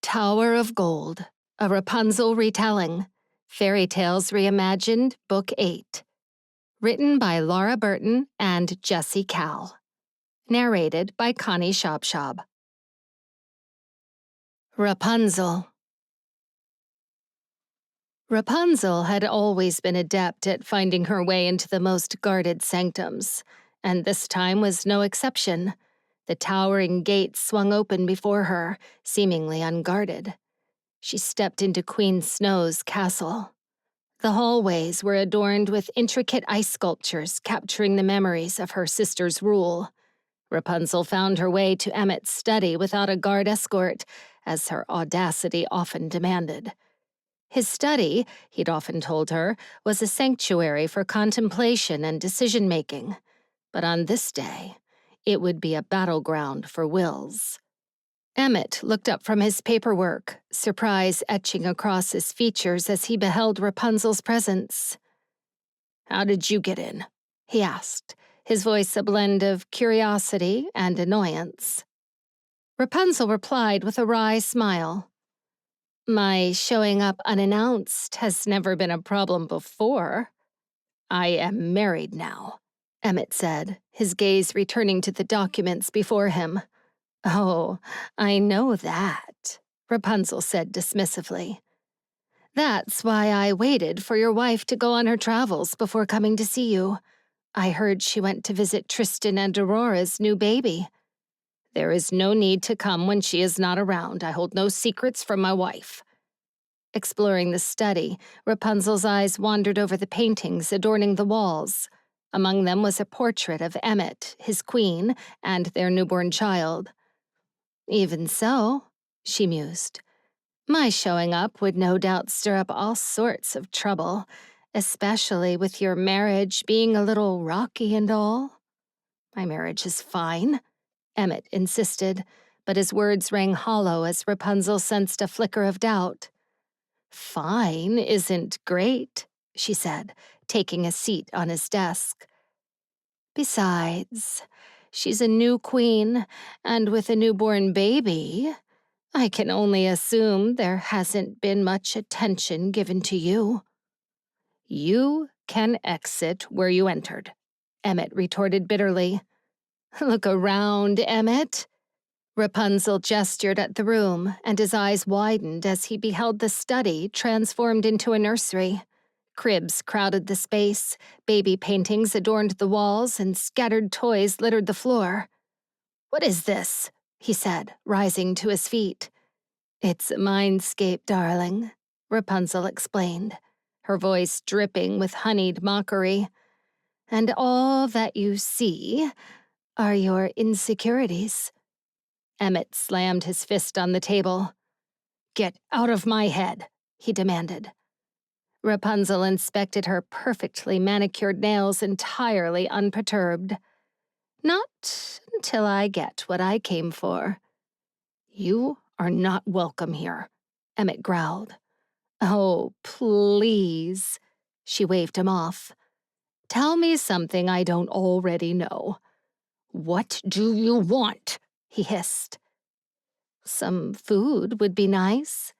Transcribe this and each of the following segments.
Tower of Gold, a Rapunzel retelling, Fairy Tales Reimagined, Book 8. Written by Laura Burton and Jessie Cal. Narrated by Connie Shobshob. Rapunzel. Rapunzel had always been adept at finding her way into the most guarded sanctums, and this time was no exception. The towering gate swung open before her, seemingly unguarded. She stepped into Queen Snow's castle. The hallways were adorned with intricate ice sculptures capturing the memories of her sister's rule. Rapunzel found her way to Emmet's study without a guard escort, as her audacity often demanded. His study, he'd often told her, was a sanctuary for contemplation and decision-making. But on this day, it would be a battleground for wills. Emmet looked up from his paperwork, surprise etching across his features as he beheld Rapunzel's presence. "How did you get in?" he asked, his voice a blend of curiosity and annoyance. Rapunzel replied with a wry smile. "My showing up unannounced has never been a problem before. I am married now," Emmet said, his gaze returning to the documents before him. "Oh, I know that," Rapunzel said dismissively. "That's why I waited for your wife to go on her travels before coming to see you. I heard she went to visit Tristan and Aurora's new baby." "There is no need to come when she is not around. I hold no secrets from my wife." Exploring the study, Rapunzel's eyes wandered over the paintings adorning the walls. Among them was a portrait of Emmet, his queen, and their newborn child. "Even so," she mused, "my showing up would no doubt stir up all sorts of trouble, especially with your marriage being a little rocky and all." "My marriage is fine," Emmet insisted, but his words rang hollow as Rapunzel sensed a flicker of doubt. "Fine isn't great," she said, taking a seat on his desk. "Besides, she's a new queen, and with a newborn baby, I can only assume there hasn't been much attention given to you." "You can exit where you entered," Emmet retorted bitterly. "Look around, Emmet." Rapunzel gestured at the room, and his eyes widened as he beheld the study transformed into a nursery. Cribs crowded the space, baby paintings adorned the walls, and scattered toys littered the floor. "What is this?" he said, rising to his feet. "It's a mindscape, darling," Rapunzel explained, her voice dripping with honeyed mockery. "And all that you see are your insecurities." Emmet slammed his fist on the table. "Get out of my head," he demanded. Rapunzel inspected her perfectly manicured nails entirely unperturbed. "Not until I get what I came for." "You are not welcome here," Emmet growled. "Oh, please," she waved him off. "Tell me something I don't already know." "What do you want?" he hissed. "Some food would be nice."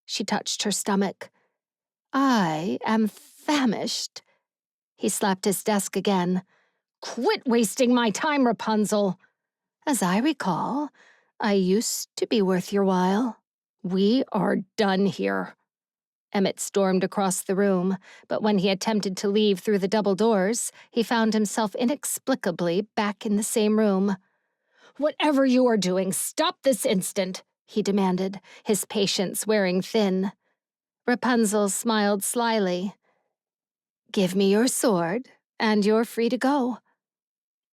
She touched her stomach. "I am famished." He slapped his desk again. "Quit wasting my time, Rapunzel." "As I recall, I used to be worth your while." "We are done here." Emmet stormed across the room, but when he attempted to leave through the double doors, he found himself inexplicably back in the same room. "Whatever you are doing, stop this instant," he demanded, his patience wearing thin. Rapunzel smiled slyly. "Give me your sword, and you're free to go."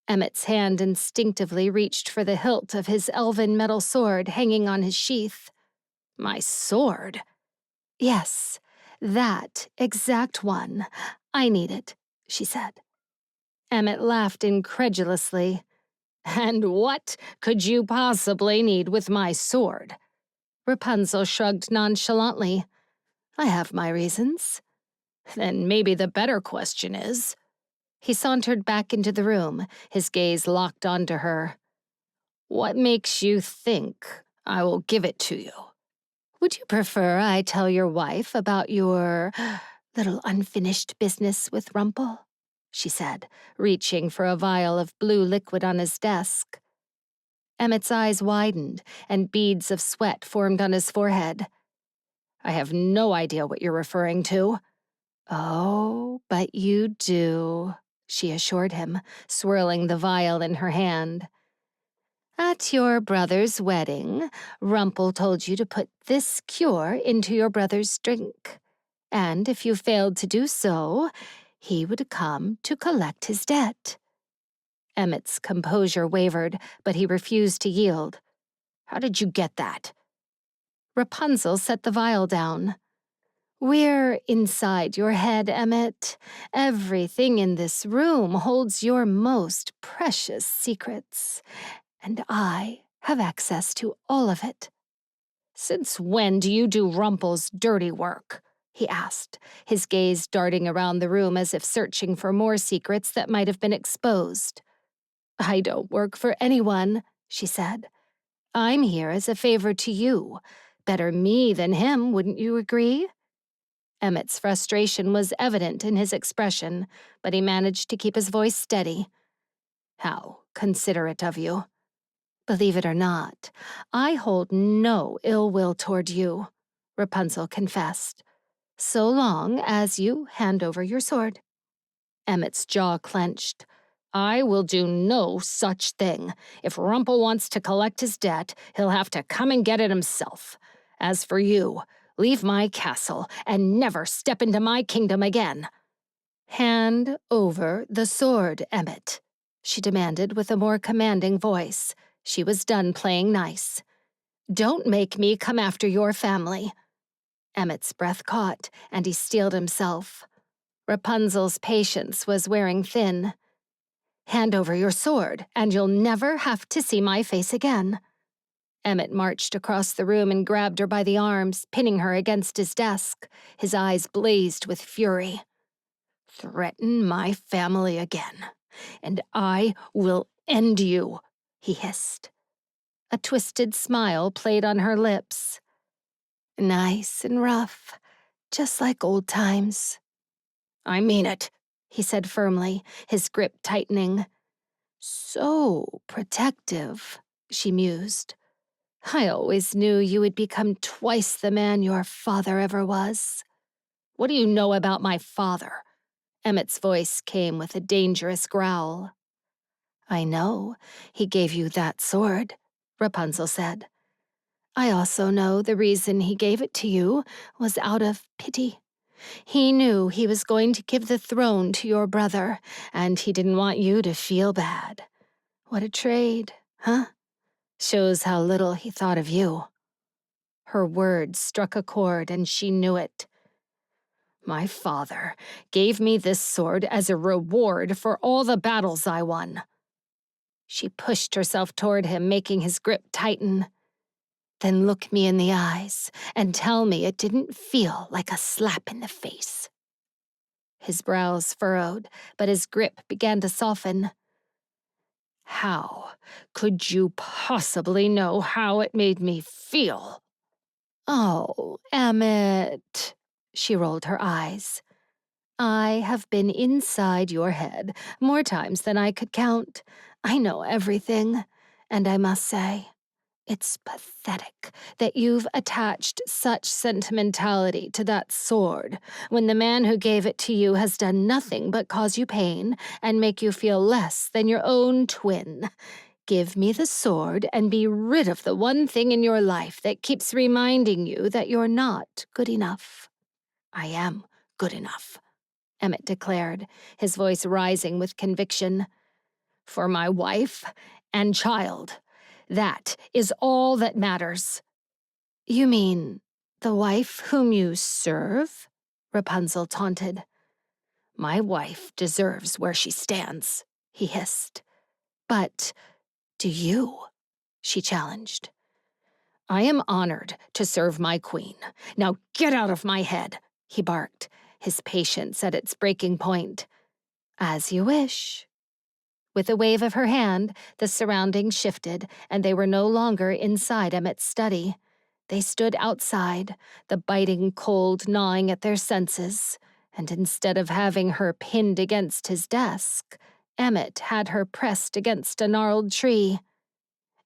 Emmet's hand instinctively reached for the hilt of his elven metal sword hanging on his sheath. "My sword?" "Yes, that exact one. I need it," she said. Emmet laughed incredulously. "And what could you possibly need with my sword?" Rapunzel shrugged nonchalantly. "I have my reasons." "Then maybe the better question is—" He sauntered back into the room, his gaze locked onto her. "What makes you think I will give it to you?" Would you prefer I tell your wife about your little unfinished business with Rumple? She said, reaching for a vial of blue liquid on his desk. Emmett's eyes widened, and beads of sweat formed on his forehead. I have no idea what you're referring to. Oh, but you do, she assured him, swirling the vial in her hand. At your brother's wedding, Rumple told you to put this cure into your brother's drink. And if you failed to do so, he would come to collect his debt. Emmett's composure wavered, but he refused to yield. How did you get that? Rapunzel set the vial down. We're inside your head, Emmett. Everything in this room holds your most precious secrets, and I have access to all of it. Since when do you do Rumple's dirty work? He asked, his gaze darting around the room as if searching for more secrets that might have been exposed. I don't work for anyone, she said. I'm here as a favor to you. Better me than him, wouldn't you agree? Emmett's frustration was evident in his expression, but he managed to keep his voice steady. How considerate of you. Believe it or not, I hold no ill will toward you, Rapunzel confessed, so long as you hand over your sword. Emmett's jaw clenched. I will do no such thing. If Rumple wants to collect his debt, he'll have to come and get it himself. As for you, leave my castle and never step into my kingdom again. Hand over the sword, Emmett, she demanded with a more commanding voice. She was done playing nice. Don't make me come after your family. Emmett's breath caught, and he steeled himself. Rapunzel's patience was wearing thin. Hand over your sword, and you'll never have to see my face again. Emmett marched across the room and grabbed her by the arms, pinning her against his desk. His eyes blazed with fury. Threaten my family again, and I will end you, he hissed. A twisted smile played on her lips. Nice and rough, just like old times. I mean it, he said firmly, his grip tightening. So protective, she mused. I always knew you would become twice the man your father ever was. What do you know about my father? Emmett's voice came with a dangerous growl. I know he gave you that sword, Rapunzel said. I also know the reason he gave it to you was out of pity. He knew he was going to give the throne to your brother, and he didn't want you to feel bad. What a trade, huh? Shows how little he thought of you. Her words struck a chord, and she knew it. My father gave me this sword as a reward for all the battles I won. She pushed herself toward him, making his grip tighten. Then look me in the eyes and tell me it didn't feel like a slap in the face. His brows furrowed, but his grip began to soften. How could you possibly know how it made me feel? Oh, Emmett, she rolled her eyes. I have been inside your head more times than I could count. I know everything, and I must say, it's pathetic that you've attached such sentimentality to that sword when the man who gave it to you has done nothing but cause you pain and make you feel less than your own twin. Give me the sword and be rid of the one thing in your life that keeps reminding you that you're not good enough. I am good enough, Emmett declared, his voice rising with conviction. For my wife and child. That is all that matters. You mean the wife whom you serve? Rapunzel taunted. My wife deserves where she stands, he hissed. But do you? She challenged. I am honored to serve my queen. Now get out of my head, he barked, his patience at its breaking point. As you wish. With a wave of her hand, the surroundings shifted, and they were no longer inside Emmett's study. They stood outside, the biting cold gnawing at their senses, and instead of having her pinned against his desk, Emmett had her pressed against a gnarled tree.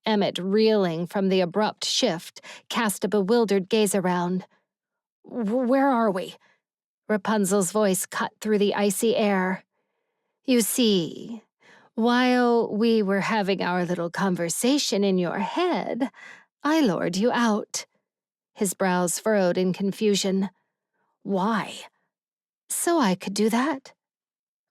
Emmett, reeling from the abrupt shift, cast a bewildered gaze around. "Where are we?" Rapunzel's voice cut through the icy air. "You see, while we were having our little conversation in your head, I lured you out." His brows furrowed in confusion. "Why?" "So I could do that."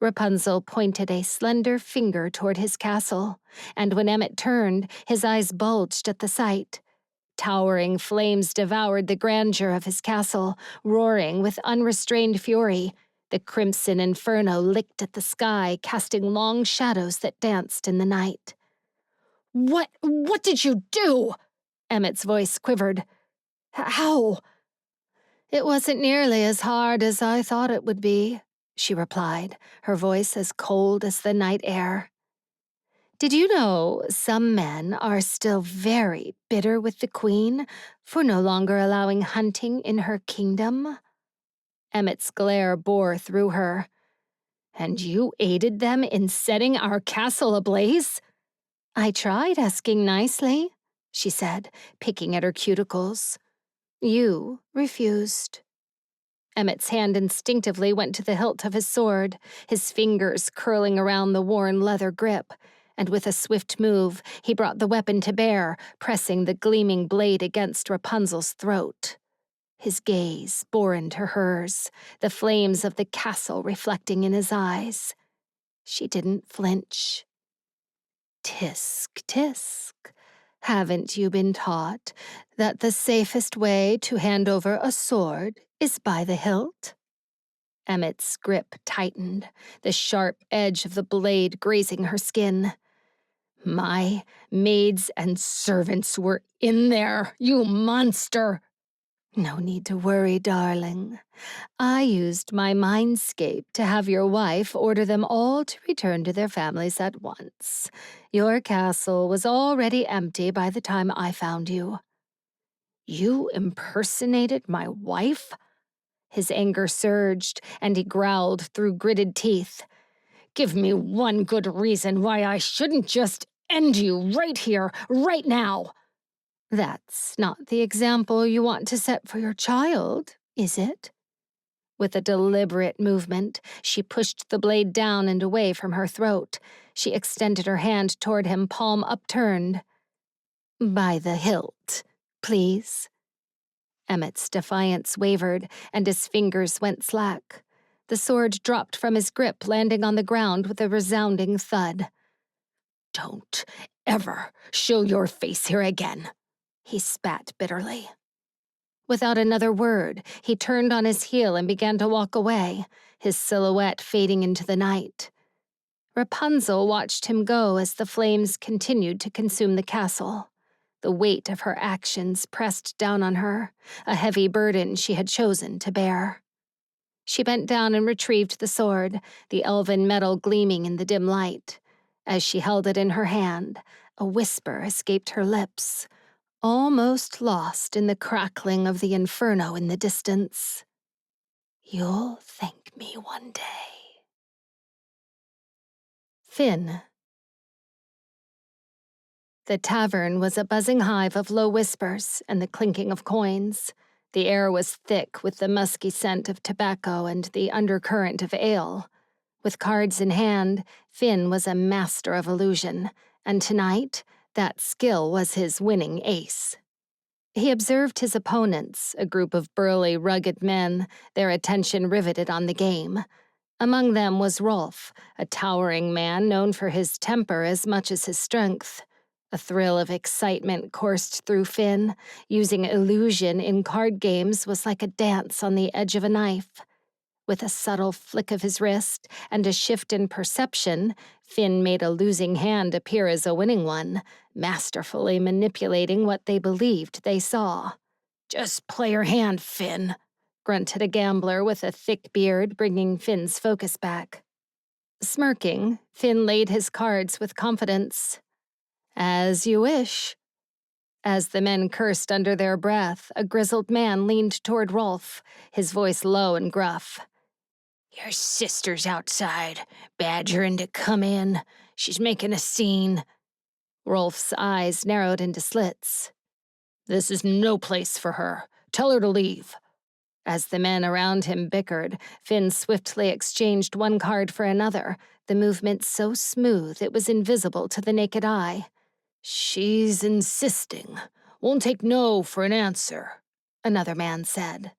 Rapunzel pointed a slender finger toward his castle, and when Emmett turned, his eyes bulged at the sight. Towering flames devoured the grandeur of his castle, roaring with unrestrained fury. The crimson inferno licked at the sky, casting long shadows that danced in the night. What did you do?" Emmett's voice quivered. "How?" "It wasn't nearly as hard as I thought it would be," she replied, her voice as cold as the night air. "Did you know some men are still very bitter with the Queen for no longer allowing hunting in her kingdom?" Emmett's glare bore through her. "And you aided them in setting our castle ablaze?" "I tried asking nicely," she said, picking at her cuticles. "You refused." Emmett's hand instinctively went to the hilt of his sword, his fingers curling around the worn leather grip, and with a swift move, he brought the weapon to bear, pressing the gleaming blade against Rapunzel's throat. His gaze bore into hers, the flames of the castle reflecting in his eyes. She didn't flinch. "Tisk, tisk. Haven't you been taught that the safest way to hand over a sword is by the hilt?" Emmett's grip tightened, the sharp edge of the blade grazing her skin. "My maids and servants were in there, you monster!" "No need to worry, darling. I used my mindscape to have your wife order them all to return to their families at once. Your castle was already empty by the time I found you." "You impersonated my wife?" His anger surged, and he growled through gritted teeth. "Give me one good reason why I shouldn't just end you right here, right now." "That's not the example you want to set for your child, is it?" With a deliberate movement, she pushed the blade down and away from her throat. She extended her hand toward him, palm upturned. "By the hilt, please." Emmett's defiance wavered, and his fingers went slack. The sword dropped from his grip, landing on the ground with a resounding thud. "Don't ever show your face here again," he spat bitterly. Without another word, he turned on his heel and began to walk away, his silhouette fading into the night. Rapunzel watched him go as the flames continued to consume the castle. The weight of her actions pressed down on her, a heavy burden she had chosen to bear. She bent down and retrieved the sword, the elven metal gleaming in the dim light. As she held it in her hand, a whisper escaped her lips, almost lost in the crackling of the inferno in the distance. "You'll thank me one day." Finn. The tavern was a buzzing hive of low whispers and the clinking of coins. The air was thick with the musky scent of tobacco and the undercurrent of ale. With cards in hand, Finn was a master of illusion, and tonight, that skill was his winning ace. He observed his opponents, a group of burly, rugged men, their attention riveted on the game. Among them was Rolf, a towering man known for his temper as much as his strength. A thrill of excitement coursed through Finn. Using illusion in card games was like a dance on the edge of a knife. With a subtle flick of his wrist and a shift in perception, Finn made a losing hand appear as a winning one, masterfully manipulating what they believed they saw. "Just play your hand, Finn," grunted a gambler with a thick beard, bringing Finn's focus back. Smirking, Finn laid his cards with confidence. "As you wish." As the men cursed under their breath, a grizzled man leaned toward Rolf, his voice low and gruff. "Your sister's outside, badgering to come in. She's making a scene." Rolf's eyes narrowed into slits. "This is no place for her. Tell her to leave." As the men around him bickered, Finn swiftly exchanged one card for another, the movement so smooth it was invisible to the naked eye. "She's insisting. Won't take no for an answer," another man said.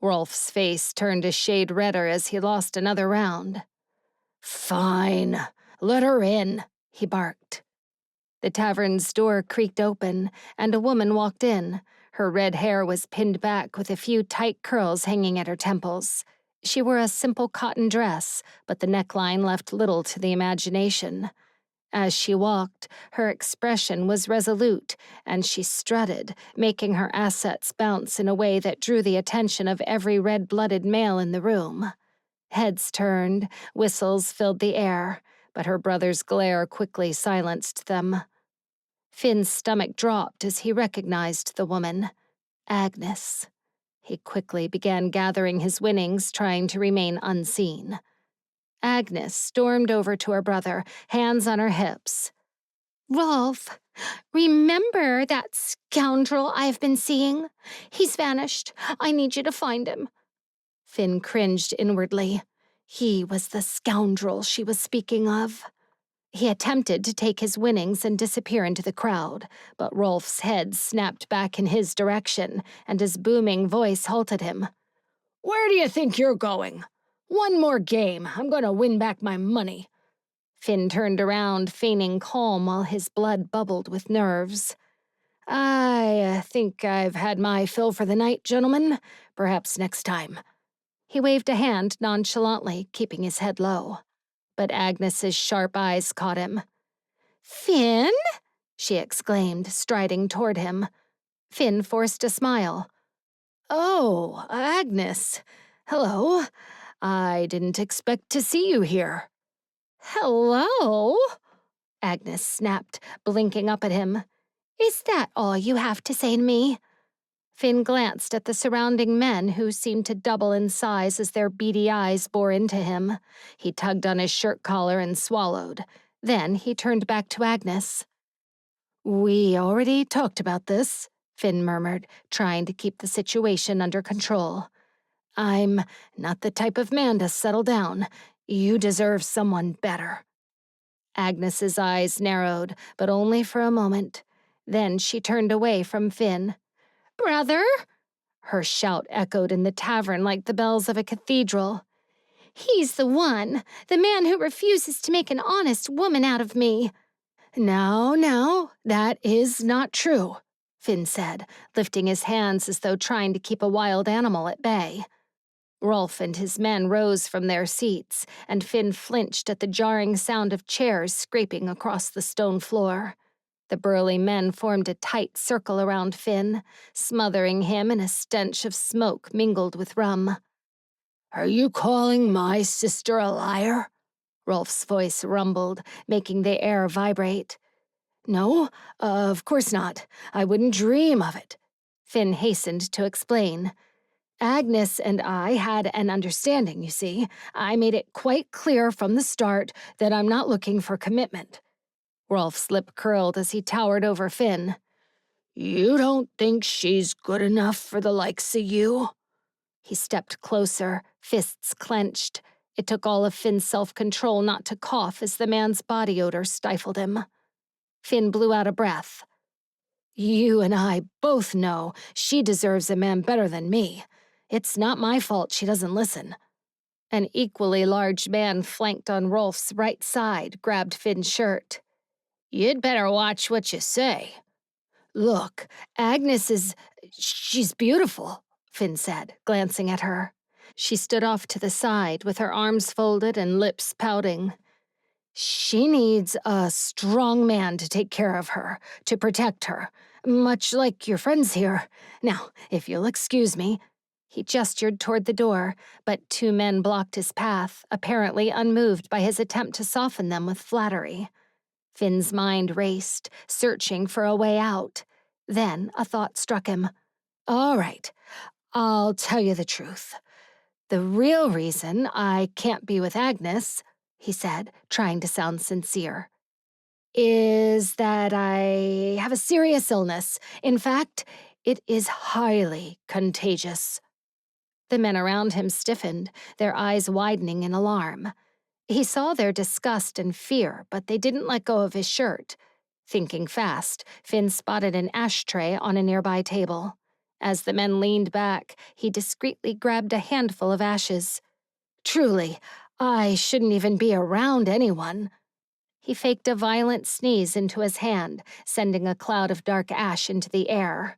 Rolf's face turned a shade redder as he lost another round. "Fine. Let her in," he barked. The tavern's door creaked open, and a woman walked in. Her red hair was pinned back with a few tight curls hanging at her temples. She wore a simple cotton dress, but the neckline left little to the imagination. As she walked, her expression was resolute, and she strutted, making her assets bounce in a way that drew the attention of every red-blooded male in the room. Heads turned, whistles filled the air, but her brother's glare quickly silenced them. Finn's stomach dropped as he recognized the woman. Agnes. He quickly began gathering his winnings, trying to remain unseen. Agnes stormed over to her brother, hands on her hips. "Rolf, remember that scoundrel I've been seeing? He's vanished. I need you to find him." Finn cringed inwardly. He was the scoundrel she was speaking of. He attempted to take his winnings and disappear into the crowd, but Rolf's head snapped back in his direction, and his booming voice halted him. "Where do you think you're going? One more game. I'm going to win back my money." Finn turned around, feigning calm while his blood bubbled with nerves. "I think I've had my fill for the night, gentlemen. Perhaps next time." He waved a hand nonchalantly, keeping his head low. But Agnes's sharp eyes caught him. "Finn?" she exclaimed, striding toward him. Finn forced a smile. "Oh, Agnes. Hello. I didn't expect to see you here." "Hello?" Agnes snapped, blinking up at him. "Is that all you have to say to me?" Finn glanced at the surrounding men who seemed to double in size as their beady eyes bore into him. He tugged on his shirt collar and swallowed. Then he turned back to Agnes. "We already talked about this," Finn murmured, trying to keep the situation under control. "I'm not the type of man to settle down. You deserve someone better." Agnes's eyes narrowed, but only for a moment. Then she turned away from Finn. "Brother?" Her shout echoed in the tavern like the bells of a cathedral. "He's the one, the man who refuses to make an honest woman out of me." Now, that is not true," Finn said, lifting his hands as though trying to keep a wild animal at bay. Rolf and his men rose from their seats, and Finn flinched at the jarring sound of chairs scraping across the stone floor. The burly men formed a tight circle around Finn, smothering him in a stench of smoke mingled with rum. "Are you calling my sister a liar?" Rolf's voice rumbled, making the air vibrate. "No, of course not. I wouldn't dream of it," Finn hastened to explain. "Agnes and I had an understanding, you see. I made it quite clear from the start that I'm not looking for commitment." Rolf's lip curled as he towered over Finn. "You don't think she's good enough for the likes of you?" He stepped closer, fists clenched. It took all of Finn's self-control not to cough as the man's body odor stifled him. Finn blew out a breath. "You and I both know she deserves a man better than me. It's not my fault she doesn't listen." An equally large man flanked on Rolf's right side grabbed Finn's shirt. "You'd better watch what you say." "Look, she's beautiful," Finn said, glancing at her. She stood off to the side with her arms folded and lips pouting. "She needs a strong man to take care of her, to protect her, much like your friends here. Now, if you'll excuse me." He gestured toward the door, but two men blocked his path, apparently unmoved by his attempt to soften them with flattery. Finn's mind raced, searching for a way out. Then a thought struck him. All right, I'll tell you the truth. The real reason I can't be with Agnes, he said, trying to sound sincere, is that I have a serious illness. In fact, it is highly contagious. The men around him stiffened, their eyes widening in alarm. He saw their disgust and fear, but they didn't let go of his shirt. Thinking fast, Finn spotted an ashtray on a nearby table. As the men leaned back, he discreetly grabbed a handful of ashes. Truly, I shouldn't even be around anyone. He faked a violent sneeze into his hand, sending a cloud of dark ash into the air.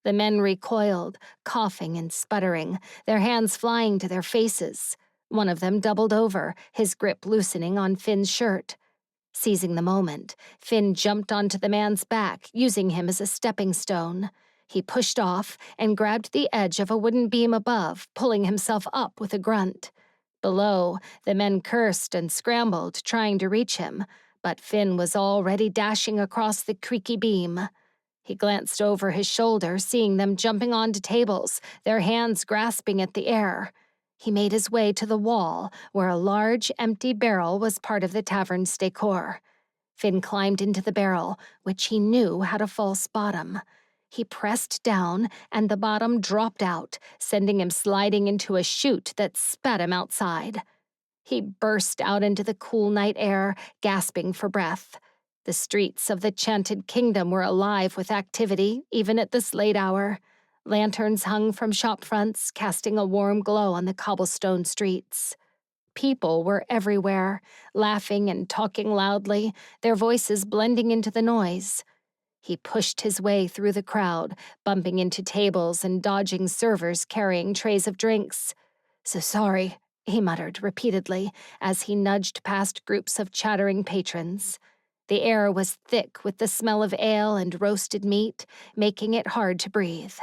The men recoiled, coughing and sputtering, their hands flying to their faces. One of them doubled over, his grip loosening on Finn's shirt. Seizing the moment, Finn jumped onto the man's back, using him as a stepping stone. He pushed off and grabbed the edge of a wooden beam above, pulling himself up with a grunt. Below, the men cursed and scrambled, trying to reach him, but Finn was already dashing across the creaky beam. He glanced over his shoulder, seeing them jumping onto tables, their hands grasping at the air. He made his way to the wall, where a large, empty barrel was part of the tavern's decor. Finn climbed into the barrel, which he knew had a false bottom. He pressed down, and the bottom dropped out, sending him sliding into a chute that spat him outside. He burst out into the cool night air, gasping for breath. The streets of the Chanted Kingdom were alive with activity, even at this late hour. Lanterns hung from shop fronts, casting a warm glow on the cobblestone streets. People were everywhere, laughing and talking loudly, their voices blending into the noise. He pushed his way through the crowd, bumping into tables and dodging servers carrying trays of drinks. "So sorry," he muttered repeatedly as he nudged past groups of chattering patrons. The air was thick with the smell of ale and roasted meat, making it hard to breathe.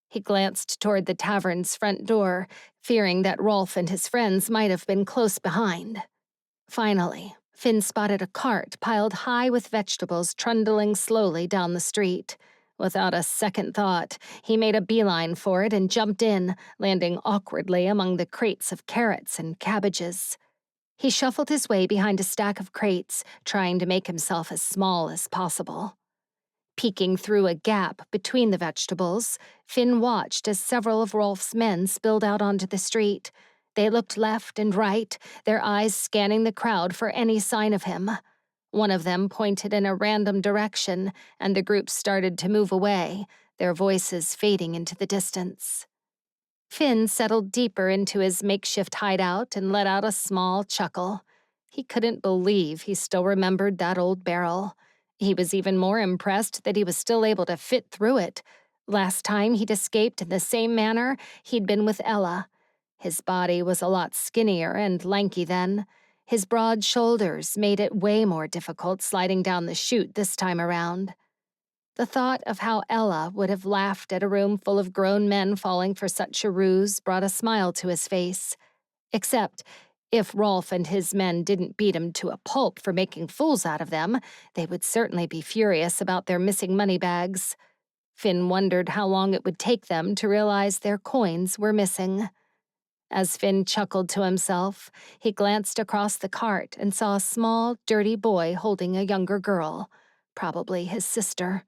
He glanced toward the tavern's front door, fearing that Rolf and his friends might have been close behind. Finally, Finn spotted a cart piled high with vegetables trundling slowly down the street. Without a second thought, he made a beeline for it and jumped in, landing awkwardly among the crates of carrots and cabbages. He shuffled his way behind a stack of crates, trying to make himself as small as possible. Peeking through a gap between the vegetables, Finn watched as several of Rolf's men spilled out onto the street. They looked left and right, their eyes scanning the crowd for any sign of him. One of them pointed in a random direction, and the group started to move away, their voices fading into the distance. Finn settled deeper into his makeshift hideout and let out a small chuckle. He couldn't believe he still remembered that old barrel. He was even more impressed that he was still able to fit through it. Last time he'd escaped in the same manner, he'd been with Ella. His body was a lot skinnier and lanky then. His broad shoulders made it way more difficult sliding down the chute this time around. The thought of how Ella would have laughed at a room full of grown men falling for such a ruse brought a smile to his face. Except, if Rolf and his men didn't beat him to a pulp for making fools out of them, they would certainly be furious about their missing money bags. Finn wondered how long it would take them to realize their coins were missing. As Finn chuckled to himself, he glanced across the cart and saw a small, dirty boy holding a younger girl, probably his sister.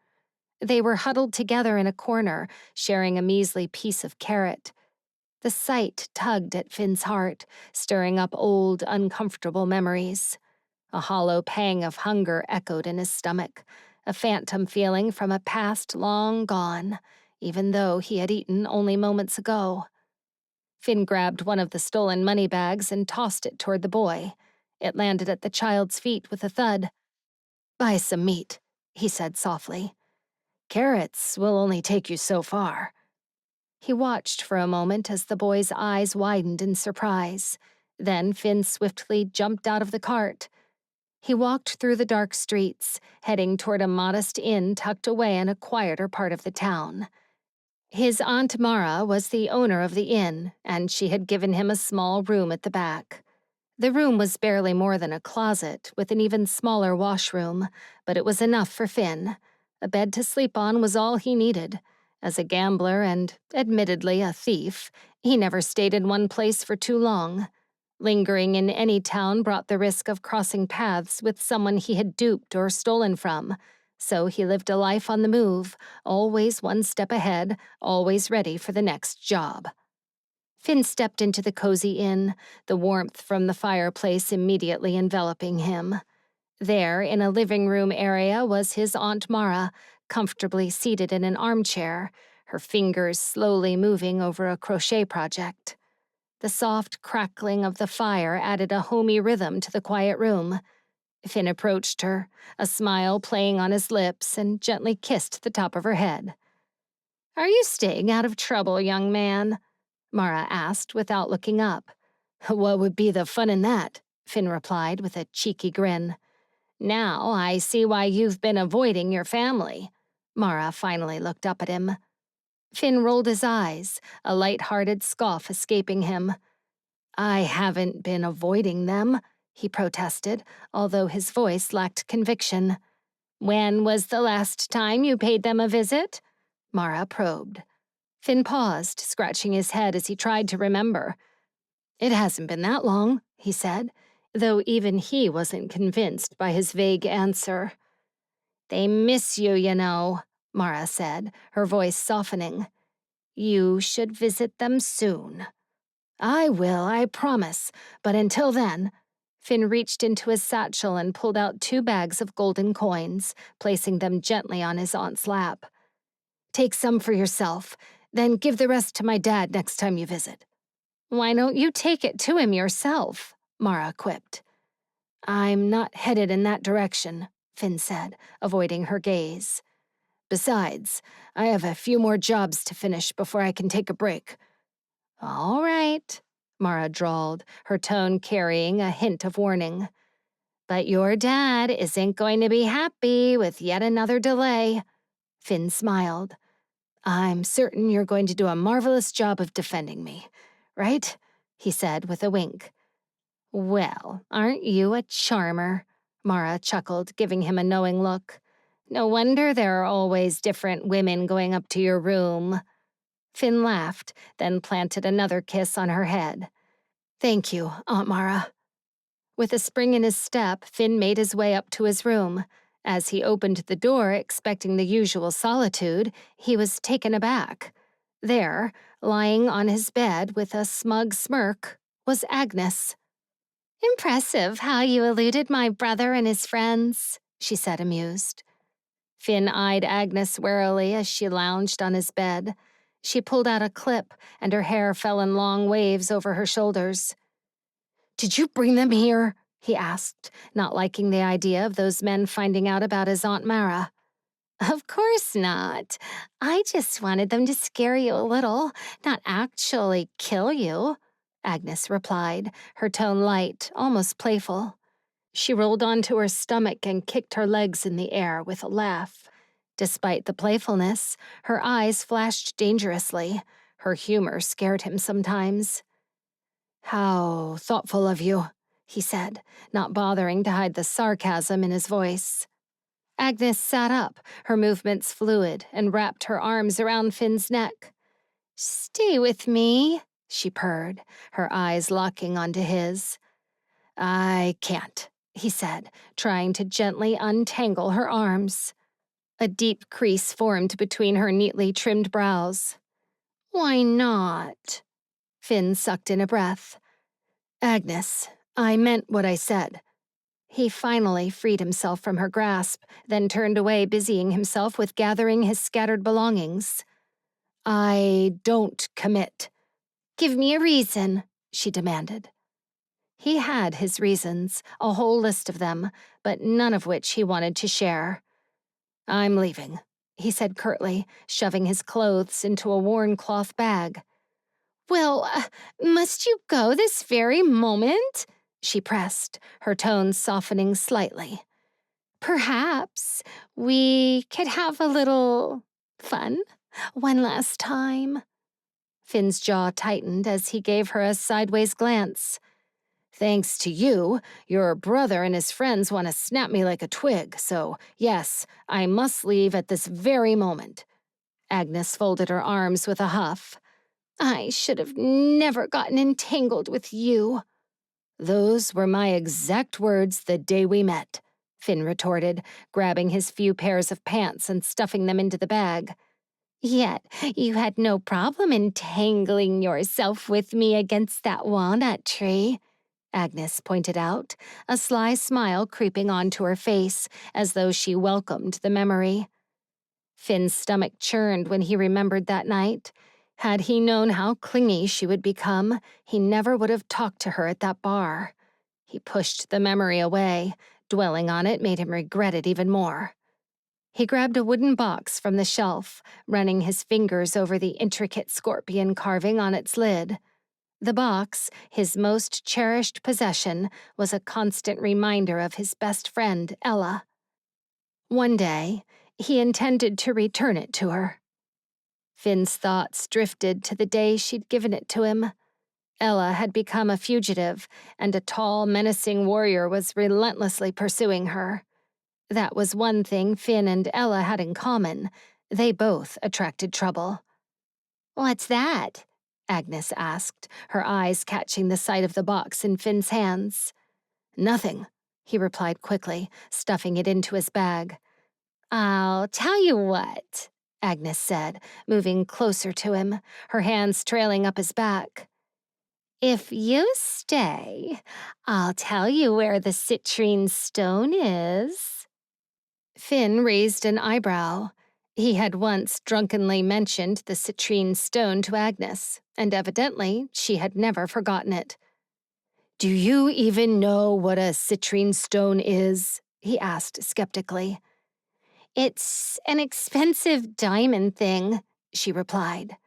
They were huddled together in a corner, sharing a measly piece of carrot. The sight tugged at Finn's heart, stirring up old, uncomfortable memories. A hollow pang of hunger echoed in his stomach, a phantom feeling from a past long gone, even though he had eaten only moments ago. Finn grabbed one of the stolen money bags and tossed it toward the boy. It landed at the child's feet with a thud. "Buy some meat," he said softly. "Carrots will only take you so far." He watched for a moment as the boy's eyes widened in surprise. Then Finn swiftly jumped out of the cart. He walked through the dark streets, heading toward a modest inn tucked away in a quieter part of the town. His Aunt Mara was the owner of the inn, and she had given him a small room at the back. The room was barely more than a closet, with an even smaller washroom, but it was enough for Finn. A bed to sleep on was all he needed. As a gambler and, admittedly, a thief, he never stayed in one place for too long. Lingering in any town brought the risk of crossing paths with someone he had duped or stolen from, so he lived a life on the move, always one step ahead, always ready for the next job. Finn stepped into the cozy inn, the warmth from the fireplace immediately enveloping him. There, in a living room area, was his Aunt Mara, comfortably seated in an armchair, her fingers slowly moving over a crochet project. The soft crackling of the fire added a homey rhythm to the quiet room. Finn approached her, a smile playing on his lips, and gently kissed the top of her head. "Are you staying out of trouble, young man?" Mara asked without looking up. "What would be the fun in that?" Finn replied with a cheeky grin. "Now I see why you've been avoiding your family." Mara finally looked up at him. Finn rolled his eyes, a light-hearted scoff escaping him. "I haven't been avoiding them," he protested, although his voice lacked conviction. "When was the last time you paid them a visit?" Mara probed. Finn paused, scratching his head as he tried to remember. "It hasn't been that long," he said, though even he wasn't convinced by his vague answer. "They miss you, you know," Mara said, her voice softening. "You should visit them soon." "I will, I promise, but until then—" Finn reached into his satchel and pulled out 2 bags of golden coins, placing them gently on his aunt's lap. "Take some for yourself, then give the rest to my dad next time you visit." "Why don't you take it to him yourself?" Mara quipped. "I'm not headed in that direction," Finn said, avoiding her gaze. "Besides, I have a few more jobs to finish before I can take a break." "All right," Mara drawled, her tone carrying a hint of warning. "But your dad isn't going to be happy with yet another delay." Finn smiled. "I'm certain you're going to do a marvelous job of defending me, right?" he said with a wink. "Well, aren't you a charmer?" Mara chuckled, giving him a knowing look. "No wonder there are always different women going up to your room." Finn laughed, then planted another kiss on her head. "Thank you, Aunt Mara." With a spring in his step, Finn made his way up to his room. As he opened the door, expecting the usual solitude, he was taken aback. There, lying on his bed with a smug smirk, was Agnes. "Impressive how you eluded my brother and his friends," she said, amused. Finn eyed Agnes warily as she lounged on his bed. She pulled out a clip, and her hair fell in long waves over her shoulders. "Did you bring them here?" he asked, not liking the idea of those men finding out about his Aunt Mara. "Of course not. I just wanted them to scare you a little, not actually kill you," Agnes replied, her tone light, almost playful. She rolled onto her stomach and kicked her legs in the air with a laugh. Despite the playfulness, her eyes flashed dangerously. Her humor scared him sometimes. "How thoughtful of you," he said, not bothering to hide the sarcasm in his voice. Agnes sat up, her movements fluid, and wrapped her arms around Finn's neck. "Stay with me," she purred, her eyes locking onto his. "I can't," he said, trying to gently untangle her arms. A deep crease formed between her neatly trimmed brows. "Why not?" Finn sucked in a breath. "Agnes, I meant what I said." He finally freed himself from her grasp, then turned away, busying himself with gathering his scattered belongings. "I don't commit." "Give me a reason," she demanded. He had his reasons, a whole list of them, but none of which he wanted to share. "I'm leaving," he said curtly, shoving his clothes into a worn cloth bag. "Well, must you go this very moment?" she pressed, her tone softening slightly. "Perhaps we could have a little fun one last time." Finn's jaw tightened as he gave her a sideways glance. Thanks to you, your brother and his friends want to snap me like a twig, so yes, I must leave at this very moment. Agnes folded her arms with a huff. I should have never gotten entangled with you. Those were my exact words the day we met, Finn retorted, grabbing his few pairs of pants and stuffing them into the bag. Yet you had no problem entangling yourself with me against that walnut tree, Agnes pointed out, a sly smile creeping onto her face as though she welcomed the memory. Finn's stomach churned when he remembered that night. Had he known how clingy she would become, he never would have talked to her at that bar. He pushed the memory away. Dwelling on it made him regret it even more. He grabbed a wooden box from the shelf, running his fingers over the intricate scorpion carving on its lid. The box, his most cherished possession, was a constant reminder of his best friend, Ella. One day, he intended to return it to her. Finn's thoughts drifted to the day she'd given it to him. Ella had become a fugitive, and a tall, menacing warrior was relentlessly pursuing her. That was one thing Finn and Ella had in common. They both attracted trouble. "What's that?" Agnes asked, her eyes catching the sight of the box in Finn's hands. "Nothing," he replied quickly, stuffing it into his bag. "I'll tell you what," Agnes said, moving closer to him, her hands trailing up his back. "If you stay, I'll tell you where the citrine stone is." Finn raised an eyebrow. He had once drunkenly mentioned the citrine stone to Agnes, and evidently she had never forgotten it. "Do you even know what a citrine stone is?" he asked skeptically. "It's an expensive diamond thing," she replied.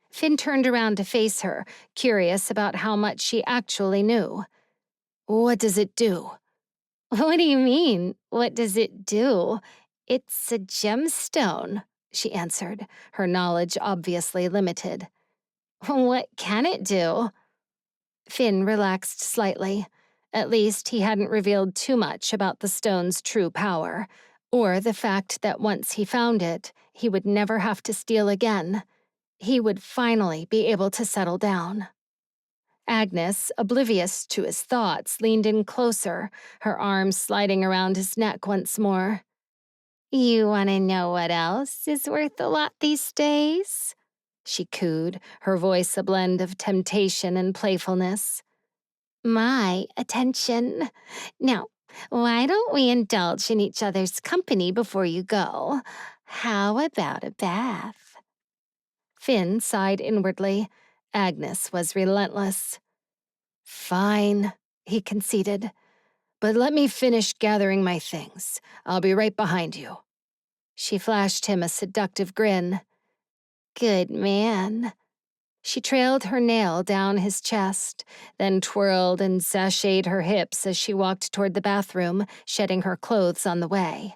Finn turned around to face her, curious about how much she actually knew. "What does it do?" "What do you mean, what does it do? It's a gemstone," she answered, her knowledge obviously limited. "What can it do?" Finn relaxed slightly. At least he hadn't revealed too much about the stone's true power, or the fact that once he found it, he would never have to steal again. He would finally be able to settle down. Agnes, oblivious to his thoughts, leaned in closer, her arms sliding around his neck once more. "You want to know what else is worth a lot these days?" she cooed, her voice a blend of temptation and playfulness. "My attention. Now, why don't we indulge in each other's company before you go? How about a bath?" Finn sighed inwardly. Agnes was relentless. "Fine," he conceded. "But let me finish gathering my things. I'll be right behind you." She flashed him a seductive grin. "Good man." She trailed her nail down his chest, then twirled and sashayed her hips as she walked toward the bathroom, shedding her clothes on the way.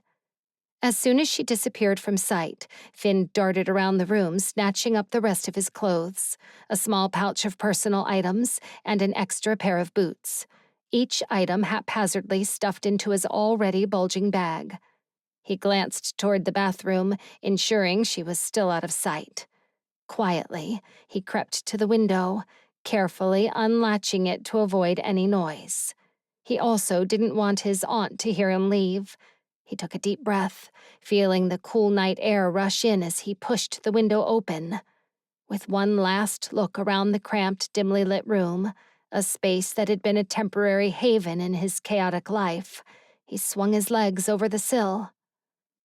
As soon as she disappeared from sight, Finn darted around the room, snatching up the rest of his clothes, a small pouch of personal items, and an extra pair of boots, each item haphazardly stuffed into his already bulging bag. He glanced toward the bathroom, ensuring she was still out of sight. Quietly, he crept to the window, carefully unlatching it to avoid any noise. He also didn't want his aunt to hear him leave. He took a deep breath, feeling the cool night air rush in as he pushed the window open. With one last look around the cramped, dimly lit room, a space that had been a temporary haven in his chaotic life, he swung his legs over the sill.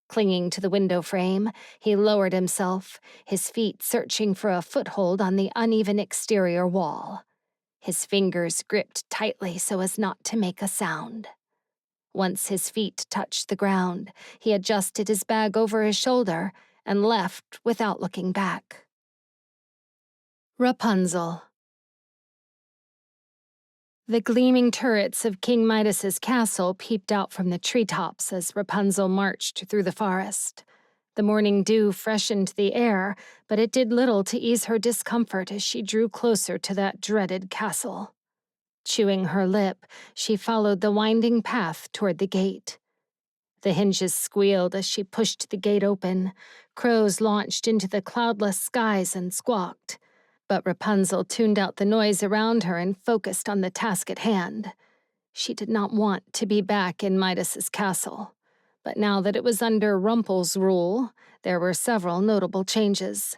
Clinging to the window frame, he lowered himself, his feet searching for a foothold on the uneven exterior wall. His fingers gripped tightly so as not to make a sound. Once his feet touched the ground, he adjusted his bag over his shoulder and left without looking back. Rapunzel. The gleaming turrets of King Midas's castle peeped out from the treetops as Rapunzel marched through the forest. The morning dew freshened the air, but it did little to ease her discomfort as she drew closer to that dreaded castle. Chewing her lip, she followed the winding path toward the gate. The hinges squealed as she pushed the gate open. Crows launched into the cloudless skies and squawked. But Rapunzel tuned out the noise around her and focused on the task at hand. She did not want to be back in Midas's castle. But now that it was under Rumpel's rule, there were several notable changes.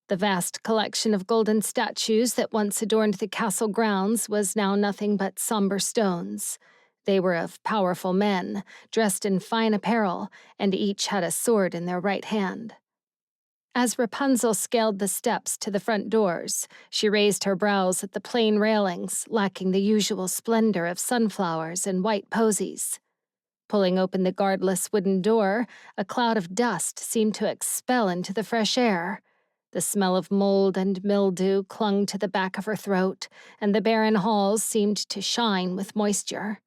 The vast collection of golden statues that once adorned the castle grounds was now nothing but somber stones. They were of powerful men, dressed in fine apparel, and each had a sword in their right hand. As Rapunzel scaled the steps to the front doors, she raised her brows at the plain railings, lacking the usual splendor of sunflowers and white posies. Pulling open the guardless wooden door, a cloud of dust seemed to expel into the fresh air. The smell of mold and mildew clung to the back of her throat, and the barren halls seemed to shine with moisture.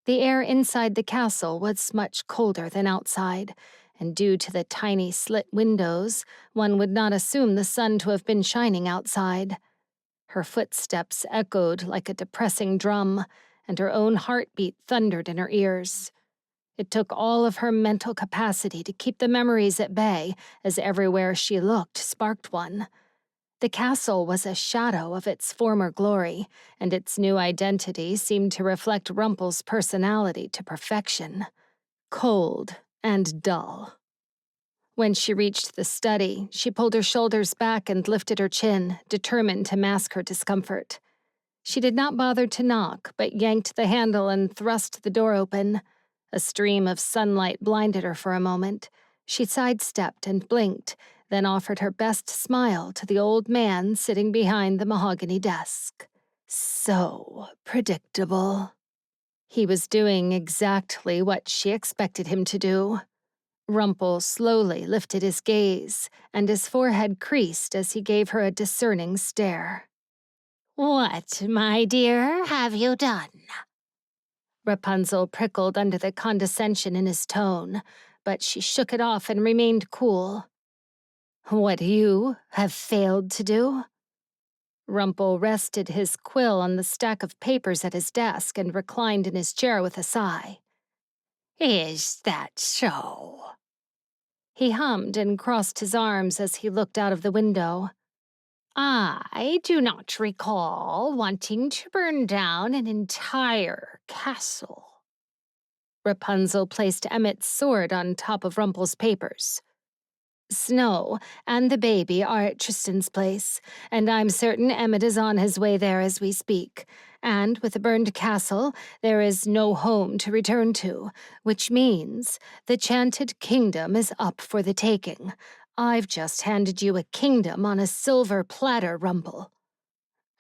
The air inside the castle was much colder than outside, and due to the tiny slit windows, one would not assume the sun to have been shining outside. Her footsteps echoed like a depressing drum, and her own heartbeat thundered in her ears. It took all of her mental capacity to keep the memories at bay, as everywhere she looked sparked one. The castle was a shadow of its former glory, and its new identity seemed to reflect Rumpel's personality to perfection. Cold and dull. When she reached the study, she pulled her shoulders back and lifted her chin, determined to mask her discomfort. She did not bother to knock, but yanked the handle and thrust the door open. A stream of sunlight blinded her for a moment. She sidestepped and blinked, then offered her best smile to the old man sitting behind the mahogany desk. So predictable. He was doing exactly what she expected him to do. Rumpel slowly lifted his gaze, and his forehead creased as he gave her a discerning stare. "What, my dear, have you done?" Rapunzel prickled under the condescension in his tone, but she shook it off and remained cool. "What you have failed to do?" Rumpel rested his quill on the stack of papers at his desk and reclined in his chair with a sigh. "Is that so?" He hummed and crossed his arms as he looked out of the window. "I do not recall wanting to burn down an entire castle." Rapunzel placed Emmett's sword on top of Rumpel's papers. "Snow and the baby are at Tristan's place, and I'm certain Emmett is on his way there as we speak. And with a burned castle, there is no home to return to, which means the Chanted Kingdom is up for the taking. I've just handed you a kingdom on a silver platter, Rumpel."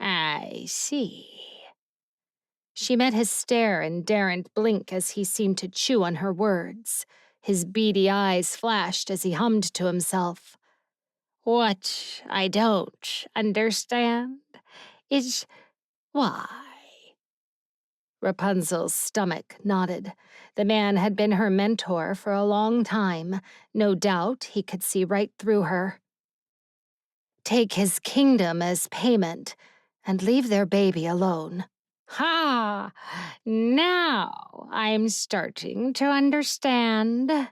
"I see." She met his stare and daren't blink as he seemed to chew on her words. His beady eyes flashed as he hummed to himself. "What I don't understand is why." Rapunzel's stomach nodded. The man had been her mentor for a long time. No doubt he could see right through her. Take his kingdom as payment and leave their baby alone. "Ha! Now I'm starting to understand."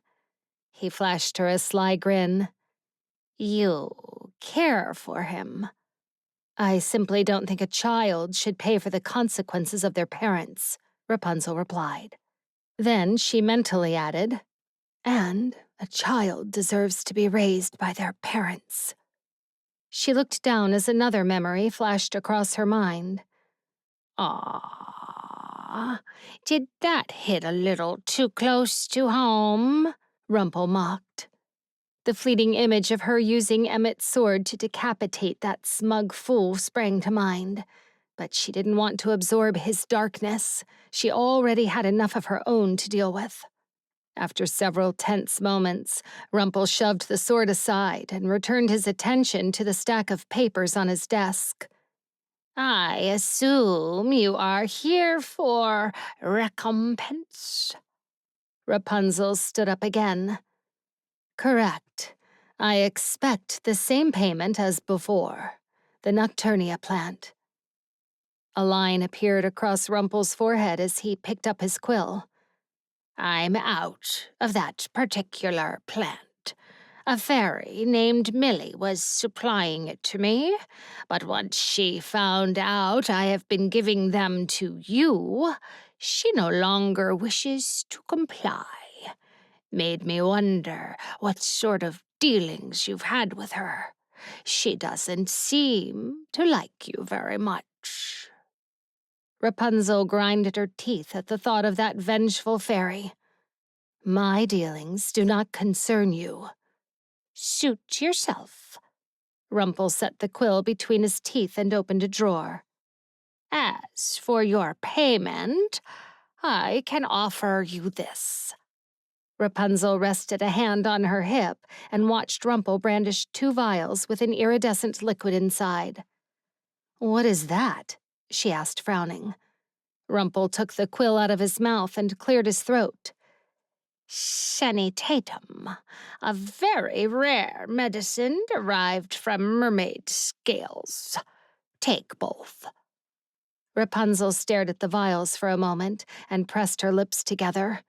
He flashed her a sly grin. "You care for him." "I simply don't think a child should pay for the consequences of their parents," Rapunzel replied. Then she mentally added, "And a child deserves to be raised by their parents." She looked down as another memory flashed across her mind. "Aw, did that hit a little too close to home?" Rumpel mocked. The fleeting image of her using Emmett's sword to decapitate that smug fool sprang to mind. But she didn't want to absorb his darkness. She already had enough of her own to deal with. After several tense moments, Rumpel shoved the sword aside and returned his attention to the stack of papers on his desk. "I assume you are here for recompense?" Rapunzel stood up again. "Correct. I expect the same payment as before. The Nocturnia plant." A line appeared across Rumpel's forehead as he picked up his quill. "I'm out of that particular plant. A fairy named Millie was supplying it to me, but once she found out I have been giving them to you, she no longer wishes to comply. Made me wonder what sort of dealings you've had with her. She doesn't seem to like you very much." Rapunzel grinded her teeth at the thought of that vengeful fairy. "My dealings do not concern you." "Suit yourself." Rumple set the quill between his teeth and opened a drawer. "As for your payment, I can offer you this." Rapunzel rested a hand on her hip and watched Rumple brandish 2 vials with an iridescent liquid inside. "What is that?" she asked, frowning. Rumple took the quill out of his mouth and cleared his throat. "Sanitatum, a very rare medicine derived from mermaid scales. Take both." Rapunzel stared at the vials for a moment and pressed her lips together.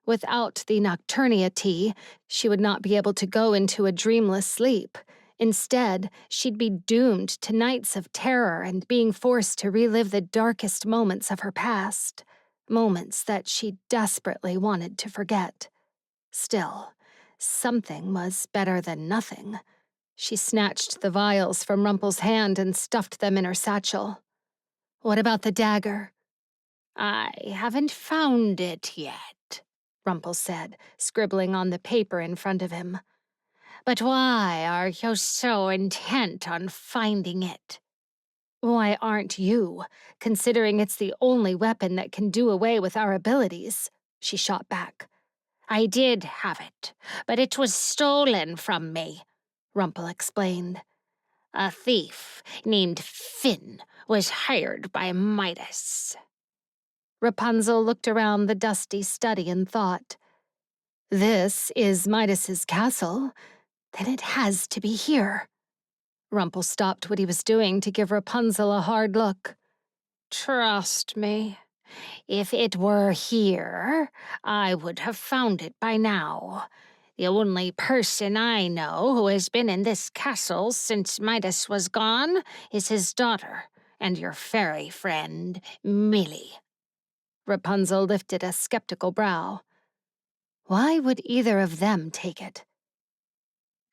Without the Nocturnia tea, she would not be able to go into a dreamless sleep. Instead, she'd be doomed to nights of terror and being forced to relive the darkest moments of her past, moments that she desperately wanted to forget. Still, something was better than nothing. She snatched the vials from Rumple's hand and stuffed them in her satchel. "What about the dagger?" "I haven't found it yet," Rumple said, scribbling on the paper in front of him. "But why are you so intent on finding it?" "Why aren't you, considering it's the only weapon that can do away with our abilities?" she shot back. "I did have it, but it was stolen from me," Rumple explained. "A thief named Finn was hired by Midas." Rapunzel looked around the dusty study and thought, "This is Midas's castle. Then it has to be here." Rumple stopped what he was doing to give Rapunzel a hard look. "Trust me, if it were here, I would have found it by now. The only person I know who has been in this castle since Midas was gone is his daughter and your fairy friend, Millie." Rapunzel lifted a skeptical brow. Why would either of them take it?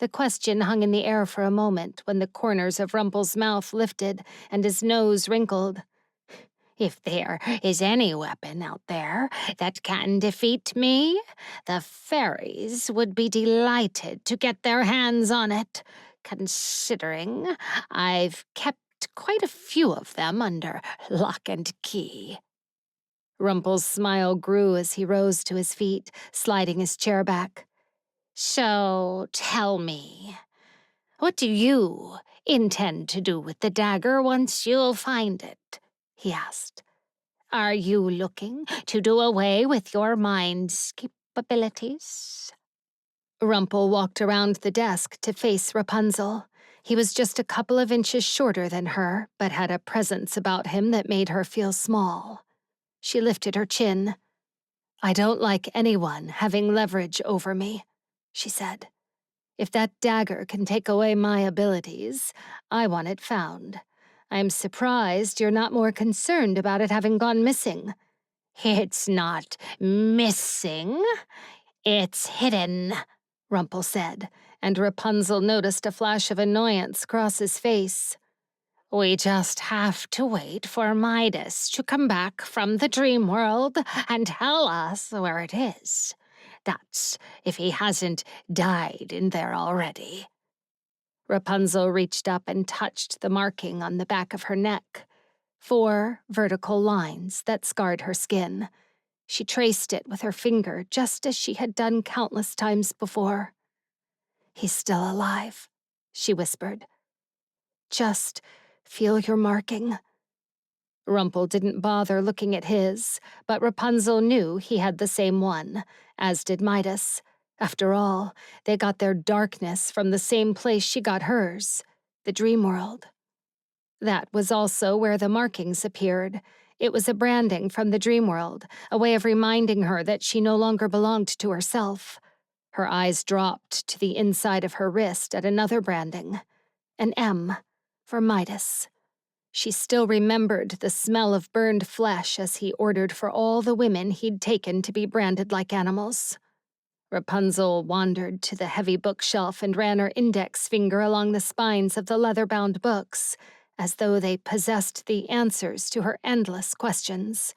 The question hung in the air for a moment when the corners of Rumple's mouth lifted and his nose wrinkled. "If there is any weapon out there that can defeat me, the fairies would be delighted to get their hands on it, considering I've kept quite a few of them under lock and key." Rumple's smile grew as he rose to his feet, sliding his chair back. "So tell me, what do you intend to do with the dagger once you find it?" he asked. "Are you looking to do away with your mind's capabilities?" Rumple walked around the desk to face Rapunzel. He was just a couple of inches shorter than her, but had a presence about him that made her feel small. She lifted her chin. "I don't like anyone having leverage over me," she said. "If that dagger can take away my abilities, I want it found. I'm surprised you're not more concerned about it having gone missing." "It's not missing, it's hidden," Rumple said, and Rapunzel noticed a flash of annoyance cross his face. "We just have to wait for Midas to come back from the Dreamworld and tell us where it is. That's if he hasn't died in there already." Rapunzel reached up and touched the marking on the back of her neck. 4 vertical lines that scarred her skin. She traced it with her finger just as she had done countless times before. "He's still alive," she whispered. "Just feel your marking." Rumple didn't bother looking at his, but Rapunzel knew he had the same one, as did Midas. After all, they got their darkness from the same place she got hers, the Dreamworld. That was also where the markings appeared. It was a branding from the Dreamworld, a way of reminding her that she no longer belonged to herself. Her eyes dropped to the inside of her wrist at another branding, an M for Midas. She still remembered the smell of burned flesh as he ordered for all the women he'd taken to be branded like animals. Rapunzel wandered to the heavy bookshelf and ran her index finger along the spines of the leather-bound books, as though they possessed the answers to her endless questions.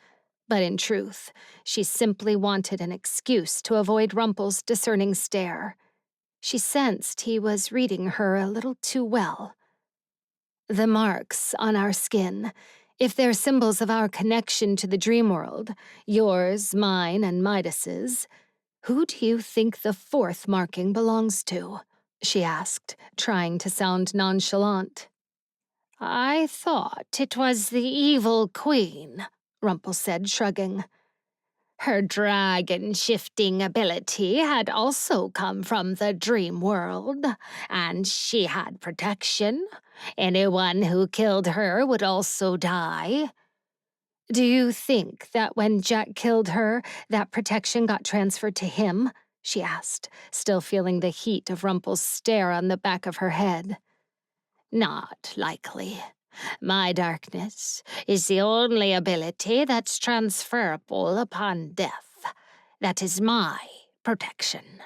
But in truth, she simply wanted an excuse to avoid Rumpel's discerning stare. She sensed he was reading her a little too well. The marks on our skin, if they're symbols of our connection to the dream world, yours, mine, and Midas's, who do you think the fourth marking belongs to? She asked, trying to sound nonchalant. I thought it was the evil queen, Rumpel said, shrugging. Her dragon-shifting ability had also come from the dream world, and she had protection. Anyone who killed her would also die. Do you think that when Jack killed her, that protection got transferred to him? She asked, still feeling the heat of Rumpel's stare on the back of her head. Not likely. My darkness is the only ability that's transferable upon death. That is my protection.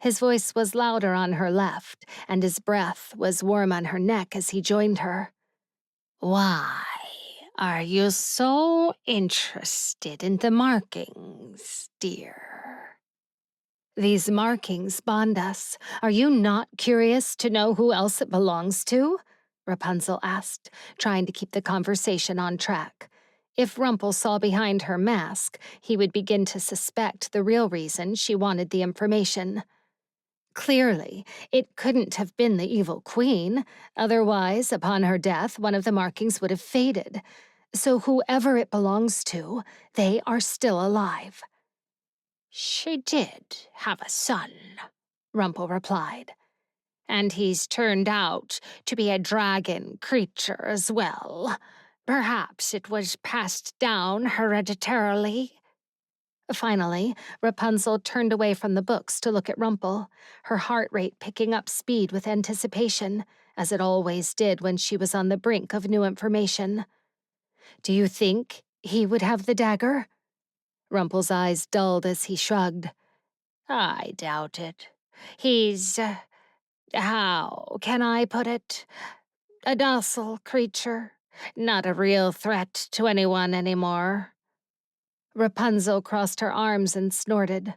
His voice was louder on her left, and his breath was warm on her neck as he joined her. Why are you so interested in the markings, dear? These markings bond us. Are you not curious to know who else it belongs to? Rapunzel asked, trying to keep the conversation on track. If Rumpel saw behind her mask, he would begin to suspect the real reason she wanted the information. Clearly, it couldn't have been the evil queen. Otherwise, upon her death, one of the markings would have faded. So whoever it belongs to, they are still alive. She did have a son, Rumpel replied. And he's turned out to be a dragon creature as well. Perhaps it was passed down hereditarily. Finally, Rapunzel turned away from the books to look at Rumpel, her heart rate picking up speed with anticipation, as it always did when she was on the brink of new information. Do you think he would have the dagger? Rumpel's eyes dulled as he shrugged. I doubt it. He's, how can I put it? A docile creature, not a real threat to anyone anymore. Rapunzel crossed her arms and snorted.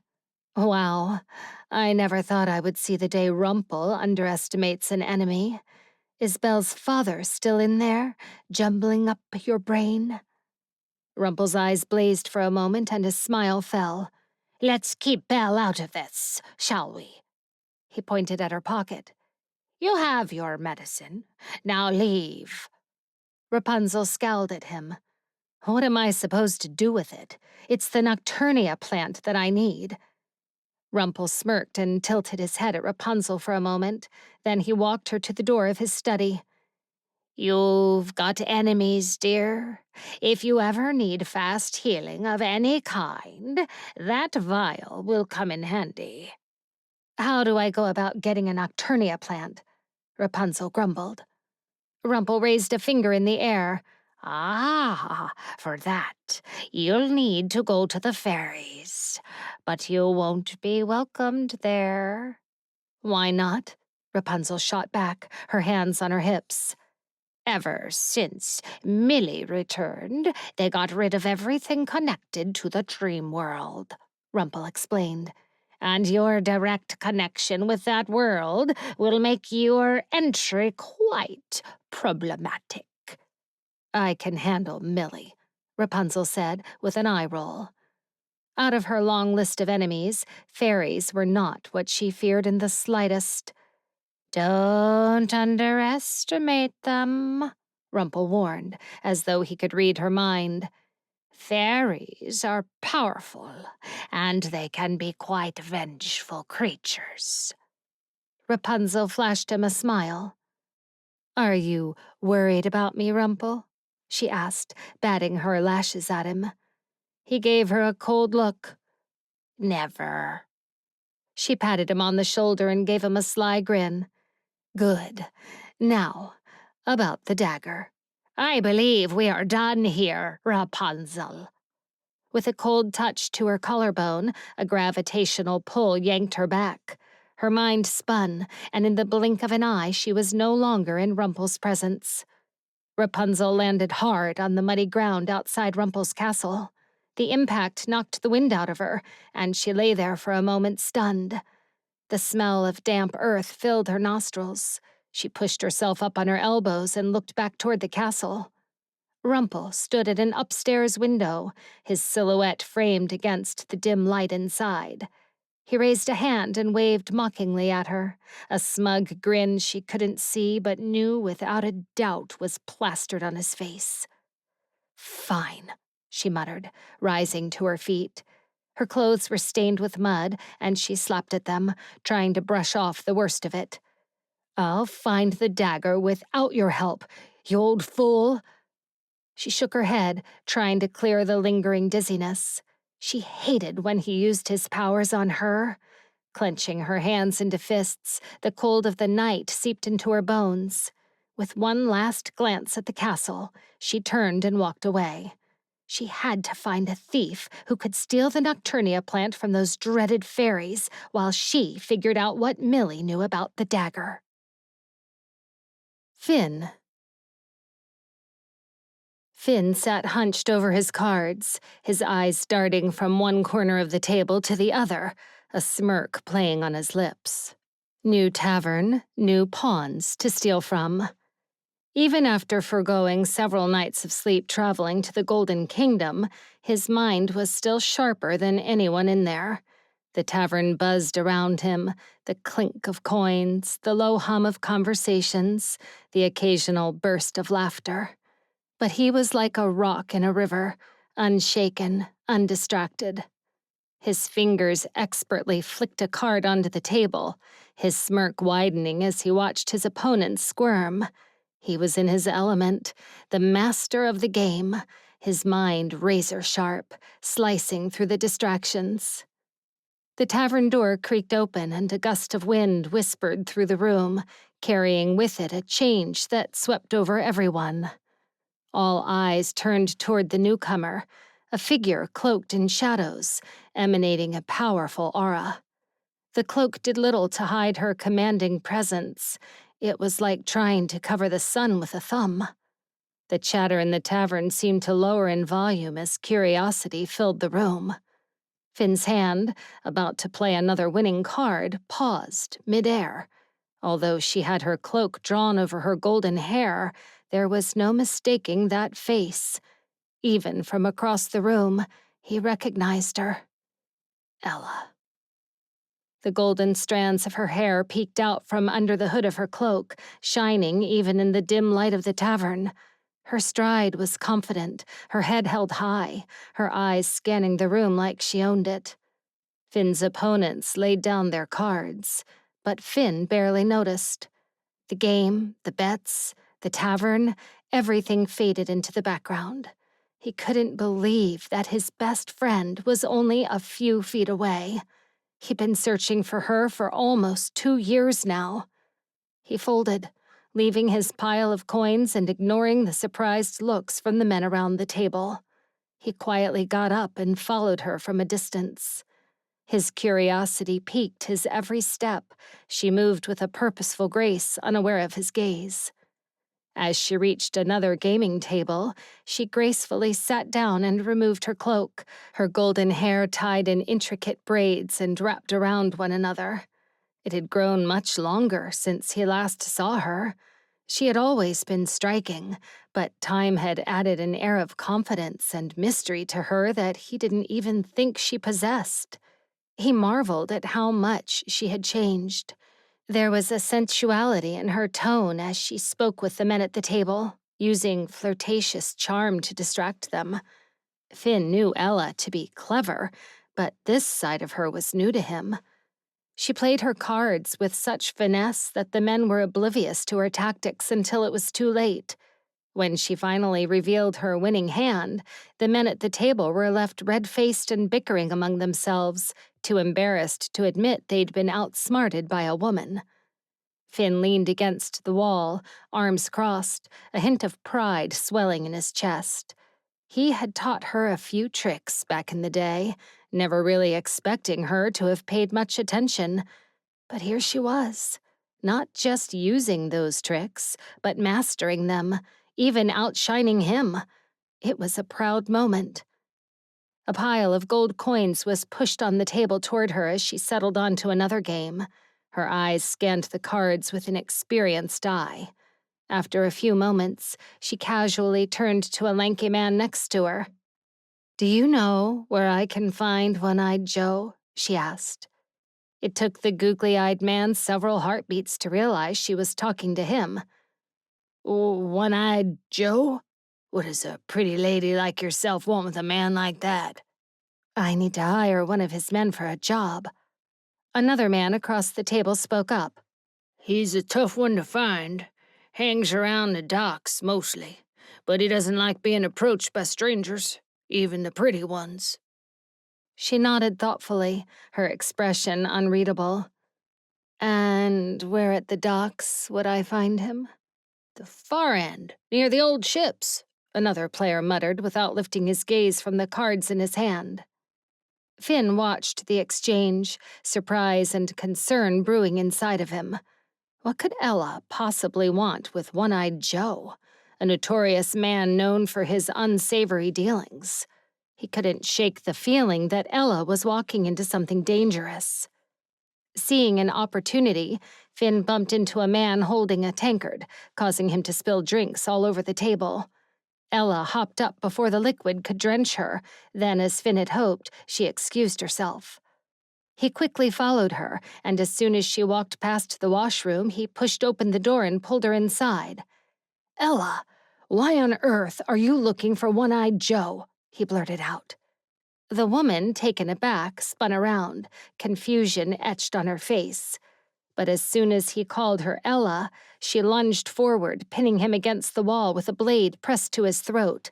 Wow, I never thought I would see the day Rumpel underestimates an enemy. Is Belle's father still in there, jumbling up your brain? Rumpel's eyes blazed for a moment and his smile fell. Let's keep Belle out of this, shall we? He pointed at her pocket. You have your medicine. Now leave. Rapunzel scowled at him. What am I supposed to do with it? It's the Nocturnia plant that I need. Rumpel smirked and tilted his head at Rapunzel for a moment. Then he walked her to the door of his study. You've got enemies, dear. If you ever need fast healing of any kind, that vial will come in handy. How do I go about getting a Nocturnia plant? Rapunzel grumbled. Rumpel raised a finger in the air. Ah, for that, you'll need to go to the fairies. But you won't be welcomed there. Why not? Rapunzel shot back, her hands on her hips. Ever since Millie returned, they got rid of everything connected to the dream world, Rumpel explained. And your direct connection with that world will make your entry quite problematic. I can handle Millie, Rapunzel said with an eye roll. Out of her long list of enemies, fairies were not what she feared in the slightest. Don't underestimate them, Rumpel warned, as though he could read her mind. Fairies are powerful, and they can be quite vengeful creatures. Rapunzel flashed him a smile. Are you worried about me, Rumple? She asked, batting her lashes at him. He gave her a cold look. Never. She patted him on the shoulder and gave him a sly grin. Good. Now, about the dagger. I believe we are done here, Rapunzel. With a cold touch to her collarbone, a gravitational pull yanked her back. Her mind spun, and in the blink of an eye she was no longer in Rumple's presence. Rapunzel landed hard on the muddy ground outside Rumple's castle. The impact knocked the wind out of her, and she lay there for a moment stunned. The smell of damp earth filled her nostrils. She pushed herself up on her elbows and looked back toward the castle. Rumple stood at an upstairs window, his silhouette framed against the dim light inside. He raised a hand and waved mockingly at her, a smug grin she couldn't see but knew without a doubt was plastered on his face. Fine, she muttered, rising to her feet. Her clothes were stained with mud, and she slapped at them, trying to brush off the worst of it. I'll find the dagger without your help, you old fool. She shook her head, trying to clear the lingering dizziness. She hated when he used his powers on her. Clenching her hands into fists, the cold of the night seeped into her bones. With one last glance at the castle, she turned and walked away. She had to find a thief who could steal the Nocturnia plant from those dreaded fairies while she figured out what Millie knew about the dagger. Finn sat hunched over his cards, his eyes darting from one corner of the table to the other, a smirk playing on his lips. New tavern, new pawns to steal from. Even after forgoing several nights of sleep traveling to the Golden Kingdom, his mind was still sharper than anyone in there. The tavern buzzed around him, the clink of coins, the low hum of conversations, the occasional burst of laughter. But he was like a rock in a river, unshaken, undistracted. His fingers expertly flicked a card onto the table, his smirk widening as he watched his opponent squirm. He was in his element, the master of the game, his mind razor-sharp, slicing through the distractions. The tavern door creaked open and a gust of wind whispered through the room, carrying with it a change that swept over everyone. All eyes turned toward the newcomer, a figure cloaked in shadows, emanating a powerful aura. The cloak did little to hide her commanding presence. It was like trying to cover the sun with a thumb. The chatter in the tavern seemed to lower in volume as curiosity filled the room. Finn's hand, about to play another winning card, paused midair. Although she had her cloak drawn over her golden hair, there was no mistaking that face. Even from across the room, he recognized her. Ella. The golden strands of her hair peeked out from under the hood of her cloak, shining even in the dim light of the tavern. Her stride was confident, her head held high, her eyes scanning the room like she owned it. Finn's opponents laid down their cards, but Finn barely noticed. The game, the bets, the tavern, everything faded into the background. He couldn't believe that his best friend was only a few feet away. He'd been searching for her for almost 2 years now. He folded, leaving his pile of coins and ignoring the surprised looks from the men around the table. He quietly got up and followed her from a distance. His curiosity piqued his every step. She moved with a purposeful grace, unaware of his gaze. As she reached another gaming table, she gracefully sat down and removed her cloak, her golden hair tied in intricate braids and wrapped around one another. It had grown much longer since he last saw her. She had always been striking, but time had added an air of confidence and mystery to her that he didn't even think she possessed. He marveled at how much she had changed. There was a sensuality in her tone as she spoke with the men at the table, using flirtatious charm to distract them. Finn knew Ella to be clever, but this side of her was new to him. She played her cards with such finesse that the men were oblivious to her tactics until it was too late. When she finally revealed her winning hand, the men at the table were left red-faced and bickering among themselves, too embarrassed to admit they'd been outsmarted by a woman. Finn leaned against the wall, arms crossed, a hint of pride swelling in his chest. He had taught her a few tricks back in the day, never really expecting her to have paid much attention. But here she was, not just using those tricks, but mastering them, even outshining him. It was a proud moment. A pile of gold coins was pushed on the table toward her as she settled onto another game. Her eyes scanned the cards with an experienced eye. After a few moments, she casually turned to a lanky man next to her. "Do you know where I can find One-Eyed Joe?" she asked. It took the googly-eyed man several heartbeats to realize she was talking to him. "One-Eyed Joe? What does a pretty lady like yourself want with a man like that?" "I need to hire one of his men for a job." Another man across the table spoke up. "He's a tough one to find. Hangs around the docks, mostly. But he doesn't like being approached by strangers, even the pretty ones." She nodded thoughtfully, her expression unreadable. "And where at the docks would I find him?" "The far end, near the old ships," another player muttered without lifting his gaze from the cards in his hand. Finn watched the exchange, surprise and concern brewing inside of him. What could Ella possibly want with One-Eyed Joe, a notorious man known for his unsavory dealings? He couldn't shake the feeling that Ella was walking into something dangerous. Seeing an opportunity, Finn bumped into a man holding a tankard, causing him to spill drinks all over the table. Ella hopped up before the liquid could drench her, then, as Finn had hoped, she excused herself. He quickly followed her, and as soon as she walked past the washroom, he pushed open the door and pulled her inside. "Ella, why on earth are you looking for One-Eyed Joe?" he blurted out. The woman, taken aback, spun around, confusion etched on her face. But as soon as he called her Ella, she lunged forward, pinning him against the wall with a blade pressed to his throat.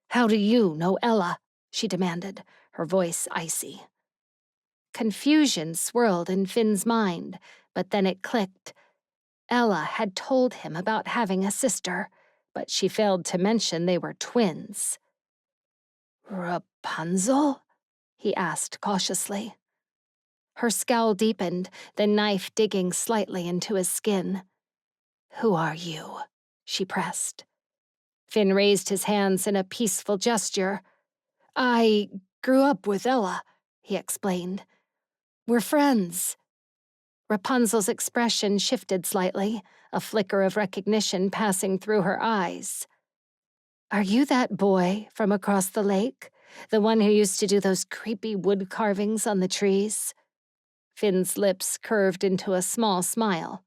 "How do you know Ella?" she demanded, her voice icy. Confusion swirled in Finn's mind, but then it clicked. Ella had told him about having a sister, but she failed to mention they were twins. "Rapunzel?" he asked cautiously. Her scowl deepened, the knife digging slightly into his skin. "Who are you?" she pressed. Finn raised his hands in a peaceful gesture. "I grew up with Ella," he explained. "We're friends." Rapunzel's expression shifted slightly, a flicker of recognition passing through her eyes. "Are you that boy from across the lake? The one who used to do those creepy wood carvings on the trees?" Finn's lips curved into a small smile.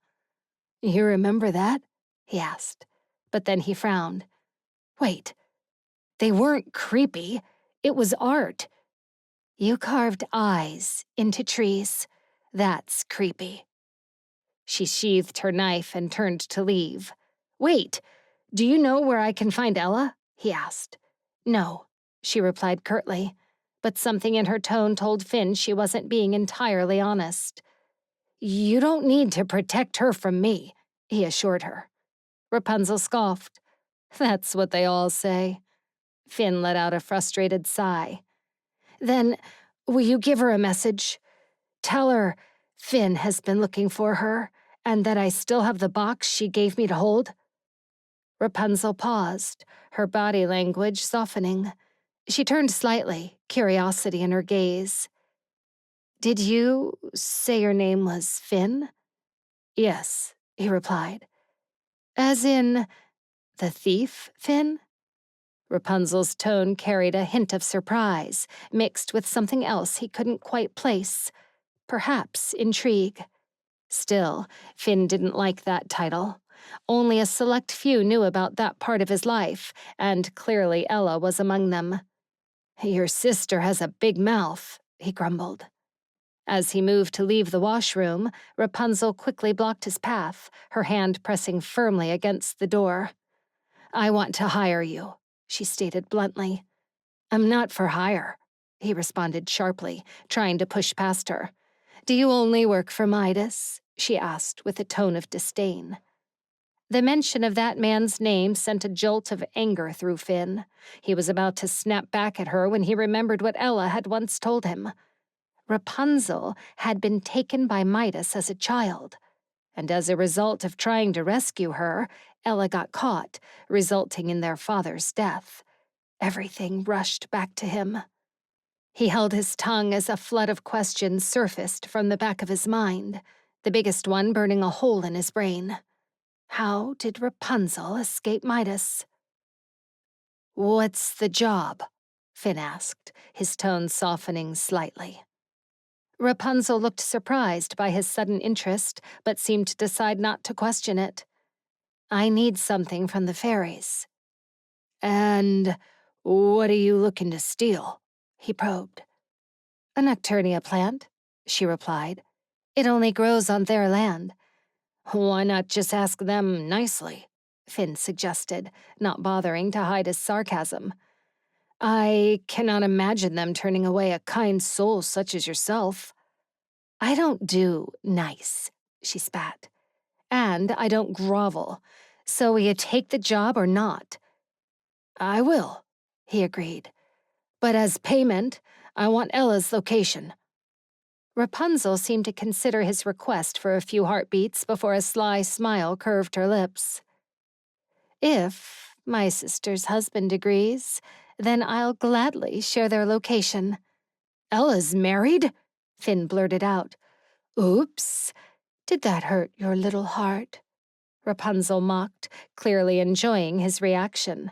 "You remember that?" he asked. But then he frowned. "Wait, they weren't creepy. It was art. You carved eyes into trees. That's creepy." She sheathed her knife and turned to leave. "Wait, do you know where I can find Ella?" he asked. "No," she replied curtly, but something in her tone told Finn she wasn't being entirely honest. "You don't need to protect her from me," he assured her. Rapunzel scoffed. "That's what they all say." Finn let out a frustrated sigh. "Then, will you give her a message? Tell her Finn has been looking for her, and that I still have the box she gave me to hold?" Rapunzel paused, her body language softening. She turned slightly, curiosity in her gaze. "Did you say your name was Finn?" "Yes," he replied. "As in the thief, Finn?" Rapunzel's tone carried a hint of surprise, mixed with something else he couldn't quite place. Perhaps intrigue. Still, Finn didn't like that title. Only a select few knew about that part of his life, and clearly Ella was among them. "Your sister has a big mouth," he grumbled. As he moved to leave the washroom, Rapunzel quickly blocked his path, her hand pressing firmly against the door. "I want to hire you," she stated bluntly. "I'm not for hire," he responded sharply, trying to push past her. "Do you only work for Midas?" she asked with a tone of disdain. The mention of that man's name sent a jolt of anger through Finn. He was about to snap back at her when he remembered what Ella had once told him. Rapunzel had been taken by Midas as a child, and as a result of trying to rescue her, Ella got caught, resulting in their father's death. Everything rushed back to him. He held his tongue as a flood of questions surfaced from the back of his mind, the biggest one burning a hole in his brain. How did Rapunzel escape Midas? "What's the job?" Finn asked, his tone softening slightly. Rapunzel looked surprised by his sudden interest, but seemed to decide not to question it. "I need something from the fairies." "And what are you looking to steal?" he probed. "A nocturnia plant," she replied. "It only grows on their land." "Why not just ask them nicely?" Finn suggested, not bothering to hide his sarcasm. "I cannot imagine them turning away a kind soul such as yourself." "I don't do nice," she spat. "And I don't grovel. So will you take the job or not?" "I will," he agreed. "But as payment, I want Ella's location." Rapunzel seemed to consider his request for a few heartbeats before a sly smile curved her lips. "If my sister's husband agrees, then I'll gladly share their location." "Ella's married?" Finn blurted out. "Oops. Did that hurt your little heart?" Rapunzel mocked, clearly enjoying his reaction.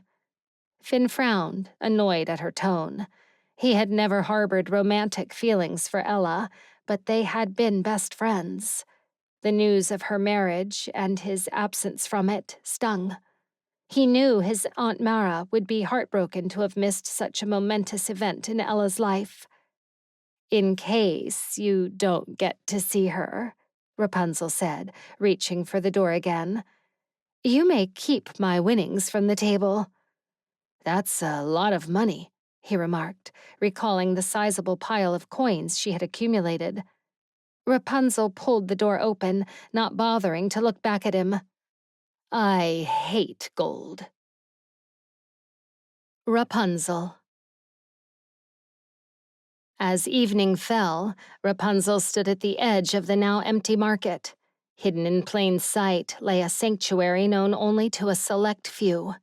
Finn frowned, annoyed at her tone. He had never harbored romantic feelings for Ella, but they had been best friends. The news of her marriage and his absence from it stung. He knew his Aunt Mara would be heartbroken to have missed such a momentous event in Ella's life. "In case you don't get to see her," Rapunzel said, reaching for the door again, "you may keep my winnings from the table." "That's a lot of money," he remarked, recalling the sizable pile of coins she had accumulated. Rapunzel pulled the door open, not bothering to look back at him. "I hate gold." Rapunzel. As evening fell, Rapunzel stood at the edge of the now empty market. Hidden in plain sight lay a sanctuary known only to a select few.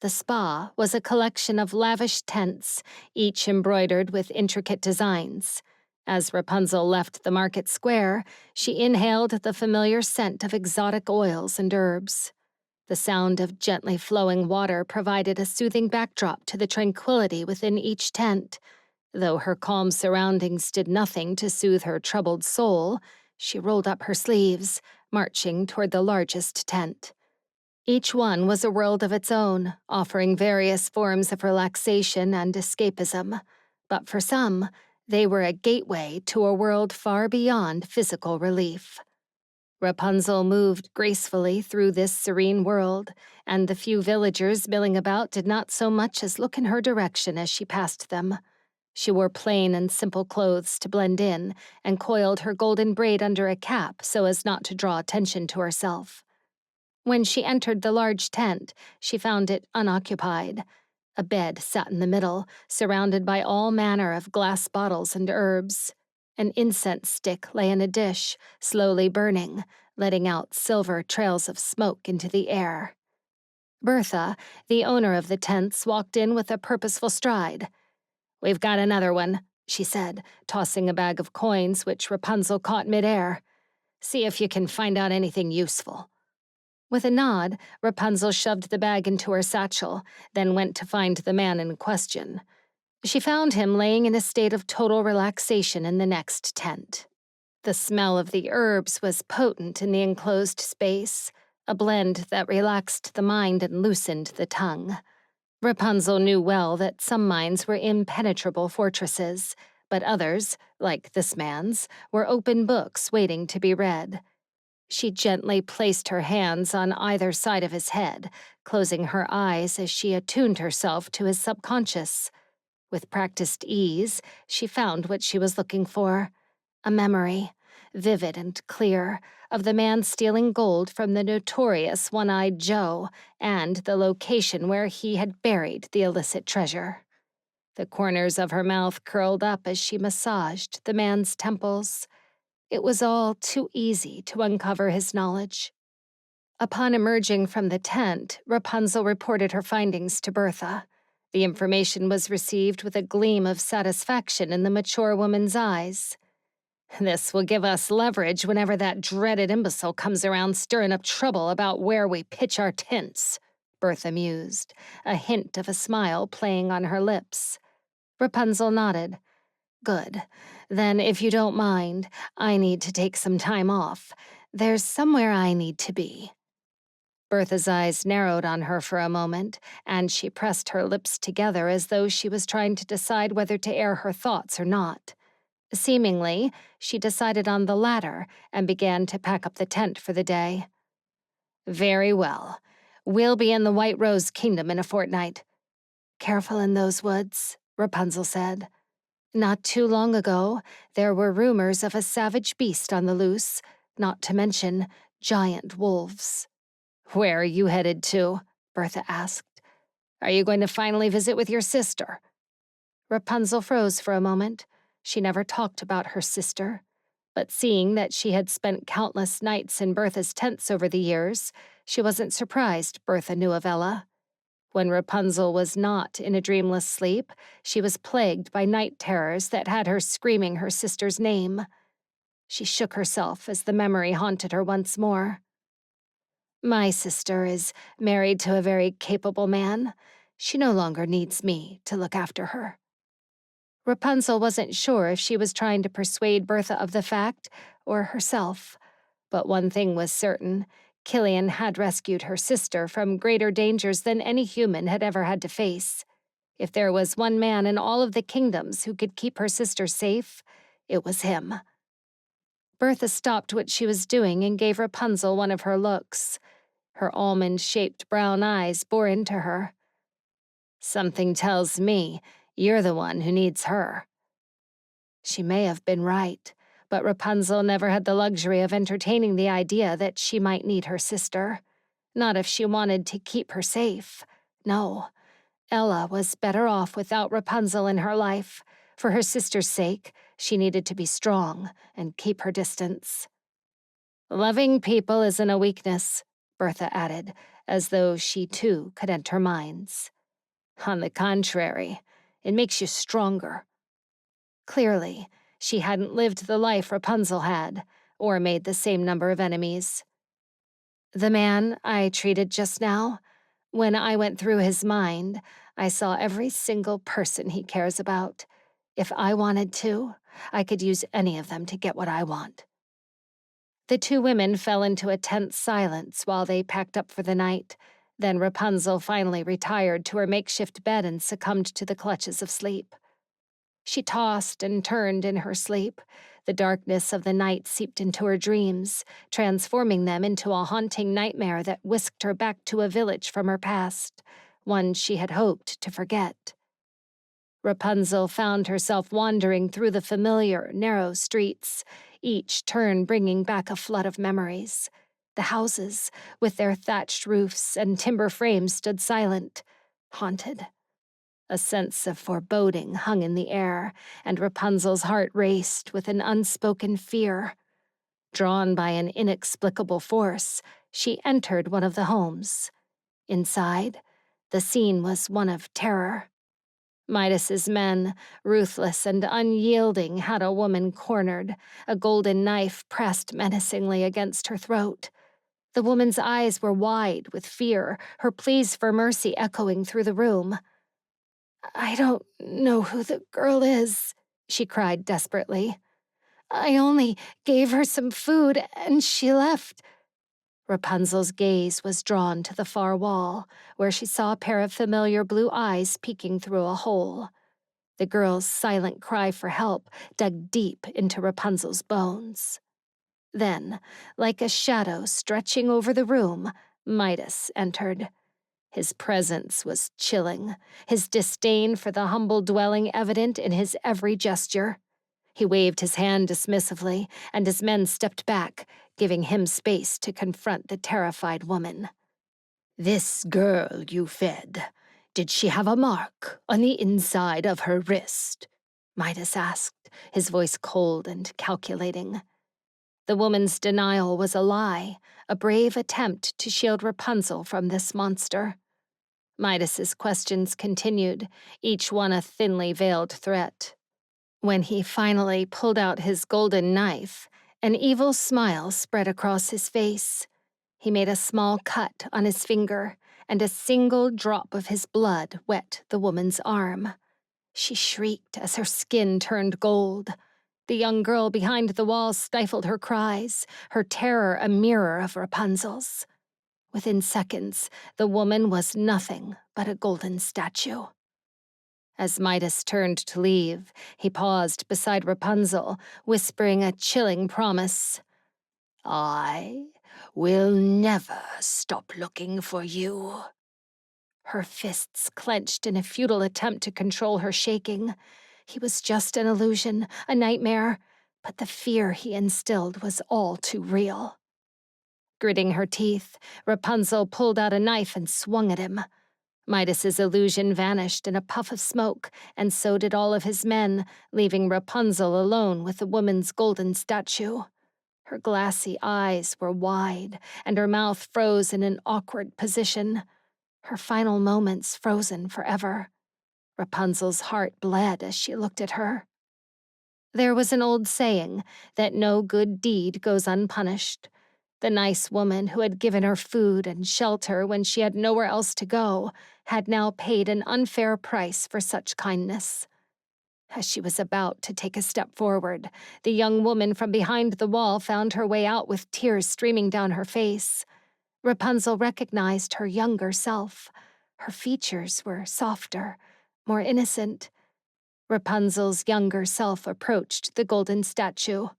The spa was a collection of lavish tents, each embroidered with intricate designs. As Rapunzel left the market square, she inhaled the familiar scent of exotic oils and herbs. The sound of gently flowing water provided a soothing backdrop to the tranquility within each tent. Though her calm surroundings did nothing to soothe her troubled soul, she rolled up her sleeves, marching toward the largest tent. Each one was a world of its own, offering various forms of relaxation and escapism. But for some, they were a gateway to a world far beyond physical relief. Rapunzel moved gracefully through this serene world, and the few villagers milling about did not so much as look in her direction as she passed them. She wore plain and simple clothes to blend in, and coiled her golden braid under a cap so as not to draw attention to herself. When she entered the large tent, she found it unoccupied. A bed sat in the middle, surrounded by all manner of glass bottles and herbs. An incense stick lay in a dish, slowly burning, letting out silver trails of smoke into the air. Bertha, the owner of the tents, walked in with a purposeful stride. "We've got another one," she said, tossing a bag of coins which Rapunzel caught midair. "See if you can find out anything useful." With a nod, Rapunzel shoved the bag into her satchel, then went to find the man in question. She found him laying in a state of total relaxation in the next tent. The smell of the herbs was potent in the enclosed space, a blend that relaxed the mind and loosened the tongue. Rapunzel knew well that some minds were impenetrable fortresses, But others, like this man's, were open books waiting to be read. She gently placed her hands on either side of his head, closing her eyes as she attuned herself to his subconscious. With practiced ease, she found what she was looking for: a memory, vivid and clear, of the man stealing gold from the notorious One-Eyed Joe and the location where he had buried the illicit treasure. The corners of her mouth curled up as she massaged the man's temples. It was all too easy to uncover his knowledge. Upon emerging from the tent, Rapunzel reported her findings to Bertha. The information was received with a gleam of satisfaction in the mature woman's eyes. "This will give us leverage whenever that dreaded imbecile comes around stirring up trouble about where we pitch our tents," Bertha mused, a hint of a smile playing on her lips. Rapunzel nodded. "Good. Then, if you don't mind, I need to take some time off. There's somewhere I need to be." Bertha's eyes narrowed on her for a moment, and she pressed her lips together as though she was trying to decide whether to air her thoughts or not. Seemingly, she decided on the latter and began to pack up the tent for the day. "Very well. We'll be in the White Rose Kingdom in a fortnight." "Careful in those woods," Rapunzel said. Not too long ago, there were rumors of a savage beast on the loose, not to mention giant wolves. "Where are you headed to?" Bertha asked. "Are you going to finally visit with your sister?" Rapunzel froze for a moment. She never talked about her sister. But seeing that she had spent countless nights in Bertha's tents over the years, she wasn't surprised Bertha knew of Ella. When Rapunzel was not in a dreamless sleep, she was plagued by night terrors that had her screaming her sister's name. She shook herself as the memory haunted her once more. "My sister is married to a very capable man. She no longer needs me to look after her." Rapunzel wasn't sure if she was trying to persuade Bertha of the fact or herself. But one thing was certain: Killian had rescued her sister from greater dangers than any human had ever had to face. If there was one man in all of the kingdoms who could keep her sister safe, it was him. Bertha stopped what she was doing and gave Rapunzel one of her looks. Her almond-shaped brown eyes bore into her. "Something tells me you're the one who needs her." She may have been right, but Rapunzel never had the luxury of entertaining the idea that she might need her sister. Not if she wanted to keep her safe. No, Ella was better off without Rapunzel in her life. For her sister's sake, she needed to be strong and keep her distance. "Loving people isn't a weakness," Bertha added, as though she too could enter minds. "On the contrary, it makes you stronger." Clearly, she hadn't lived the life Rapunzel had, or made the same number of enemies. "The man I treated just now, when I went through his mind, I saw every single person he cares about. If I wanted to, I could use any of them to get what I want." The two women fell into a tense silence while they packed up for the night. Then Rapunzel finally retired to her makeshift bed and succumbed to the clutches of sleep. She tossed and turned in her sleep. The darkness of the night seeped into her dreams, transforming them into a haunting nightmare that whisked her back to a village from her past, one she had hoped to forget. Rapunzel found herself wandering through the familiar, narrow streets, each turn bringing back a flood of memories. The houses, with their thatched roofs and timber frames, stood silent, haunted. A sense of foreboding hung in the air, and Rapunzel's heart raced with an unspoken fear. Drawn by an inexplicable force, she entered one of the homes. Inside, the scene was one of terror. Midas's men, ruthless and unyielding, had a woman cornered, a golden knife pressed menacingly against her throat. The woman's eyes were wide with fear, her pleas for mercy echoing through the room. "I don't know who the girl is," she cried desperately. "I only gave her some food and she left." Rapunzel's gaze was drawn to the far wall, where she saw a pair of familiar blue eyes peeking through a hole. The girl's silent cry for help dug deep into Rapunzel's bones. Then, like a shadow stretching over the room, Midas entered. His presence was chilling, his disdain for the humble dwelling evident in his every gesture. He waved his hand dismissively, and his men stepped back, giving him space to confront the terrified woman. "This girl you fed, did she have a mark on the inside of her wrist?" Midas asked, his voice cold and calculating. The woman's denial was a lie, a brave attempt to shield Rapunzel from this monster. Midas's questions continued, each one a thinly veiled threat. When he finally pulled out his golden knife, an evil smile spread across his face. He made a small cut on his finger, and a single drop of his blood wet the woman's arm. She shrieked as her skin turned gold. The young girl behind the wall stifled her cries, her terror a mirror of Rapunzel's. Within seconds, the woman was nothing but a golden statue. As Midas turned to leave, he paused beside Rapunzel, whispering a chilling promise. "I will never stop looking for you." Her fists clenched in a futile attempt to control her shaking. He was just an illusion, a nightmare, but the fear he instilled was all too real. Gritting her teeth, Rapunzel pulled out a knife and swung at him. Midas's illusion vanished in a puff of smoke, and so did all of his men, leaving Rapunzel alone with the woman's golden statue. Her glassy eyes were wide, and her mouth froze in an awkward position. Her final moments frozen forever. Rapunzel's heart bled as she looked at her. There was an old saying that no good deed goes unpunished. The nice woman who had given her food and shelter when she had nowhere else to go had now paid an unfair price for such kindness. As she was about to take a step forward, the young woman from behind the wall found her way out with tears streaming down her face. Rapunzel recognized her younger self. Her features were softer, more innocent. Rapunzel's younger self approached the golden statue.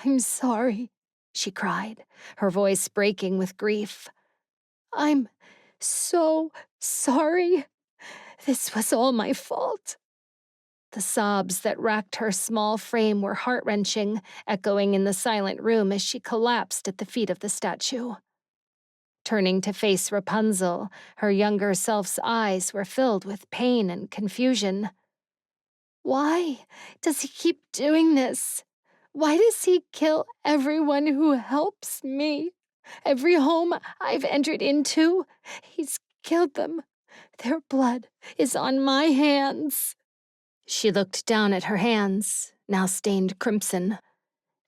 "I'm sorry," she cried, her voice breaking with grief. "I'm so sorry. This was all my fault." The sobs that racked her small frame were heart-wrenching, echoing in the silent room as she collapsed at the feet of the statue. Turning to face Rapunzel, her younger self's eyes were filled with pain and confusion. "Why does he keep doing this? Why does he kill everyone who helps me? Every home I've entered into, he's killed them. Their blood is on my hands." She looked down at her hands, now stained crimson.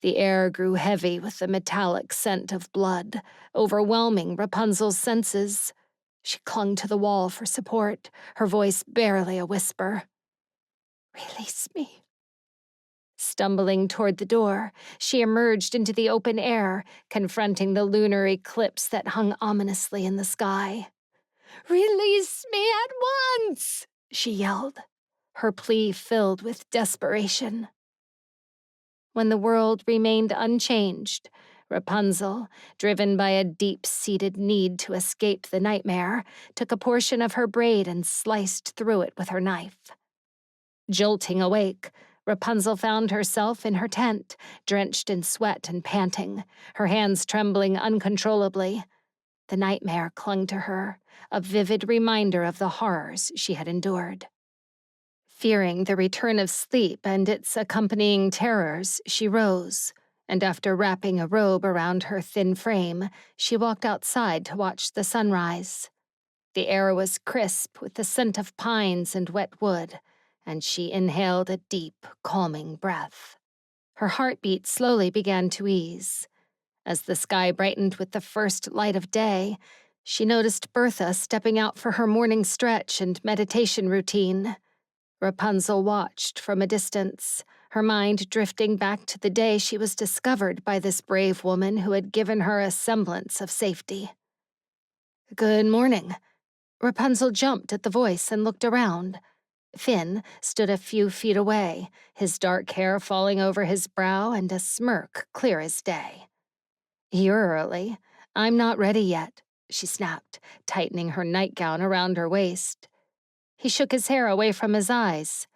The air grew heavy with the metallic scent of blood, overwhelming Rapunzel's senses. She clung to the wall for support, her voice barely a whisper. "Release me." Stumbling toward the door, she emerged into the open air, confronting the lunar eclipse that hung ominously in the sky. "Release me at once!" she yelled, her plea filled with desperation. When the world remained unchanged, Rapunzel, driven by a deep-seated need to escape the nightmare, took a portion of her braid and sliced through it with her knife. Jolting awake, Rapunzel found herself in her tent, drenched in sweat and panting, her hands trembling uncontrollably. The nightmare clung to her, a vivid reminder of the horrors she had endured. Fearing the return of sleep and its accompanying terrors, she rose, and after wrapping a robe around her thin frame, she walked outside to watch the sunrise. The air was crisp with the scent of pines and wet wood, and she inhaled a deep, calming breath. Her heartbeat slowly began to ease. As the sky brightened with the first light of day, she noticed Bertha stepping out for her morning stretch and meditation routine. Rapunzel watched from a distance, her mind drifting back to the day she was discovered by this brave woman who had given her a semblance of safety. "Good morning." Rapunzel jumped at the voice and looked around. Finn stood a few feet away, his dark hair falling over his brow and a smirk clear as day. "You're early. I'm not ready yet," she snapped, tightening her nightgown around her waist. He shook his hair away from his eyes.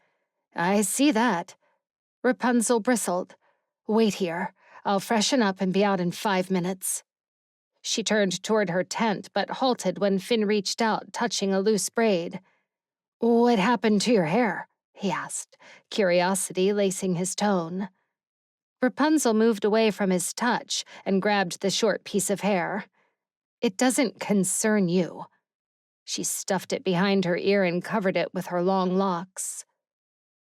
"I see that." Rapunzel bristled. "Wait here. I'll freshen up and be out in 5 minutes." She turned toward her tent, but halted when Finn reached out, touching a loose braid. "What happened to your hair?" he asked, curiosity lacing his tone. Rapunzel moved away from his touch and grabbed the short piece of hair. "It doesn't concern you." She stuffed it behind her ear and covered it with her long locks.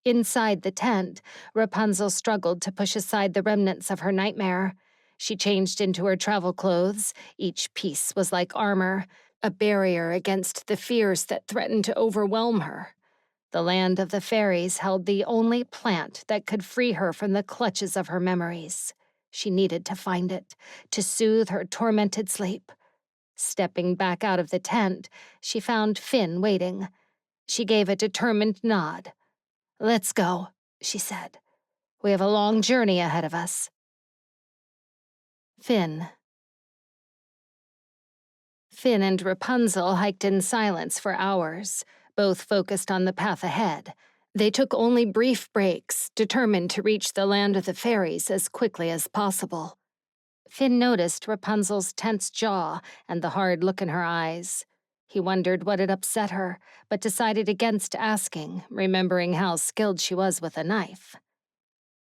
Inside the tent, Rapunzel struggled to push aside the remnants of her nightmare. She changed into her travel clothes. Each piece was like armor, a barrier against the fears that threatened to overwhelm her. The land of the fairies held the only plant that could free her from the clutches of her memories. She needed to find it, to soothe her tormented sleep. Stepping back out of the tent, she found Finn waiting. She gave a determined nod. "Let's go," she said. "We have a long journey ahead of us." Finn. Finn and Rapunzel hiked in silence for hours, both focused on the path ahead. They took only brief breaks, determined to reach the land of the fairies as quickly as possible. Finn noticed Rapunzel's tense jaw and the hard look in her eyes. He wondered what had upset her, but decided against asking, remembering how skilled she was with a knife.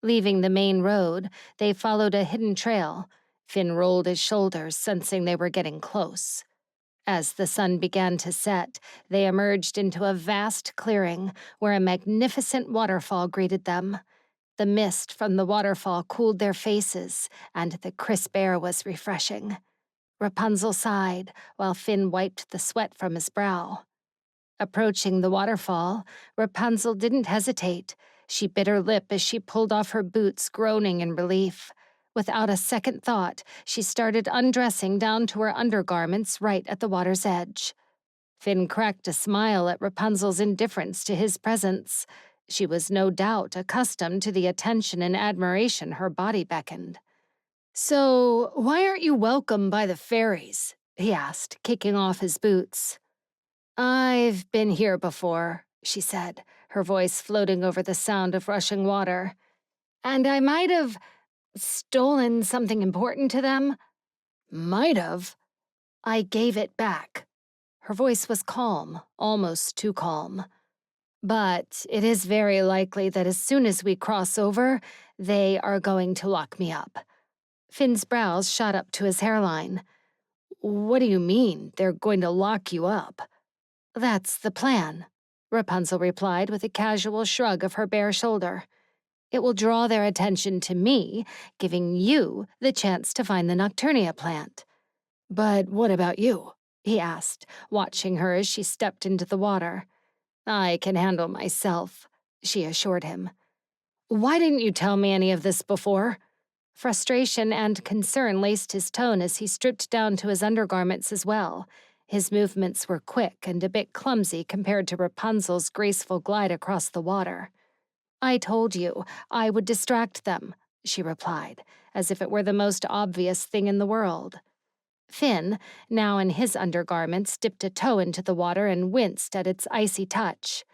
Leaving the main road, they followed a hidden trail. Finn rolled his shoulders, sensing they were getting close. As the sun began to set, they emerged into a vast clearing where a magnificent waterfall greeted them. The mist from the waterfall cooled their faces, and the crisp air was refreshing. Rapunzel sighed, while Finn wiped the sweat from his brow. Approaching the waterfall, Rapunzel didn't hesitate. She bit her lip as she pulled off her boots, groaning in relief. Without a second thought, she started undressing down to her undergarments right at the water's edge. Finn cracked a smile at Rapunzel's indifference to his presence. She was no doubt accustomed to the attention and admiration her body beckoned. "So, why aren't you welcomed by the fairies?" he asked, kicking off his boots. "I've been here before," she said, her voice floating over the sound of rushing water. "And I might have stolen something important to them." "Might have?" "I gave it back." Her voice was calm, almost too calm. "But it is very likely that as soon as we cross over, they are going to lock me up." Finn's brows shot up to his hairline. "What do you mean, they're going to lock you up?" "That's the plan," Rapunzel replied with a casual shrug of her bare shoulder. "It will draw their attention to me, giving you the chance to find the Nocturnia plant." "But what about you?" he asked, watching her as she stepped into the water. "I can handle myself," she assured him. "Why didn't you tell me any of this before?" Frustration and concern laced his tone as he stripped down to his undergarments as well. His movements were quick and a bit clumsy compared to Rapunzel's graceful glide across the water. "I told you, I would distract them," she replied, as if it were the most obvious thing in the world. Finn, now in his undergarments, dipped a toe into the water and winced at its icy touch.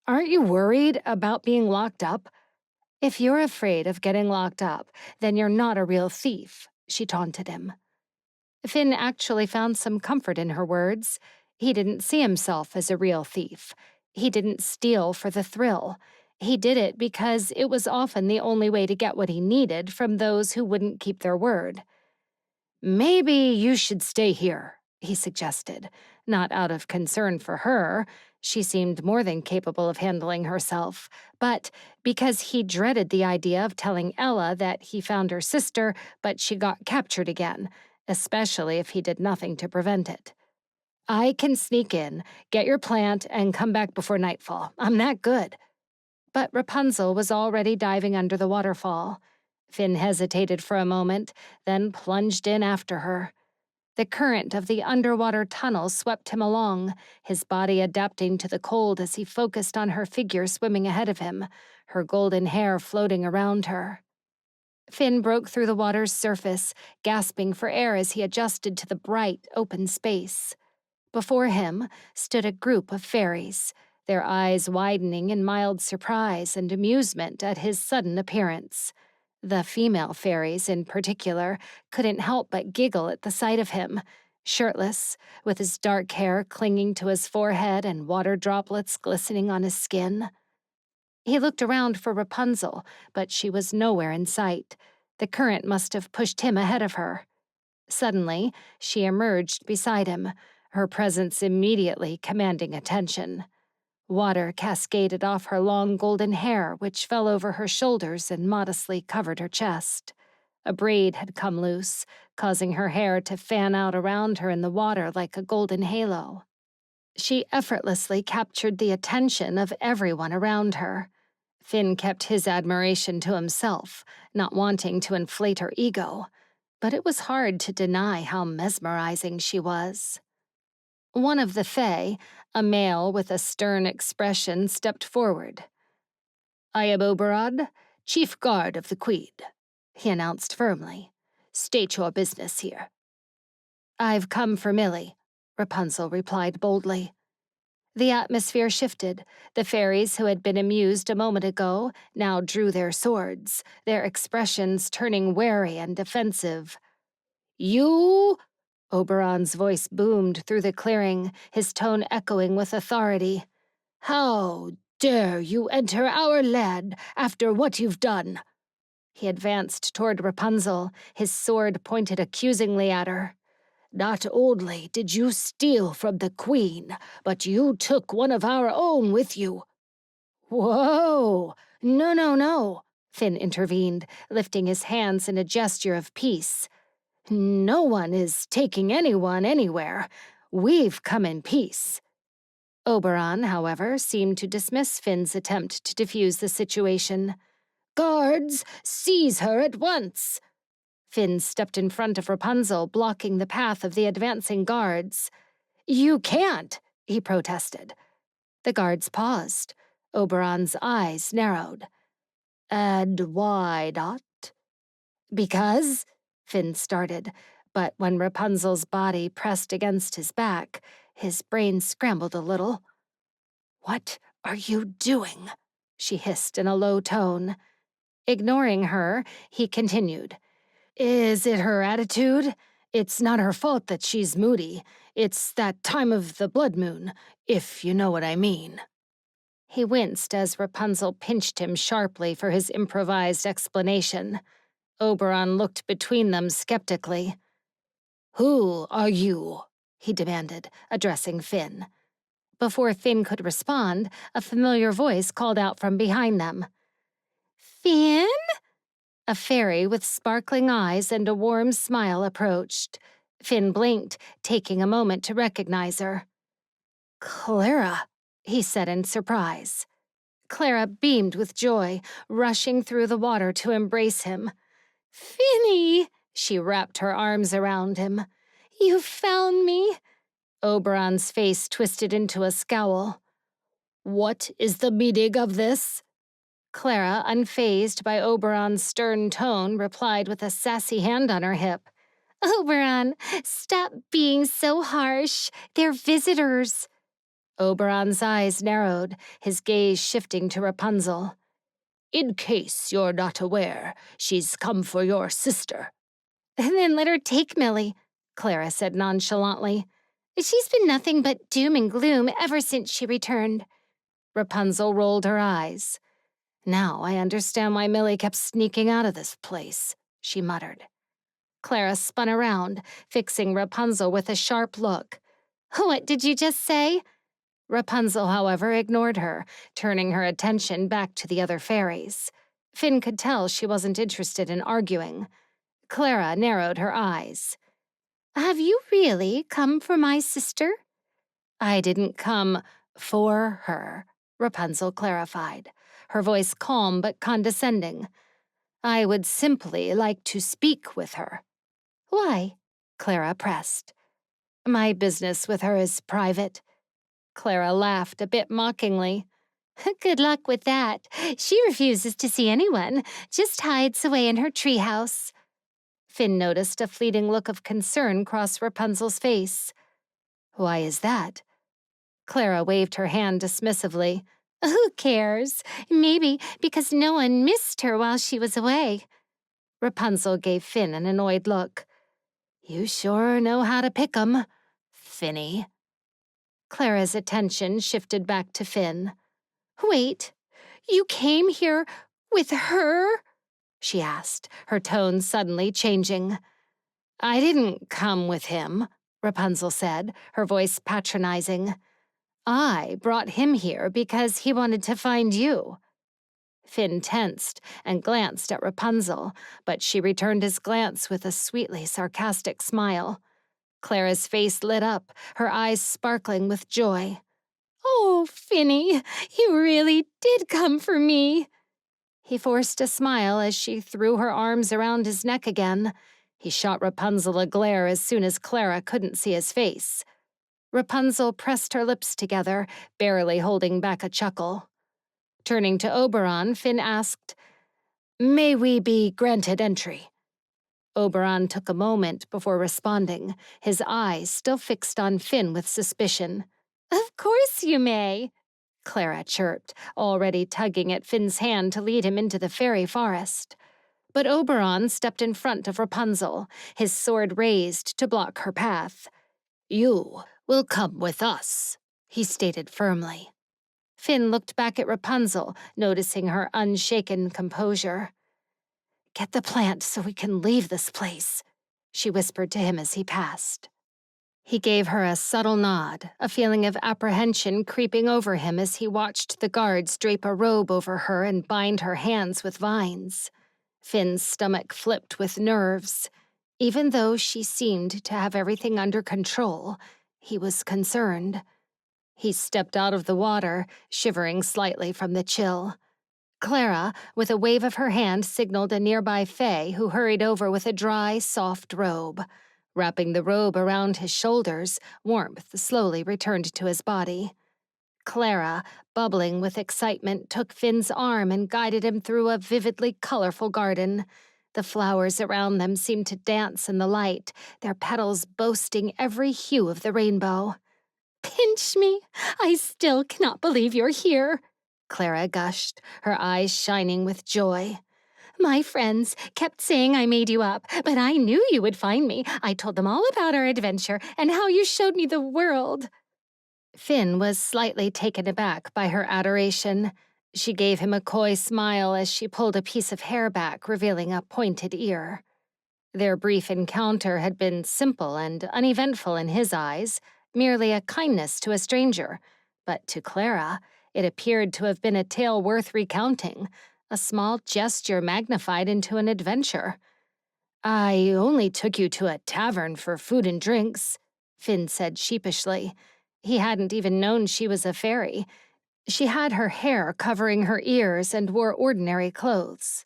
"Aren't you worried about being locked up?" "If you're afraid of getting locked up, then you're not a real thief," she taunted him. Finn actually found some comfort in her words. He didn't see himself as a real thief. He didn't steal for the thrill. He did it because it was often the only way to get what he needed from those who wouldn't keep their word. "Maybe you should stay here," he suggested, not out of concern for her. She seemed more than capable of handling herself, but because he dreaded the idea of telling Ella that he found her sister, but she got captured again, especially if he did nothing to prevent it. "I can sneak in, get your plant, and come back before nightfall. I'm that good." But Rapunzel was already diving under the waterfall. Finn hesitated for a moment, then plunged in after her. The current of the underwater tunnel swept him along, his body adapting to the cold as he focused on her figure swimming ahead of him, her golden hair floating around her. Finn broke through the water's surface, gasping for air as he adjusted to the bright, open space. Before him stood a group of fairies, their eyes widening in mild surprise and amusement at his sudden appearance. The female fairies, in particular, couldn't help but giggle at the sight of him, shirtless, with his dark hair clinging to his forehead and water droplets glistening on his skin. He looked around for Rapunzel, but she was nowhere in sight. The current must have pushed him ahead of her. Suddenly, she emerged beside him, her presence immediately commanding attention. Water cascaded off her long golden hair, which fell over her shoulders and modestly covered her chest. A braid had come loose, causing her hair to fan out around her in the water like a golden halo. She effortlessly captured the attention of everyone around her. Finn kept his admiration to himself, not wanting to inflate her ego, but it was hard to deny how mesmerizing she was. One of the Fae, a male with a stern expression, stepped forward. "I am Oberon, chief guard of the Queen," he announced firmly. "State your business here." "I've come for Millie," Rapunzel replied boldly. The atmosphere shifted. The fairies who had been amused a moment ago now drew their swords, their expressions turning wary and defensive. "You?" Oberon's voice boomed through the clearing, his tone echoing with authority. "How dare you enter our land after what you've done?" He advanced toward Rapunzel, his sword pointed accusingly at her. "Not only did you steal from the Queen, but you took one of our own with you." "Whoa! No, no, no," Finn intervened, lifting his hands in a gesture of peace. "No one is taking anyone anywhere. We've come in peace." Oberon, however, seemed to dismiss Finn's attempt to defuse the situation. "Guards, seize her at once!" Finn stepped in front of Rapunzel, blocking the path of the advancing guards. "You can't," he protested. The guards paused. Oberon's eyes narrowed. "And why not?" "Because," Finn started, but when Rapunzel's body pressed against his back, his brain scrambled a little. "What are you doing?" she hissed in a low tone. Ignoring her, he continued. "Is it her attitude? It's not her fault that she's moody. It's that time of the blood moon, if you know what I mean." He winced as Rapunzel pinched him sharply for his improvised explanation. Oberon looked between them skeptically. "Who are you?" he demanded, addressing Finn. Before Finn could respond, a familiar voice called out from behind them. "Finn?" A fairy with sparkling eyes and a warm smile approached. Finn blinked, taking a moment to recognize her. "Clara," he said in surprise. Clara beamed with joy, rushing through the water to embrace him. "Finny!" She wrapped her arms around him. "You found me!" Oberon's face twisted into a scowl. "What is the meaning of this?" Clara, unfazed by Oberon's stern tone, replied with a sassy hand on her hip. "Oberon, stop being so harsh. They're visitors." Oberon's eyes narrowed, his gaze shifting to Rapunzel. "In case you're not aware, she's come for your sister." "Then let her take Millie," Clara said nonchalantly. "She's been nothing but doom and gloom ever since she returned." Rapunzel rolled her eyes. "Now I understand why Millie kept sneaking out of this place," she muttered. Clara spun around, fixing Rapunzel with a sharp look. "What did you just say?" Rapunzel, however, ignored her, turning her attention back to the other fairies. Finn could tell she wasn't interested in arguing. Clara narrowed her eyes. "Have you really come for my sister?" "I didn't come for her," Rapunzel clarified, her voice calm but condescending. "I would simply like to speak with her." "Why?" Clara pressed. My business with her is private. Clara laughed a bit mockingly. Good luck with that. She refuses to see anyone, just hides away in her treehouse. Finn noticed a fleeting look of concern cross Rapunzel's face. Why is that? Clara waved her hand dismissively. Who cares? Maybe because no one missed her while she was away. Rapunzel gave Finn an annoyed look. You sure know how to pick 'em, Finny. Clara's attention shifted back to Finn. Wait, you came here with her? She asked, her tone suddenly changing. I didn't come with him, Rapunzel said, her voice patronizing. I brought him here because he wanted to find you. Finn tensed and glanced at Rapunzel, but she returned his glance with a sweetly sarcastic smile. Clara's face lit up, her eyes sparkling with joy. Oh, Finny, you really did come for me. He forced a smile as she threw her arms around his neck again. He shot Rapunzel a glare as soon as Clara couldn't see his face. Rapunzel pressed her lips together, barely holding back a chuckle. Turning to Oberon, Finn asked, May we be granted entry? Oberon took a moment before responding, his eyes still fixed on Finn with suspicion. Of course you may, Clara chirped, already tugging at Finn's hand to lead him into the fairy forest. But Oberon stepped in front of Rapunzel, his sword raised to block her path. You will come with us, he stated firmly. Finn looked back at Rapunzel, noticing her unshaken composure. Get the plant so we can leave this place, she whispered to him as he passed. He gave her a subtle nod, a feeling of apprehension creeping over him as he watched the guards drape a robe over her and bind her hands with vines. Finn's stomach flipped with nerves. Even though she seemed to have everything under control, he was concerned. He stepped out of the water, shivering slightly from the chill. Clara, with a wave of her hand, signaled a nearby fae who hurried over with a dry, soft robe. Wrapping the robe around his shoulders, warmth slowly returned to his body. Clara, bubbling with excitement, took Finn's arm and guided him through a vividly colorful garden. The flowers around them seemed to dance in the light, their petals boasting every hue of the rainbow. Pinch me! I still cannot believe you're here, Clara gushed, her eyes shining with joy. My friends kept saying I made you up, but I knew you would find me. I told them all about our adventure and how you showed me the world. Finn was slightly taken aback by her adoration. She gave him a coy smile as she pulled a piece of hair back, revealing a pointed ear. Their brief encounter had been simple and uneventful in his eyes, merely a kindness to a stranger. But to Clara, it appeared to have been a tale worth recounting, a small gesture magnified into an adventure. I only took you to a tavern for food and drinks, Finn said sheepishly. He hadn't even known she was a fairy. She had her hair covering her ears and wore ordinary clothes.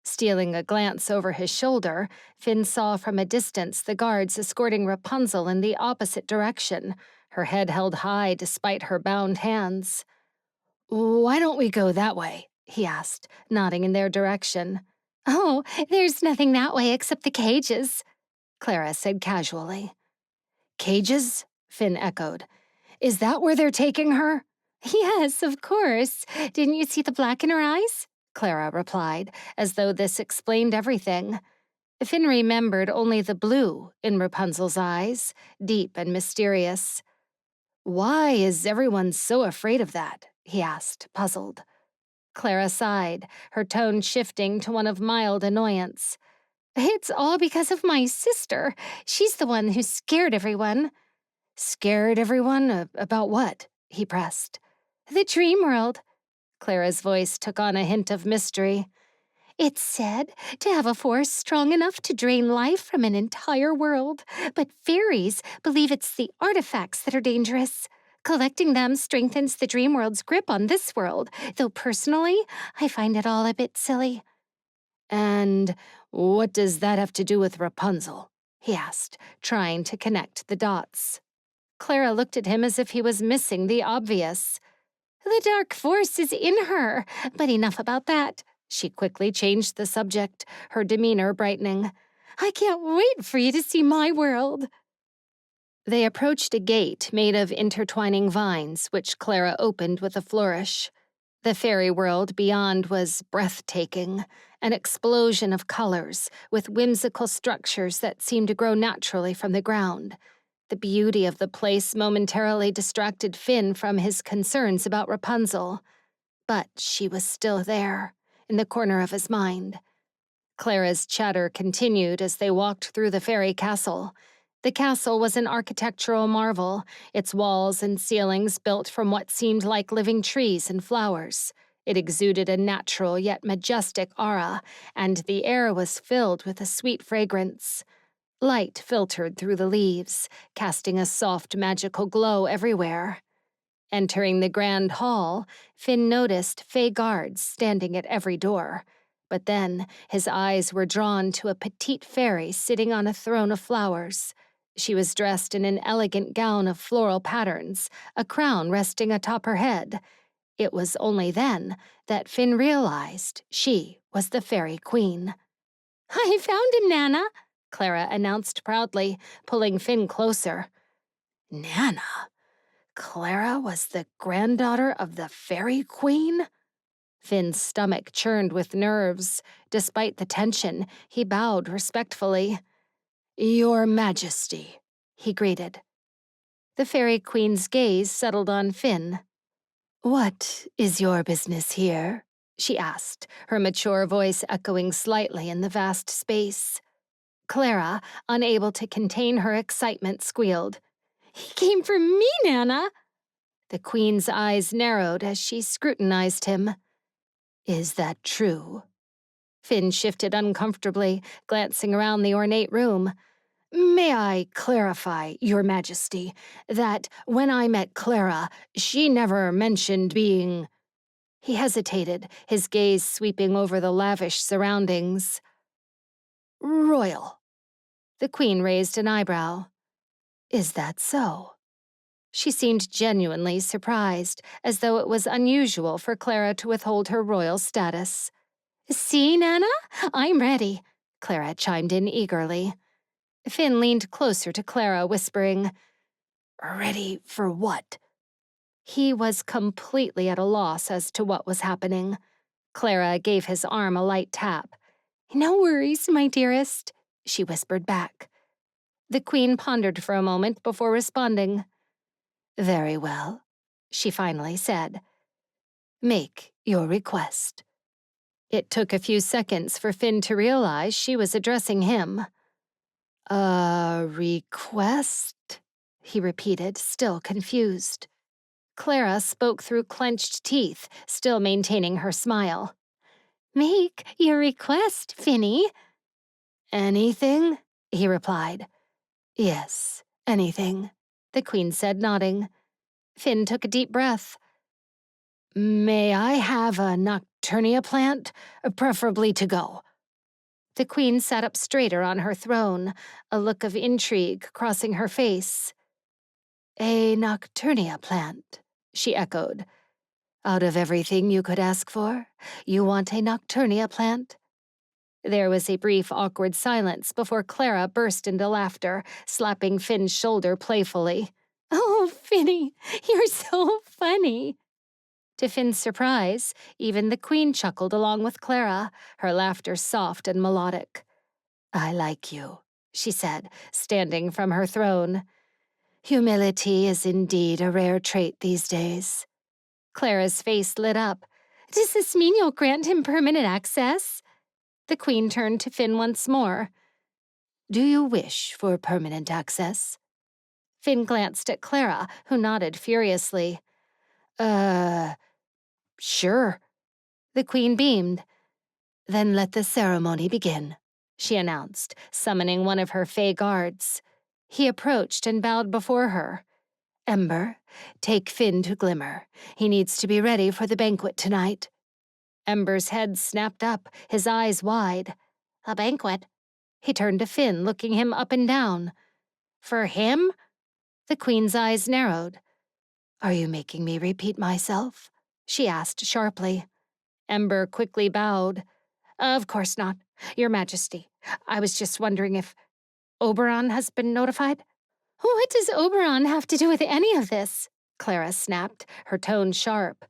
Stealing a glance over his shoulder, Finn saw from a distance the guards escorting Rapunzel in the opposite direction, her head held high despite her bound hands. Why don't we go that way? He asked, nodding in their direction. Oh, there's nothing that way except the cages, Clara said casually. Cages? Finn echoed. Is that where they're taking her? Yes, of course. Didn't you see the black in her eyes? Clara replied, as though this explained everything. Finn remembered only the blue in Rapunzel's eyes, deep and mysterious. Why is everyone so afraid of that? He asked, puzzled. Clara sighed, her tone shifting to one of mild annoyance. It's all because of my sister. She's the one who scared everyone. Scared everyone? About what? He pressed. The Dreamworld. Clara's voice took on a hint of mystery. It's said to have a force strong enough to drain life from an entire world, but fairies believe it's the artifacts that are dangerous. Collecting them strengthens the Dreamworld's grip on this world, though personally, I find it all a bit silly. And what does that have to do with Rapunzel? he asked, trying to connect the dots. Clara looked at him as if he was missing the obvious. The dark force is in her, but enough about that. She quickly changed the subject, her demeanor brightening. I can't wait for you to see my world. They approached a gate made of intertwining vines, which Clara opened with a flourish. The fairy world beyond was breathtaking, an explosion of colors, with whimsical structures that seemed to grow naturally from the ground. The beauty of the place momentarily distracted Finn from his concerns about Rapunzel. But she was still there, in the corner of his mind. Clara's chatter continued as they walked through the fairy castle. The castle was an architectural marvel, its walls and ceilings built from what seemed like living trees and flowers. It exuded a natural yet majestic aura, and the air was filled with a sweet fragrance. Light filtered through the leaves, casting a soft magical glow everywhere. Entering the grand hall, Finn noticed fey guards standing at every door. But then his eyes were drawn to a petite fairy sitting on a throne of flowers. She was dressed in an elegant gown of floral patterns, a crown resting atop her head. It was only then that Finn realized she was the fairy queen. I found him, Nana, Clara announced proudly, pulling Finn closer. Nana? Clara was the granddaughter of the fairy queen? Finn's stomach churned with nerves. Despite the tension, he bowed respectfully. Your Majesty, he greeted. The fairy queen's gaze settled on Finn. What is your business here? She asked, her mature voice echoing slightly in the vast space. Clara, unable to contain her excitement, squealed. He came for me, Nana! The queen's eyes narrowed as she scrutinized him. Is that true? Finn shifted uncomfortably, glancing around the ornate room. May I clarify, Your Majesty, that when I met Clara, she never mentioned being... He hesitated, his gaze sweeping over the lavish surroundings. Royal. The queen raised an eyebrow. Is that so? She seemed genuinely surprised, as though it was unusual for Clara to withhold her royal status. See, Nana? I'm ready, Clara chimed in eagerly. Finn leaned closer to Clara, whispering, Ready for what? He was completely at a loss as to what was happening. Clara gave his arm a light tap. No worries, my dearest, she whispered back. The queen pondered for a moment before responding. Very well, she finally said. Make your request. It took a few seconds for Finn to realize she was addressing him. A request? He repeated, still confused. Clara spoke through clenched teeth, still maintaining her smile. Make your request, Finny. Anything? He replied. Yes, anything, the queen said, nodding. Finn took a deep breath. May I have a nocturnia plant, preferably to go? The queen sat up straighter on her throne, a look of intrigue crossing her face. A nocturnia plant, she echoed. Out of everything you could ask for, you want a nocturnia plant? There was a brief, awkward silence before Clara burst into laughter, slapping Finn's shoulder playfully. Oh, Finny, you're so funny. To Finn's surprise, even the queen chuckled along with Clara, her laughter soft and melodic. I like you, she said, standing from her throne. Humility is indeed a rare trait these days. Clara's face lit up. Does this mean you'll grant him permanent access? The queen turned to Finn once more. Do you wish for permanent access? Finn glanced at Clara, who nodded furiously. Sure. The queen beamed. Then let the ceremony begin, she announced, summoning one of her fey guards. He approached and bowed before her. Ember, take Finn to Glimmer. He needs to be ready for the banquet tonight. Ember's head snapped up, his eyes wide. A banquet? He turned to Finn, looking him up and down. For him? The queen's eyes narrowed. Are you making me repeat myself? She asked sharply. Ember quickly bowed. Of course not, Your Majesty. I was just wondering if Oberon has been notified? What does Oberon have to do with any of this? Clara snapped, her tone sharp.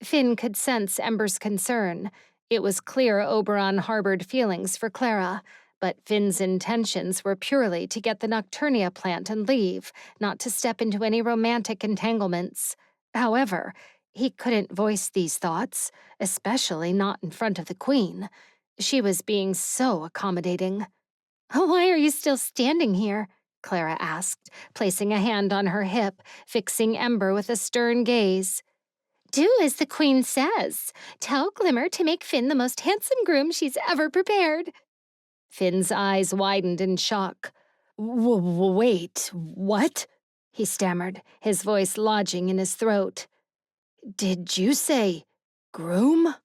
Finn could sense Ember's concern. It was clear Oberon harbored feelings for Clara, but Finn's intentions were purely to get the Nocturnia plant and leave, not to step into any romantic entanglements. However, he couldn't voice these thoughts, especially not in front of the Queen. She was being so accommodating. Why are you still standing here? Clara asked, placing a hand on her hip, fixing Ember with a stern gaze. Do as the Queen says. Tell Glimmer to make Finn the most handsome groom she's ever prepared. Finn's eyes widened in shock. Wait, what? He stammered, his voice lodging in his throat. Did you say groom?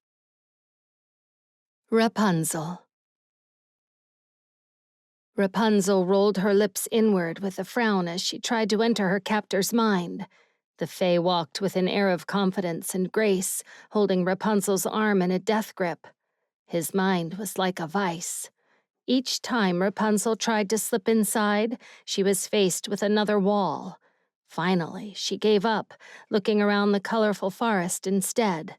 Rapunzel. Rapunzel rolled her lips inward with a frown as she tried to enter her captor's mind. The Fae walked with an air of confidence and grace, holding Rapunzel's arm in a death grip. His mind was like a vice. Each time Rapunzel tried to slip inside, she was faced with another wall. Finally, she gave up, looking around the colorful forest instead.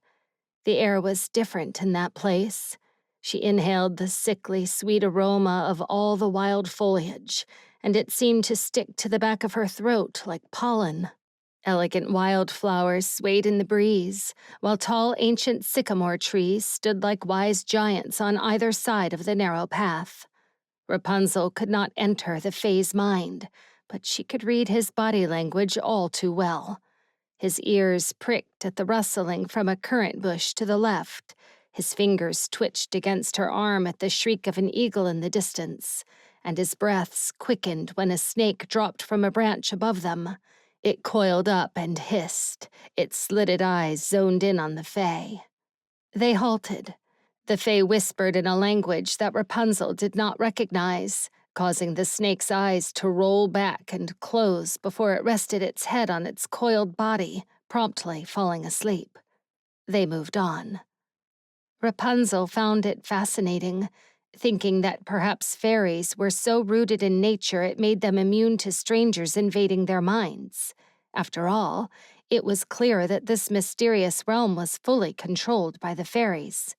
The air was different in that place. She inhaled the sickly, sweet aroma of all the wild foliage, and it seemed to stick to the back of her throat like pollen. Elegant wildflowers swayed in the breeze, while tall ancient sycamore trees stood like wise giants on either side of the narrow path. Rapunzel could not enter the Fae's mind, but she could read his body language all too well. His ears pricked at the rustling from a currant bush to the left. His fingers twitched against her arm at the shriek of an eagle in the distance, and his breaths quickened when a snake dropped from a branch above them. It coiled up and hissed, its slitted eyes zoned in on the Fae. They halted. The Fae whispered in a language that Rapunzel did not recognize, causing the snake's eyes to roll back and close before it rested its head on its coiled body, promptly falling asleep. They moved on. Rapunzel found it fascinating, thinking that perhaps fairies were so rooted in nature it made them immune to strangers invading their minds. After all, it was clear that this mysterious realm was fully controlled by the fairies.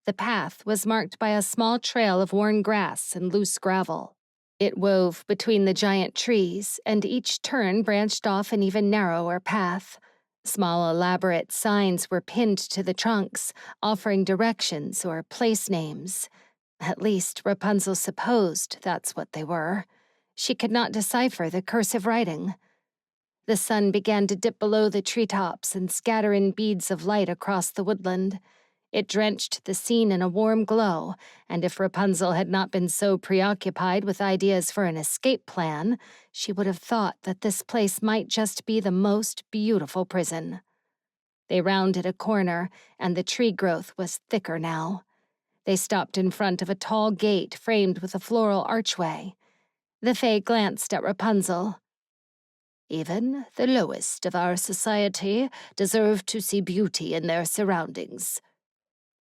The path was marked by a small trail of worn grass and loose gravel. It wove between the giant trees, and each turn branched off an even narrower path. Small, elaborate signs were pinned to the trunks, offering directions or place names. At least Rapunzel supposed that's what they were. She could not decipher the cursive writing. The sun began to dip below the treetops and scatter in beads of light across the woodland. It drenched the scene in a warm glow, and if Rapunzel had not been so preoccupied with ideas for an escape plan, she would have thought that this place might just be the most beautiful prison. They rounded a corner, and the tree growth was thicker now. They stopped in front of a tall gate framed with a floral archway. The Fae glanced at Rapunzel. Even the lowest of our society deserve to see beauty in their surroundings.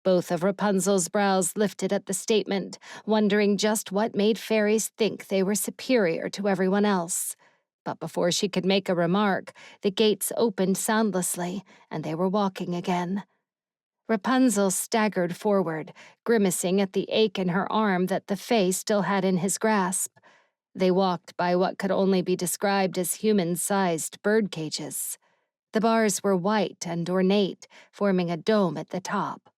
Both of Rapunzel's brows lifted at the statement, wondering just what made fairies think they were superior to everyone else. But before she could make a remark, the gates opened soundlessly, and they were walking again. Rapunzel staggered forward, grimacing at the ache in her arm that the Fae still had in his grasp. They walked by what could only be described as human-sized bird cages. The bars were white and ornate, forming a dome at the top.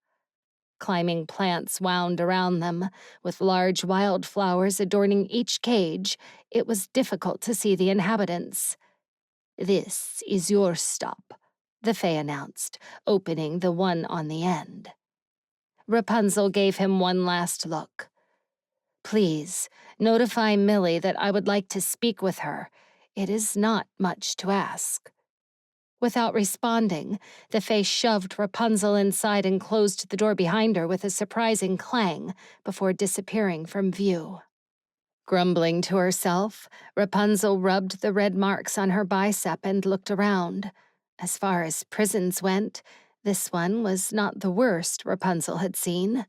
Climbing plants wound around them, with large wildflowers adorning each cage. It was difficult to see the inhabitants. This is your stop, the Fae announced, opening the one on the end. Rapunzel gave him one last look. Please, notify Millie that I would like to speak with her. It is not much to ask. Without responding, the face shoved Rapunzel inside and closed the door behind her with a surprising clang before disappearing from view. Grumbling to herself, Rapunzel rubbed the red marks on her bicep and looked around. As far as prisons went, this one was not the worst Rapunzel had seen.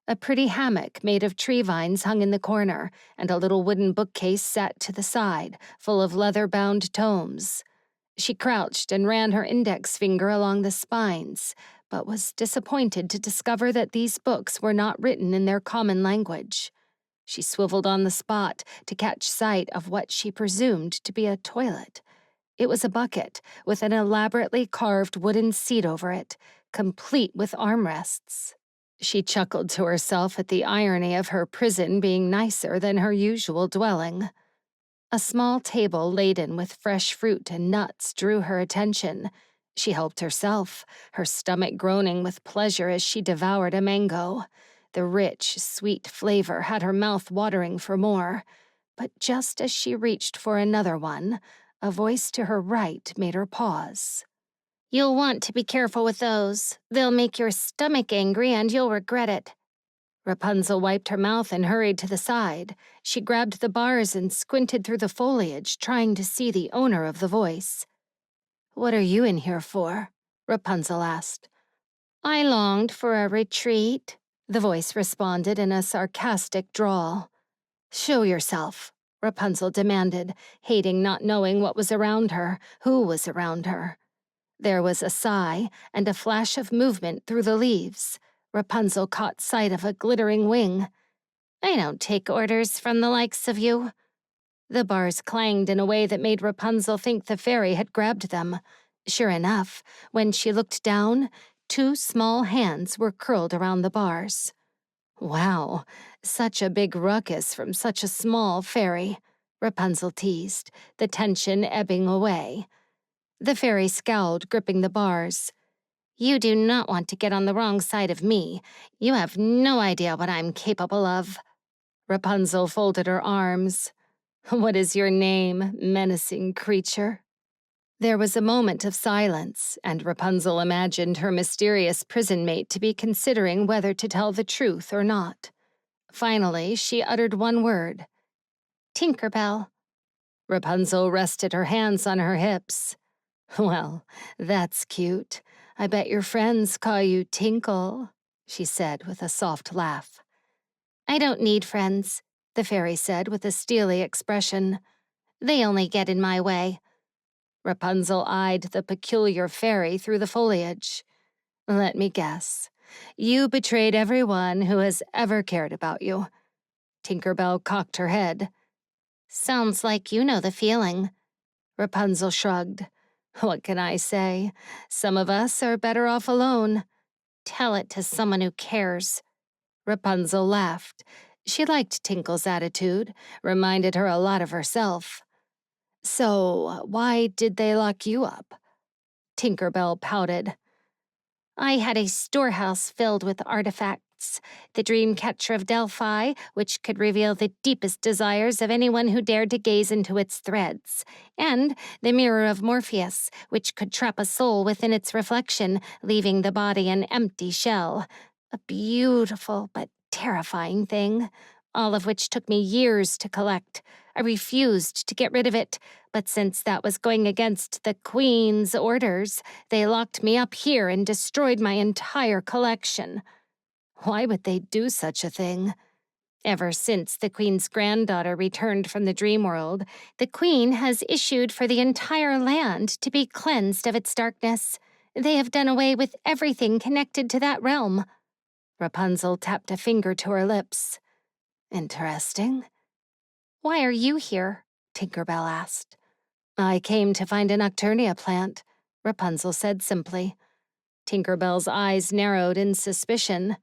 A pretty hammock made of tree vines hung in the corner, and a little wooden bookcase sat to the side, full of leather-bound tomes. She crouched and ran her index finger along the spines, but was disappointed to discover that these books were not written in their common language. She swiveled on the spot to catch sight of what she presumed to be a toilet. It was a bucket with an elaborately carved wooden seat over it, complete with armrests. She chuckled to herself at the irony of her prison being nicer than her usual dwelling. A small table laden with fresh fruit and nuts drew her attention. She helped herself, her stomach groaning with pleasure as she devoured a mango. The rich, sweet flavor had her mouth watering for more. But just as she reached for another one, a voice to her right made her pause. "You'll want to be careful with those. They'll make your stomach angry and you'll regret it." Rapunzel wiped her mouth and hurried to the side. She grabbed the bars and squinted through the foliage, trying to see the owner of the voice. "What are you in here for?" Rapunzel asked. "I longed for a retreat," the voice responded in a sarcastic drawl. "Show yourself," Rapunzel demanded, hating not knowing what was around her, who was around her. There was a sigh and a flash of movement through the leaves. Rapunzel caught sight of a glittering wing. "I don't take orders from the likes of you." The bars clanged in a way that made Rapunzel think the fairy had grabbed them. Sure enough, when she looked down, 2 small hands were curled around the bars. "Wow, such a big ruckus from such a small fairy," Rapunzel teased, the tension ebbing away. The fairy scowled, gripping the bars. "You do not want to get on the wrong side of me. You have no idea what I'm capable of." Rapunzel folded her arms. "What is your name, menacing creature?" There was a moment of silence, and Rapunzel imagined her mysterious prison mate to be considering whether to tell the truth or not. Finally, she uttered one word. "Tinker Bell." Rapunzel rested her hands on her hips. "Well, that's cute. I bet your friends call you Tinkle," she said with a soft laugh. "I don't need friends," the fairy said with a steely expression. "They only get in my way." Rapunzel eyed the peculiar fairy through the foliage. "Let me guess. You betrayed everyone who has ever cared about you." Tinker Bell cocked her head. "Sounds like you know the feeling." Rapunzel shrugged. "What can I say? Some of us are better off alone." "Tell it to someone who cares." Rapunzel laughed. She liked Tinkle's attitude, reminded her a lot of herself. "So, why did they lock you up?" Tinker Bell pouted. "I had a storehouse filled with artifacts, the dream catcher of Delphi, which could reveal the deepest desires of anyone who dared to gaze into its threads, and the mirror of Morpheus, which could trap a soul within its reflection, leaving the body an empty shell. A beautiful but terrifying thing, all of which took me years to collect. I refused to get rid of it, but since that was going against the Queen's orders, they locked me up here and destroyed my entire collection." Why would they do such a thing? Ever since the Queen's granddaughter returned from the Dreamworld, the Queen has issued for the entire land to be cleansed of its darkness. They have done away with everything connected to that realm. Rapunzel tapped a finger to her lips. "Interesting." "Why are you here?" Tinker Bell asked. "I came to find a nocturnia plant," Rapunzel said simply. Tinker Bell's eyes narrowed in suspicion.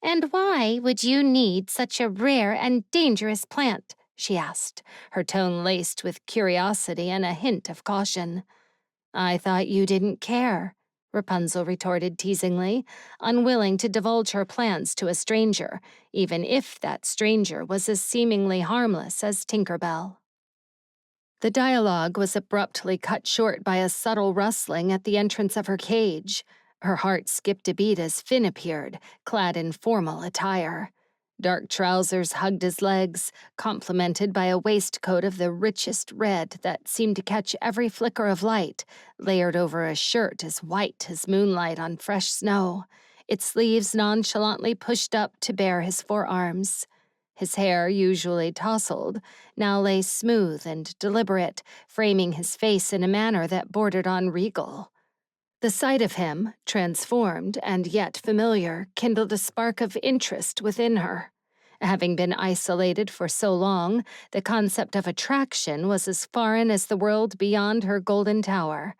"And why would you need such a rare and dangerous plant?" she asked, her tone laced with curiosity and a hint of caution. "I thought you didn't care," Rapunzel retorted teasingly, unwilling to divulge her plans to a stranger, even if that stranger was as seemingly harmless as Tinker Bell. The dialogue was abruptly cut short by a subtle rustling at the entrance of her cage. Her heart skipped a beat as Finn appeared, clad in formal attire. Dark trousers hugged his legs, complemented by a waistcoat of the richest red that seemed to catch every flicker of light, layered over a shirt as white as moonlight on fresh snow, its sleeves nonchalantly pushed up to bare his forearms. His hair, usually tousled, now lay smooth and deliberate, framing his face in a manner that bordered on regal. The sight of him, transformed and yet familiar, kindled a spark of interest within her. Having been isolated for so long, the concept of attraction was as foreign as the world beyond her golden tower.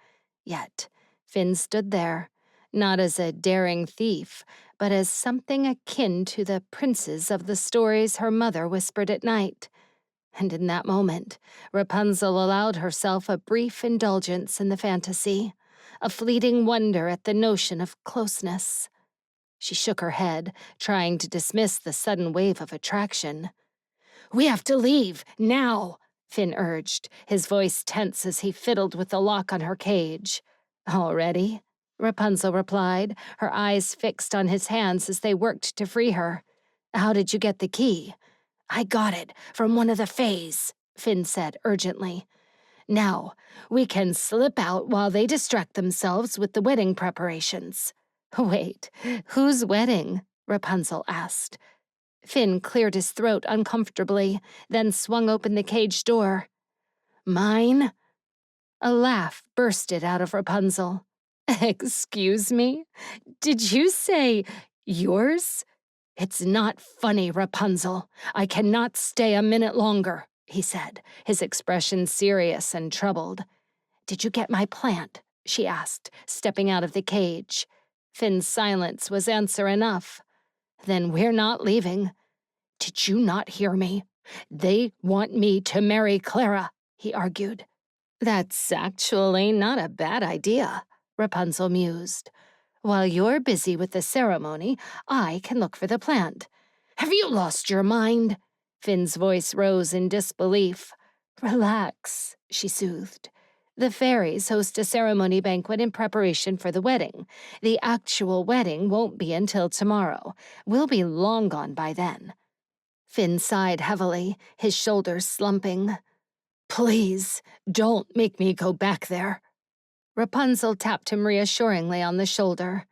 Yet, Finn stood there, not as a daring thief, but as something akin to the princes of the stories her mother whispered at night. And in that moment, Rapunzel allowed herself a brief indulgence in the fantasy, a fleeting wonder at the notion of closeness. She shook her head, trying to dismiss the sudden wave of attraction. "We have to leave, now," Finn urged, his voice tense as he fiddled with the lock on her cage. "Already?" Rapunzel replied, her eyes fixed on his hands as they worked to free her. "How did you get the key?" "I got it from one of the fays," Finn said urgently. "Now, we can slip out while they distract themselves with the wedding preparations." "Wait, whose wedding?" Rapunzel asked. Finn cleared his throat uncomfortably, then swung open the cage door. "Mine?" A laugh bursted out of Rapunzel. "Excuse me? Did you say yours?" "It's not funny, Rapunzel. I cannot stay a minute longer," he said, his expression serious and troubled. "Did you get my plant?" she asked, stepping out of the cage. Finn's silence was answer enough. "Then we're not leaving." "Did you not hear me? They want me to marry Clara," he argued. "That's actually not a bad idea," Rapunzel mused. "While you're busy with the ceremony, I can look for the plant." "Have you lost your mind?" Finn's voice rose in disbelief. "Relax," she soothed. "The fairies host a ceremony banquet in preparation for the wedding. The actual wedding won't be until tomorrow. We'll be long gone by then." Finn sighed heavily, his shoulders slumping. "Please, don't make me go back there." Rapunzel tapped him reassuringly on the shoulder.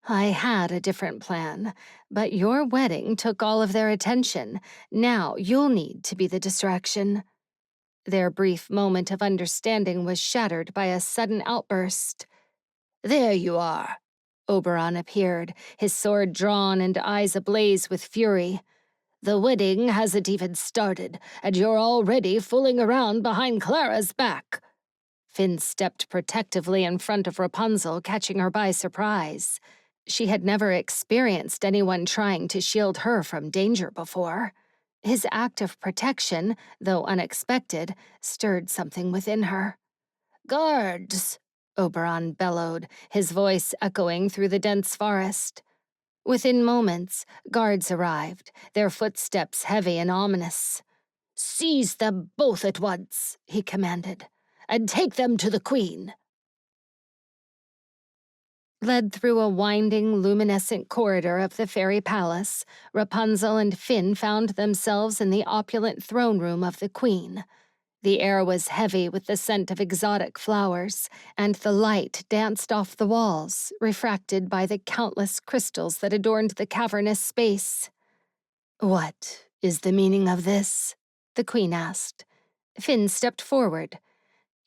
"I had a different plan, but your wedding took all of their attention. Now you'll need to be the distraction." Their brief moment of understanding was shattered by a sudden outburst. "There you are." Oberon appeared, his sword drawn and eyes ablaze with fury. "The wedding hasn't even started, and you're already fooling around behind Clara's back." Finn stepped protectively in front of Rapunzel, catching her by surprise. She had never experienced anyone trying to shield her from danger before. His act of protection, though unexpected, stirred something within her. "Guards!" Oberon bellowed, his voice echoing through the dense forest. Within moments, guards arrived, their footsteps heavy and ominous. "Seize them both at once," he commanded, "and take them to the Queen." Led through a winding, luminescent corridor of the fairy palace, Rapunzel and Finn found themselves in the opulent throne room of the Queen. The air was heavy with the scent of exotic flowers, and the light danced off the walls, refracted by the countless crystals that adorned the cavernous space. "What is the meaning of this?" the Queen asked. Finn stepped forward.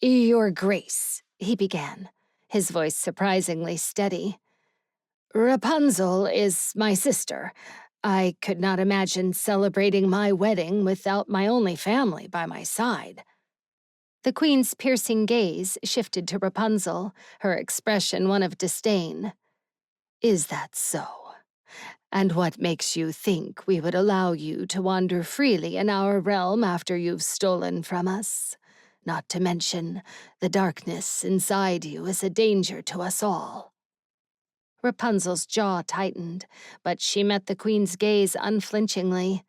"Your Grace," he began, his voice surprisingly steady. "Rapunzel is my sister. I could not imagine celebrating my wedding without my only family by my side." The Queen's piercing gaze shifted to Rapunzel, her expression one of disdain. "Is that so? And what makes you think we would allow you to wander freely in our realm after you've stolen from us? Not to mention, the darkness inside you is a danger to us all." Rapunzel's jaw tightened, but she met the Queen's gaze unflinchingly.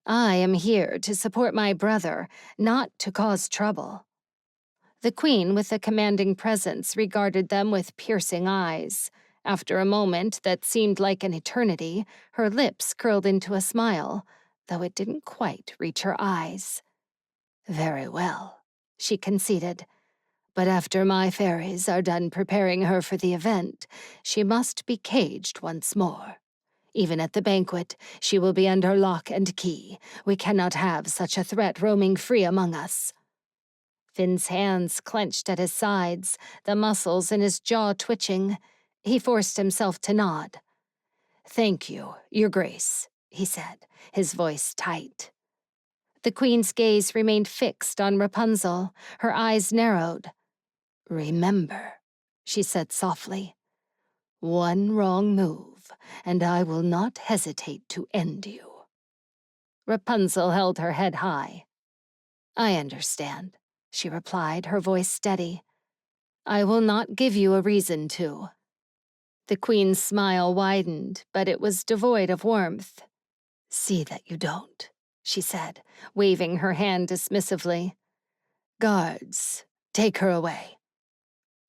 I am here to support my brother, not to cause trouble." The queen, with a commanding presence, regarded them with piercing eyes. After a moment that seemed like an eternity, her lips curled into a smile, though it didn't quite reach her eyes. "Very well," she conceded. "But after my fairies are done preparing her for the event, she must be caged once more. Even at the banquet, she will be under lock and key. We cannot have such a threat roaming free among us." Finn's hands clenched at his sides, the muscles in his jaw twitching. He forced himself to nod. "Thank you, Your Grace," he said, his voice tight. The queen's gaze remained fixed on Rapunzel, her eyes narrowed. "Remember," she said softly, "one wrong move, and I will not hesitate to end you." Rapunzel held her head high. "I understand," she replied, her voice steady. "I will not give you a reason to." The queen's smile widened, but it was devoid of warmth. "See that you don't," she said, waving her hand dismissively. "Guards, take her away."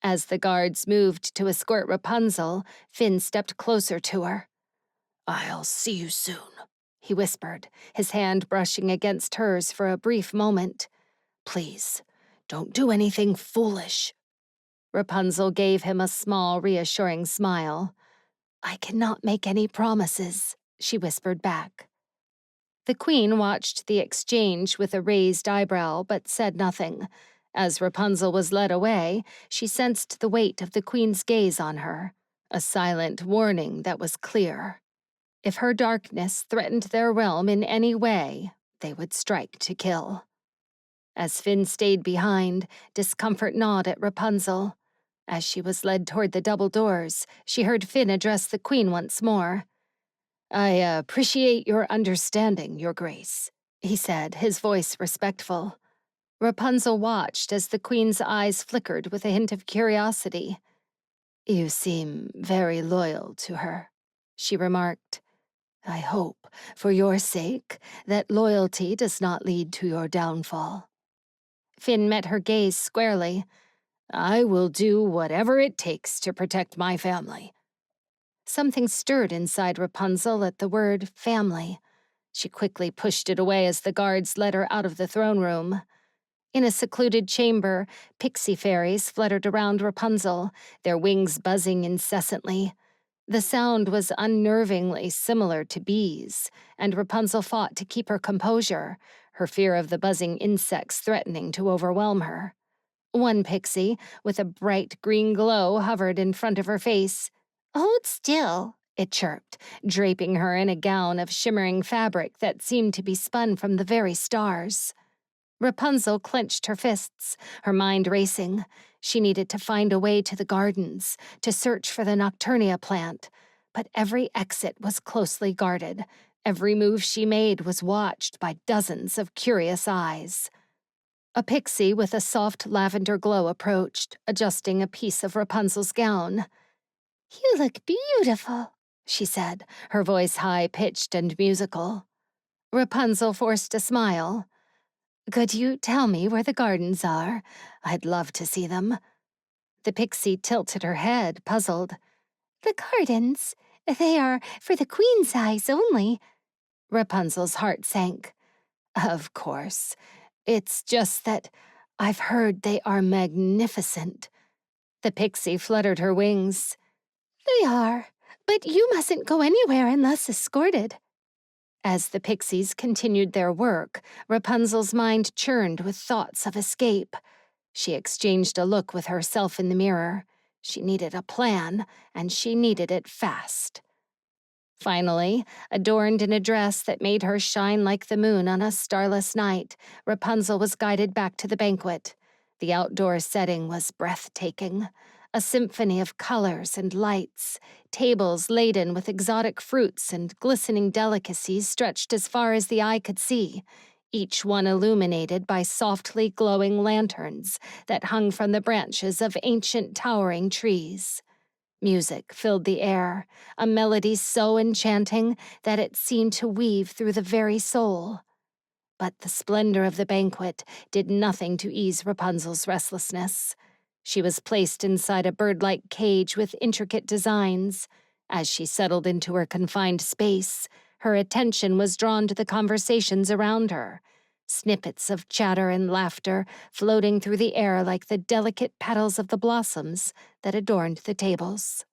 As the guards moved to escort Rapunzel, Finn stepped closer to her. "I'll see you soon," he whispered, his hand brushing against hers for a brief moment. "Please, don't do anything foolish." Rapunzel gave him a small, reassuring smile. "I cannot make any promises," she whispered back. The queen watched the exchange with a raised eyebrow but said nothing. As Rapunzel was led away, she sensed the weight of the queen's gaze on her, a silent warning that was clear. If her darkness threatened their realm in any way, they would strike to kill. As Finn stayed behind, discomfort gnawed at Rapunzel. As she was led toward the double doors, she heard Finn address the queen once more. "I appreciate your understanding, Your Grace," he said, his voice respectful. Rapunzel watched as the queen's eyes flickered with a hint of curiosity. "You seem very loyal to her," she remarked. "I hope, for your sake, that loyalty does not lead to your downfall." Finn met her gaze squarely. "I will do whatever it takes to protect my family." Something stirred inside Rapunzel at the word family. She quickly pushed it away as the guards led her out of the throne room. In a secluded chamber, pixie fairies fluttered around Rapunzel, their wings buzzing incessantly. The sound was unnervingly similar to bees, and Rapunzel fought to keep her composure, her fear of the buzzing insects threatening to overwhelm her. One pixie, with a bright green glow, hovered in front of her face. "Hold still," it chirped, draping her in a gown of shimmering fabric that seemed to be spun from the very stars. Rapunzel clenched her fists, her mind racing. She needed to find a way to the gardens, to search for the Nocturnia plant. But every exit was closely guarded. Every move she made was watched by dozens of curious eyes. A pixie with a soft lavender glow approached, adjusting a piece of Rapunzel's gown. "You look beautiful," she said, her voice high-pitched and musical. Rapunzel forced a smile. "Could you tell me where the gardens are? I'd love to see them." The pixie tilted her head, puzzled. "The gardens? They are for the queen's eyes only." Rapunzel's heart sank. "Of course. It's just that I've heard they are magnificent." The pixie fluttered her wings. "They are, but you mustn't go anywhere unless escorted." As the pixies continued their work, Rapunzel's mind churned with thoughts of escape. She exchanged a look with herself in the mirror. She needed a plan, and she needed it fast. Finally, adorned in a dress that made her shine like the moon on a starless night, Rapunzel was guided back to the banquet. The outdoor setting was breathtaking. A symphony of colors and lights. Tables laden with exotic fruits and glistening delicacies stretched as far as the eye could see, each one illuminated by softly glowing lanterns that hung from the branches of ancient towering trees. Music filled the air, a melody so enchanting that it seemed to weave through the very soul. But the splendor of the banquet did nothing to ease Rapunzel's restlessness. She was placed inside a bird-like cage with intricate designs. As she settled into her confined space, her attention was drawn to the conversations around her, snippets of chatter and laughter floating through the air like the delicate petals of the blossoms that adorned the tables.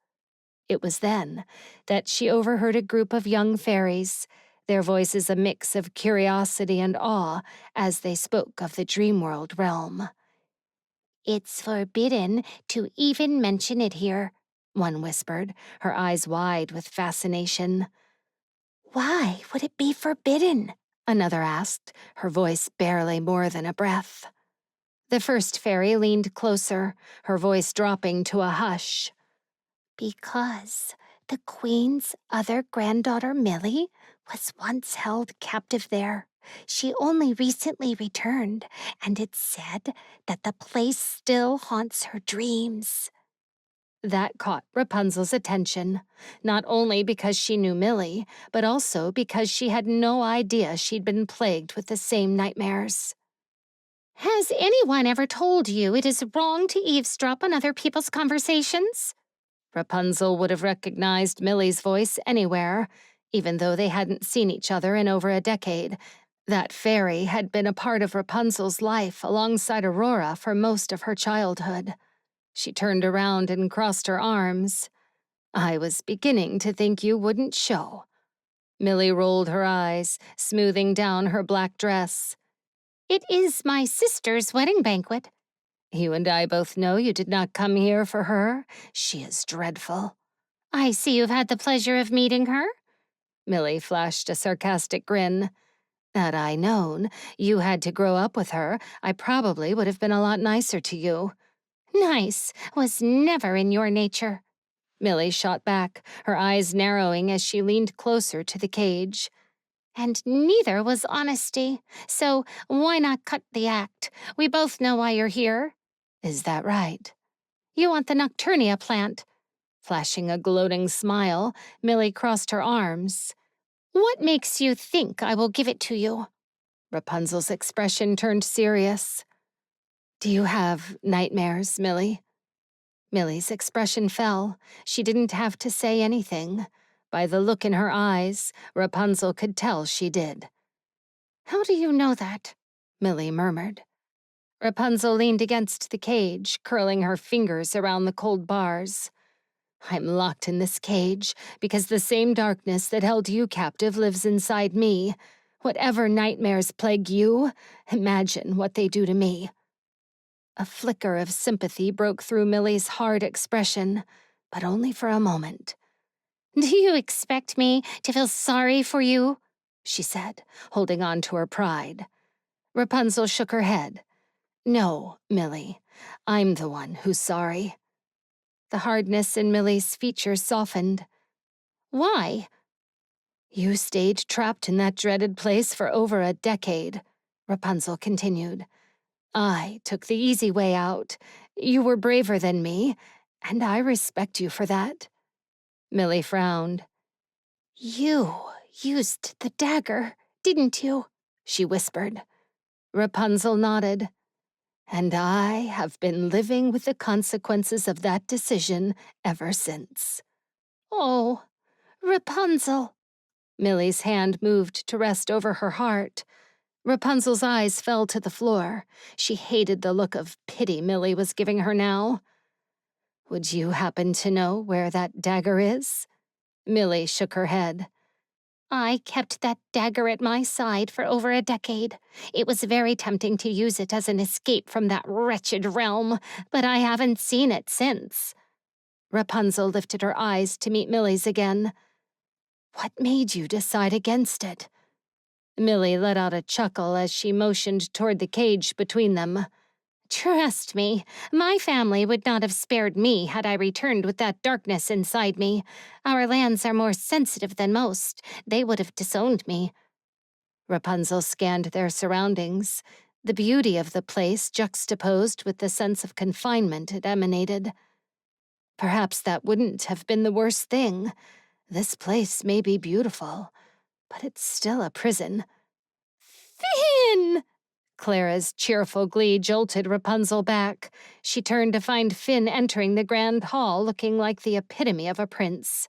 It was then that she overheard a group of young fairies, their voices a mix of curiosity and awe as they spoke of the Dreamworld realm. "It's forbidden to even mention it here," one whispered, her eyes wide with fascination. "Why would it be forbidden?" another asked, her voice barely more than a breath. The first fairy leaned closer, her voice dropping to a hush. "Because the queen's other granddaughter, Millie, was once held captive there. She only recently returned, and it's said that the place still haunts her dreams." That caught Rapunzel's attention, not only because she knew Millie, but also because she had no idea she'd been plagued with the same nightmares. "Has anyone ever told you it is wrong to eavesdrop on other people's conversations?" Rapunzel would have recognized Millie's voice anywhere, even though they hadn't seen each other in over a decade. That fairy had been a part of Rapunzel's life alongside Aurora for most of her childhood. She turned around and crossed her arms. "I was beginning to think you wouldn't show." Millie rolled her eyes, smoothing down her black dress. "It is my sister's wedding banquet." "You and I both know you did not come here for her. She is dreadful." "I see you've had the pleasure of meeting her." Millie flashed a sarcastic grin. "Had I known you had to grow up with her, I probably would have been a lot nicer to you." "Nice was never in your nature." Millie shot back, her eyes narrowing as she leaned closer to the cage. "And neither was honesty. So why not cut the act? We both know why you're here." "Is that right?" "You want the Nocturnia plant." Flashing a gloating smile, Millie crossed her arms. "What makes you think I will give it to you?" Rapunzel's expression turned serious. "Do you have nightmares, Millie?" Millie's expression fell. She didn't have to say anything. By the look in her eyes, Rapunzel could tell she did. "How do you know that?" Millie murmured. Rapunzel leaned against the cage, curling her fingers around the cold bars. "I'm locked in this cage because the same darkness that held you captive lives inside me. Whatever nightmares plague you, imagine what they do to me." A flicker of sympathy broke through Millie's hard expression, but only for a moment. "Do you expect me to feel sorry for you?" she said, holding on to her pride. Rapunzel shook her head. "No, Millie, I'm the one who's sorry." The hardness in Millie's features softened. "Why?" "You stayed trapped in that dreaded place for over a decade," Rapunzel continued. "I took the easy way out. You were braver than me, and I respect you for that." Millie frowned. "You used the dagger, didn't you?" she whispered. Rapunzel nodded. "And I have been living with the consequences of that decision ever since." "Oh, Rapunzel." Millie's hand moved to rest over her heart. Rapunzel's eyes fell to the floor. She hated the look of pity Millie was giving her now. "Would you happen to know where that dagger is?" Millie shook her head. "I kept that dagger at my side for over a decade. It was very tempting to use it as an escape from that wretched realm, but I haven't seen it since." Rapunzel lifted her eyes to meet Millie's again. "What made you decide against it?" Millie let out a chuckle as she motioned toward the cage between them. "Trust me, my family would not have spared me had I returned with that darkness inside me. Our lands are more sensitive than most. They would have disowned me." Rapunzel scanned their surroundings, the beauty of the place juxtaposed with the sense of confinement it emanated. Perhaps that wouldn't have been the worst thing. This place may be beautiful, but it's still a prison. Finn! Clara's cheerful glee jolted Rapunzel back. She turned to find Finn entering the grand hall looking like the epitome of a prince.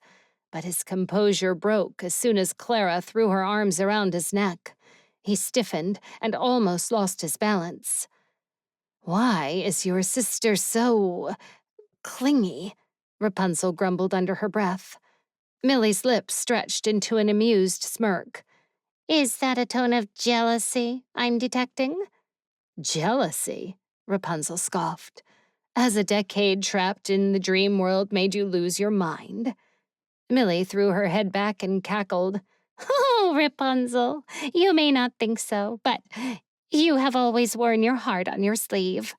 But his composure broke as soon as Clara threw her arms around his neck. He stiffened and almost lost his balance. "Why is your sister so clingy?" Rapunzel grumbled under her breath. Millie's lips stretched into an amused smirk. "Is that a tone of jealousy I'm detecting?" "Jealousy?" Rapunzel scoffed. "Has a decade trapped in the dream world made you lose your mind?" Millie threw her head back and cackled. "Oh, Rapunzel, you may not think so, but you have always worn your heart on your sleeve."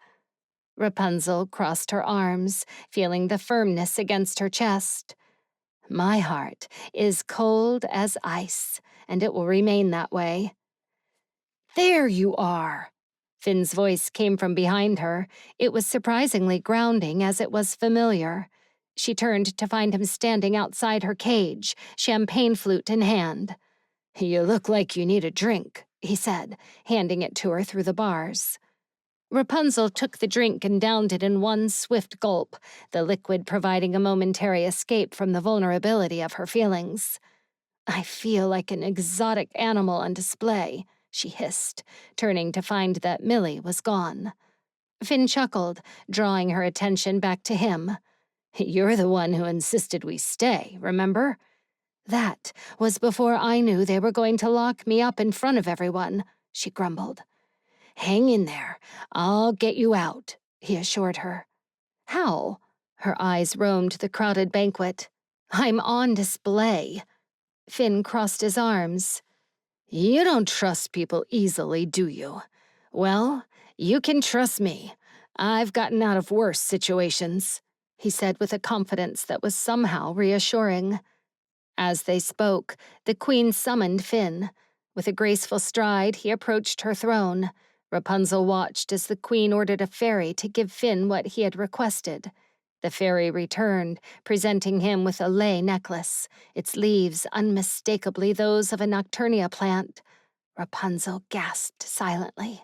Rapunzel crossed her arms, feeling the firmness against her chest. "My heart is cold as ice, and it will remain that way." "There you are!" Finn's voice came from behind her. It was surprisingly grounding as it was familiar. She turned to find him standing outside her cage, champagne flute in hand. "You look like you need a drink," he said, handing it to her through the bars. Rapunzel took the drink and downed it in one swift gulp, the liquid providing a momentary escape from the vulnerability of her feelings. "I feel like an exotic animal on display," she hissed, turning to find that Millie was gone. Finn chuckled, drawing her attention back to him. "You're the one who insisted we stay, remember?" "That was before I knew they were going to lock me up in front of everyone," she grumbled. "Hang in there. I'll get you out," he assured her. "How?" Her eyes roamed the crowded banquet. "I'm on display." Finn crossed his arms. "You don't trust people easily, do you? Well, you can trust me. I've gotten out of worse situations," he said with a confidence that was somehow reassuring. As they spoke, the Queen summoned Finn. With a graceful stride, he approached her throne. Rapunzel watched as the Queen ordered a fairy to give Finn what he had requested. The fairy returned, presenting him with a lei necklace, its leaves unmistakably those of a nocturnia plant. Rapunzel gasped silently.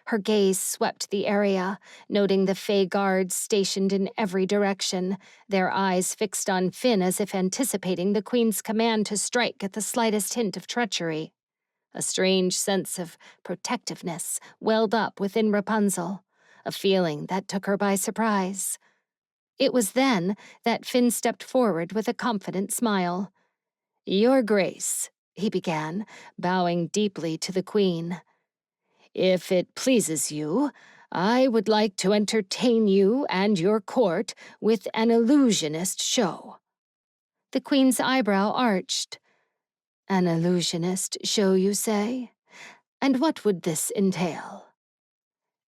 Her gaze swept the area, noting the Fae guards stationed in every direction, their eyes fixed on Finn as if anticipating the Queen's command to strike at the slightest hint of treachery. A strange sense of protectiveness welled up within Rapunzel, a feeling that took her by surprise. It was then that Finn stepped forward with a confident smile. "Your Grace," he began, bowing deeply to the Queen. "If it pleases you, I would like to entertain you and your court with an illusionist show." The Queen's eyebrow arched. "An illusionist show, you say? And what would this entail?"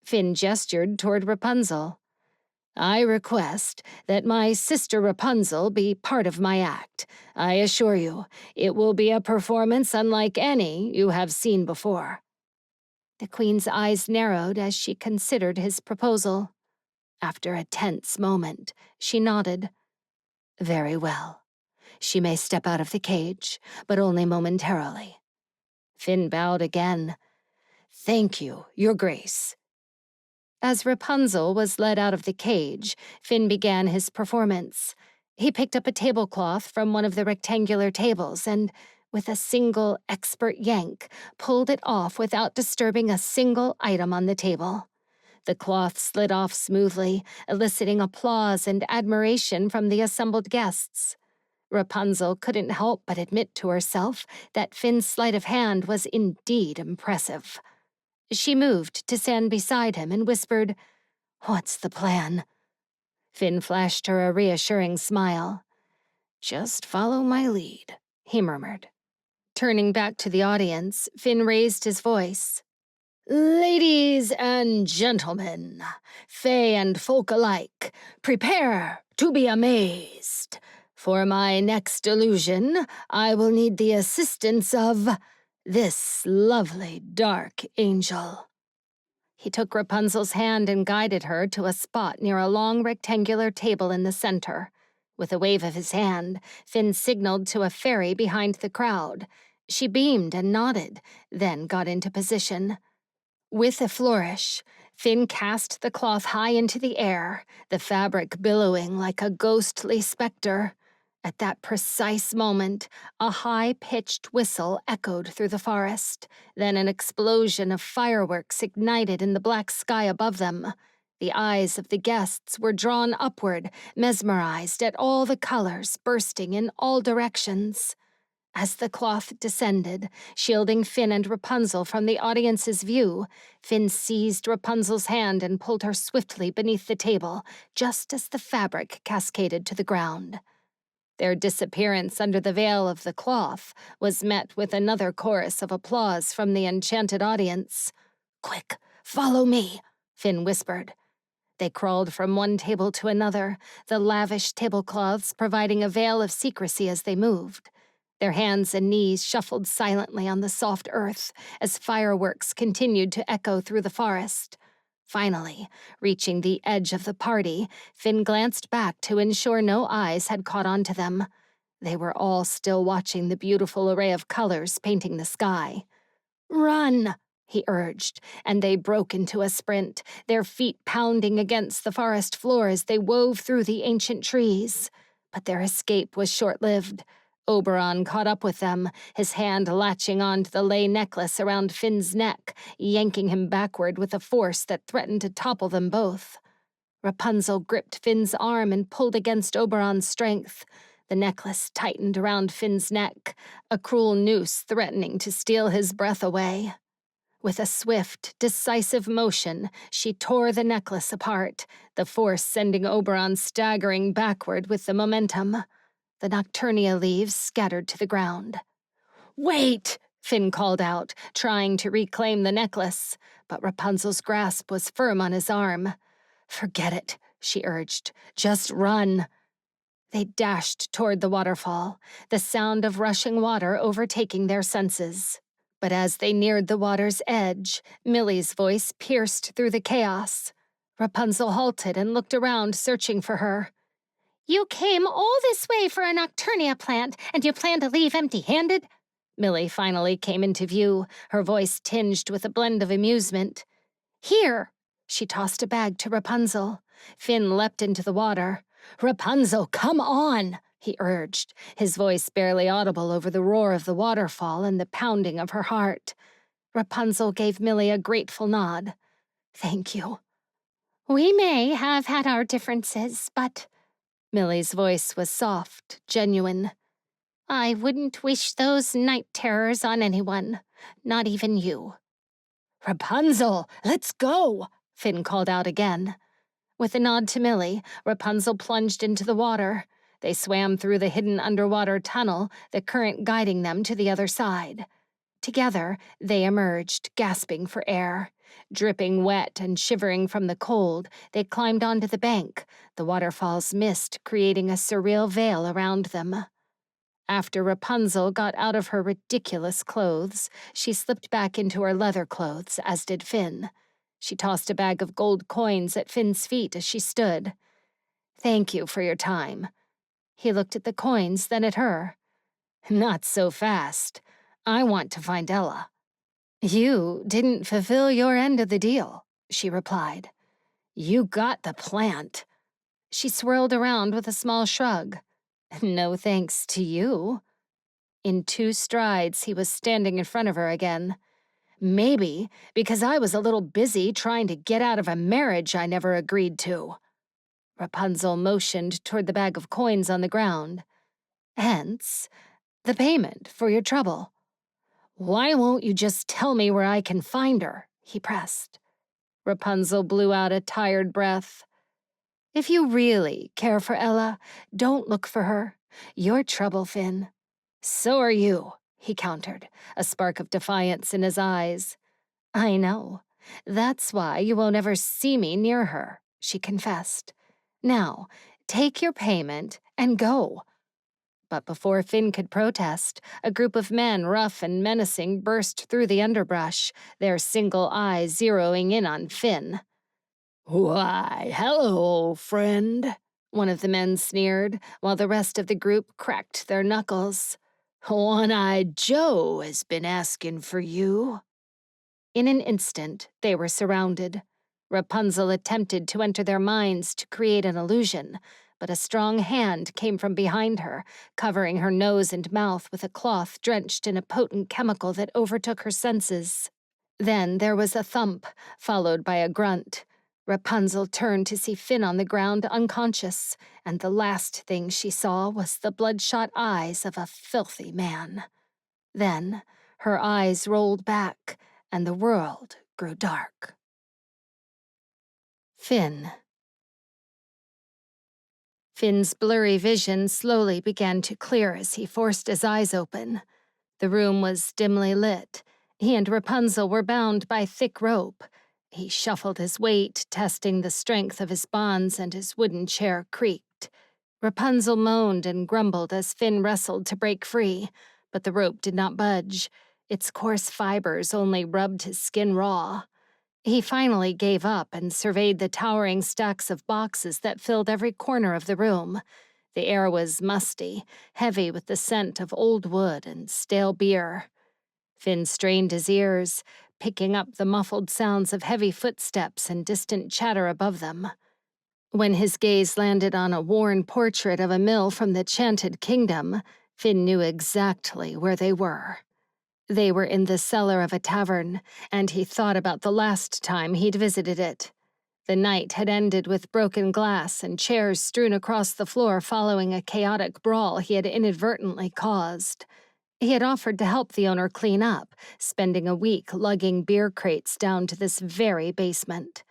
Finn gestured toward Rapunzel. "I request that my sister Rapunzel be part of my act. I assure you, it will be a performance unlike any you have seen before." The Queen's eyes narrowed as she considered his proposal. After a tense moment, she nodded. "Very well. She may step out of the cage, but only momentarily." Finn bowed again. "Thank you, Your Grace." As Rapunzel was led out of the cage, Finn began his performance. He picked up a tablecloth from one of the rectangular tables and, with a single expert yank, pulled it off without disturbing a single item on the table. The cloth slid off smoothly, eliciting applause and admiration from the assembled guests. Rapunzel couldn't help but admit to herself that Finn's sleight of hand was indeed impressive. She moved to stand beside him and whispered, "What's the plan?" Finn flashed her a reassuring smile. "Just follow my lead," he murmured. Turning back to the audience, Finn raised his voice. "Ladies and gentlemen, fae and folk alike, prepare to be amazed. For my next illusion, I will need the assistance of this lovely dark angel." He took Rapunzel's hand and guided her to a spot near a long rectangular table in the center. With a wave of his hand, Finn signaled to a fairy behind the crowd. She beamed and nodded, then got into position. With a flourish, Finn cast the cloth high into the air, the fabric billowing like a ghostly specter. At that precise moment, a high-pitched whistle echoed through the forest. Then an explosion of fireworks ignited in the black sky above them. The eyes of the guests were drawn upward, mesmerized at all the colors bursting in all directions. As the cloth descended, shielding Finn and Rapunzel from the audience's view, Finn seized Rapunzel's hand and pulled her swiftly beneath the table, just as the fabric cascaded to the ground. Their disappearance under the veil of the cloth was met with another chorus of applause from the enchanted audience. "Quick, follow me," Finn whispered. They crawled from one table to another, the lavish tablecloths providing a veil of secrecy as they moved. Their hands and knees shuffled silently on the soft earth as fireworks continued to echo through the forest. Finally, reaching the edge of the party, Finn glanced back to ensure no eyes had caught on to them. They were all still watching the beautiful array of colors painting the sky. "Run!" he urged, and they broke into a sprint, their feet pounding against the forest floor as they wove through the ancient trees. But their escape was short-lived. Oberon caught up with them, his hand latching onto the lei necklace around Finn's neck, yanking him backward with a force that threatened to topple them both. Rapunzel gripped Finn's arm and pulled against Oberon's strength. The necklace tightened around Finn's neck, a cruel noose threatening to steal his breath away. With a swift, decisive motion, she tore the necklace apart, the force sending Oberon staggering backward with the momentum. The Nocturnia leaves scattered to the ground. "Wait!" Finn called out, trying to reclaim the necklace, but Rapunzel's grasp was firm on his arm. "Forget it," she urged. "Just run." They dashed toward the waterfall, the sound of rushing water overtaking their senses. But as they neared the water's edge, Millie's voice pierced through the chaos. Rapunzel halted and looked around, searching for her. "You came all this way for a Nocturnia plant, and you plan to leave empty-handed?" Millie finally came into view, her voice tinged with a blend of amusement. "Here!" She tossed a bag to Rapunzel. Finn leapt into the water. "Rapunzel, come on!" he urged, his voice barely audible over the roar of the waterfall and the pounding of her heart. Rapunzel gave Millie a grateful nod. "Thank you." "We may have had our differences, but—" Millie's voice was soft, genuine. "I wouldn't wish those night terrors on anyone, not even you." "Rapunzel, let's go!" Finn called out again. With a nod to Millie, Rapunzel plunged into the water. They swam through the hidden underwater tunnel, the current guiding them to the other side. Together, they emerged, gasping for air. Dripping wet and shivering from the cold, they climbed onto the bank, the waterfall's mist creating a surreal veil around them. After Rapunzel got out of her ridiculous clothes, she slipped back into her leather clothes, as did Finn. She tossed a bag of gold coins at Finn's feet as she stood. "Thank you for your time." He looked at the coins, then at her. "Not so fast. I want to find Ella." "You didn't fulfill your end of the deal," she replied. "You got the plant." She swirled around with a small shrug. "No thanks to you." In 2 strides, he was standing in front of her again. "Maybe because I was a little busy trying to get out of a marriage I never agreed to." Rapunzel motioned toward the bag of coins on the ground. "Hence, the payment for your trouble." "Why won't you just tell me where I can find her?" he pressed. Rapunzel blew out a tired breath. "If you really care for Ella, don't look for her. You're trouble, Finn." "So are you," he countered, a spark of defiance in his eyes. "I know. That's why you won't ever see me near her," she confessed. "Now, take your payment and go." But before Finn could protest, a group of men, rough and menacing, burst through the underbrush, their single eyes zeroing in on Finn. "Why, hello, old friend," one of the men sneered, while the rest of the group cracked their knuckles. "One-Eyed Joe has been asking for you." In an instant, they were surrounded. Rapunzel attempted to enter their minds to create an illusion, but a strong hand came from behind her, covering her nose and mouth with a cloth drenched in a potent chemical that overtook her senses. Then there was a thump, followed by a grunt. Rapunzel turned to see Finn on the ground unconscious, and the last thing she saw was the bloodshot eyes of a filthy man. Then her eyes rolled back, and the world grew dark. Finn. Finn's blurry vision slowly began to clear as he forced his eyes open. The room was dimly lit. He and Rapunzel were bound by thick rope. He shuffled his weight, testing the strength of his bonds, and his wooden chair creaked. Rapunzel moaned and grumbled as Finn wrestled to break free, but the rope did not budge. Its coarse fibers only rubbed his skin raw. He finally gave up and surveyed the towering stacks of boxes that filled every corner of the room. The air was musty, heavy with the scent of old wood and stale beer. Finn strained his ears, picking up the muffled sounds of heavy footsteps and distant chatter above them. When his gaze landed on a worn portrait of a mill from the Chanted Kingdom, Finn knew exactly where they were. They were in the cellar of a tavern, and he thought about the last time he'd visited it. The night had ended with broken glass and chairs strewn across the floor following a chaotic brawl he had inadvertently caused. He had offered to help the owner clean up, spending a week lugging beer crates down to this very basement.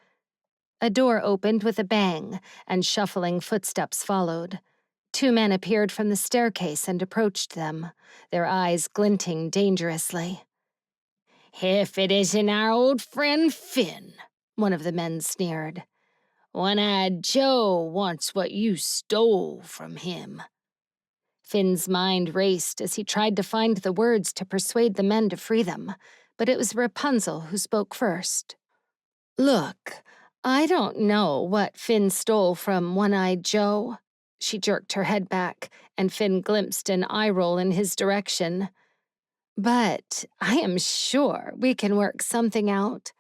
A door opened with a bang, and shuffling footsteps followed. 2 men appeared from the staircase and approached them, their eyes glinting dangerously. "If it isn't our old friend Finn," one of the men sneered. "One-Eyed Joe wants what you stole from him." Finn's mind raced as he tried to find the words to persuade the men to free them, but it was Rapunzel who spoke first. "Look, I don't know what Finn stole from One-Eyed Joe." She jerked her head back, and Finn glimpsed an eye roll in his direction. "But I am sure we can work something out."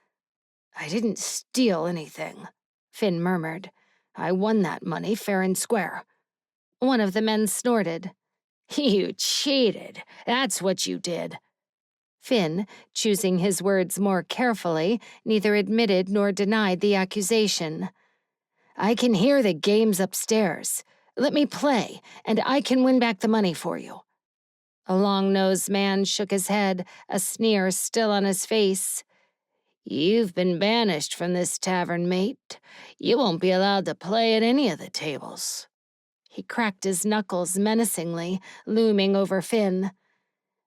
"I didn't steal anything," Finn murmured. "I won that money fair and square." One of the men snorted. "You cheated. That's what you did." Finn, choosing his words more carefully, neither admitted nor denied the accusation. "I can hear the games upstairs. Let me play, and I can win back the money for you." A long-nosed man shook his head, a sneer still on his face. "You've been banished from this tavern, mate. You won't be allowed to play at any of the tables." He cracked his knuckles menacingly, looming over Finn.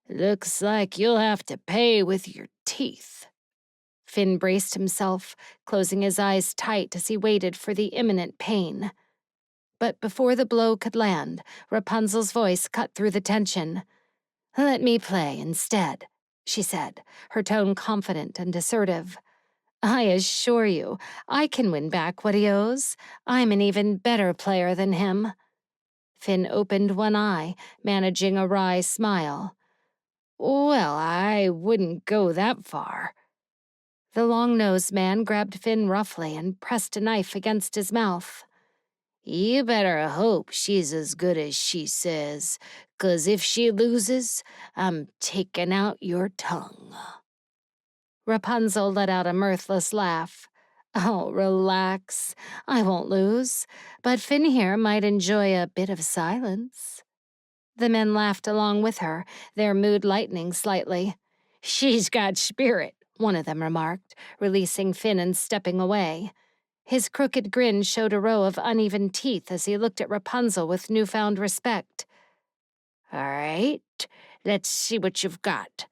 "Looks like you'll have to pay with your teeth." Finn braced himself, closing his eyes tight as he waited for the imminent pain. But before the blow could land, Rapunzel's voice cut through the tension. "Let me play instead," she said, her tone confident and assertive. "I assure you, I can win back what he owes. I'm an even better player than him." Finn opened one eye, managing a wry smile. "Well, I wouldn't go that far." The long-nosed man grabbed Finn roughly and pressed a knife against his mouth. "You better hope she's as good as she says, 'cause if she loses, I'm taking out your tongue." Rapunzel let out a mirthless laugh. "Oh, relax. I won't lose, but Finn here might enjoy a bit of silence." The men laughed along with her, their mood lightening slightly. "She's got spirit," one of them remarked, releasing Finn and stepping away. His crooked grin showed a row of uneven teeth as he looked at Rapunzel with newfound respect. "All right, let's see what you've got."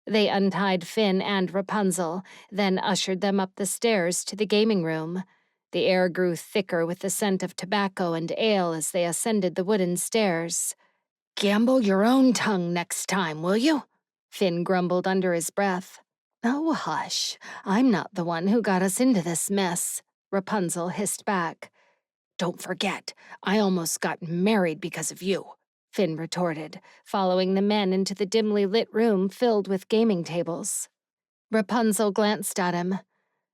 They untied Finn and Rapunzel, then ushered them up the stairs to the gaming room. The air grew thicker with the scent of tobacco and ale as they ascended the wooden stairs. Gamble your own tongue next time, will you? Finn grumbled under his breath. Oh, hush. I'm not the one who got us into this mess, Rapunzel hissed back. Don't forget, I almost got married because of you, Finn retorted, following the men into the dimly lit room filled with gaming tables. Rapunzel glanced at him.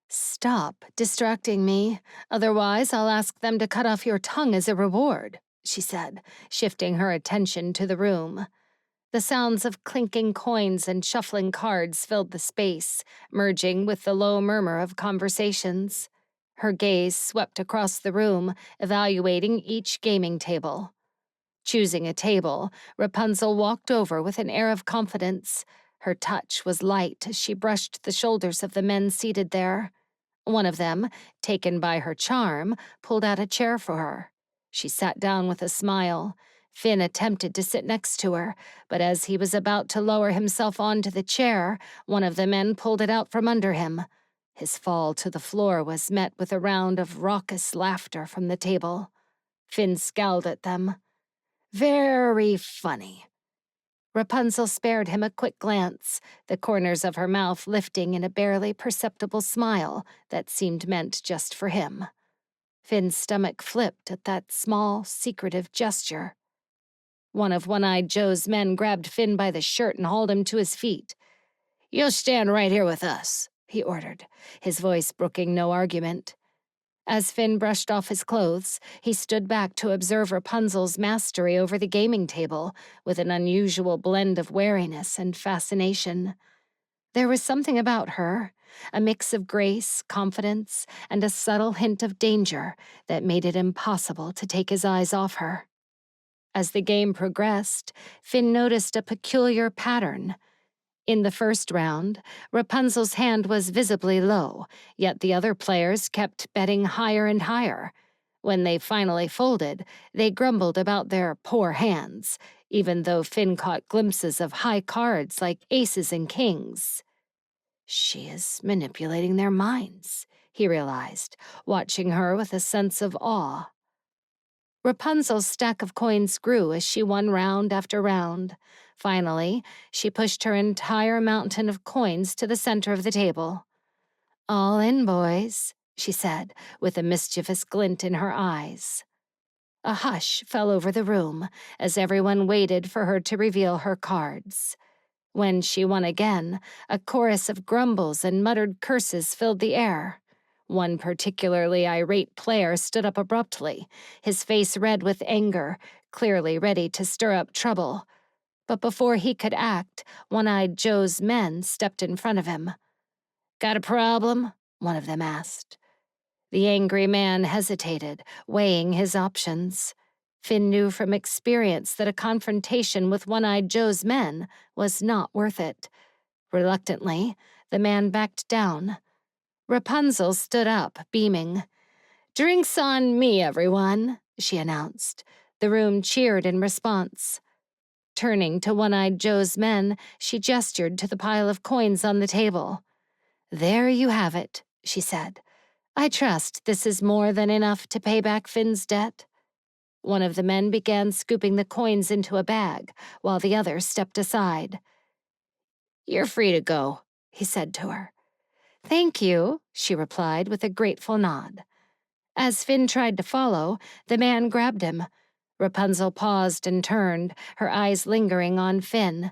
Stop distracting me, otherwise I'll ask them to cut off your tongue as a reward, she said, shifting her attention to the room. The sounds of clinking coins and shuffling cards filled the space, merging with the low murmur of conversations. Her gaze swept across the room, evaluating each gaming table. Choosing a table, Rapunzel walked over with an air of confidence. Her touch was light as she brushed the shoulders of the men seated there. One of them, taken by her charm, pulled out a chair for her. She sat down with a smile. Finn attempted to sit next to her, but as he was about to lower himself onto the chair, one of the men pulled it out from under him. His fall to the floor was met with a round of raucous laughter from the table. Finn scowled at them. Very funny. Rapunzel spared him a quick glance, the corners of her mouth lifting in a barely perceptible smile that seemed meant just for him. Finn's stomach flipped at that small, secretive gesture. One of One-Eyed Joe's men grabbed Finn by the shirt and hauled him to his feet. "You'll stand right here with us," he ordered, his voice brooking no argument. As Finn brushed off his clothes, he stood back to observe Rapunzel's mastery over the gaming table with an unusual blend of wariness and fascination. There was something about her, a mix of grace, confidence, and a subtle hint of danger that made it impossible to take his eyes off her. As the game progressed, Finn noticed a peculiar pattern. In the first round, Rapunzel's hand was visibly low, yet the other players kept betting higher and higher. When they finally folded, they grumbled about their poor hands, even though Finn caught glimpses of high cards like aces and kings. She is manipulating their minds, he realized, watching her with a sense of awe. Rapunzel's stack of coins grew as she won round after round. Finally, she pushed her entire mountain of coins to the center of the table. "All in, boys," she said, with a mischievous glint in her eyes. A hush fell over the room as everyone waited for her to reveal her cards. When she won again, a chorus of grumbles and muttered curses filled the air. One particularly irate player stood up abruptly, his face red with anger, clearly ready to stir up trouble. But before he could act, One-Eyed Joe's men stepped in front of him. "Got a problem?" one of them asked. The angry man hesitated, weighing his options. Finn knew from experience that a confrontation with One-Eyed Joe's men was not worth it. Reluctantly, the man backed down. Rapunzel stood up, beaming. "Drinks on me, everyone," she announced. The room cheered in response. Turning to One-Eyed Joe's men, she gestured to the pile of coins on the table. "There you have it," she said. "I trust this is more than enough to pay back Finn's debt." One of the men began scooping the coins into a bag, while the other stepped aside. "You're free to go," he said to her. "Thank you," she replied with a grateful nod. As Finn tried to follow, the man grabbed him. Rapunzel paused and turned, her eyes lingering on Finn.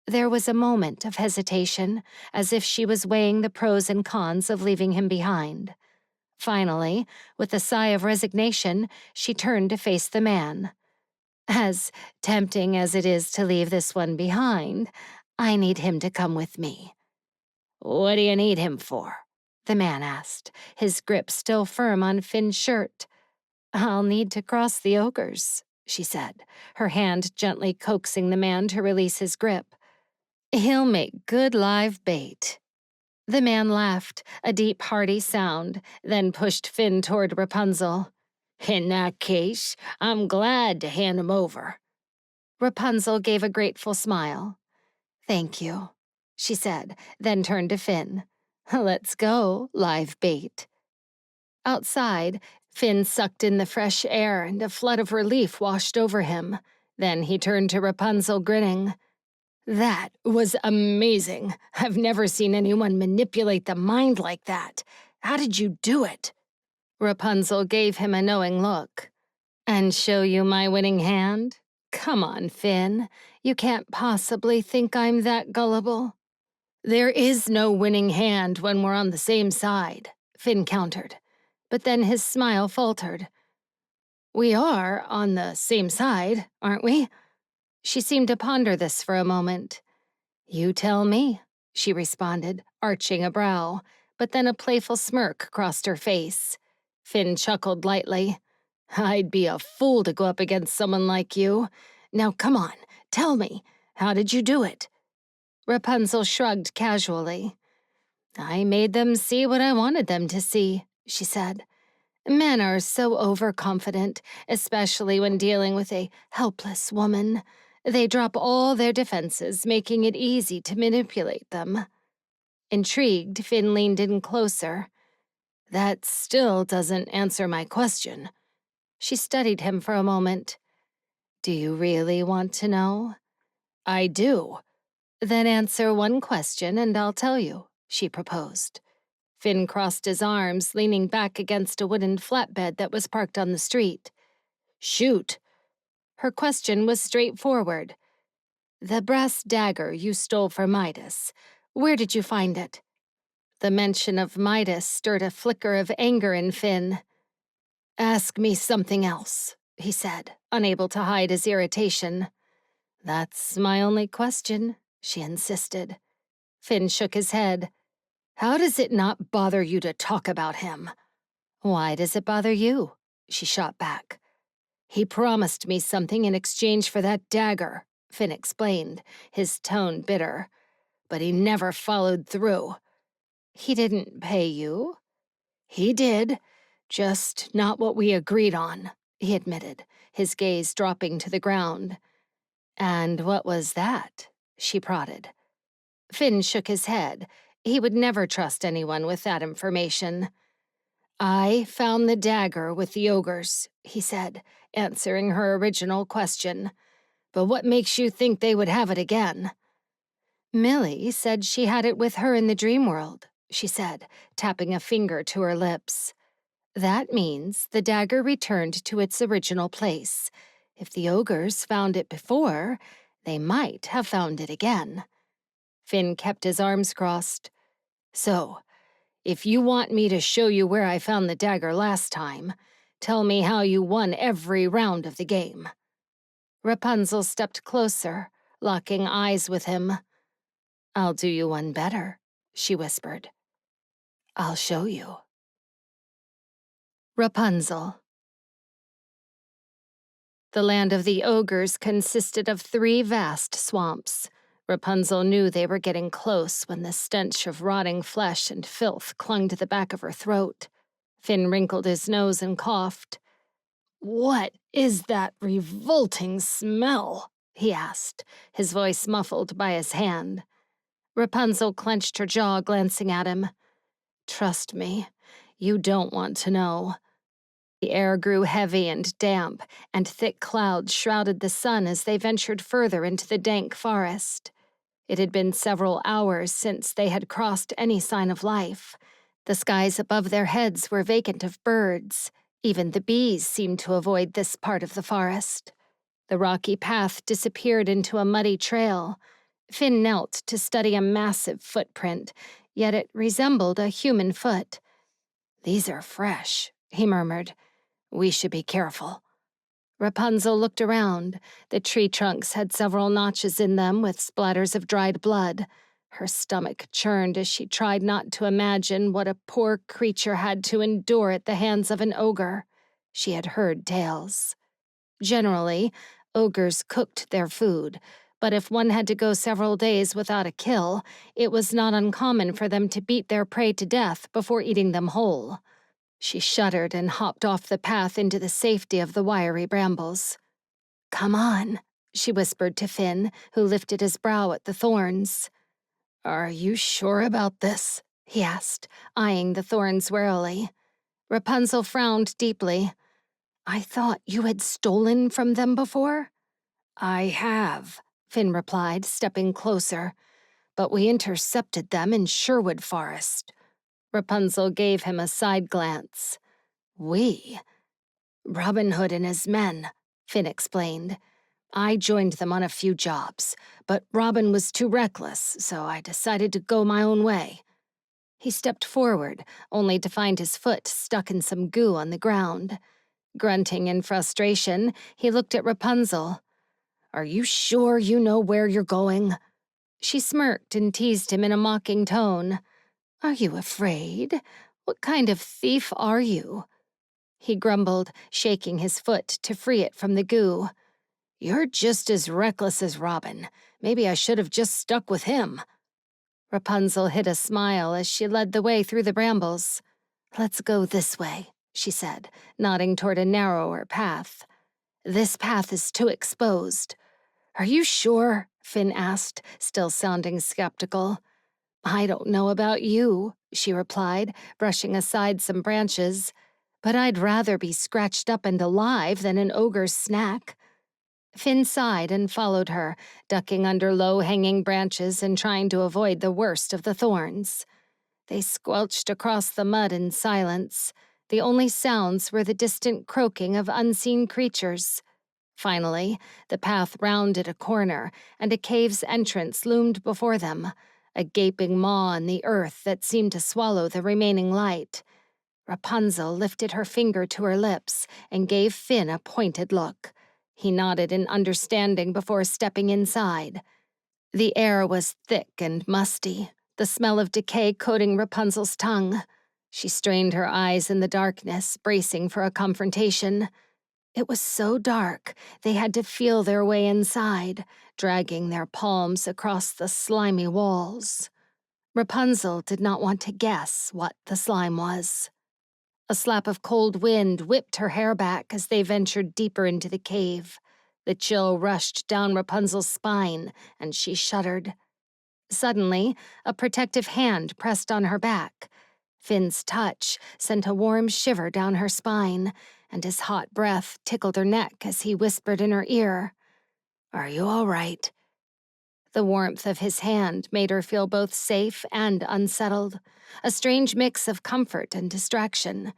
There was a moment of hesitation, as if she was weighing the pros and cons of leaving him behind. Finally, with a sigh of resignation, she turned to face the man. "As tempting as it is to leave this one behind, I need him to come with me." "What do you need him for?" the man asked, his grip still firm on Finn's shirt. "I'll need to cross the ogres," she said, her hand gently coaxing the man to release his grip. "He'll make good live bait." The man laughed, a deep, hearty sound, then pushed Finn toward Rapunzel. "In that case, I'm glad to hand him over." Rapunzel gave a grateful smile. "Thank you," she said, then turned to Finn. "Let's go, live bait." Outside, Finn sucked in the fresh air and a flood of relief washed over him. Then he turned to Rapunzel, grinning. That was amazing. I've never seen anyone manipulate the mind like that. How did you do it? Rapunzel gave him a knowing look. And show you my winning hand? Come on, Finn. You can't possibly think I'm that gullible. There is no winning hand when we're on the same side, Finn countered. But then his smile faltered. We are on the same side, aren't we? She seemed to ponder this for a moment. You tell me, she responded, arching a brow, but then a playful smirk crossed her face. Finn chuckled lightly. I'd be a fool to go up against someone like you. Now come on, tell me, how did you do it? Rapunzel shrugged casually. I made them see what I wanted them to see, she said. Men are so overconfident, especially when dealing with a helpless woman. They drop all their defenses, making it easy to manipulate them. Intrigued, Finn leaned in closer. That still doesn't answer my question. She studied him for a moment. Do you really want to know? I do. Then answer one question and I'll tell you, she proposed. Finn crossed his arms, leaning back against a wooden flatbed that was parked on the street. Shoot. Her question was straightforward. The brass dagger you stole for Midas, where did you find it? The mention of Midas stirred a flicker of anger in Finn. Ask me something else, he said, unable to hide his irritation. That's my only question, she insisted. Finn shook his head. How does it not bother you to talk about him? Why does it bother you? She shot back. He promised me something in exchange for that dagger, Finn explained, his tone bitter. But he never followed through. He didn't pay you? He did. Just not what we agreed on, he admitted, his gaze dropping to the ground. And what was that? She prodded. Finn shook his head. He would never trust anyone with that information. I found the dagger with the ogres, he said, answering her original question. But what makes you think they would have it again? Millie said she had it with her in the Dreamworld, she said, tapping a finger to her lips. That means the dagger returned to its original place. If the ogres found it before, they might have found it again. Finn kept his arms crossed. So, if you want me to show you where I found the dagger last time, tell me how you won every round of the game. Rapunzel stepped closer, locking eyes with him. I'll do you one better, she whispered. I'll show you. Rapunzel. The land of the ogres consisted of 3 vast swamps. Rapunzel knew they were getting close when the stench of rotting flesh and filth clung to the back of her throat. Finn wrinkled his nose and coughed. What is that revolting smell? He asked, his voice muffled by his hand. Rapunzel clenched her jaw, glancing at him. Trust me, you don't want to know. The air grew heavy and damp, and thick clouds shrouded the sun as they ventured further into the dank forest. It had been several hours since they had crossed any sign of life. The skies above their heads were vacant of birds. Even the bees seemed to avoid this part of the forest. The rocky path disappeared into a muddy trail. Finn knelt to study a massive footprint, yet it resembled a human foot. These are fresh, he murmured. We should be careful. Rapunzel looked around. The tree trunks had several notches in them with splatters of dried blood. Her stomach churned as she tried not to imagine what a poor creature had to endure at the hands of an ogre. She had heard tales. Generally, ogres cooked their food, but if one had to go several days without a kill, it was not uncommon for them to beat their prey to death before eating them whole. She shuddered and hopped off the path into the safety of the wiry brambles. Come on, she whispered to Finn, who lifted his brow at the thorns. Are you sure about this? He asked, eyeing the thorns warily. Rapunzel frowned deeply. I thought you had stolen from them before? I have, Finn replied, stepping closer. But we intercepted them in Sherwood Forest. Rapunzel gave him a side glance. We? Robin Hood and his men, Finn explained. I joined them on a few jobs, but Robin was too reckless, so I decided to go my own way. He stepped forward, only to find his foot stuck in some goo on the ground. Grunting in frustration, he looked at Rapunzel. Are you sure you know where you're going? She smirked and teased him in a mocking tone. Are you afraid? What kind of thief are you? He grumbled, shaking his foot to free it from the goo. You're just as reckless as Robin. Maybe I should have just stuck with him. Rapunzel hid a smile as she led the way through the brambles. Let's go this way, she said, nodding toward a narrower path. This path is too exposed. Are you sure? Finn asked, still sounding skeptical. I don't know about you, she replied, brushing aside some branches. But I'd rather be scratched up and alive than an ogre's snack. Finn sighed and followed her, ducking under low-hanging branches and trying to avoid the worst of the thorns. They squelched across the mud in silence. The only sounds were the distant croaking of unseen creatures. Finally, the path rounded a corner, and a cave's entrance loomed before them, a gaping maw in the earth that seemed to swallow the remaining light. Rapunzel lifted her finger to her lips and gave Finn a pointed look. He nodded in understanding before stepping inside. The air was thick and musty, the smell of decay coating Rapunzel's tongue. She strained her eyes in the darkness, bracing for a confrontation. It was so dark, they had to feel their way inside, dragging their palms across the slimy walls. Rapunzel did not want to guess what the slime was. A slap of cold wind whipped her hair back as they ventured deeper into the cave. The chill rushed down Rapunzel's spine, and she shuddered. Suddenly, a protective hand pressed on her back. Finn's touch sent a warm shiver down her spine, and his hot breath tickled her neck as he whispered in her ear, Are you all right? The warmth of his hand made her feel both safe and unsettled, a strange mix of comfort and distraction.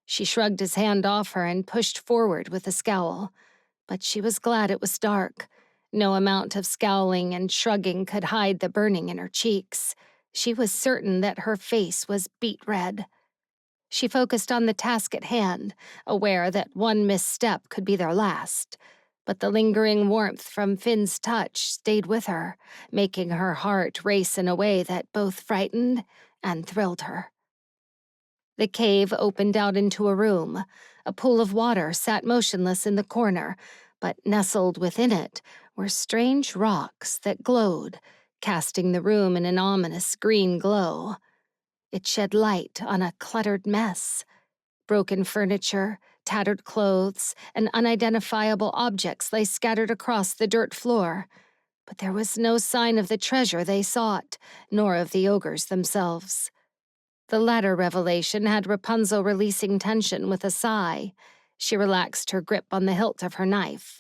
She shrugged his hand off her and pushed forward with a scowl. But she was glad it was dark. No amount of scowling and shrugging could hide the burning in her cheeks. She was certain that her face was beet red. She focused on the task at hand, aware that one misstep could be their last. But the lingering warmth from Finn's touch stayed with her, making her heart race in a way that both frightened and thrilled her. The cave opened out into a room. A pool of water sat motionless in the corner, but nestled within it were strange rocks that glowed, casting the room in an ominous green glow. It shed light on a cluttered mess. Broken furniture, tattered clothes, and unidentifiable objects lay scattered across the dirt floor. But there was no sign of the treasure they sought, nor of the ogres themselves. The latter revelation had Rapunzel releasing tension with a sigh. She relaxed her grip on the hilt of her knife.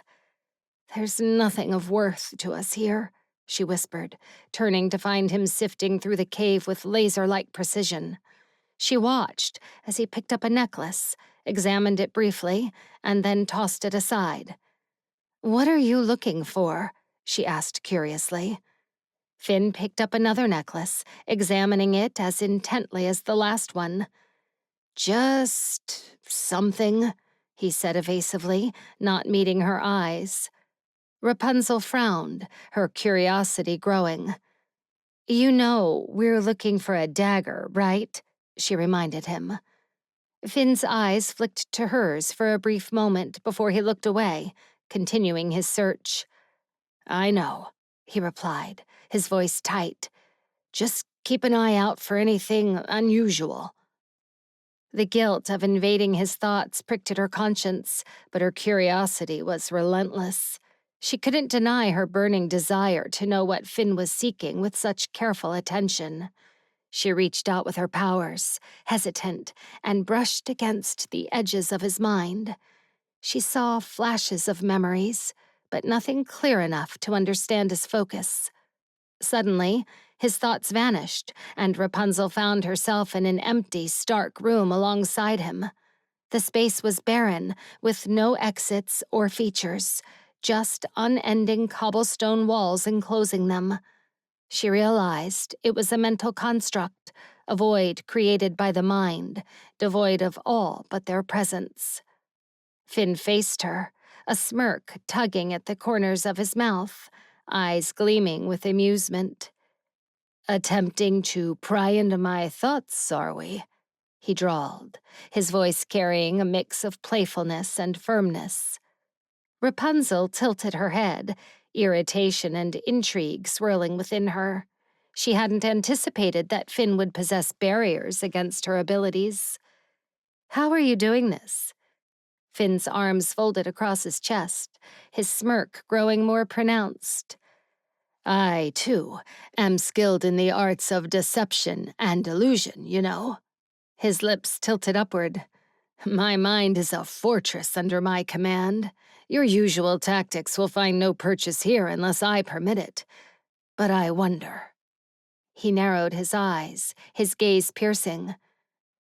There's nothing of worth to us here, she whispered, turning to find him sifting through the cave with laser-like precision. She watched as he picked up a necklace, examined it briefly, and then tossed it aside. What are you looking for? She asked curiously. Finn picked up another necklace, examining it as intently as the last one. Just something, he said evasively, not meeting her eyes. Rapunzel frowned, her curiosity growing. You know, we're looking for a dagger, right? She reminded him. Finn's eyes flicked to hers for a brief moment before he looked away, continuing his search. I know, he replied, his voice tight. Just keep an eye out for anything unusual. The guilt of invading his thoughts pricked at her conscience, but her curiosity was relentless. She couldn't deny her burning desire to know what Finn was seeking with such careful attention. She reached out with her powers, hesitant, and brushed against the edges of his mind. She saw flashes of memories, but nothing clear enough to understand his focus. Suddenly, his thoughts vanished, and Rapunzel found herself in an empty, stark room alongside him. The space was barren, with no exits or features, just unending cobblestone walls enclosing them. She realized it was a mental construct, a void created by the mind, devoid of all but their presence. Finn faced her, a smirk tugging at the corners of his mouth, eyes gleaming with amusement. "Attempting to pry into my thoughts, are we?" he drawled, his voice carrying a mix of playfulness and firmness. Rapunzel tilted her head, irritation and intrigue swirling within her. She hadn't anticipated that Finn would possess barriers against her abilities. "How are you doing this?" Finn's arms folded across his chest, his smirk growing more pronounced. "I, too, am skilled in the arts of deception and illusion, you know." His lips tilted upward. "My mind is a fortress under my command. Your usual tactics will find no purchase here unless I permit it. But I wonder." He narrowed his eyes, his gaze piercing.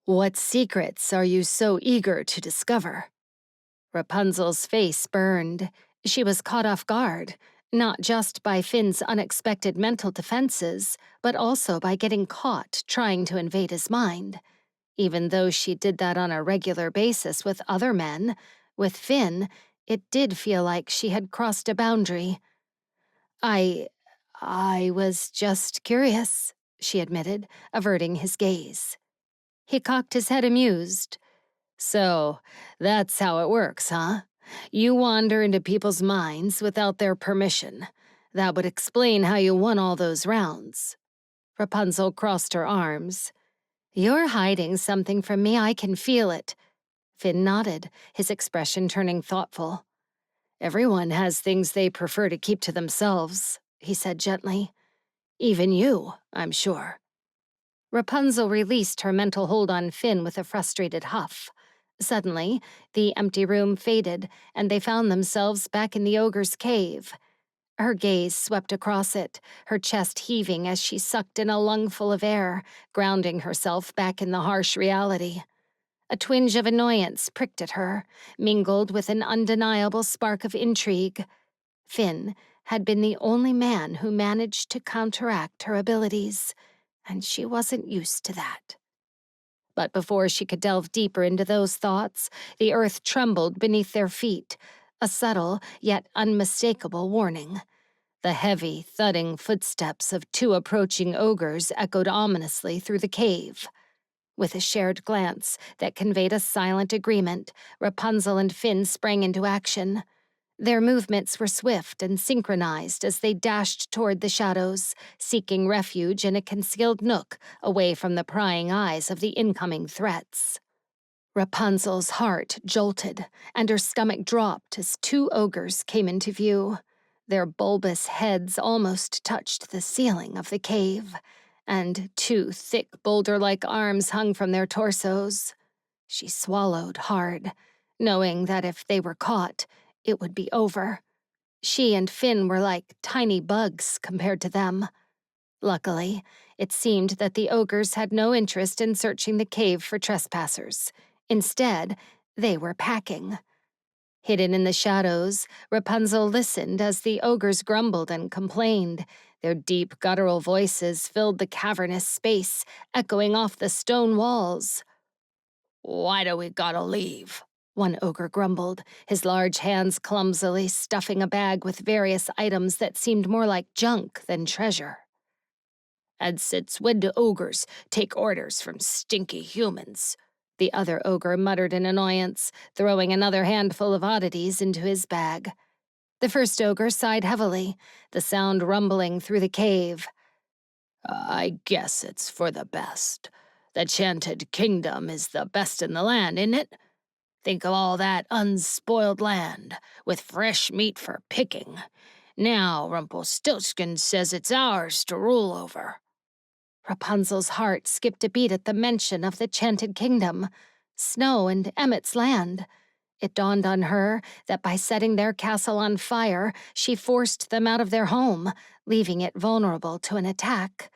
"What secrets are you so eager to discover?" Rapunzel's face burned. She was caught off guard, not just by Finn's unexpected mental defenses, but also by getting caught trying to invade his mind. Even though she did that on a regular basis with other men, with Finn, it did feel like she had crossed a boundary. I was just curious," she admitted, averting his gaze. He cocked his head amused. "So, that's how it works, huh? You wander into people's minds without their permission. That would explain how you won all those rounds." Rapunzel crossed her arms. "You're hiding something from me, I can feel it." Finn nodded, his expression turning thoughtful. "Everyone has things they prefer to keep to themselves," he said gently. "Even you, I'm sure." Rapunzel released her mental hold on Finn with a frustrated huff. Suddenly, the empty room faded, and they found themselves back in the ogre's cave. Her gaze swept across it, her chest heaving as she sucked in a lungful of air, grounding herself back in the harsh reality. A twinge of annoyance pricked at her, mingled with an undeniable spark of intrigue. Finn had been the only man who managed to counteract her abilities, and she wasn't used to that. But before she could delve deeper into those thoughts, the earth trembled beneath their feet, a subtle yet unmistakable warning. The heavy, thudding footsteps of two approaching ogres echoed ominously through the cave. With a shared glance that conveyed a silent agreement, Rapunzel and Finn sprang into action. Their movements were swift and synchronized as they dashed toward the shadows, seeking refuge in a concealed nook away from the prying eyes of the incoming threats. Rapunzel's heart jolted, and her stomach dropped as two ogres came into view. Their bulbous heads almost touched the ceiling of the cave, and two thick boulder-like arms hung from their torsos. She swallowed hard, knowing that if they were caught, it would be over. She and Finn were like tiny bugs compared to them. Luckily, it seemed that the ogres had no interest in searching the cave for trespassers. Instead, they were packing. Hidden in the shadows, Rapunzel listened as the ogres grumbled and complained. Their deep, guttural voices filled the cavernous space, echoing off the stone walls. "Why do we gotta leave?" one ogre grumbled, his large hands clumsily stuffing a bag with various items that seemed more like junk than treasure. "And since when do ogres take orders from stinky humans?" the other ogre muttered in annoyance, throwing another handful of oddities into his bag. The first ogre sighed heavily, the sound rumbling through the cave. "I guess it's for the best. The Chanted Kingdom is the best in the land, isn't it? Think of all that unspoiled land, with fresh meat for picking. Now Rumpelstiltskin says it's ours to rule over." Rapunzel's heart skipped a beat at the mention of the Chanted Kingdom, Snow and Emmet's land. It dawned on her that by setting their castle on fire, she forced them out of their home, leaving it vulnerable to an attack.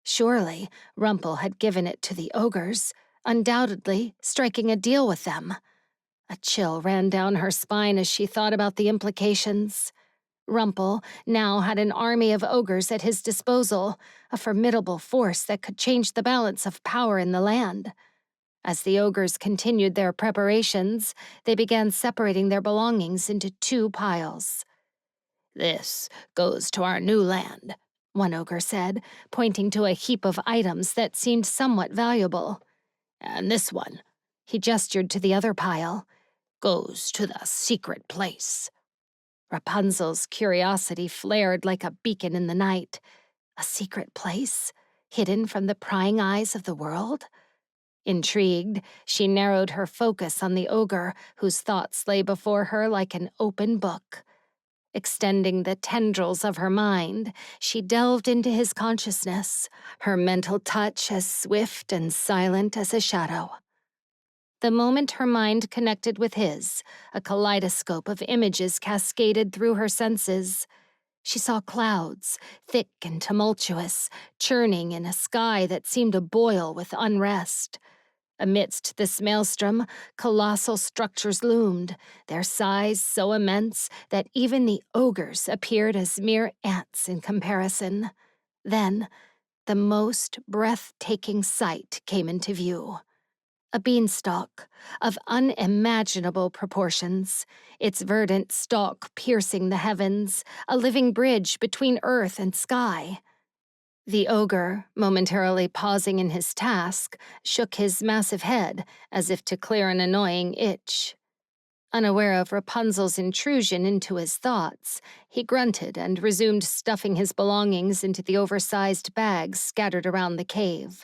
Surely, Rumpel had given it to the ogres, undoubtedly striking a deal with them. A chill ran down her spine as she thought about the implications. Rumpel now had an army of ogres at his disposal, a formidable force that could change the balance of power in the land. As the ogres continued their preparations, they began separating their belongings into 2 piles. "This goes to our new land," one ogre said, pointing to a heap of items that seemed somewhat valuable. "And this one," he gestured to the other pile, "goes to the secret place." Rapunzel's curiosity flared like a beacon in the night. A secret place, hidden from the prying eyes of the world? Intrigued, she narrowed her focus on the ogre, whose thoughts lay before her like an open book. Extending the tendrils of her mind, she delved into his consciousness, her mental touch as swift and silent as a shadow. The moment her mind connected with his, a kaleidoscope of images cascaded through her senses. She saw clouds, thick and tumultuous, churning in a sky that seemed to boil with unrest. Amidst this maelstrom, colossal structures loomed, their size so immense that even the ogres appeared as mere ants in comparison. Then, the most breathtaking sight came into view. A beanstalk of unimaginable proportions, its verdant stalk piercing the heavens, a living bridge between earth and sky. The ogre, momentarily pausing in his task, shook his massive head as if to clear an annoying itch. Unaware of Rapunzel's intrusion into his thoughts, he grunted and resumed stuffing his belongings into the oversized bags scattered around the cave.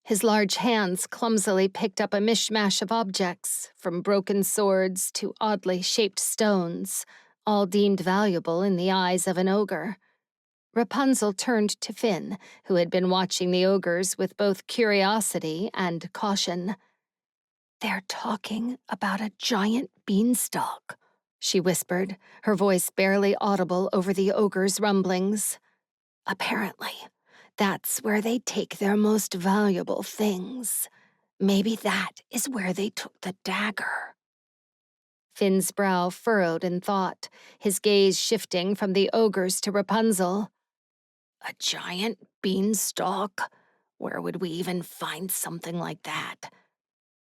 His large hands clumsily picked up a mishmash of objects, from broken swords to oddly shaped stones, all deemed valuable in the eyes of an ogre. Rapunzel turned to Finn, who had been watching the ogres with both curiosity and caution. "They're talking about a giant beanstalk," she whispered, her voice barely audible over the ogre's rumblings. "Apparently, that's where they take their most valuable things. Maybe that is where they took the dagger." Finn's brow furrowed in thought, his gaze shifting from the ogres to Rapunzel. "A giant beanstalk? Where would we even find something like that?"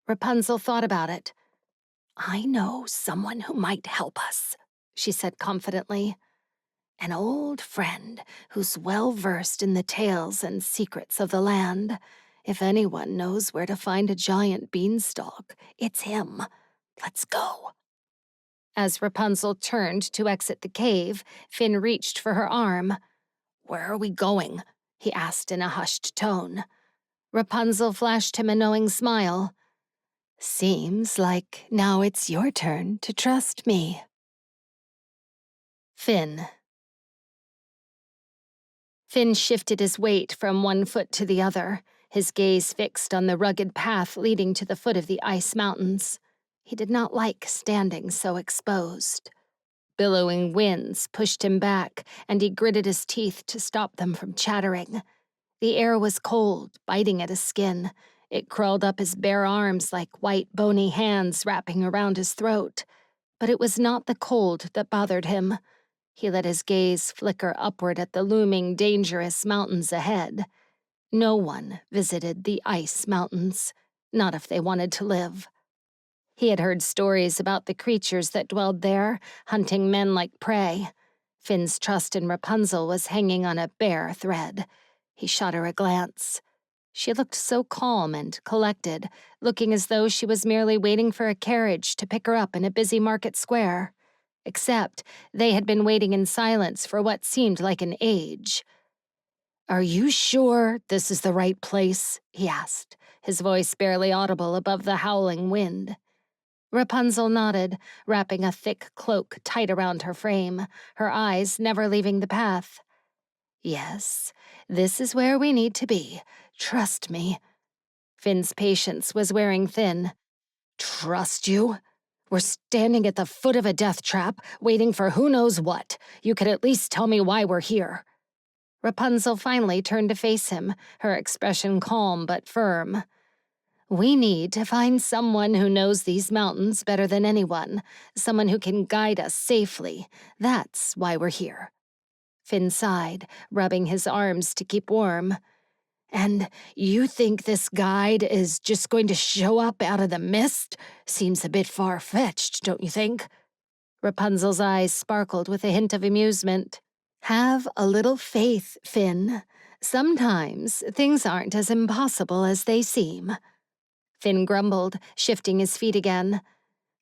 Rapunzel thought about it. "I know someone who might help us," she said confidently. "An old friend who's well-versed in the tales and secrets of the land. If anyone knows where to find a giant beanstalk, it's him. Let's go." As Rapunzel turned to exit the cave, Finn reached for her arm. "Where are we going?" he asked in a hushed tone. Rapunzel flashed him a knowing smile. "Seems like now it's your turn to trust me." Finn shifted his weight from one foot to the other, his gaze fixed on the rugged path leading to the foot of the ice mountains. He did not like standing so exposed. Billowing winds pushed him back, and he gritted his teeth to stop them from chattering. The air was cold, biting at his skin. It crawled up his bare arms like white, bony hands wrapping around his throat. But it was not the cold that bothered him. He let his gaze flicker upward at the looming, dangerous mountains ahead. No one visited the ice mountains, not if they wanted to live. He had heard stories about the creatures that dwelled there, hunting men like prey. Finn's trust in Rapunzel was hanging on a bare thread. He shot her a glance. She looked so calm and collected, looking as though she was merely waiting for a carriage to pick her up in a busy market square. Except they had been waiting in silence for what seemed like an age. "Are you sure this is the right place?" he asked, his voice barely audible above the howling wind. Rapunzel nodded, wrapping a thick cloak tight around her frame, her eyes never leaving the path. "Yes, this is where we need to be. Trust me." Finn's patience was wearing thin. "Trust you? We're standing at the foot of a death trap, waiting for who knows what. You could at least tell me why we're here." Rapunzel finally turned to face him, her expression calm but firm. "We need to find someone who knows these mountains better than anyone, someone who can guide us safely. That's why we're here." Finn sighed, rubbing his arms to keep warm. "And you think this guide is just going to show up out of the mist? Seems a bit far-fetched, don't you think?" Rapunzel's eyes sparkled with a hint of amusement. "Have a little faith, Finn. Sometimes things aren't as impossible as they seem." Finn grumbled, shifting his feet again.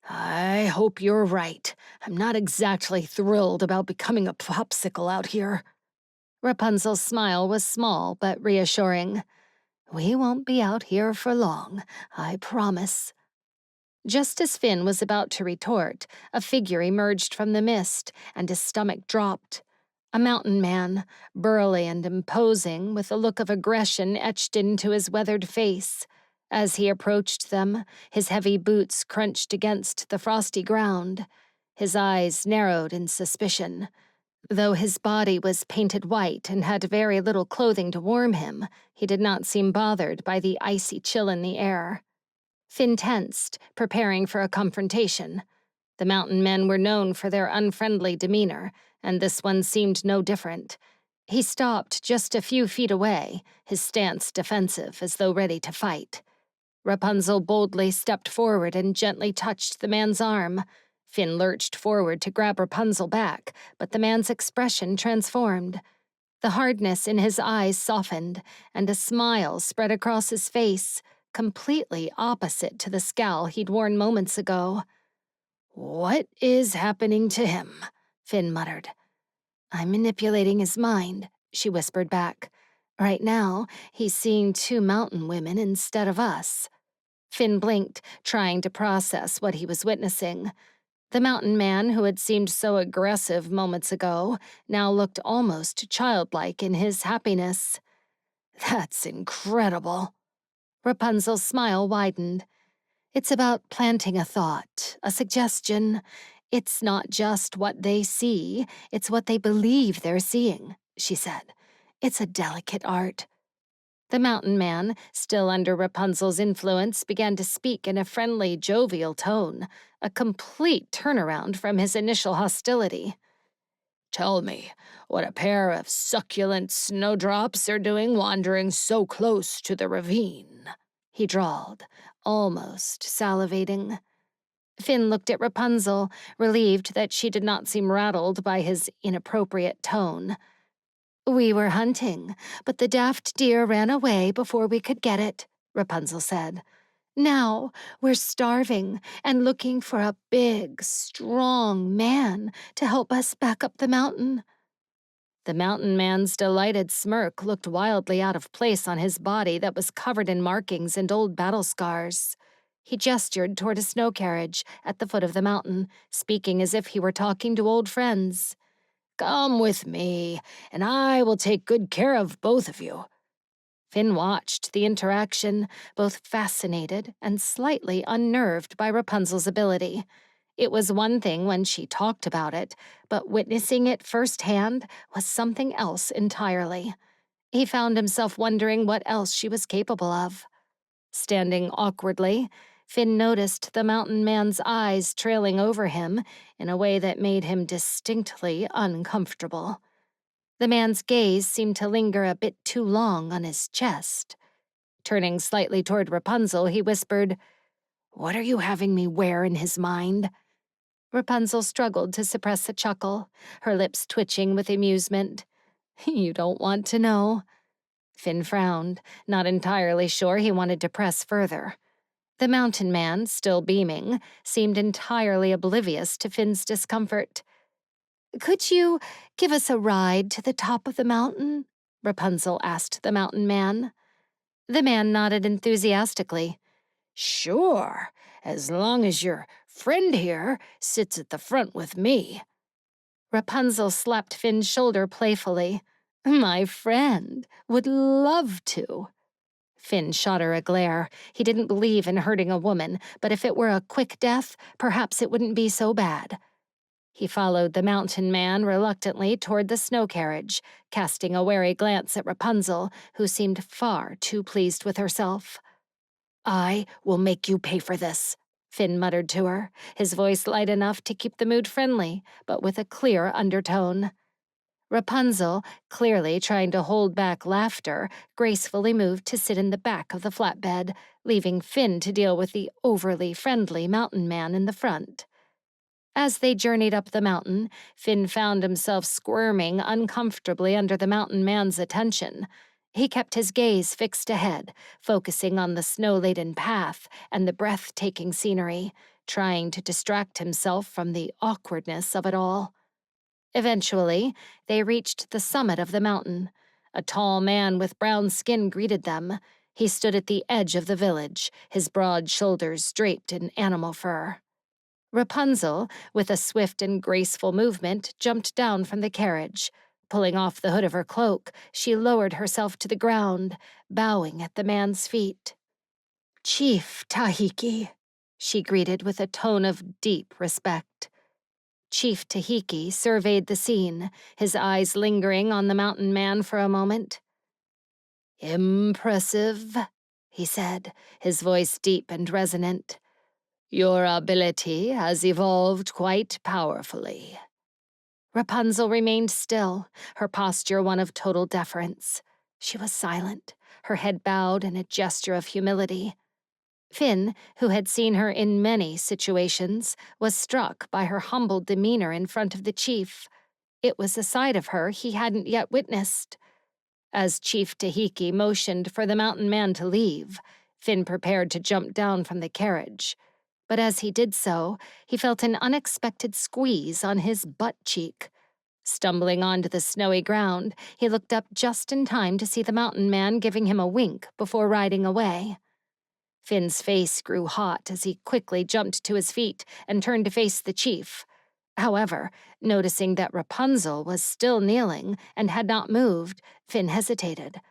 "I hope you're right. I'm not exactly thrilled about becoming a popsicle out here." Rapunzel's smile was small but reassuring. "We won't be out here for long, I promise." Just as Finn was about to retort, a figure emerged from the mist, and his stomach dropped. A mountain man, burly and imposing, with a look of aggression etched into his weathered face. As he approached them, his heavy boots crunched against the frosty ground. His eyes narrowed in suspicion. Though his body was painted white and had very little clothing to warm him, he did not seem bothered by the icy chill in the air. Finn tensed, preparing for a confrontation. The mountain men were known for their unfriendly demeanor, and this one seemed no different. He stopped just a few feet away, his stance defensive, as though ready to fight. Rapunzel boldly stepped forward and gently touched the man's arm. Finn lurched forward to grab Rapunzel back, but the man's expression transformed. The hardness in his eyes softened, and a smile spread across his face, completely opposite to the scowl he'd worn moments ago. "What is happening to him?" Finn muttered. "I'm manipulating his mind," she whispered back. "Right now, he's seeing two mountain women instead of us." Finn blinked, trying to process what he was witnessing. The mountain man, who had seemed so aggressive moments ago, now looked almost childlike in his happiness. "That's incredible." Rapunzel's smile widened. "It's about planting a thought, a suggestion. It's not just what they see, it's what they believe they're seeing," she said. "It's a delicate art." The mountain man, still under Rapunzel's influence, began to speak in a friendly, jovial tone, a complete turnaround from his initial hostility. "Tell me what a pair of succulent snowdrops are doing wandering so close to the ravine," he drawled, almost salivating. Finn looked at Rapunzel, relieved that she did not seem rattled by his inappropriate tone. "We were hunting, but the daft deer ran away before we could get it," Rapunzel said. "Now we're starving and looking for a big, strong man to help us back up the mountain." The mountain man's delighted smirk looked wildly out of place on his body that was covered in markings and old battle scars. He gestured toward a snow carriage at the foot of the mountain, speaking as if he were talking to old friends. "Come with me, and I will take good care of both of you." Finn watched the interaction, both fascinated and slightly unnerved by Rapunzel's ability. It was one thing when she talked about it, but witnessing it firsthand was something else entirely. He found himself wondering what else she was capable of. Standing awkwardly, Finn noticed the mountain man's eyes trailing over him in a way that made him distinctly uncomfortable. The man's gaze seemed to linger a bit too long on his chest. Turning slightly toward Rapunzel, he whispered, "What are you having me wear in his mind?" Rapunzel struggled to suppress a chuckle, her lips twitching with amusement. "You don't want to know." Finn frowned, not entirely sure he wanted to press further. The mountain man, still beaming, seemed entirely oblivious to Finn's discomfort. "Could you give us a ride to the top of the mountain?" Rapunzel asked the mountain man. The man nodded enthusiastically. "Sure, as long as your friend here sits at the front with me." Rapunzel slapped Finn's shoulder playfully. "My friend would love to." Finn shot her a glare. He didn't believe in hurting a woman, but if it were a quick death, perhaps it wouldn't be so bad. He followed the mountain man reluctantly toward the snow carriage, casting a wary glance at Rapunzel, who seemed far too pleased with herself. "I will make you pay for this," Finn muttered to her, his voice light enough to keep the mood friendly, but with a clear undertone. Rapunzel, clearly trying to hold back laughter, gracefully moved to sit in the back of the flatbed, leaving Finn to deal with the overly friendly mountain man in the front. As they journeyed up the mountain, Finn found himself squirming uncomfortably under the mountain man's attention. He kept his gaze fixed ahead, focusing on the snow-laden path and the breathtaking scenery, trying to distract himself from the awkwardness of it all. Eventually, they reached the summit of the mountain. A tall man with brown skin greeted them. He stood at the edge of the village, his broad shoulders draped in animal fur. Rapunzel, with a swift and graceful movement, jumped down from the carriage. Pulling off the hood of her cloak, she lowered herself to the ground, bowing at the man's feet. "Chief Tahiki," she greeted with a tone of deep respect. Chief Tahiki surveyed the scene, his eyes lingering on the mountain man for a moment. "Impressive," he said, his voice deep and resonant. "Your ability has evolved quite powerfully." Rapunzel remained still, her posture one of total deference. She was silent, her head bowed in a gesture of humility. Finn, who had seen her in many situations, was struck by her humble demeanor in front of the chief. It was a side of her he hadn't yet witnessed. As Chief Tahiki motioned for the mountain man to leave, Finn prepared to jump down from the carriage. But as he did so, he felt an unexpected squeeze on his butt cheek. Stumbling onto the snowy ground, he looked up just in time to see the mountain man giving him a wink before riding away. Finn's face grew hot as he quickly jumped to his feet and turned to face the chief. However, noticing that Rapunzel was still kneeling and had not moved, Finn hesitated.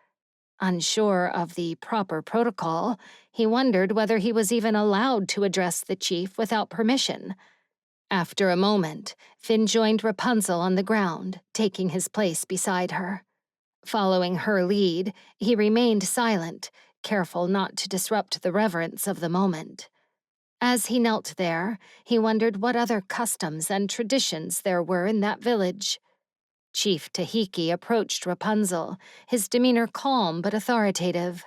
Unsure of the proper protocol, he wondered whether he was even allowed to address the chief without permission. After a moment, Finn joined Rapunzel on the ground, taking his place beside her. Following her lead, he remained silent, careful not to disrupt the reverence of the moment. As he knelt there, he wondered what other customs and traditions there were in that village. Chief Tahiki approached Rapunzel, his demeanor calm but authoritative.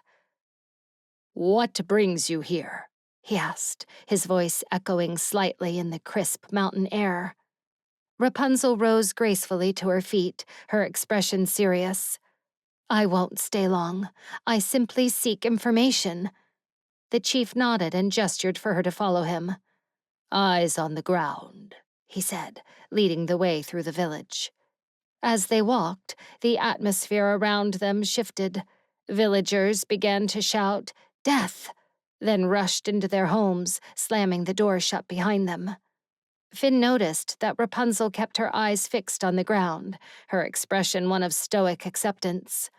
"What brings you here?" he asked, his voice echoing slightly in the crisp mountain air. Rapunzel rose gracefully to her feet, her expression serious. "I won't stay long. I simply seek information." The chief nodded and gestured for her to follow him. "Eyes on the ground," he said, leading the way through the village. As they walked, the atmosphere around them shifted. Villagers began to shout, "Death!" then rushed into their homes, slamming the door shut behind them. Finn noticed that Rapunzel kept her eyes fixed on the ground, her expression one of stoic acceptance.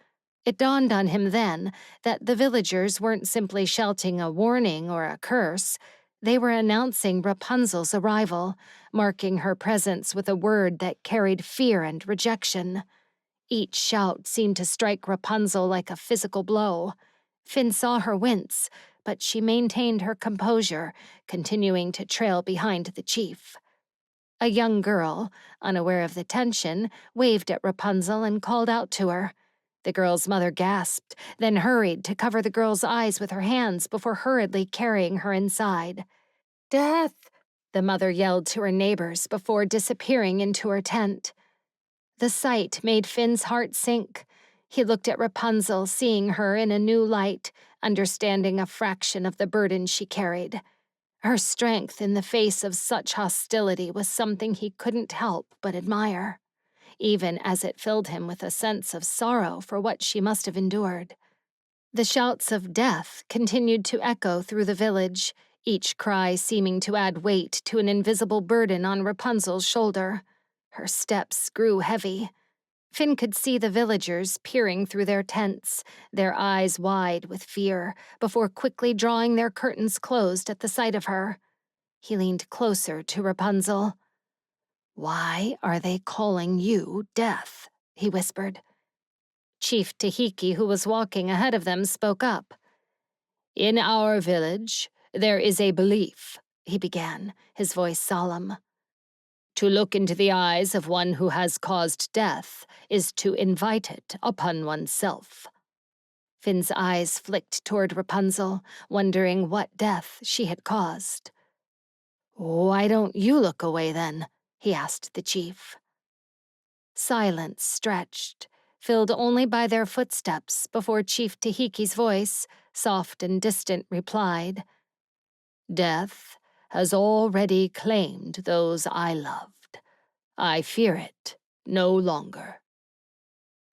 It dawned on him then that the villagers weren't simply shouting a warning or a curse. They were announcing Rapunzel's arrival, marking her presence with a word that carried fear and rejection. Each shout seemed to strike Rapunzel like a physical blow. Finn saw her wince, but she maintained her composure, continuing to trail behind the chief. A young girl, unaware of the tension, waved at Rapunzel and called out to her. The girl's mother gasped, then hurried to cover the girl's eyes with her hands before hurriedly carrying her inside. "Death!" the mother yelled to her neighbors before disappearing into her tent. The sight made Finn's heart sink. He looked at Rapunzel, seeing her in a new light, understanding a fraction of the burden she carried. Her strength in the face of such hostility was something he couldn't help but admire, even as it filled him with a sense of sorrow for what she must have endured. The shouts of death continued to echo through the village, each cry seeming to add weight to an invisible burden on Rapunzel's shoulder. Her steps grew heavy. Finn could see the villagers peering through their tents, their eyes wide with fear, before quickly drawing their curtains closed at the sight of her. He leaned closer to Rapunzel. "Why are they calling you Death?" he whispered. Chief Tahiki, who was walking ahead of them, spoke up. "In our village, there is a belief," he began, his voice solemn. "To look into the eyes of one who has caused death is to invite it upon oneself." Finn's eyes flicked toward Rapunzel, wondering what death she had caused. "Why don't you look away, then?" he asked the chief. Silence stretched, filled only by their footsteps before Chief Tahiki's voice, soft and distant, replied, "Death has already claimed those I loved. I fear it no longer."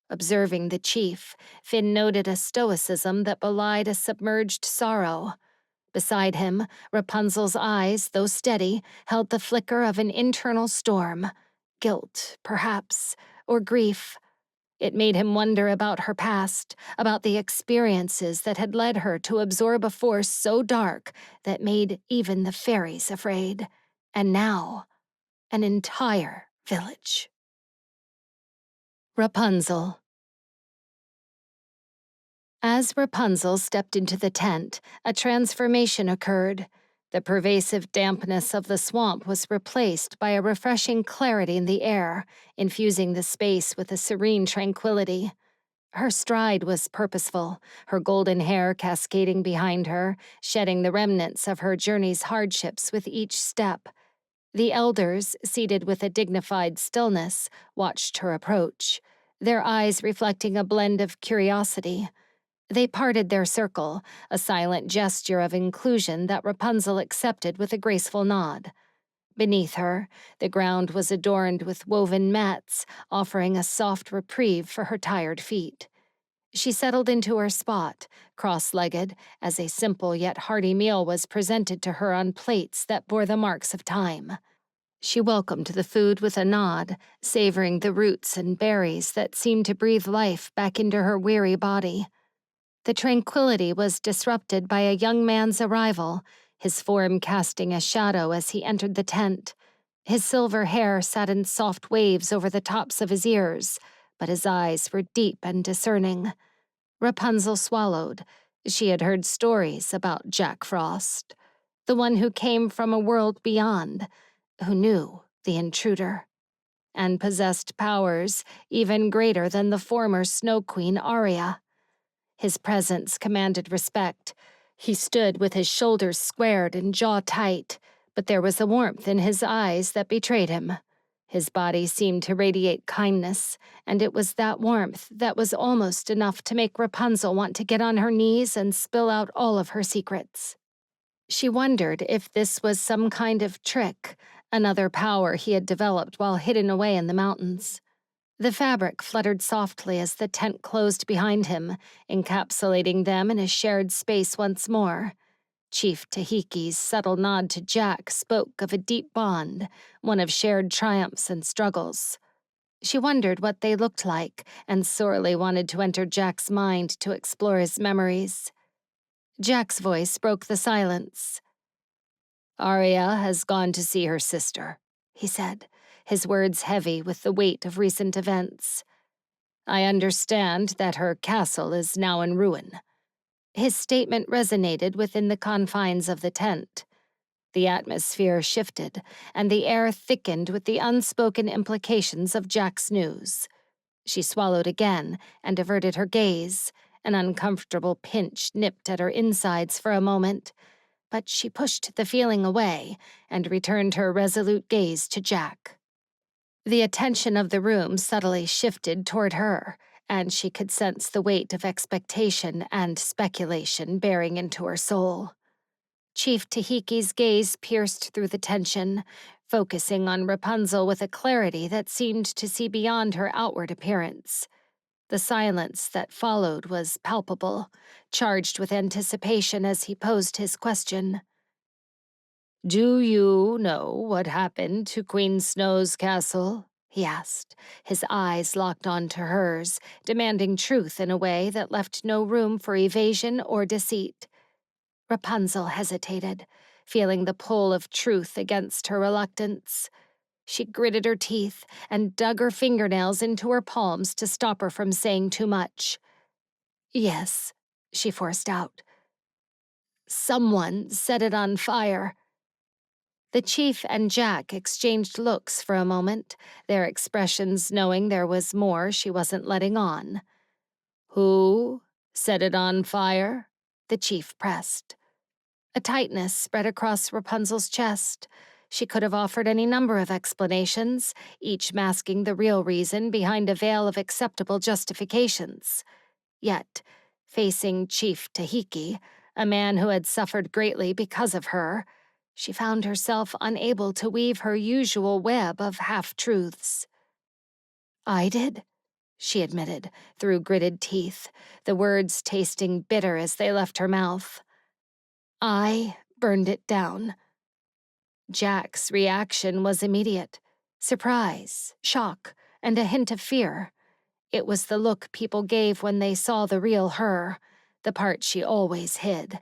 Observing the chief, Finn noted a stoicism that belied a submerged sorrow. Beside him, Rapunzel's eyes, though steady, held the flicker of an internal storm. Guilt, perhaps, or grief. It made him wonder about her past, about the experiences that had led her to absorb a force so dark that made even the fairies afraid. And now, an entire village. Rapunzel. As Rapunzel stepped into the tent, a transformation occurred. The pervasive dampness of the swamp was replaced by a refreshing clarity in the air, infusing the space with a serene tranquility. Her stride was purposeful, her golden hair cascading behind her, shedding the remnants of her journey's hardships with each step. The elders, seated with a dignified stillness, watched her approach, their eyes reflecting a blend of curiosity. They parted their circle, a silent gesture of inclusion that Rapunzel accepted with a graceful nod. Beneath her, the ground was adorned with woven mats, offering a soft reprieve for her tired feet. She settled into her spot, cross-legged, as a simple yet hearty meal was presented to her on plates that bore the marks of time. She welcomed the food with a nod, savoring the roots and berries that seemed to breathe life back into her weary body. The tranquility was disrupted by a young man's arrival, his form casting a shadow as he entered the tent. His silver hair sat in soft waves over the tops of his ears, but his eyes were deep and discerning. Rapunzel swallowed. She had heard stories about Jack Frost, the one who came from a world beyond, who knew the intruder, and possessed powers even greater than the former Snow Queen Arya. His presence commanded respect. He stood with his shoulders squared and jaw tight, but there was a warmth in his eyes that betrayed him. His body seemed to radiate kindness, and it was that warmth that was almost enough to make Rapunzel want to get on her knees and spill out all of her secrets. She wondered if this was some kind of trick, another power he had developed while hidden away in the mountains. The fabric fluttered softly as the tent closed behind him, encapsulating them in a shared space once more. Chief Tahiki's subtle nod to Jack spoke of a deep bond, one of shared triumphs and struggles. She wondered what they looked like and sorely wanted to enter Jack's mind to explore his memories. Jack's voice broke the silence. "Arya has gone to see her sister," he said, his words heavy with the weight of recent events. "I understand that her castle is now in ruin." His statement resonated within the confines of the tent. The atmosphere shifted, and the air thickened with the unspoken implications of Jack's news. She swallowed again and averted her gaze. An uncomfortable pinch nipped at her insides for a moment, but she pushed the feeling away and returned her resolute gaze to Jack. The attention of the room subtly shifted toward her, and she could sense the weight of expectation and speculation bearing into her soul. Chief Tahiki's gaze pierced through the tension, focusing on Rapunzel with a clarity that seemed to see beyond her outward appearance. The silence that followed was palpable, charged with anticipation as he posed his question. "Do you know what happened to Queen Snow's castle?" he asked, his eyes locked onto hers, demanding truth in a way that left no room for evasion or deceit. Rapunzel hesitated, feeling the pull of truth against her reluctance. She gritted her teeth and dug her fingernails into her palms to stop her from saying too much. "Yes," she forced out. "Someone set it on fire." The chief and Jack exchanged looks for a moment, their expressions knowing there was more she wasn't letting on. "Who set it on fire?" the chief pressed. A tightness spread across Rapunzel's chest. She could have offered any number of explanations, each masking the real reason behind a veil of acceptable justifications. Yet, facing Chief Tahiki, a man who had suffered greatly because of her, she found herself unable to weave her usual web of half-truths. "I did," she admitted, through gritted teeth, the words tasting bitter as they left her mouth. "I burned it down." Jack's reaction was immediate. Surprise, shock, and a hint of fear. It was the look people gave when they saw the real her, the part she always hid.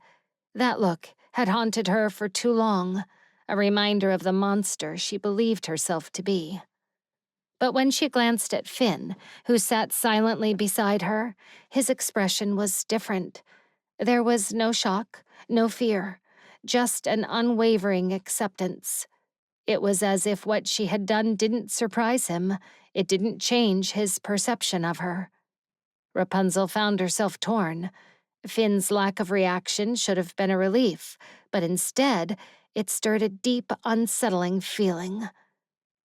That look had haunted her for too long, a reminder of the monster she believed herself to be. But when she glanced at Finn, who sat silently beside her, his expression was different. There was no shock, no fear, just an unwavering acceptance. It was as if what she had done didn't surprise him. It didn't change his perception of her. Rapunzel found herself torn. Finn's lack of reaction should have been a relief, but instead, it stirred a deep, unsettling feeling.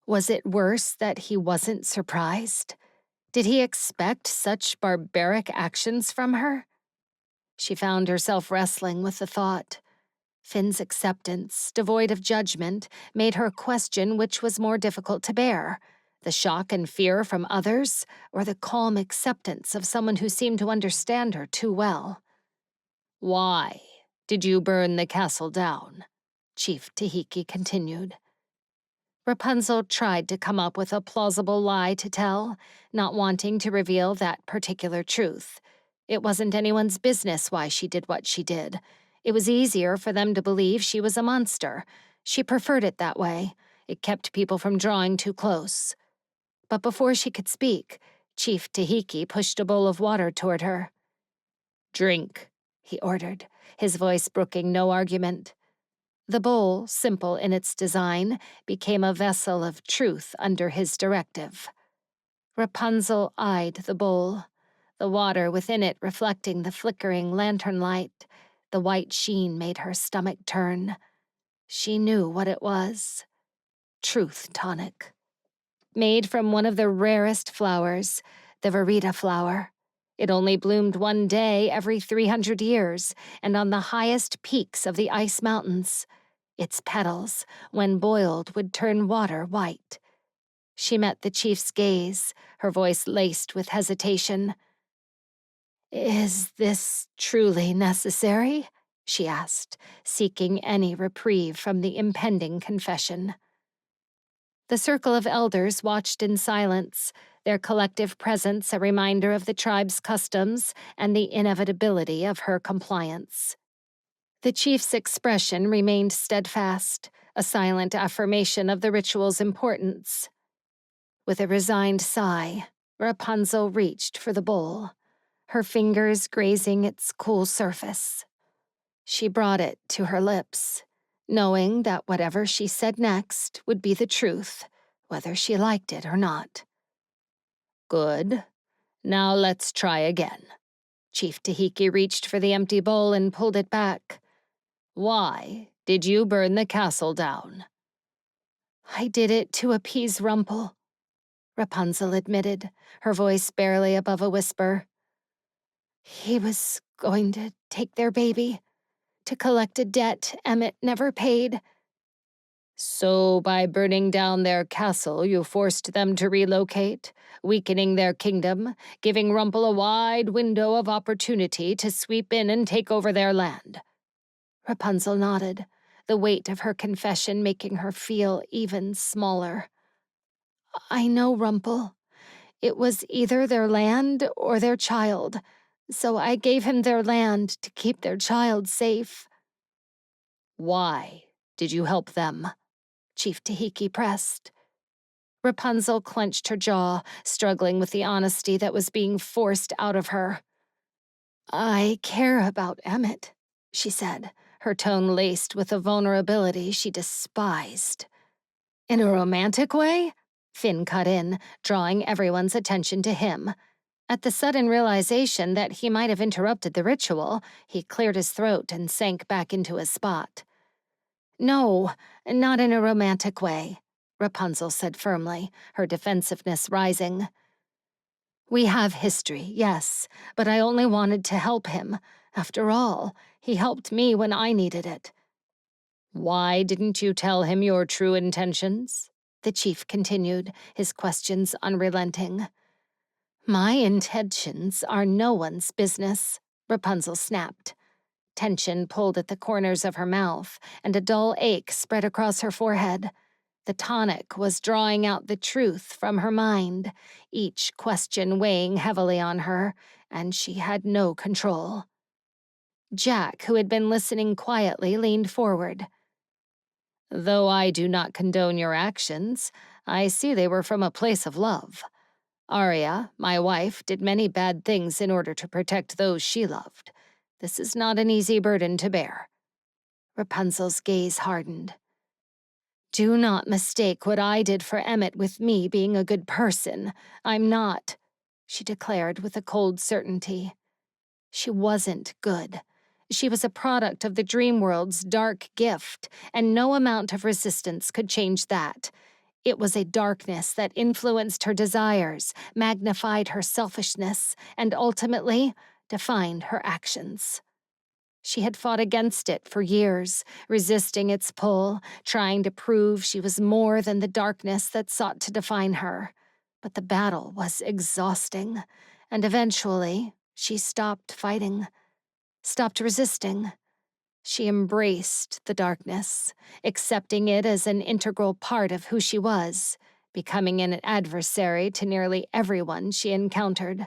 Was it worse that he wasn't surprised? Did he expect such barbaric actions from her? She found herself wrestling with the thought. Finn's acceptance, devoid of judgment, made her question which was more difficult to bear, the shock and fear from others, or the calm acceptance of someone who seemed to understand her too well. "Why did you burn the castle down?" Chief Tahiki continued. Rapunzel tried to come up with a plausible lie to tell, not wanting to reveal that particular truth. It wasn't anyone's business why she did what she did. It was easier for them to believe she was a monster. She preferred it that way. It kept people from drawing too close. But before she could speak, Chief Tahiki pushed a bowl of water toward her. "Drink," he ordered, his voice brooking no argument. The bowl, simple in its design, became a vessel of truth under his directive. Rapunzel eyed the bowl, the water within it reflecting the flickering lantern light. The white sheen made her stomach turn. She knew what it was. Truth tonic. Made from one of the rarest flowers, the Verita flower. It only bloomed one day every 300 years, and on the highest peaks of the ice mountains. Its petals, when boiled, would turn water white. She met the chief's gaze, her voice laced with hesitation. "Is this truly necessary?" she asked, seeking any reprieve from the impending confession. The circle of elders watched in silence, their collective presence a reminder of the tribe's customs and the inevitability of her compliance. The chief's expression remained steadfast, a silent affirmation of the ritual's importance. With a resigned sigh, Rapunzel reached for the bowl, her fingers grazing its cool surface. She brought it to her lips, knowing that whatever she said next would be the truth, whether she liked it or not. "Good. Now let's try again." Chief Tahiki reached for the empty bowl and pulled it back. "Why did you burn the castle down?" "I did it to appease Rumple," Rapunzel admitted, her voice barely above a whisper. "He was going to take their baby, to collect a debt Emmett never paid." "So by burning down their castle, you forced them to relocate, weakening their kingdom, giving Rumple a wide window of opportunity to sweep in and take over their land." Rapunzel nodded, the weight of her confession making her feel even smaller. I know, Rumple. It was either their land or their child, so I gave him their land to keep their child safe. Why did you help them? Chief Tahiki pressed. Rapunzel clenched her jaw, struggling with the honesty that was being forced out of her. I care about Emmett, she said, her tone laced with a vulnerability she despised. In a romantic way? Finn cut in, drawing everyone's attention to him. At the sudden realization that he might have interrupted the ritual, he cleared his throat and sank back into his spot. No, not in a romantic way, Rapunzel said firmly, her defensiveness rising. We have history, yes, but I only wanted to help him. After all, he helped me when I needed it. Why didn't you tell him your true intentions? The chief continued, his questions unrelenting. My intentions are no one's business, Rapunzel snapped. Tension pulled at the corners of her mouth, and a dull ache spread across her forehead. The tonic was drawing out the truth from her mind, each question weighing heavily on her, and she had no control. Jack, who had been listening quietly, leaned forward. Though I do not condone your actions, I see they were from a place of love. Arya, my wife, did many bad things in order to protect those she loved. This is not an easy burden to bear. Rapunzel's gaze hardened. Do not mistake what I did for Emmett with me being a good person. I'm not, she declared with a cold certainty. She wasn't good. She was a product of the Dreamworld's dark gift, and no amount of resistance could change that. It was a darkness that influenced her desires, magnified her selfishness, and ultimately defined her actions. She had fought against it for years, resisting its pull, trying to prove she was more than the darkness that sought to define her. But the battle was exhausting, and eventually she stopped fighting, stopped resisting. She embraced the darkness, accepting it as an integral part of who she was, becoming an adversary to nearly everyone she encountered.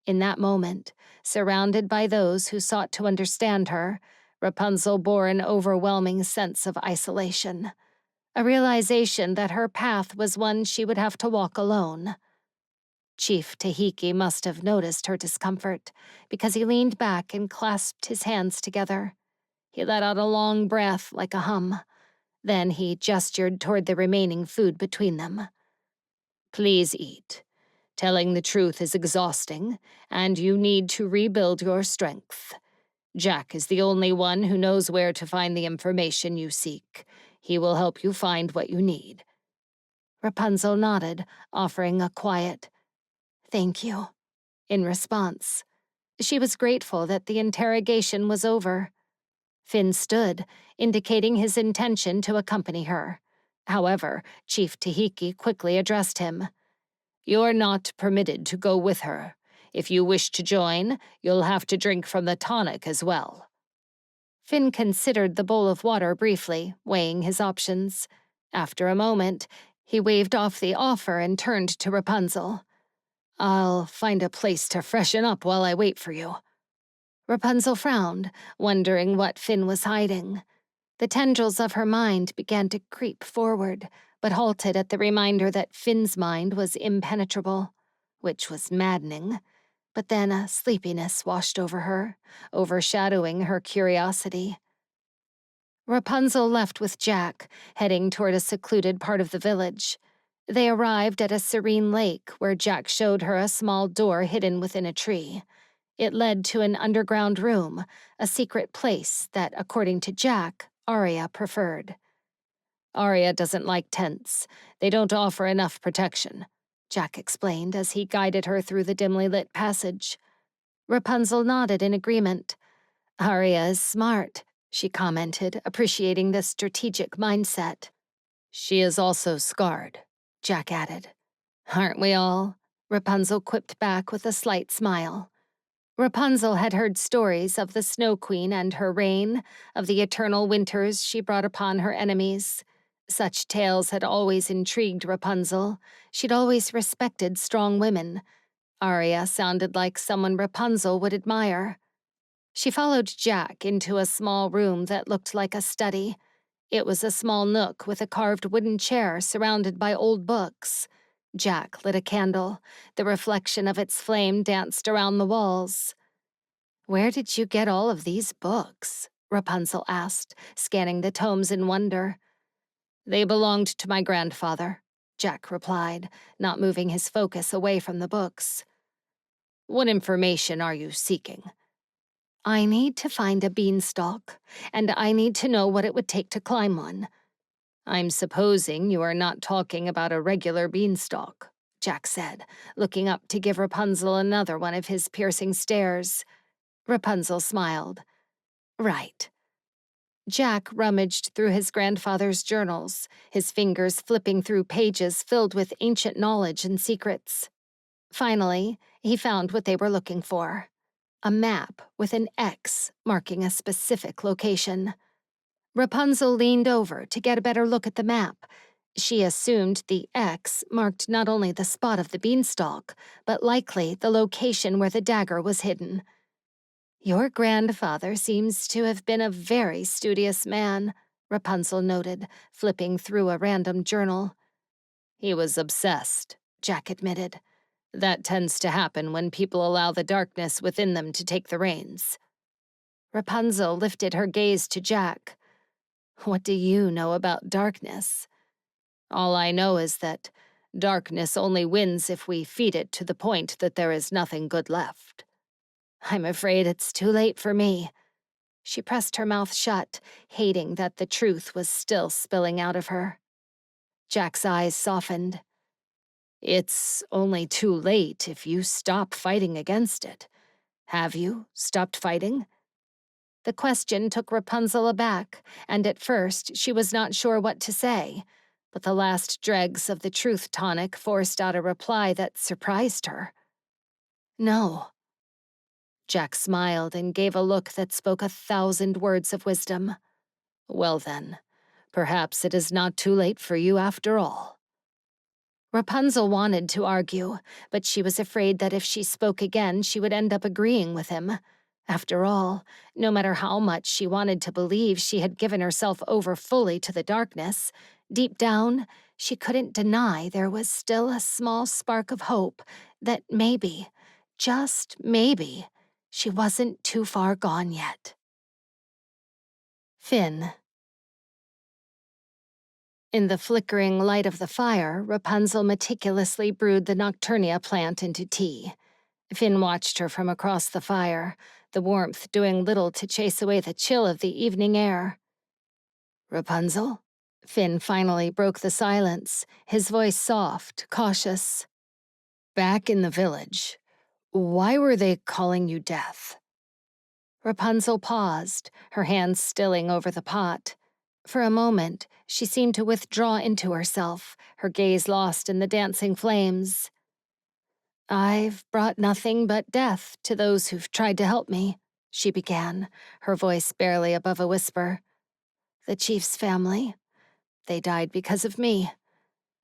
In that moment, surrounded by those who sought to understand her, Rapunzel bore an overwhelming sense of isolation, a realization that her path was one she would have to walk alone. Chief Tahiki must have noticed her discomfort, because he leaned back and clasped his hands together. He let out a long breath like a hum. Then he gestured toward the remaining food between them. Please eat. Telling the truth is exhausting, and you need to rebuild your strength. Jack is the only one who knows where to find the information you seek. He will help you find what you need. Rapunzel nodded, offering a quiet, "Thank you," in response. She was grateful that the interrogation was over. Finn stood, indicating his intention to accompany her. However, Chief Tahiki quickly addressed him. You're not permitted to go with her. If you wish to join, you'll have to drink from the tonic as well. Finn considered the bowl of water briefly, weighing his options. After a moment, he waved off the offer and turned to Rapunzel. I'll find a place to freshen up while I wait for you. Rapunzel frowned, wondering what Finn was hiding. The tendrils of her mind began to creep forward, but halted at the reminder that Finn's mind was impenetrable, which was maddening. But then a sleepiness washed over her, overshadowing her curiosity. Rapunzel left with Jack, heading toward a secluded part of the village. They arrived at a serene lake where Jack showed her a small door hidden within a tree. It led to an underground room, a secret place that, according to Jack, Arya preferred. Arya doesn't like tents. They don't offer enough protection, Jack explained as he guided her through the dimly lit passage. Rapunzel nodded in agreement. Arya is smart, she commented, appreciating the strategic mindset. She is also scarred, Jack added. Aren't we all? Rapunzel quipped back with a slight smile. Rapunzel had heard stories of the Snow Queen and her reign, of the eternal winters she brought upon her enemies. Such tales had always intrigued Rapunzel. She'd always respected strong women. Arya sounded like someone Rapunzel would admire. She followed Jack into a small room that looked like a study. It was a small nook with a carved wooden chair surrounded by old books. Jack lit a candle. The reflection of its flame danced around the walls. "Where did you get all of these books?" Rapunzel asked, scanning the tomes in wonder. "They belonged to my grandfather," Jack replied, not moving his focus away from the books. "What information are you seeking?" "I need to find a beanstalk, and I need to know what it would take to climb one." "I'm supposing you are not talking about a regular beanstalk," Jack said, looking up to give Rapunzel another one of his piercing stares. Rapunzel smiled. "Right." Jack rummaged through his grandfather's journals, his fingers flipping through pages filled with ancient knowledge and secrets. Finally, he found what they were looking for: a map with an X marking a specific location. Rapunzel leaned over to get a better look at the map. She assumed the X marked not only the spot of the beanstalk, but likely the location where the dagger was hidden. "Your grandfather seems to have been a very studious man," Rapunzel noted, flipping through a random journal. "He was obsessed," Jack admitted. "That tends to happen when people allow the darkness within them to take the reins." Rapunzel lifted her gaze to Jack. "What do you know about darkness?" "All I know is that darkness only wins if we feed it to the point that there is nothing good left." "I'm afraid it's too late for me." She pressed her mouth shut, hating that the truth was still spilling out of her. Jack's eyes softened. "It's only too late if you stop fighting against it. Have you stopped fighting?" The question took Rapunzel aback, and at first she was not sure what to say, but the last dregs of the truth tonic forced out a reply that surprised her. "No." Jack smiled and gave a look that spoke 1,000 words of wisdom. "Well then, perhaps it is not too late for you after all." Rapunzel wanted to argue, but she was afraid that if she spoke again, she would end up agreeing with him. After all, no matter how much she wanted to believe she had given herself over fully to the darkness, deep down, she couldn't deny there was still a small spark of hope that maybe, just maybe, she wasn't too far gone yet. Finn. In the flickering light of the fire, Rapunzel meticulously brewed the nocturnia plant into tea. Finn watched her from across the fire, the warmth doing little to chase away the chill of the evening air. "Rapunzel?" Finn finally broke the silence, his voice soft, cautious. "Back in the village, why were they calling you Death?" Rapunzel paused, her hands stilling over the pot. For a moment, she seemed to withdraw into herself, her gaze lost in the dancing flames. "I've brought nothing but death to those who've tried to help me," she began, her voice barely above a whisper. "The chief's family, they died because of me.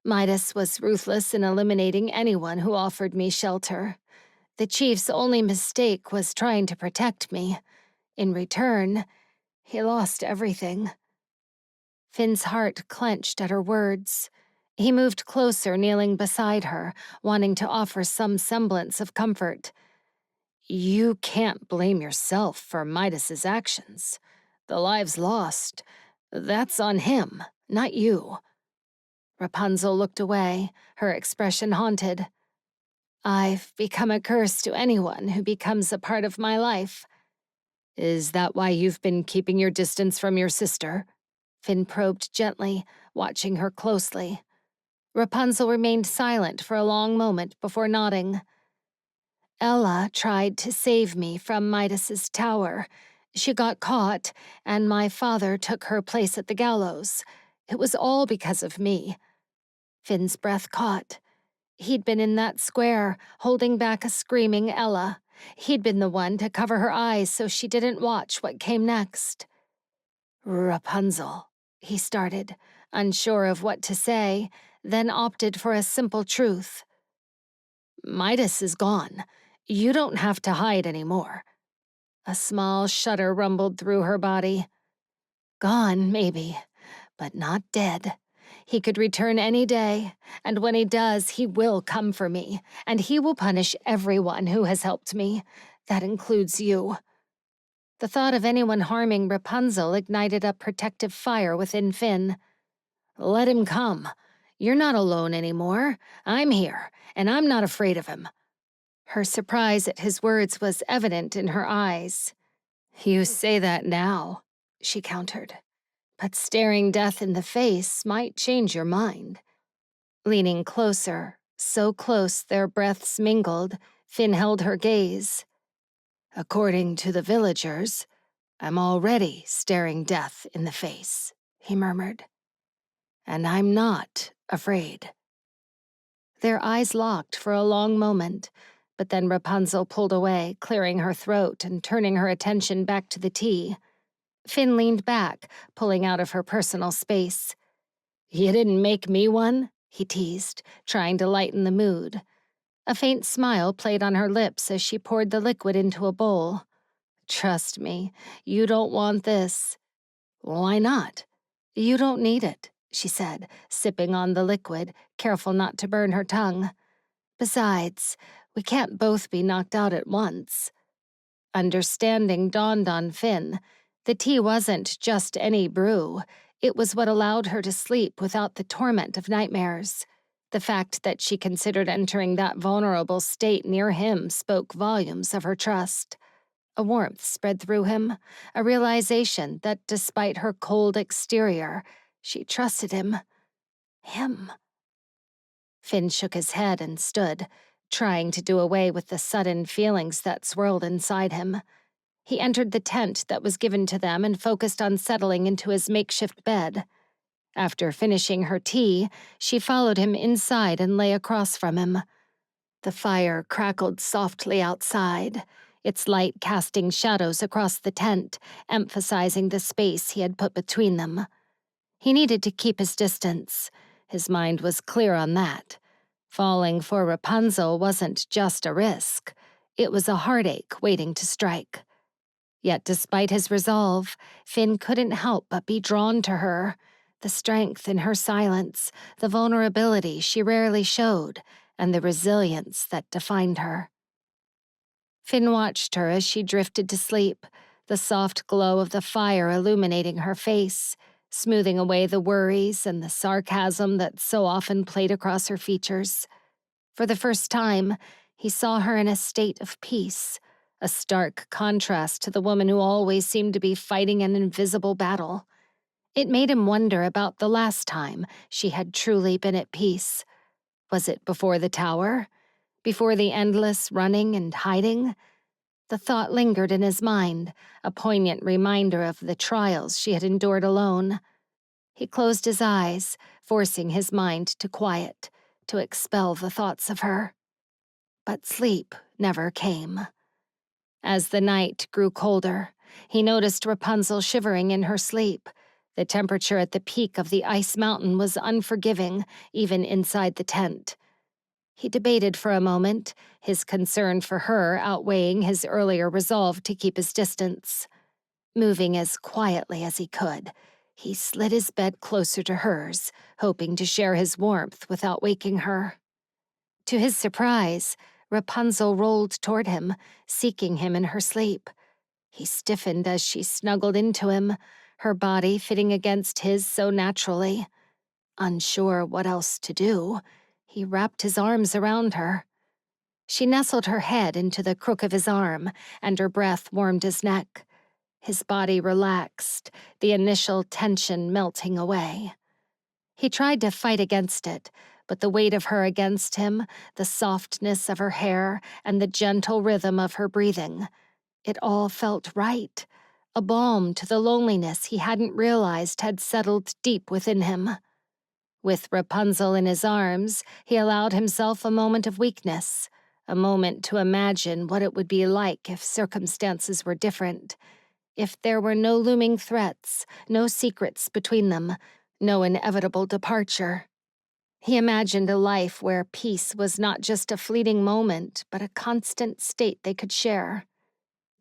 Midas was ruthless in eliminating anyone who offered me shelter. The chief's only mistake was trying to protect me. In return, he lost everything." Finn's heart clenched at her words. He moved closer, kneeling beside her, wanting to offer some semblance of comfort. "You can't blame yourself for Midas's actions. The lives lost, that's on him, not you." Rapunzel looked away, her expression haunted. "I've become a curse to anyone who becomes a part of my life." "Is that why you've been keeping your distance from your sister?" Finn probed gently, watching her closely. Rapunzel remained silent for a long moment before nodding. "Ella tried to save me from Midas's tower. She got caught, and my father took her place at the gallows. It was all because of me." Finn's breath caught. He'd been in that square, holding back a screaming Ella. He'd been the one to cover her eyes so she didn't watch what came next. "Rapunzel," he started, unsure of what to say, then opted for a simple truth. "Midas is gone. You don't have to hide anymore." A small shudder rumbled through her body. Gone, maybe, but not dead. He could return any day, and when he does, he will come for me, and he will punish everyone who has helped me. That includes you. The thought of anyone harming Rapunzel ignited a protective fire within Finn. "Let him come. You're not alone anymore. I'm here, and I'm not afraid of him." Her surprise at his words was evident in her eyes. "You say that now," she countered. "But staring death in the face might change your mind." Leaning closer, so close their breaths mingled, Finn held her gaze. "According to the villagers, I'm already staring death in the face," he murmured. "And I'm not afraid." Their eyes locked for a long moment, but then Rapunzel pulled away, clearing her throat and turning her attention back to the tea. Finn leaned back, pulling out of her personal space. "You didn't make me one?" he teased, trying to lighten the mood. A faint smile played on her lips as she poured the liquid into a bowl. "Trust me, you don't want this." "Why not?" "You don't need it," she said, sipping on the liquid, careful not to burn her tongue. "Besides, we can't both be knocked out at once." Understanding dawned on Finn. The tea wasn't just any brew. It was what allowed her to sleep without the torment of nightmares. The fact that she considered entering that vulnerable state near him spoke volumes of her trust. A warmth spread through him, a realization that despite her cold exterior, she trusted him. Him. Finn shook his head and stood, trying to do away with the sudden feelings that swirled inside him. He entered the tent that was given to them and focused on settling into his makeshift bed. After finishing her tea, she followed him inside and lay across from him. The fire crackled softly outside, its light casting shadows across the tent, emphasizing the space he had put between them. He needed to keep his distance. His mind was clear on that. Falling for Rapunzel wasn't just a risk. It was a heartache waiting to strike. Yet despite his resolve, Finn couldn't help but be drawn to her. The strength in her silence, the vulnerability she rarely showed, and the resilience that defined her. Finn watched her as she drifted to sleep, the soft glow of the fire illuminating her face, smoothing away the worries and the sarcasm that so often played across her features. For the first time, he saw her in a state of peace, a stark contrast to the woman who always seemed to be fighting an invisible battle. It made him wonder about the last time she had truly been at peace. Was it before the tower? Before the endless running and hiding? The thought lingered in his mind, a poignant reminder of the trials she had endured alone. He closed his eyes, forcing his mind to quiet, to expel the thoughts of her. But sleep never came. As the night grew colder, he noticed Rapunzel shivering in her sleep. The temperature at the peak of the ice mountain was unforgiving, even inside the tent. He debated for a moment, his concern for her outweighing his earlier resolve to keep his distance. Moving as quietly as he could, he slid his bed closer to hers, hoping to share his warmth without waking her. To his surprise, Rapunzel rolled toward him, seeking him in her sleep. He stiffened as she snuggled into him, her body fitting against his so naturally. Unsure what else to do, he wrapped his arms around her. She nestled her head into the crook of his arm, and her breath warmed his neck. His body relaxed, the initial tension melting away. He tried to fight against it, but the weight of her against him, the softness of her hair, and the gentle rhythm of her breathing, it all felt right, a balm to the loneliness he hadn't realized had settled deep within him. With Rapunzel in his arms, he allowed himself a moment of weakness, a moment to imagine what it would be like if circumstances were different, if there were no looming threats, no secrets between them, no inevitable departure. He imagined a life where peace was not just a fleeting moment, but a constant state they could share.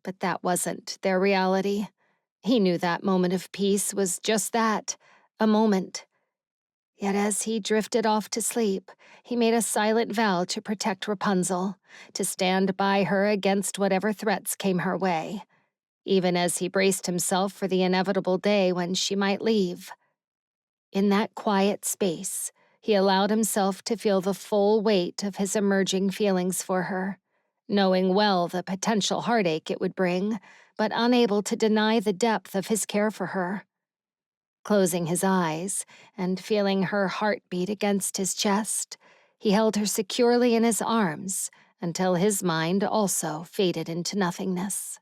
But that wasn't their reality. He knew that moment of peace was just that, a moment. Yet as he drifted off to sleep, he made a silent vow to protect Rapunzel, to stand by her against whatever threats came her way, even as he braced himself for the inevitable day when she might leave. In that quiet space, he allowed himself to feel the full weight of his emerging feelings for her, knowing well the potential heartache it would bring, but unable to deny the depth of his care for her. Closing his eyes and feeling her heart beat against his chest, he held her securely in his arms until his mind also faded into nothingness.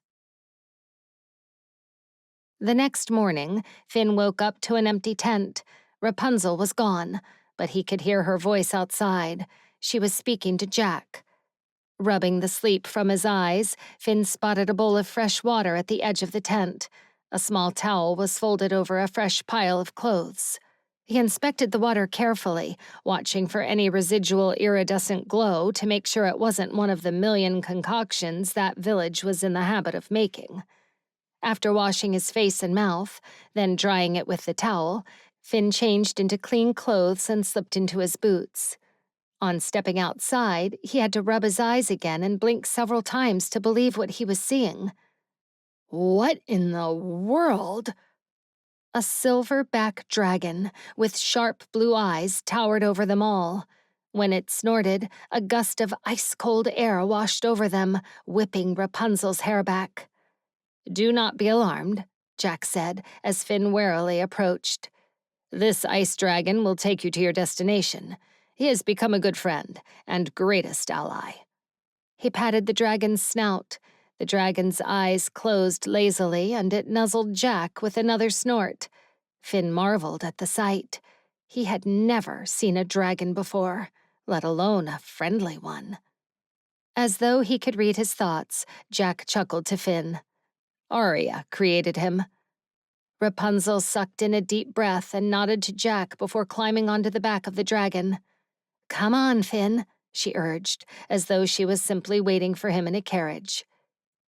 The next morning, Finn woke up to an empty tent. Rapunzel was gone, but he could hear her voice outside. She was speaking to Jack. Rubbing the sleep from his eyes, Finn spotted a bowl of fresh water at the edge of the tent. A small towel was folded over a fresh pile of clothes. He inspected the water carefully, watching for any residual iridescent glow to make sure it wasn't one of the million concoctions that village was in the habit of making. After washing his face and mouth, then drying it with the towel, Finn changed into clean clothes and slipped into his boots. On stepping outside, he had to rub his eyes again and blink several times to believe what he was seeing. What in the world? A silver-back dragon with sharp blue eyes towered over them all. When it snorted, a gust of ice-cold air washed over them, whipping Rapunzel's hair back. "Do not be alarmed," Jack said, as Finn warily approached. "This ice dragon will take you to your destination. He has become a good friend and greatest ally." He patted the dragon's snout. The dragon's eyes closed lazily, and it nuzzled Jack with another snort. Finn marveled at the sight. He had never seen a dragon before, let alone a friendly one. As though he could read his thoughts, Jack chuckled to Finn. "Arya created him." Rapunzel sucked in a deep breath and nodded to Jack before climbing onto the back of the dragon. "Come on, Finn," she urged, as though she was simply waiting for him in a carriage.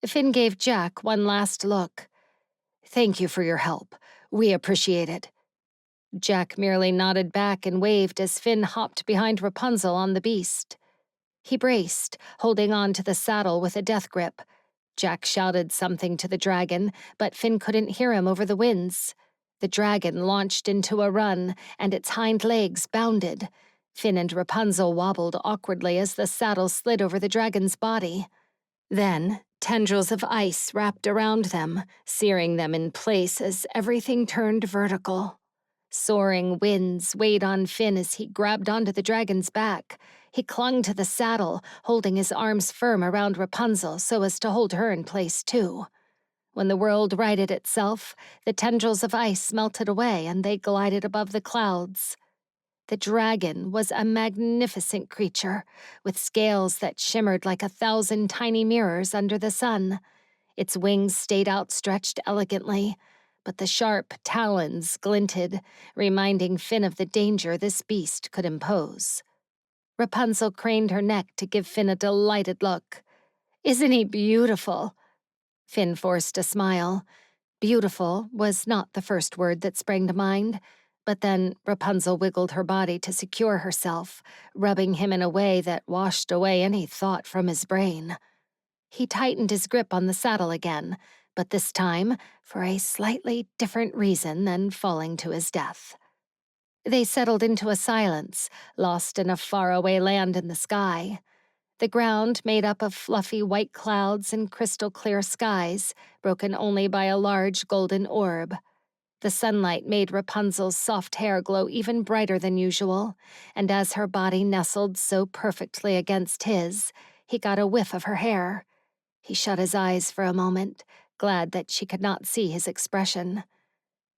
Finn gave Jack one last look. "Thank you for your help. We appreciate it." Jack merely nodded back and waved as Finn hopped behind Rapunzel on the beast. He braced, holding on to the saddle with a death grip. Jack shouted something to the dragon, but Finn couldn't hear him over the winds. The dragon launched into a run, and its hind legs bounded. Finn and Rapunzel wobbled awkwardly as the saddle slid over the dragon's body. Then, tendrils of ice wrapped around them, searing them in place as everything turned vertical. Soaring winds weighed on Finn as he grabbed onto the dragon's back. He clung to the saddle, holding his arms firm around Rapunzel so as to hold her in place too. When the world righted itself, the tendrils of ice melted away and they glided above the clouds. The dragon was a magnificent creature, with scales that shimmered like 1,000 tiny mirrors under the sun. Its wings stayed outstretched elegantly, but the sharp talons glinted, reminding Finn of the danger this beast could impose. Rapunzel craned her neck to give Finn a delighted look. "Isn't he beautiful?" Finn forced a smile. Beautiful was not the first word that sprang to mind, but then Rapunzel wiggled her body to secure herself, rubbing him in a way that washed away any thought from his brain. He tightened his grip on the saddle again, but this time for a slightly different reason than falling to his death. They settled into a silence, lost in a faraway land in the sky. The ground made up of fluffy white clouds and crystal-clear skies, broken only by a large golden orb. The sunlight made Rapunzel's soft hair glow even brighter than usual, and as her body nestled so perfectly against his, he got a whiff of her hair. He shut his eyes for a moment, glad that she could not see his expression.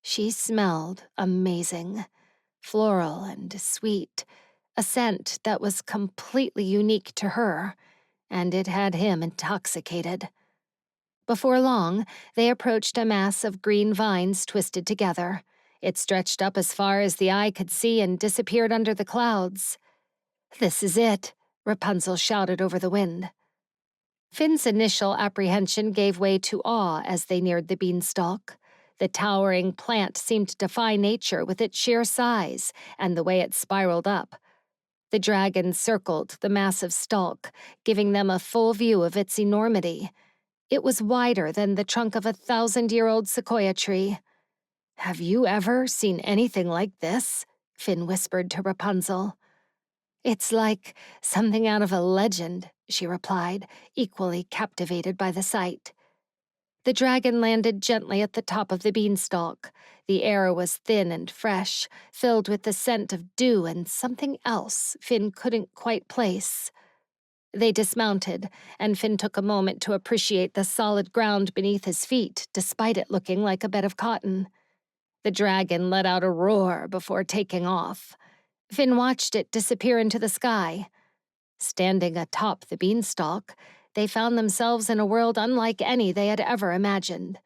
She smelled amazing, floral and sweet, a scent that was completely unique to her, and it had him intoxicated. Before long, they approached a mass of green vines twisted together. It stretched up as far as the eye could see and disappeared under the clouds. "This is it," Rapunzel shouted over the wind. Finn's initial apprehension gave way to awe as they neared the beanstalk. The towering plant seemed to defy nature with its sheer size and the way it spiraled up. The dragon circled the massive stalk, giving them a full view of its enormity. It was wider than the trunk of a 1,000-year-old sequoia tree. "Have you ever seen anything like this?" Finn whispered to Rapunzel. "It's like something out of a legend," she replied, equally captivated by the sight. The dragon landed gently at the top of the beanstalk. The air was thin and fresh, filled with the scent of dew and something else Finn couldn't quite place. They dismounted, and Finn took a moment to appreciate the solid ground beneath his feet, despite it looking like a bed of cotton. The dragon let out a roar before taking off. Finn watched it disappear into the sky. Standing atop the beanstalk, they found themselves in a world unlike any they had ever imagined.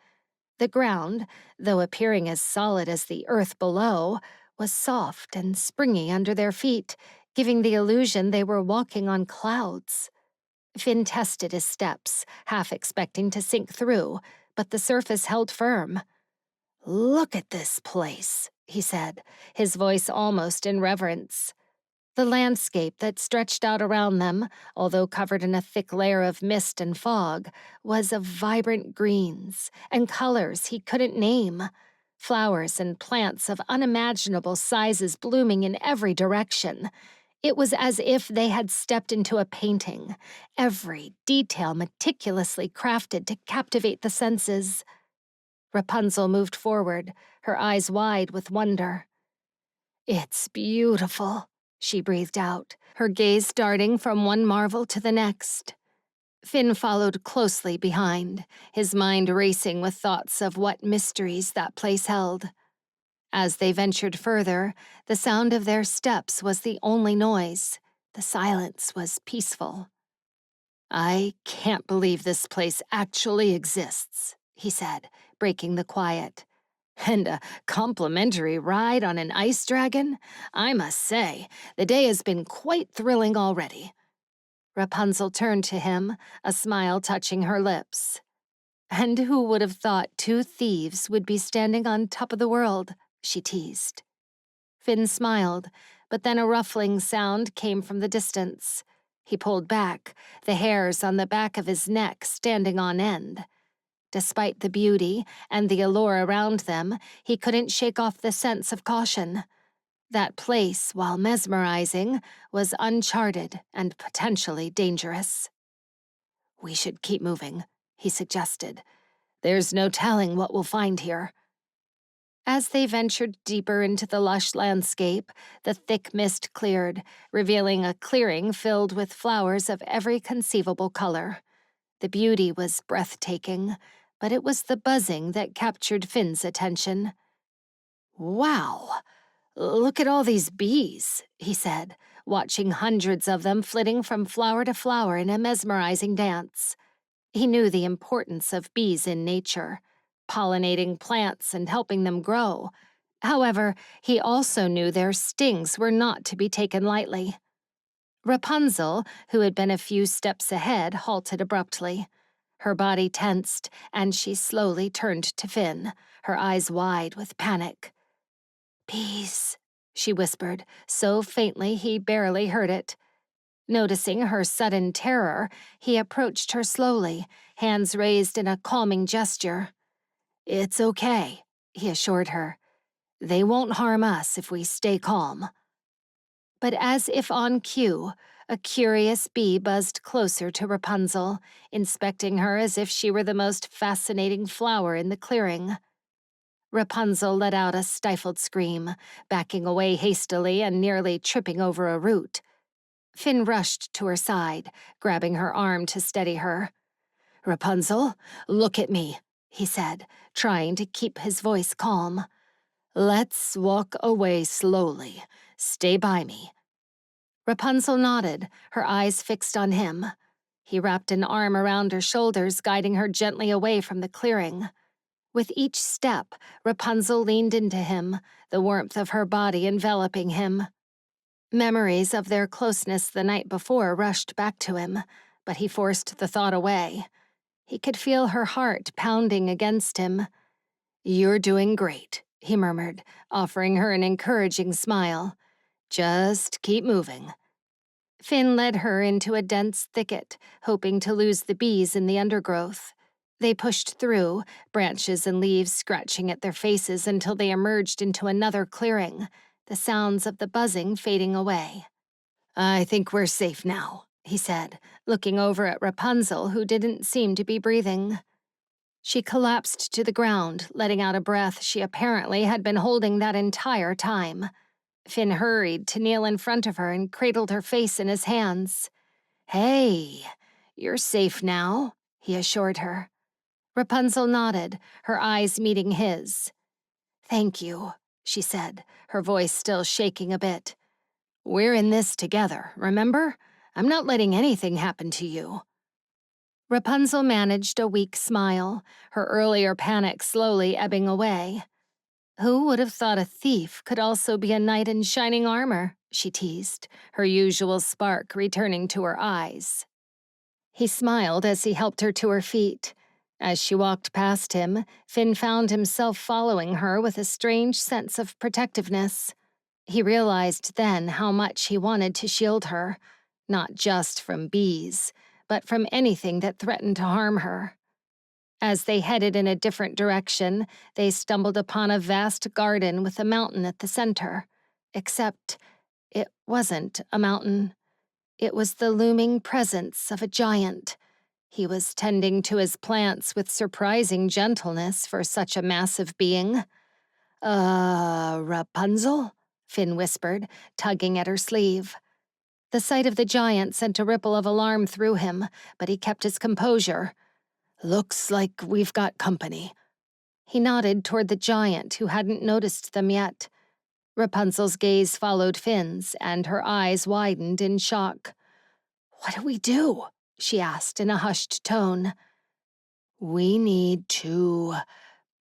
The ground, though appearing as solid as the earth below, was soft and springy under their feet, giving the illusion they were walking on clouds. Finn tested his steps, half expecting to sink through, but the surface held firm. "Look at this place," he said, his voice almost in reverence. The landscape that stretched out around them, although covered in a thick layer of mist and fog, was of vibrant greens and colors he couldn't name. Flowers and plants of unimaginable sizes blooming in every direction. It was as if they had stepped into a painting, every detail meticulously crafted to captivate the senses. Rapunzel moved forward, her eyes wide with wonder. "It's beautiful," she breathed out, her gaze darting from one marvel to the next. Finn followed closely behind, his mind racing with thoughts of what mysteries that place held. As they ventured further, the sound of their steps was the only noise. The silence was peaceful. "I can't believe this place actually exists," he said, breaking the quiet. "And a complimentary ride on an ice dragon? I must say, the day has been quite thrilling already." Rapunzel turned to him, a smile touching her lips. "And who would have thought two thieves would be standing on top of the world?" she teased. Finn smiled, but then a ruffling sound came from the distance. He pulled back, the hairs on the back of his neck standing on end. Despite the beauty and the allure around them, he couldn't shake off the sense of caution. That place, while mesmerizing, was uncharted and potentially dangerous. "We should keep moving," he suggested. "There's no telling what we'll find here." As they ventured deeper into the lush landscape, the thick mist cleared, revealing a clearing filled with flowers of every conceivable color. The beauty was breathtaking, but it was the buzzing that captured Finn's attention. "Wow! Look at all these bees," he said, watching hundreds of them flitting from flower to flower in a mesmerizing dance. He knew the importance of bees in nature, pollinating plants and helping them grow. However, he also knew their stings were not to be taken lightly. Rapunzel, who had been a few steps ahead, halted abruptly. Her body tensed, and she slowly turned to Finn, her eyes wide with panic. "Bees," she whispered, so faintly he barely heard it. Noticing her sudden terror, he approached her slowly, hands raised in a calming gesture. "It's okay," he assured her. "They won't harm us if we stay calm." But as if on cue, a curious bee buzzed closer to Rapunzel, inspecting her as if she were the most fascinating flower in the clearing. Rapunzel let out a stifled scream, backing away hastily and nearly tripping over a root. Finn rushed to her side, grabbing her arm to steady her. "Rapunzel, look at me," he said, trying to keep his voice calm. "Let's walk away slowly. Stay by me." Rapunzel nodded, her eyes fixed on him. He wrapped an arm around her shoulders, guiding her gently away from the clearing. With each step, Rapunzel leaned into him, the warmth of her body enveloping him. Memories of their closeness the night before rushed back to him, but he forced the thought away. He could feel her heart pounding against him. "You're doing great," he murmured, offering her an encouraging smile. "Just keep moving." Finn led her into a dense thicket, hoping to lose the bees in the undergrowth. They pushed through, branches and leaves scratching at their faces until they emerged into another clearing, the sounds of the buzzing fading away. "I think we're safe now," he said, looking over at Rapunzel, who didn't seem to be breathing. She collapsed to the ground, letting out a breath she apparently had been holding that entire time. Finn hurried to kneel in front of her and cradled her face in his hands. "Hey, you're safe now," he assured her. Rapunzel nodded, her eyes meeting his. "Thank you," she said, her voice still shaking a bit. "We're in this together, remember? I'm not letting anything happen to you." Rapunzel managed a weak smile, her earlier panic slowly ebbing away. "Who would have thought a thief could also be a knight in shining armor?" she teased, her usual spark returning to her eyes. He smiled as he helped her to her feet. As she walked past him, Finn found himself following her with a strange sense of protectiveness. He realized then how much he wanted to shield her, not just from bees, but from anything that threatened to harm her. As they headed in a different direction, they stumbled upon a vast garden with a mountain at the center. Except it wasn't a mountain. It was the looming presence of a giant. He was tending to his plants with surprising gentleness for such a massive being. Rapunzel?" Finn whispered, tugging at her sleeve. The sight of the giant sent a ripple of alarm through him, but he kept his composure. "Looks like we've got company." He nodded toward the giant, who hadn't noticed them yet. Rapunzel's gaze followed Finn's, and her eyes widened in shock. "What do we do?" she asked in a hushed tone. "We need to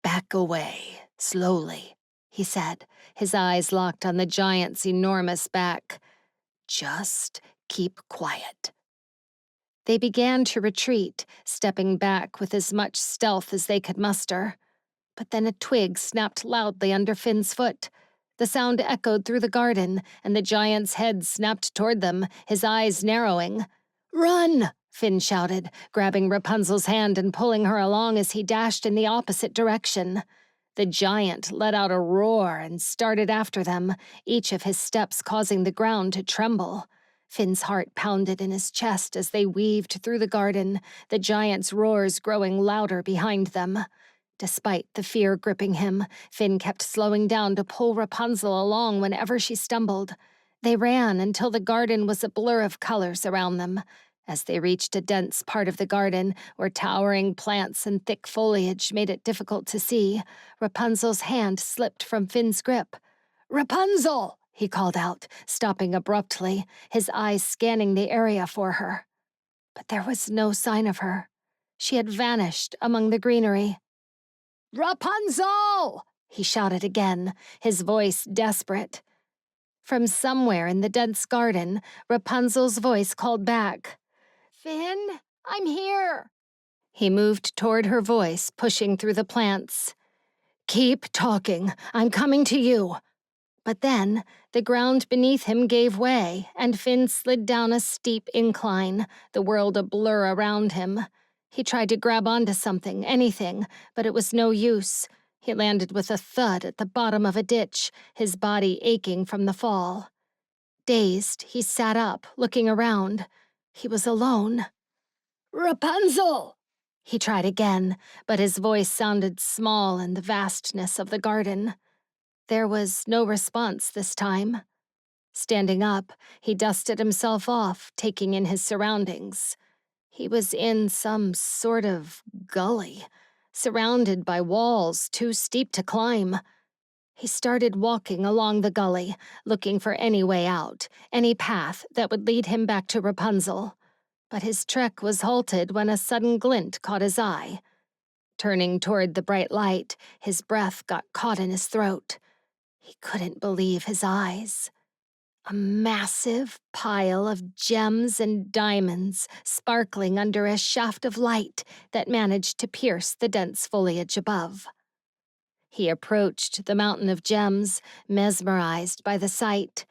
back away, slowly," he said, his eyes locked on the giant's enormous back. "Just keep quiet." They began to retreat, stepping back with as much stealth as they could muster. But then a twig snapped loudly under Finn's foot. The sound echoed through the garden, and the giant's head snapped toward them, his eyes narrowing. "Run!" Finn shouted, grabbing Rapunzel's hand and pulling her along as he dashed in the opposite direction. The giant let out a roar and started after them, each of his steps causing the ground to tremble. Finn's heart pounded in his chest as they weaved through the garden, the giant's roars growing louder behind them. Despite the fear gripping him, Finn kept slowing down to pull Rapunzel along whenever she stumbled. They ran until the garden was a blur of colors around them. As they reached a dense part of the garden, where towering plants and thick foliage made it difficult to see, Rapunzel's hand slipped from Finn's grip. "Rapunzel!" he called out, stopping abruptly, his eyes scanning the area for her. But there was no sign of her. She had vanished among the greenery. "Rapunzel!" he shouted again, his voice desperate. From somewhere in the dense garden, Rapunzel's voice called back. "Finn, I'm here." He moved toward her voice, pushing through the plants. "Keep talking. I'm coming to you." But then, the ground beneath him gave way, and Finn slid down a steep incline, the world a blur around him. He tried to grab onto something, anything, but it was no use. He landed with a thud at the bottom of a ditch, his body aching from the fall. Dazed, he sat up, looking around. He was alone. "Rapunzel!" He tried again, but his voice sounded small in the vastness of the garden. There was no response this time. Standing up, he dusted himself off, taking in his surroundings. He was in some sort of gully, surrounded by walls too steep to climb. He started walking along the gully, looking for any way out, any path that would lead him back to Rapunzel. But his trek was halted when a sudden glint caught his eye. Turning toward the bright light, his breath got caught in his throat. He couldn't believe his eyes. A massive pile of gems and diamonds sparkling under a shaft of light that managed to pierce the dense foliage above. He approached the mountain of gems, mesmerized by the sight.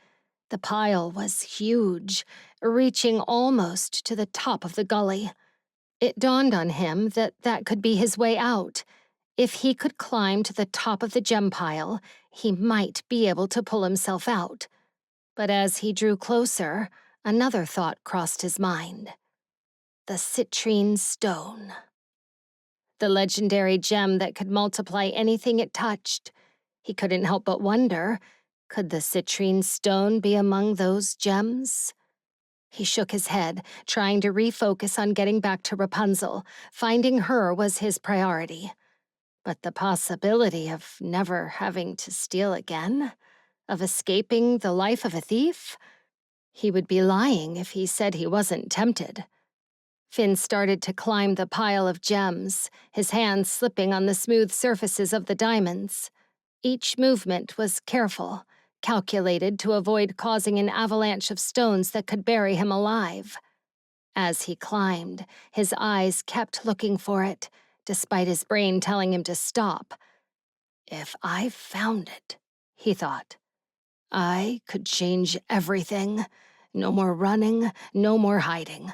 The pile was huge, reaching almost to the top of the gully. It dawned on him that that could be his way out. If he could climb to the top of the gem pile, he might be able to pull himself out. But as he drew closer, another thought crossed his mind. The citrine stone. The legendary gem that could multiply anything it touched. He couldn't help but wonder, could the citrine stone be among those gems? He shook his head, trying to refocus on getting back to Rapunzel. Finding her was his priority. But the possibility of never having to steal again, of escaping the life of a thief? He would be lying if he said he wasn't tempted. Finn started to climb the pile of gems, his hands slipping on the smooth surfaces of the diamonds. Each movement was careful, calculated to avoid causing an avalanche of stones that could bury him alive. As he climbed, his eyes kept looking for it, despite his brain telling him to stop. If I found it, he thought, I could change everything. No more running, no more hiding.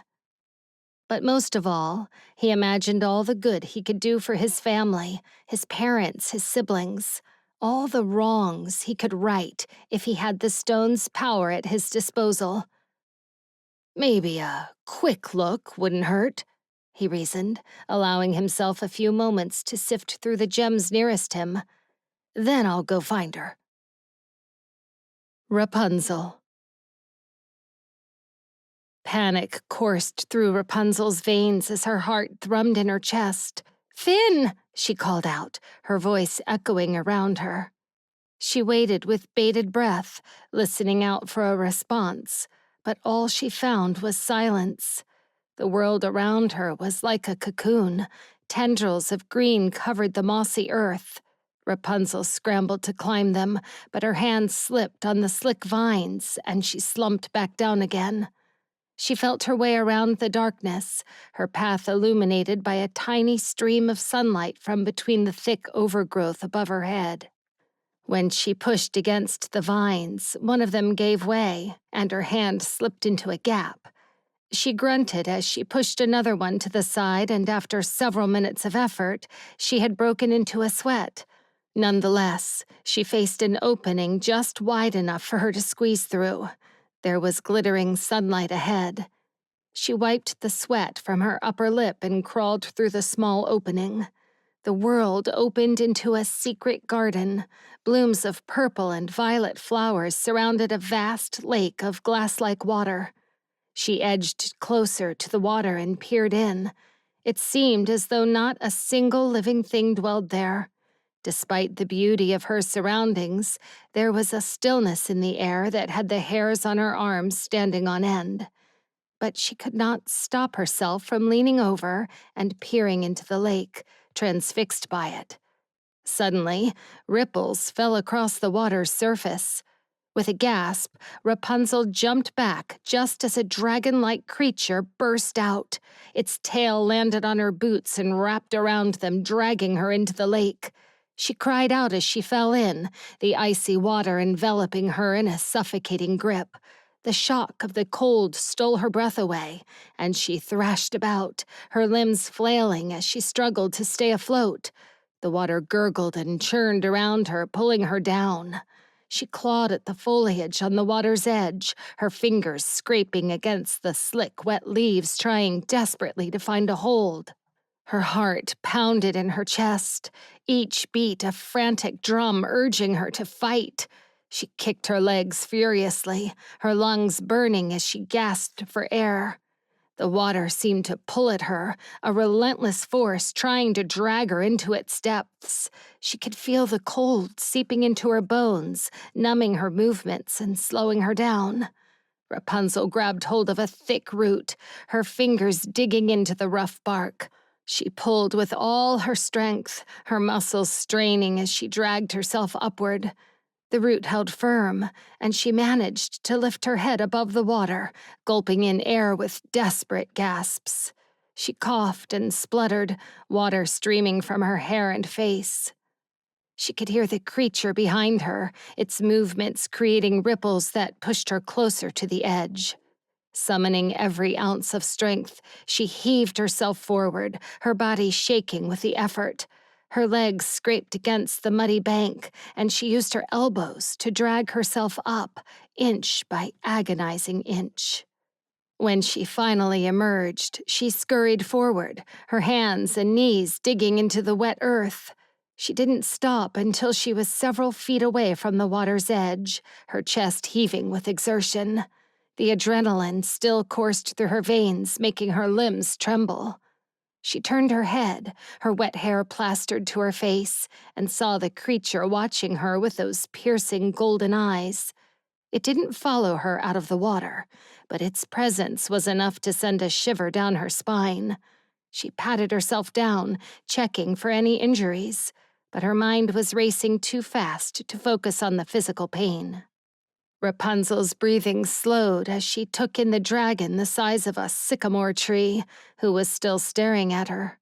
But most of all, he imagined all the good he could do for his family, his parents, his siblings, all the wrongs he could right if he had the stone's power at his disposal. Maybe a quick look wouldn't hurt, he reasoned, allowing himself a few moments to sift through the gems nearest him. Then I'll go find her. Rapunzel. Panic coursed through Rapunzel's veins as her heart thrummed in her chest. "Finn!" she called out, her voice echoing around her. She waited with bated breath, listening out for a response, but all she found was silence. The world around her was like a cocoon. Tendrils of green covered the mossy earth. Rapunzel scrambled to climb them, but her hands slipped on the slick vines, and she slumped back down again. She felt her way around the darkness, her path illuminated by a tiny stream of sunlight from between the thick overgrowth above her head. When she pushed against the vines, one of them gave way, and her hand slipped into a gap. She grunted as she pushed another one to the side, and after several minutes of effort, she had broken into a sweat. Nonetheless, she faced an opening just wide enough for her to squeeze through. There was glittering sunlight ahead. She wiped the sweat from her upper lip and crawled through the small opening. The world opened into a secret garden. Blooms of purple and violet flowers surrounded a vast lake of glass-like water. She edged closer to the water and peered in. It seemed as though not a single living thing dwelled there. Despite the beauty of her surroundings, there was a stillness in the air that had the hairs on her arms standing on end. But she could not stop herself from leaning over and peering into the lake, transfixed by it. Suddenly, ripples fell across the water's surface. With a gasp, Rapunzel jumped back just as a dragon-like creature burst out. Its tail landed on her boots and wrapped around them, dragging her into the lake. She cried out as she fell in, the icy water enveloping her in a suffocating grip. The shock of the cold stole her breath away, and she thrashed about, her limbs flailing as she struggled to stay afloat. The water gurgled and churned around her, pulling her down. She clawed at the foliage on the water's edge, her fingers scraping against the slick, wet leaves, trying desperately to find a hold. Her heart pounded in her chest, each beat a frantic drum urging her to fight. She kicked her legs furiously, her lungs burning as she gasped for air. The water seemed to pull at her, a relentless force trying to drag her into its depths. She could feel the cold seeping into her bones, numbing her movements and slowing her down. Rapunzel grabbed hold of a thick root, her fingers digging into the rough bark. She pulled with all her strength, her muscles straining as she dragged herself upward. The root held firm, and she managed to lift her head above the water, gulping in air with desperate gasps. She coughed and spluttered, water streaming from her hair and face. She could hear the creature behind her, its movements creating ripples that pushed her closer to the edge. Summoning every ounce of strength, she heaved herself forward, her body shaking with the effort. Her legs scraped against the muddy bank, and she used her elbows to drag herself up, inch by agonizing inch. When she finally emerged, she scurried forward, her hands and knees digging into the wet earth. She didn't stop until she was several feet away from the water's edge, her chest heaving with exertion. The adrenaline still coursed through her veins, making her limbs tremble. She turned her head, her wet hair plastered to her face, and saw the creature watching her with those piercing golden eyes. It didn't follow her out of the water, but its presence was enough to send a shiver down her spine. She patted herself down, checking for any injuries, but her mind was racing too fast to focus on the physical pain. Rapunzel's breathing slowed as she took in the dragon the size of a sycamore tree, who was still staring at her.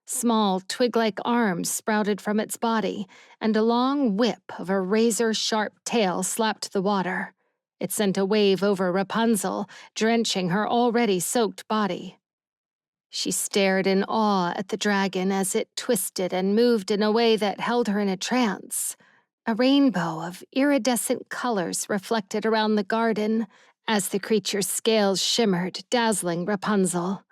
Small, twig-like arms sprouted from its body, and a long whip of a razor-sharp tail slapped the water. It sent a wave over Rapunzel, drenching her already soaked body. She stared in awe at the dragon as it twisted and moved in a way that held her in a trance. A rainbow of iridescent colors reflected around the garden as the creature's scales shimmered, dazzling Rapunzel.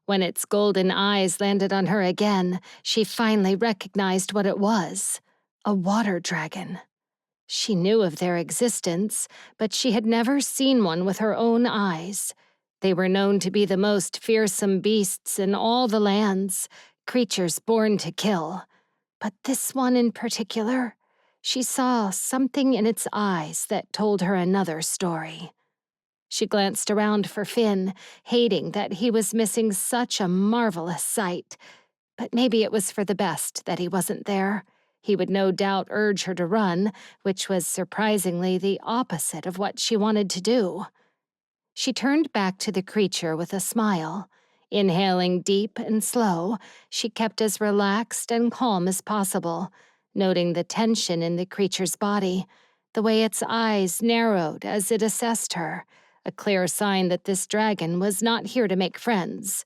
When its golden eyes landed on her again, she finally recognized what it was: a water dragon. She knew of their existence, but she had never seen one with her own eyes. They were known to be the most fearsome beasts in all the lands, creatures born to kill. But this one in particular, she saw something in its eyes that told her another story. She glanced around for Finn, hating that he was missing such a marvelous sight. But maybe it was for the best that he wasn't there. He would no doubt urge her to run, which was surprisingly the opposite of what she wanted to do. She turned back to the creature with a smile. Inhaling deep and slow, she kept as relaxed and calm as possible, noting the tension in the creature's body, the way its eyes narrowed as it assessed her, a clear sign that this dragon was not here to make friends.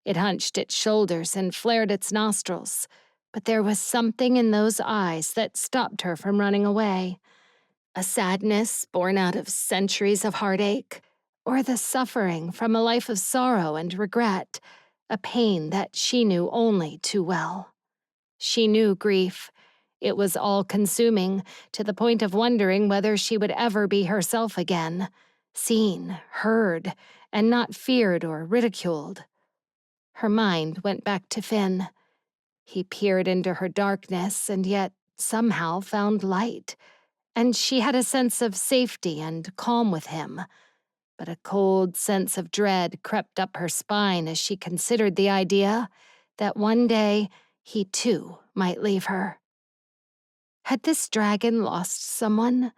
It hunched its shoulders and flared its nostrils, but there was something in those eyes that stopped her from running away. A sadness born out of centuries of heartache, or the suffering from a life of sorrow and regret, a pain that she knew only too well. She knew grief. It was all-consuming, to the point of wondering whether she would ever be herself again, seen, heard, and not feared or ridiculed. Her mind went back to Finn. He peered into her darkness and yet somehow found light, and she had a sense of safety and calm with him. But a cold sense of dread crept up her spine as she considered the idea that one day he too might leave her. Had this dragon lost someone?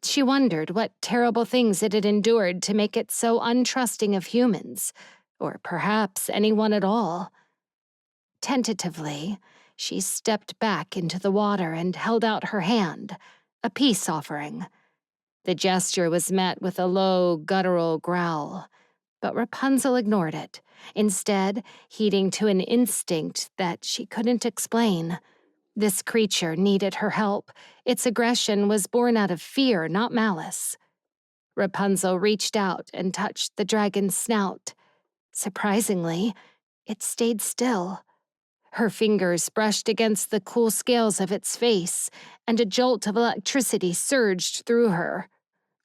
She wondered what terrible things it had endured to make it so untrusting of humans, or perhaps anyone at all. Tentatively, she stepped back into the water and held out her hand, a peace offering. The gesture was met with a low, guttural growl, but Rapunzel ignored it, instead heeding to an instinct that she couldn't explain. This creature needed her help. Its aggression was born out of fear, not malice. Rapunzel reached out and touched the dragon's snout. Surprisingly, it stayed still. Her fingers brushed against the cool scales of its face, and a jolt of electricity surged through her.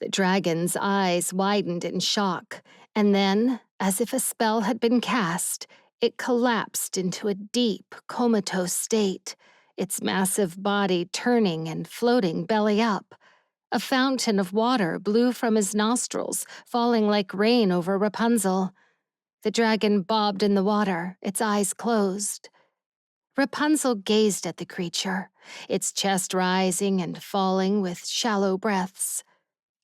The dragon's eyes widened in shock, and then, as if a spell had been cast, it collapsed into a deep, comatose state, its massive body turning and floating belly up. A fountain of water blew from his nostrils, falling like rain over Rapunzel. The dragon bobbed in the water, its eyes closed. Rapunzel gazed at the creature, its chest rising and falling with shallow breaths.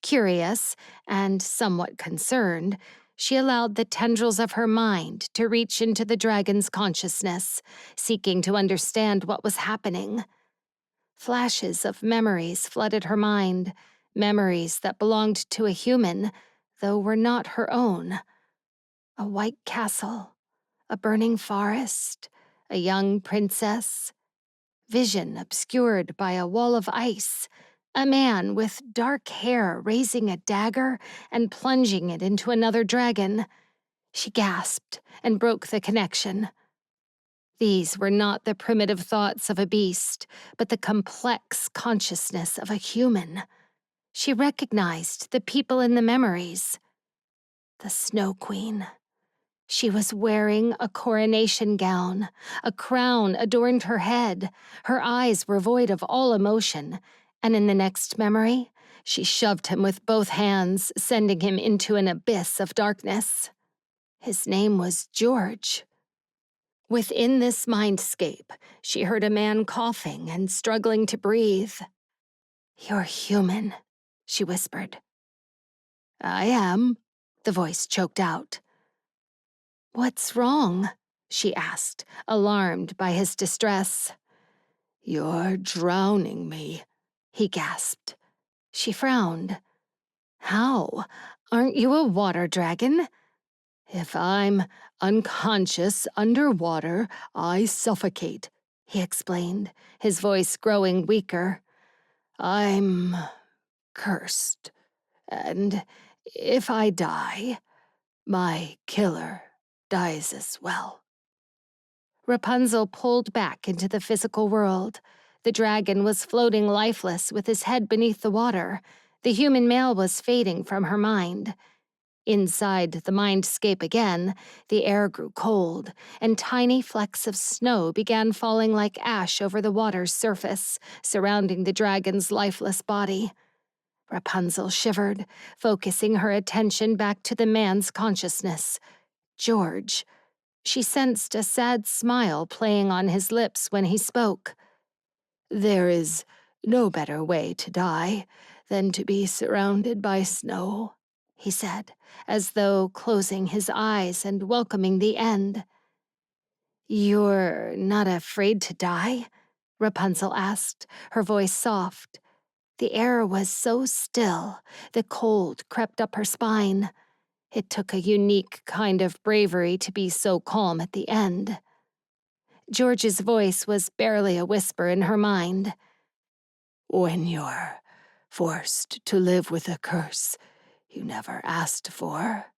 Curious and somewhat concerned, she allowed the tendrils of her mind to reach into the dragon's consciousness, seeking to understand what was happening. Flashes of memories flooded her mind, memories that belonged to a human, though were not her own. A white castle, a burning forest, a young princess, vision obscured by a wall of ice, a man with dark hair raising a dagger and plunging it into another dragon. She gasped and broke the connection. These were not the primitive thoughts of a beast, but the complex consciousness of a human. She recognized the people in the memories. The Snow Queen. She was wearing a coronation gown. A crown adorned her head. Her eyes were void of all emotion. And in the next memory, she shoved him with both hands, sending him into an abyss of darkness. His name was George. Within this mindscape, she heard a man coughing and struggling to breathe. "You're human," she whispered. "I am," the voice choked out. "What's wrong?" she asked, alarmed by his distress. "You're drowning me," he gasped. She frowned. "How? Aren't you a water dragon?" "If I'm unconscious underwater, I suffocate," he explained, his voice growing weaker. "I'm cursed, and if I die, my killer dies as well." Rapunzel pulled back into the physical world. The dragon was floating lifeless with his head beneath the water. The human male was fading from her mind. Inside the mindscape again, the air grew cold, and tiny flecks of snow began falling like ash over the water's surface, surrounding the dragon's lifeless body. Rapunzel shivered, focusing her attention back to the man's consciousness. George. She sensed a sad smile playing on his lips when he spoke. "There is no better way to die than to be surrounded by snow," he said, as though closing his eyes and welcoming the end. "You're not afraid to die?" Rapunzel asked, her voice soft. The air was so still, the cold crept up her spine. It took a unique kind of bravery to be so calm at the end. George's voice was barely a whisper in her mind. "When you're forced to live with a curse you never asked for,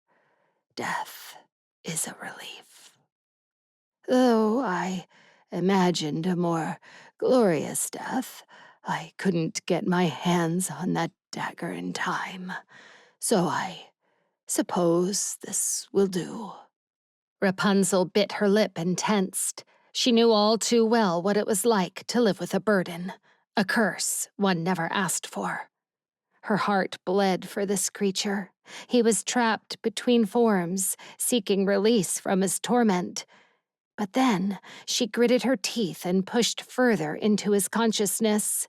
death is a relief. Though I imagined a more glorious death, I couldn't get my hands on that dagger in time, so I suppose this will do." Rapunzel bit her lip and tensed. She knew all too well what it was like to live with a burden, a curse one never asked for. Her heart bled for this creature. He was trapped between forms, seeking release from his torment. But then she gritted her teeth and pushed further into his consciousness.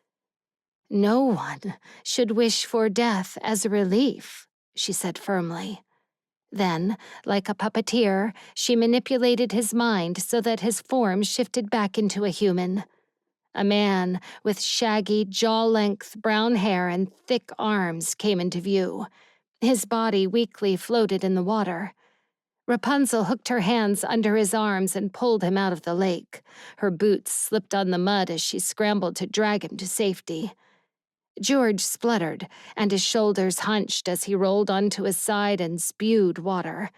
"No one should wish for death as a relief," she said firmly. Then, like a puppeteer, she manipulated his mind so that his form shifted back into a human. A man with shaggy, jaw-length brown hair and thick arms came into view. His body weakly floated in the water. Rapunzel hooked her hands under his arms and pulled him out of the lake. Her boots slipped on the mud as she scrambled to drag him to safety. George spluttered, and his shoulders hunched as he rolled onto his side and spewed water.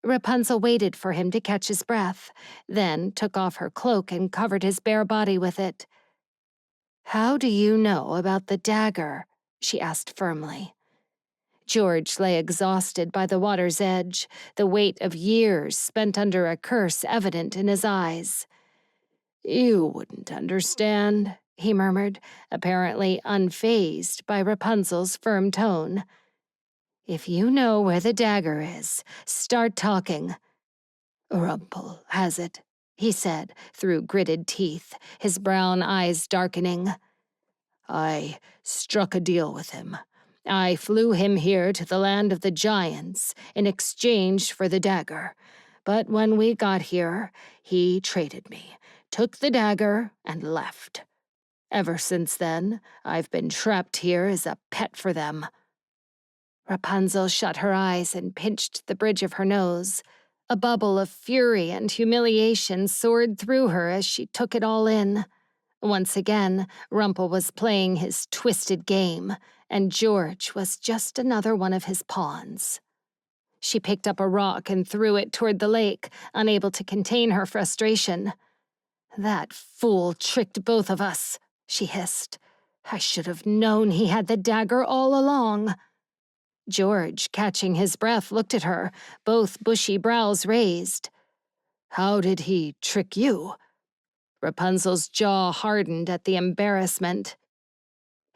Rapunzel waited for him to catch his breath, then took off her cloak and covered his bare body with it. "How do you know about the dagger?" she asked firmly. George lay exhausted by the water's edge, the weight of years spent under a curse evident in his eyes. "You wouldn't understand," he murmured, apparently unfazed by Rapunzel's firm tone. "If you know where the dagger is, start talking." Rumple has it, he said through gritted teeth, his brown eyes darkening. I struck a deal with him. I flew him here to the land of the giants in exchange for the dagger. But when we got here, he traded me, took the dagger, and left. Ever since then, I've been trapped here as a pet for them. Rapunzel shut her eyes and pinched the bridge of her nose. A bubble of fury and humiliation soared through her as she took it all in. Once again, Rumple was playing his twisted game, and George was just another one of his pawns. She picked up a rock and threw it toward the lake, unable to contain her frustration. That fool tricked both of us, she hissed. I should have known he had the dagger all along. George, catching his breath, looked at her, both bushy brows raised. How did he trick you? Rapunzel's jaw hardened at the embarrassment.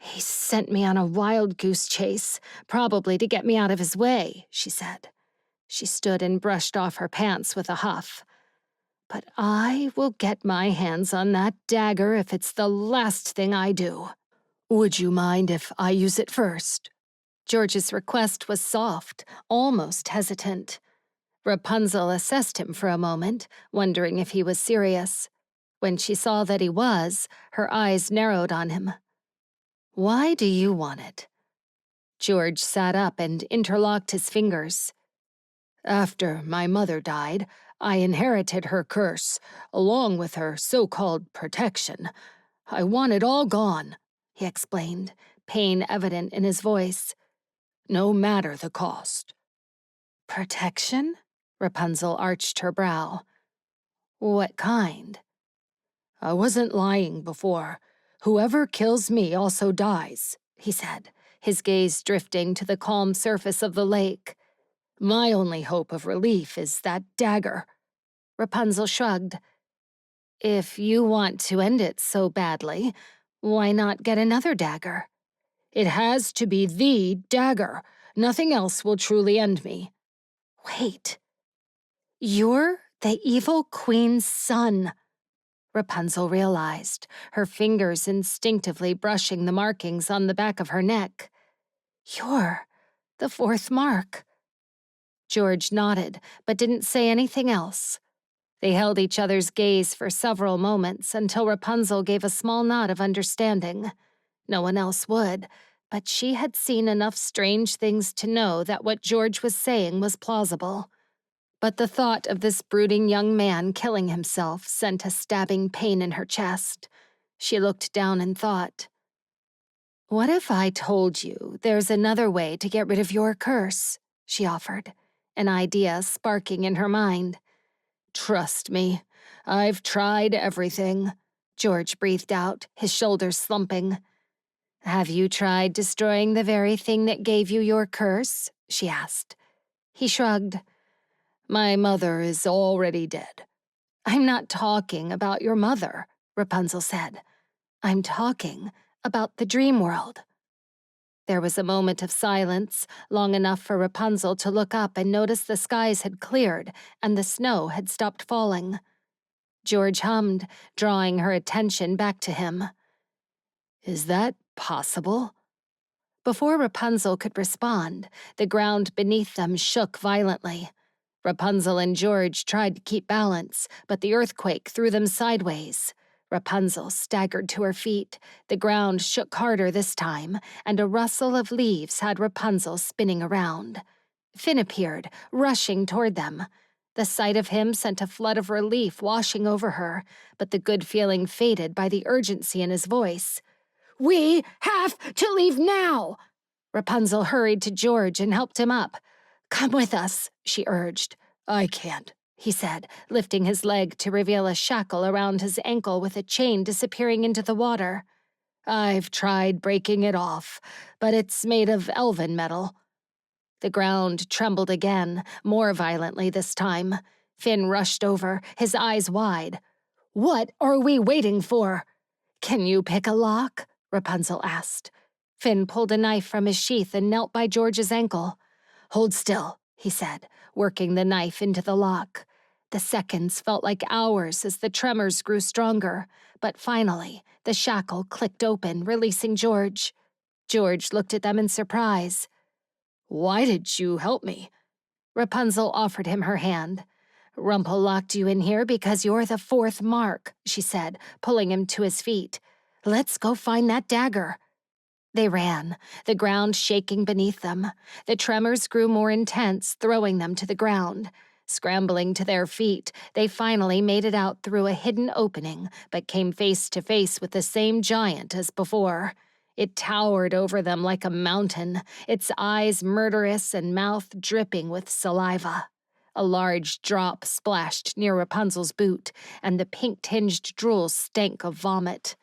He sent me on a wild goose chase, probably to get me out of his way, she said. She stood and brushed off her pants with a huff. But I will get my hands on that dagger if it's the last thing I do. Would you mind if I use it first? George's request was soft, almost hesitant. Rapunzel assessed him for a moment, wondering if he was serious. When she saw that he was, her eyes narrowed on him. Why do you want it? George sat up and interlocked his fingers. After my mother died, I inherited her curse, along with her so-called protection. I want it all gone, he explained, pain evident in his voice. No matter the cost. Protection? Rapunzel arched her brow. What kind? I wasn't lying before. Whoever kills me also dies, he said, his gaze drifting to the calm surface of the lake. My only hope of relief is that dagger. Rapunzel shrugged. If you want to end it so badly, why not get another dagger? It has to be the dagger. Nothing else will truly end me. Wait. You're the evil queen's son, Rapunzel realized, her fingers instinctively brushing the markings on the back of her neck. You're the fourth mark. George nodded, but didn't say anything else. They held each other's gaze for several moments until Rapunzel gave a small nod of understanding. No one else would, but she had seen enough strange things to know that what George was saying was plausible. But the thought of this brooding young man killing himself sent a stabbing pain in her chest. She looked down and thought, what if I told you there's another way to get rid of your curse? She offered, an idea sparking in her mind. Trust me, I've tried everything, George breathed out, his shoulders slumping. Have you tried destroying the very thing that gave you your curse? She asked. He shrugged. My mother is already dead. I'm not talking about your mother, Rapunzel said. I'm talking about the Dreamworld. There was a moment of silence, long enough for Rapunzel to look up and notice the skies had cleared and the snow had stopped falling. George hummed, drawing her attention back to him. Is that possible? Before Rapunzel could respond, the ground beneath them shook violently. Rapunzel and George tried to keep balance, but the earthquake threw them sideways. Rapunzel staggered to her feet. The ground shook harder this time, and a rustle of leaves had Rapunzel spinning around. Finn appeared, rushing toward them. The sight of him sent a flood of relief washing over her, but the good feeling faded by the urgency in his voice. We have to leave now! Rapunzel hurried to George and helped him up. Come with us, she urged. I can't, he said, lifting his leg to reveal a shackle around his ankle with a chain disappearing into the water. I've tried breaking it off, but it's made of elven metal. The ground trembled again, more violently this time. Finn rushed over, his eyes wide. What are we waiting for? Can you pick a lock? Rapunzel asked. Finn pulled a knife from his sheath and knelt by George's ankle. Hold still, he said, working the knife into the lock. The seconds felt like hours as the tremors grew stronger, but finally, the shackle clicked open, releasing George. George looked at them in surprise. "Why did you help me?" Rapunzel offered him her hand. Rumple locked you in here because you're the fourth mark, she said, pulling him to his feet. Let's go find that dagger. They ran, the ground shaking beneath them. The tremors grew more intense, throwing them to the ground. Scrambling to their feet, they finally made it out through a hidden opening, but came face to face with the same giant as before. It towered over them like a mountain, its eyes murderous and mouth dripping with saliva. A large drop splashed near Rapunzel's boot, and the pink-tinged drool stank of vomit.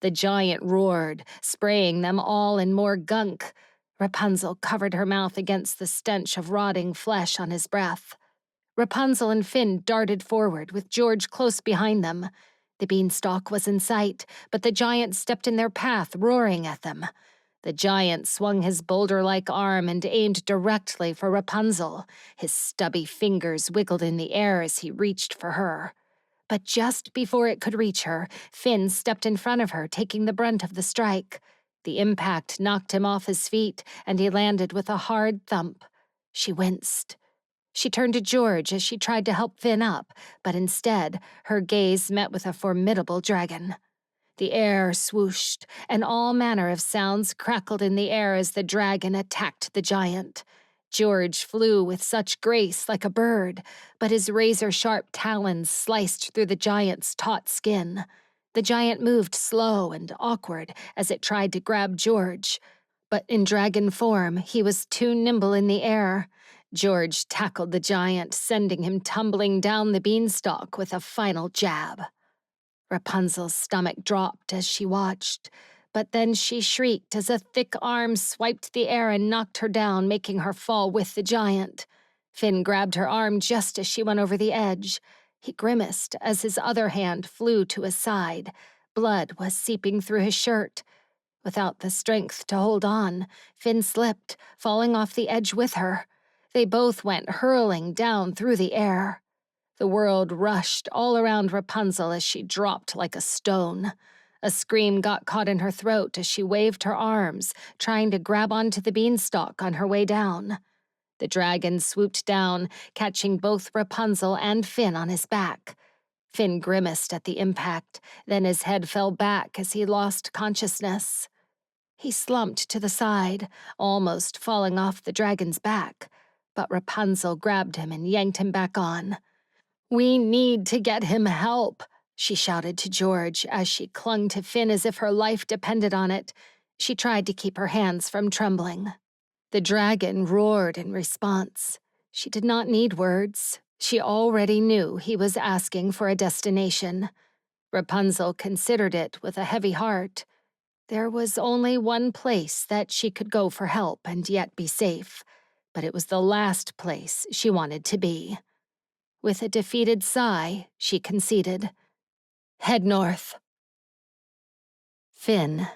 The giant roared, spraying them all in more gunk. Rapunzel covered her mouth against the stench of rotting flesh on his breath. Rapunzel and Finn darted forward, with George close behind them. The beanstalk was in sight, but the giant stepped in their path, roaring at them. The giant swung his boulder-like arm and aimed directly for Rapunzel. His stubby fingers wiggled in the air as he reached for her. But just before it could reach her, Finn stepped in front of her, taking the brunt of the strike. The impact knocked him off his feet, and he landed with a hard thump. She winced. She turned to George as she tried to help Finn up, but instead, her gaze met with a formidable dragon. The air swooshed, and all manner of sounds crackled in the air as the dragon attacked the giant. George flew with such grace like a bird, but his razor-sharp talons sliced through the giant's taut skin. The giant moved slow and awkward as it tried to grab George, but in dragon form, he was too nimble in the air. George tackled the giant, sending him tumbling down the beanstalk with a final jab. Rapunzel's stomach dropped as she watched, but then she shrieked as a thick arm swiped the air and knocked her down, making her fall with the giant. Finn grabbed her arm just as she went over the edge. He grimaced as his other hand flew to his side. Blood was seeping through his shirt. Without the strength to hold on, Finn slipped, falling off the edge with her. They both went hurling down through the air. The world rushed all around Rapunzel as she dropped like a stone. A scream got caught in her throat as she waved her arms, trying to grab onto the beanstalk on her way down. The dragon swooped down, catching both Rapunzel and Finn on his back. Finn grimaced at the impact, then his head fell back as he lost consciousness. He slumped to the side, almost falling off the dragon's back, but Rapunzel grabbed him and yanked him back on. "We need to get him help," she shouted to George as she clung to Finn as if her life depended on it. She tried to keep her hands from trembling. The dragon roared in response. She did not need words. She already knew he was asking for a destination. Rapunzel considered it with a heavy heart. There was only one place that she could go for help and yet be safe, but it was the last place she wanted to be. With a defeated sigh, she conceded. "Head north." Finn.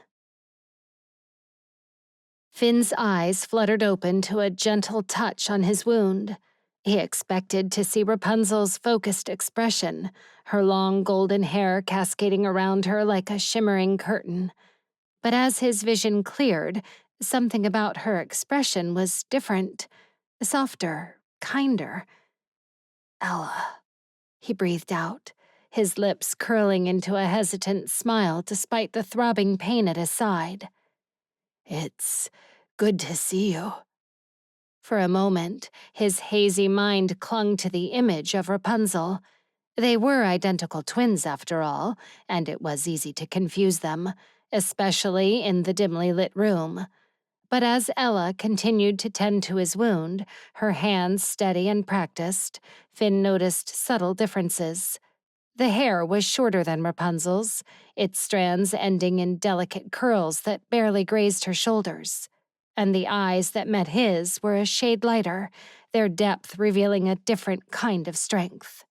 Finn's eyes fluttered open to a gentle touch on his wound. He expected to see Rapunzel's focused expression, her long golden hair cascading around her like a shimmering curtain. But as his vision cleared, something about her expression was different, softer, kinder. "Ella," he breathed out, his lips curling into a hesitant smile despite the throbbing pain at his side. "It's good to see you." For a moment, his hazy mind clung to the image of Rapunzel. They were identical twins, after all, and it was easy to confuse them, especially in the dimly lit room. But as Ella continued to tend to his wound, her hands steady and practiced, Finn noticed subtle differences. The hair was shorter than Rapunzel's, its strands ending in delicate curls that barely grazed her shoulders. And the eyes that met his were a shade lighter, their depth revealing a different kind of strength.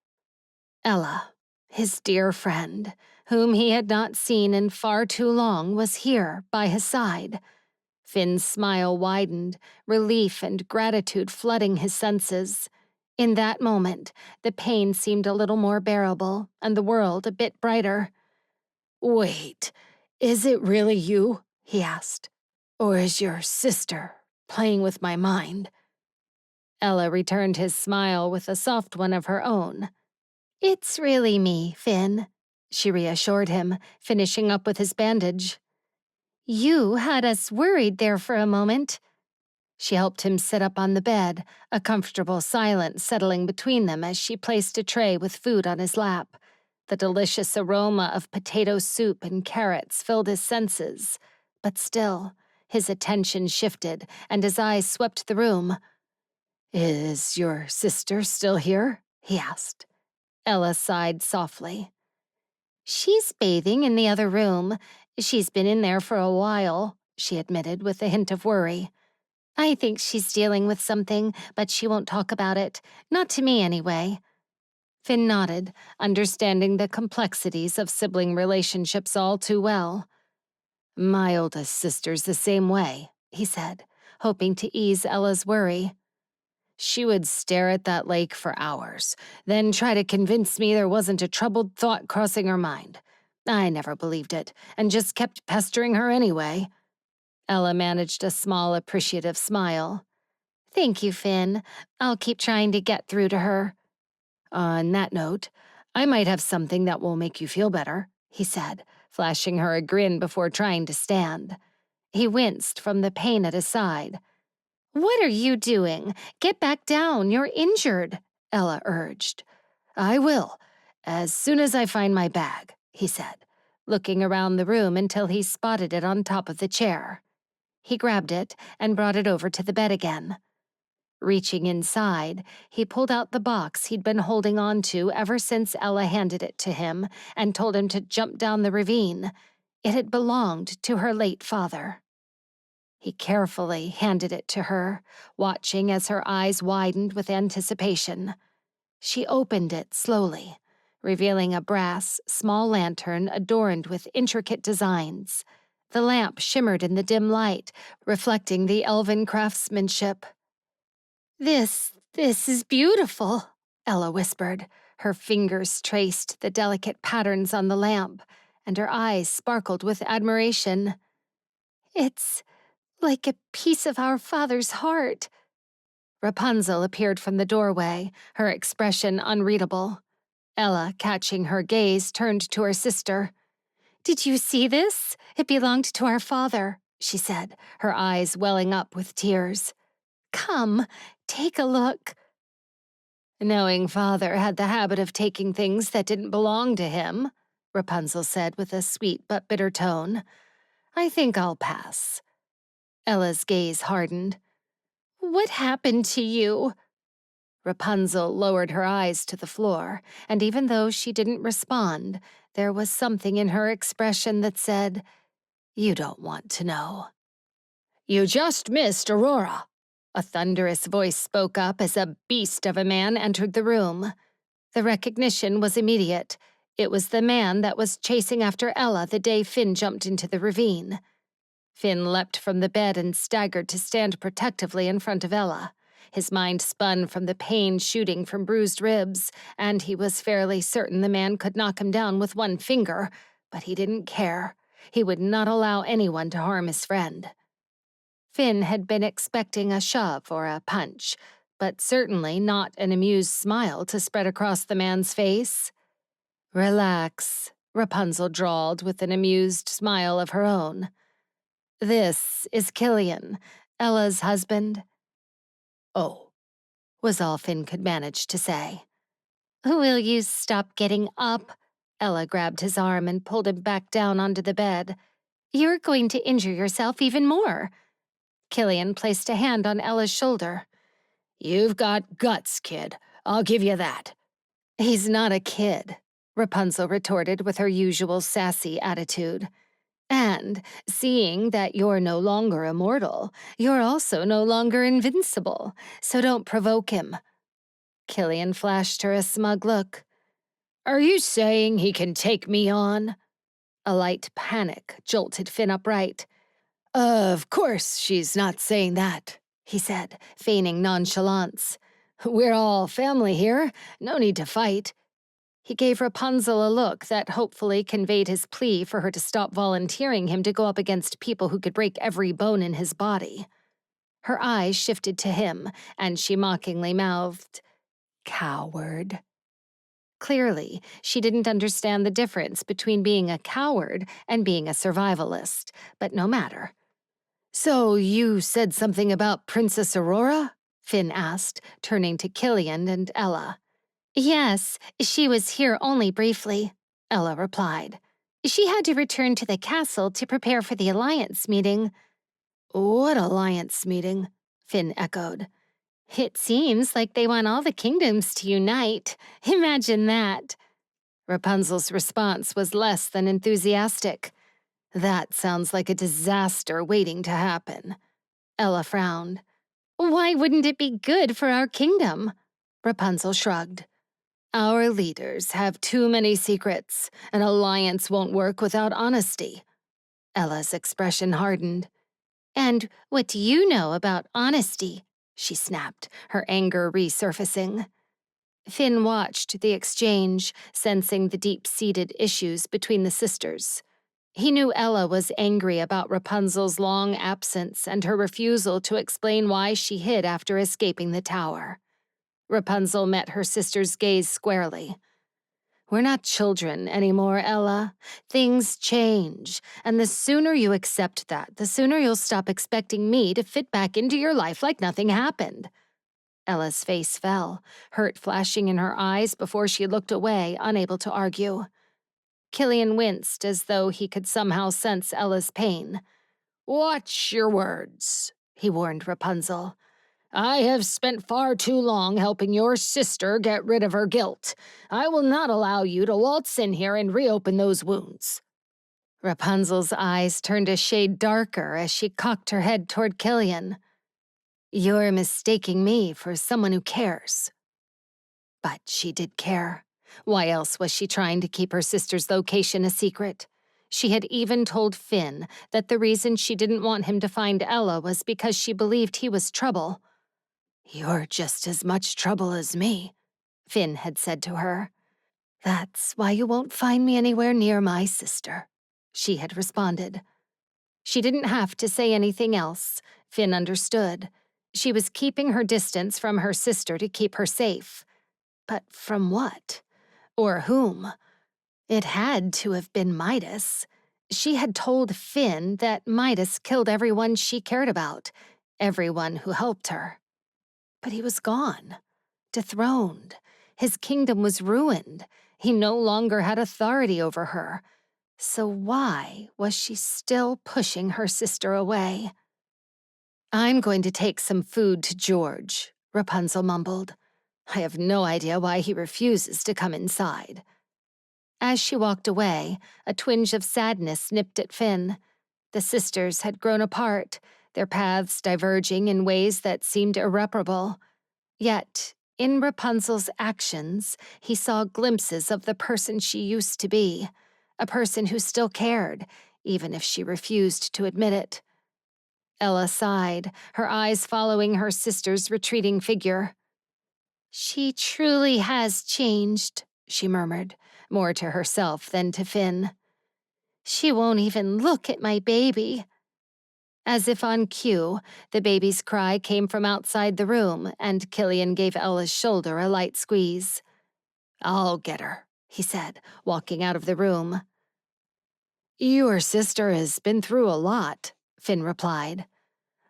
Ella, his dear friend, whom he had not seen in far too long, was here by his side. Finn's smile widened, relief and gratitude flooding his senses. In that moment, the pain seemed a little more bearable and the world a bit brighter. "Wait, is it really you?" he asked. "Or is your sister playing with my mind?" Ella returned his smile with a soft one of her own. "It's really me, Finn," she reassured him, finishing up with his bandage. "You had us worried there for a moment." She helped him sit up on the bed, a comfortable silence settling between them as she placed a tray with food on his lap. The delicious aroma of potato soup and carrots filled his senses, but still, his attention shifted and his eyes swept the room. "Is your sister still here?" he asked. Ella sighed softly. "She's bathing in the other room. She's been in there for a while," she admitted with a hint of worry. "I think she's dealing with something, but she won't talk about it. Not to me, anyway." Finn nodded, understanding the complexities of sibling relationships all too well. "My oldest sister's the same way," he said, hoping to ease Ella's worry. "She would stare at that lake for hours, then try to convince me there wasn't a troubled thought crossing her mind. I never believed it, and just kept pestering her anyway." Ella managed a small, appreciative smile. "Thank you, Finn. I'll keep trying to get through to her." "On that note, I might have something that will make you feel better," he said, flashing her a grin before trying to stand. He winced from the pain at his side. "What are you doing? Get back down. You're injured," Ella urged. "I will, as soon as I find my bag," he said, looking around the room until he spotted it on top of the chair. He grabbed it and brought it over to the bed again. Reaching inside, he pulled out the box he'd been holding on to ever since Ella handed it to him and told him to jump down the ravine. It had belonged to her late father. He carefully handed it to her, watching as her eyes widened with anticipation. She opened it slowly, revealing a brass, small lantern adorned with intricate designs. The lamp shimmered in the dim light, reflecting the elven craftsmanship. This is beautiful," Ella whispered. Her fingers traced the delicate patterns on the lamp, and her eyes sparkled with admiration. "It's like a piece of our father's heart." Rapunzel appeared from the doorway, her expression unreadable. Ella, catching her gaze, turned to her sister. "Did you see this? It belonged to our father," she said, her eyes welling up with tears. "Come, take a look." "Knowing father had the habit of taking things that didn't belong to him," Rapunzel said with a sweet but bitter tone. "I think I'll pass." Ella's gaze hardened. "What happened to you?" Rapunzel lowered her eyes to the floor, and even though she didn't respond, there was something in her expression that said, "You don't want to know." "You just missed Aurora," a thunderous voice spoke up as a beast of a man entered the room. The recognition was immediate. It was the man that was chasing after Ella the day Finn jumped into the ravine. Finn leapt from the bed and staggered to stand protectively in front of Ella. His mind spun from the pain shooting from bruised ribs, and he was fairly certain the man could knock him down with one finger, but he didn't care. He would not allow anyone to harm his friend. Finn had been expecting a shove or a punch, but certainly not an amused smile to spread across the man's face. "Relax," Rapunzel drawled with an amused smile of her own. "This is Killian, Ella's husband." "Oh," was all Finn could manage to say. "Will you stop getting up?" Ella grabbed his arm and pulled him back down onto the bed. "You're going to injure yourself even more." Killian placed a hand on Ella's shoulder. "You've got guts, kid. I'll give you that." "He's not a kid," Rapunzel retorted with her usual sassy attitude. "And seeing that you're no longer immortal, you're also no longer invincible, so don't provoke him." Killian flashed her a smug look. "Are you saying he can take me on?" A light panic jolted Finn upright. "Of course she's not saying that," he said, feigning nonchalance. We're all family here. No need to fight. He gave Rapunzel a look that hopefully conveyed his plea for her to stop volunteering him to go up against people who could break every bone in his body. Her eyes shifted to him, and she mockingly mouthed, "Coward." Clearly, she didn't understand the difference between being a coward and being a survivalist, but no matter. "So you said something about Princess Aurora?" Finn asked, turning to Killian and Ella. "Yes, she was here only briefly," Ella replied. "She had to return to the castle to prepare for the Alliance meeting." "What Alliance meeting?" Finn echoed. "It seems like they want all the kingdoms to unite. Imagine that." Rapunzel's response was less than enthusiastic. "That sounds like a disaster waiting to happen." Ella frowned. "Why wouldn't it be good for our kingdom?" Rapunzel shrugged. "Our leaders have too many secrets. An alliance won't work without honesty." Ella's expression hardened. "And what do you know about honesty?" she snapped, her anger resurfacing. Finn watched the exchange, sensing the deep-seated issues between the sisters. He knew Ella was angry about Rapunzel's long absence and her refusal to explain why she hid after escaping the tower. Rapunzel met her sister's gaze squarely. "We're not children anymore, Ella. Things change, and the sooner you accept that, the sooner you'll stop expecting me to fit back into your life like nothing happened." Ella's face fell, hurt flashing in her eyes before she looked away, unable to argue. Killian winced as though he could somehow sense Ella's pain. "Watch your words," he warned Rapunzel. "I have spent far too long helping your sister get rid of her guilt. I will not allow you to waltz in here and reopen those wounds." Rapunzel's eyes turned a shade darker as she cocked her head toward Killian. "You're mistaking me for someone who cares." But she did care. Why else was she trying to keep her sister's location a secret? She had even told Finn that the reason she didn't want him to find Ella was because she believed he was trouble. "You're just as much trouble as me," Finn had said to her. "That's why you won't find me anywhere near my sister," she had responded. She didn't have to say anything else. Finn understood. She was keeping her distance from her sister to keep her safe. But from what? Or whom? It had to have been Midas. She had told Finn that Midas killed everyone she cared about, everyone who helped her. But he was gone, dethroned. His kingdom was ruined. He no longer had authority over her. So why was she still pushing her sister away? "I'm going to take some food to George," Rapunzel mumbled. "I have no idea why he refuses to come inside." As she walked away, a twinge of sadness nipped at Finn. The sisters had grown apart, their paths diverging in ways that seemed irreparable. Yet, in Rapunzel's actions, he saw glimpses of the person she used to be, a person who still cared, even if she refused to admit it. Ella sighed, her eyes following her sister's retreating figure. "She truly has changed," she murmured, more to herself than to Finn. "She won't even look at my baby." As if on cue, the baby's cry came from outside the room, and Killian gave Ella's shoulder a light squeeze. "I'll get her," he said, walking out of the room. "Your sister has been through a lot," Finn replied.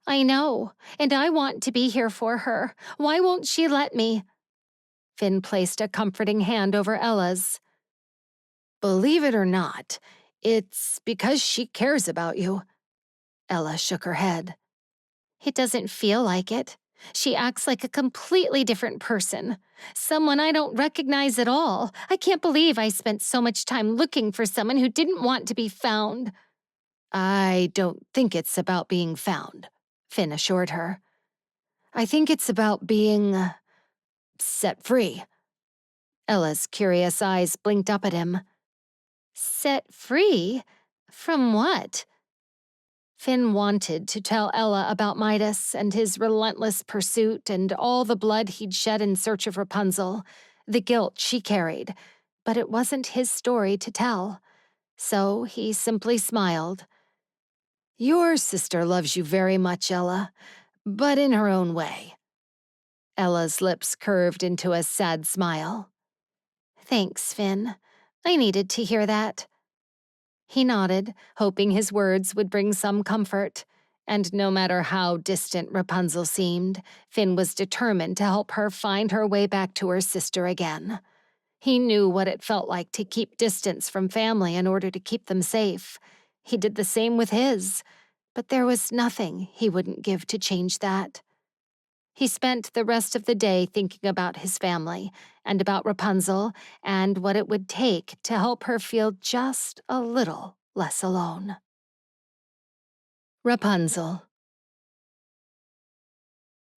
"I know, and I want to be here for her. Why won't she let me?" Finn placed a comforting hand over Ella's. "Believe it or not, it's because she cares about you." Ella shook her head. "It doesn't feel like it. She acts like a completely different person. Someone I don't recognize at all. I can't believe I spent so much time looking for someone who didn't want to be found." "I don't think it's about being found," Finn assured her. "I think it's about being set free." Ella's curious eyes blinked up at him. "Set free? From what?" Finn wanted to tell Ella about Midas and his relentless pursuit and all the blood he'd shed in search of Rapunzel, the guilt she carried, but it wasn't his story to tell. So he simply smiled. "Your sister loves you very much, Ella, but in her own way." Ella's lips curved into a sad smile. "Thanks, Finn. I needed to hear that." He nodded, hoping his words would bring some comfort. And no matter how distant Rapunzel seemed, Finn was determined to help her find her way back to her sister again. He knew what it felt like to keep distance from family in order to keep them safe. He did the same with his, but there was nothing he wouldn't give to change that. He spent the rest of the day thinking about his family and about Rapunzel and what it would take to help her feel just a little less alone. Rapunzel.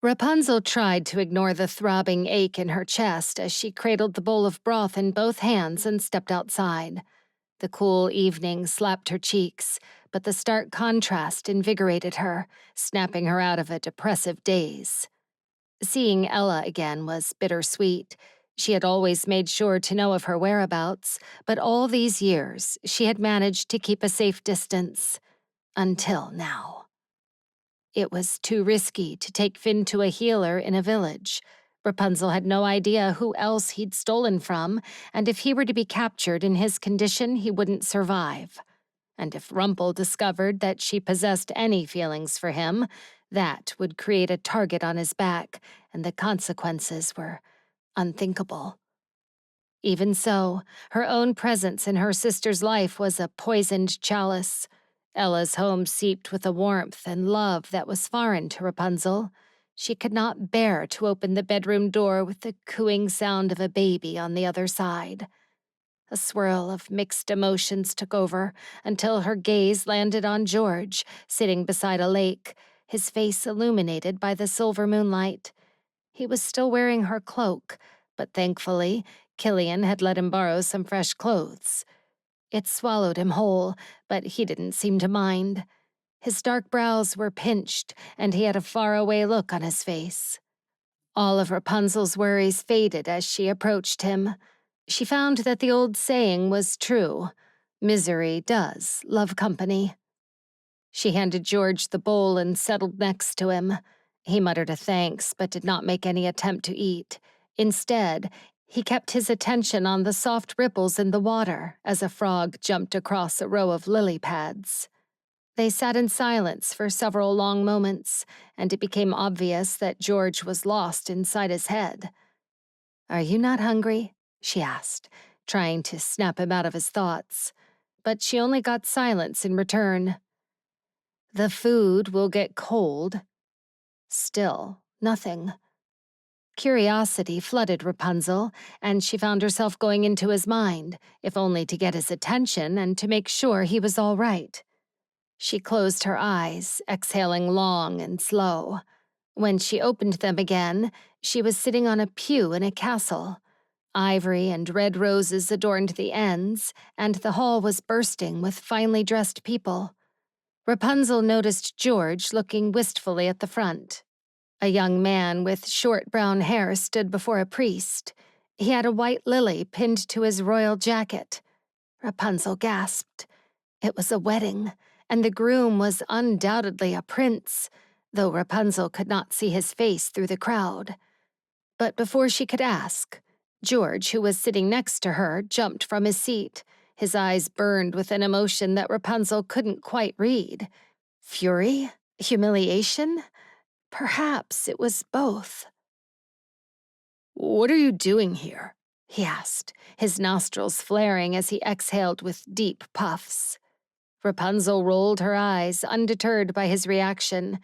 Rapunzel tried to ignore the throbbing ache in her chest as she cradled the bowl of broth in both hands and stepped outside. The cool evening slapped her cheeks, but the stark contrast invigorated her, snapping her out of a depressive daze. Seeing Ella again was bittersweet. She had always made sure to know of her whereabouts, but all these years she had managed to keep a safe distance. Until now. It was too risky to take Finn to a healer in a village. Rapunzel had no idea who else he'd stolen from, and if he were to be captured in his condition, he wouldn't survive. And if Rumple discovered that she possessed any feelings for him, that would create a target on his back, and the consequences were unthinkable. Even so, her own presence in her sister's life was a poisoned chalice. Ella's home seeped with a warmth and love that was foreign to Rapunzel. She could not bear to open the bedroom door with the cooing sound of a baby on the other side. A swirl of mixed emotions took over until her gaze landed on George, sitting beside a lake, his face illuminated by the silver moonlight. He was still wearing her cloak, but thankfully, Killian had let him borrow some fresh clothes. It swallowed him whole, but he didn't seem to mind. His dark brows were pinched, and he had a faraway look on his face. All of Rapunzel's worries faded as she approached him. She found that the old saying was true. Misery does love company. She handed George the bowl and settled next to him. He muttered a thanks, but did not make any attempt to eat. Instead, he kept his attention on the soft ripples in the water as a frog jumped across a row of lily pads. They sat in silence for several long moments, and it became obvious that George was lost inside his head. "Are you not hungry?" she asked, trying to snap him out of his thoughts. But she only got silence in return. "The food will get cold." Still, nothing. Curiosity flooded Rapunzel, and she found herself going into his mind, if only to get his attention and to make sure he was all right. She closed her eyes, exhaling long and slow. When she opened them again, she was sitting on a pew in a castle. Ivory and red roses adorned the ends, and the hall was bursting with finely dressed people. Rapunzel noticed George looking wistfully at the front. A young man with short brown hair stood before a priest. He had a white lily pinned to his royal jacket. Rapunzel gasped. It was a wedding, and the groom was undoubtedly a prince, though Rapunzel could not see his face through the crowd. But before she could ask, George, who was sitting next to her, jumped from his seat. His eyes burned with an emotion that Rapunzel couldn't quite read. Fury? Humiliation? Perhaps it was both. "What are you doing here?" he asked, his nostrils flaring as he exhaled with deep puffs. Rapunzel rolled her eyes, undeterred by his reaction.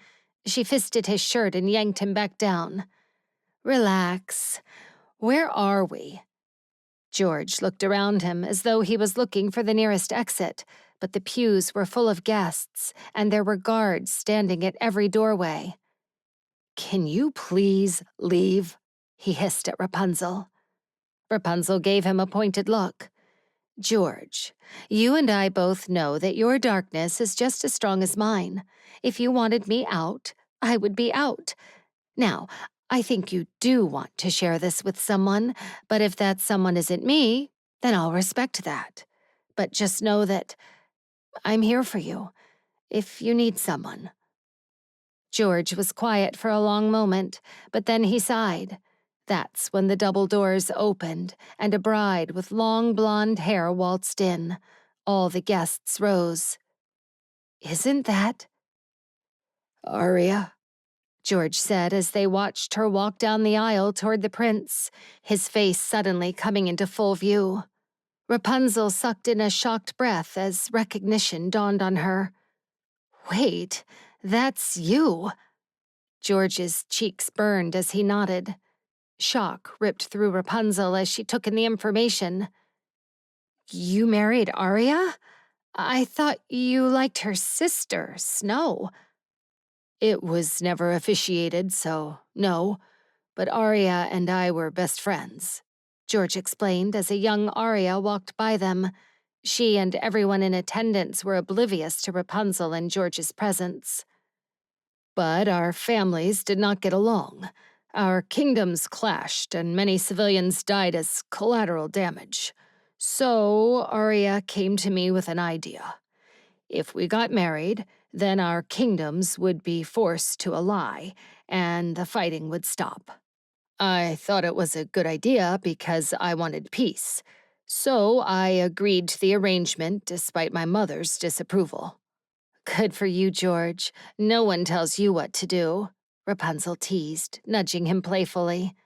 She fisted his shirt and yanked him back down. "Relax. Where are we?" George looked around him as though he was looking for the nearest exit, but the pews were full of guests, and there were guards standing at every doorway. "Can you please leave?" he hissed at Rapunzel. Rapunzel gave him a pointed look. George, you and I both know that your darkness is just as strong as mine. If you wanted me out, I would be out. Now, I think you do want to share this with someone, but if that someone isn't me, then I'll respect that. But just know that I'm here for you, if you need someone. George was quiet for a long moment, but then he sighed. That's when the double doors opened, and a bride with long blonde hair waltzed in. All the guests rose. Isn't that Arya? George said as they watched her walk down the aisle toward the prince, his face suddenly coming into full view. Rapunzel sucked in a shocked breath as recognition dawned on her. Wait, that's you. George's cheeks burned as he nodded. Shock ripped through Rapunzel as she took in the information. You married Arya? I thought you liked her sister, Snow. It was never officiated, so no. But Arya and I were best friends, George explained as a young Arya walked by them. She and everyone in attendance were oblivious to Rapunzel and George's presence. But our families did not get along. Our kingdoms clashed, and many civilians died as collateral damage. So Arya came to me with an idea. If we got married, then our kingdoms would be forced to ally, and the fighting would stop. I thought it was a good idea because I wanted peace. So I agreed to the arrangement despite my mother's disapproval. Good for you, George. No one tells you what to do, Rapunzel teased, nudging him playfully.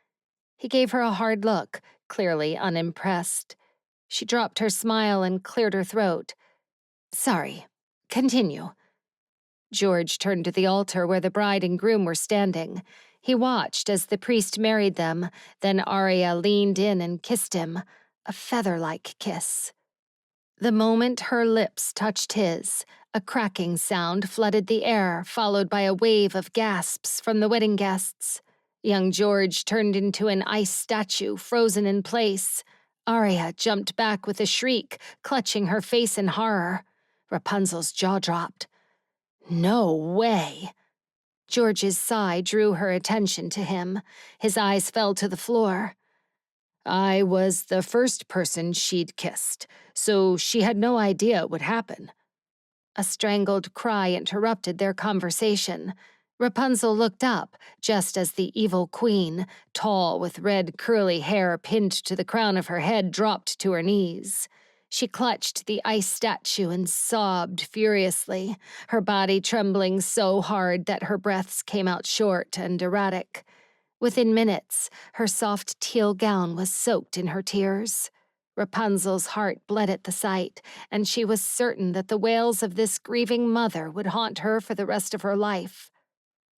He gave her a hard look, clearly unimpressed. She dropped her smile and cleared her throat. Sorry. Continue. George turned to the altar where the bride and groom were standing. He watched as the priest married them, then Arya leaned in and kissed him, a feather-like kiss. The moment her lips touched his, a cracking sound flooded the air, followed by a wave of gasps from the wedding guests. Young George turned into an ice statue, frozen in place. Arya jumped back with a shriek, clutching her face in horror. Rapunzel's jaw dropped. No way. George's sigh drew her attention to him. His eyes fell to the floor. I was the first person she'd kissed, so she had no idea it would happen. A strangled cry interrupted their conversation. Rapunzel looked up, just as the evil queen, tall with red curly hair pinned to the crown of her head, dropped to her knees. She clutched the ice statue and sobbed furiously, her body trembling so hard that her breaths came out short and erratic. Within minutes, her soft teal gown was soaked in her tears. Rapunzel's heart bled at the sight, and she was certain that the wails of this grieving mother would haunt her for the rest of her life.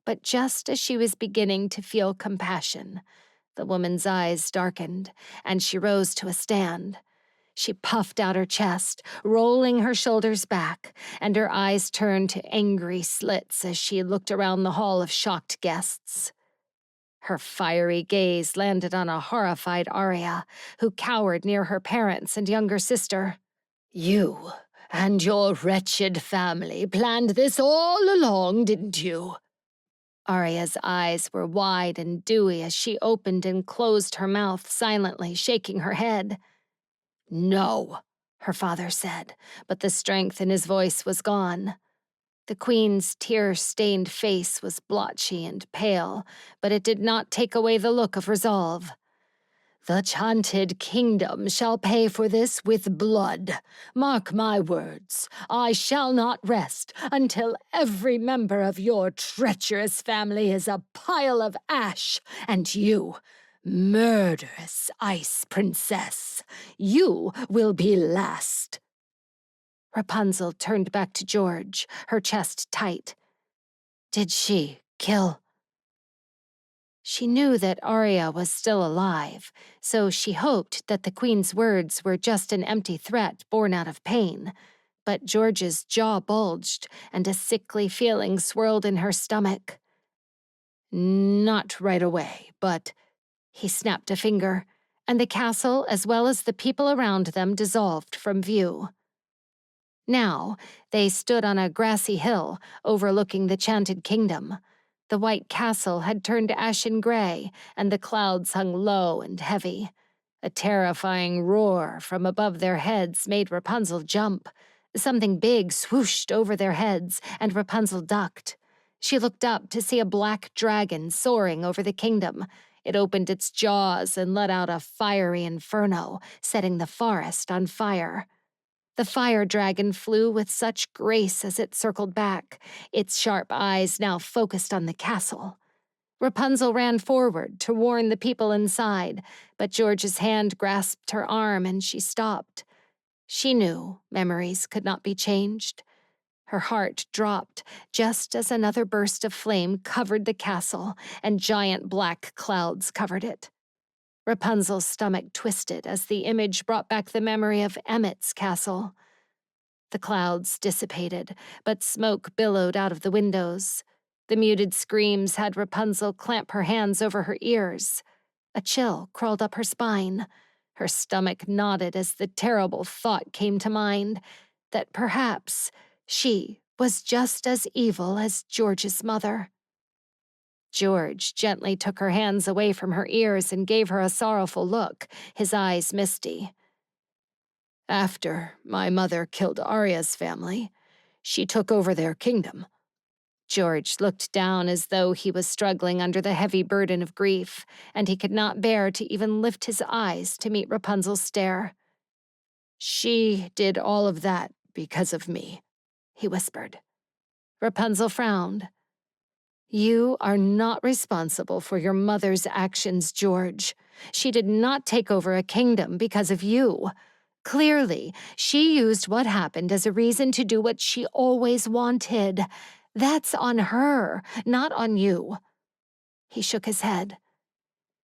But just as she was beginning to feel compassion, the woman's eyes darkened, and she rose to a stand. She puffed out her chest, rolling her shoulders back, and her eyes turned to angry slits as she looked around the hall of shocked guests. Her fiery gaze landed on a horrified Arya, who cowered near her parents and younger sister. You and your wretched family planned this all along, didn't you? Arya's eyes were wide and dewy as she opened and closed her mouth silently, shaking her head. No, her father said, but the strength in his voice was gone. The queen's tear-stained face was blotchy and pale, but it did not take away the look of resolve. The chanted kingdom shall pay for this with blood. Mark my words, I shall not rest until every member of your treacherous family is a pile of ash, and you, murderous ice princess, you will be last. Rapunzel turned back to George, her chest tight. Did she kill? She knew that Arya was still alive, so she hoped that the queen's words were just an empty threat born out of pain. But George's jaw bulged, and a sickly feeling swirled in her stomach. Not right away, but he snapped a finger, and the castle as well as the people around them dissolved from view. Now, they stood on a grassy hill overlooking the Chanted Kingdom. The white castle had turned ashen gray, and the clouds hung low and heavy. A terrifying roar from above their heads made Rapunzel jump. Something big swooshed over their heads, and Rapunzel ducked. She looked up to see a black dragon soaring over the kingdom. It opened its jaws and let out a fiery inferno, setting the forest on fire. The fire dragon flew with such grace as it circled back, its sharp eyes now focused on the castle. Rapunzel ran forward to warn the people inside, but George's hand grasped her arm and she stopped. She knew memories could not be changed. Her heart dropped just as another burst of flame covered the castle and giant black clouds covered it. Rapunzel's stomach twisted as the image brought back the memory of Emmet's castle. The clouds dissipated, but smoke billowed out of the windows. The muted screams had Rapunzel clamp her hands over her ears. A chill crawled up her spine. Her stomach knotted as the terrible thought came to mind that perhaps she was just as evil as George's mother. George gently took her hands away from her ears and gave her a sorrowful look, his eyes misty. After my mother killed Arya's family, she took over their kingdom. George looked down as though he was struggling under the heavy burden of grief, and he could not bear to even lift his eyes to meet Rapunzel's stare. She did all of that because of me, he whispered. Rapunzel frowned. You are not responsible for your mother's actions, George. She did not take over a kingdom because of you. Clearly, she used what happened as a reason to do what she always wanted. That's on her, not on you. He shook his head.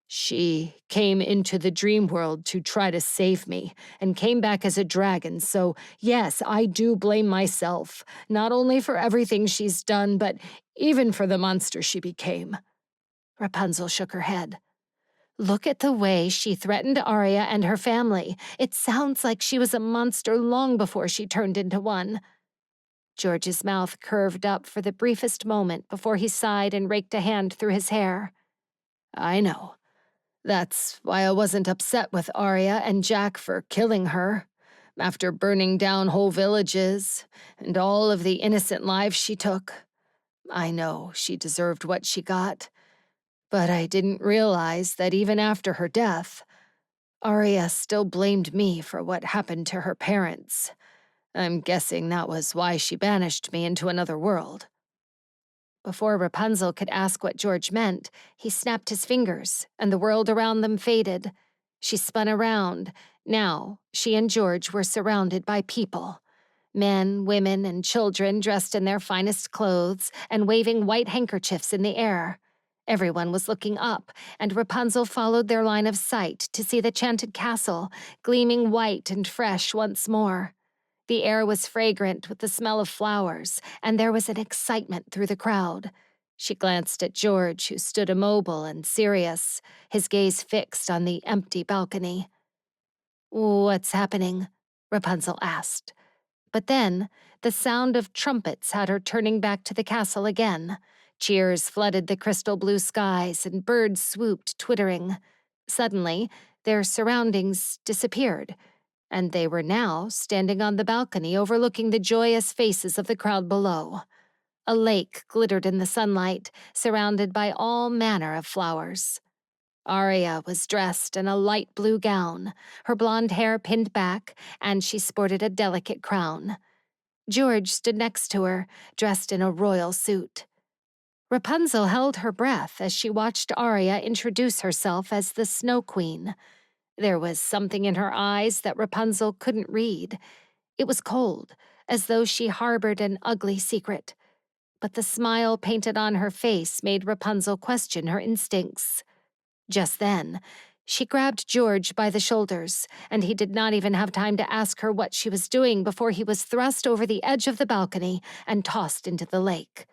She came into the Dreamworld to try to save me, and came back as a dragon, so yes, I do blame myself, not only for everything she's done, but even for the monster she became. Rapunzel shook her head. Look at the way she threatened Arya and her family. It sounds like she was a monster long before she turned into one. George's mouth curved up for the briefest moment before he sighed and raked a hand through his hair. I know. That's why I wasn't upset with Arya and Jack for killing her. After burning down whole villages and all of the innocent lives she took, I know she deserved what she got. But I didn't realize that even after her death, Arya still blamed me for what happened to her parents. I'm guessing that was why she banished me into another world. Before Rapunzel could ask what George meant, he snapped his fingers, and the world around them faded. She spun around. Now, she and George were surrounded by people. Men, women, and children dressed in their finest clothes and waving white handkerchiefs in the air. Everyone was looking up, and Rapunzel followed their line of sight to see the Chanted Castle, gleaming white and fresh once more. The air was fragrant with the smell of flowers, and there was an excitement through the crowd. She glanced at George, who stood immobile and serious, his gaze fixed on the empty balcony. What's happening? Rapunzel asked. But then, the sound of trumpets had her turning back to the castle again. Cheers flooded the crystal blue skies, and birds swooped, twittering. Suddenly, their surroundings disappeared, and they were now standing on the balcony overlooking the joyous faces of the crowd below. A lake glittered in the sunlight, surrounded by all manner of flowers. Arya was dressed in a light blue gown, her blonde hair pinned back, and she sported a delicate crown. George stood next to her, dressed in a royal suit. Rapunzel held her breath as she watched Arya introduce herself as the Snow Queen. There was something in her eyes that Rapunzel couldn't read. It was cold, as though she harbored an ugly secret. But the smile painted on her face made Rapunzel question her instincts. Just then, she grabbed George by the shoulders, and he did not even have time to ask her what she was doing before he was thrust over the edge of the balcony and tossed into the lake.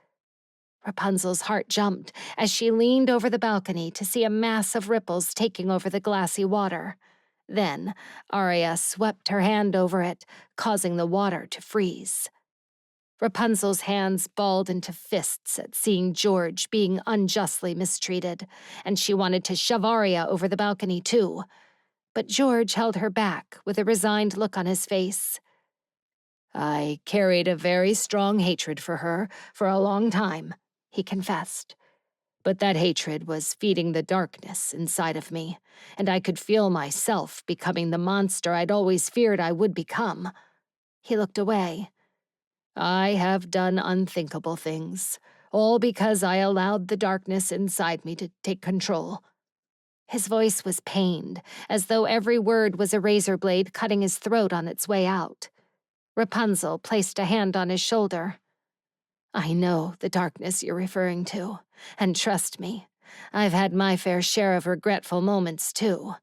Rapunzel's heart jumped as she leaned over the balcony to see a mass of ripples taking over the glassy water. Then, Arya swept her hand over it, causing the water to freeze. Rapunzel's hands balled into fists at seeing George being unjustly mistreated, and she wanted to shove Arya over the balcony too. But George held her back with a resigned look on his face. "I carried a very strong hatred for her for a long time," he confessed. "But that hatred was feeding the darkness inside of me, and I could feel myself becoming the monster I'd always feared I would become." He looked away. "I have done unthinkable things, all because I allowed the darkness inside me to take control." His voice was pained, as though every word was a razor blade cutting his throat on its way out. Rapunzel placed a hand on his shoulder. "I know the darkness you're referring to, and trust me, I've had my fair share of regretful moments too.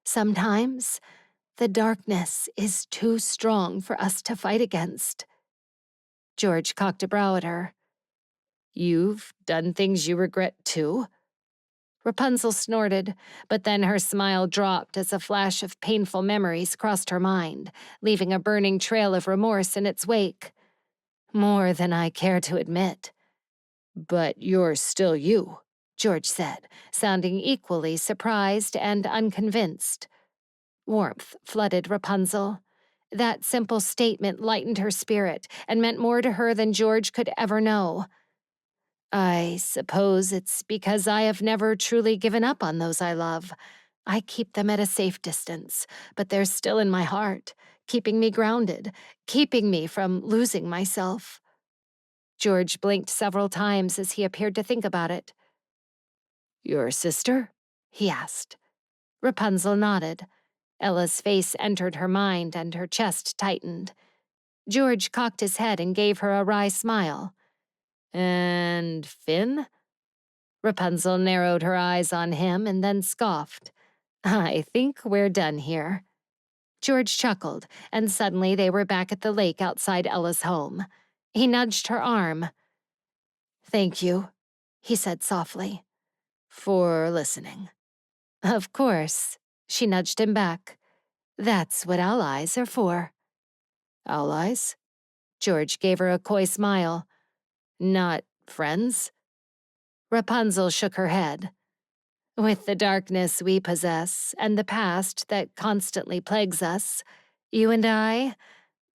Sometimes, the darkness is too strong for us to fight against." George cocked a brow at her. "You've done things you regret too?" Rapunzel snorted, but then her smile dropped as a flash of painful memories crossed her mind, leaving a burning trail of remorse in its wake. "More than I care to admit." "But you're still you," George said, sounding equally surprised and unconvinced. Warmth flooded Rapunzel. That simple statement lightened her spirit and meant more to her than George could ever know. "I suppose it's because I have never truly given up on those I love. I keep them at a safe distance, but they're still in my heart, keeping me grounded, keeping me from losing myself." George blinked several times as he appeared to think about it. "Your sister?" he asked. Rapunzel nodded. Ella's face entered her mind and her chest tightened. George cocked his head and gave her a wry smile. "And Finn?" Rapunzel narrowed her eyes on him and then scoffed. "I think we're done here." George chuckled, and suddenly they were back at the lake outside Ella's home. He nudged her arm. "Thank you," he said softly. "For listening." "Of course," she nudged him back. "That's what allies are for." "Allies?" George gave her a coy smile. "Not friends?" Rapunzel shook her head. "With the darkness we possess and the past that constantly plagues us, you and I,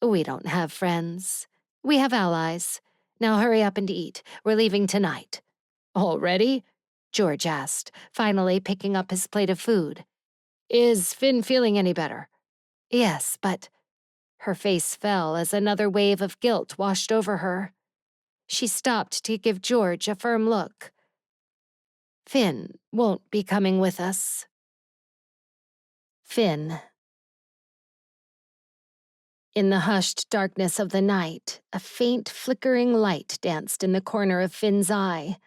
we don't have friends. We have allies. Now hurry up and eat. We're leaving tonight." "Already?" George asked, finally picking up his plate of food. "Is Finn feeling any better?" "Yes, but—" Her face fell as another wave of guilt washed over her. She stopped to give George a firm look. "Finn won't be coming with us." Finn. In the hushed darkness of the night, a faint flickering light danced in the corner of Finn's eye.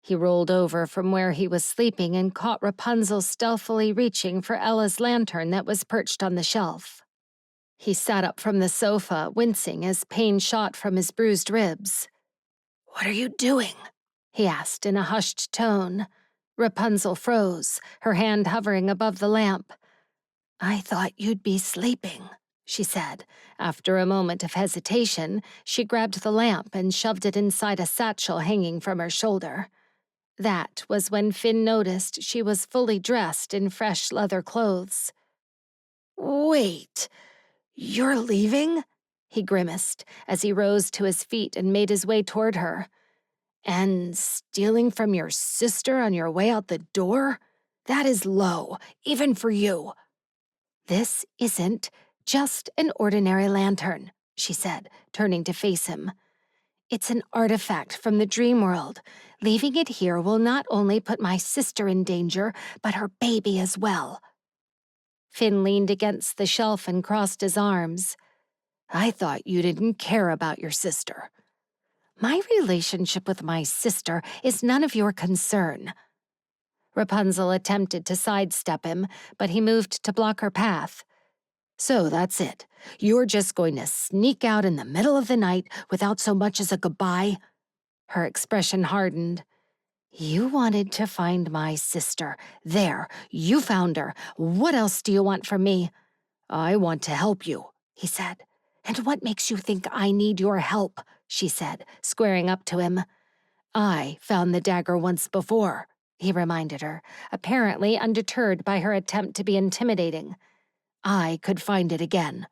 He rolled over from where he was sleeping and caught Rapunzel stealthily reaching for Ella's lantern that was perched on the shelf. He sat up from the sofa, wincing as pain shot from his bruised ribs. "What are you doing?" he asked in a hushed tone. Rapunzel froze, her hand hovering above the lamp. "I thought you'd be sleeping," she said. After a moment of hesitation, she grabbed the lamp and shoved it inside a satchel hanging from her shoulder. That was when Finn noticed she was fully dressed in fresh leather clothes. "Wait, you're leaving?" he grimaced as he rose to his feet and made his way toward her. "And stealing from your sister on your way out the door? That is low, even for you." "This isn't just an ordinary lantern," she said, turning to face him. "It's an artifact from the Dreamworld. Leaving it here will not only put my sister in danger, but her baby as well." Finn leaned against the shelf and crossed his arms. "I thought you didn't care about your sister." "My relationship with my sister is none of your concern." Rapunzel attempted to sidestep him, but he moved to block her path. "So that's it. You're just going to sneak out in the middle of the night without so much as a goodbye?" Her expression hardened. You wanted to find my sister. There, you found her. What else do you want from me? I want to help you, he said. And what makes you think I need your help? She said, squaring up to him. I found the dagger once before, he reminded her, apparently undeterred by her attempt to be intimidating. I could find it again.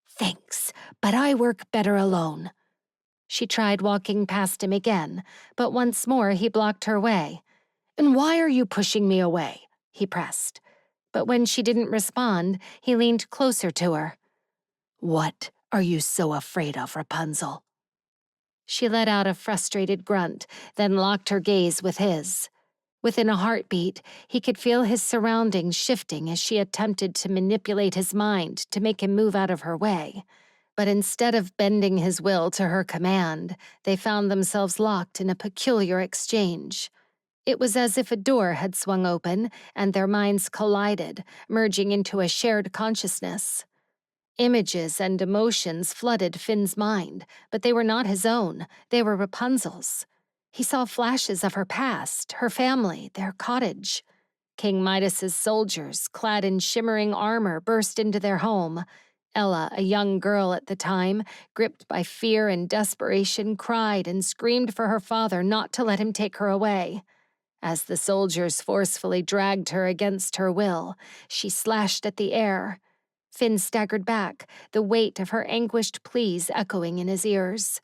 Thanks, but I work better alone. She tried walking past him again, but once more he blocked her way. And why are you pushing me away? He pressed. But when she didn't respond, he leaned closer to her. What are you so afraid of, Rapunzel? She let out a frustrated grunt, then locked her gaze with his. Within a heartbeat, he could feel his surroundings shifting as she attempted to manipulate his mind to make him move out of her way. But instead of bending his will to her command, they found themselves locked in a peculiar exchange. It was as if a door had swung open and their minds collided, merging into a shared consciousness. Images and emotions flooded Finn's mind, but they were not his own. They were Rapunzel's. He saw flashes of her past, her family, their cottage. King Midas's soldiers, clad in shimmering armor, burst into their home. Ella, a young girl at the time, gripped by fear and desperation, cried and screamed for her father not to let him take her away. As the soldiers forcefully dragged her against her will, she slashed at the air. Finn staggered back, the weight of her anguished pleas echoing in his ears.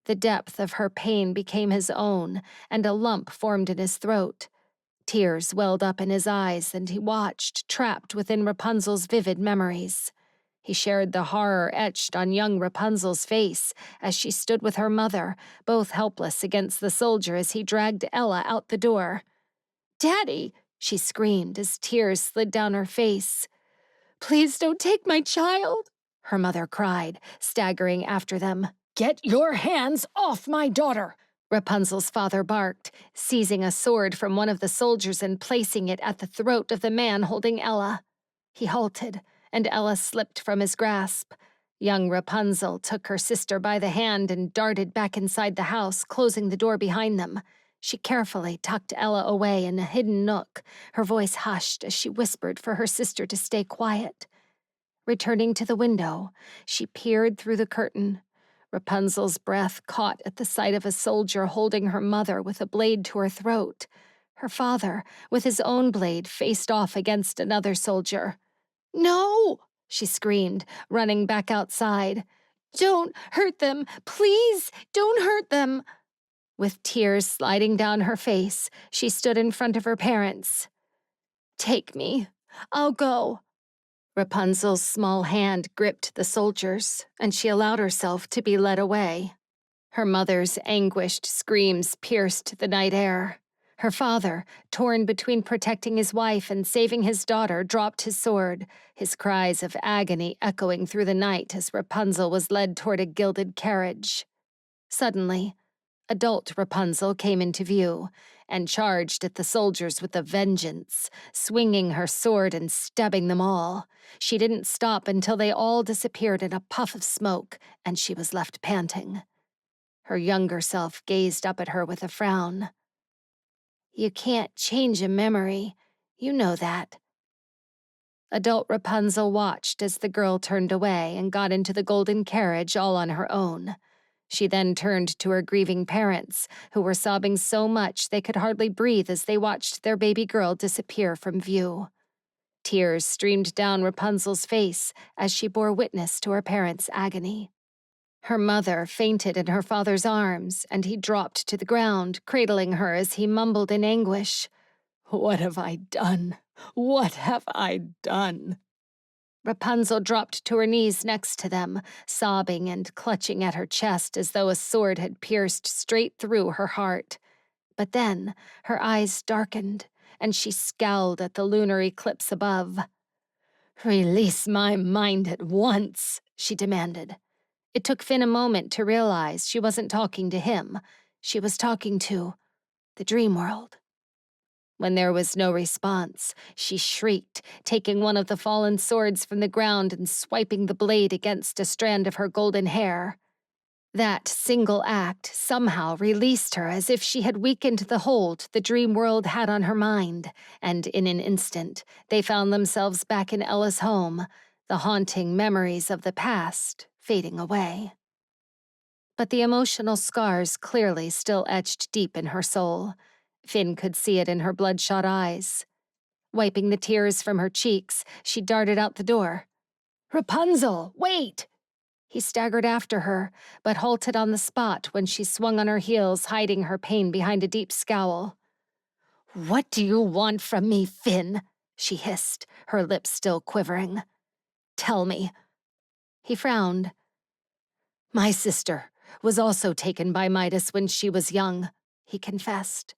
The depth of her pain became his own, and a lump formed in his throat. Tears welled up in his eyes, and he watched, trapped within Rapunzel's vivid memories. He shared the horror etched on young Rapunzel's face as she stood with her mother, both helpless against the soldier as he dragged Ella out the door. "Daddy!" she screamed as tears slid down her face. "Please don't take my child," her mother cried, staggering after them. "Get your hands off my daughter!" Rapunzel's father barked, seizing a sword from one of the soldiers and placing it at the throat of the man holding Ella. He halted, and Ella slipped from his grasp. Young Rapunzel took her sister by the hand and darted back inside the house, closing the door behind them. She carefully tucked Ella away in a hidden nook, her voice hushed as she whispered for her sister to stay quiet. Returning to the window, she peered through the curtain. Rapunzel's breath caught at the sight of a soldier holding her mother with a blade to her throat. Her father, with his own blade, faced off against another soldier. "No!" she screamed, running back outside. "Don't hurt them! Please, don't hurt them!" With tears sliding down her face, she stood in front of her parents. "Take me. I'll go." Rapunzel's small hand gripped the soldier's, and she allowed herself to be led away. Her mother's anguished screams pierced the night air. Her father, torn between protecting his wife and saving his daughter, dropped his sword, his cries of agony echoing through the night as Rapunzel was led toward a gilded carriage. Suddenly, adult Rapunzel came into view and charged at the soldiers with a vengeance, swinging her sword and stabbing them all. She didn't stop until they all disappeared in a puff of smoke, and she was left panting. Her younger self gazed up at her with a frown. "You can't change a memory. You know that." Adult Rapunzel watched as the girl turned away and got into the golden carriage all on her own. She then turned to her grieving parents, who were sobbing so much they could hardly breathe as they watched their baby girl disappear from view. Tears streamed down Rapunzel's face as she bore witness to her parents' agony. Her mother fainted in her father's arms, and he dropped to the ground, cradling her as he mumbled in anguish, "What have I done? What have I done?" Rapunzel dropped to her knees next to them, sobbing and clutching at her chest as though a sword had pierced straight through her heart. But then her eyes darkened, and she scowled at the lunar eclipse above. "Release my mind at once," she demanded. It took Finn a moment to realize she wasn't talking to him. She was talking to the Dreamworld. When there was no response, she shrieked, taking one of the fallen swords from the ground and swiping the blade against a strand of her golden hair. That single act somehow released her as if she had weakened the hold the Dreamworld had on her mind, and in an instant, they found themselves back in Ella's home, the haunting memories of the past fading away. But the emotional scars clearly still etched deep in her soul. Finn could see it in her bloodshot eyes. Wiping the tears from her cheeks, she darted out the door. "Rapunzel, wait!" He staggered after her, but halted on the spot when she swung on her heels, hiding her pain behind a deep scowl. "What do you want from me, Finn?" she hissed, her lips still quivering. "Tell me." He frowned. "My sister was also taken by Midas when she was young," he confessed.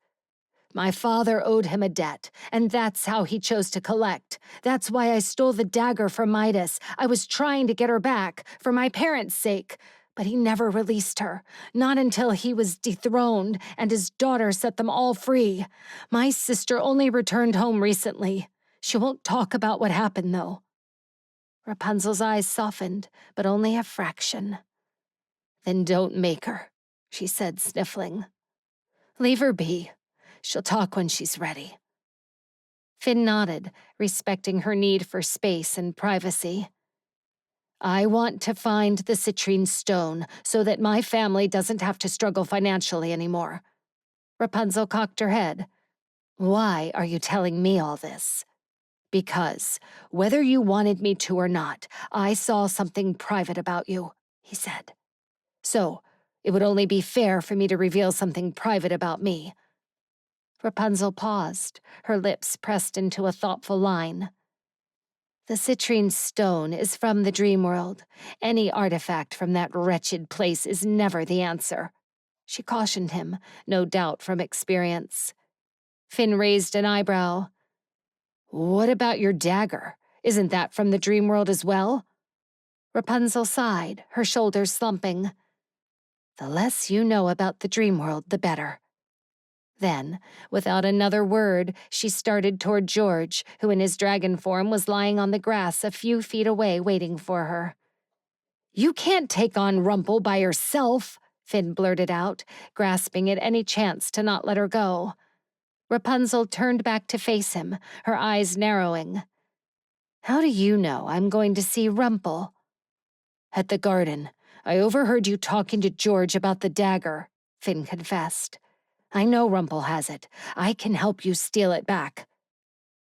"My father owed him a debt, and that's how he chose to collect. That's why I stole the dagger from Midas. I was trying to get her back, for my parents' sake. But he never released her, not until he was dethroned and his daughter set them all free. My sister only returned home recently. She won't talk about what happened, though." Rapunzel's eyes softened, but only a fraction. "Then don't make her," she said, sniffling. "Leave her be. She'll talk when she's ready." Finn nodded, respecting her need for space and privacy. "I want to find the citrine stone so that my family doesn't have to struggle financially anymore." Rapunzel cocked her head. "Why are you telling me all this?" "Because, whether you wanted me to or not, I saw something private about you," he said. "So, it would only be fair for me to reveal something private about me." Rapunzel paused, her lips pressed into a thoughtful line. "The citrine stone is from the Dreamworld. Any artifact from that wretched place is never the answer," she cautioned him, no doubt from experience. Finn raised an eyebrow. "What about your dagger? Isn't that from the Dreamworld as well?" Rapunzel sighed, her shoulders slumping. "The less you know about the Dreamworld, the better." Then, without another word, she started toward George, who in his dragon form was lying on the grass a few feet away waiting for her. "You can't take on Rumple by yourself," Finn blurted out, grasping at any chance to not let her go. Rapunzel turned back to face him, her eyes narrowing. "How do you know I'm going to see Rumple?" "At the garden. I overheard you talking to George about the dagger," Finn confessed. "I know Rumple has it. I can help you steal it back."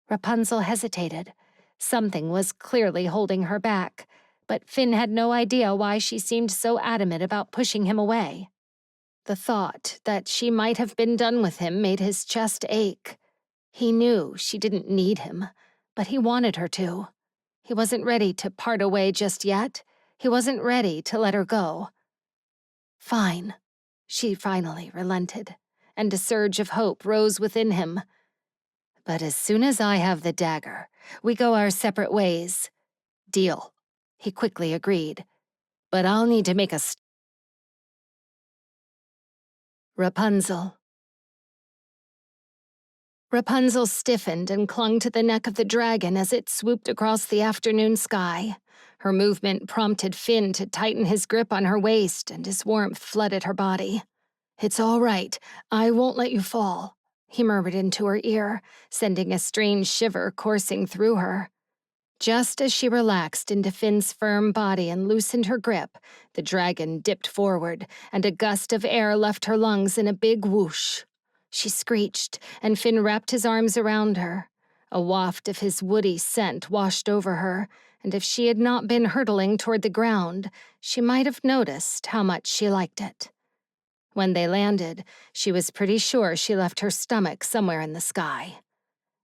Rapunzel hesitated. Something was clearly holding her back, but Finn had no idea why she seemed so adamant about pushing him away. The thought that she might have been done with him made his chest ache. He knew she didn't need him, but he wanted her to. He wasn't ready to part away just yet. He wasn't ready to let her go. "Fine," she finally relented, and a surge of hope rose within him. "But as soon as I have the dagger, we go our separate ways." "Deal," he quickly agreed. "But I'll need to make a Rapunzel. Rapunzel stiffened and clung to the neck of the dragon as it swooped across the afternoon sky. Her movement prompted Finn to tighten his grip on her waist, and his warmth flooded her body. "It's all right. I won't let you fall," he murmured into her ear, sending a strange shiver coursing through her. Just as she relaxed into Finn's firm body and loosened her grip, the dragon dipped forward, and a gust of air left her lungs in a big whoosh. She screeched, and Finn wrapped his arms around her. A waft of his woody scent washed over her, and if she had not been hurtling toward the ground, she might have noticed how much she liked it. When they landed, she was pretty sure she left her stomach somewhere in the sky.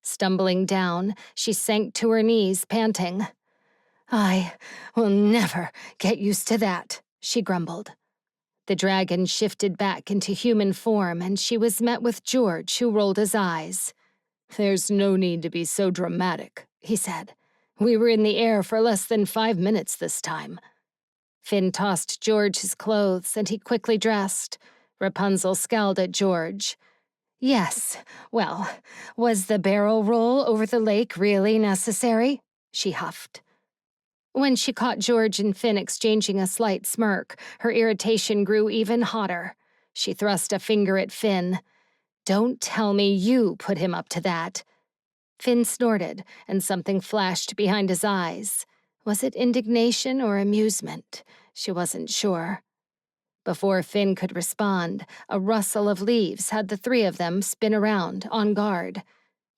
Stumbling down, she sank to her knees, panting. "I will never get used to that," she grumbled. The dragon shifted back into human form, and she was met with George, who rolled his eyes. "There's no need to be so dramatic," he said. "We were in the air for less than 5 minutes this time." Finn tossed George his clothes, and he quickly dressed. Rapunzel scowled at George. "Yes, well, was the barrel roll over the lake really necessary?" she huffed. When she caught George and Finn exchanging a slight smirk, her irritation grew even hotter. She thrust a finger at Finn. "Don't tell me you put him up to that." Finn snorted, and something flashed behind his eyes. Was it indignation or amusement? She wasn't sure. Before Finn could respond, a rustle of leaves had the three of them spin around, on guard.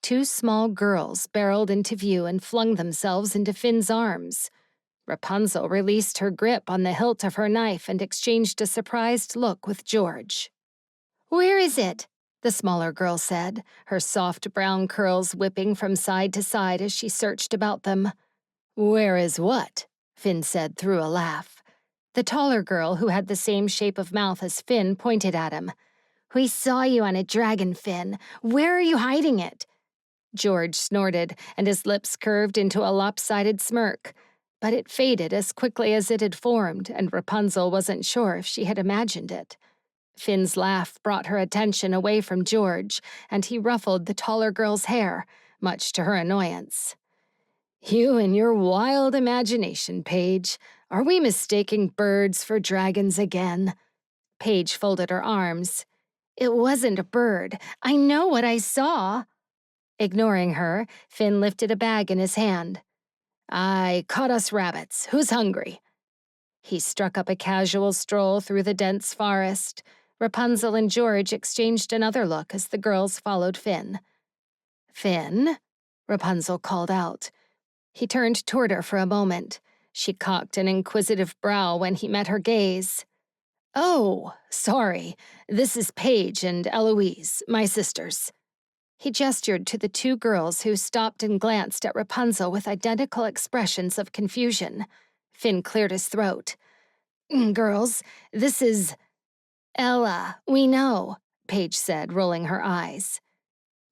Two small girls barreled into view and flung themselves into Finn's arms. Rapunzel released her grip on the hilt of her knife and exchanged a surprised look with George. "Where is it?" the smaller girl said, her soft brown curls whipping from side to side as she searched about them. "Where is what?" Finn said through a laugh. The taller girl, who had the same shape of mouth as Finn, pointed at him. "We saw you on a dragon, Finn. Where are you hiding it?" George snorted, and his lips curved into a lopsided smirk. But it faded as quickly as it had formed, and Rapunzel wasn't sure if she had imagined it. Finn's laugh brought her attention away from George, and he ruffled the taller girl's hair, much to her annoyance. "You and your wild imagination, Paige. Are we mistaking birds for dragons again?" Paige folded her arms. "It wasn't a bird. I know what I saw." Ignoring her, Finn lifted a bag in his hand. "I caught us rabbits. Who's hungry?" He struck up a casual stroll through the dense forest. Rapunzel and George exchanged another look as the girls followed Finn. "Finn?" Rapunzel called out. He turned toward her for a moment. She cocked an inquisitive brow when he met her gaze. "Oh, sorry. This is Paige and Eloise, my sisters." He gestured to the two girls who stopped and glanced at Rapunzel with identical expressions of confusion. Finn cleared his throat. "Girls, this is—" "Ella, we know," Paige said, rolling her eyes.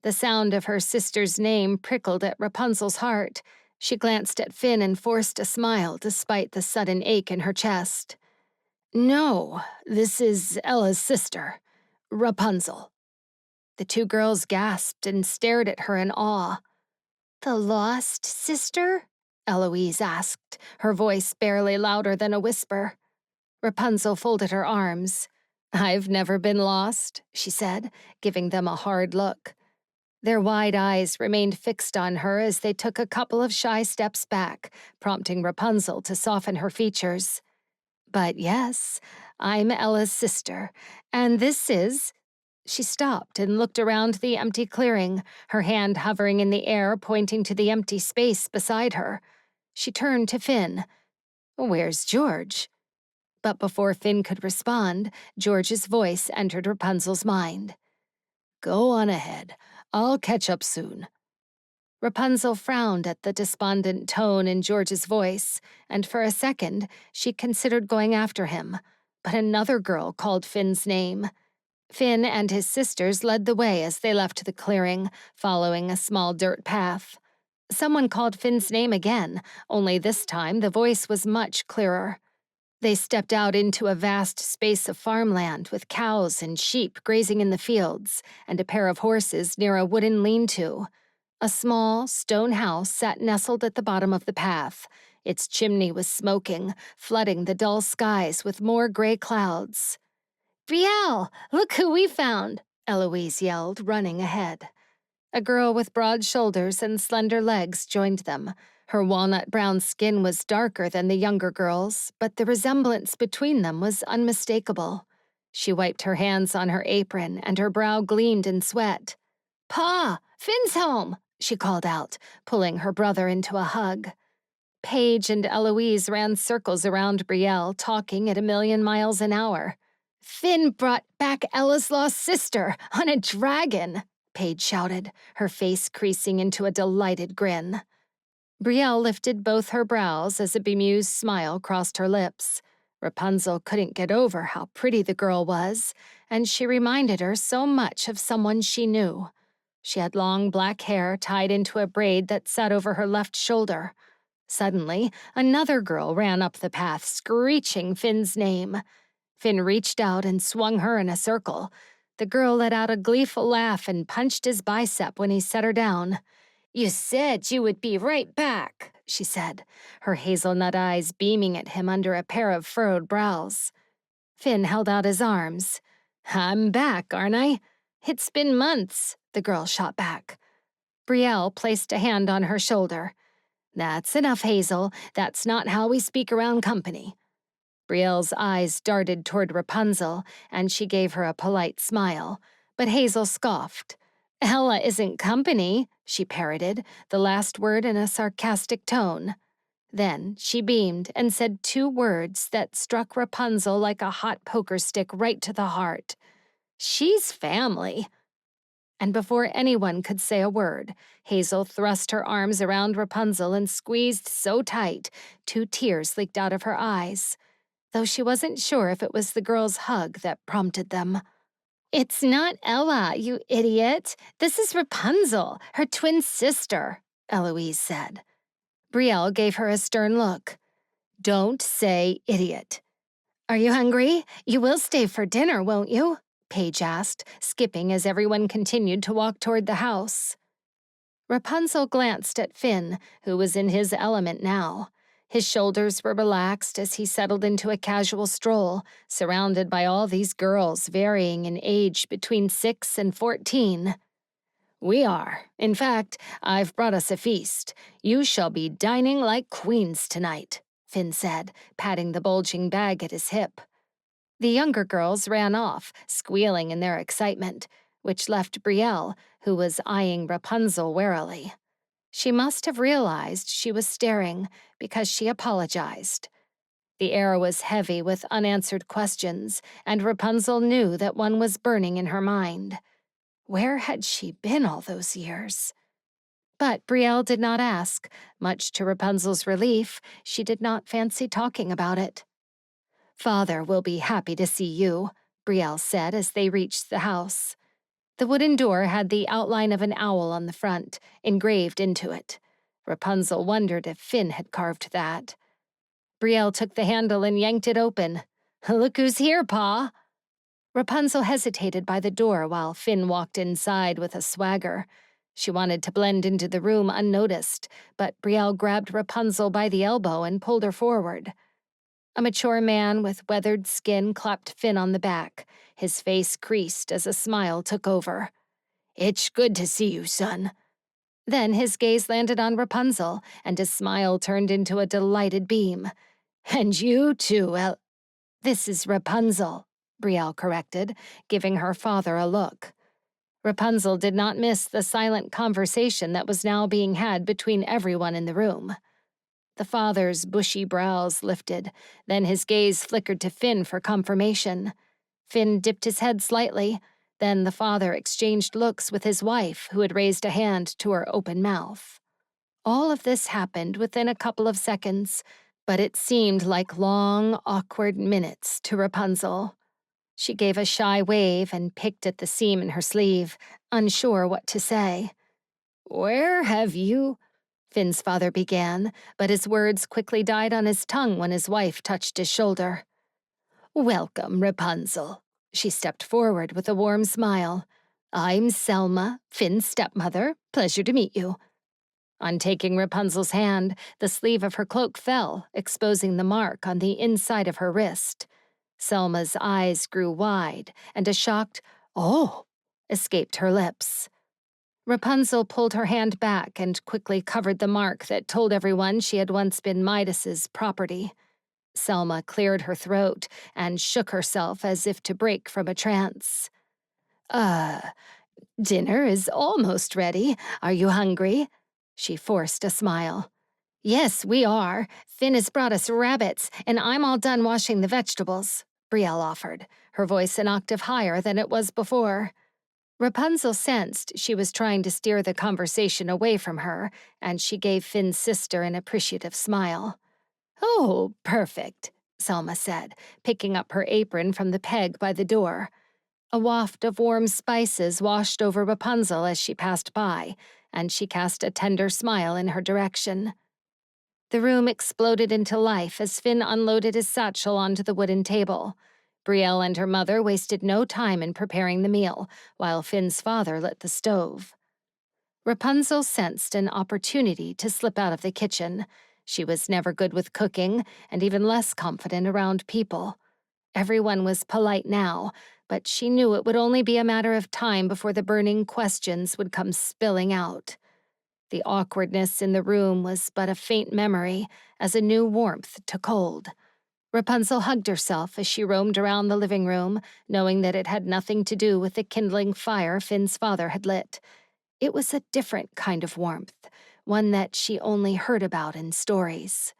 The sound of her sister's name prickled at Rapunzel's heart. She glanced at Finn and forced a smile despite the sudden ache in her chest. "No, this is Ella's sister, Rapunzel." The two girls gasped and stared at her in awe. "The lost sister?" Eloise asked, her voice barely louder than a whisper. Rapunzel folded her arms. "I've never been lost," she said, giving them a hard look. Their wide eyes remained fixed on her as they took a couple of shy steps back, prompting Rapunzel to soften her features. "But yes, I'm Ella's sister, and this is—" She stopped and looked around the empty clearing, her hand hovering in the air, pointing to the empty space beside her. She turned to Finn. "Where's George?" But before Finn could respond, George's voice entered Rapunzel's mind. "Go on ahead. I'll catch up soon." Rapunzel frowned at the despondent tone in George's voice, and for a second, she considered going after him. But another girl called Finn's name. Finn and his sisters led the way as they left the clearing, following a small dirt path. Someone called Finn's name again, only this time the voice was much clearer. They stepped out into a vast space of farmland with cows and sheep grazing in the fields, and a pair of horses near a wooden lean-to. A small, stone house sat nestled at the bottom of the path. Its chimney was smoking, flooding the dull skies with more gray clouds. "Brielle, look who we found!" Eloise yelled, running ahead. A girl with broad shoulders and slender legs joined them. Her walnut-brown skin was darker than the younger girl's, but the resemblance between them was unmistakable. She wiped her hands on her apron, and her brow gleamed in sweat. "Pa, Finn's home!" she called out, pulling her brother into a hug. Paige and Eloise ran circles around Brielle, talking at 1,000,000 miles an hour. "Finn brought back Ella's lost sister on a dragon!" Paige shouted, her face creasing into a delighted grin. Brielle lifted both her brows as a bemused smile crossed her lips. Rapunzel couldn't get over how pretty the girl was, and she reminded her so much of someone she knew. She had long black hair tied into a braid that sat over her left shoulder. Suddenly, another girl ran up the path, screeching Finn's name. Finn reached out and swung her in a circle. The girl let out a gleeful laugh and punched his bicep when he set her down. You said you would be right back, she said, her hazelnut eyes beaming at him under a pair of furrowed brows. Finn held out his arms. I'm back, aren't I? It's been months, the girl shot back. Brielle placed a hand on her shoulder. That's enough, Hazel. That's not how we speak around company. Brielle's eyes darted toward Rapunzel, and she gave her a polite smile, but Hazel scoffed. Ella isn't company, she parroted, the last word in a sarcastic tone. Then she beamed and said 2 words that struck Rapunzel like a hot poker stick right to the heart. She's family. And before anyone could say a word, Hazel thrust her arms around Rapunzel and squeezed so tight, 2 tears leaked out of her eyes, though she wasn't sure if it was the girl's hug that prompted them. It's not Ella, you idiot. This is Rapunzel, her twin sister, Eloise said. Brielle gave her a stern look. Don't say idiot. Are you hungry? You will stay for dinner, won't you? Paige asked, skipping as everyone continued to walk toward the house. Rapunzel glanced at Finn, who was in his element now. His shoulders were relaxed as he settled into a casual stroll, surrounded by all these girls varying in age between 6 and 14. We are. In fact, I've brought us a feast. You shall be dining like queens tonight, Finn said, patting the bulging bag at his hip. The younger girls ran off, squealing in their excitement, which left Brielle, who was eyeing Rapunzel warily. She must have realized she was staring, because she apologized. The air was heavy with unanswered questions, and Rapunzel knew that one was burning in her mind. Where had she been all those years? But Brielle did not ask. Much to Rapunzel's relief, she did not fancy talking about it. Father will be happy to see you, Brielle said as they reached the house. The wooden door had the outline of an owl on the front, engraved into it. Rapunzel wondered if Finn had carved that. Brielle took the handle and yanked it open. Look who's here, Pa! Rapunzel hesitated by the door while Finn walked inside with a swagger. She wanted to blend into the room unnoticed, but Brielle grabbed Rapunzel by the elbow and pulled her forward. A mature man with weathered skin clapped Finn on the back. His face creased as a smile took over. It's good to see you, son. Then his gaze landed on Rapunzel, and his smile turned into a delighted beam. And you too, This is Rapunzel, Brielle corrected, giving her father a look. Rapunzel did not miss the silent conversation that was now being had between everyone in the room. The father's bushy brows lifted, then his gaze flickered to Finn for confirmation. Finn dipped his head slightly, then the father exchanged looks with his wife, who had raised a hand to her open mouth. All of this happened within a couple of seconds, but it seemed like long, awkward minutes to Rapunzel. She gave a shy wave and picked at the seam in her sleeve, unsure what to say. Where have you... Finn's father began, but his words quickly died on his tongue when his wife touched his shoulder. Welcome, Rapunzel. She stepped forward with a warm smile. I'm Selma, Finn's stepmother. Pleasure to meet you. On taking Rapunzel's hand, the sleeve of her cloak fell, exposing the mark on the inside of her wrist. Selma's eyes grew wide, and a shocked, "Oh!" escaped her lips. Rapunzel pulled her hand back and quickly covered the mark that told everyone she had once been Midas's property. Selma cleared her throat and shook herself as if to break from a trance. Dinner is almost ready. Are you hungry? She forced a smile. Yes, we are. Finn has brought us rabbits, and I'm all done washing the vegetables, Brielle offered, her voice an octave higher than it was before. Rapunzel sensed she was trying to steer the conversation away from her, and she gave Finn's sister an appreciative smile. Oh, perfect, Selma said, picking up her apron from the peg by the door. A waft of warm spices washed over Rapunzel as she passed by, and she cast a tender smile in her direction. The room exploded into life as Finn unloaded his satchel onto the wooden table. Brielle and her mother wasted no time in preparing the meal, while Finn's father lit the stove. Rapunzel sensed an opportunity to slip out of the kitchen. She was never good with cooking and even less confident around people. Everyone was polite now, but she knew it would only be a matter of time before the burning questions would come spilling out. The awkwardness in the room was but a faint memory as a new warmth took hold. Rapunzel hugged herself as she roamed around the living room, knowing that it had nothing to do with the kindling fire Finn's father had lit. It was a different kind of warmth, one that she only heard about in stories.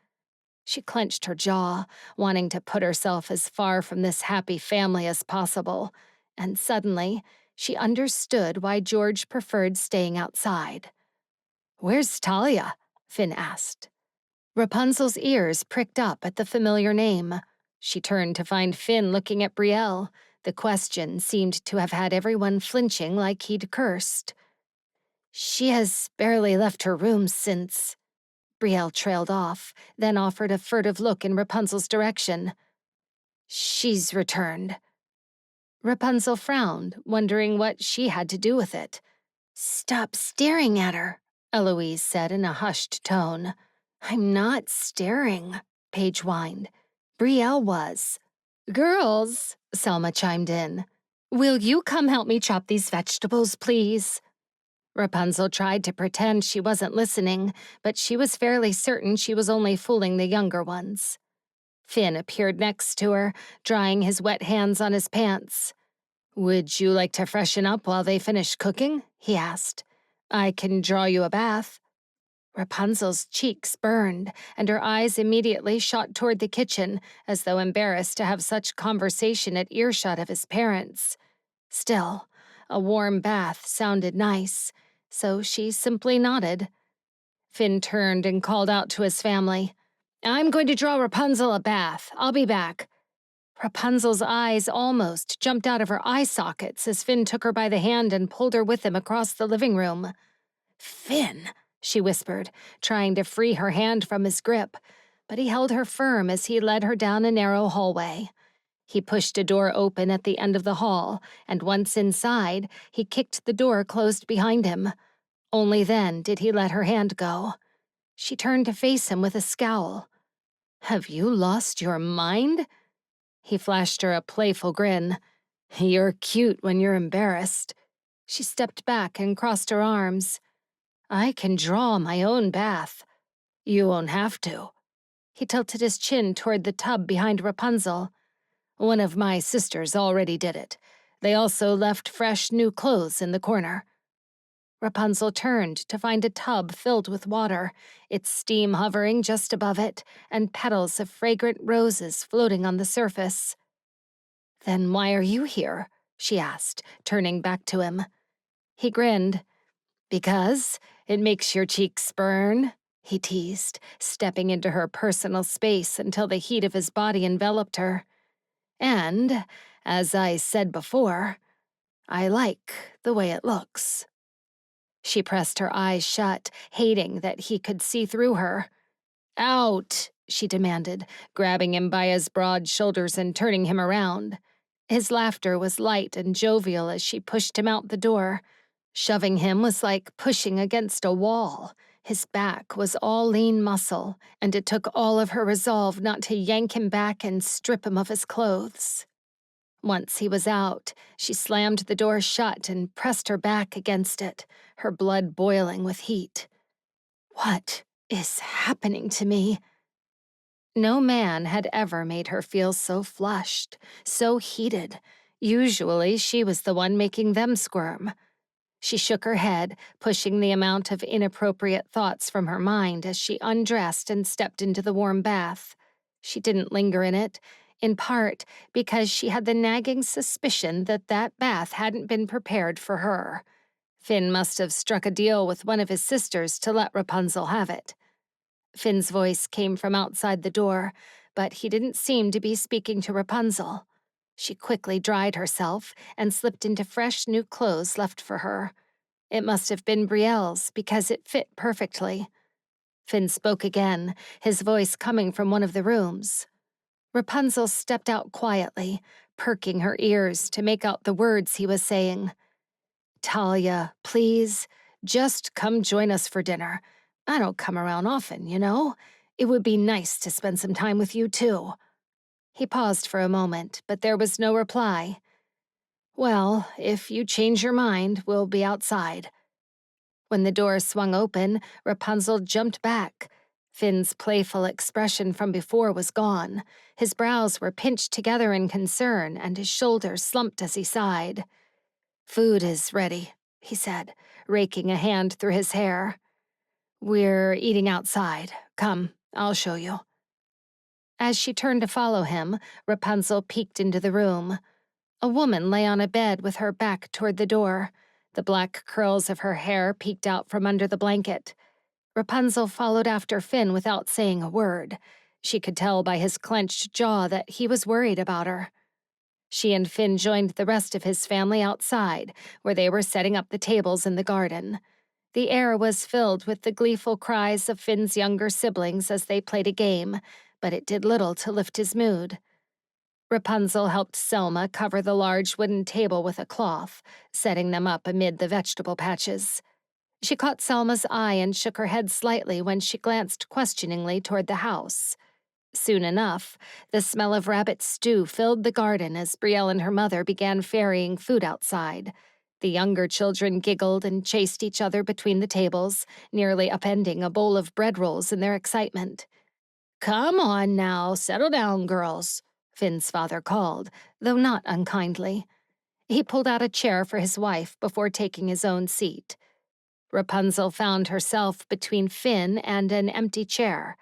She clenched her jaw, wanting to put herself as far from this happy family as possible, and suddenly she understood why George preferred staying outside. "Where's Talia?" Finn asked. Rapunzel's ears pricked up at the familiar name. She turned to find Finn looking at Brielle. The question seemed to have had everyone flinching like he'd cursed. "She has barely left her room since—" Brielle trailed off, then offered a furtive look in Rapunzel's direction. "She's returned." Rapunzel frowned, wondering what she had to do with it. "Stop staring at her," Eloise said in a hushed tone. "I'm not staring," Paige whined. "Brielle was." "Girls," Selma chimed in. "Will you come help me chop these vegetables, please?" Rapunzel tried to pretend she wasn't listening, but she was fairly certain she was only fooling the younger ones. Finn appeared next to her, drying his wet hands on his pants. "Would you like to freshen up while they finish cooking?" he asked. "I can draw you a bath." Rapunzel's cheeks burned, and her eyes immediately shot toward the kitchen, as though embarrassed to have such conversation at earshot of his parents. Still, a warm bath sounded nice, so she simply nodded. Finn turned and called out to his family, "I'm going to draw Rapunzel a bath. I'll be back." Rapunzel's eyes almost jumped out of her eye sockets as Finn took her by the hand and pulled her with him across the living room. "Finn," she whispered, trying to free her hand from his grip, but he held her firm as he led her down a narrow hallway. He pushed a door open at the end of the hall, and once inside, he kicked the door closed behind him. Only then did he let her hand go. She turned to face him with a scowl. "Have you lost your mind?" He flashed her a playful grin. "You're cute when you're embarrassed." She stepped back and crossed her arms. "I can draw my own bath. You won't have to." He tilted his chin toward the tub behind Rapunzel. "One of my sisters already did it. They also left fresh new clothes in the corner." Rapunzel turned to find a tub filled with water, its steam hovering just above it, and petals of fragrant roses floating on the surface. "Then why are you here?" she asked, turning back to him. He grinned. "Because it makes your cheeks burn," he teased, stepping into her personal space until the heat of his body enveloped her. "And, as I said before, I like the way it looks." She pressed her eyes shut, hating that he could see through her. "Out," she demanded, grabbing him by his broad shoulders and turning him around. His laughter was light and jovial as she pushed him out the door. Shoving him was like pushing against a wall. His back was all lean muscle, and it took all of her resolve not to yank him back and strip him of his clothes. Once he was out, she slammed the door shut and pressed her back against it, her blood boiling with heat. "What is happening to me?" No man had ever made her feel so flushed, so heated. Usually she was the one making them squirm. She shook her head, pushing the amount of inappropriate thoughts from her mind as she undressed and stepped into the warm bath. She didn't linger in it, in part because she had the nagging suspicion that that bath hadn't been prepared for her. Finn must have struck a deal with one of his sisters to let Rapunzel have it. Finn's voice came from outside the door, but he didn't seem to be speaking to Rapunzel. She quickly dried herself and slipped into fresh new clothes left for her. It must have been Brielle's because it fit perfectly. Finn spoke again, his voice coming from one of the rooms. Rapunzel stepped out quietly, perking her ears to make out the words he was saying. "Talia, please, Just come join us for dinner. I don't come around often, you know? It would be nice to spend some time with you, too." He paused for a moment, but there was no reply. "Well, if you change your mind, we'll be outside." When the door swung open, Rapunzel jumped back. Finn's playful expression from before was gone. His brows were pinched together in concern, and his shoulders slumped as he sighed. "Food is ready," he said, raking a hand through his hair. "We're eating outside. Come, I'll show you." As she turned to follow him, Rapunzel peeked into the room. A woman lay on a bed with her back toward the door. The black curls of her hair peeked out from under the blanket. Rapunzel followed after Finn without saying a word. She could tell by his clenched jaw that he was worried about her. She and Finn joined the rest of his family outside, where they were setting up the tables in the garden. The air was filled with the gleeful cries of Finn's younger siblings as they played a game, but it did little to lift his mood. Rapunzel helped Selma cover the large wooden table with a cloth, setting them up amid the vegetable patches. She caught Selma's eye and shook her head slightly when she glanced questioningly toward the house. Soon enough, the smell of rabbit stew filled the garden as Brielle and her mother began ferrying food outside. The younger children giggled and chased each other between the tables, nearly upending a bowl of bread rolls in their excitement. "Come on now, settle down, girls," Finn's father called, though not unkindly. He pulled out a chair for his wife before taking his own seat. Rapunzel found herself between Finn and an empty chair.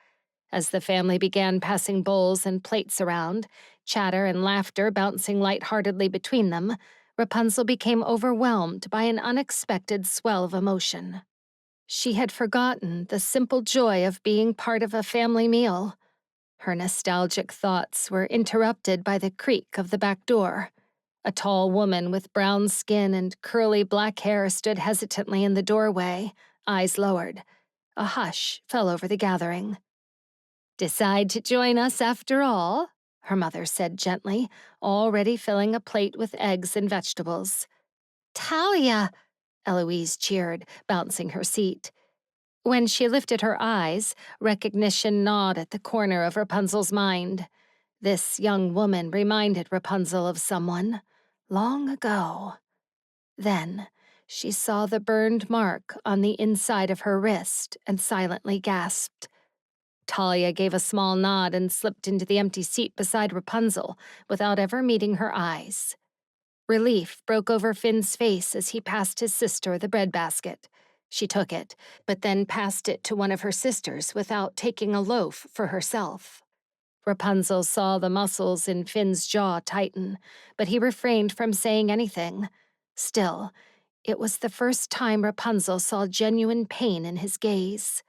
As the family began passing bowls and plates around, chatter and laughter bouncing lightheartedly between them, Rapunzel became overwhelmed by an unexpected swell of emotion. She had forgotten the simple joy of being part of a family meal. Her nostalgic thoughts were interrupted by the creak of the back door. A tall woman with brown skin and curly black hair stood hesitantly in the doorway, eyes lowered. A hush fell over the gathering. "Decide to join us after all?" her mother said gently, already filling a plate with eggs and vegetables. "Talia!" Eloise cheered, bouncing her seat. When she lifted her eyes, recognition gnawed at the corner of Rapunzel's mind. This young woman reminded Rapunzel of someone, long ago. Then she saw the burned mark on the inside of her wrist and silently gasped. Talia gave a small nod and slipped into the empty seat beside Rapunzel without ever meeting her eyes. Relief broke over Finn's face as he passed his sister the breadbasket. She took it, but then passed it to one of her sisters without taking a loaf for herself. Rapunzel saw the muscles in Finn's jaw tighten, but he refrained from saying anything. Still, it was the first time Rapunzel saw genuine pain in his gaze.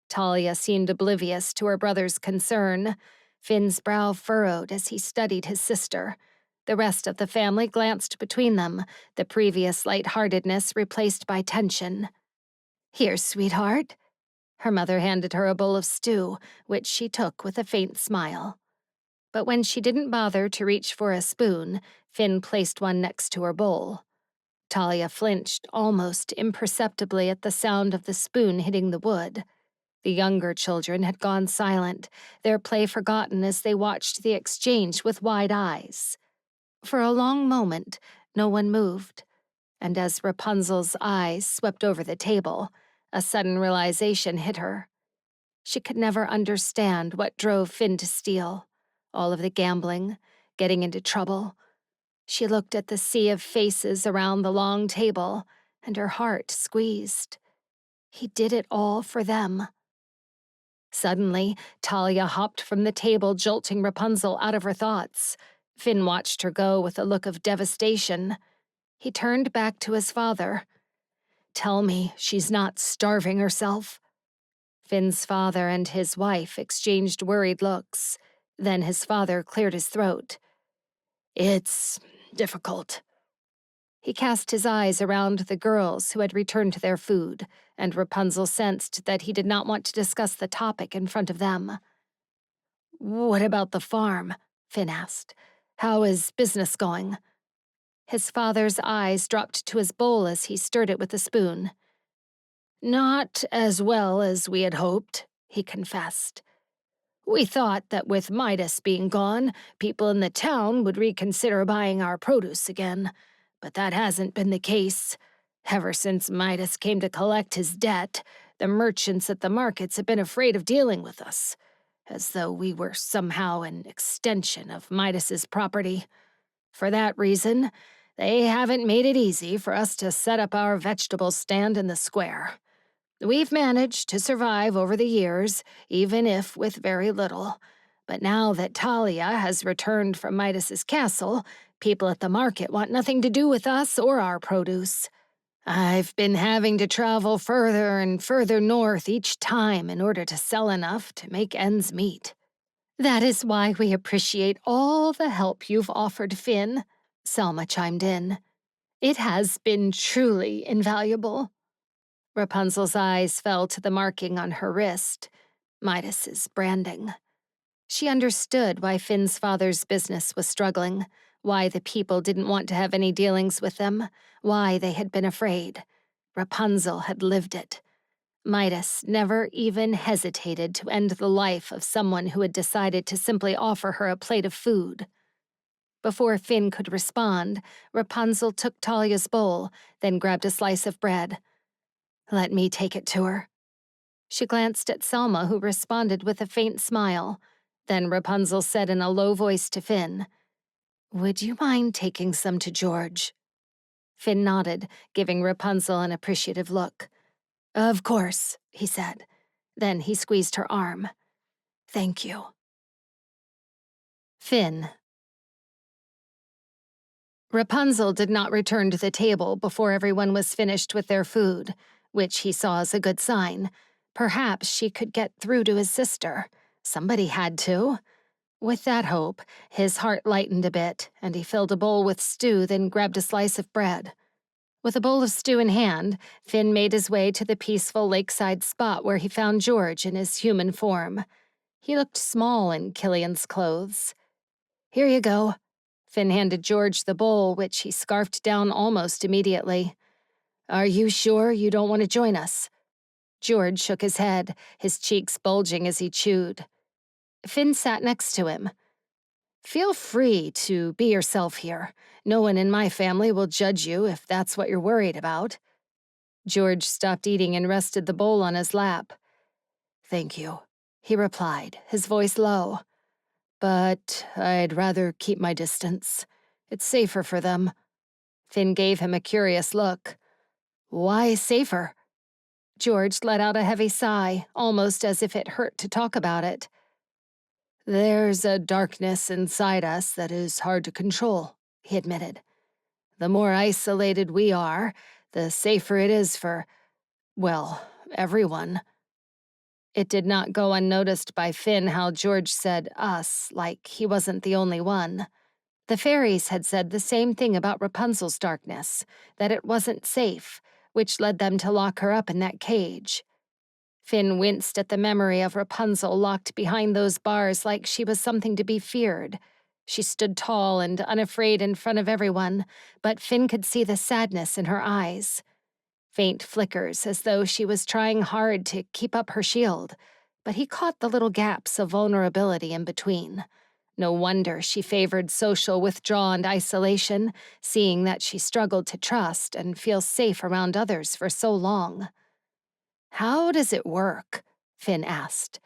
Talia seemed oblivious to her brother's concern. Finn's brow furrowed as he studied his sister. The rest of the family glanced between them, the previous lightheartedness replaced by tension. "Here, sweetheart." Her mother handed her a bowl of stew, which she took with a faint smile. But when she didn't bother to reach for a spoon, Finn placed one next to her bowl. Talia flinched almost imperceptibly at the sound of the spoon hitting the wood. The younger children had gone silent, their play forgotten as they watched the exchange with wide eyes. For a long moment, no one moved, and as Rapunzel's eyes swept over the table, a sudden realization hit her. She could never understand what drove Finn to steal. All of the gambling, getting into trouble. She looked at the sea of faces around the long table, and her heart squeezed. He did it all for them. Suddenly, Talia hopped from the table, jolting Rapunzel out of her thoughts. Finn watched her go with a look of devastation. He turned back to his father. "Tell me she's not starving herself." Finn's father and his wife exchanged worried looks. Then his father cleared his throat. "It's difficult." He cast his eyes around the girls who had returned to their food, and Rapunzel sensed that he did not want to discuss the topic in front of them. "What about the farm?" Finn asked. "How is business going?" His father's eyes dropped to his bowl as he stirred it with a spoon. Not as well as we had hoped, he confessed. We thought that with Midas being gone, people in the town would reconsider buying our produce again. But that hasn't been the case. Ever since Midas came to collect his debt, the merchants at the markets have been afraid of dealing with us, as though we were somehow an extension of Midas's property. For that reason, they haven't made it easy for us to set up our vegetable stand in the square. We've managed to survive over the years, even if with very little. But now that Talia has returned from Midas's castle, people at the market want nothing to do with us or our produce. I've been having to travel further and further north each time in order to sell enough to make ends meet. That is why we appreciate all the help you've offered, Finn, Selma chimed in. It has been truly invaluable. Rapunzel's eyes fell to the marking on her wrist, Midas's branding. She understood why Finn's father's business was struggling, why the people didn't want to have any dealings with them, why they had been afraid. Rapunzel had lived it. Midas never even hesitated to end the life of someone who had decided to simply offer her a plate of food. Before Finn could respond, Rapunzel took Talia's bowl, then grabbed a slice of bread. Let me take it to her. She glanced at Selma, who responded with a faint smile. Then Rapunzel said in a low voice to Finn, "Would you mind taking some to George?" Finn nodded, giving Rapunzel an appreciative look. "Of course," he said. Then he squeezed her arm. "Thank you." Finn. Rapunzel did not return to the table before everyone was finished with their food, which he saw as a good sign. Perhaps she could get through to his sister. Somebody had to. With that hope, his heart lightened a bit, and he filled a bowl with stew, then grabbed a slice of bread. With a bowl of stew in hand, Finn made his way to the peaceful lakeside spot where he found George in his human form. He looked small in Killian's clothes. "Here you go." Finn handed George the bowl, which he scarfed down almost immediately. "Are you sure you don't want to join us?" George shook his head, his cheeks bulging as he chewed. Finn sat next to him. "Feel free to be yourself here. No one in my family will judge you if that's what you're worried about." George stopped eating and rested the bowl on his lap. "Thank you," he replied, his voice low. "But I'd rather keep my distance. It's safer for them." Finn gave him a curious look. "Why safer?" George let out a heavy sigh, almost as if it hurt to talk about it. "There's a darkness inside us that is hard to control," he admitted. "The more isolated we are, the safer it is for, well, everyone." It did not go unnoticed by Finn how George said us, like he wasn't the only one. The fairies had said the same thing about Rapunzel's darkness, that it wasn't safe, which led them to lock her up in that cage. Finn winced at the memory of Rapunzel locked behind those bars like she was something to be feared. She stood tall and unafraid in front of everyone, but Finn could see the sadness in her eyes. Faint flickers as though she was trying hard to keep up her shield, but he caught the little gaps of vulnerability in between. No wonder she favored social withdrawal and isolation, seeing that she struggled to trust and feel safe around others for so long. "How does it work?" Finn asked.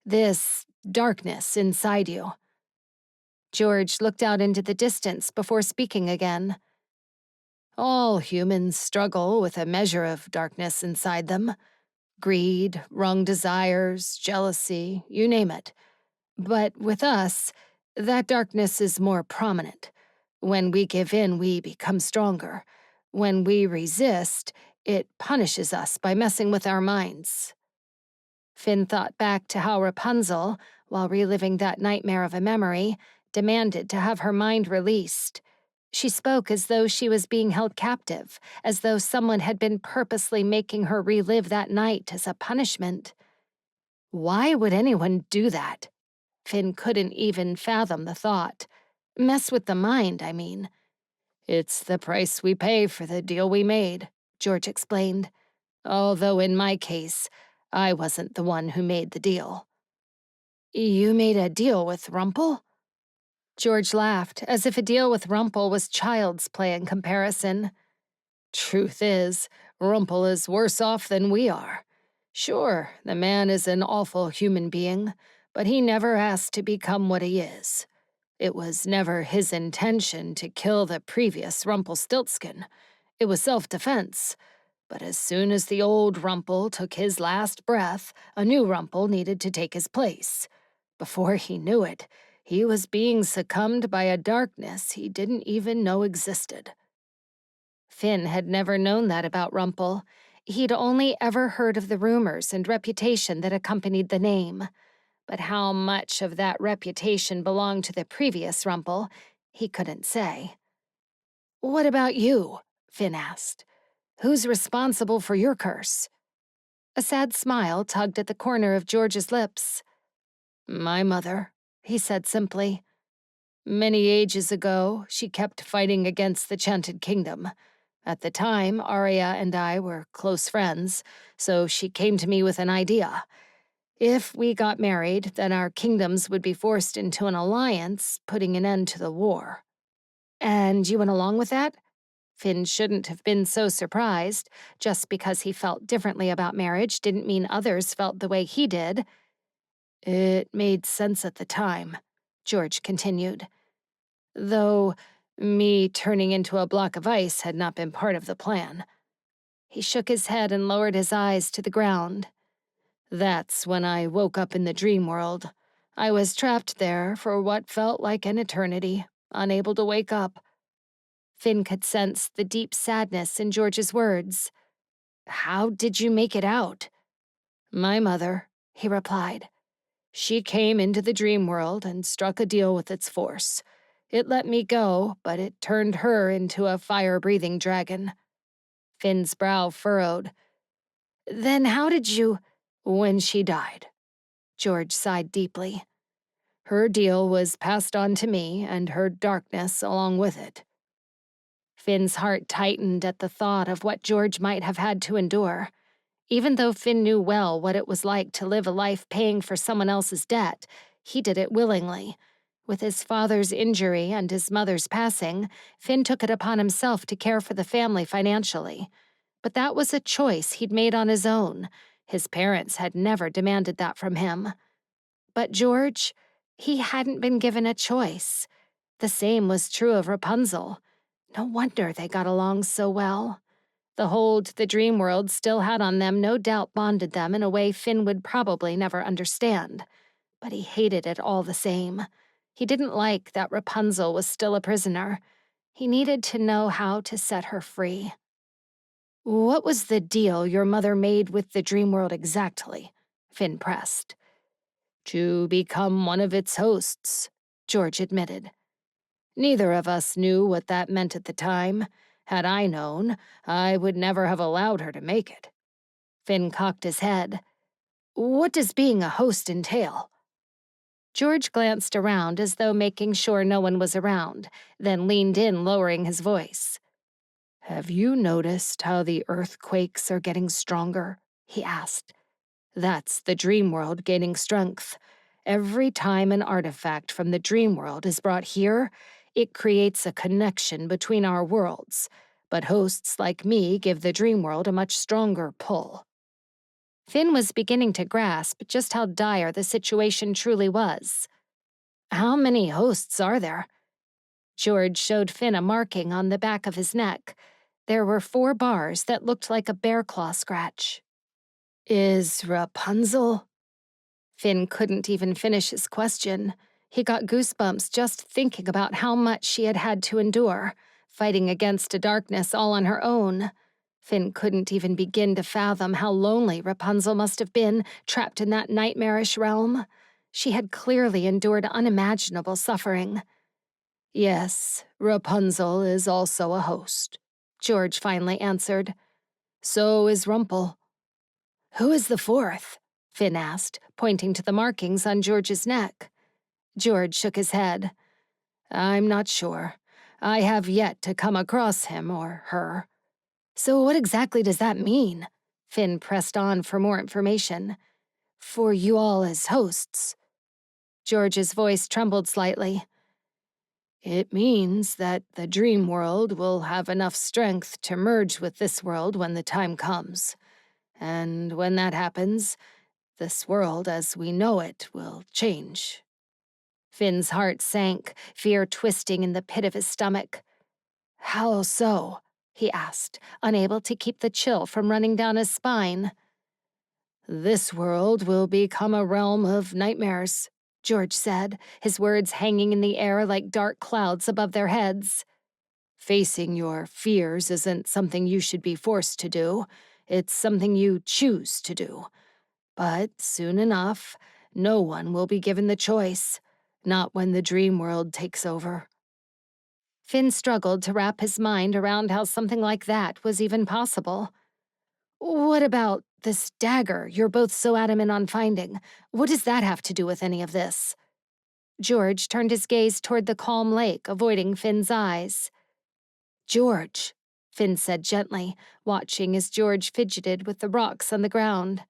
"This darkness inside you." George looked out into the distance before speaking again. "All humans struggle with a measure of darkness inside them. Greed, wrong desires, jealousy, you name it. But with us, that darkness is more prominent. When we give in, we become stronger. When we resist, it punishes us by messing with our minds." Finn thought back to how Rapunzel, while reliving that nightmare of a memory, demanded to have her mind released. She spoke as though she was being held captive, as though someone had been purposely making her relive that night as a punishment. Why would anyone do that? Finn couldn't even fathom the thought. Mess with the mind, I mean. "It's the price we pay for the deal we made," George explained. although in my case, I wasn't the one who made the deal. You made a deal with Rumple? George laughed, as if a deal with Rumple was child's play in comparison. Truth is, Rumple is worse off than we are. Sure, the man is an awful human being, but he never asked to become what he is. It was never his intention to kill the previous Rumpelstiltskin. It was self-defense. But as soon as the old Rumple took his last breath, a new Rumple needed to take his place. Before he knew it, he was being succumbed by a darkness he didn't even know existed. Finn had never known that about Rumple. He'd only ever heard of the rumors and reputation that accompanied the name. But how much of that reputation belonged to the previous Rumple, he couldn't say. "What about you?" Finn asked. "Who's responsible for your curse?" A sad smile tugged at the corner of George's lips. My mother, he said simply. Many ages ago, she kept fighting against the Chanted Kingdom. At the time, Arya and I were close friends, so she came to me with an idea. If we got married, then our kingdoms would be forced into an alliance, putting an end to the war. And you went along with that? Finn shouldn't have been so surprised. Just because he felt differently about marriage didn't mean others felt the way he did. It made sense at the time, George continued. Though me turning into a block of ice had not been part of the plan. He shook his head and lowered his eyes to the ground. That's when I woke up in the Dreamworld. I was trapped there for what felt like an eternity, unable to wake up. Finn could sense the deep sadness in George's words. "How did you make it out?" My mother, he replied. She came into the Dreamworld and struck a deal with its force. It let me go, but it turned her into a fire-breathing dragon. Finn's brow furrowed. "Then how did you—" When she died. George sighed deeply. Her deal was passed on to me, and her darkness along with it. Finn's heart tightened at the thought of what George might have had to endure. Even though Finn knew well what it was like to live a life paying for someone else's debt, he did it willingly. With his father's injury and his mother's passing, Finn took it upon himself to care for the family financially. But that was a choice he'd made on his own. His parents had never demanded that from him. But George, he hadn't been given a choice. The same was true of Rapunzel. No wonder they got along so well. The hold the Dreamworld still had on them no doubt bonded them in a way Finn would probably never understand. But he hated it all the same. He didn't like that Rapunzel was still a prisoner. He needed to know how to set her free. "What was the deal your mother made with the Dreamworld exactly?" Finn pressed. "To become one of its hosts," George admitted. "Neither of us knew what that meant at the time. Had I known, I would never have allowed her to make it." Finn cocked his head. "What does being a host entail?" George glanced around as though making sure no one was around, then leaned in, lowering his voice. "Have you noticed how the earthquakes are getting stronger?" he asked. "That's the Dreamworld gaining strength. Every time an artifact from the Dreamworld is brought here, it creates a connection between our worlds. But hosts like me give the Dreamworld a much stronger pull." Finn was beginning to grasp just how dire the situation truly was. "How many hosts are there?" George showed Finn a marking on the back of his neck. There were 4 bars that looked like a bear claw scratch. "Is Rapunzel?" Finn couldn't even finish his question. He got goosebumps just thinking about how much she had had to endure, fighting against a darkness all on her own. Finn couldn't even begin to fathom how lonely Rapunzel must have been, trapped in that nightmarish realm. She had clearly endured unimaginable suffering. "Yes, Rapunzel is also a host," George finally answered. "So is Rumple." "Who is the 4th?" Finn asked, pointing to the markings on George's neck. George shook his head. "I'm not sure. I have yet to come across him or her." "So what exactly does that mean?" Finn pressed on for more information. For you all as hosts. George's voice trembled slightly. It means that the Dreamworld will have enough strength to merge with this world when the time comes. And when that happens, this world as we know it will change. Finn's heart sank, fear twisting in the pit of his stomach. How so? He asked, unable to keep the chill from running down his spine. This world will become a realm of nightmares, George said, his words hanging in the air like dark clouds above their heads. Facing your fears isn't something you should be forced to do. It's something you choose to do. But soon enough, no one will be given the choice. Not when the dream world takes over. Finn struggled to wrap his mind around how something like that was even possible. What about this dagger you're both so adamant on finding? What does that have to do with any of this? George turned his gaze toward the calm lake, avoiding Finn's eyes. George, Finn said gently, watching as George fidgeted with the rocks on the ground.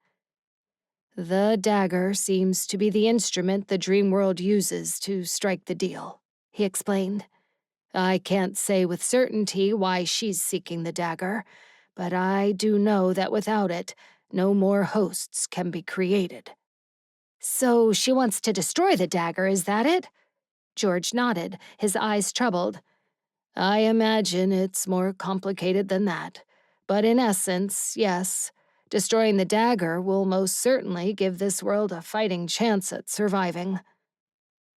The dagger seems to be the instrument the dream world uses to strike the deal, he explained. I can't say with certainty why she's seeking the dagger, but I do know that without it, no more hosts can be created. So she wants to destroy the dagger, is that it? George nodded, his eyes troubled. I imagine it's more complicated than that. But in essence, yes, destroying the dagger will most certainly give this world a fighting chance at surviving.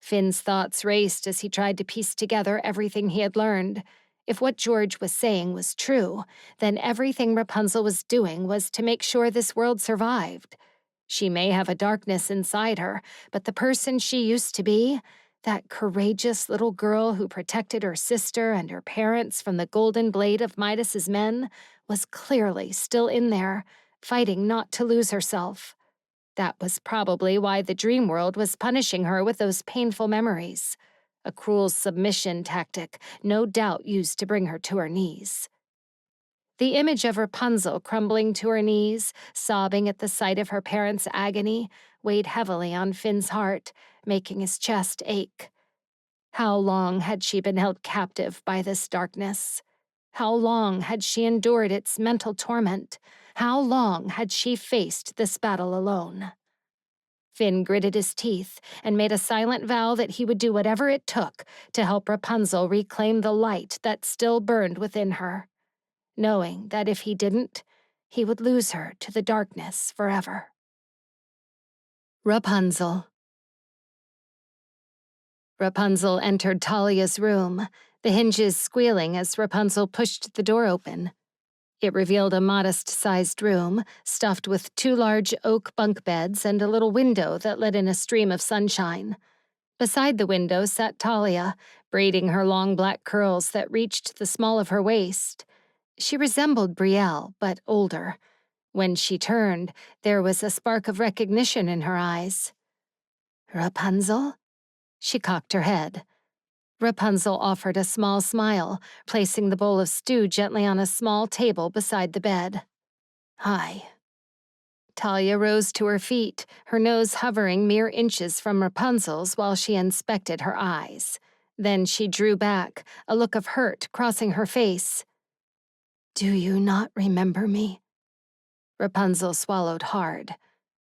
Finn's thoughts raced as he tried to piece together everything he had learned. If what George was saying was true, then everything Rapunzel was doing was to make sure this world survived. She may have a darkness inside her, but the person she used to be, that courageous little girl who protected her sister and her parents from the golden blade of Midas's men, was clearly still in there, fighting not to lose herself. That was probably why the dream world was punishing her with those painful memories. A cruel submission tactic, no doubt used to bring her to her knees. The image of Rapunzel crumbling to her knees, sobbing at the sight of her parents' agony, weighed heavily on Finn's heart, making his chest ache. How long had she been held captive by this darkness? How long had she endured its mental torment? How long had she faced this battle alone? Finn gritted his teeth and made a silent vow that he would do whatever it took to help Rapunzel reclaim the light that still burned within her, knowing that if he didn't, he would lose her to the darkness forever. Rapunzel. Rapunzel entered Talia's room, the hinges squealing as Rapunzel pushed the door open. It revealed a modest-sized room, stuffed with 2 large oak bunk beds and a little window that let in a stream of sunshine. Beside the window sat Talia, braiding her long black curls that reached the small of her waist. She resembled Brielle, but older. When she turned, there was a spark of recognition in her eyes. Rapunzel? She cocked her head. Rapunzel offered a small smile, placing the bowl of stew gently on a small table beside the bed. Hi. Talia rose to her feet, her nose hovering mere inches from Rapunzel's while she inspected her eyes. Then she drew back, a look of hurt crossing her face. Do you not remember me? Rapunzel swallowed hard.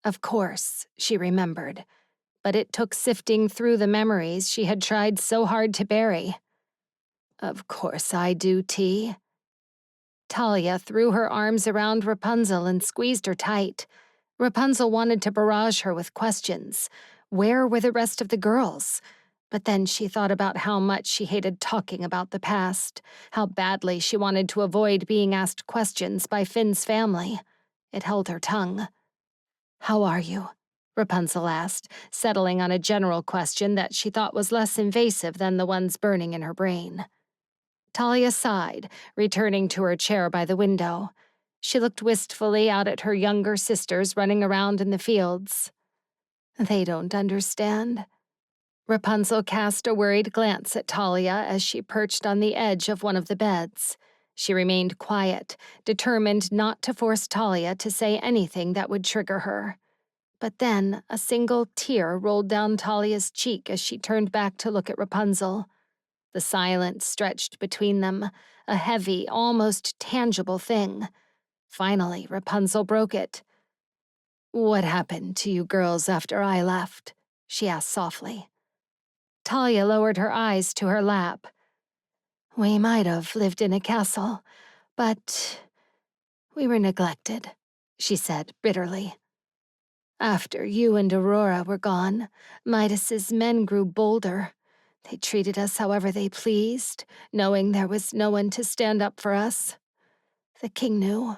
Of course, she remembered. But it took sifting through the memories she had tried so hard to bury. Of course I do, T. Talia threw her arms around Rapunzel and squeezed her tight. Rapunzel wanted to barrage her with questions. Where were the rest of the girls? But then she thought about how much she hated talking about the past, how badly she wanted to avoid being asked questions by Finn's family. It held her tongue. How are you? Rapunzel asked, settling on a general question that she thought was less invasive than the ones burning in her brain. Talia sighed, returning to her chair by the window. She looked wistfully out at her younger sisters running around in the fields. They don't understand. Rapunzel cast a worried glance at Talia as she perched on the edge of one of the beds. She remained quiet, determined not to force Talia to say anything that would trigger her. But then a single tear rolled down Talia's cheek as she turned back to look at Rapunzel. The silence stretched between them, a heavy, almost tangible thing. Finally, Rapunzel broke it. "What happened to you girls after I left?" she asked softly. Talia lowered her eyes to her lap. "We might have lived in a castle, but we were neglected," she said bitterly. "After you and Aurora were gone, Midas's men grew bolder. They treated us however they pleased, knowing there was no one to stand up for us. The king knew,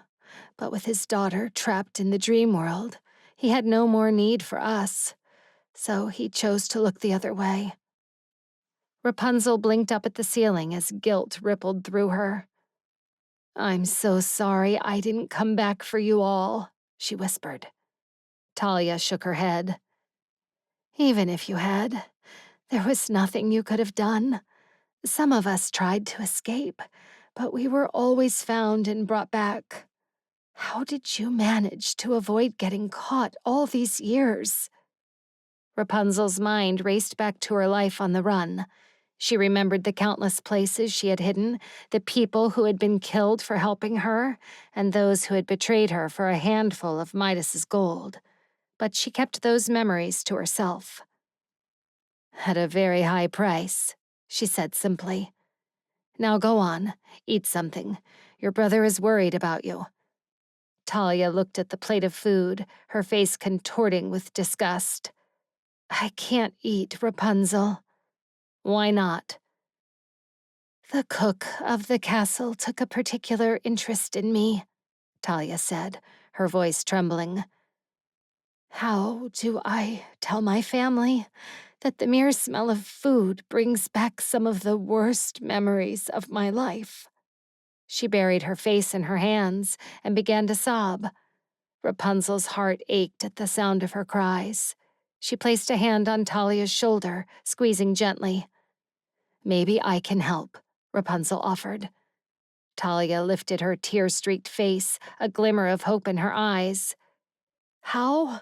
but with his daughter trapped in the Dreamworld, he had no more need for us, so he chose to look the other way." Rapunzel blinked up at the ceiling as guilt rippled through her. "I'm so sorry I didn't come back for you all," she whispered. Talia shook her head. "Even if you had, there was nothing you could have done. Some of us tried to escape, but we were always found and brought back. How did you manage to avoid getting caught all these years?" Rapunzel's mind raced back to her life on the run. She remembered the countless places she had hidden, the people who had been killed for helping her, and those who had betrayed her for a handful of Midas's gold. But she kept those memories to herself. "At a very high price," she said simply. "Now go on, eat something. Your brother is worried about you." Talia looked at the plate of food, her face contorting with disgust. "I can't eat, Rapunzel." "Why not?" "The cook of the castle took a particular interest in me," Talia said, her voice trembling. "How do I tell my family that the mere smell of food brings back some of the worst memories of my life?" She buried her face in her hands and began to sob. Rapunzel's heart ached at the sound of her cries. She placed a hand on Talia's shoulder, squeezing gently. "Maybe I can help," Rapunzel offered. Talia lifted her tear-streaked face, a glimmer of hope in her eyes. "How?"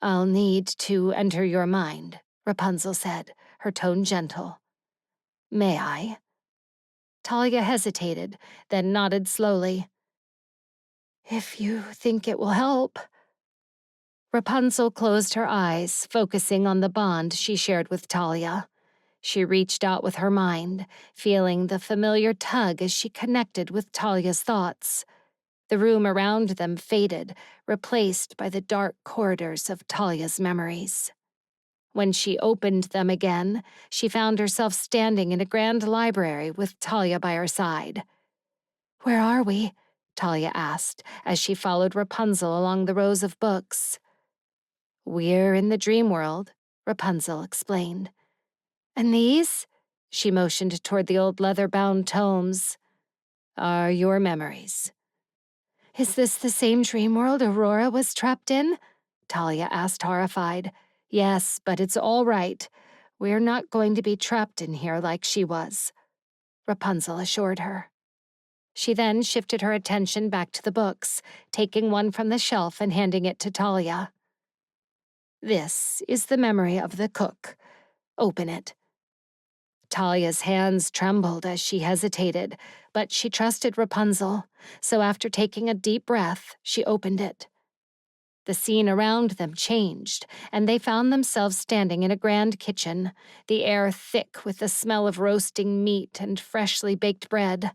"I'll need to enter your mind," Rapunzel said, her tone gentle. "May I?" Talia hesitated, then nodded slowly. "If you think it will help." Rapunzel closed her eyes, focusing on the bond she shared with Talia. She reached out with her mind, feeling the familiar tug as she connected with Talia's thoughts. The room around them faded, replaced by the dark corridors of Talia's memories. When she opened them again, she found herself standing in a grand library with Talia by her side. "Where are we?" Talia asked, as she followed Rapunzel along the rows of books. "We're in the Dreamworld," Rapunzel explained. "And these?" She motioned toward the old leather-bound tomes. "Are your memories." "Is this the same Dreamworld Aurora was trapped in?" Talia asked, horrified. "Yes, but it's all right. We're not going to be trapped in here like she was," Rapunzel assured her. She then shifted her attention back to the books, taking one from the shelf and handing it to Talia. "This is the memory of the cook. Open it." Talia's hands trembled as she hesitated, but she trusted Rapunzel, so after taking a deep breath, she opened it. The scene around them changed, and they found themselves standing in a grand kitchen, the air thick with the smell of roasting meat and freshly baked bread.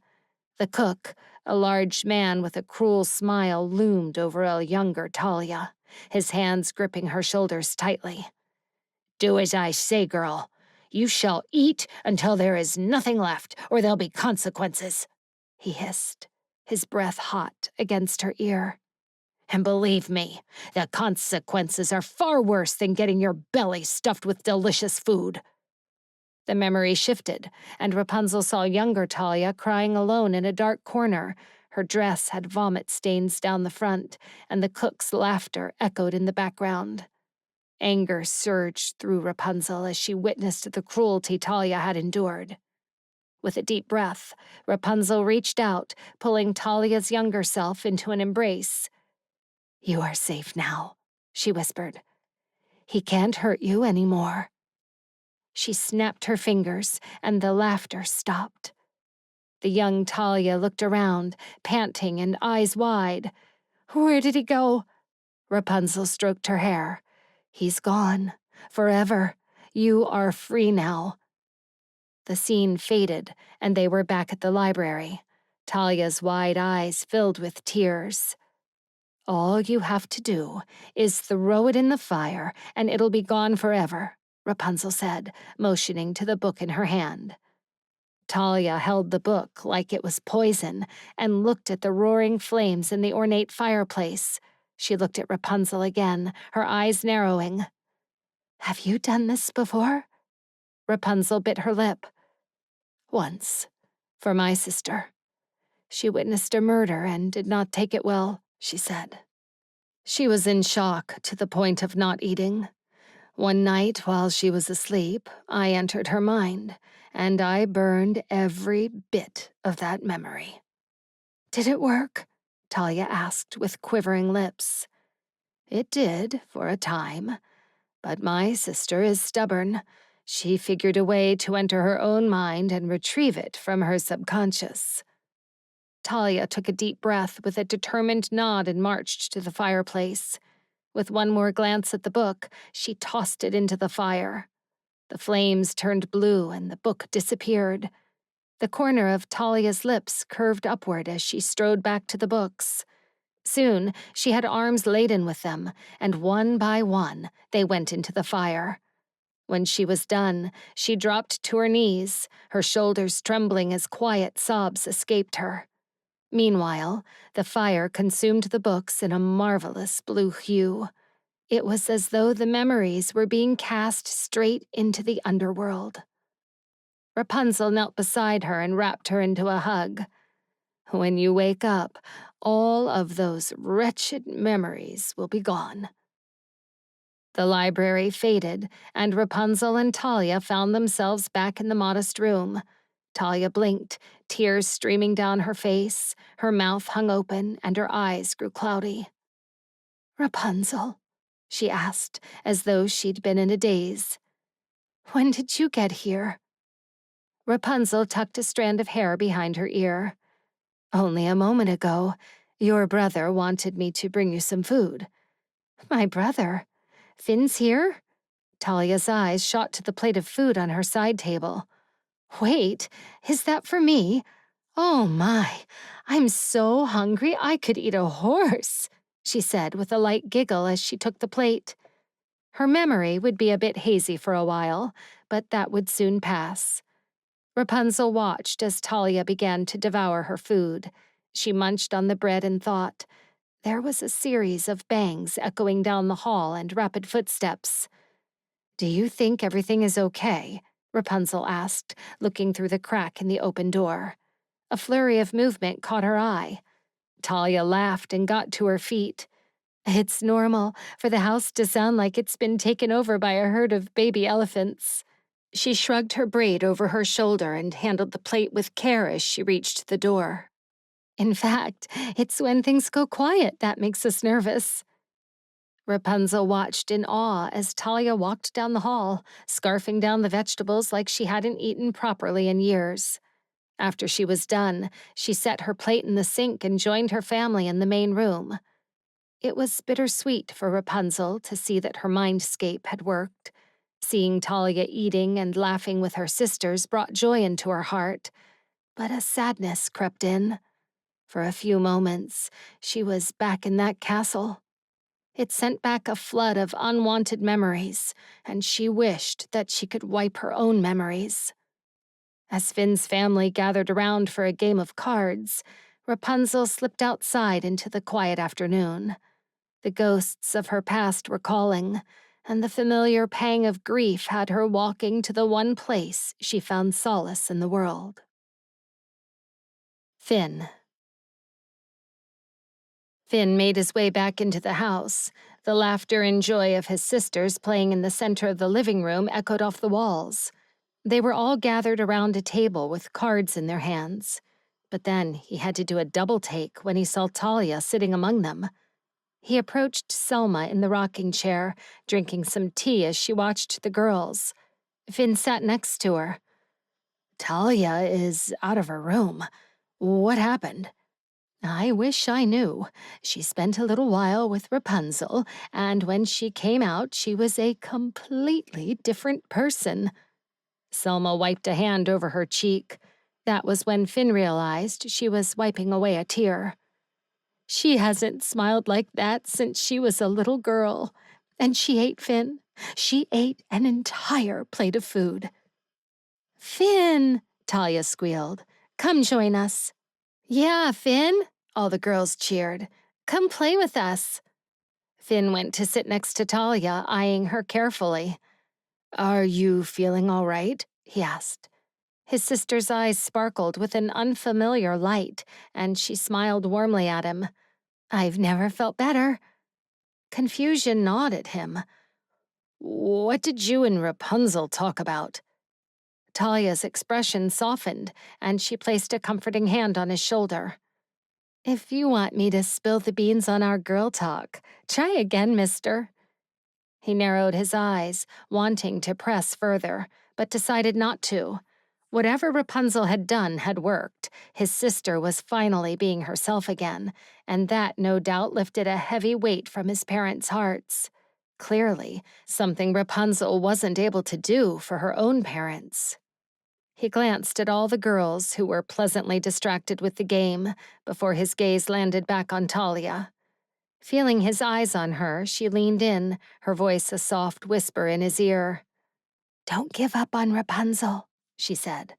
The cook, a large man with a cruel smile, loomed over a younger Talia, his hands gripping her shoulders tightly. "Do as I say, girl. You shall eat until there is nothing left, or there'll be consequences," he hissed, his breath hot against her ear. "And believe me, the consequences are far worse than getting your belly stuffed with delicious food." The memory shifted, and Rapunzel saw younger Talia crying alone in a dark corner. Her dress had vomit stains down the front, and the cook's laughter echoed in the background. Anger surged through Rapunzel as she witnessed the cruelty Talia had endured. With a deep breath, Rapunzel reached out, pulling Talia's younger self into an embrace. "You are safe now," she whispered. "He can't hurt you anymore." She snapped her fingers, and the laughter stopped. The young Talia looked around, panting and eyes wide. "Where did he go?" Rapunzel stroked her hair. "He's gone. Forever. You are free now." The scene faded, and they were back at the library. Talia's wide eyes filled with tears. "All you have to do is throw it in the fire, and it'll be gone forever," Rapunzel said, motioning to the book in her hand. Talia held the book like it was poison and looked at the roaring flames in the ornate fireplace. She looked at Rapunzel again, her eyes narrowing. "Have you done this before?" Rapunzel bit her lip. "Once, for my sister. She witnessed a murder and did not take it well," she said. She was in shock to the point of not eating. "One night while she was asleep, I entered her mind, and I burned every bit of that memory." "Did it work?" Talia asked with quivering lips. "It did, for a time. But my sister is stubborn. She figured a way to enter her own mind and retrieve it from her subconscious." Talia took a deep breath with a determined nod and marched to the fireplace. With one more glance at the book, she tossed it into the fire. The flames turned blue and the book disappeared. The corner of Talia's lips curved upward as she strode back to the books. Soon, she had arms laden with them, and one by one, they went into the fire. When she was done, she dropped to her knees, her shoulders trembling as quiet sobs escaped her. Meanwhile, the fire consumed the books in a marvelous blue hue. It was as though the memories were being cast straight into the underworld. Rapunzel knelt beside her and wrapped her into a hug. "When you wake up, all of those wretched memories will be gone." The library faded, and Rapunzel and Talia found themselves back in the modest room. Talia blinked, tears streaming down her face, her mouth hung open, and her eyes grew cloudy. "Rapunzel?" she asked, as though she'd been in a daze. "When did you get here?" Rapunzel tucked a strand of hair behind her ear. "Only a moment ago. Your brother wanted me to bring you some food." "My brother? Finn's here?" Talia's eyes shot to the plate of food on her side table. "Wait, is that for me? Oh my, I'm so hungry I could eat a horse," she said with a light giggle as she took the plate. Her memory would be a bit hazy for a while, but that would soon pass. Rapunzel watched as Talia began to devour her food. She munched on the bread and thought. There was a series of bangs echoing down the hall and rapid footsteps. "Do you think everything is okay?" Rapunzel asked, looking through the crack in the open door. A flurry of movement caught her eye. Talia laughed and got to her feet. "It's normal for the house to sound like it's been taken over by a herd of baby elephants." She shrugged her braid over her shoulder and handled the plate with care as she reached the door. "In fact, it's when things go quiet that makes us nervous." Rapunzel watched in awe as Talia walked down the hall, scarfing down the vegetables like she hadn't eaten properly in years. After she was done, she set her plate in the sink and joined her family in the main room. It was bittersweet for Rapunzel to see that her mindscape had worked. Seeing Talia eating and laughing with her sisters brought joy into her heart, but a sadness crept in. For a few moments, she was back in that castle. It sent back a flood of unwanted memories, and she wished that she could wipe her own memories. As Finn's family gathered around for a game of cards, Rapunzel slipped outside into the quiet afternoon. The ghosts of her past were calling, and the familiar pang of grief had her walking to the one place she found solace in the world. Finn. Finn made his way back into the house. The laughter and joy of his sisters playing in the center of the living room echoed off the walls. They were all gathered around a table with cards in their hands. But then he had to do a double take when he saw Talia sitting among them. He approached Selma in the rocking chair, drinking some tea as she watched the girls. Finn sat next to her. "Talia is out of her room. What happened?" "I wish I knew. She spent a little while with Rapunzel, and when she came out, she was a completely different person." Selma wiped a hand over her cheek. That was when Finn realized she was wiping away a tear. "She hasn't smiled like that since she was a little girl. And she ate, Finn. She ate an entire plate of food." "Finn," Talia squealed. "Come join us." "Yeah, Finn," all the girls cheered. "Come play with us." Finn went to sit next to Talia, eyeing her carefully. "Are you feeling all right?" he asked. His sister's eyes sparkled with an unfamiliar light, and she smiled warmly at him. "I've never felt better." Confusion gnawed at him. "What did you and Rapunzel talk about?" Talia's expression softened, and she placed a comforting hand on his shoulder. "If you want me to spill the beans on our girl talk, try again, mister." He narrowed his eyes, wanting to press further, but decided not to. Whatever Rapunzel had done had worked. His sister was finally being herself again, and that no doubt lifted a heavy weight from his parents' hearts. Clearly, something Rapunzel wasn't able to do for her own parents. He glanced at all the girls who were pleasantly distracted with the game before his gaze landed back on Talia. Feeling his eyes on her, she leaned in, her voice a soft whisper in his ear. "Don't give up on Rapunzel," she said.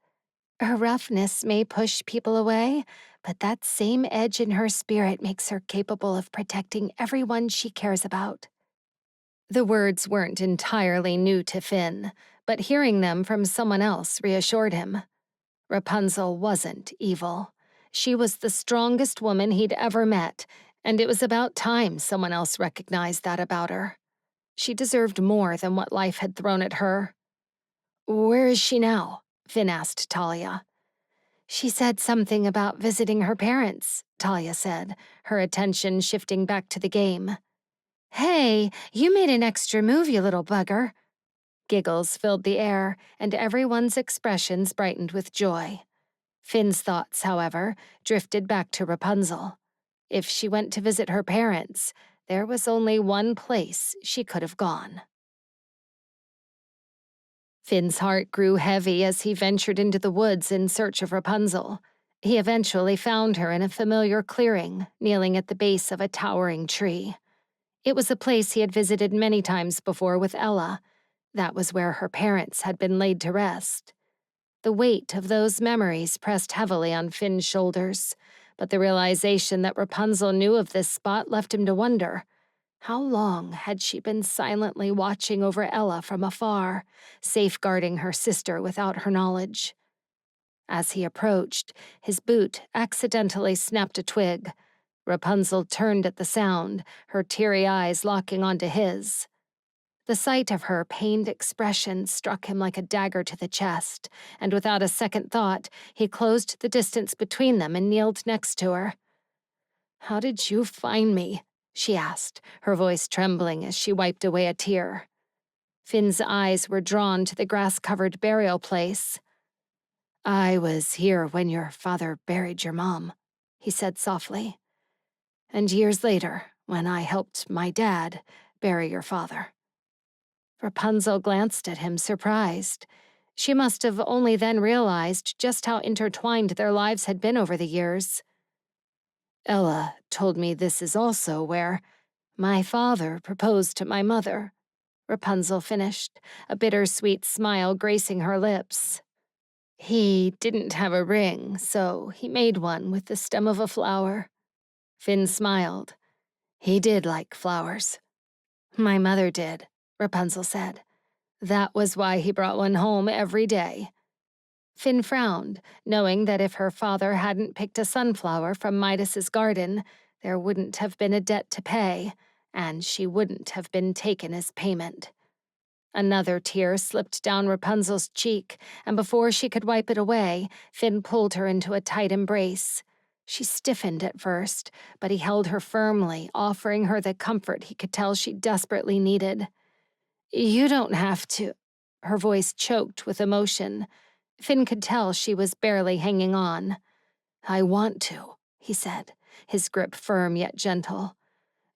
"Her roughness may push people away, but that same edge in her spirit makes her capable of protecting everyone she cares about." The words weren't entirely new to Finn, but hearing them from someone else reassured him. Rapunzel wasn't evil. She was the strongest woman he'd ever met, and it was about time someone else recognized that about her. She deserved more than what life had thrown at her. "Where is she now?" Finn asked Talia. "She said something about visiting her parents," Talia said, her attention shifting back to the game. "Hey, you made an extra move, you little bugger." Giggles filled the air, and everyone's expressions brightened with joy. Finn's thoughts, however, drifted back to Rapunzel. If she went to visit her parents, there was only one place she could have gone. Finn's heart grew heavy as he ventured into the woods in search of Rapunzel. He eventually found her in a familiar clearing, kneeling at the base of a towering tree. It was a place he had visited many times before with Ella. That was where her parents had been laid to rest. The weight of those memories pressed heavily on Finn's shoulders, but the realization that Rapunzel knew of this spot left him to wonder. How long had she been silently watching over Ella from afar, safeguarding her sister without her knowledge? As he approached, his boot accidentally snapped a twig. Rapunzel turned at the sound, her teary eyes locking onto his. The sight of her pained expression struck him like a dagger to the chest, and without a second thought, he closed the distance between them and kneeled next to her. "How did you find me?" she asked, her voice trembling as she wiped away a tear. Finn's eyes were drawn to the grass-covered burial place. "I was here when your father buried your mom," he said softly. "And years later, when I helped my dad bury your father." Rapunzel glanced at him, surprised. She must have only then realized just how intertwined their lives had been over the years. "Ella told me this is also where my father proposed to my mother," Rapunzel finished, a bittersweet smile gracing her lips. "He didn't have a ring, so he made one with the stem of a flower." Finn smiled. "He did like flowers." "My mother did," Rapunzel said. "That was why he brought one home every day." Finn frowned, knowing that if her father hadn't picked a sunflower from Midas's garden, there wouldn't have been a debt to pay, and she wouldn't have been taken as payment. Another tear slipped down Rapunzel's cheek, and before she could wipe it away, Finn pulled her into a tight embrace. She stiffened at first, but he held her firmly, offering her the comfort he could tell she desperately needed. "You don't have to." Her voice choked with emotion. Finn could tell she was barely hanging on. "I want to," he said, his grip firm yet gentle.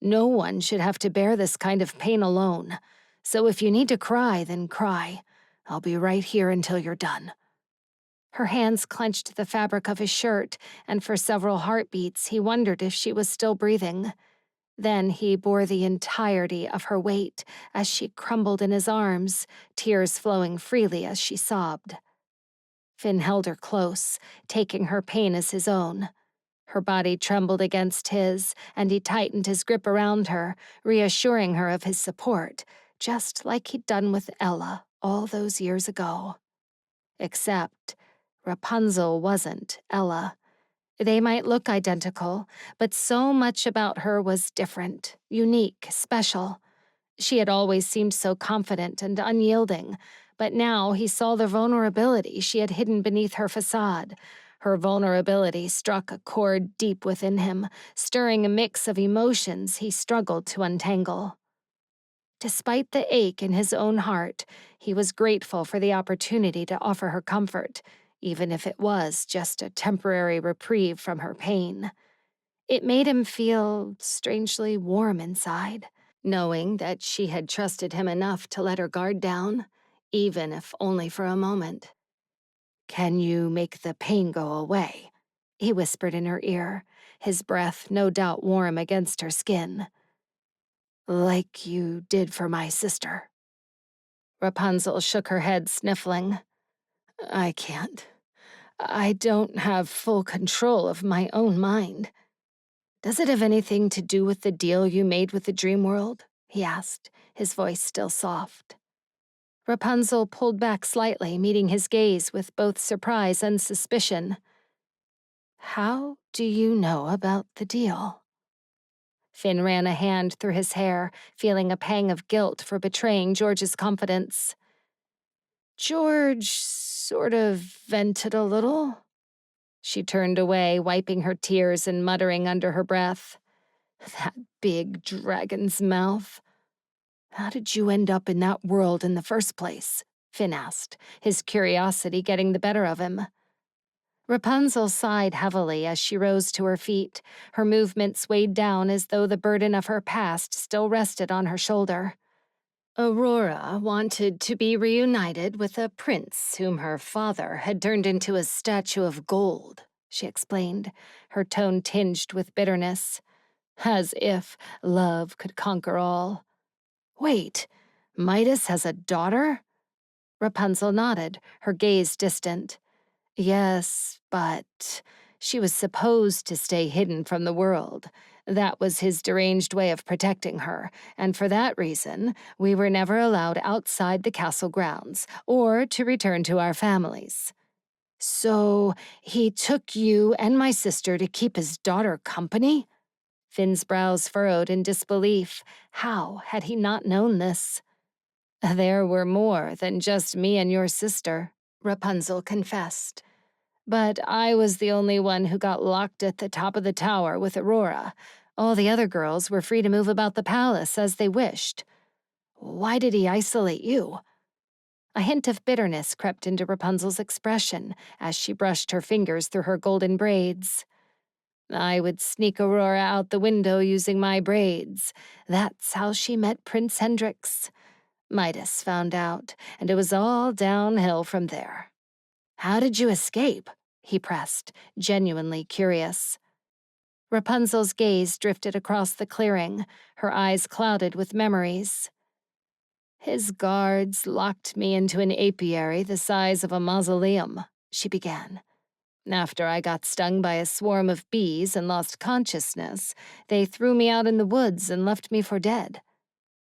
"No one should have to bear this kind of pain alone. So if you need to cry, then cry. I'll be right here until you're done." Her hands clenched the fabric of his shirt, and for several heartbeats he wondered if she was still breathing. Then he bore the entirety of her weight as she crumbled in his arms, tears flowing freely as she sobbed. Finn held her close, taking her pain as his own. Her body trembled against his, and he tightened his grip around her, reassuring her of his support, just like he'd done with Ella all those years ago. Except Rapunzel wasn't Ella. They might look identical, but so much about her was different, unique, special. She had always seemed so confident and unyielding, but now he saw the vulnerability she had hidden beneath her facade. Her vulnerability struck a chord deep within him, stirring a mix of emotions he struggled to untangle. Despite the ache in his own heart, he was grateful for the opportunity to offer her comfort, even if it was just a temporary reprieve from her pain. It made him feel strangely warm inside, knowing that she had trusted him enough to let her guard down, even if only for a moment. "Can you make the pain go away?" he whispered in her ear, his breath no doubt warm against her skin. "Like you did for my sister." Rapunzel shook her head, sniffling. "I can't. I don't have full control of my own mind." "Does it have anything to do with the deal you made with the Dreamworld?" he asked, his voice still soft. Rapunzel pulled back slightly, meeting his gaze with both surprise and suspicion. "How do you know about the deal?" Finn ran a hand through his hair, feeling a pang of guilt for betraying George's confidence. "George sort of vented a little." She turned away, wiping her tears and muttering under her breath. "That big dragon's mouth." "How did you end up in that world in the first place?" Finn asked, his curiosity getting the better of him. Rapunzel sighed heavily as she rose to her feet, her movements weighed down as though the burden of her past still rested on her shoulder. "Aurora wanted to be reunited with a prince whom her father had turned into a statue of gold," she explained, her tone tinged with bitterness. "As if love could conquer all." "Wait, Midas has a daughter?" Rapunzel nodded, her gaze distant. "Yes, but she was supposed to stay hidden from the world. That was his deranged way of protecting her, and for that reason, we were never allowed outside the castle grounds or to return to our families." "So he took you and my sister to keep his daughter company?" Finn's brows furrowed in disbelief. How had he not known this? "There were more than just me and your sister," Rapunzel confessed. "But I was the only one who got locked at the top of the tower with Aurora. All the other girls were free to move about the palace as they wished." "Why did he isolate you?" A hint of bitterness crept into Rapunzel's expression as she brushed her fingers through her golden braids. "I would sneak Aurora out the window using my braids. That's how she met Prince Hendrix. Midas found out, and it was all downhill from there." "How did you escape?" he pressed, genuinely curious. Rapunzel's gaze drifted across the clearing, her eyes clouded with memories. "His guards locked me into an apiary the size of a mausoleum," she began. "After I got stung by a swarm of bees and lost consciousness, they threw me out in the woods and left me for dead."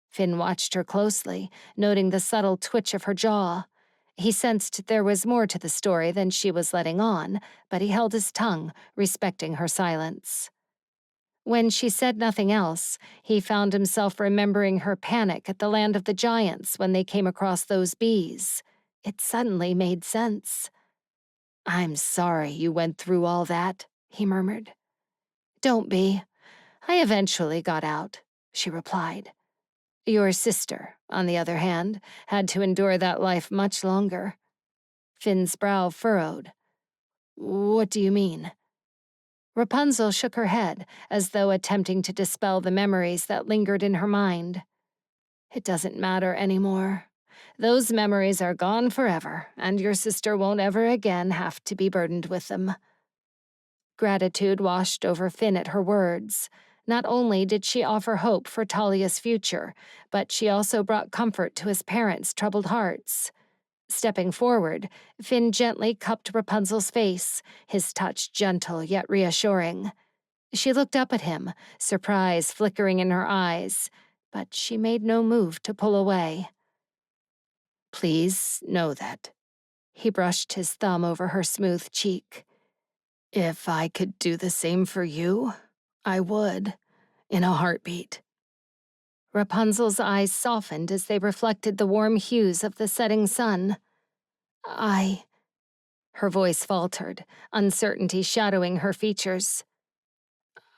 Finn watched her closely, noting the subtle twitch of her jaw. He sensed there was more to the story than she was letting on, but he held his tongue, respecting her silence. When she said nothing else, he found himself remembering her panic at the land of the giants when they came across those bees. It suddenly made sense. "I'm sorry you went through all that," he murmured. "Don't be. I eventually got out," she replied. "Your sister, on the other hand, had to endure that life much longer." Finn's brow furrowed. "What do you mean?" Rapunzel shook her head, as though attempting to dispel the memories that lingered in her mind. "It doesn't matter anymore. Those memories are gone forever, and your sister won't ever again have to be burdened with them." Gratitude washed over Finn at her words. Not only did she offer hope for Talia's future, but she also brought comfort to his parents' troubled hearts. Stepping forward, Finn gently cupped Rapunzel's face, his touch gentle yet reassuring. She looked up at him, surprise flickering in her eyes, but she made no move to pull away. "Please know that." He brushed his thumb over her smooth cheek. "If I could do the same for you, I would, in a heartbeat." Rapunzel's eyes softened as they reflected the warm hues of the setting sun. Her voice faltered, uncertainty shadowing her features.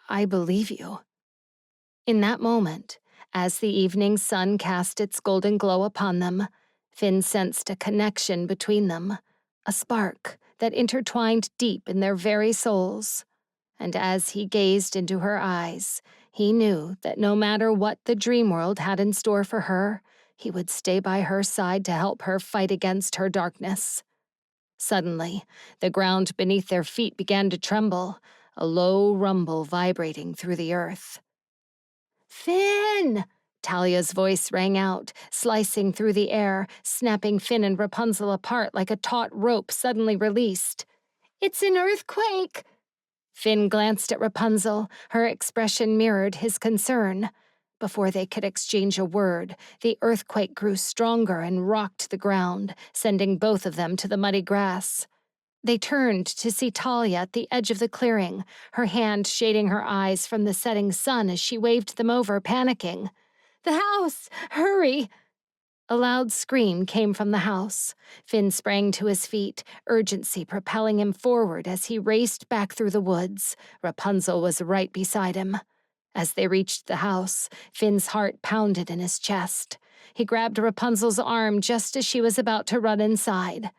"I believe you." In that moment, as the evening sun cast its golden glow upon them, Finn sensed a connection between them, a spark that intertwined deep in their very souls. And as he gazed into her eyes, he knew that no matter what the Dreamworld had in store for her, he would stay by her side to help her fight against her darkness. Suddenly, the ground beneath their feet began to tremble, a low rumble vibrating through the earth. "Finn!" Talia's voice rang out, slicing through the air, snapping Finn and Rapunzel apart like a taut rope suddenly released. "It's an earthquake!" Finn glanced at Rapunzel, her expression mirrored his concern. Before they could exchange a word, the earthquake grew stronger and rocked the ground, sending both of them to the muddy grass. They turned to see Talia at the edge of the clearing, her hand shading her eyes from the setting sun as she waved them over, panicking. "The house! Hurry!" A loud scream came from the house. Finn sprang to his feet, urgency propelling him forward as he raced back through the woods. Rapunzel was right beside him. As they reached the house, Finn's heart pounded in his chest. He grabbed Rapunzel's arm just as she was about to run inside.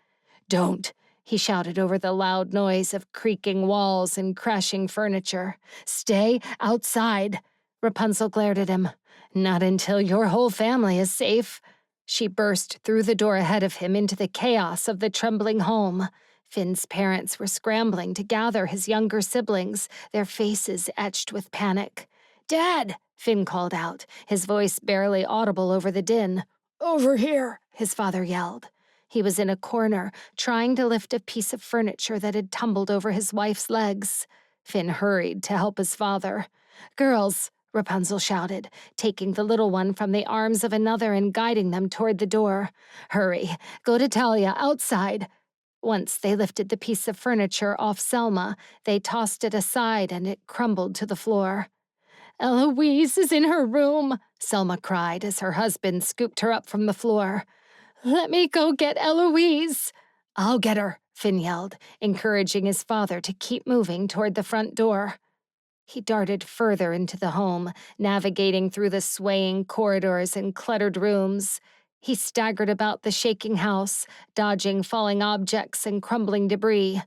"Don't!" he shouted over the loud noise of creaking walls and crashing furniture. "Stay outside!" Rapunzel glared at him. "Not until your whole family is safe." She burst through the door ahead of him into the chaos of the trembling home. Finn's parents were scrambling to gather his younger siblings, their faces etched with panic. "Dad!" Finn called out, his voice barely audible over the din. "Over here!" his father yelled. He was in a corner, trying to lift a piece of furniture that had tumbled over his wife's legs. Finn hurried to help his father. "Girls!" Rapunzel shouted, taking the little one from the arms of another and guiding them toward the door. "Hurry! Go to Talia, outside!" Once they lifted the piece of furniture off Selma, they tossed it aside and it crumbled to the floor. "Eloise is in her room," Selma cried as her husband scooped her up from the floor. "Let me go get Eloise." "I'll get her," Finn yelled, encouraging his father to keep moving toward the front door. He darted further into the home, navigating through the swaying corridors and cluttered rooms. He staggered about the shaking house, dodging falling objects and crumbling debris.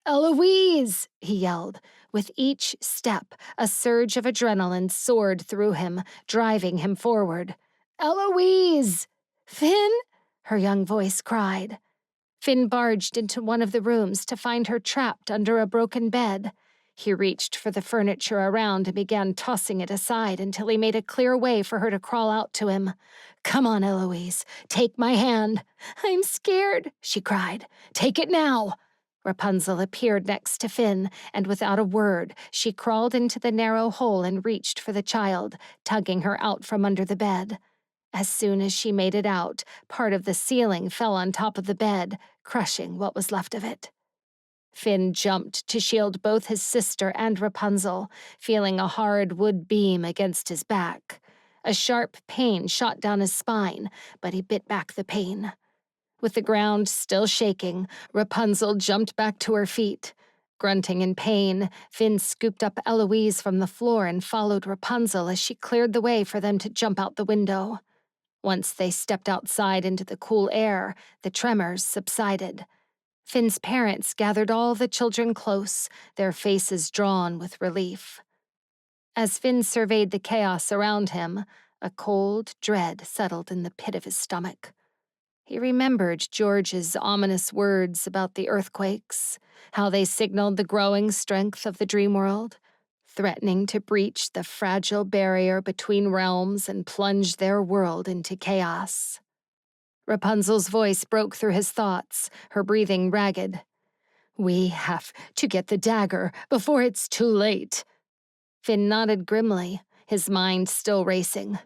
"Eloise!" he yelled. With each step, a surge of adrenaline soared through him, driving him forward. "Eloise!" "Finn?" her young voice cried. Finn barged into one of the rooms to find her trapped under a broken bed. He reached for the furniture around and began tossing it aside until he made a clear way for her to crawl out to him. "Come on, Eloise. Take my hand." "I'm scared," she cried. "Take it now." Rapunzel appeared next to Finn, and without a word, she crawled into the narrow hole and reached for the child, tugging her out from under the bed. As soon as she made it out, part of the ceiling fell on top of the bed, crushing what was left of it. Finn jumped to shield both his sister and Rapunzel, feeling a hard wood beam against his back. A sharp pain shot down his spine, but he bit back the pain. With the ground still shaking, Rapunzel jumped back to her feet. Grunting in pain, Finn scooped up Eloise from the floor and followed Rapunzel as she cleared the way for them to jump out the window. Once they stepped outside into the cool air, the tremors subsided. Finn's parents gathered all the children close, their faces drawn with relief. As Finn surveyed the chaos around him, a cold dread settled in the pit of his stomach. He remembered George's ominous words about the earthquakes, how they signaled the growing strength of the Dreamworld, threatening to breach the fragile barrier between realms and plunge their world into chaos. Rapunzel's voice broke through his thoughts, her breathing ragged. "We have to get the dagger before it's too late." Finn nodded grimly, his mind still racing.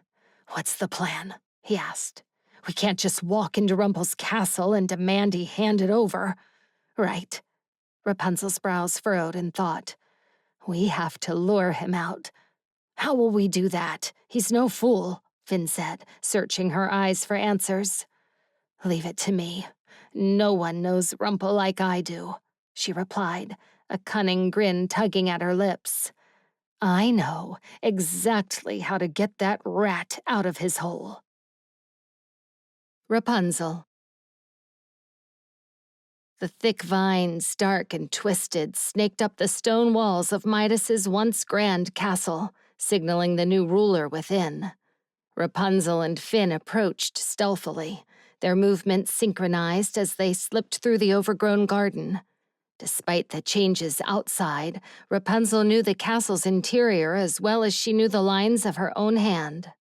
"What's the plan?" he asked. "We can't just walk into Rumpel's castle and demand he hand it over." "Right." Rapunzel's brows furrowed in thought. "We have to lure him out." "How will we do that? He's no fool," Finn said, searching her eyes for answers. "Leave it to me. No one knows Rumpel like I do," she replied, a cunning grin tugging at her lips. "I know exactly how to get that rat out of his hole." Rapunzel. The thick vines, dark and twisted, snaked up the stone walls of Midas's once grand castle, signaling the new ruler within. Rapunzel and Finn approached stealthily, their movements synchronized as they slipped through the overgrown garden. Despite the changes outside, Rapunzel knew the castle's interior as well as she knew the lines of her own hand.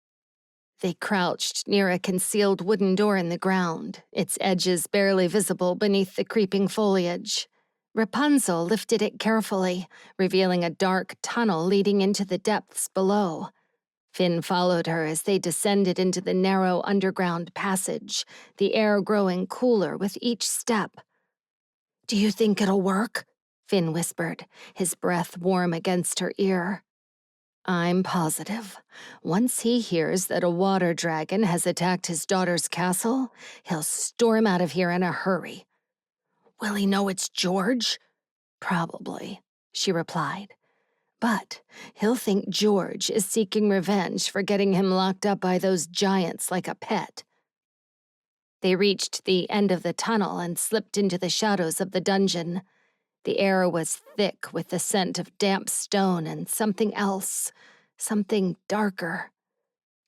They crouched near a concealed wooden door in the ground, its edges barely visible beneath the creeping foliage. Rapunzel lifted it carefully, revealing a dark tunnel leading into the depths below. Finn followed her as they descended into the narrow underground passage, the air growing cooler with each step. "Do you think it'll work?" Finn whispered, his breath warm against her ear. "I'm positive. Once he hears that a water dragon has attacked his daughter's castle, he'll storm out of here in a hurry." "Will he know it's George?" "Probably," she replied. "But he'll think George is seeking revenge for getting him locked up by those giants like a pet." They reached the end of the tunnel and slipped into the shadows of the dungeon. The air was thick with the scent of damp stone and something else, something darker.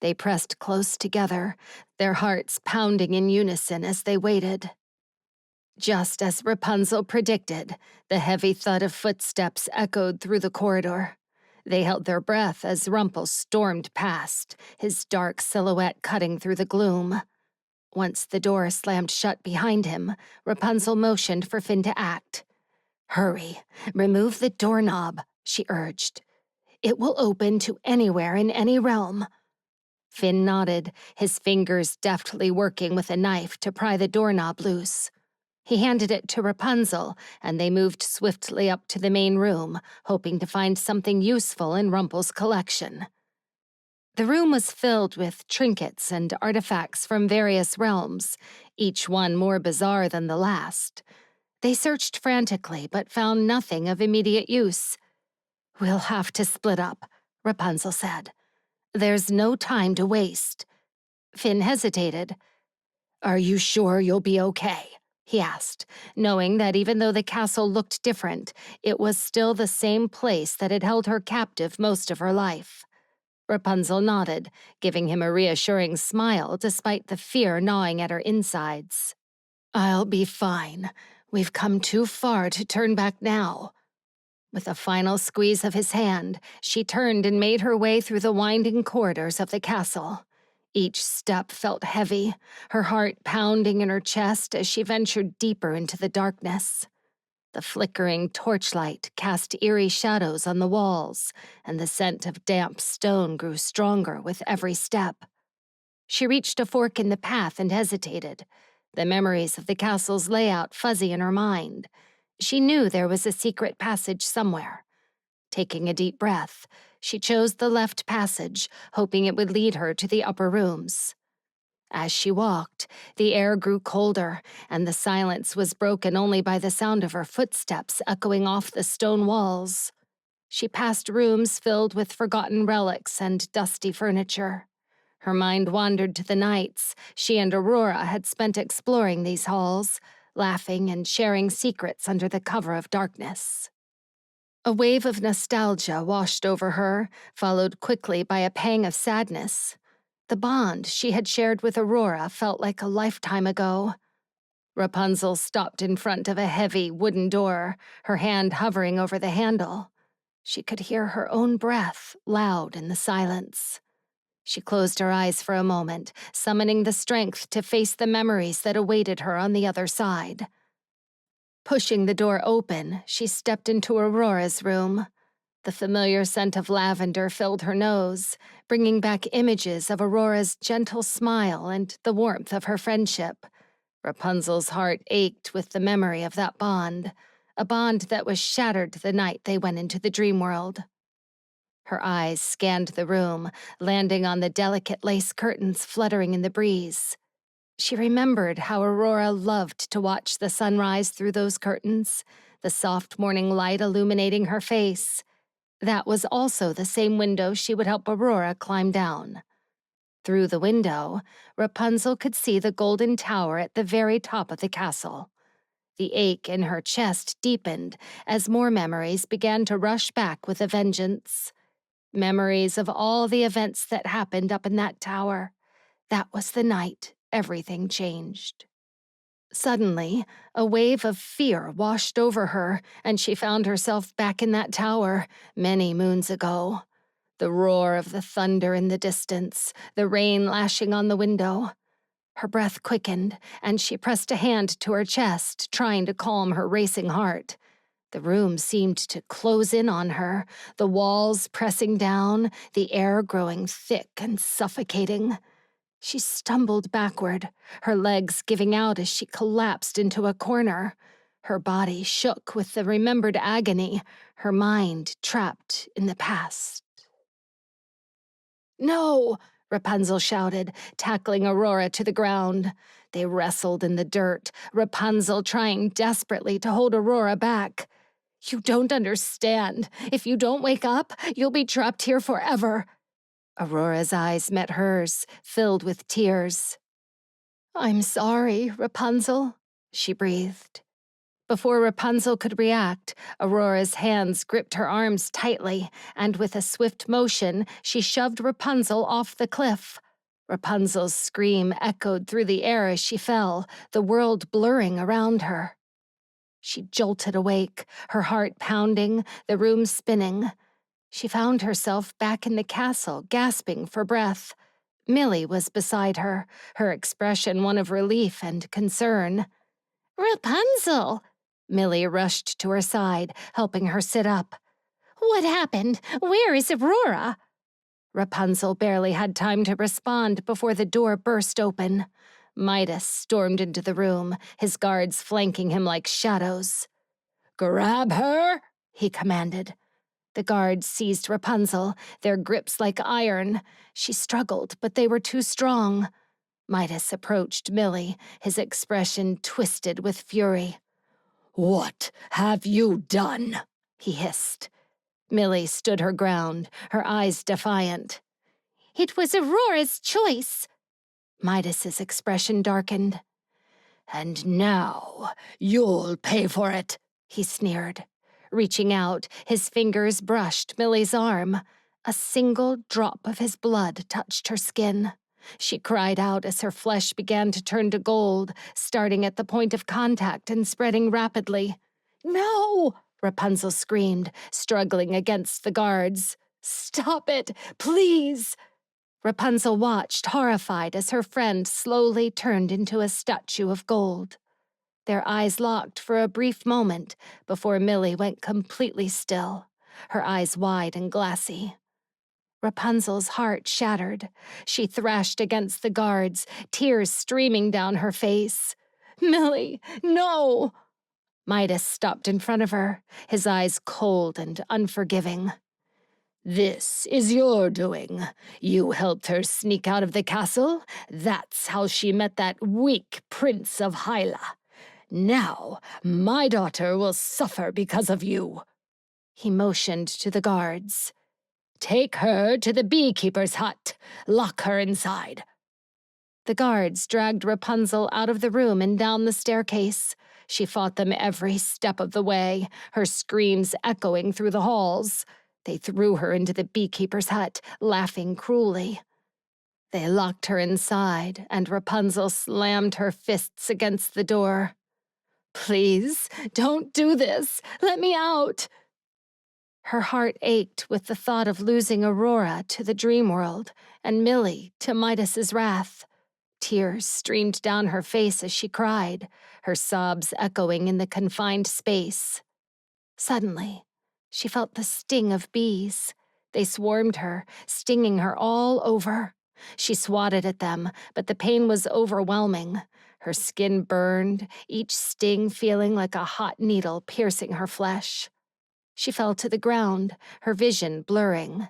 They pressed close together, their hearts pounding in unison as they waited. Just as Rapunzel predicted, the heavy thud of footsteps echoed through the corridor. They held their breath as Rumpel stormed past, his dark silhouette cutting through the gloom. Once the door slammed shut behind him, Rapunzel motioned for Finn to act. "Hurry, remove the doorknob," she urged. "It will open to anywhere in any realm." Finn nodded, his fingers deftly working with a knife to pry the doorknob loose. He handed it to Rapunzel, and they moved swiftly up to the main room, hoping to find something useful in Rumpel's collection. The room was filled with trinkets and artifacts from various realms, each one more bizarre than the last. They searched frantically, but found nothing of immediate use. "We'll have to split up," Rapunzel said. "There's no time to waste." Finn hesitated. "Are you sure you'll be okay?" he asked, knowing that even though the castle looked different, it was still the same place that had held her captive most of her life. Rapunzel nodded, giving him a reassuring smile despite the fear gnawing at her insides. "I'll be fine. We've come too far to turn back now." With a final squeeze of his hand, she turned and made her way through the winding corridors of the castle. Each step felt heavy, her heart pounding in her chest as she ventured deeper into the darkness. The flickering torchlight cast eerie shadows on the walls, and the scent of damp stone grew stronger with every step. She reached a fork in the path and hesitated, the memories of the castle's layout fuzzy in her mind. She knew there was a secret passage somewhere. Taking a deep breath, she chose the left passage, hoping it would lead her to the upper rooms. As she walked, the air grew colder, and the silence was broken only by the sound of her footsteps echoing off the stone walls. She passed rooms filled with forgotten relics and dusty furniture. Her mind wandered to the nights she and Aurora had spent exploring these halls, laughing and sharing secrets under the cover of darkness. A wave of nostalgia washed over her, followed quickly by a pang of sadness. The bond she had shared with Aurora felt like a lifetime ago. Rapunzel stopped in front of a heavy wooden door, her hand hovering over the handle. She could hear her own breath, loud in the silence. She closed her eyes for a moment, summoning the strength to face the memories that awaited her on the other side. Pushing the door open, she stepped into Aurora's room. The familiar scent of lavender filled her nose, bringing back images of Aurora's gentle smile and the warmth of her friendship. Rapunzel's heart ached with the memory of that bond, a bond that was shattered the night they went into the Dreamworld. Her eyes scanned the room, landing on the delicate lace curtains fluttering in the breeze. She remembered how Aurora loved to watch the sunrise through those curtains, the soft morning light illuminating her face. That was also the same window she would help Aurora climb down. Through the window, Rapunzel could see the golden tower at the very top of the castle. The ache in her chest deepened as more memories began to rush back with a vengeance. Memories of all the events that happened up in that tower. That was the night everything changed. Suddenly, a wave of fear washed over her, and she found herself back in that tower many moons ago. The roar of the thunder in the distance, the rain lashing on the window. Her breath quickened, and she pressed a hand to her chest, trying to calm her racing heart. The room seemed to close in on her, the walls pressing down, the air growing thick and suffocating. She stumbled backward, her legs giving out as she collapsed into a corner. Her body shook with the remembered agony, her mind trapped in the past. "No!" Rapunzel shouted, tackling Aurora to the ground. They wrestled in the dirt, Rapunzel trying desperately to hold Aurora back. "You don't understand. If you don't wake up, you'll be trapped here forever." Aurora's eyes met hers, filled with tears. "I'm sorry, Rapunzel," she breathed. Before Rapunzel could react, Aurora's hands gripped her arms tightly, and with a swift motion, she shoved Rapunzel off the cliff. Rapunzel's scream echoed through the air as she fell, the world blurring around her. She jolted awake, her heart pounding, the room spinning. She found herself back in the castle, gasping for breath. Millie was beside her, her expression one of relief and concern. "Rapunzel!" Millie rushed to her side, helping her sit up. "What happened? Where is Aurora?" Rapunzel barely had time to respond before the door burst open. Midas stormed into the room, his guards flanking him like shadows. "Grab her!" he commanded. The guards seized Rapunzel, their grips like iron. She struggled, but they were too strong. Midas approached Millie, his expression twisted with fury. "What have you done?" he hissed. Millie stood her ground, her eyes defiant. "It was Aurora's choice." Midas's expression darkened. "And now you'll pay for it," he sneered. Reaching out, his fingers brushed Millie's arm. A single drop of his blood touched her skin. She cried out as her flesh began to turn to gold, starting at the point of contact and spreading rapidly. "No!" Rapunzel screamed, struggling against the guards. "Stop it, please!" Rapunzel watched, horrified, as her friend slowly turned into a statue of gold. Their eyes locked for a brief moment before Millie went completely still, her eyes wide and glassy. Rapunzel's heart shattered. She thrashed against the guards, tears streaming down her face. "Millie, no!" Midas stopped in front of her, his eyes cold and unforgiving. This is your doing. You helped her sneak out of the castle. That's how she met that weak prince of Hyla. Now, my daughter will suffer because of you. He motioned to the guards. Take her to the beekeeper's hut. Lock her inside. The guards dragged Rapunzel out of the room and down the staircase. She fought them every step of the way, her screams echoing through the halls. They threw her into the beekeeper's hut, laughing cruelly. They locked her inside, and Rapunzel slammed her fists against the door. "Please, don't do this. Let me out." Her heart ached with the thought of losing Aurora to the Dreamworld and Millie to Midas's wrath. Tears streamed down her face as she cried, her sobs echoing in the confined space. Suddenly, she felt the sting of bees. They swarmed her, stinging her all over. She swatted at them, but the pain was overwhelming. Her skin burned, each sting feeling like a hot needle piercing her flesh. She fell to the ground, her vision blurring.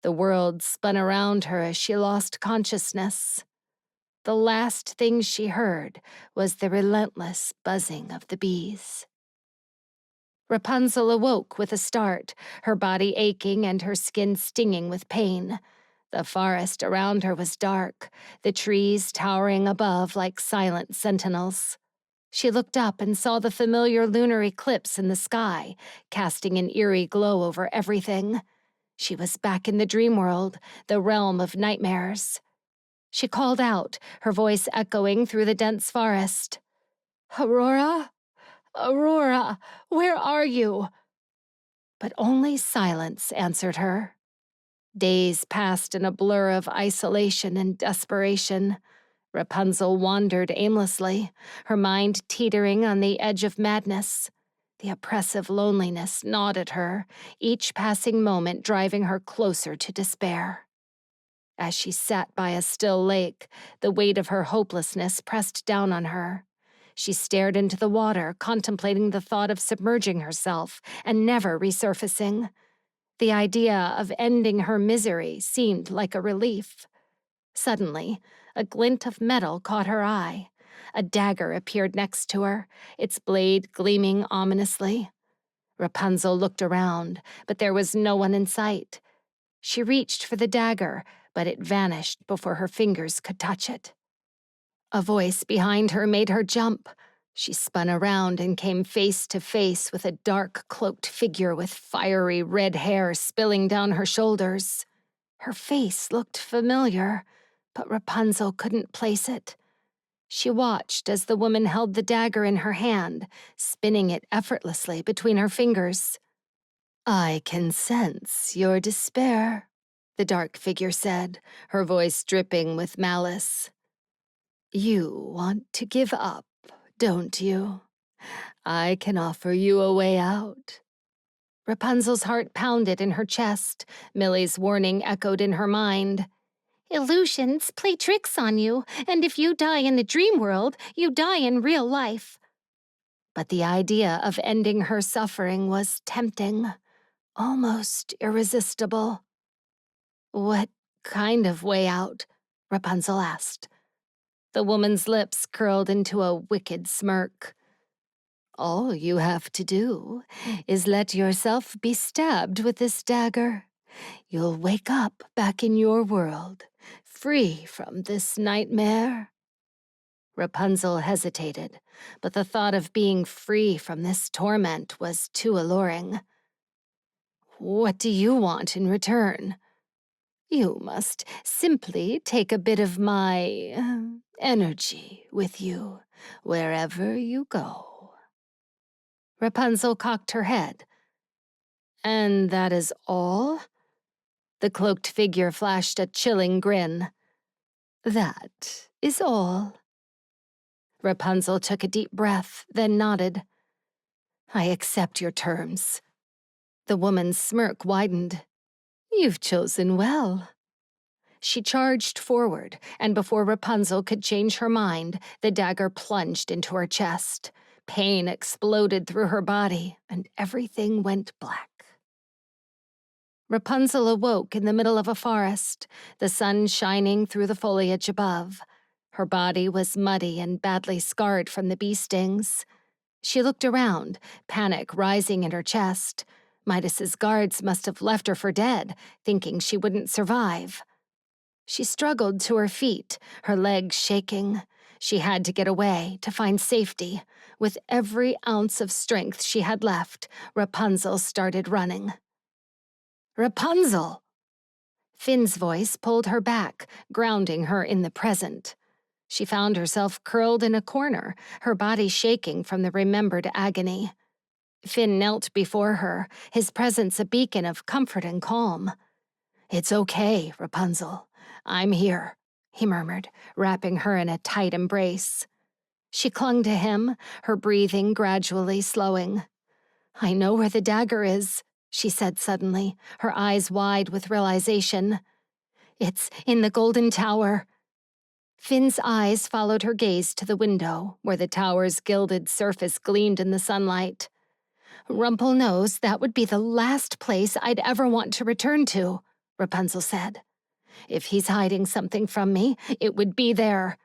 The world spun around her as she lost consciousness. The last thing she heard was the relentless buzzing of the bees. Rapunzel awoke with a start, her body aching and her skin stinging with pain. The forest around her was dark, the trees towering above like silent sentinels. She looked up and saw the familiar lunar eclipse in the sky, casting an eerie glow over everything. She was back in the Dreamworld, the realm of nightmares. She called out, her voice echoing through the dense forest. "Aurora? Aurora, where are you?" But only silence answered her. Days passed in a blur of isolation and desperation. Rapunzel wandered aimlessly, her mind teetering on the edge of madness. The oppressive loneliness gnawed at her, each passing moment driving her closer to despair. As she sat by a still lake, the weight of her hopelessness pressed down on her. She stared into the water, contemplating the thought of submerging herself and never resurfacing. The idea of ending her misery seemed like a relief. Suddenly, a glint of metal caught her eye. A dagger appeared next to her, its blade gleaming ominously. Rapunzel looked around, but there was no one in sight. She reached for the dagger, but it vanished before her fingers could touch it. A voice behind her made her jump. She spun around and came face to face with a dark, cloaked figure with fiery red hair spilling down her shoulders. Her face looked familiar, but Rapunzel couldn't place it. She watched as the woman held the dagger in her hand, spinning it effortlessly between her fingers. "I can sense your despair," the dark figure said, her voice dripping with malice. "You want to give up, don't you? I can offer you a way out." Rapunzel's heart pounded in her chest. Millie's warning echoed in her mind. "Illusions play tricks on you, and if you die in the dream world, you die in real life." But the idea of ending her suffering was tempting, almost irresistible. "What kind of way out?" Rapunzel asked. The woman's lips curled into a wicked smirk. "All you have to do is let yourself be stabbed with this dagger. You'll wake up back in your world, free from this nightmare." Rapunzel hesitated, but the thought of being free from this torment was too alluring. "What do you want in return?" "You must simply take a bit of my energy with you wherever you go." Rapunzel cocked her head. "And that is all?" The cloaked figure flashed a chilling grin. "That is all." Rapunzel took a deep breath, then nodded. "I accept your terms." The woman's smirk widened. "You've chosen well." She charged forward, and before Rapunzel could change her mind, the dagger plunged into her chest. Pain exploded through her body, and everything went black. Rapunzel awoke in the middle of a forest, the sun shining through the foliage above. Her body was muddy and badly scarred from the bee stings. She looked around, panic rising in her chest. Midas's guards must have left her for dead, thinking she wouldn't survive. She struggled to her feet, her legs shaking. She had to get away, to find safety. With every ounce of strength she had left, Rapunzel started running. Rapunzel! Finn's voice pulled her back, grounding her in the present. She found herself curled in a corner, her body shaking from the remembered agony. Finn knelt before her, his presence a beacon of comfort and calm. "It's okay, Rapunzel. I'm here," he murmured, wrapping her in a tight embrace. She clung to him, her breathing gradually slowing. "I know where the dagger is," she said suddenly, her eyes wide with realization. "It's in the golden tower." Finn's eyes followed her gaze to the window, where the tower's gilded surface gleamed in the sunlight. "Rumple knows that would be the last place I'd ever want to return to," Rapunzel said. "If he's hiding something from me, it would be there."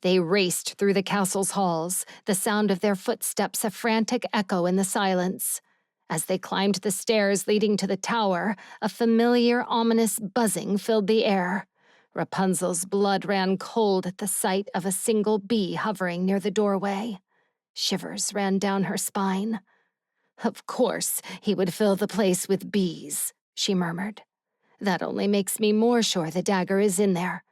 They raced through the castle's halls, the sound of their footsteps a frantic echo in the silence. As they climbed the stairs leading to the tower, a familiar, ominous buzzing filled the air. Rapunzel's blood ran cold at the sight of a single bee hovering near the doorway. Shivers ran down her spine. "Of course, he would fill the place with bees," she murmured. "That only makes me more sure the dagger is in there."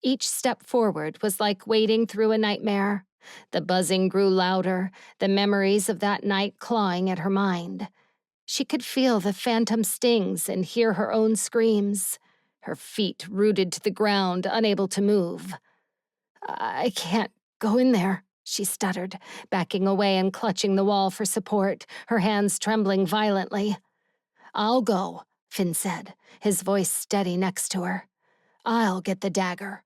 Each step forward was like wading through a nightmare. The buzzing grew louder, the memories of that night clawing at her mind. She could feel the phantom stings and hear her own screams. Her feet rooted to the ground, unable to move. "I can't go in there," she stuttered, backing away and clutching the wall for support, her hands trembling violently. "I'll go," Finn said, his voice steady next to her. "I'll get the dagger."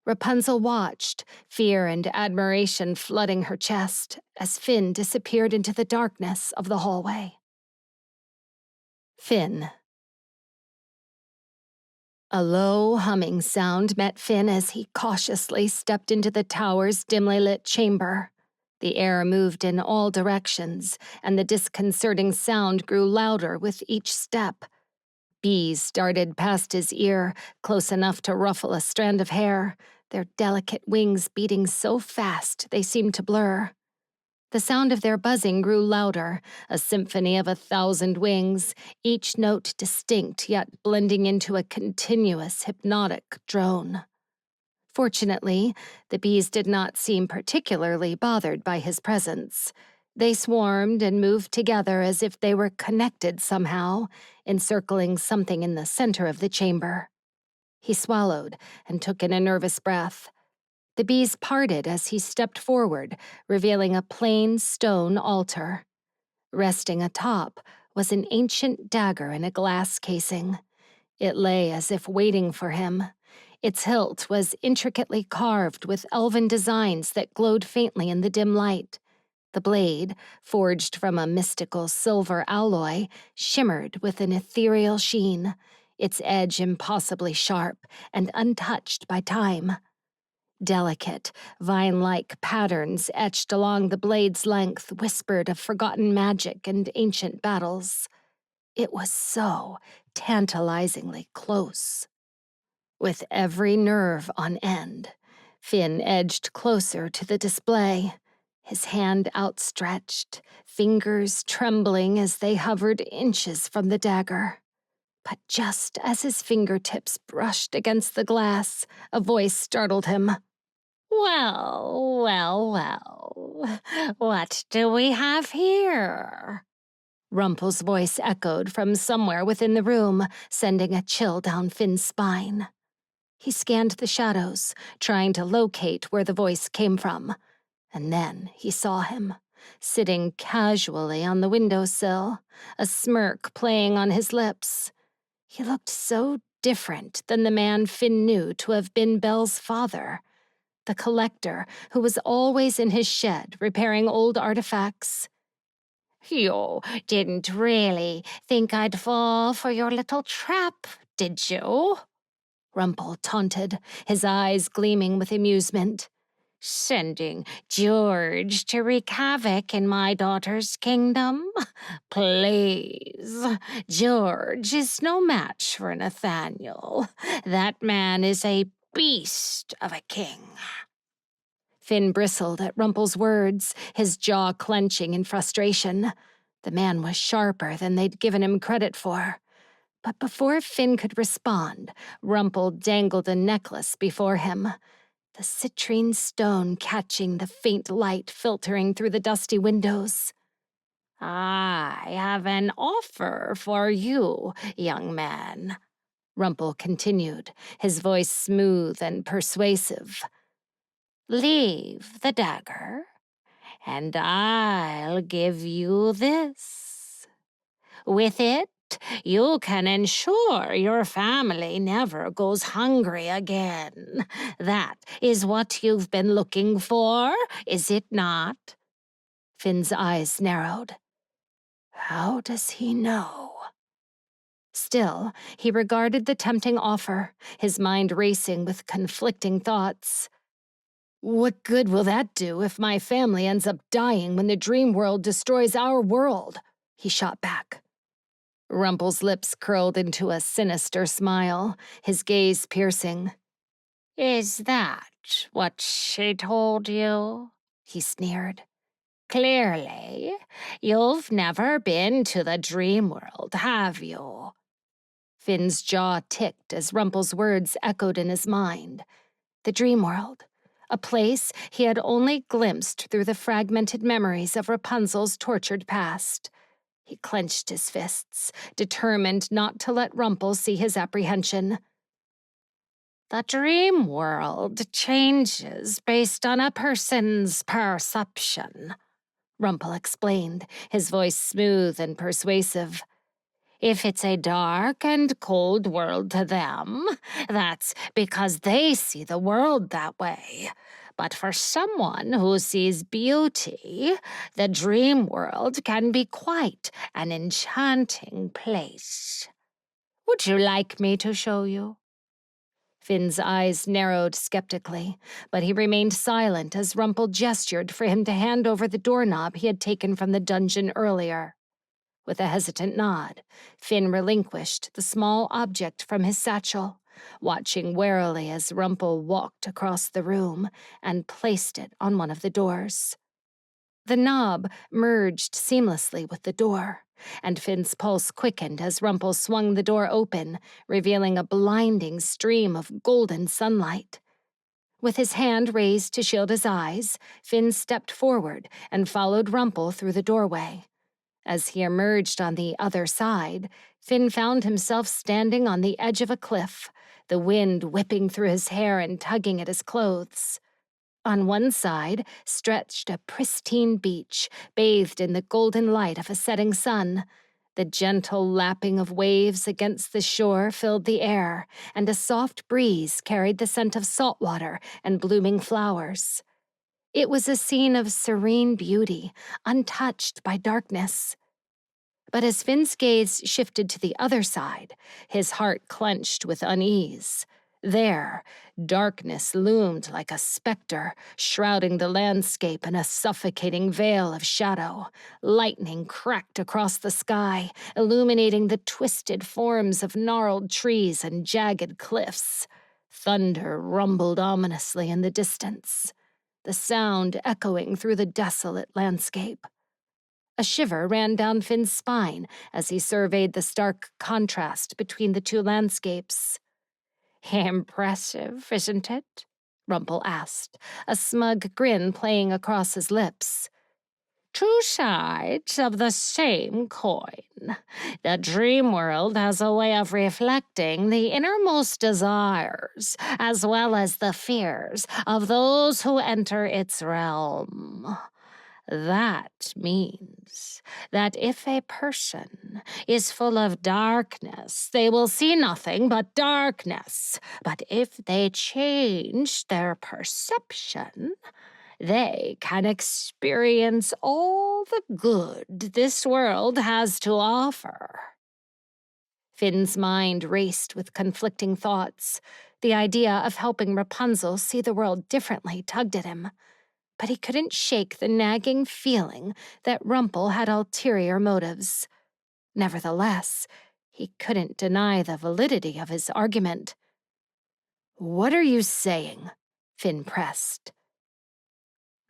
Rapunzel watched, fear and admiration flooding her chest, as Finn disappeared into the darkness of the hallway. Finn. A low humming sound met Finn as he cautiously stepped into the tower's dimly lit chamber. The air moved in all directions, and the disconcerting sound grew louder with each step. Bees darted past his ear, close enough to ruffle a strand of hair, their delicate wings beating so fast they seemed to blur. The sound of their buzzing grew louder, a symphony of 1,000 wings, each note distinct yet blending into a continuous hypnotic drone. Fortunately, the bees did not seem particularly bothered by his presence. They swarmed and moved together as if they were connected somehow, encircling something in the center of the chamber. He swallowed and took in a nervous breath. The bees parted as he stepped forward, revealing a plain stone altar. Resting atop was an ancient dagger in a glass casing. It lay as if waiting for him. Its hilt was intricately carved with elven designs that glowed faintly in the dim light. The blade, forged from a mystical silver alloy, shimmered with an ethereal sheen, its edge impossibly sharp and untouched by time. Delicate, vine-like patterns etched along the blade's length whispered of forgotten magic and ancient battles. It was so tantalizingly close. With every nerve on end, Finn edged closer to the display, his hand outstretched, fingers trembling as they hovered inches from the dagger. But just as his fingertips brushed against the glass, a voice startled him. "Well, well, well, what do we have here?" Rumple's voice echoed from somewhere within the room, sending a chill down Finn's spine. He scanned the shadows, trying to locate where the voice came from. And then he saw him, sitting casually on the windowsill, a smirk playing on his lips. He looked so different than the man Finn knew to have been Belle's father. the collector who was always in his shed repairing old artifacts. You didn't really think I'd fall for your little trap, did you? Rumple taunted, his eyes gleaming with amusement. Sending George to wreak havoc in my daughter's kingdom? Please, George is no match for Nathaniel. That man is a beast of a king. Finn bristled at Rumple's words, his jaw clenching in frustration. The man was sharper than they'd given him credit for. But before Finn could respond, Rumple dangled a necklace before him, the citrine stone catching the faint light filtering through the dusty windows. I have an offer for you, young man, Rumple continued, his voice smooth and persuasive. Leave the dagger, and I'll give you this. With it, you can ensure your family never goes hungry again. That is what you've been looking for, is it not? Finn's eyes narrowed. How does he know? Still, he regarded the tempting offer, his mind racing with conflicting thoughts. What good will that do if my family ends up dying when the Dreamworld destroys our world? He shot back. Rumple's lips curled into a sinister smile, his gaze piercing. Is that what she told you? He sneered. Clearly, you've never been to the Dreamworld, have you? Finn's jaw ticked as Rumple's words echoed in his mind. The Dreamworld, a place he had only glimpsed through the fragmented memories of Rapunzel's tortured past. He clenched his fists, determined not to let Rumple see his apprehension. The dream world changes based on a person's perception, Rumple explained, his voice smooth and persuasive. If it's a dark and cold world to them, that's because they see the world that way. But for someone who sees beauty, the dream world can be quite an enchanting place. Would you like me to show you? Finn's eyes narrowed skeptically, but he remained silent as Rumple gestured for him to hand over the doorknob he had taken from the dungeon earlier. With a hesitant nod, Finn relinquished the small object from his satchel, watching warily as Rumple walked across the room and placed it on one of the doors. The knob merged seamlessly with the door, and Finn's pulse quickened as Rumple swung the door open, revealing a blinding stream of golden sunlight. With his hand raised to shield his eyes, Finn stepped forward and followed Rumple through the doorway. As he emerged on the other side, Finn found himself standing on the edge of a cliff, the wind whipping through his hair and tugging at his clothes. On one side stretched a pristine beach, bathed in the golden light of a setting sun. The gentle lapping of waves against the shore filled the air, and a soft breeze carried the scent of salt water and blooming flowers. It was a scene of serene beauty, untouched by darkness. But as Finn's gaze shifted to the other side, his heart clenched with unease. There, darkness loomed like a specter, shrouding the landscape in a suffocating veil of shadow. Lightning cracked across the sky, illuminating the twisted forms of gnarled trees and jagged cliffs. Thunder rumbled ominously in the distance, the sound echoing through the desolate landscape. A shiver ran down Finn's spine as he surveyed the stark contrast between the two landscapes. Impressive, isn't it? Rumple asked, a smug grin playing across his lips. Two sides of the same coin. The dream world has a way of reflecting the innermost desires, as well as the fears of those who enter its realm. That means that if a person is full of darkness, they will see nothing but darkness. But if they change their perception, they can experience all the good this world has to offer. Finn's mind raced with conflicting thoughts. The idea of helping Rapunzel see the world differently tugged at him. But he couldn't shake the nagging feeling that Rumple had ulterior motives. Nevertheless, he couldn't deny the validity of his argument. "What are you saying?" Finn pressed.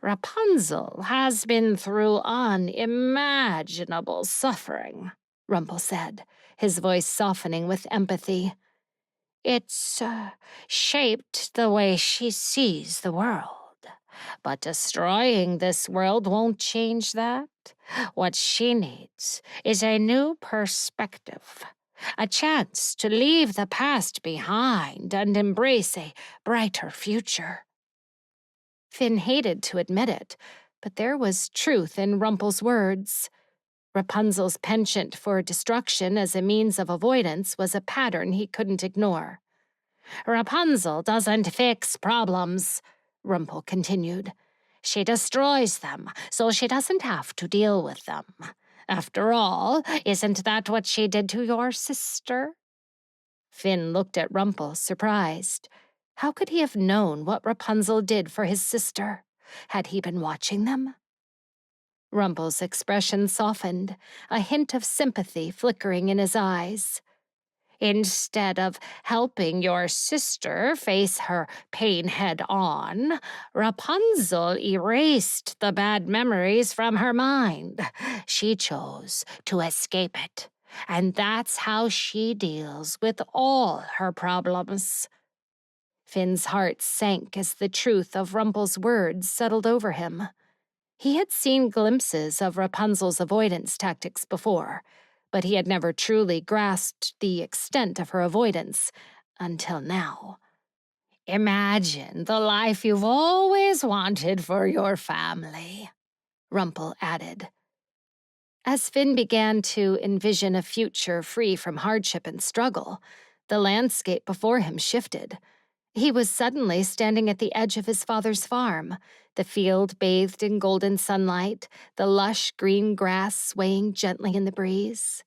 "Rapunzel has been through unimaginable suffering," Rumple said, his voice softening with empathy. "It's shaped the way she sees the world. But destroying this world won't change that. What she needs is a new perspective, a chance to leave the past behind and embrace a brighter future." Finn hated to admit it, but there was truth in Rumple's words. Rapunzel's penchant for destruction as a means of avoidance was a pattern he couldn't ignore. "Rapunzel doesn't fix problems," Rumple continued. "She destroys them so she doesn't have to deal with them. After all, isn't that what she did to your sister?" Finn looked at Rumple, surprised. How could he have known what Rapunzel did for his sister? Had he been watching them? Rumple's expression softened, a hint of sympathy flickering in his eyes. "Instead of helping your sister face her pain head-on, Rapunzel erased the bad memories from her mind. She chose to escape it, and that's how she deals with all her problems." Finn's heart sank as the truth of Rumple's words settled over him. He had seen glimpses of Rapunzel's avoidance tactics before, but he had never truly grasped the extent of her avoidance until now. "Imagine the life you've always wanted for your family," Rumple added. As Finn began to envision a future free from hardship and struggle, the landscape before him shifted. He was suddenly standing at the edge of his father's farm, the field bathed in golden sunlight, the lush green grass swaying gently in the breeze.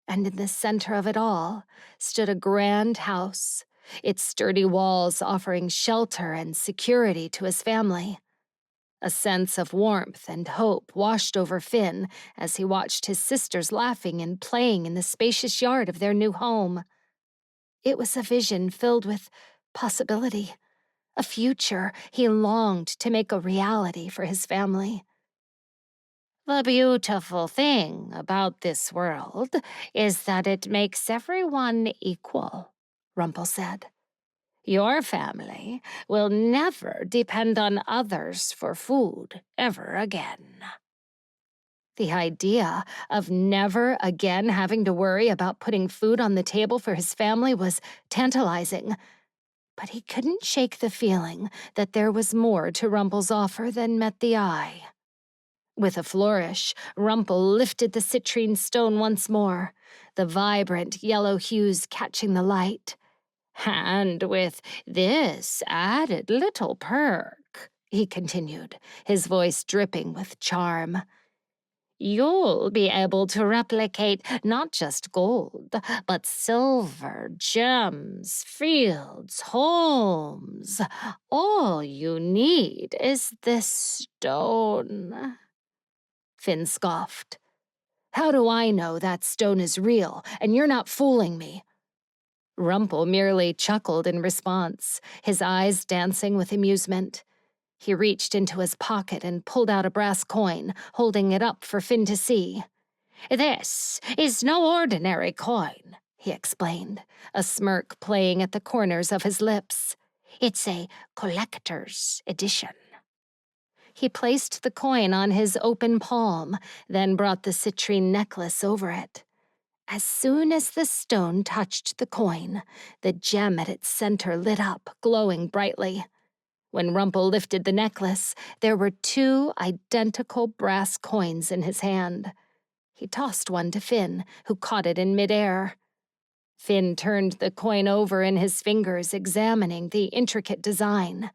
And in the center of it all stood a grand house, its sturdy walls offering shelter and security to his family. A sense of warmth and hope washed over Finn as he watched his sisters laughing and playing in the spacious yard of their new home. It was a vision filled with possibility, a future he longed to make a reality for his family. "The beautiful thing about this world is that it makes everyone equal," Rumple said. "Your family will never depend on others for food ever again." The idea of never again having to worry about putting food on the table for his family was tantalizing. But he couldn't shake the feeling that there was more to Rumple's offer than met the eye. With a flourish, Rumple lifted the citrine stone once more, the vibrant yellow hues catching the light. "And with this added little perk," he continued, his voice dripping with charm, "you'll be able to replicate not just gold, but silver, gems, fields, homes. All you need is this stone." Finn scoffed. "How do I know that stone is real and you're not fooling me?" Rumple merely chuckled in response, his eyes dancing with amusement. He reached into his pocket and pulled out a brass coin, holding it up for Finn to see. "This is no ordinary coin," he explained, a smirk playing at the corners of his lips. "It's a collector's edition." He placed the coin on his open palm, then brought the citrine necklace over it. As soon as the stone touched the coin, the gem at its center lit up, glowing brightly. When Rumple lifted the necklace, there were 2 identical brass coins in his hand. He tossed one to Finn, who caught it in midair. Finn turned the coin over in his fingers, examining the intricate design.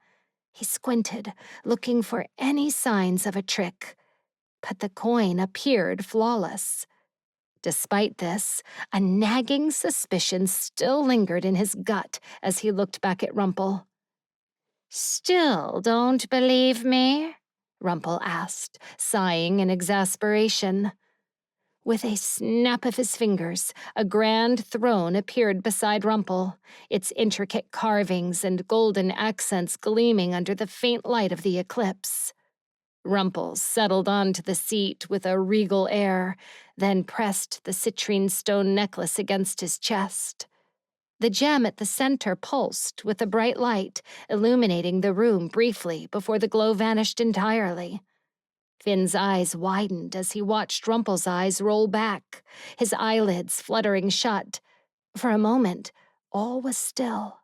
He squinted, looking for any signs of a trick, but the coin appeared flawless. Despite this, a nagging suspicion still lingered in his gut as he looked back at Rumple. "Still don't believe me?" Rumple asked, sighing in exasperation. With a snap of his fingers, a grand throne appeared beside Rumple, its intricate carvings and golden accents gleaming under the faint light of the eclipse. Rumple settled onto the seat with a regal air, then pressed the citrine stone necklace against his chest. The gem at the center pulsed with a bright light, illuminating the room briefly before the glow vanished entirely. Finn's eyes widened as he watched Rumple's eyes roll back, his eyelids fluttering shut. For a moment, all was still.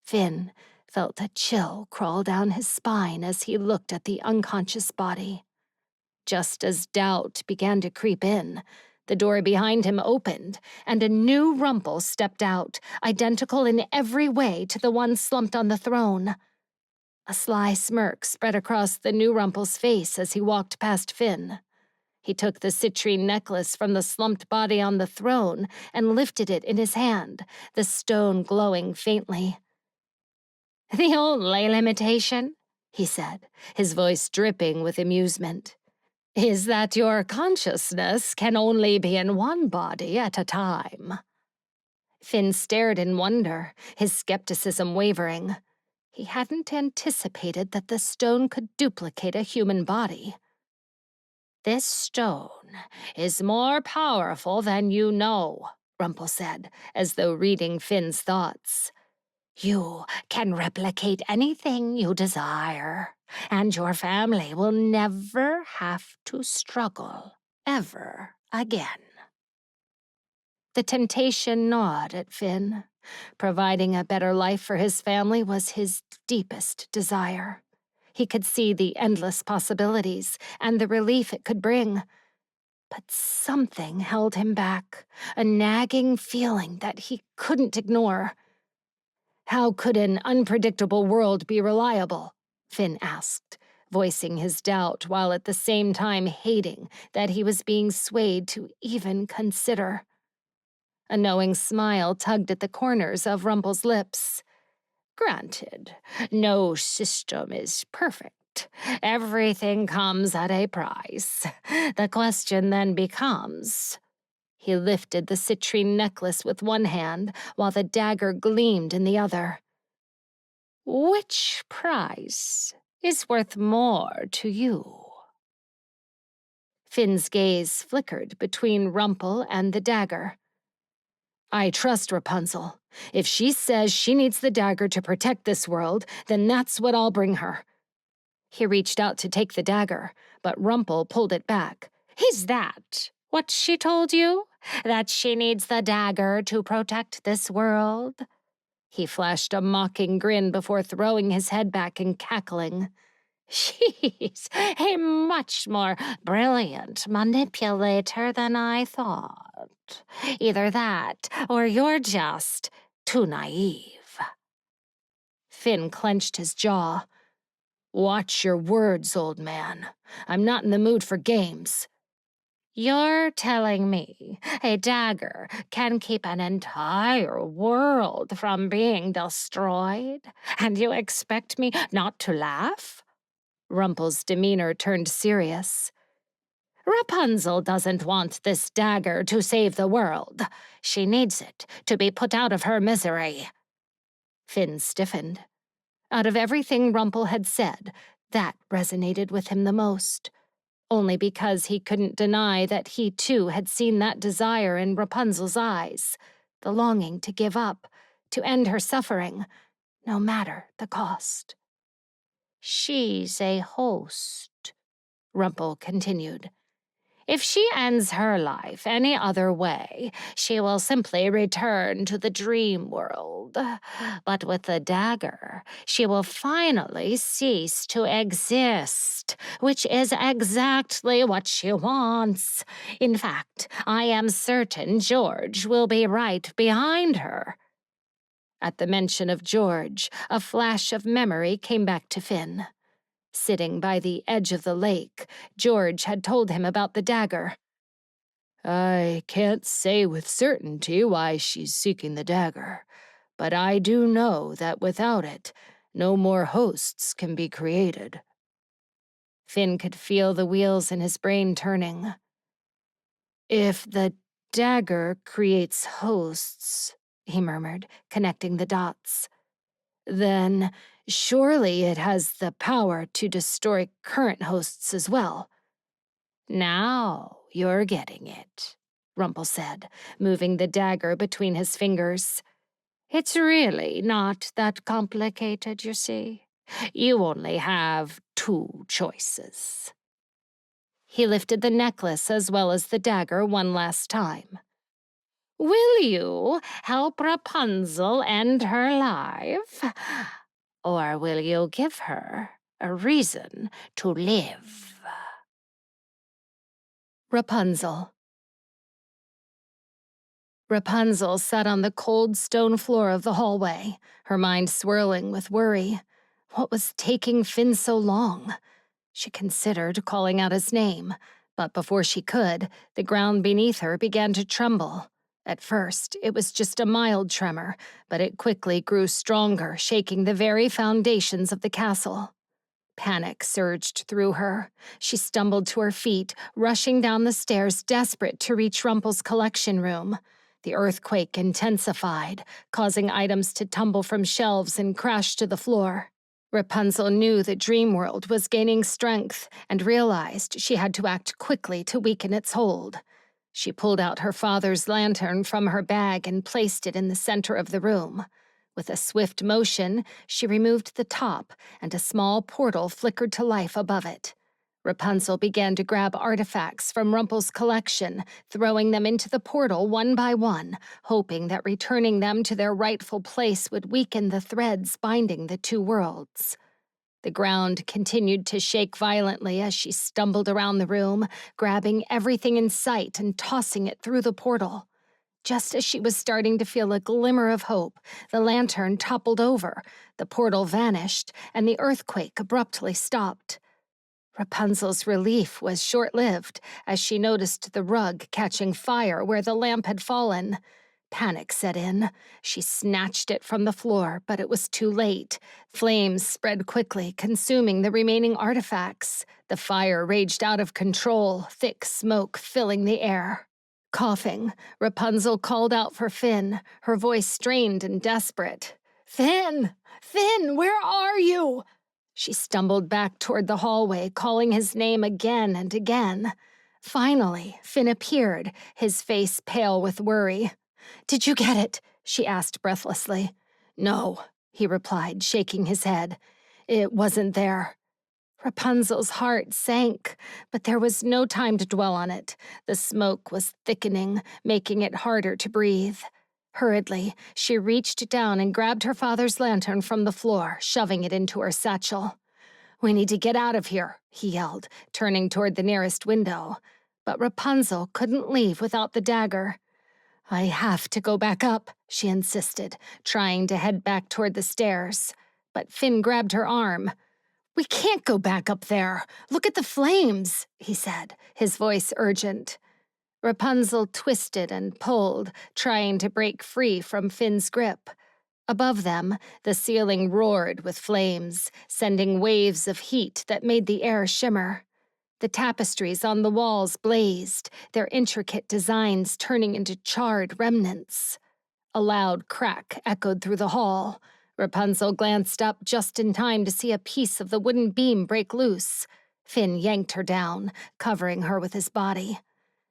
Finn felt a chill crawl down his spine as he looked at the unconscious body. Just as doubt began to creep in, the door behind him opened, and a new Rumple stepped out, identical in every way to the one slumped on the throne. A sly smirk spread across the new Rumple's face as he walked past Finn. He took the citrine necklace from the slumped body on the throne and lifted it in his hand, the stone glowing faintly. "The only limitation," he said, his voice dripping with amusement, "is that your consciousness can only be in one body at a time." Finn stared in wonder, his skepticism wavering. He hadn't anticipated that the stone could duplicate a human body. "This stone is more powerful than you know," Rumple said, as though reading Finn's thoughts. "You can replicate anything you desire, and your family will never have to struggle ever again." The temptation gnawed at Finn. Providing a better life for his family was his deepest desire. He could see the endless possibilities and the relief it could bring. But something held him back, a nagging feeling that he couldn't ignore. "How could an unpredictable world be reliable?" Finn asked, voicing his doubt while at the same time hating that he was being swayed to even consider. A knowing smile tugged at the corners of Rumple's lips. "Granted, no system is perfect. Everything comes at a price. The question then becomes..." He lifted the citrine necklace with one hand while the dagger gleamed in the other. "Which price is worth more to you?" Finn's gaze flickered between Rumple and the dagger. "I trust Rapunzel. If she says she needs the dagger to protect this world, then that's what I'll bring her." He reached out to take the dagger, but Rumple pulled it back. "Is that what she told you? That she needs the dagger to protect this world?" He flashed a mocking grin before throwing his head back and cackling. "She's a much more brilliant manipulator than I thought. Either that, or you're just too naive." Finn clenched his jaw. "Watch your words, old man. I'm not in the mood for games." "You're telling me a dagger can keep an entire world from being destroyed, and you expect me not to laugh?" Rumple's demeanor turned serious. "Rapunzel doesn't want this dagger to save the world. She needs it to be put out of her misery." Finn stiffened. Out of everything Rumple had said, that resonated with him the most. Only because he couldn't deny that he too had seen that desire in Rapunzel's eyes, the longing to give up, to end her suffering, no matter the cost. "She's a host," Rumple continued. If she ends her life any other way, she will simply return to the dream world. But with the dagger, she will finally cease to exist, which is exactly what she wants. In fact, I am certain George will be right behind her. At the mention of George, a flash of memory came back to Finn. Sitting by the edge of the lake, George had told him about the dagger. I can't say with certainty why she's seeking the dagger, but I do know that without it, no more hosts can be created. Finn could feel the wheels in his brain turning. If the dagger creates hosts, he murmured, connecting the dots, then surely it has the power to destroy current hosts as well. Now you're getting it, Rumple said, moving the dagger between his fingers. It's really not that complicated, you see. You only have two choices. He lifted the necklace as well as the dagger one last time. Will you help Rapunzel end her life? Or will you give her a reason to live? Rapunzel. Rapunzel sat on the cold stone floor of the hallway, her mind swirling with worry. What was taking Finn so long? She considered calling out his name, but before she could, the ground beneath her began to tremble. At first, it was just a mild tremor, but it quickly grew stronger, shaking the very foundations of the castle. Panic surged through her. She stumbled to her feet, rushing down the stairs, desperate to reach Rumple's collection room. The earthquake intensified, causing items to tumble from shelves and crash to the floor. Rapunzel knew that Dreamworld was gaining strength and realized she had to act quickly to weaken its hold. She pulled out her father's lantern from her bag and placed it in the center of the room. With a swift motion, she removed the top, and a small portal flickered to life above it. Rapunzel began to grab artifacts from Rumple's collection, throwing them into the portal one by one, hoping that returning them to their rightful place would weaken the threads binding the two worlds. The ground continued to shake violently as she stumbled around the room, grabbing everything in sight and tossing it through the portal. Just as she was starting to feel a glimmer of hope, the lantern toppled over, the portal vanished, and the earthquake abruptly stopped. Rapunzel's relief was short-lived as she noticed the rug catching fire where the lamp had fallen. Panic set in. She snatched it from the floor, but it was too late. Flames spread quickly, consuming the remaining artifacts. The fire raged out of control, thick smoke filling the air. Coughing, Rapunzel called out for Finn, her voice strained and desperate. "Finn! Finn, where are you?" She stumbled back toward the hallway, calling his name again and again. Finally, Finn appeared, his face pale with worry. "Did you get it?" she asked breathlessly. "No," he replied, shaking his head. "It wasn't there." Rapunzel's heart sank, but there was no time to dwell on it. The smoke was thickening, making it harder to breathe. Hurriedly, she reached down and grabbed her father's lantern from the floor, shoving it into her satchel. "We need to get out of here," he yelled, turning toward the nearest window. But Rapunzel couldn't leave without the dagger. "I have to go back up," she insisted, trying to head back toward the stairs. But Finn grabbed her arm. "We can't go back up there. Look at the flames," he said, his voice urgent. Rapunzel twisted and pulled, trying to break free from Finn's grip. Above them, the ceiling roared with flames, sending waves of heat that made the air shimmer. The tapestries on the walls blazed, their intricate designs turning into charred remnants. A loud crack echoed through the hall. Rapunzel glanced up just in time to see a piece of the wooden beam break loose. Finn yanked her down, covering her with his body.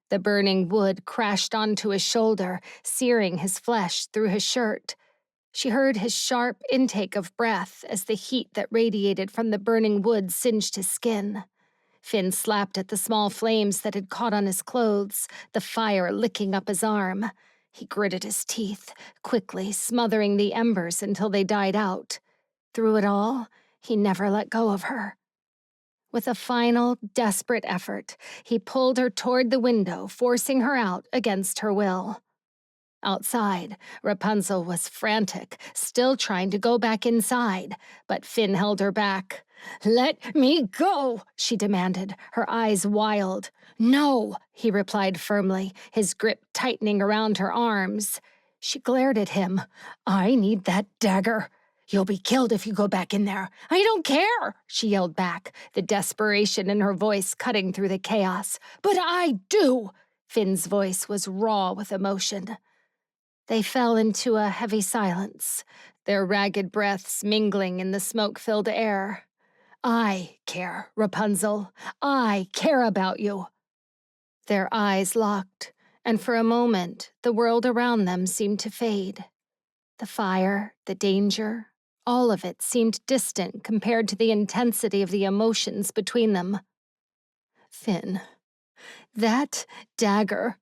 The burning wood crashed onto his shoulder, searing his flesh through his shirt. She heard his sharp intake of breath as the heat that radiated from the burning wood singed his skin. Finn slapped at the small flames that had caught on his clothes, the fire licking up his arm. He gritted his teeth, quickly smothering the embers until they died out. Through it all, he never let go of her. With a final, desperate effort, he pulled her toward the window, forcing her out against her will. Outside, Rapunzel was frantic, still trying to go back inside, but Finn held her back. "Let me go," she demanded, her eyes wild. "No," he replied firmly, his grip tightening around her arms. She glared at him. "I need that dagger. You'll be killed if you go back in there. I don't care," she yelled back, the desperation in her voice cutting through the chaos. "But I do." Finn's voice was raw with emotion. They fell into a heavy silence, their ragged breaths mingling in the smoke-filled air. "I care, Rapunzel. I care about you." Their eyes locked, and for a moment, the world around them seemed to fade. The fire, the danger, all of it seemed distant compared to the intensity of the emotions between them. "Finn, that dagger,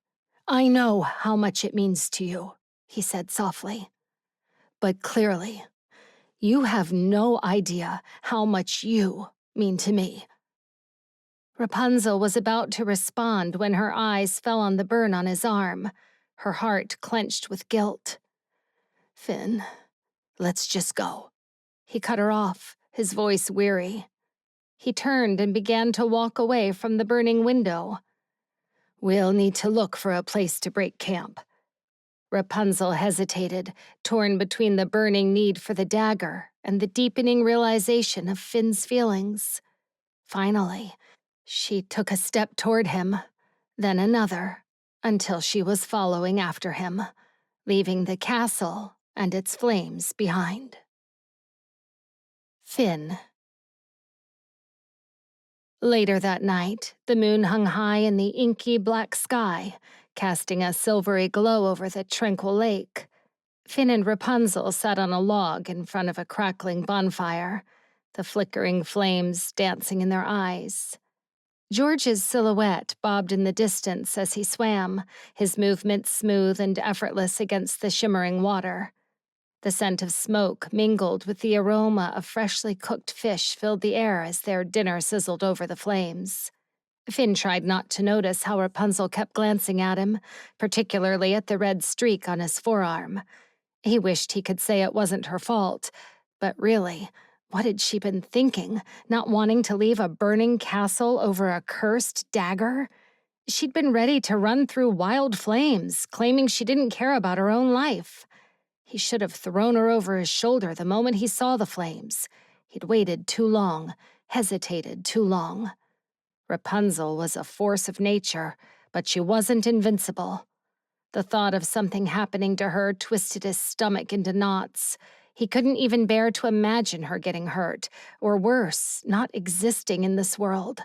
I know how much it means to you," he said softly. "But clearly, you have no idea how much you mean to me." Rapunzel was about to respond when her eyes fell on the burn on his arm, her heart clenched with guilt. "Finn, let's just go." He cut her off, his voice weary. He turned and began to walk away from the burning window. "We'll need to look for a place to break camp." Rapunzel hesitated, torn between the burning need for the dagger and the deepening realization of Finn's feelings. Finally, she took a step toward him, then another, until she was following after him, leaving the castle and its flames behind. Finn. Later that night, the moon hung high in the inky black sky, casting a silvery glow over the tranquil lake. Finn and Rapunzel sat on a log in front of a crackling bonfire, the flickering flames dancing in their eyes. George's silhouette bobbed in the distance as he swam, his movements smooth and effortless against the shimmering water. The scent of smoke mingled with the aroma of freshly cooked fish filled the air as their dinner sizzled over the flames. Finn tried not to notice how Rapunzel kept glancing at him, particularly at the red streak on his forearm. He wished he could say it wasn't her fault, but really, what had she been thinking, not wanting to leave a burning castle over a cursed dagger? She'd been ready to run through wild flames, claiming she didn't care about her own life. He should have thrown her over his shoulder the moment he saw the flames. He'd waited too long, hesitated too long. Rapunzel was a force of nature, but she wasn't invincible. The thought of something happening to her twisted his stomach into knots. He couldn't even bear to imagine her getting hurt, or worse, not existing in this world.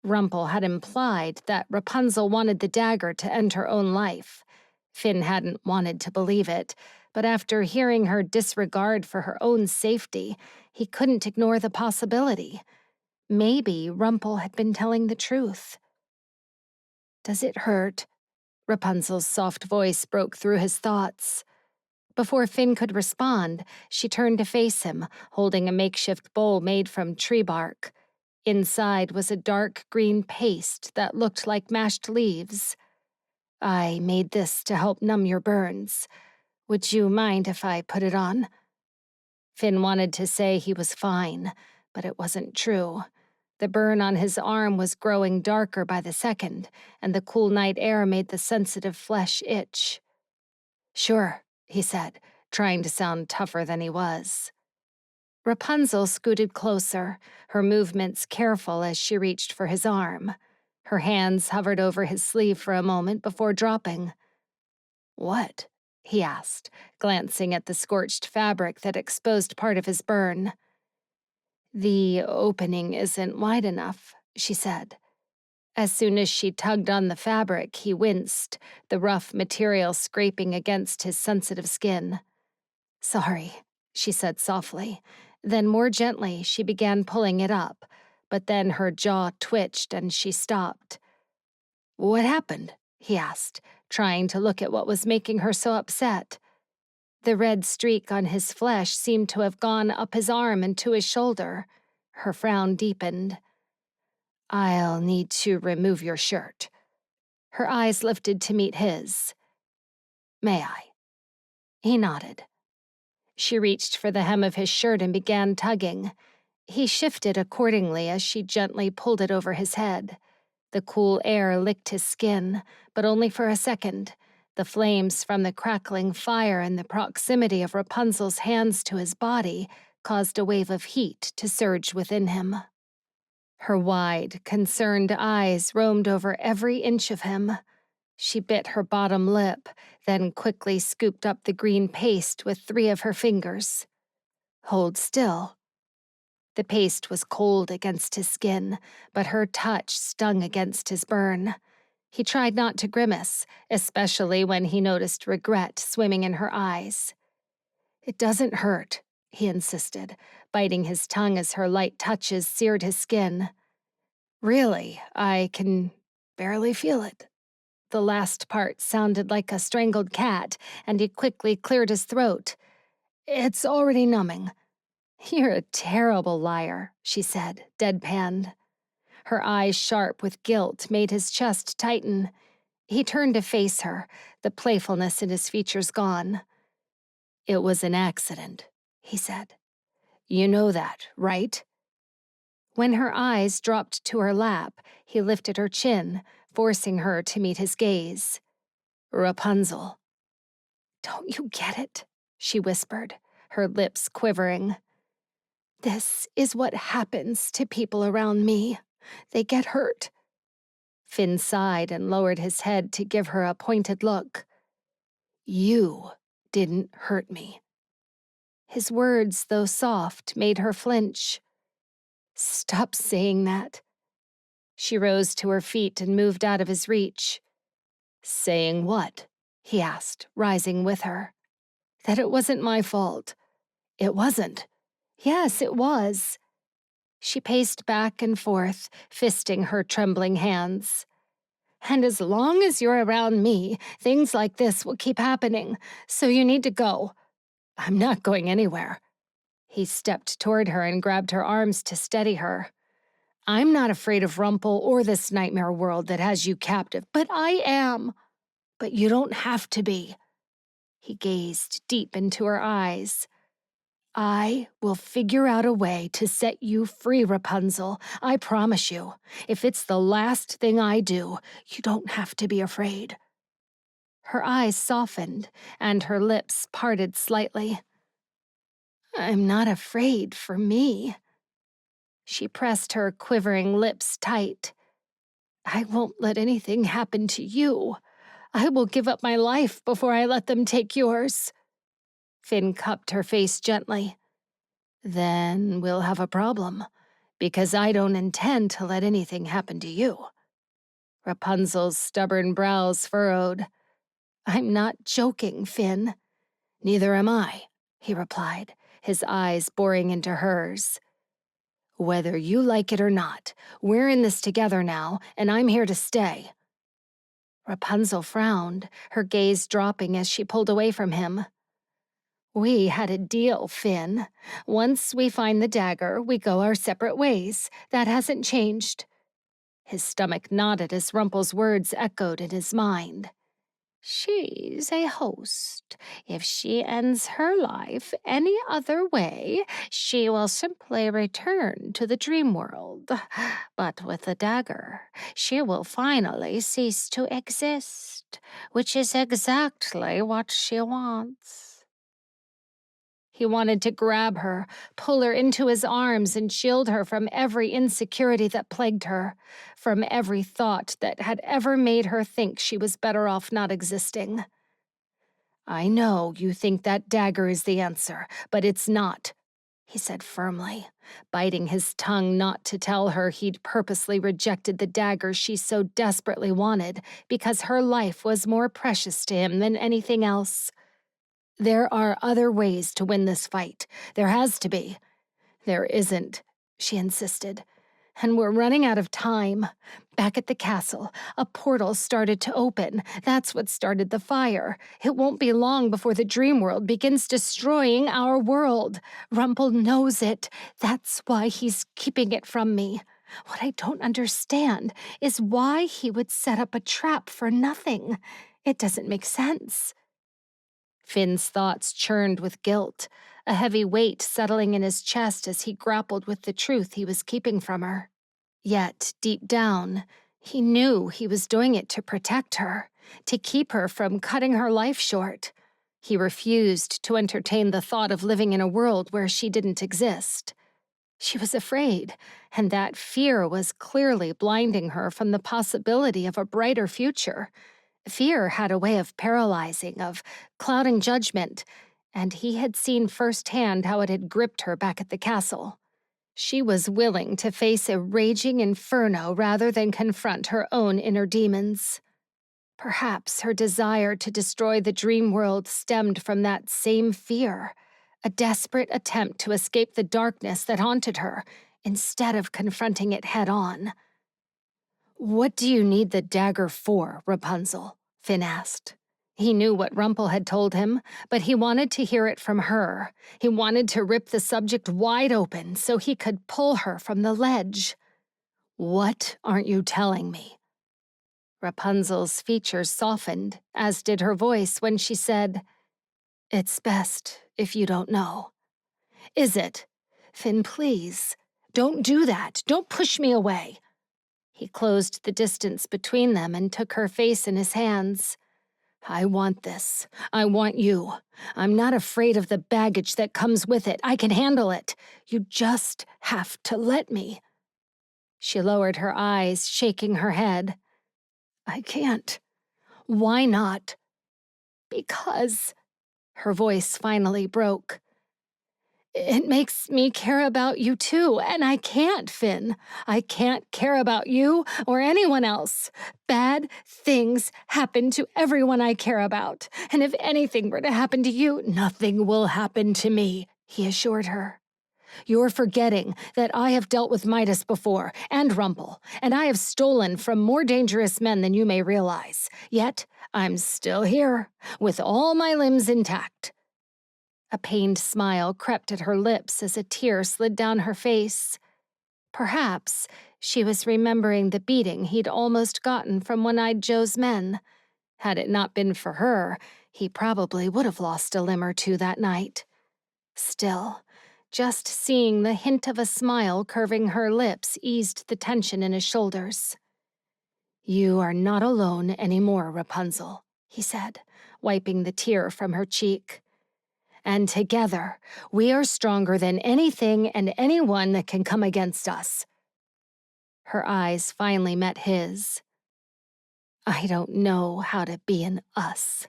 Rumple had implied that Rapunzel wanted the dagger to end her own life. Finn hadn't wanted to believe it, but after hearing her disregard for her own safety, he couldn't ignore the possibility. Maybe Rumple had been telling the truth. "Does it hurt?" Rapunzel's soft voice broke through his thoughts. Before Finn could respond, she turned to face him, holding a makeshift bowl made from tree bark. Inside was a dark green paste that looked like mashed leaves. "I made this to help numb your burns. Would you mind if I put it on?" Finn wanted to say he was fine, but it wasn't true. The burn on his arm was growing darker by the second, and the cool night air made the sensitive flesh itch. "Sure," he said, trying to sound tougher than he was. Rapunzel scooted closer, her movements careful as she reached for his arm. Her hands hovered over his sleeve for a moment before dropping. "What?" he asked, glancing at the scorched fabric that exposed part of his burn. "The opening isn't wide enough," she said. As soon as she tugged on the fabric, he winced, the rough material scraping against his sensitive skin. "Sorry," she said softly. Then more gently, she began pulling it up, but then her jaw twitched and she stopped. "What happened?" he asked, trying to look at what was making her so upset. The red streak on his flesh seemed to have gone up his arm and to his shoulder. Her frown deepened. "I'll need to remove your shirt." Her eyes lifted to meet his. "May I?" He nodded. She reached for the hem of his shirt and began tugging. He shifted accordingly as she gently pulled it over his head. The cool air licked his skin, but only for a second. The flames from the crackling fire and the proximity of Rapunzel's hands to his body caused a wave of heat to surge within him. Her wide, concerned eyes roamed over every inch of him. She bit her bottom lip, then quickly scooped up the green paste with 3 of her fingers. "Hold still." The paste was cold against his skin, but her touch stung against his burn. He tried not to grimace, especially when he noticed regret swimming in her eyes. "It doesn't hurt," he insisted, biting his tongue as her light touches seared his skin. "Really, I can barely feel it." The last part sounded like a strangled cat, and he quickly cleared his throat. "It's already numbing." "You're a terrible liar," she said, deadpanned. Her eyes, sharp with guilt, made his chest tighten. He turned to face her, the playfulness in his features gone. "It was an accident," he said. "You know that, right?" When her eyes dropped to her lap, he lifted her chin, forcing her to meet his gaze. "Rapunzel." "Don't you get it?" she whispered, her lips quivering. "This is what happens to people around me. They get hurt." Finn sighed and lowered his head to give her a pointed look. "You didn't hurt me." His words, though soft, made her flinch. "Stop saying that." She rose to her feet and moved out of his reach. "Saying what?" he asked, rising with her. "That it wasn't my fault." "It wasn't." "Yes, it was." She paced back and forth, fisting her trembling hands. "And as long as you're around me, things like this will keep happening, so you need to go." "I'm not going anywhere." He stepped toward her and grabbed her arms to steady her. "I'm not afraid of Rumple or this nightmare world that has you captive, but I am." "But you don't have to be." He gazed deep into her eyes. "I will figure out a way to set you free, Rapunzel. I promise you. If it's the last thing I do, you don't have to be afraid." Her eyes softened, and her lips parted slightly. "I'm not afraid for me." She pressed her quivering lips tight. "I won't let anything happen to you. I will give up my life before I let them take yours." Finn cupped her face gently. "Then we'll have a problem, because I don't intend to let anything happen to you." Rapunzel's stubborn brows furrowed. "I'm not joking, Finn." "Neither am I," he replied, his eyes boring into hers. "Whether you like it or not, we're in this together now, and I'm here to stay." Rapunzel frowned, her gaze dropping as she pulled away from him. "We had a deal, Finn. Once we find the dagger, we go our separate ways. That hasn't changed." His stomach nodded as Rumple's words echoed in his mind. "She's a host. If she ends her life any other way, she will simply return to the Dreamworld. But with the dagger, she will finally cease to exist, which is exactly what she wants." He wanted to grab her, pull her into his arms, and shield her from every insecurity that plagued her, from every thought that had ever made her think she was better off not existing. "I know you think that dagger is the answer, but it's not," he said firmly, biting his tongue not to tell her he'd purposely rejected the dagger she so desperately wanted because her life was more precious to him than anything else. "There are other ways to win this fight. There has to be." "There isn't," she insisted. And we're running out of time. Back at the castle, a portal started to open. That's what started the fire. It won't be long before the Dreamworld begins destroying our world. Rumple knows it. That's why he's keeping it from me. What I don't understand is why he would set up a trap for nothing. It doesn't make sense. Finn's thoughts churned with guilt, a heavy weight settling in his chest as he grappled with the truth he was keeping from her. Yet, deep down, he knew he was doing it to protect her, to keep her from cutting her life short. He refused to entertain the thought of living in a world where she didn't exist. She was afraid, and that fear was clearly blinding her from the possibility of a brighter future. Fear had a way of paralyzing, of clouding judgment, and he had seen firsthand how it had gripped her back at the castle. She was willing to face a raging inferno rather than confront her own inner demons. Perhaps her desire to destroy the dream world stemmed from that same fear, a desperate attempt to escape the darkness that haunted her, instead of confronting it head-on. "What do you need the dagger for, Rapunzel?" Finn asked. He knew what Rumple had told him, but he wanted to hear it from her. He wanted to rip the subject wide open so he could pull her from the ledge. "What aren't you telling me?" Rapunzel's features softened, as did her voice when she said, "It's best if you don't know." "Is it? Finn, please. Don't do that. Don't push me away." He closed the distance between them and took her face in his hands. "I want this. I want you. I'm not afraid of the baggage that comes with it. I can handle it. You just have to let me." She lowered her eyes, shaking her head. "I can't." "Why not?" "Because—" Her voice finally broke. "It makes me care about you too, and I can't, Finn. I can't care about you or anyone else. Bad things happen to everyone I care about, and if anything were to happen to you, nothing will happen to me," he assured her. "You're forgetting that I have dealt with Midas before, and Rumple, and I have stolen from more dangerous men than you may realize. Yet, I'm still here, with all my limbs intact." A pained smile crept at her lips as a tear slid down her face. Perhaps she was remembering the beating he'd almost gotten from One-Eyed Joe's men. Had it not been for her, he probably would have lost a limb or two that night. Still, just seeing the hint of a smile curving her lips eased the tension in his shoulders. "You are not alone anymore, Rapunzel," he said, wiping the tear from her cheek. "And together, we are stronger than anything and anyone that can come against us." Her eyes finally met his. "I don't know how to be an us."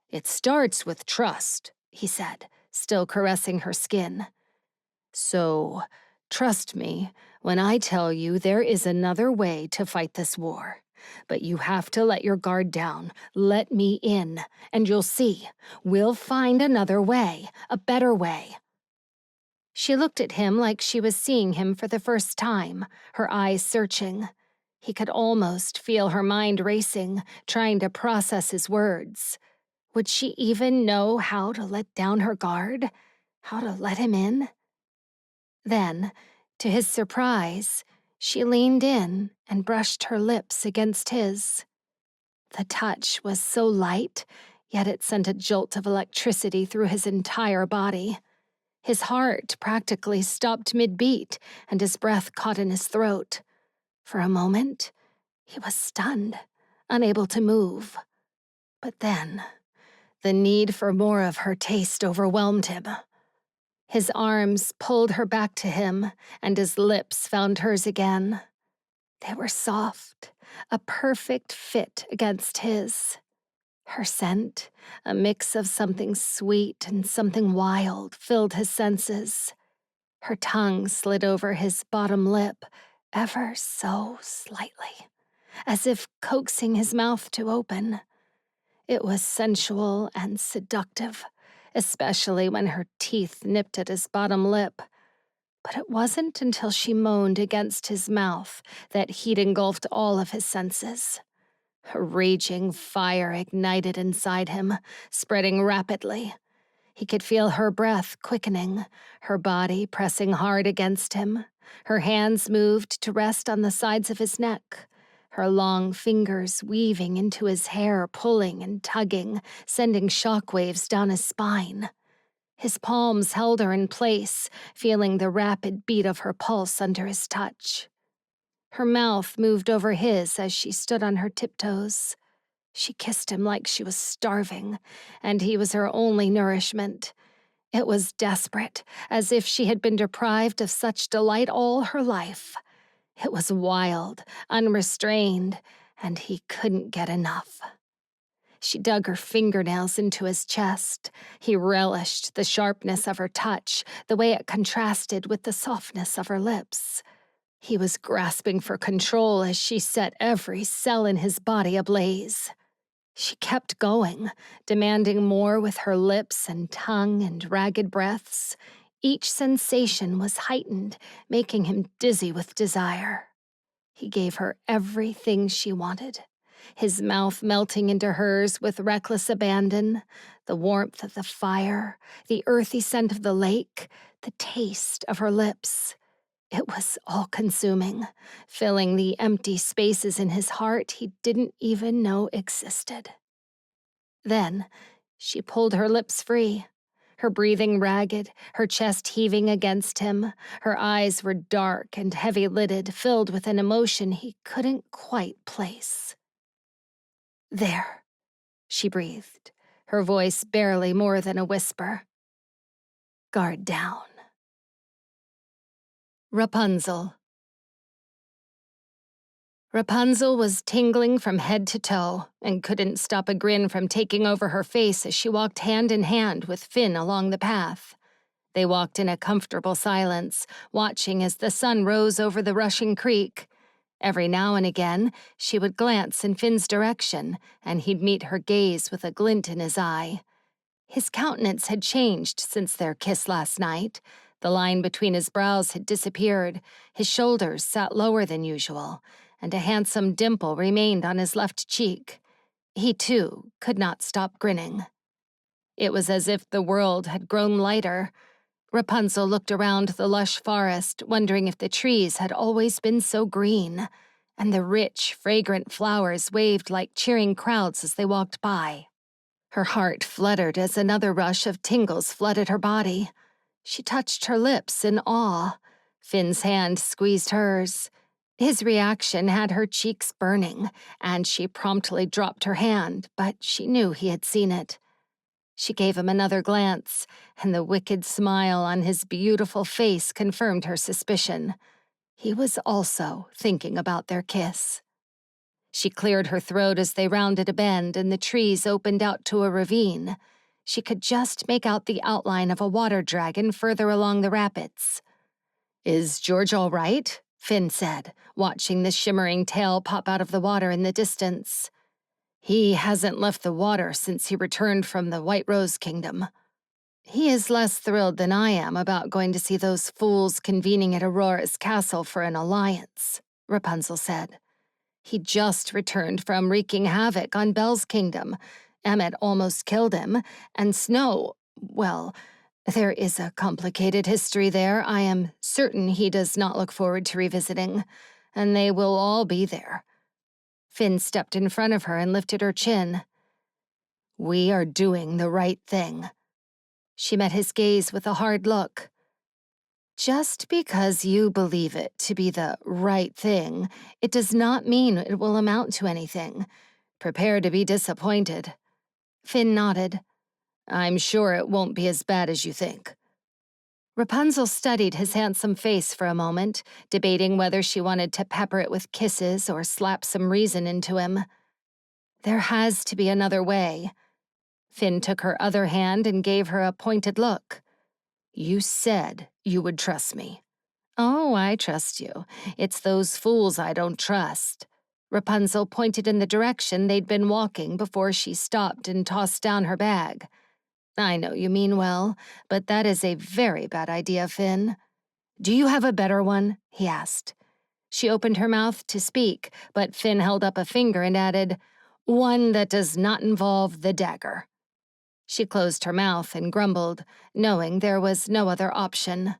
"It starts with trust," he said, still caressing her skin. "So, trust me when I tell you there is another way to fight this war. But you have to let your guard down. Let me in, and you'll see. We'll find another way, a better way." She looked at him like she was seeing him for the first time, her eyes searching. He could almost feel her mind racing, trying to process his words. Would she even know how to let down her guard? How to let him in? Then, to his surprise, she leaned in and brushed her lips against his. The touch was so light, yet it sent a jolt of electricity through his entire body. His heart practically stopped mid-beat, and his breath caught in his throat. For a moment, he was stunned, unable to move. But then, the need for more of her taste overwhelmed him. His arms pulled her back to him, and his lips found hers again. They were soft, a perfect fit against his. Her scent, a mix of something sweet and something wild, filled his senses. Her tongue slid over his bottom lip, ever so slightly, as if coaxing his mouth to open. It was sensual and seductive, especially when her teeth nipped at his bottom lip. But it wasn't until she moaned against his mouth that heat engulfed all of his senses. A raging fire ignited inside him, spreading rapidly. He could feel her breath quickening, her body pressing hard against him. Her hands moved to rest on the sides of his neck, her long fingers weaving into his hair, pulling and tugging, sending shockwaves down his spine. His palms held her in place, feeling the rapid beat of her pulse under his touch. Her mouth moved over his as she stood on her tiptoes. She kissed him like she was starving, and he was her only nourishment. It was desperate, as if she had been deprived of such delight all her life. It was wild, unrestrained, and he couldn't get enough. She dug her fingernails into his chest. He relished the sharpness of her touch, the way it contrasted with the softness of her lips. He was grasping for control as she set every cell in his body ablaze. She kept going, demanding more with her lips and tongue and ragged breaths. Each sensation was heightened, making him dizzy with desire. He gave her everything she wanted, his mouth melting into hers with reckless abandon, the warmth of the fire, the earthy scent of the lake, the taste of her lips. It was all-consuming, filling the empty spaces in his heart he didn't even know existed. Then, she pulled her lips free, her breathing ragged, her chest heaving against him. Her eyes were dark and heavy-lidded, filled with an emotion he couldn't quite place. "There," she breathed, her voice barely more than a whisper. "Guard down." Rapunzel. Rapunzel was tingling from head to toe and couldn't stop a grin from taking over her face as she walked hand in hand with Finn along the path. They walked in a comfortable silence, watching as the sun rose over the rushing creek. Every now and again, she would glance in Finn's direction, and he'd meet her gaze with a glint in his eye. His countenance had changed since their kiss last night. The line between his brows had disappeared, his shoulders sat lower than usual, and a handsome dimple remained on his left cheek. He, too, could not stop grinning. It was as if the world had grown lighter. Rapunzel looked around the lush forest, wondering if the trees had always been so green, and the rich, fragrant flowers waved like cheering crowds as they walked by. Her heart fluttered as another rush of tingles flooded her body. She touched her lips in awe. Finn's hand squeezed hers. His reaction had her cheeks burning, and she promptly dropped her hand, but she knew he had seen it. She gave him another glance, and the wicked smile on his beautiful face confirmed her suspicion. He was also thinking about their kiss. She cleared her throat as they rounded a bend and the trees opened out to a ravine. She could just make out the outline of a water dragon further along the rapids. "Is George all right?" Finn said, watching the shimmering tail pop out of the water in the distance. "He hasn't left the water since he returned from the White Rose Kingdom." "He is less thrilled than I am about going to see those fools convening at Aurora's castle for an alliance," Rapunzel said. "He just returned from wreaking havoc on Belle's kingdom. Emmet almost killed him, and Snow, well, there is a complicated history there I am certain he does not look forward to revisiting, and they will all be there." Finn stepped in front of her and lifted her chin. "We are doing the right thing." She met his gaze with a hard look. "Just because you believe it to be the right thing, it does not mean it will amount to anything. Prepare to be disappointed." Finn nodded. "I'm sure it won't be as bad as you think." Rapunzel studied his handsome face for a moment, debating whether she wanted to pepper it with kisses or slap some reason into him. There has to be another way. Finn took her other hand and gave her a pointed look. "You said you would trust me." "Oh, I trust you. It's those fools I don't trust." Rapunzel pointed in the direction they'd been walking before she stopped and tossed down her bag. "I know you mean well, but that is a very bad idea, Finn. Do you have a better one? He asked. She opened her mouth to speak, but Finn held up a finger and added, one that does not involve the dagger. She closed her mouth and grumbled, knowing there was no other option.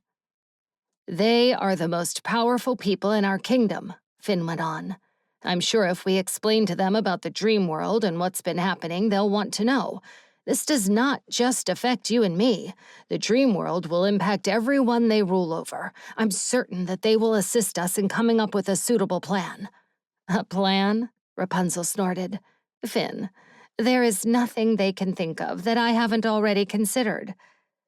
They are the most powerful people in our kingdom, Finn went on. I'm sure if we explain to them about the Dreamworld and what's been happening, they'll want to know. This does not just affect you and me. The Dreamworld will impact everyone they rule over. I'm certain that they will assist us in coming up with a suitable plan. A plan? Rapunzel snorted. Finn, there is nothing they can think of that I haven't already considered.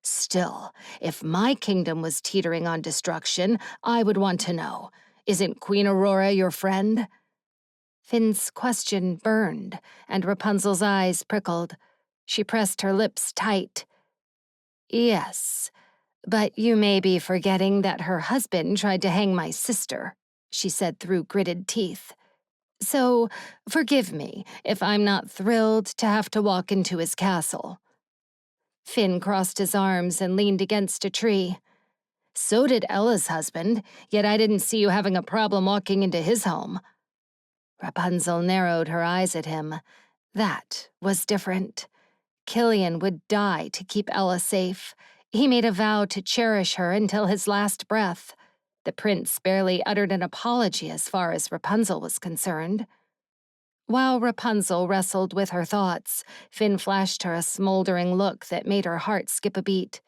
Still, if my kingdom was teetering on destruction, I would want to know. Isn't Queen Aurora your friend? Finn's question burned, and Rapunzel's eyes prickled. She pressed her lips tight. Yes, but you may be forgetting that her husband tried to hang my sister, she said through gritted teeth. So, forgive me if I'm not thrilled to have to walk into his castle. Finn crossed his arms and leaned against a tree. So did Ella's husband, yet I didn't see you having a problem walking into his home. Rapunzel narrowed her eyes at him. That was different. Killian would die to keep Ella safe. He made a vow to cherish her until his last breath. The prince barely uttered an apology as far as Rapunzel was concerned. While Rapunzel wrestled with her thoughts, Finn flashed her a smoldering look that made her heart skip a beat.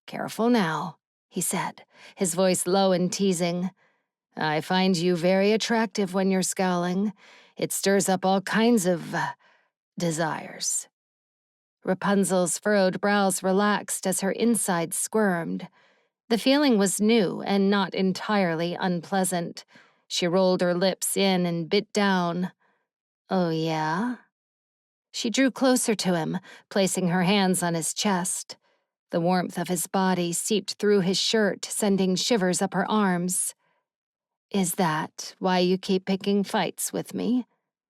Careful now, he said, his voice low and teasing. I find you very attractive when you're scowling. It stirs up all kinds of desires. Rapunzel's furrowed brows relaxed as her insides squirmed. The feeling was new and not entirely unpleasant. She rolled her lips in and bit down. Oh, yeah? She drew closer to him, placing her hands on his chest. The warmth of his body seeped through his shirt, sending shivers up her arms. Is that why you keep picking fights with me?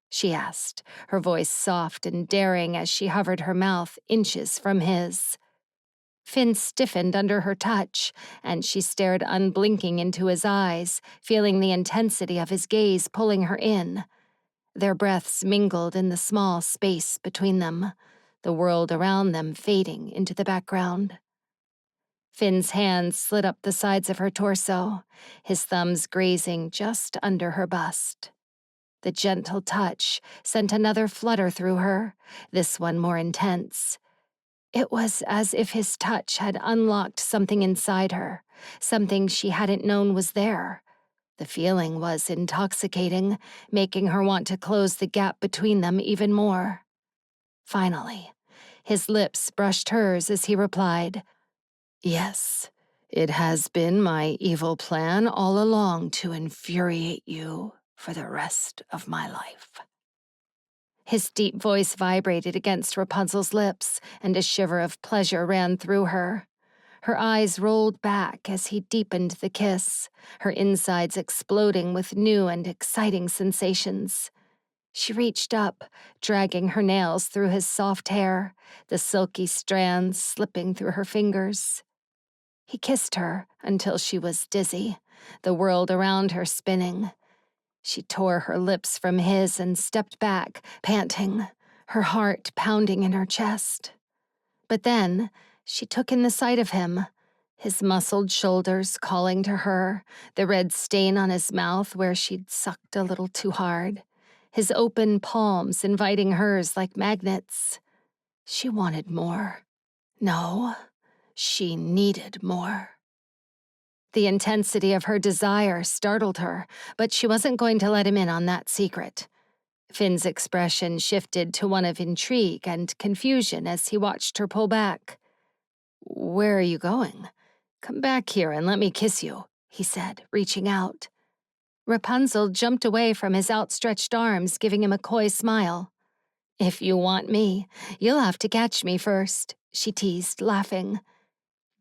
She asked, her voice soft and daring as she hovered her mouth inches from his. Finn stiffened under her touch, and she stared unblinking into his eyes, feeling the intensity of his gaze pulling her in. Their breaths mingled in the small space between them, the world around them fading into the background. Finn's hands slid up the sides of her torso, his thumbs grazing just under her bust. The gentle touch sent another flutter through her, this one more intense. It was as if his touch had unlocked something inside her, something she hadn't known was there. The feeling was intoxicating, making her want to close the gap between them even more. Finally, his lips brushed hers as he replied, Yes, it has been my evil plan all along to infuriate you for the rest of my life. His deep voice vibrated against Rapunzel's lips, and a shiver of pleasure ran through her. Her eyes rolled back as he deepened the kiss, her insides exploding with new and exciting sensations. She reached up, dragging her nails through his soft hair, the silky strands slipping through her fingers. He kissed her until she was dizzy, the world around her spinning. She tore her lips from his and stepped back, panting, her heart pounding in her chest. But then she took in the sight of him, his muscled shoulders calling to her, the red stain on his mouth where she'd sucked a little too hard, his open palms inviting hers like magnets. She wanted more. No, she needed more. The intensity of her desire startled her, but she wasn't going to let him in on that secret. Finn's expression shifted to one of intrigue and confusion as he watched her pull back. Where are you going? Come back here and let me kiss you, he said, reaching out. Rapunzel jumped away from his outstretched arms, giving him a coy smile. If you want me, you'll have to catch me first, she teased, laughing.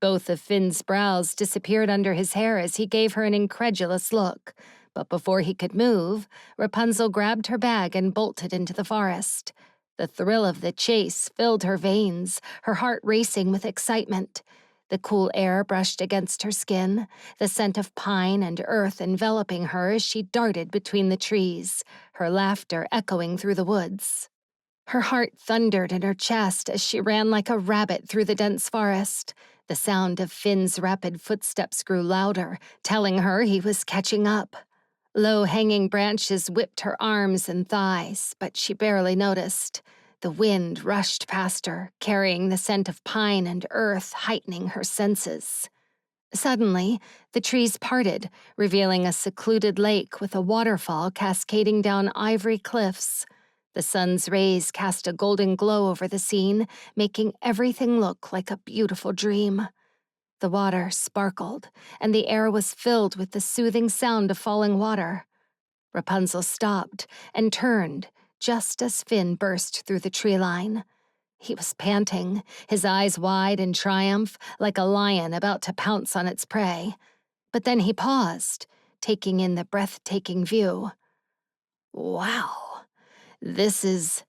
Both of Finn's brows disappeared under his hair as he gave her an incredulous look. But before he could move, Rapunzel grabbed her bag and bolted into the forest. The thrill of the chase filled her veins, her heart racing with excitement. The cool air brushed against her skin, the scent of pine and earth enveloping her as she darted between the trees, her laughter echoing through the woods. Her heart thundered in her chest as she ran like a rabbit through the dense forest. The sound of Finn's rapid footsteps grew louder, telling her he was catching up. Low-hanging branches whipped her arms and thighs, but she barely noticed. The wind rushed past her, carrying the scent of pine and earth, heightening her senses. Suddenly, the trees parted, revealing a secluded lake with a waterfall cascading down ivory cliffs. The sun's rays cast a golden glow over the scene, making everything look like a beautiful dream. The water sparkled, and the air was filled with the soothing sound of falling water. Rapunzel stopped and turned just as Finn burst through the tree line. He was panting, his eyes wide in triumph, like a lion about to pounce on its prey. But then he paused, taking in the breathtaking view. Wow, this is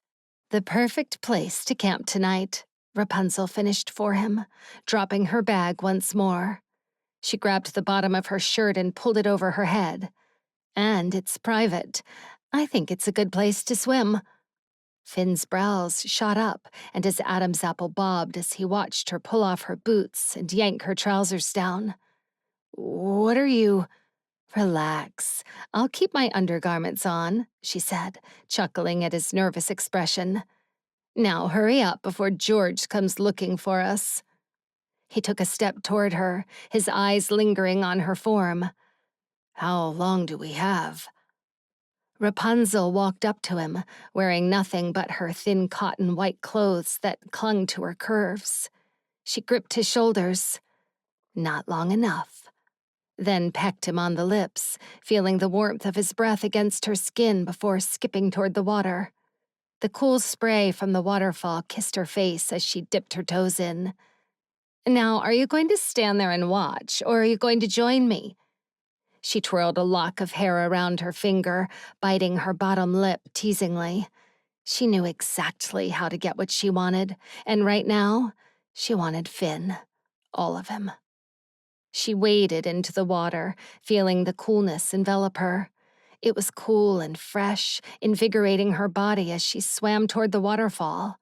the perfect place to camp tonight, Rapunzel finished for him, dropping her bag once more. She grabbed the bottom of her shirt and pulled it over her head. And it's private. I think it's a good place to swim. Finn's brows shot up, and his Adam's apple bobbed as he watched her pull off her boots and yank her trousers down. What are you? Relax. I'll keep my undergarments on, she said, chuckling at his nervous expression. Now hurry up before George comes looking for us. He took a step toward her, his eyes lingering on her form. How long do we have? Rapunzel walked up to him, wearing nothing but her thin cotton white clothes that clung to her curves. She gripped his shoulders. Not long enough. Then pecked him on the lips, feeling the warmth of his breath against her skin before skipping toward the water. The cool spray from the waterfall kissed her face as she dipped her toes in. Now, are you going to stand there and watch, or are you going to join me? She twirled a lock of hair around her finger, biting her bottom lip teasingly. She knew exactly how to get what she wanted, and right now, she wanted Finn. All of him. She waded into the water, feeling the coolness envelop her. It was cool and fresh, invigorating her body as she swam toward the waterfall.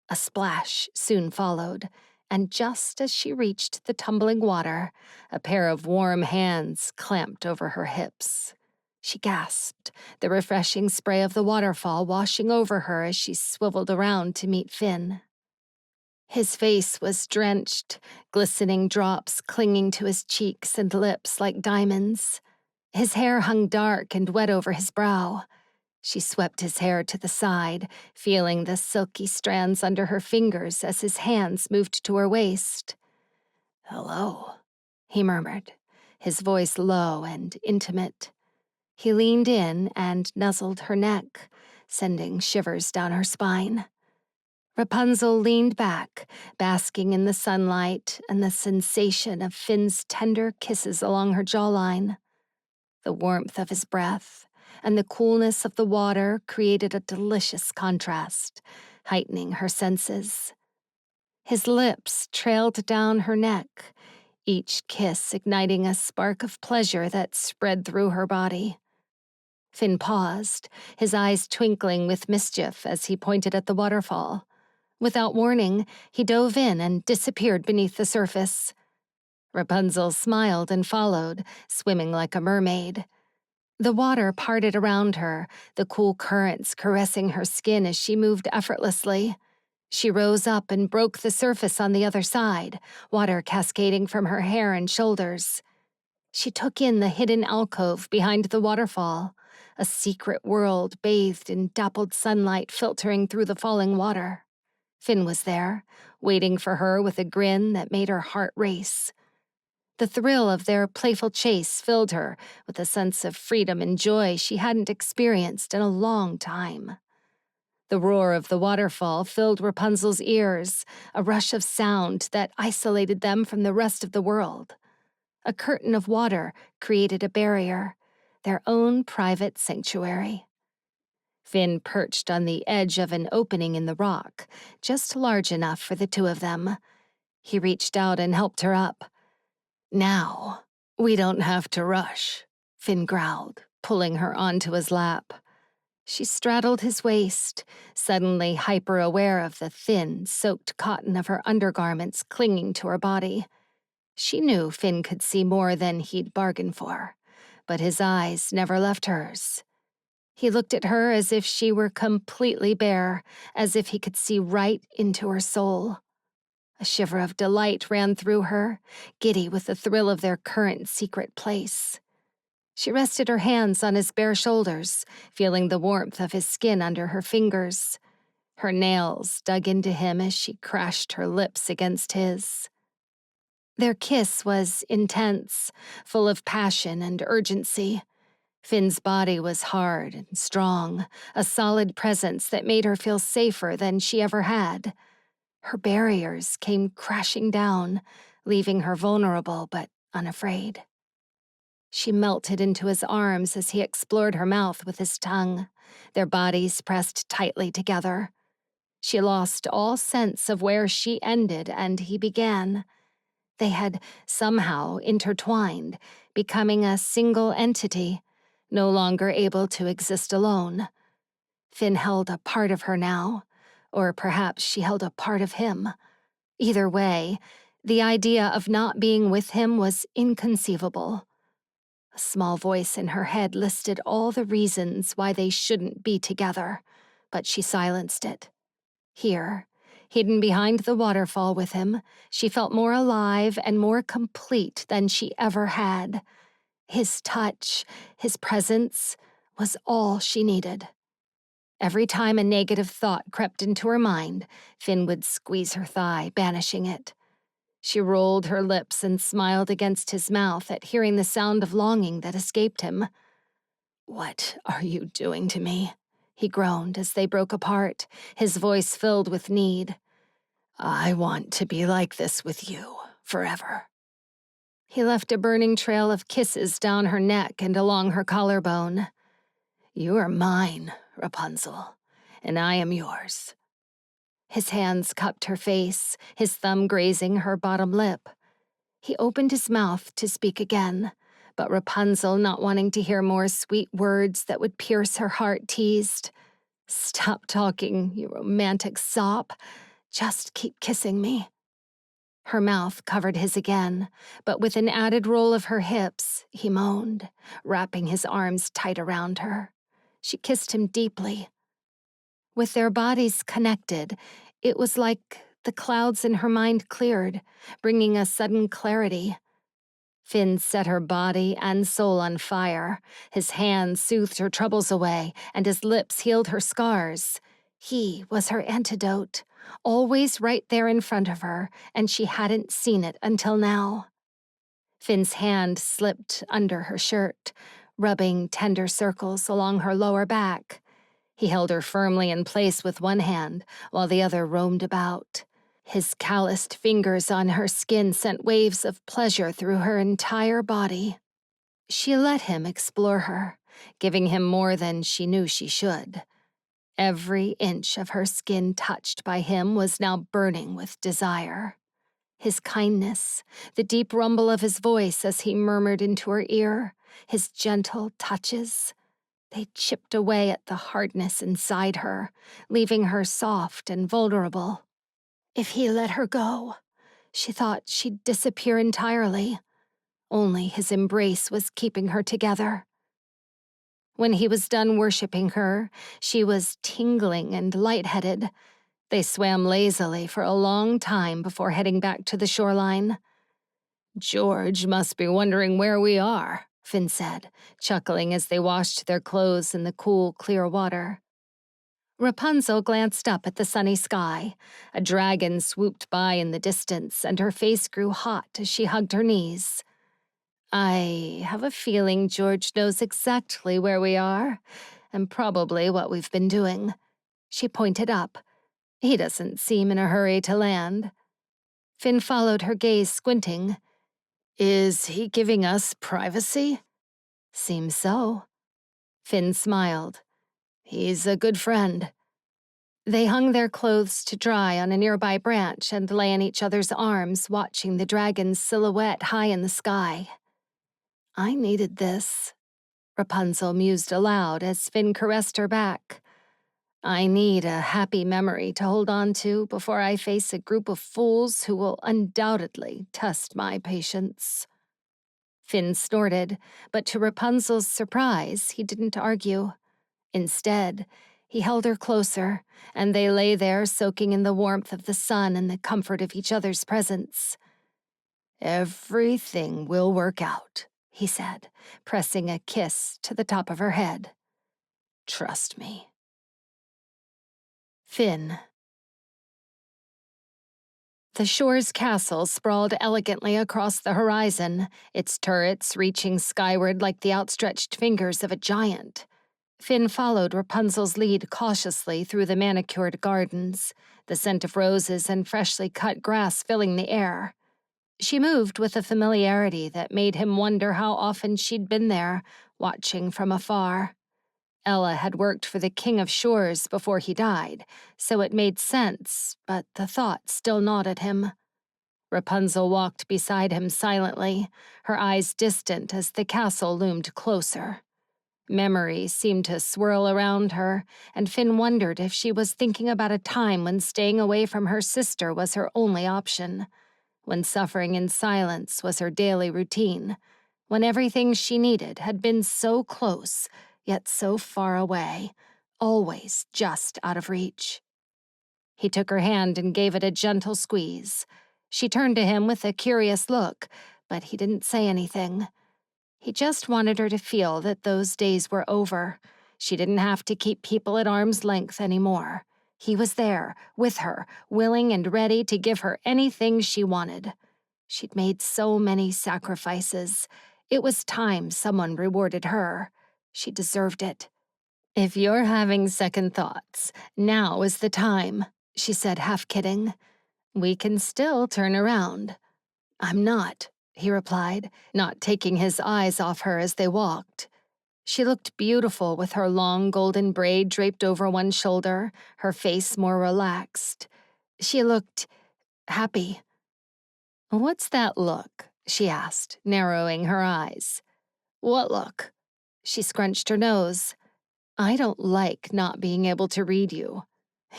A splash soon followed, and just as she reached the tumbling water, a pair of warm hands clamped over her hips. She gasped, the refreshing spray of the waterfall washing over her as she swiveled around to meet Finn. His face was drenched, glistening drops clinging to his cheeks and lips like diamonds. His hair hung dark and wet over his brow. She swept his hair to the side, feeling the silky strands under her fingers as his hands moved to her waist. "Hello," he murmured, his voice low and intimate. He leaned in and nuzzled her neck, sending shivers down her spine. Rapunzel leaned back, basking in the sunlight and the sensation of Finn's tender kisses along her jawline. The warmth of his breath and the coolness of the water created a delicious contrast, heightening her senses. His lips trailed down her neck, each kiss igniting a spark of pleasure that spread through her body. Finn paused, his eyes twinkling with mischief as he pointed at the waterfall. Without warning, he dove in and disappeared beneath the surface. Rapunzel smiled and followed, swimming like a mermaid. The water parted around her, the cool currents caressing her skin as she moved effortlessly. She rose up and broke the surface on the other side, water cascading from her hair and shoulders. She took in the hidden alcove behind the waterfall, a secret world bathed in dappled sunlight filtering through the falling water. Finn was there, waiting for her with a grin that made her heart race. The thrill of their playful chase filled her with a sense of freedom and joy she hadn't experienced in a long time. The roar of the waterfall filled Rapunzel's ears, a rush of sound that isolated them from the rest of the world. A curtain of water created a barrier, their own private sanctuary. Finn perched on the edge of an opening in the rock, just large enough for the two of them. He reached out and helped her up. "Now, we don't have to rush," Finn growled, pulling her onto his lap. She straddled his waist, suddenly hyper-aware of the thin, soaked cotton of her undergarments clinging to her body. She knew Finn could see more than he'd bargained for, but his eyes never left hers. He looked at her as if she were completely bare, as if he could see right into her soul. A shiver of delight ran through her, giddy with the thrill of their current secret place. She rested her hands on his bare shoulders, feeling the warmth of his skin under her fingers. Her nails dug into him as she crashed her lips against his. Their kiss was intense, full of passion and urgency. Finn's body was hard and strong, a solid presence that made her feel safer than she ever had. Her barriers came crashing down, leaving her vulnerable but unafraid. She melted into his arms as he explored her mouth with his tongue, their bodies pressed tightly together. She lost all sense of where she ended and he began. They had somehow intertwined, becoming a single entity, no longer able to exist alone. Finn held a part of her now, or perhaps she held a part of him. Either way, the idea of not being with him was inconceivable. A small voice in her head listed all the reasons why they shouldn't be together, but she silenced it. Here, hidden behind the waterfall with him, she felt more alive and more complete than she ever had. His touch, his presence, was all she needed. Every time a negative thought crept into her mind, Finn would squeeze her thigh, banishing it. She rolled her lips and smiled against his mouth at hearing the sound of longing that escaped him. "What are you doing to me?" he groaned as they broke apart, his voice filled with need. "I want to be like this with you, forever." He left a burning trail of kisses down her neck and along her collarbone. "You are mine, Rapunzel, and I am yours." His hands cupped her face, his thumb grazing her bottom lip. He opened his mouth to speak again, but Rapunzel, not wanting to hear more sweet words that would pierce her heart, teased, "Stop talking, you romantic sop. Just keep kissing me." Her mouth covered his again, but with an added roll of her hips, he moaned, wrapping his arms tight around her. She kissed him deeply. With their bodies connected, it was like the clouds in her mind cleared, bringing a sudden clarity. Finn set her body and soul on fire. His hands soothed her troubles away, and his lips healed her scars. He was her antidote, always right there in front of her, and she hadn't seen it until now. Finn's hand slipped under her shirt, rubbing tender circles along her lower back. He held her firmly in place with one hand, while the other roamed about. His calloused fingers on her skin sent waves of pleasure through her entire body. She let him explore her, giving him more than she knew she should. Every inch of her skin touched by him was now burning with desire. His kindness, the deep rumble of his voice as he murmured into her ear, his gentle touches, they chipped away at the hardness inside her, leaving her soft and vulnerable. If he let her go, she thought she'd disappear entirely. Only his embrace was keeping her together. When he was done worshiping her, she was tingling and lightheaded. They swam lazily for a long time before heading back to the shoreline. "George must be wondering where we are," Finn said, chuckling as they washed their clothes in the cool, clear water. Rapunzel glanced up at the sunny sky. A dragon swooped by in the distance, and her face grew hot as she hugged her knees. "I have a feeling George knows exactly where we are, and probably what we've been doing." She pointed up. "He doesn't seem in a hurry to land." Finn followed her gaze, squinting. "Is he giving us privacy?" "Seems so." Finn smiled. "He's a good friend." They hung their clothes to dry on a nearby branch and lay in each other's arms, watching the dragon's silhouette high in the sky. I needed this, Rapunzel mused aloud as Finn caressed her back. I need a happy memory to hold on to before I face a group of fools who will undoubtedly test my patience. Finn snorted, but to Rapunzel's surprise, he didn't argue. Instead, he held her closer, and they lay there soaking in the warmth of the sun and the comfort of each other's presence. Everything will work out, he said, pressing a kiss to the top of her head. Trust me. Finn. The shore's castle sprawled elegantly across the horizon, its turrets reaching skyward like the outstretched fingers of a giant. Finn followed Rapunzel's lead cautiously through the manicured gardens, the scent of roses and freshly cut grass filling the air. She moved with a familiarity that made him wonder how often she'd been there, watching from afar. Ella had worked for the King of Shores before he died, so it made sense, but the thought still gnawed at him. Rapunzel walked beside him silently, her eyes distant as the castle loomed closer. Memories seemed to swirl around her, and Finn wondered if she was thinking about a time when staying away from her sister was her only option, when suffering in silence was her daily routine, when everything she needed had been so close, yet so far away, always just out of reach. He took her hand and gave it a gentle squeeze. She turned to him with a curious look, but he didn't say anything. He just wanted her to feel that those days were over. She didn't have to keep people at arm's length anymore. He was there, with her, willing and ready to give her anything she wanted. She'd made so many sacrifices. It was time someone rewarded her. She deserved it. If you're having second thoughts, now is the time, she said, half kidding. We can still turn around. I'm not, he replied, not taking his eyes off her as they walked. She looked beautiful with her long golden braid draped over one shoulder, her face more relaxed. She looked happy. What's that look? She asked, narrowing her eyes. What look? She scrunched her nose. I don't like not being able to read you.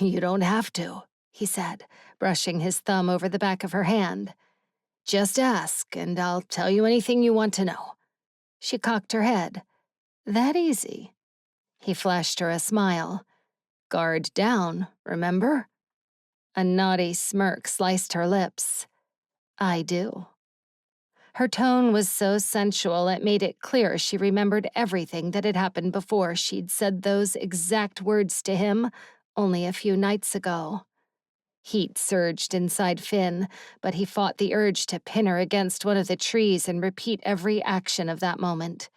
You don't have to, he said, brushing his thumb over the back of her hand. Just ask, and I'll tell you anything you want to know. She cocked her head. That easy. He flashed her a smile. Guard down, remember? A naughty smirk sliced her lips. I do. Her tone was so sensual it made it clear she remembered everything that had happened before she'd said those exact words to him only a few nights ago. Heat surged inside Finn, but he fought the urge to pin her against one of the trees and repeat every action of that moment.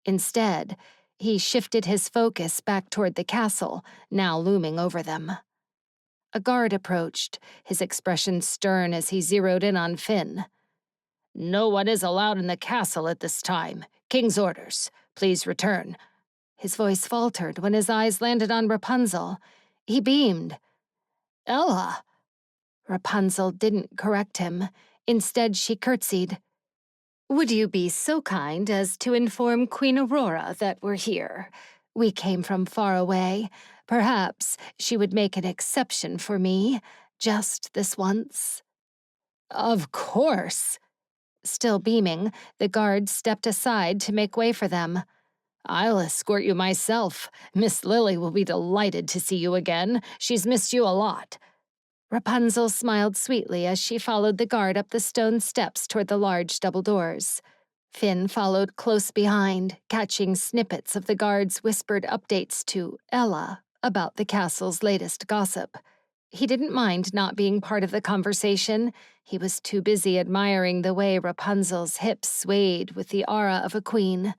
Instead, he shifted his focus back toward the castle, now looming over them. A guard approached, his expression stern as he zeroed in on Finn. No one is allowed in the castle at this time. King's orders. Please return. His voice faltered when his eyes landed on Rapunzel. He beamed. Ella. Rapunzel didn't correct him. Instead, she curtsied. Would you be so kind as to inform Queen Aurora that we're here? We came from far away. Perhaps she would make an exception for me, just this once. Of course. Still beaming, the guard stepped aside to make way for them. I'll escort you myself. Miss Lily will be delighted to see you again. She's missed you a lot. Rapunzel smiled sweetly as she followed the guard up the stone steps toward the large double doors. Finn followed close behind, catching snippets of the guard's whispered updates to Ella about the castle's latest gossip. He didn't mind not being part of the conversation. He was too busy admiring the way Rapunzel's hips swayed with the aura of a queen.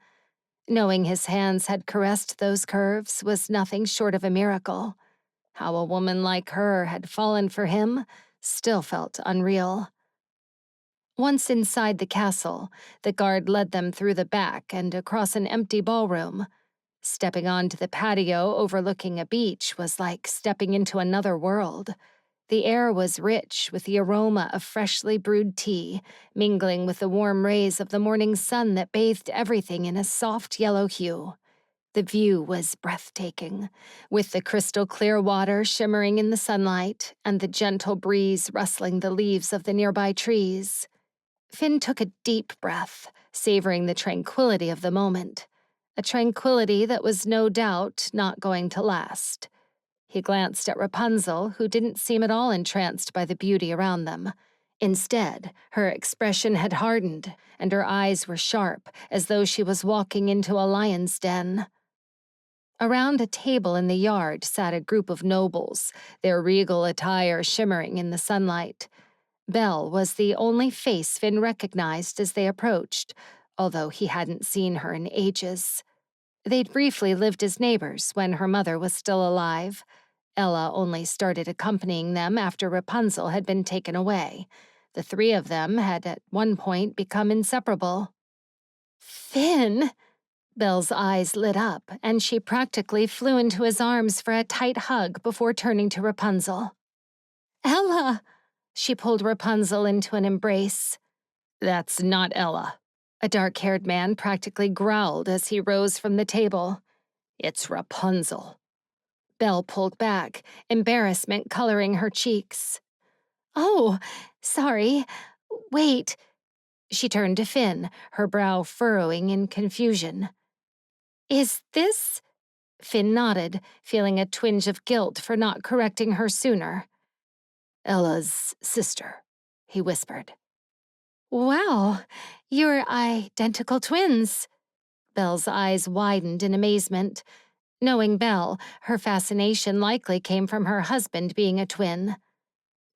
Knowing his hands had caressed those curves was nothing short of a miracle. How a woman like her had fallen for him still felt unreal. Once inside the castle, the guard led them through the back and across an empty ballroom. Stepping onto the patio overlooking a beach was like stepping into another world. The air was rich with the aroma of freshly brewed tea, mingling with the warm rays of the morning sun that bathed everything in a soft yellow hue. The view was breathtaking, with the crystal clear water shimmering in the sunlight and the gentle breeze rustling the leaves of the nearby trees. Finn took a deep breath, savoring the tranquility of the moment, a tranquility that was no doubt not going to last. He glanced at Rapunzel, who didn't seem at all entranced by the beauty around them. Instead, her expression had hardened, and her eyes were sharp, as though she was walking into a lion's den. Around a table in the yard sat a group of nobles, their regal attire shimmering in the sunlight. Belle was the only face Finn recognized as they approached, although he hadn't seen her in ages. They'd briefly lived as neighbors when her mother was still alive. Ella only started accompanying them after Rapunzel had been taken away. The three of them had at one point become inseparable. Finn! Belle's eyes lit up, and she practically flew into his arms for a tight hug before turning to Rapunzel. Ella! She pulled Rapunzel into an embrace. That's not Ella. A dark-haired man practically growled as he rose from the table. It's Rapunzel. Belle pulled back, embarrassment coloring her cheeks. Oh, sorry. Wait. She turned to Finn, her brow furrowing in confusion. Is this? Finn nodded, feeling a twinge of guilt for not correcting her sooner. Ella's sister, he whispered. Wow, you're identical twins. Belle's eyes widened in amazement. Knowing Belle, her fascination likely came from her husband being a twin.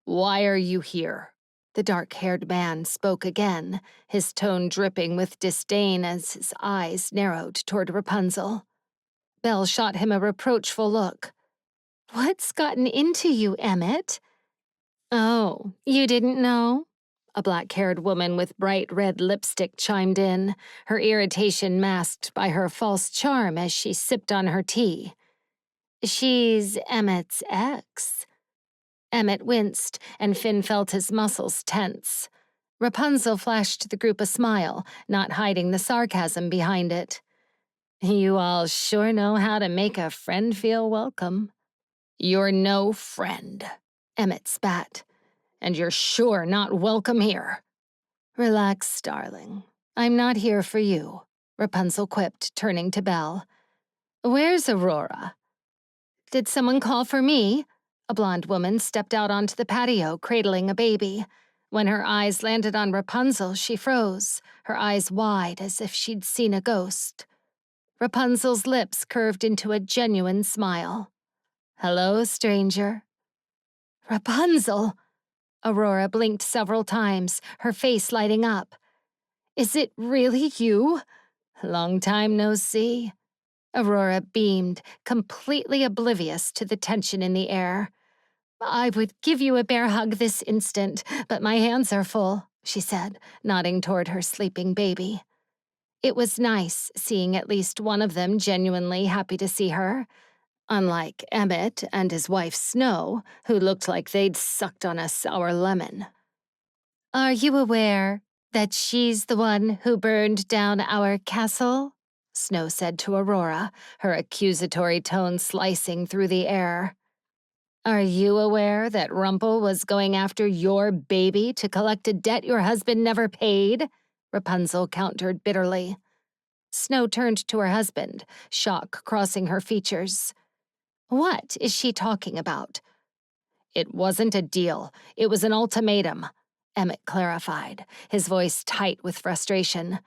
Why are you here? The dark-haired man spoke again, his tone dripping with disdain as his eyes narrowed toward Rapunzel. Belle shot him a reproachful look. What's gotten into you, Emmett? Oh, you didn't know? A black-haired woman with bright red lipstick chimed in, her irritation masked by her false charm as she sipped on her tea. She's Emmett's ex. Emmett winced, and Finn felt his muscles tense. Rapunzel flashed the group a smile, not hiding the sarcasm behind it. You all sure know how to make a friend feel welcome. You're no friend, Emmett spat. And you're sure not welcome here. Relax, darling. I'm not here for you, Rapunzel quipped, turning to Belle. Where's Aurora? Did someone call for me? A blonde woman stepped out onto the patio, cradling a baby. When her eyes landed on Rapunzel, she froze, her eyes wide as if she'd seen a ghost. Rapunzel's lips curved into a genuine smile. Hello, stranger. Rapunzel! Aurora blinked several times, her face lighting up. Is it really you? Long time no see. Aurora beamed, completely oblivious to the tension in the air. I would give you a bear hug this instant, but my hands are full, she said, nodding toward her sleeping baby. It was nice seeing at least one of them genuinely happy to see her. Unlike Emmett and his wife Snow, who looked like they'd sucked on a sour lemon. Are you aware that she's the one who burned down our castle? Snow said to Aurora, her accusatory tone slicing through the air. Are you aware that Rumple was going after your baby to collect a debt your husband never paid? Rapunzel countered bitterly. Snow turned to her husband, shock crossing her features. What is she talking about? It wasn't a deal. It was an ultimatum, Emmett clarified, his voice tight with frustration.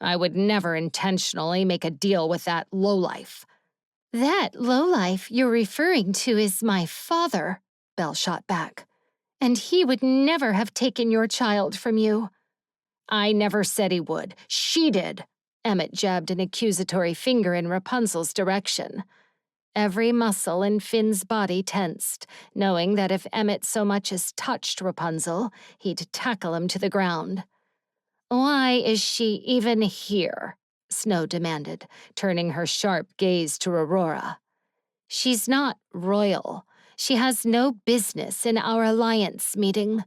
I would never intentionally make a deal with that lowlife. That lowlife you're referring to is my father, Belle shot back. And he would never have taken your child from you. I never said he would. She did. Emmett jabbed an accusatory finger in Rapunzel's direction. Every muscle in Finn's body tensed, knowing that if Emmett so much as touched Rapunzel, he'd tackle him to the ground. Why is she even here? Snow demanded, turning her sharp gaze to Aurora. She's not royal. She has no business in our alliance meeting.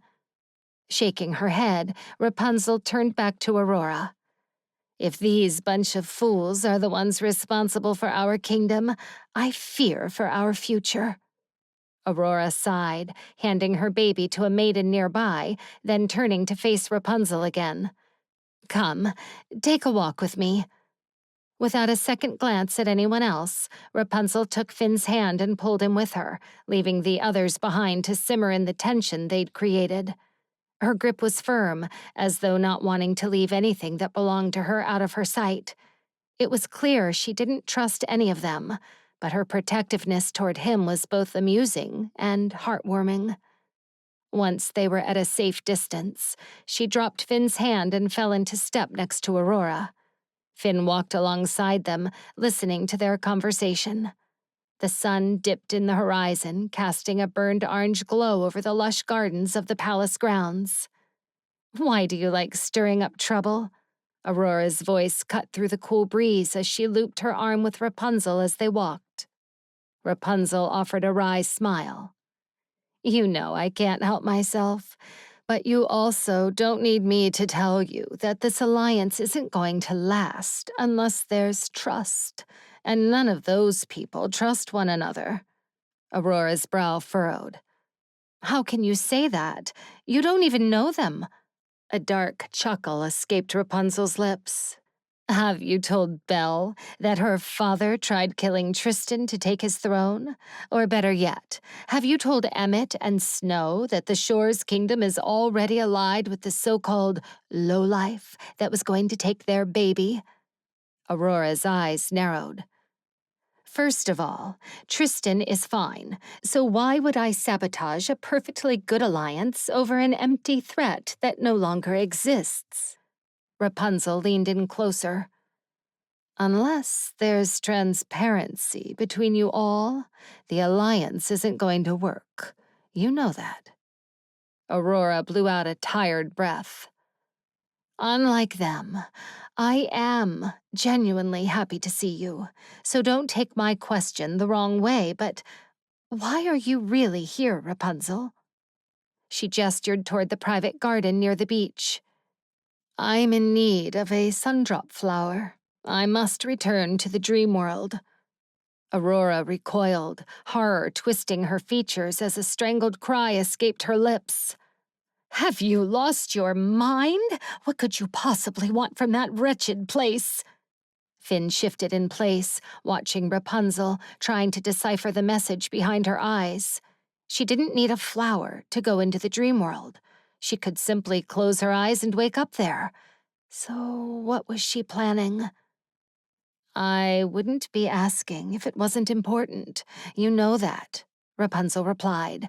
Shaking her head, Rapunzel turned back to Aurora. If these bunch of fools are the ones responsible for our kingdom, I fear for our future. Aurora sighed, handing her baby to a maiden nearby, then turning to face Rapunzel again. Come, take a walk with me. Without a second glance at anyone else, Rapunzel took Finn's hand and pulled him with her, leaving the others behind to simmer in the tension they'd created. Her grip was firm, as though not wanting to leave anything that belonged to her out of her sight. It was clear she didn't trust any of them, but her protectiveness toward him was both amusing and heartwarming. Once they were at a safe distance, she dropped Finn's hand and fell into step next to Aurora. Finn walked alongside them, listening to their conversation. The sun dipped in the horizon, casting a burned orange glow over the lush gardens of the palace grounds. Why do you like stirring up trouble? Aurora's voice cut through the cool breeze as she looped her arm with Rapunzel as they walked. Rapunzel offered a wry smile. You know I can't help myself, but you also don't need me to tell you that this alliance isn't going to last unless there's trust, and none of those people trust one another. Aurora's brow furrowed. How can you say that? You don't even know them. A dark chuckle escaped Rapunzel's lips. Have you told Belle that her father tried killing Tristan to take his throne? Or better yet, have you told Emmett and Snow that the Shore's kingdom is already allied with the so-called lowlife that was going to take their baby? Aurora's eyes narrowed. First of all, Tristan is fine, so why would I sabotage a perfectly good alliance over an empty threat that no longer exists? Rapunzel leaned in closer. Unless there's transparency between you all, the alliance isn't going to work. You know that. Aurora blew out a tired breath. Unlike them, I am genuinely happy to see you, so don't take my question the wrong way, but why are you really here, Rapunzel? She gestured toward the private garden near the beach. I'm in need of a sundrop flower. I must return to the Dreamworld. Aurora recoiled, horror twisting her features as a strangled cry escaped her lips. Have you lost your mind? What could you possibly want from that wretched place? Finn shifted in place, watching Rapunzel, trying to decipher the message behind her eyes. She didn't need a flower to go into the Dreamworld. She could simply close her eyes and wake up there. So what was she planning? I wouldn't be asking if it wasn't important. You know that, Rapunzel replied.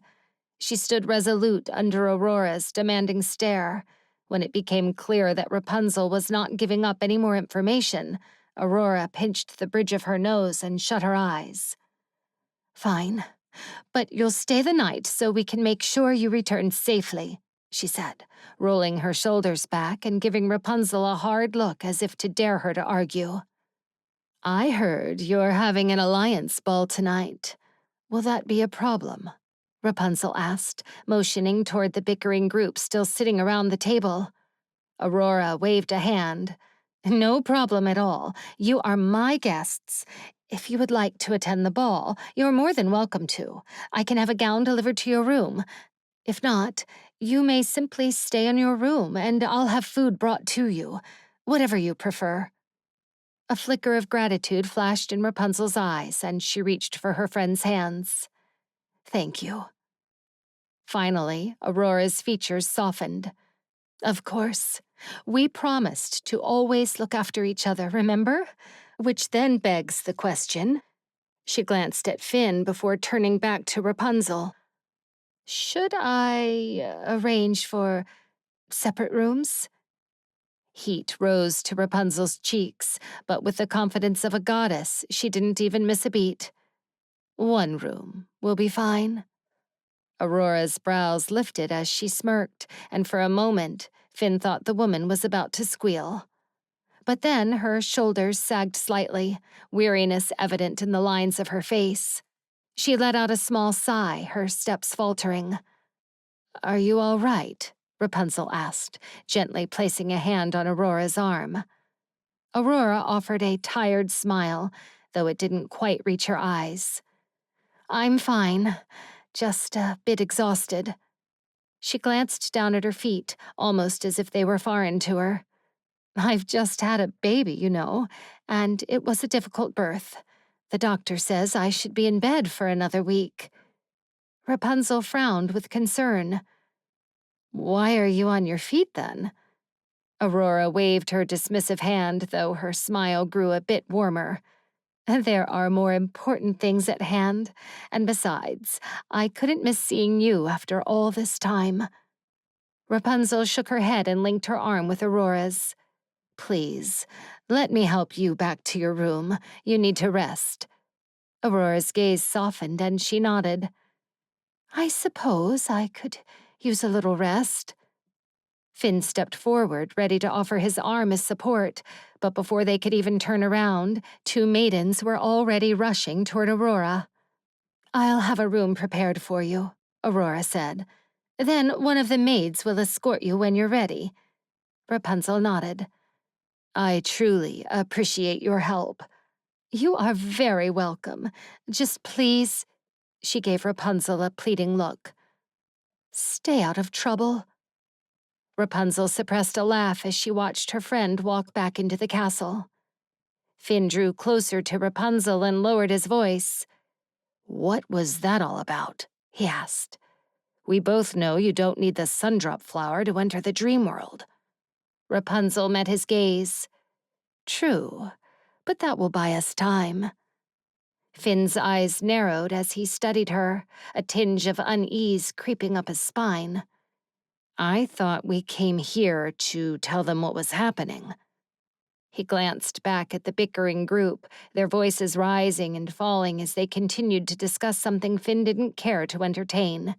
She stood resolute under Aurora's demanding stare. When it became clear that Rapunzel was not giving up any more information, Aurora pinched the bridge of her nose and shut her eyes. Fine, but you'll stay the night so we can make sure you return safely, she said, rolling her shoulders back and giving Rapunzel a hard look as if to dare her to argue. I heard you're having an alliance ball tonight. Will that be a problem? Rapunzel asked, motioning toward the bickering group still sitting around the table. Aurora waved a hand. No problem at all. You are my guests. If you would like to attend the ball, you're more than welcome to. I can have a gown delivered to your room. If not, you may simply stay in your room and I'll have food brought to you. Whatever you prefer. A flicker of gratitude flashed in Rapunzel's eyes, and she reached for her friend's hands. Thank you. Finally, Aurora's features softened. Of course. We promised to always look after each other, remember? Which then begs the question. She glanced at Finn before turning back to Rapunzel. Should I arrange for separate rooms? Heat rose to Rapunzel's cheeks, but with the confidence of a goddess, she didn't even miss a beat. One room will be fine. Aurora's brows lifted as she smirked, and for a moment, Finn thought the woman was about to squeal. But then her shoulders sagged slightly, weariness evident in the lines of her face. She let out a small sigh, her steps faltering. "Are you all right?" Rapunzel asked, gently placing a hand on Aurora's arm. Aurora offered a tired smile, though it didn't quite reach her eyes. "I'm fine, just a bit exhausted." She glanced down at her feet, almost as if they were foreign to her. "I've just had a baby, you know, and it was a difficult birth. The doctor says I should be in bed for another week." Rapunzel frowned with concern. "Why are you on your feet, then?" Aurora waved her dismissive hand, though her smile grew a bit warmer. "There are more important things at hand, and besides, I couldn't miss seeing you after all this time." Rapunzel shook her head and linked her arm with Aurora's. "Please, let me help you back to your room. You need to rest." Aurora's gaze softened and she nodded. "I suppose I could use a little rest." Finn stepped forward, ready to offer his arm as support, but before they could even turn around, two maidens were already rushing toward Aurora. "I'll have a room prepared for you," Aurora said. "Then one of the maids will escort you when you're ready." Rapunzel nodded. "I truly appreciate your help." "You are very welcome. Just please," she gave Rapunzel a pleading look, "stay out of trouble." Rapunzel suppressed a laugh as she watched her friend walk back into the castle. Finn drew closer to Rapunzel and lowered his voice. "What was that all about?" he asked. "We both know you don't need the sundrop flower to enter the Dreamworld." Rapunzel met his gaze. "True, but that will buy us time." Finn's eyes narrowed as he studied her, a tinge of unease creeping up his spine. "I thought we came here to tell them what was happening." He glanced back at the bickering group, their voices rising and falling as they continued to discuss something Finn didn't care to entertain.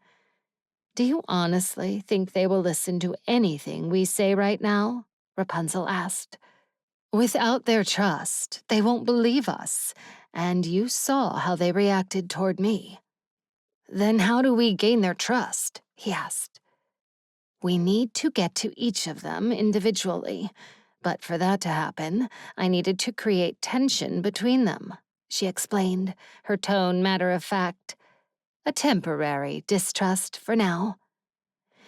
"Do you honestly think they will listen to anything we say right now?" Rapunzel asked. "Without their trust, they won't believe us, and you saw how they reacted toward me." "Then how do we gain their trust?" he asked. "We need to get to each of them individually, but for that to happen, I needed to create tension between them," she explained, her tone matter-of-fact. "A temporary distrust for now."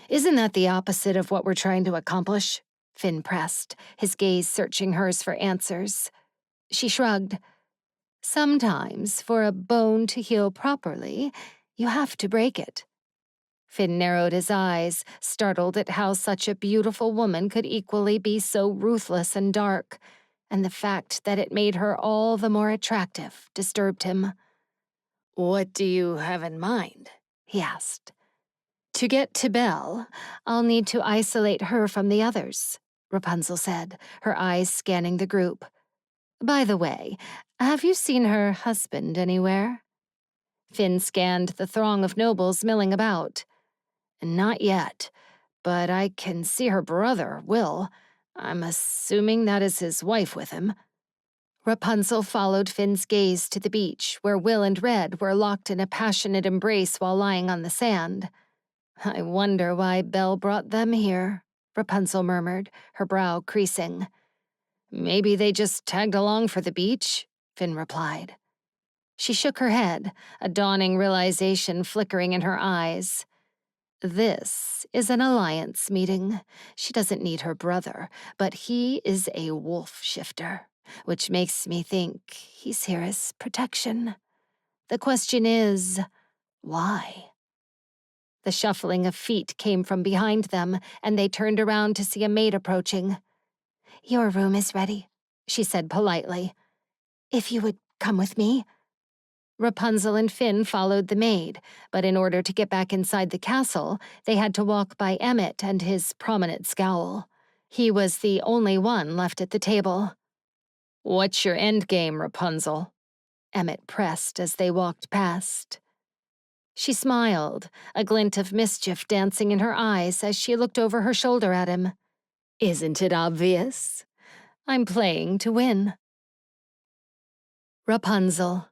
"Isn't that the opposite of what we're trying to accomplish?" Finn pressed, his gaze searching hers for answers. She shrugged. "Sometimes, for a bone to heal properly, you have to break it." Finn narrowed his eyes, startled at how such a beautiful woman could equally be so ruthless and dark, and the fact that it made her all the more attractive disturbed him. "What do you have in mind?" he asked. "To get to Belle, I'll need to isolate her from the others," Rapunzel said, her eyes scanning the group. "By the way, have you seen her husband anywhere?" Finn scanned the throng of nobles milling about. "Not yet, but I can see her brother, Will. I'm assuming that is his wife with him." Rapunzel followed Finn's gaze to the beach, where Will and Red were locked in a passionate embrace while lying on the sand. "I wonder why Belle brought them here," Rapunzel murmured, her brow creasing. "Maybe they just tagged along for the beach," Finn replied. She shook her head, a dawning realization flickering in her eyes. "This is an alliance meeting. She doesn't need her brother, but he is a wolf shifter, which makes me think he's here as protection. The question is, why?" The shuffling of feet came from behind them, and they turned around to see a maid approaching. "Your room is ready," she said politely. "If you would come with me." Rapunzel and Finn followed the maid, but in order to get back inside the castle, they had to walk by Emmett and his prominent scowl. He was the only one left at the table. "What's your endgame, Rapunzel?" Emmett pressed as they walked past. She smiled, a glint of mischief dancing in her eyes as she looked over her shoulder at him. "Isn't it obvious? I'm playing to win. Rapunzel.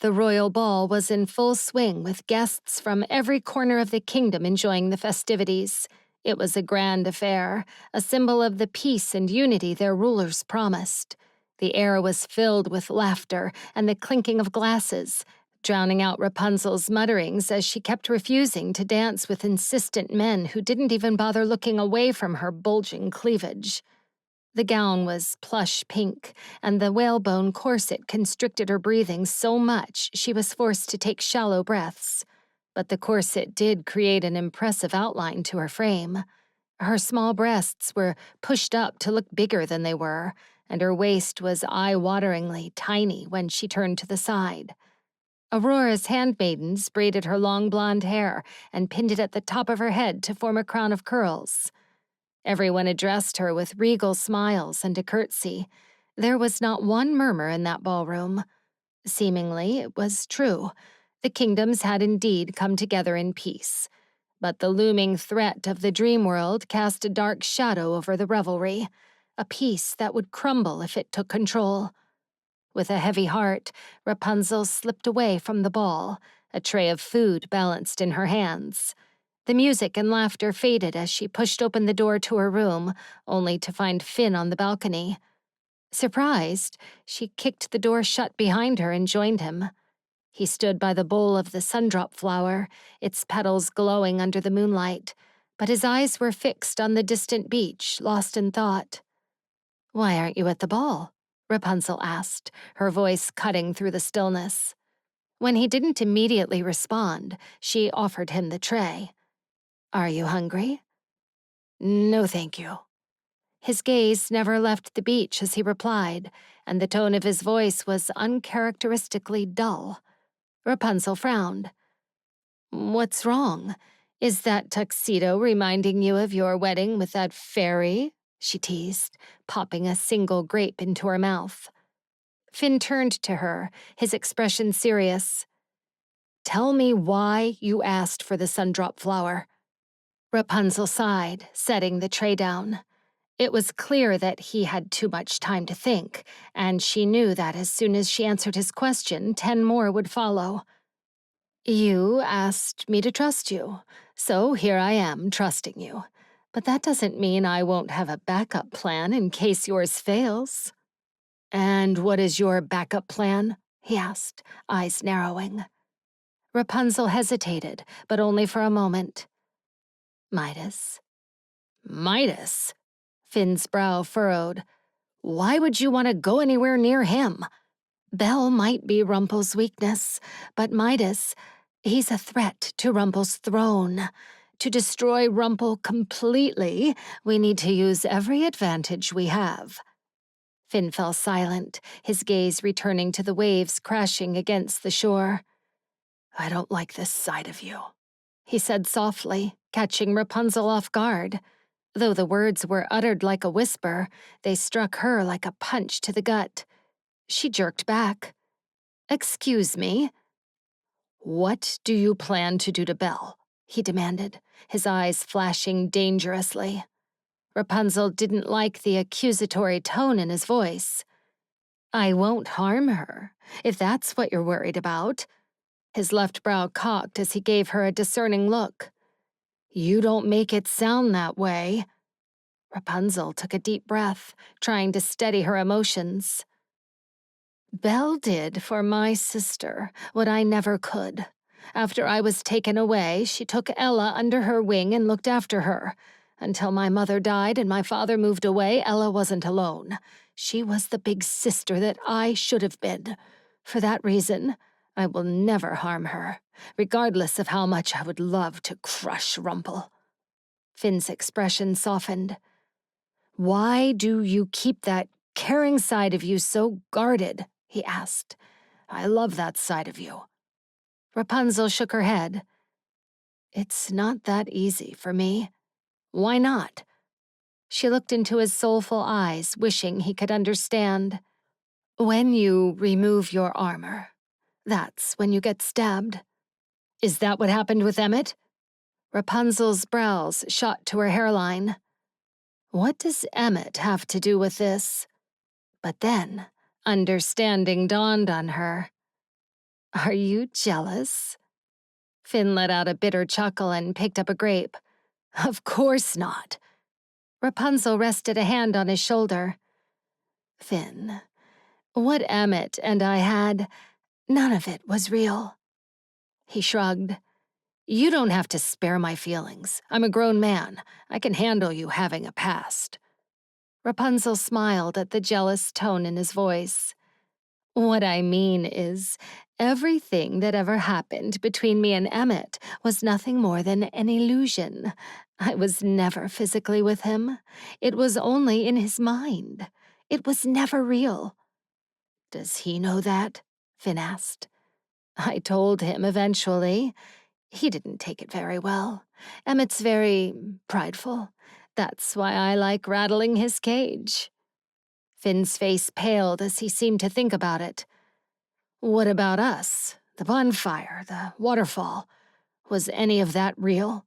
The royal ball was in full swing with guests from every corner of the kingdom enjoying the festivities. It was a grand affair, a symbol of the peace and unity their rulers promised. The air was filled with laughter and the clinking of glasses, drowning out Rapunzel's mutterings as she kept refusing to dance with insistent men who didn't even bother looking away from her bulging cleavage. The gown was plush pink, and the whalebone corset constricted her breathing so much she was forced to take shallow breaths. But the corset did create an impressive outline to her frame. Her small breasts were pushed up to look bigger than they were, and her waist was eye-wateringly tiny when she turned to the side. Aurora's handmaidens braided her long blonde hair and pinned it at the top of her head to form a crown of curls. Everyone addressed her with regal smiles and a curtsy. There was not one murmur in that ballroom. Seemingly, it was true. The kingdoms had indeed come together in peace. But the looming threat of the Dreamworld cast a dark shadow over the revelry, a peace that would crumble if it took control. With a heavy heart, Rapunzel slipped away from the ball, a tray of food balanced in her hands. The music and laughter faded as she pushed open the door to her room, only to find Finn on the balcony. Surprised, she kicked the door shut behind her and joined him. He stood by the bowl of the sundrop flower, its petals glowing under the moonlight, but his eyes were fixed on the distant beach, lost in thought. "Why aren't you at the ball?" Rapunzel asked, her voice cutting through the stillness. When he didn't immediately respond, she offered him the tray. "Are you hungry?" "No, thank you." His gaze never left the beach as he replied, and the tone of his voice was uncharacteristically dull. Rapunzel frowned. "What's wrong? Is that tuxedo reminding you of your wedding with that fairy?" she teased, popping a single grape into her mouth. Finn turned to her, his expression serious. "Tell me why you asked for the sundrop flower." Rapunzel sighed, setting the tray down. It was clear that he had too much time to think, and she knew that as soon as she answered his question, 10 more would follow. "You asked me to trust you, so here I am, trusting you. But that doesn't mean I won't have a backup plan in case yours fails." "And what is your backup plan?" he asked, eyes narrowing. Rapunzel hesitated, but only for a moment. "Midas." "Midas?" Finn's brow furrowed. "Why would you want to go anywhere near him?" "Belle might be Rumpel's weakness, but Midas, he's a threat to Rumpel's throne. To destroy Rumpel completely, we need to use every advantage we have." Finn fell silent, his gaze returning to the waves crashing against the shore. "I don't like this side of you," he said softly, catching Rapunzel off guard. Though the words were uttered like a whisper, they struck her like a punch to the gut. She jerked back. "Excuse me?" "What do you plan to do to Belle?" he demanded, his eyes flashing dangerously. Rapunzel didn't like the accusatory tone in his voice. "I won't harm her, if that's what you're worried about." His left brow cocked as he gave her a discerning look. "You don't make it sound that way." Rapunzel took a deep breath, trying to steady her emotions. "Belle did for my sister what I never could. After I was taken away, she took Ella under her wing and looked after her. Until my mother died and my father moved away, Ella wasn't alone. She was the big sister that I should have been. For that reason, I will never harm her, regardless of how much I would love to crush Rumpel." Finn's expression softened. "Why do you keep that caring side of you so guarded?" he asked. "I love that side of you." Rapunzel shook her head. "It's not that easy for me." "Why not?" She looked into his soulful eyes, wishing he could understand. "When you remove your armor, that's when you get stabbed." "Is that what happened with Emmett?" Rapunzel's brows shot to her hairline. What does Emmett have to do with this? But then, understanding dawned on her. Are you jealous? Finn let out a bitter chuckle and picked up a grape. Of course not. Rapunzel rested a hand on his shoulder. Finn, what Emmett and I had, none of it was real. He shrugged. You don't have to spare my feelings. I'm a grown man. I can handle you having a past. Rapunzel smiled at the jealous tone in his voice. What I mean is, everything that ever happened between me and Emmett was nothing more than an illusion. I was never physically with him. It was only in his mind. It was never real. Does he know that? Finn asked. I told him eventually. He didn't take it very well. Emmett's very prideful. That's why I like rattling his cage. Finn's face paled as he seemed to think about it. What about us? The bonfire, the waterfall. Was any of that real?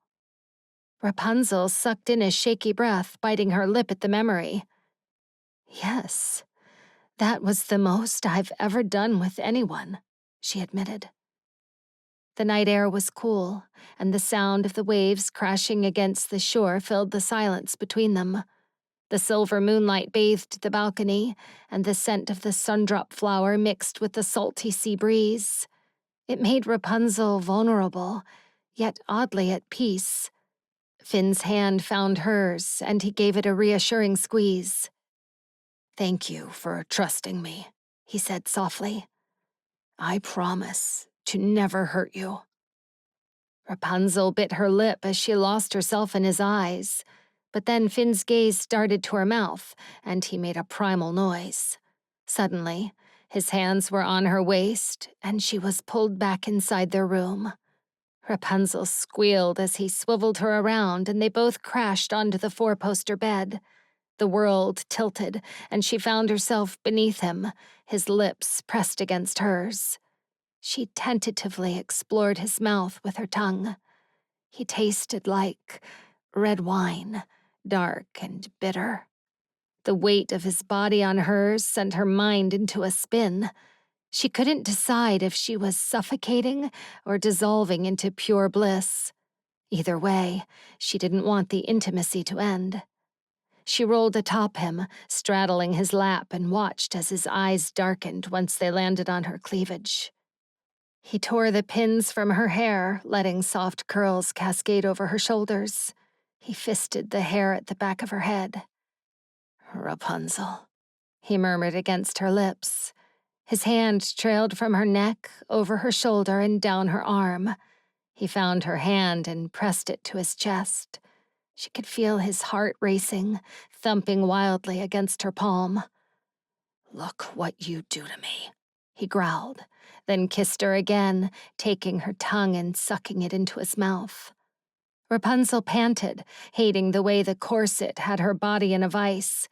Rapunzel sucked in a shaky breath, biting her lip at the memory. Yes, that was the most I've ever done with anyone, she admitted. The night air was cool, and the sound of the waves crashing against the shore filled the silence between them. The silver moonlight bathed the balcony, and the scent of the sundrop flower mixed with the salty sea breeze. It made Rapunzel vulnerable, yet oddly at peace. Finn's hand found hers, and he gave it a reassuring squeeze. Thank you for trusting me, he said softly. I promise to never hurt you. Rapunzel bit her lip as she lost herself in his eyes, but then Finn's gaze started to her mouth, and he made a primal noise. Suddenly, his hands were on her waist, and she was pulled back inside their room. Rapunzel squealed as he swiveled her around, and they both crashed onto the four-poster bed. The world tilted, and she found herself beneath him, his lips pressed against hers. She tentatively explored his mouth with her tongue. He tasted like red wine, dark and bitter. The weight of his body on hers sent her mind into a spin. She couldn't decide if she was suffocating or dissolving into pure bliss. Either way, she didn't want the intimacy to end. She rolled atop him, straddling his lap, and watched as his eyes darkened once they landed on her cleavage. He tore the pins from her hair, letting soft curls cascade over her shoulders. He fisted the hair at the back of her head. Rapunzel, he murmured against her lips. His hand trailed from her neck, over her shoulder, and down her arm. He found her hand and pressed it to his chest. She could feel his heart racing, thumping wildly against her palm. Look what you do to me, he growled, then kissed her again, taking her tongue and sucking it into his mouth. Rapunzel panted, hating the way the corset had her body in a vice.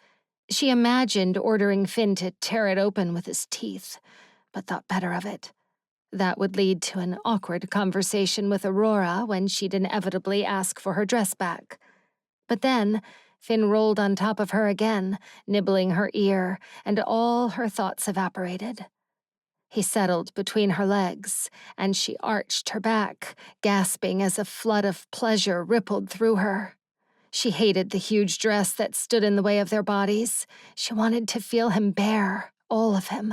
She imagined ordering Finn to tear it open with his teeth, but thought better of it. That would lead to an awkward conversation with Aurora when she'd inevitably ask for her dress back. But then, Finn rolled on top of her again, nibbling her ear, and all her thoughts evaporated. He settled between her legs, and she arched her back, gasping as a flood of pleasure rippled through her. She hated the huge dress that stood in the way of their bodies. She wanted to feel him bare, all of him.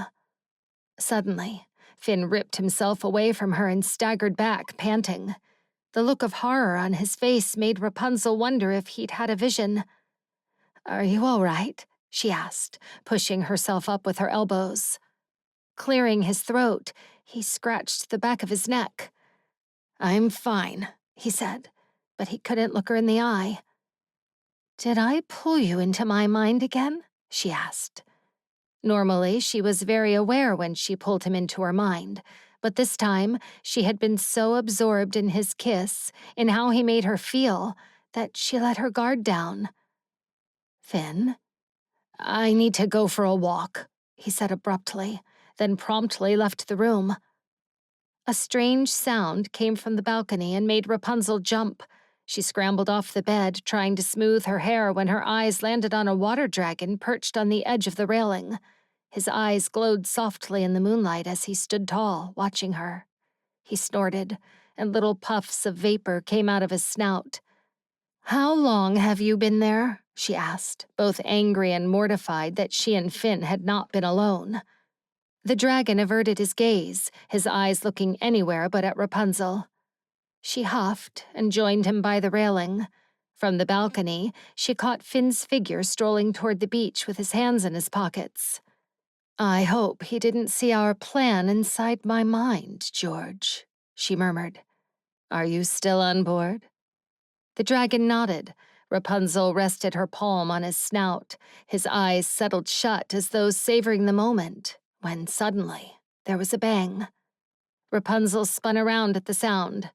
Suddenly, Finn ripped himself away from her and staggered back, panting. The look of horror on his face made Rapunzel wonder if he'd had a vision. Are you all right? She asked, pushing herself up with her elbows. Clearing his throat, he scratched the back of his neck. I'm fine, he said, but he couldn't look her in the eye. Did I pull you into my mind again? She asked. Normally, she was very aware when she pulled him into her mind, but this time she had been so absorbed in his kiss, in how he made her feel, that she let her guard down. Finn? I need to go for a walk, he said abruptly, then promptly left the room. A strange sound came from the balcony and made Rapunzel jump. She scrambled off the bed, trying to smooth her hair when her eyes landed on a water dragon perched on the edge of the railing. His eyes glowed softly in the moonlight as he stood tall, watching her. He snorted, and little puffs of vapor came out of his snout. "How long have you been there?" she asked, both angry and mortified that she and Finn had not been alone. The dragon averted his gaze, his eyes looking anywhere but at Rapunzel. She huffed and joined him by the railing. From the balcony, she caught Finn's figure strolling toward the beach with his hands in his pockets. "I hope he didn't see our plan inside my mind, George," she murmured. "Are you still on board?" The dragon nodded. Rapunzel rested her palm on his snout. His eyes settled shut as though savoring the moment, when suddenly there was a bang. Rapunzel spun around at the sound.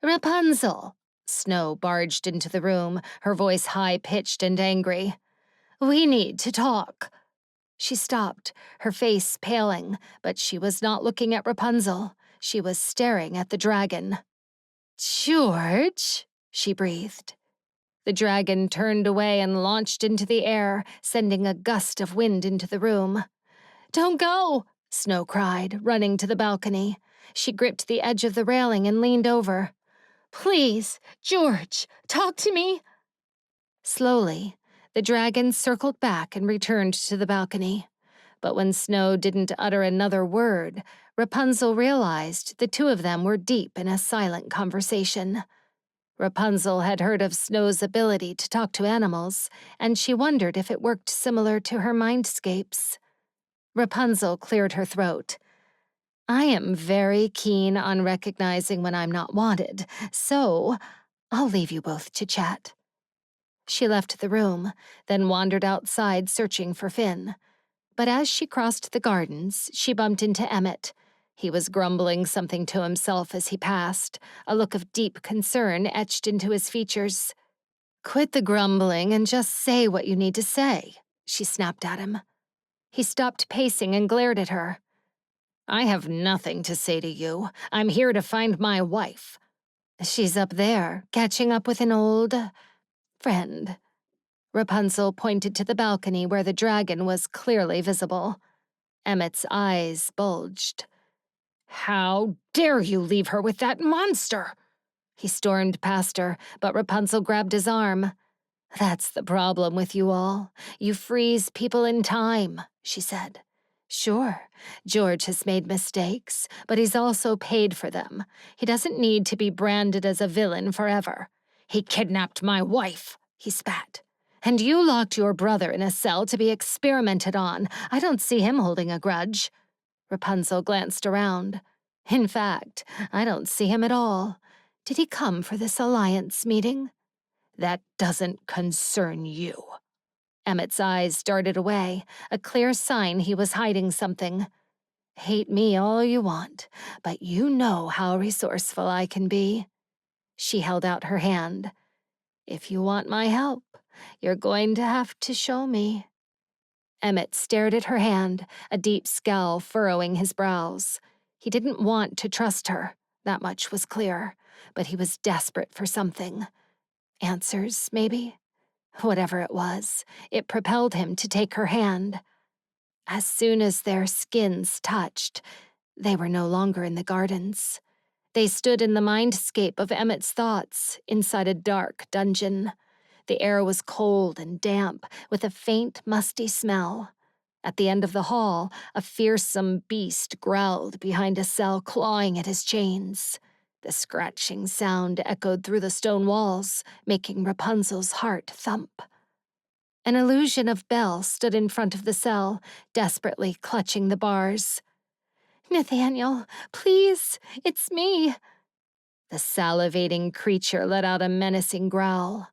"Rapunzel!" Snow barged into the room, her voice high-pitched and angry. "We need to talk." She stopped, her face paling, but she was not looking at Rapunzel. She was staring at the dragon. "George," she breathed. The dragon turned away and launched into the air, sending a gust of wind into the room. "Don't go!" Snow cried, running to the balcony. She gripped the edge of the railing and leaned over. "Please, George, talk to me." Slowly, the dragon circled back and returned to the balcony. But when Snow didn't utter another word, Rapunzel realized the two of them were deep in a silent conversation. Rapunzel had heard of Snow's ability to talk to animals, and she wondered if it worked similar to her mindscapes. Rapunzel cleared her throat. "I am very keen on recognizing when I'm not wanted, so I'll leave you both to chat." She left the room, then wandered outside searching for Finn. But as she crossed the gardens, she bumped into Emmett. He was grumbling something to himself as he passed, a look of deep concern etched into his features. "Quit the grumbling and just say what you need to say," she snapped at him. He stopped pacing and glared at her. "I have nothing to say to you. I'm here to find my wife." "She's up there, catching up with an old friend." Rapunzel pointed to the balcony where the dragon was clearly visible. Emmett's eyes bulged. "How dare you leave her with that monster?" He stormed past her, but Rapunzel grabbed his arm. "That's the problem with you all. You freeze people in time," she said. "Sure, George has made mistakes, but he's also paid for them. He doesn't need to be branded as a villain forever." "He kidnapped my wife," he spat. "And you locked your brother in a cell to be experimented on. I don't see him holding a grudge." Rapunzel glanced around. "In fact, I don't see him at all. Did he come for this alliance meeting?" "That doesn't concern you." Emmett's eyes darted away, a clear sign he was hiding something. "Hate me all you want, but you know how resourceful I can be." She held out her hand. "If you want my help, you're going to have to show me." Emmett stared at her hand, a deep scowl furrowing his brows. He didn't want to trust her, that much was clear, but he was desperate for something. Answers, maybe? Whatever it was, it propelled him to take her hand. As soon as their skins touched, they were no longer in the gardens. They stood in the mindscape of Emmett's thoughts, inside a dark dungeon. The air was cold and damp, with a faint, musty smell. At the end of the hall, a fearsome beast growled behind a cell, clawing at his chains. The scratching sound echoed through the stone walls, making Rapunzel's heart thump. An illusion of Belle stood in front of the cell, desperately clutching the bars. "Nathaniel, please, it's me." The salivating creature let out a menacing growl.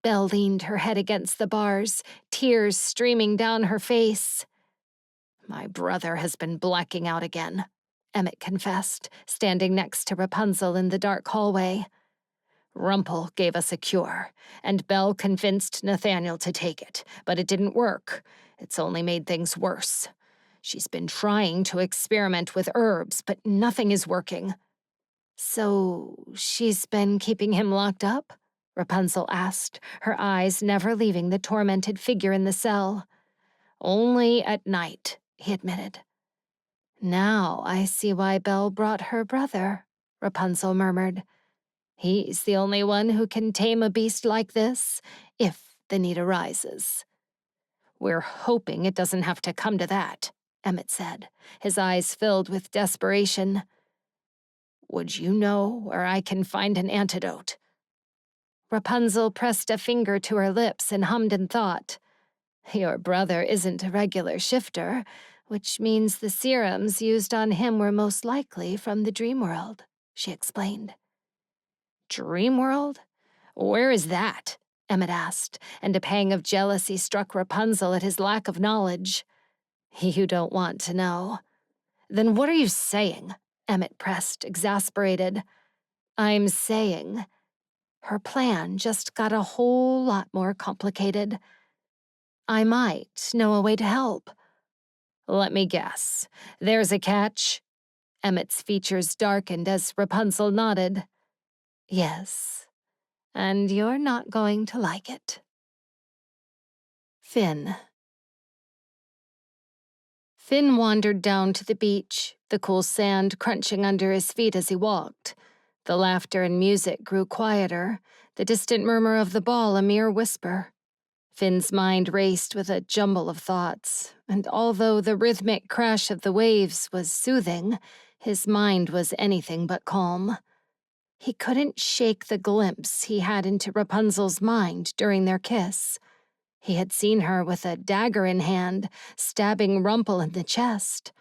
Belle leaned her head against the bars, tears streaming down her face. "My brother has been blacking out again," Emmett confessed, standing next to Rapunzel in the dark hallway. "Rumpel gave us a cure, and Belle convinced Nathaniel to take it, but it didn't work. It's only made things worse. She's been trying to experiment with herbs, but nothing is working." "So she's been keeping him locked up?" Rapunzel asked, her eyes never leaving the tormented figure in the cell. Only at night, he admitted. Now I see why Belle brought her brother, Rapunzel murmured. He's the only one who can tame a beast like this, if the need arises. We're hoping it doesn't have to come to that, Emmett said, his eyes filled with desperation. Would you know where I can find an antidote? Rapunzel pressed a finger to her lips and hummed in thought. Your brother isn't a regular shifter, which means the serums used on him were most likely from the Dreamworld, she explained. Dreamworld? Where is that? Emmett asked, and a pang of jealousy struck Rapunzel at his lack of knowledge. You don't want to know. Then what are you saying? Emmett pressed, exasperated. I'm saying her plan just got a whole lot more complicated. I might know a way to help. Let me guess. There's a catch? Emmett's features darkened as Rapunzel nodded. Yes, and you're not going to like it. Finn wandered down to the beach, the cool sand crunching under his feet as he walked. The laughter and music grew quieter, the distant murmur of the ball a mere whisper. Finn's mind raced with a jumble of thoughts, and although the rhythmic crash of the waves was soothing, his mind was anything but calm. He couldn't shake the glimpse he had into Rapunzel's mind during their kiss. He had seen her with a dagger in hand, stabbing Rumple in the chest.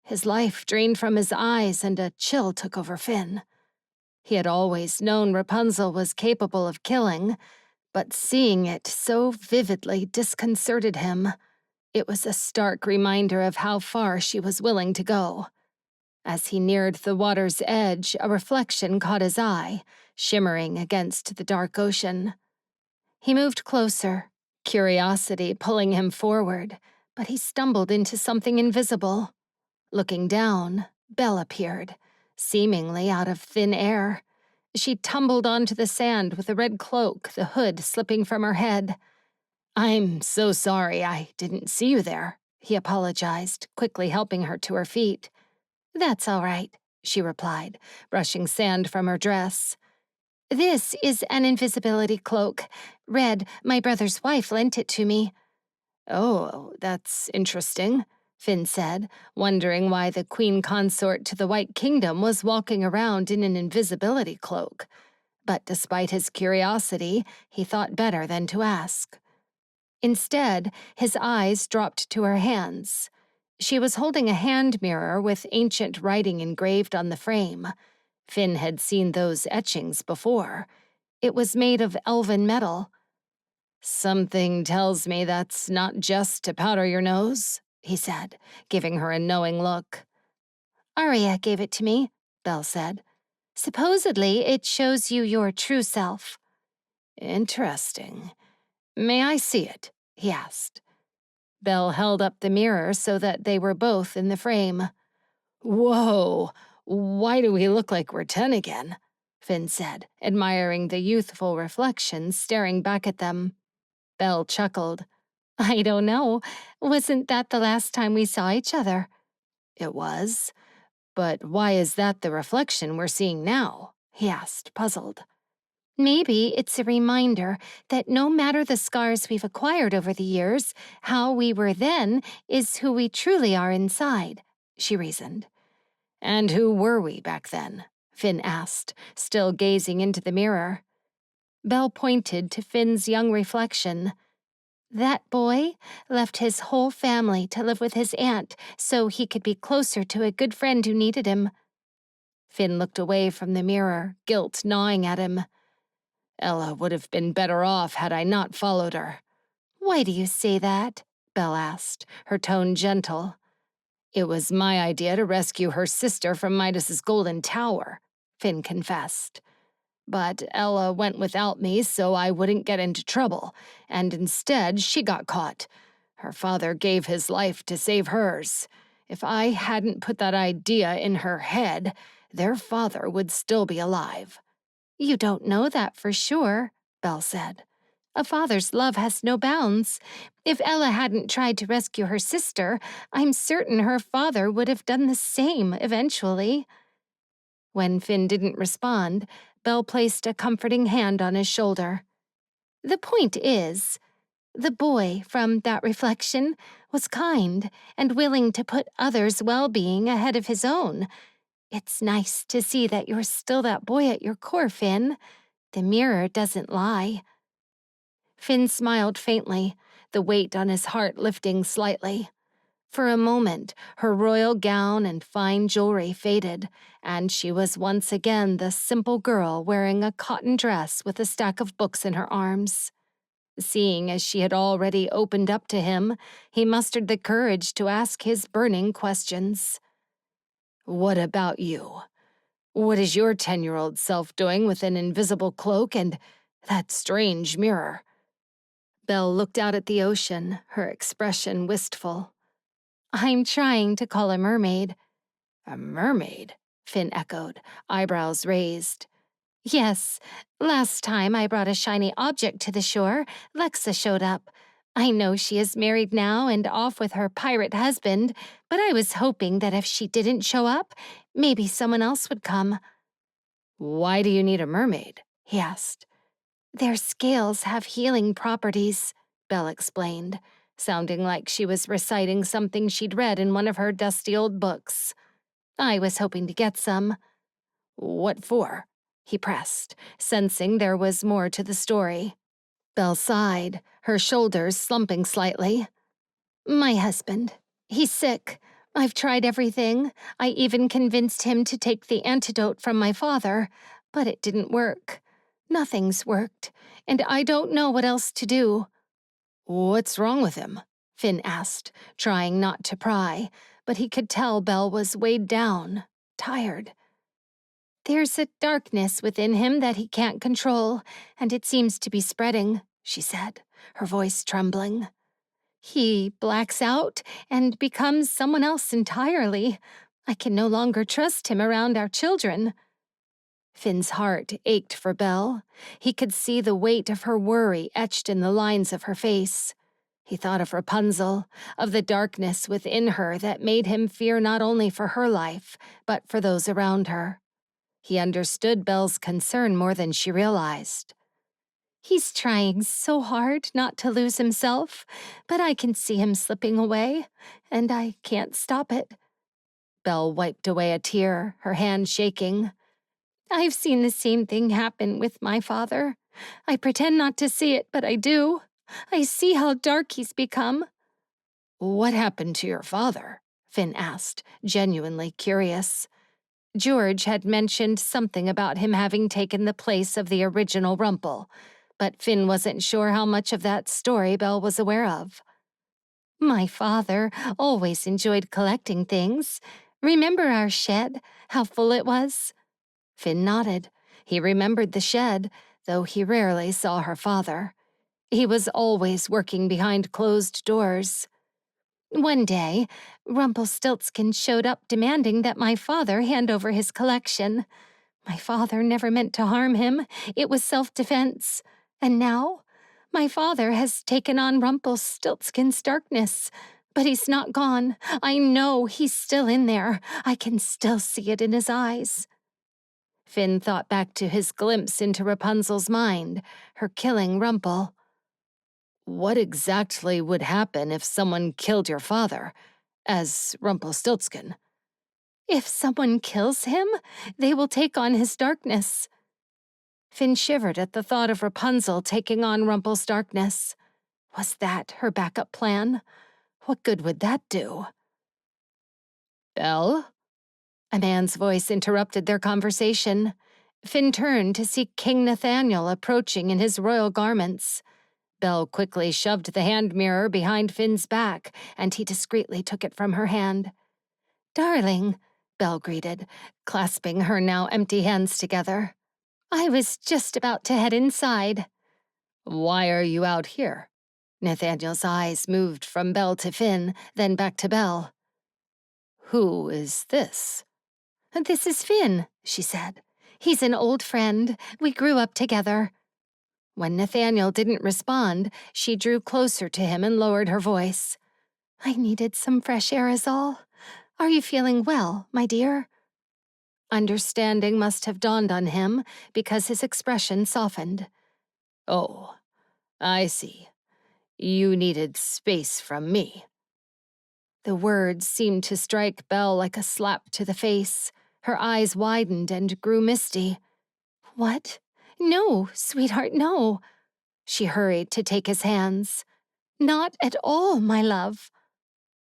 His life drained from his eyes and a chill took over Finn. He had always known Rapunzel was capable of killing, but seeing it so vividly disconcerted him. It was a stark reminder of how far she was willing to go. As he neared the water's edge, a reflection caught his eye, shimmering against the dark ocean. He moved closer, curiosity pulling him forward, but he stumbled into something invisible. Looking down, Belle appeared, seemingly out of thin air. She tumbled onto the sand with a red cloak, the hood slipping from her head. I'm so sorry I didn't see you there, he apologized, quickly helping her to her feet. That's all right, she replied, brushing sand from her dress. This is an invisibility cloak. Red, my brother's wife, lent it to me. Oh, that's interesting, Finn said, wondering why the queen consort to the White Kingdom was walking around in an invisibility cloak. But despite his curiosity, he thought better than to ask. Instead, his eyes dropped to her hands. She was holding a hand mirror with ancient writing engraved on the frame. Finn had seen those etchings before. It was made of elven metal. Something tells me that's not just to powder your nose, he said, giving her a knowing look. Arya gave it to me, Belle said. Supposedly, it shows you your true self. Interesting. May I see it? He asked. Belle held up the mirror so that they were both in the frame. Whoa, why do we look like we're 10 again? Finn said, admiring the youthful reflection staring back at them. Belle chuckled. I don't know. Wasn't that the last time we saw each other? It was. But why is that the reflection we're seeing now? He asked, puzzled. Maybe it's a reminder that no matter the scars we've acquired over the years, how we were then is who we truly are inside, she reasoned. And who were we back then? Finn asked, still gazing into the mirror. Belle pointed to Finn's young reflection. That boy left his whole family to live with his aunt so he could be closer to a good friend who needed him. Finn looked away from the mirror, guilt gnawing at him. Ella would have been better off had I not followed her. Why do you say that? Belle asked, her tone gentle. It was my idea to rescue her sister from Midas's golden tower, Finn confessed. But Ella went without me so I wouldn't get into trouble, and instead she got caught. Her father gave his life to save hers. If I hadn't put that idea in her head, their father would still be alive. You don't know that for sure, Belle said. A father's love has no bounds. If Ella hadn't tried to rescue her sister, I'm certain her father would have done the same eventually. When Finn didn't respond, Belle placed a comforting hand on his shoulder. The point is, the boy from that reflection was kind and willing to put others' well-being ahead of his own. It's nice to see that you're still that boy at your core, Finn. The mirror doesn't lie. Finn smiled faintly, the weight on his heart lifting slightly. For a moment, her royal gown and fine jewelry faded, and she was once again the simple girl wearing a cotton dress with a stack of books in her arms. Seeing as she had already opened up to him, he mustered the courage to ask his burning questions. What about you? What is your 10-year-old self doing with an invisible cloak and that strange mirror? Belle looked out at the ocean, her expression wistful. I'm trying to call a mermaid. A mermaid? Finn echoed, eyebrows raised. Yes, last time I brought a shiny object to the shore, Lexa showed up. I know she is married now and off with her pirate husband, but I was hoping that if she didn't show up, maybe someone else would come. Why do you need a mermaid? He asked. Their scales have healing properties, Belle explained, sounding like she was reciting something she'd read in one of her dusty old books. I was hoping to get some. What for? He pressed, sensing there was more to the story. Belle sighed, her shoulders slumping slightly. My husband. He's sick. I've tried everything. I even convinced him to take the antidote from my father, but it didn't work. Nothing's worked, and I don't know what else to do. What's wrong with him? Finn asked, trying not to pry, but he could tell Belle was weighed down, tired. There's a darkness within him that he can't control, and it seems to be spreading, she said, her voice trembling. He blacks out and becomes someone else entirely. I can no longer trust him around our children. Finn's heart ached for Belle. He could see the weight of her worry etched in the lines of her face. He thought of Rapunzel, of the darkness within her that made him fear not only for her life, but for those around her. He understood Belle's concern more than she realized. He's trying so hard not to lose himself, but I can see him slipping away, and I can't stop it. Belle wiped away a tear, her hand shaking. I've seen the same thing happen with my father. I pretend not to see it, but I do. I see how dark he's become. What happened to your father? Finn asked, genuinely curious. George had mentioned something about him having taken the place of the original Rumple, but Finn wasn't sure how much of that story Belle was aware of. My father always enjoyed collecting things. Remember our shed, how full it was? Finn nodded. He remembered the shed, though he rarely saw her father. He was always working behind closed doors. One day, Rumpelstiltskin showed up demanding that my father hand over his collection. My father never meant to harm him. It was self-defense. And now, my father has taken on Rumpelstiltskin's darkness. But he's not gone. I know he's still in there. I can still see it in his eyes. Finn thought back to his glimpse into Rapunzel's mind, her killing Rumple. What exactly would happen if someone killed your father, as Rumpelstiltskin? If someone kills him, they will take on his darkness. Finn shivered at the thought of Rapunzel taking on Rumple's darkness. Was that her backup plan? What good would that do? Belle? A man's voice interrupted their conversation. Finn turned to see King Nathaniel approaching in his royal garments. Belle quickly shoved the hand mirror behind Finn's back, and he discreetly took it from her hand. Darling, Belle greeted, clasping her now empty hands together. I was just about to head inside. Why are you out here? Nathaniel's eyes moved from Belle to Finn, then back to Belle. Who is this? This is Finn, she said. He's an old friend. We grew up together. When Nathaniel didn't respond, she drew closer to him and lowered her voice. I needed some fresh air is all. Are you feeling well, my dear? Understanding must have dawned on him because his expression softened. Oh, I see. You needed space from me. The words seemed to strike Belle like a slap to the face. Her eyes widened and grew misty. What? No, sweetheart, no. She hurried to take his hands. Not at all, my love.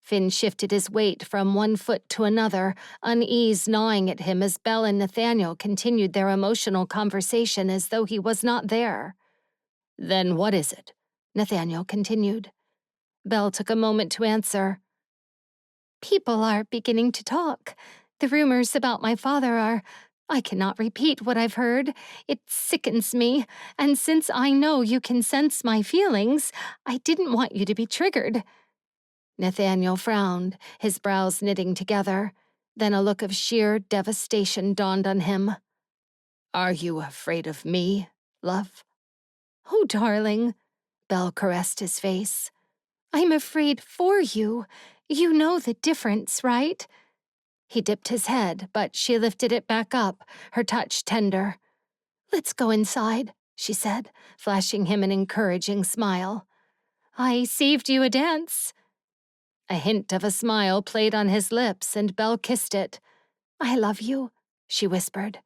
Finn shifted his weight from one foot to another, unease gnawing at him as Belle and Nathaniel continued their emotional conversation as though he was not there. Then what is it? Nathaniel continued. Belle took a moment to answer. People are beginning to talk. The rumors about my father are... I cannot repeat what I've heard. It sickens me, and since I know you can sense my feelings, I didn't want you to be triggered. Nathaniel frowned, his brows knitting together. Then a look of sheer devastation dawned on him. Are you afraid of me, love? Oh, darling, Belle caressed his face. I'm afraid for you. You know the difference, right? He dipped his head, but she lifted it back up, her touch tender. Let's go inside, she said, flashing him an encouraging smile. I saved you a dance. A hint of a smile played on his lips, and Belle kissed it. I love you, she whispered.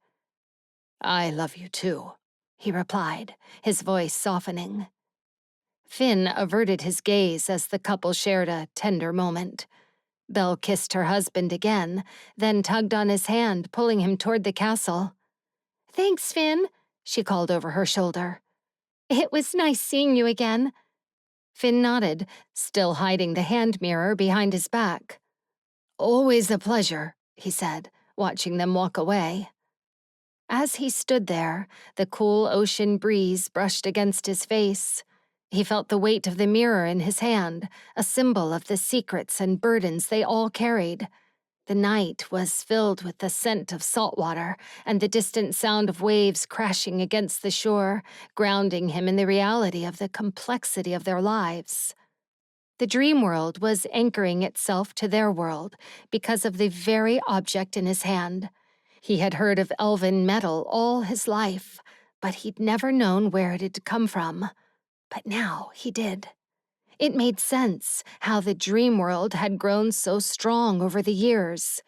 I love you too, he replied, his voice softening. Finn averted his gaze as the couple shared a tender moment. Belle kissed her husband again, then tugged on his hand, pulling him toward the castle. Thanks, Finn, she called over her shoulder. It was nice seeing you again. Finn nodded, still hiding the hand mirror behind his back. Always a pleasure, he said, watching them walk away. As he stood there, the cool ocean breeze brushed against his face. He felt the weight of the mirror in his hand, a symbol of the secrets and burdens they all carried. The night was filled with the scent of salt water and the distant sound of waves crashing against the shore, grounding him in the reality of the complexity of their lives. The Dreamworld was anchoring itself to their world because of the very object in his hand. He had heard of elven metal all his life, but he'd never known where it had come from. But now he did. It made sense how the Dreamworld had grown so strong over the years.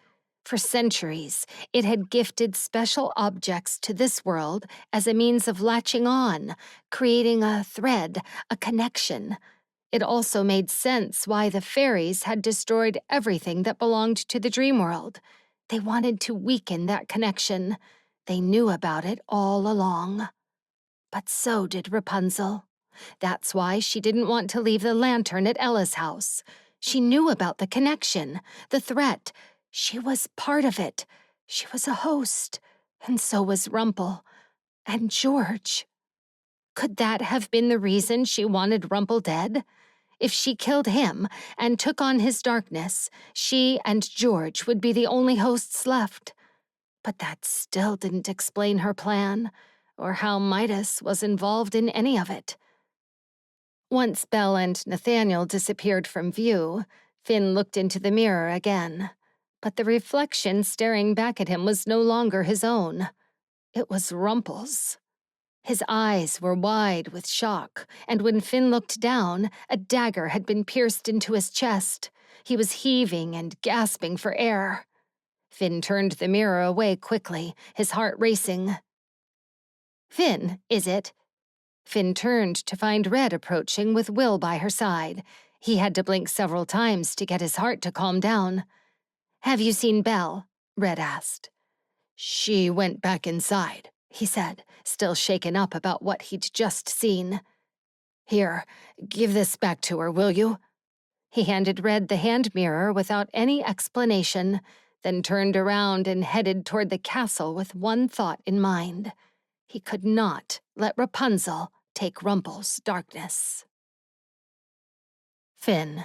For centuries, it had gifted special objects to this world as a means of latching on, creating a thread, a connection. It also made sense why the fairies had destroyed everything that belonged to the Dreamworld. They wanted to weaken that connection. They knew about it all along. But so did Rapunzel. That's why she didn't want to leave the lantern at Ella's house. She knew about the connection, the threat. She was part of it. She was a host, and so was Rumple. And George. Could that have been the reason she wanted Rumple dead? If she killed him and took on his darkness, she and George would be the only hosts left. But that still didn't explain her plan, or how Midas was involved in any of it. Once Belle and Nathaniel disappeared from view, Finn looked into the mirror again. But the reflection staring back at him was no longer his own. It was Rumple's. His eyes were wide with shock, and when Finn looked down, a dagger had been pierced into his chest. He was heaving and gasping for air. Finn turned the mirror away quickly, his heart racing. Finn, is it? Finn turned to find Red approaching with Will by her side. He had to blink several times to get his heart to calm down. Have you seen Belle? Red asked. She went back inside, he said, still shaken up about what he'd just seen. Here, give this back to her, will you? He handed Red the hand mirror without any explanation, then turned around and headed toward the castle with one thought in mind. He could not let Rapunzel take Rumple's darkness. Finn.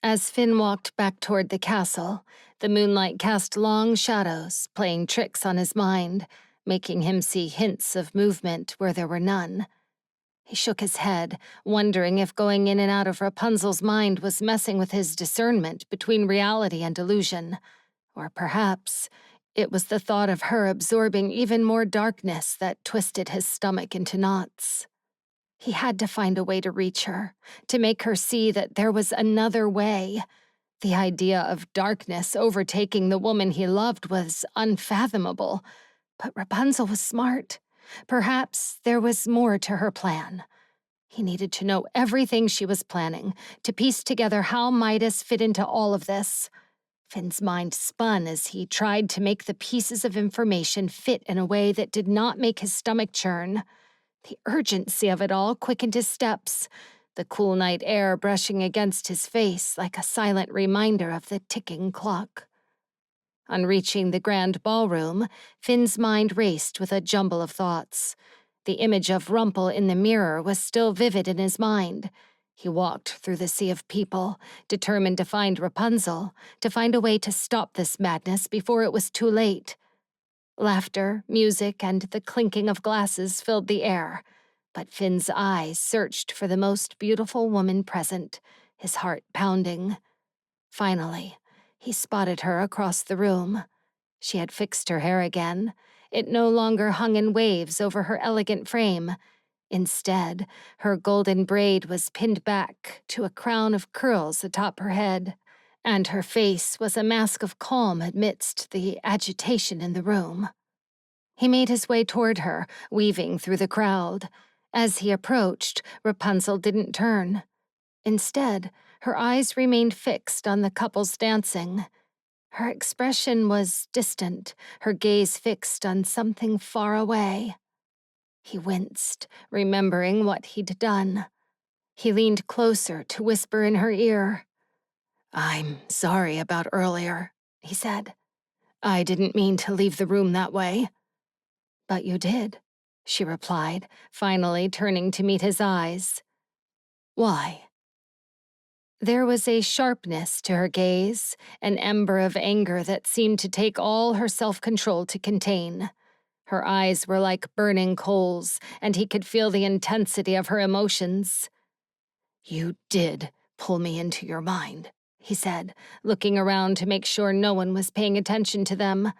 As Finn walked back toward the castle, the moonlight cast long shadows, playing tricks on his mind, making him see hints of movement where there were none. He shook his head, wondering if going in and out of Rapunzel's mind was messing with his discernment between reality and illusion. Or perhaps it was the thought of her absorbing even more darkness that twisted his stomach into knots. He had to find a way to reach her, to make her see that there was another way. The idea of darkness overtaking the woman he loved was unfathomable, but Rapunzel was smart. Perhaps there was more to her plan. He needed to know everything she was planning, to piece together how Midas fit into all of this. Finn's mind spun as he tried to make the pieces of information fit in a way that did not make his stomach churn. The urgency of it all quickened his steps, the cool night air brushing against his face like a silent reminder of the ticking clock. On reaching the grand ballroom, Finn's mind raced with a jumble of thoughts. The image of Rumple in the mirror was still vivid in his mind. He walked through the sea of people, determined to find Rapunzel, to find a way to stop this madness before it was too late. Laughter, music, and the clinking of glasses filled the air, but Finn's eyes searched for the most beautiful woman present, his heart pounding. Finally, he spotted her across the room. She had fixed her hair again. It no longer hung in waves over her elegant frame. Instead, her golden braid was pinned back to a crown of curls atop her head, and her face was a mask of calm amidst the agitation in the room. He made his way toward her, weaving through the crowd. As he approached, Rapunzel didn't turn. Instead, her eyes remained fixed on the couples dancing. Her expression was distant, her gaze fixed on something far away. He winced, remembering what he'd done. He leaned closer to whisper in her ear. "I'm sorry about earlier," he said. "I didn't mean to leave the room that way." "But you did," she replied, finally turning to meet his eyes. "Why?" There was a sharpness to her gaze, an ember of anger that seemed to take all her self-control to contain. Her eyes were like burning coals, and he could feel the intensity of her emotions. "You did pull me into your mind," he said, looking around to make sure no one was paying attention to them.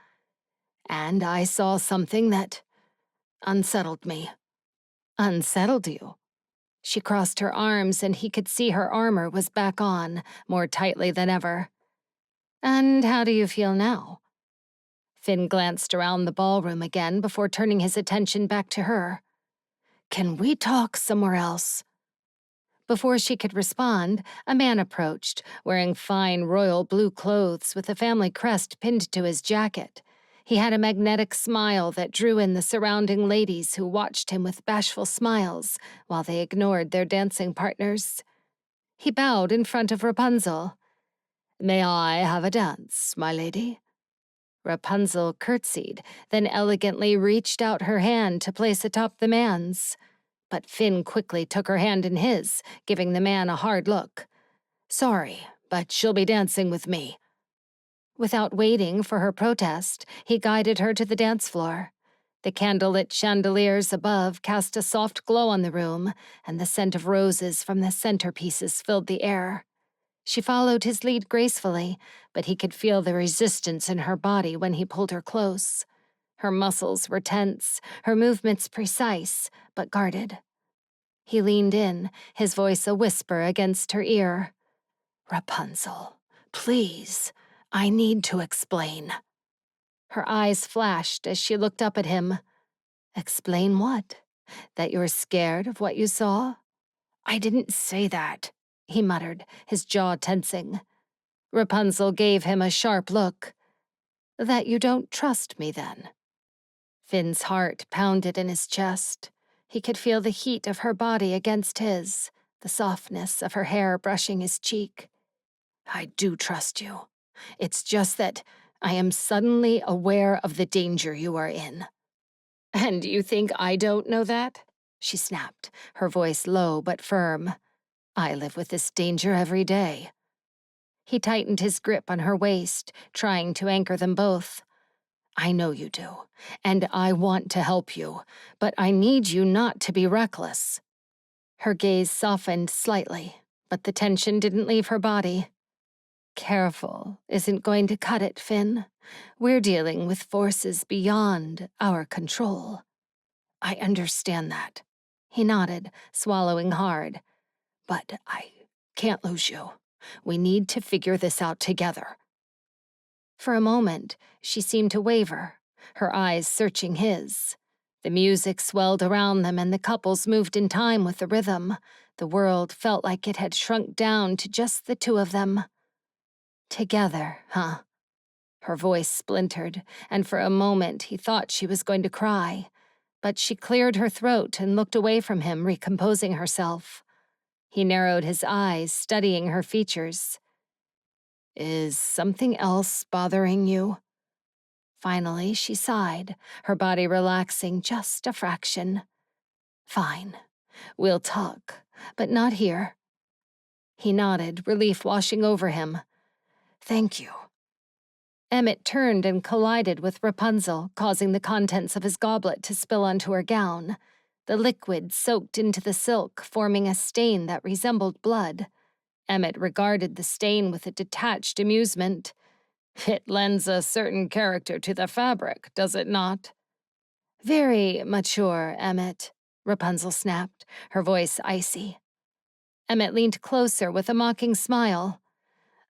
"And I saw something that unsettled me." "Unsettled you?" She crossed her arms, and he could see her armor was back on, more tightly than ever. "And how do you feel now?" Finn glanced around the ballroom again before turning his attention back to her. "Can we talk somewhere else?" Before she could respond, a man approached, wearing fine royal blue clothes with a family crest pinned to his jacket. He had a magnetic smile that drew in the surrounding ladies who watched him with bashful smiles while they ignored their dancing partners. He bowed in front of Rapunzel. "May I have a dance, my lady?" Rapunzel curtsied, then elegantly reached out her hand to place atop the man's. But Finn quickly took her hand in his, giving the man a hard look. "Sorry, but she'll be dancing with me." Without waiting for her protest, he guided her to the dance floor. The candlelit chandeliers above cast a soft glow on the room, and the scent of roses from the centerpieces filled the air. She followed his lead gracefully, but he could feel the resistance in her body when he pulled her close. Her muscles were tense, her movements precise, but guarded. He leaned in, his voice a whisper against her ear. "Rapunzel, please, I need to explain." Her eyes flashed as she looked up at him. "Explain what? That you're scared of what you saw?" "I didn't say that," he muttered, his jaw tensing. Rapunzel gave him a sharp look. "That you don't trust me, then?" Finn's heart pounded in his chest. He could feel the heat of her body against his, the softness of her hair brushing his cheek. "I do trust you. It's just that I am suddenly aware of the danger you are in." "And you think I don't know that?" she snapped, her voice low but firm. "I live with this danger every day." He tightened his grip on her waist, trying to anchor them both. I know you do, and I want to help you, but I need you not to be reckless." Her gaze softened slightly, but the tension didn't leave her body. "Careful isn't going to cut it, Finn. We're dealing with forces beyond our control." "I understand that." He nodded, swallowing hard. "But I can't lose you. We need to figure this out together." For a moment, she seemed to waver, her eyes searching his. The music swelled around them and the couples moved in time with the rhythm. The world felt like it had shrunk down to just the two of them. "Together, huh?" Her voice splintered, and for a moment he thought she was going to cry. But she cleared her throat and looked away from him, recomposing herself. He narrowed his eyes, studying her features. "Is something else bothering you?" Finally, she sighed, her body relaxing just a fraction. "Fine. We'll talk, but not here." He nodded, relief washing over him. "Thank you." Emmett turned and collided with Rapunzel, causing the contents of his goblet to spill onto her gown. The liquid soaked into the silk, forming a stain that resembled blood. Emmett regarded the stain with a detached amusement. "It lends a certain character to the fabric, does it not?" "Very mature, Emmett," Rapunzel snapped, her voice icy. Emmett leaned closer with a mocking smile.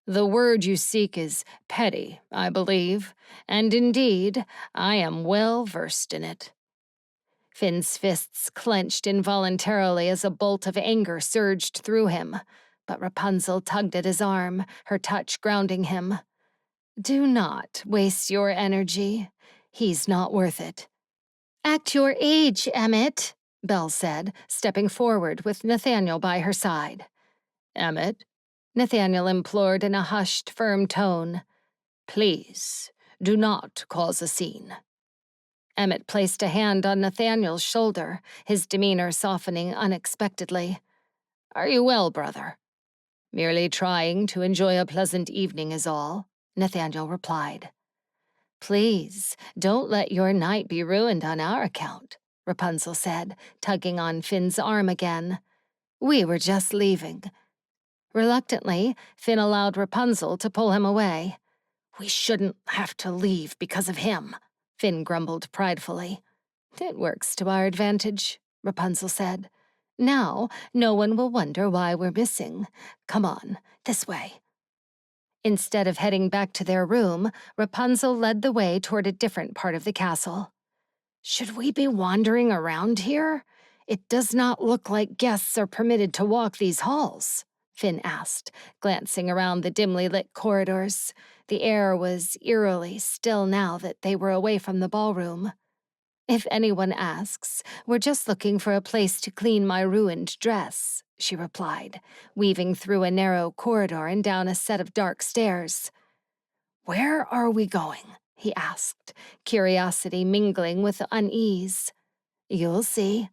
"The word you seek is petty, I believe, and indeed, I am well versed in it." Finn's fists clenched involuntarily as a bolt of anger surged through him, but Rapunzel tugged at his arm, her touch grounding him. "Do not waste your energy. He's not worth it." "Act your age, Emmett," Belle said, stepping forward with Nathaniel by her side. "Emmett," Nathaniel implored in a hushed, firm tone, "please, do not cause a scene." Emmett placed a hand on Nathaniel's shoulder, his demeanor softening unexpectedly. "Are you well, brother?" "Merely trying to enjoy a pleasant evening is all," Nathaniel replied. "Please, don't let your night be ruined on our account," Rapunzel said, tugging on Finn's arm again. "We were just leaving." Reluctantly, Finn allowed Rapunzel to pull him away. "We shouldn't have to leave because of him," Finn grumbled pridefully. "It works to our advantage," Rapunzel said. "Now, no one will wonder why we're missing. Come on, this way." Instead of heading back to their room, Rapunzel led the way toward a different part of the castle. "Should we be wandering around here? It does not look like guests are permitted to walk these halls," Finn asked, glancing around the dimly lit corridors. The air was eerily still now that they were away from the ballroom. "If anyone asks, we're just looking for a place to clean my ruined dress," she replied, weaving through a narrow corridor and down a set of dark stairs. "Where are we going?" he asked, curiosity mingling with unease. "You'll see."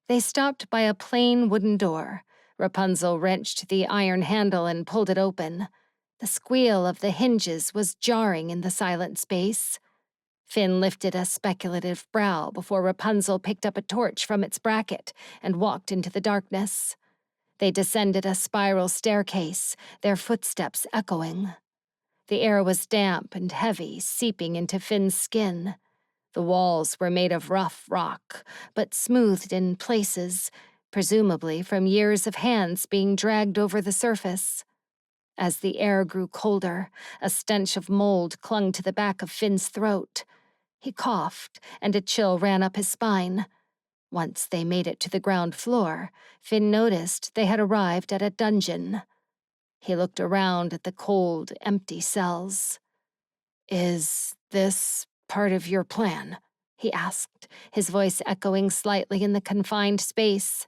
They stopped by a plain wooden door. Rapunzel wrenched the iron handle and pulled it open. The squeal of the hinges was jarring in the silent space. Finn lifted a speculative brow before Rapunzel picked up a torch from its bracket and walked into the darkness. They descended a spiral staircase, their footsteps echoing. The air was damp and heavy, seeping into Finn's skin. The walls were made of rough rock, but smoothed in places, presumably from years of hands being dragged over the surface. As the air grew colder, a stench of mold clung to the back of Finn's throat. He coughed, and a chill ran up his spine. Once they made it to the ground floor, Finn noticed they had arrived at a dungeon. He looked around at the cold, empty cells. "Is this part of your plan?" he asked, his voice echoing slightly in the confined space.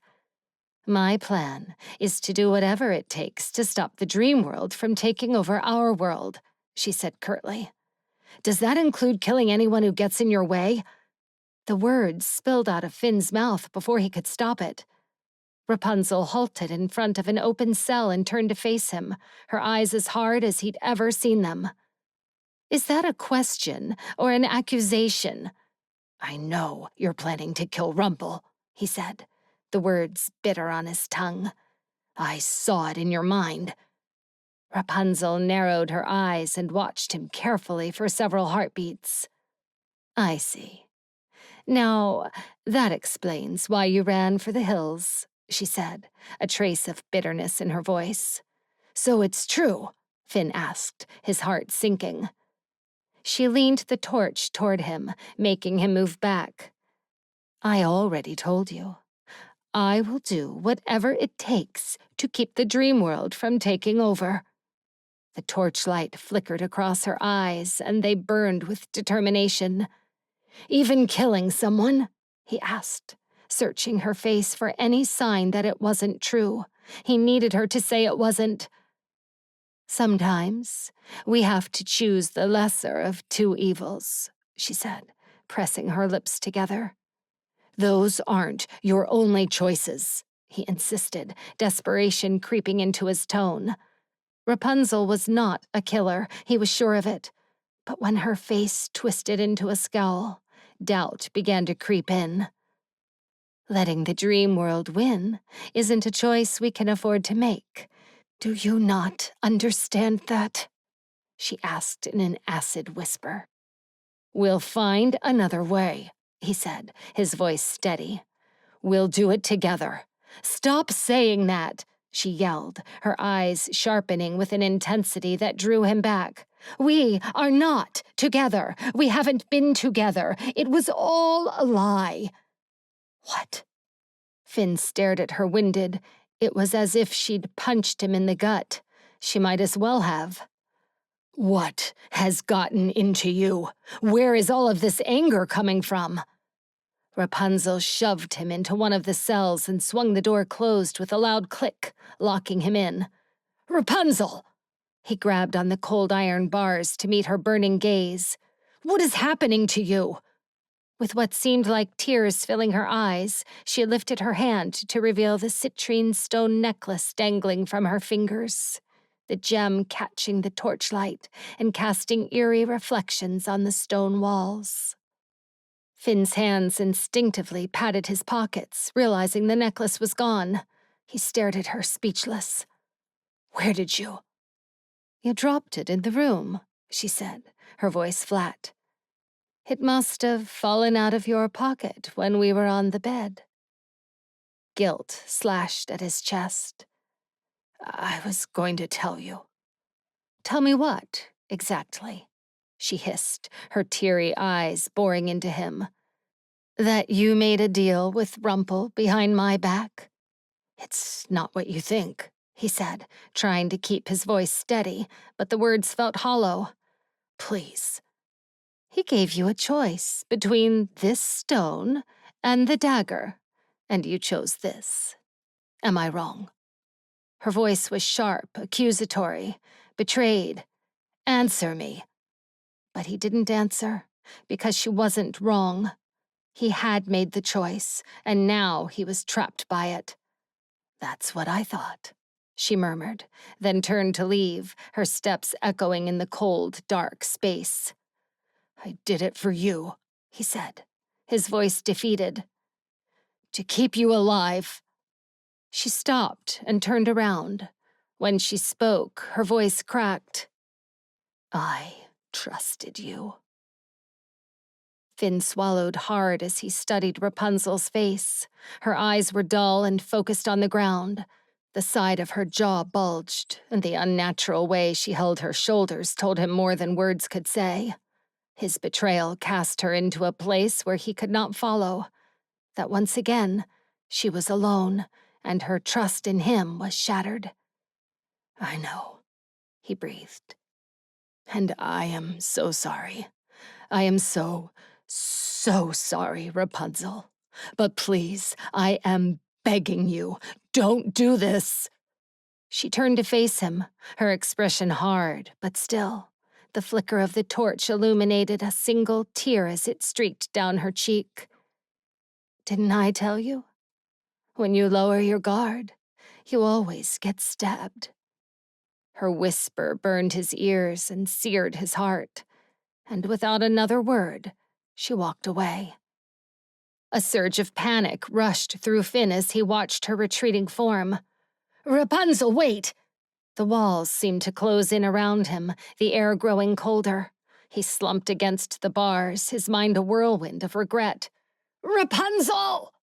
"My plan is to do whatever it takes to stop the Dreamworld from taking over our world," she said curtly. "Does that include killing anyone who gets in your way?" The words spilled out of Finn's mouth before he could stop it. Rapunzel halted in front of an open cell and turned to face him, her eyes as hard as he'd ever seen them. Is that a question or an accusation? I know you're planning to kill Rumple, he said, the words bitter on his tongue. I saw it in your mind. Rapunzel narrowed her eyes and watched him carefully for several heartbeats. I see. Now, that explains why you ran for the hills, she said, a trace of bitterness in her voice. So it's true? Finn asked, his heart sinking. She leaned the torch toward him, making him move back. I already told you. I will do whatever it takes to keep the Dreamworld from taking over. The torchlight flickered across her eyes, and they burned with determination. Even killing someone? He asked, searching her face for any sign that it wasn't true. He needed her to say it wasn't. Sometimes we have to choose the lesser of two evils, she said, pressing her lips together. Those aren't your only choices, he insisted, desperation creeping into his tone. Rapunzel was not a killer, he was sure of it. But when her face twisted into a scowl, doubt began to creep in. Letting the Dreamworld win isn't a choice we can afford to make. Do you not understand that? She asked in an acid whisper. We'll find another way, he said, his voice steady. We'll do it together. Stop saying that, she yelled, her eyes sharpening with an intensity that drew him back. We are not together. We haven't been together. It was all a lie. What? Finn stared at her, winded. It was as if she'd punched him in the gut. She might as well have. What has gotten into you? Where is all of this anger coming from? Rapunzel shoved him into one of the cells and swung the door closed with a loud click, locking him in. Rapunzel! He grabbed on the cold iron bars to meet her burning gaze. What is happening to you? With what seemed like tears filling her eyes, she lifted her hand to reveal the citrine stone necklace dangling from her fingers, the gem catching the torchlight and casting eerie reflections on the stone walls. Finn's hands instinctively patted his pockets, realizing the necklace was gone. He stared at her, speechless. Where did you? You dropped it in the room, she said, her voice flat. It must have fallen out of your pocket when we were on the bed. Guilt slashed at his chest. I was going to tell you. Tell me what, exactly? She hissed, her teary eyes boring into him. That you made a deal with Rumple behind my back? It's not what you think, he said, trying to keep his voice steady, but the words felt hollow. Please. He gave you a choice between this stone and the dagger, and you chose this. Am I wrong? Her voice was sharp, accusatory, betrayed. Answer me. But he didn't answer, because she wasn't wrong. He had made the choice, and now he was trapped by it. That's what I thought, she murmured, then turned to leave, her steps echoing in the cold, dark space. I did it for you, he said, his voice defeated. To keep you alive. She stopped and turned around. When she spoke, her voice cracked. I trusted you. Finn swallowed hard as he studied Rapunzel's face. Her eyes were dull and focused on the ground. The side of her jaw bulged, and the unnatural way she held her shoulders told him more than words could say. His betrayal cast her into a place where he could not follow. That once again, she was alone, and her trust in him was shattered. I know, he breathed. And I am so sorry. I am so sorry, Rapunzel. But please, I am begging you, don't do this. She turned to face him, her expression hard, but still. The flicker of the torch illuminated a single tear as it streaked down her cheek. Didn't I tell you? When you lower your guard, you always get stabbed. Her whisper burned his ears and seared his heart. and without another word, she walked away. A surge of panic rushed through Finn as he watched her retreating form. "Rapunzel, wait!" The walls seemed to close in around him, the air growing colder. He slumped against the bars, his mind a whirlwind of regret. "Rapunzel!"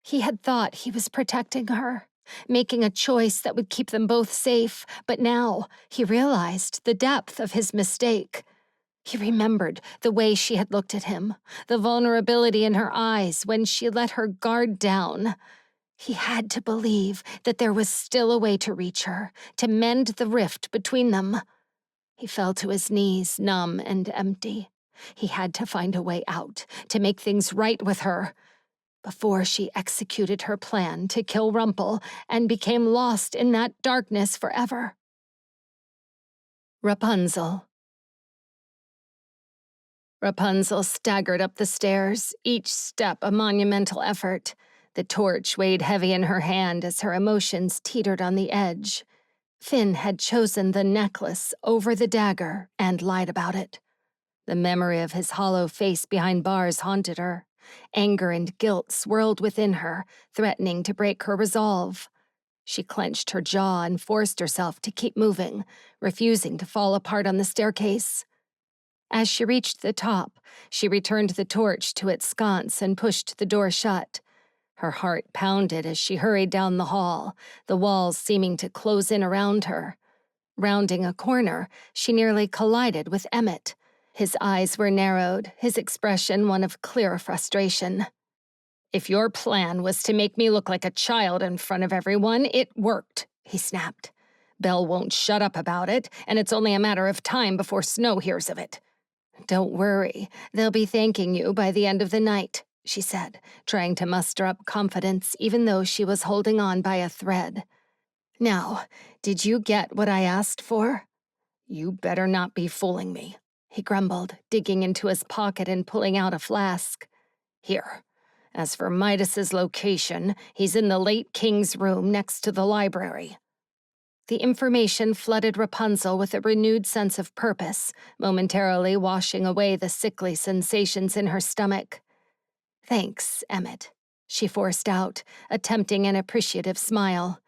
He had thought he was protecting her, making a choice that would keep them both safe, but now he realized the depth of his mistake. He remembered the way she had looked at him, the vulnerability in her eyes when she let her guard down. He had to believe that there was still a way to reach her, to mend the rift between them. He fell to his knees, numb and empty. He had to find a way out, to make things right with her, before she executed her plan to kill Rumple and became lost in that darkness forever. Rapunzel. Rapunzel staggered up the stairs, each step a monumental effort. The torch weighed heavy in her hand as her emotions teetered on the edge. Finn had chosen the necklace over the dagger and lied about it. The memory of his hollow face behind bars haunted her. Anger and guilt swirled within her, threatening to break her resolve. She clenched her jaw and forced herself to keep moving, refusing to fall apart on the staircase. As she reached the top, she returned the torch to its sconce and pushed the door shut. Her heart pounded as she hurried down the hall, the walls seeming to close in around her. Rounding a corner, she nearly collided with Emmett. His eyes were narrowed, his expression one of clear frustration. "If your plan was to make me look like a child in front of everyone, it worked," he snapped. "Belle won't shut up about it, and it's only a matter of time before Snow hears of it." "Don't worry, they'll be thanking you by the end of the night," she said, trying to muster up confidence even though she was holding on by a thread. "Now, did you get what I asked for?" "You better not be fooling me," he grumbled, digging into his pocket and pulling out a flask. "Here. As for Midas's location, he's in the late king's room next to the library." The information flooded Rapunzel with a renewed sense of purpose, momentarily washing away the sickly sensations in her stomach. "Thanks, Emmett," she forced out, attempting an appreciative smile.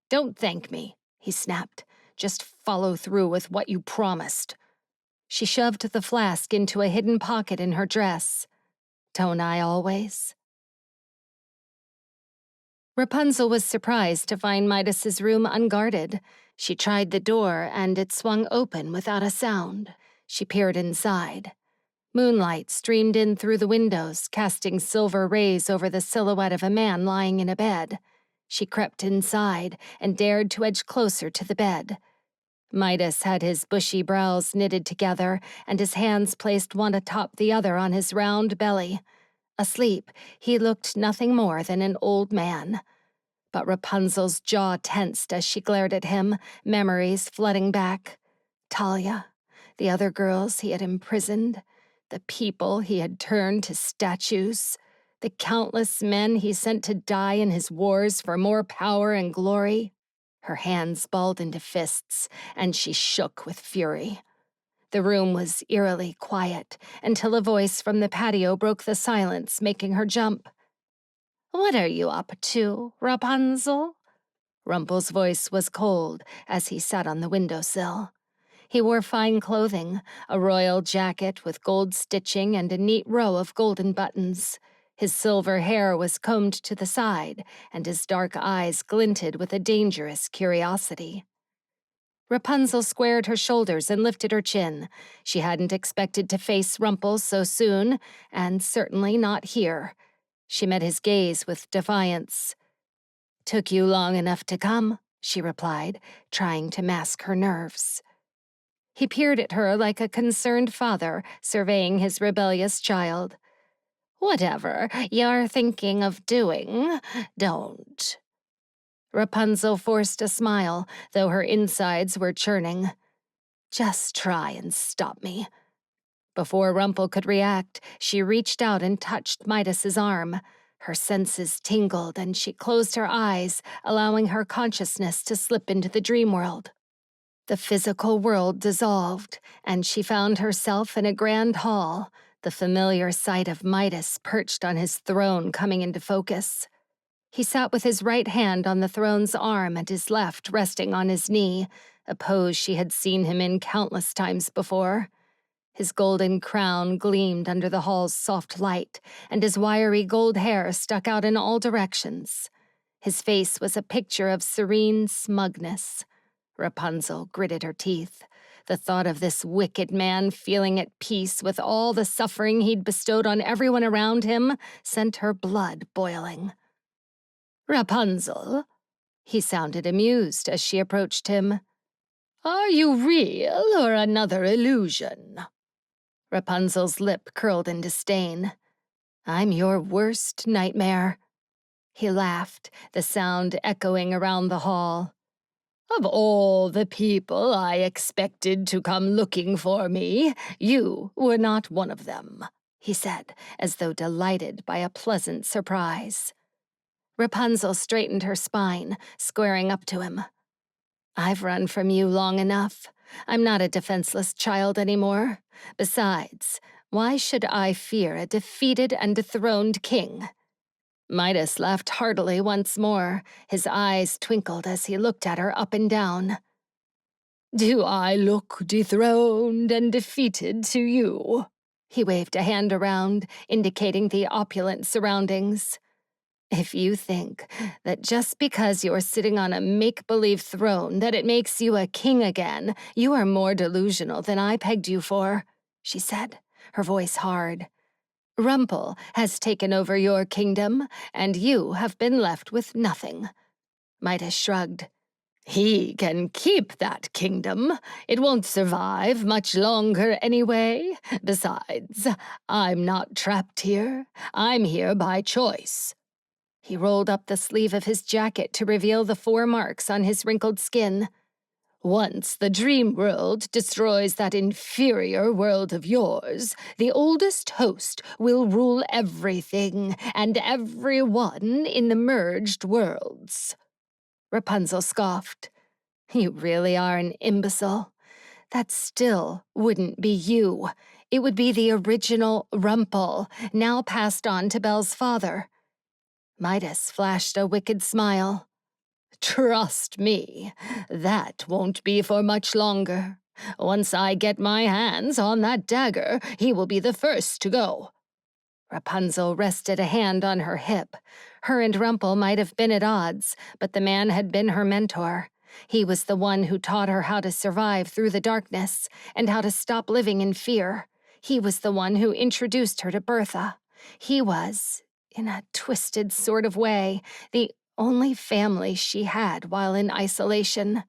"Don't thank me," he snapped. "Just follow through with what you promised." She shoved the flask into a hidden pocket in her dress. "Don't I always?" Rapunzel was surprised to find Midas's room unguarded. She tried the door, and it swung open without a sound. She peered inside. Moonlight streamed in through the windows, casting silver rays over the silhouette of a man lying in a bed. She crept inside and dared to edge closer to the bed. Midas had his bushy brows knitted together and his hands placed one atop the other on his round belly. Asleep, he looked nothing more than an old man. But Rapunzel's jaw tensed as she glared at him, memories flooding back. Talia, the other girls he had imprisoned, the people he had turned to statues, the countless men he sent to die in his wars for more power and glory. Her hands balled into fists, and she shook with fury. The room was eerily quiet until a voice from the patio broke the silence, making her jump. "What are you up to, Rapunzel?" Rumple's voice was cold as he sat on the windowsill. He wore fine clothing, a royal jacket with gold stitching and a neat row of golden buttons. His silver hair was combed to the side, and his dark eyes glinted with a dangerous curiosity. Rapunzel squared her shoulders and lifted her chin. She hadn't expected to face Rumple so soon, and certainly not here. She met his gaze with defiance. "Took you long enough to come," she replied, trying to mask her nerves. He peered at her like a concerned father surveying his rebellious child. "Whatever you're thinking of doing, don't." Rapunzel forced a smile, though her insides were churning. "Just try and stop me." Before Rumple could react, she reached out and touched Midas's arm. Her senses tingled and she closed her eyes, allowing her consciousness to slip into the dream world. The physical world dissolved, and she found herself in a grand hall, the familiar sight of Midas perched on his throne coming into focus. He sat with his right hand on the throne's arm and his left resting on his knee, a pose she had seen him in countless times before. His golden crown gleamed under the hall's soft light, and his wiry gold hair stuck out in all directions. His face was a picture of serene smugness. Rapunzel gritted her teeth. The thought of this wicked man feeling at peace with all the suffering he'd bestowed on everyone around him sent her blood boiling. "Rapunzel?" He sounded amused as she approached him. "Are you real or another illusion?" Rapunzel's lip curled in disdain. "I'm your worst nightmare." He laughed, the sound echoing around the hall. "Of all the people I expected to come looking for me, you were not one of them," he said, as though delighted by a pleasant surprise. Rapunzel straightened her spine, squaring up to him. "I've run from you long enough. I'm not a defenseless child anymore. Besides, why should I fear a defeated and dethroned king?" Midas laughed heartily once more. His eyes twinkled as he looked at her up and down. "Do I look dethroned and defeated to you?" He waved a hand around, indicating the opulent surroundings. "If you think that just because you're sitting on a make-believe throne that it makes you a king again, you are more delusional than I pegged you for," she said, her voice hard. "Rumple has taken over your kingdom, and you have been left with nothing." Midas shrugged. "He can keep that kingdom. It won't survive much longer anyway. Besides, I'm not trapped here. I'm here by choice." He rolled up the sleeve of his jacket to reveal the 4 marks on his wrinkled skin. "Once the Dreamworld destroys that inferior world of yours, the oldest host will rule everything and everyone in the merged worlds." Rapunzel scoffed. "You really are an imbecile. That still wouldn't be you. It would be the original Rumple, now passed on to Belle's father." Midas flashed a wicked smile. "Trust me, that won't be for much longer. Once I get my hands on that dagger, he will be the first to go." Rapunzel rested a hand on her hip. Her and Rumple might have been at odds, but the man had been her mentor. He was the one who taught her how to survive through the darkness and how to stop living in fear. He was the one who introduced her to Bertha. He was, in a twisted sort of way, the only family she had while in isolation.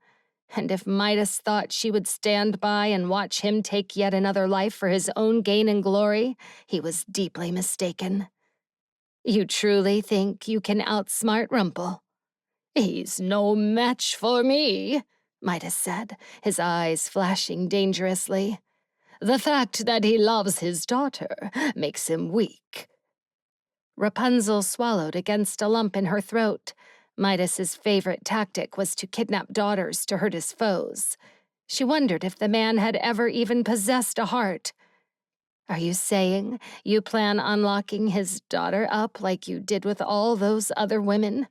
And if Midas thought she would stand by and watch him take yet another life for his own gain and glory, he was deeply mistaken. "You truly think you can outsmart Rumple?" "He's no match for me," Midas said, his eyes flashing dangerously. "The fact that he loves his daughter makes him weak." Rapunzel swallowed against a lump in her throat. Midas's favorite tactic was to kidnap daughters to hurt his foes. She wondered if the man had ever even possessed a heart. "Are you saying you plan on locking his daughter up like you did with all those other women?"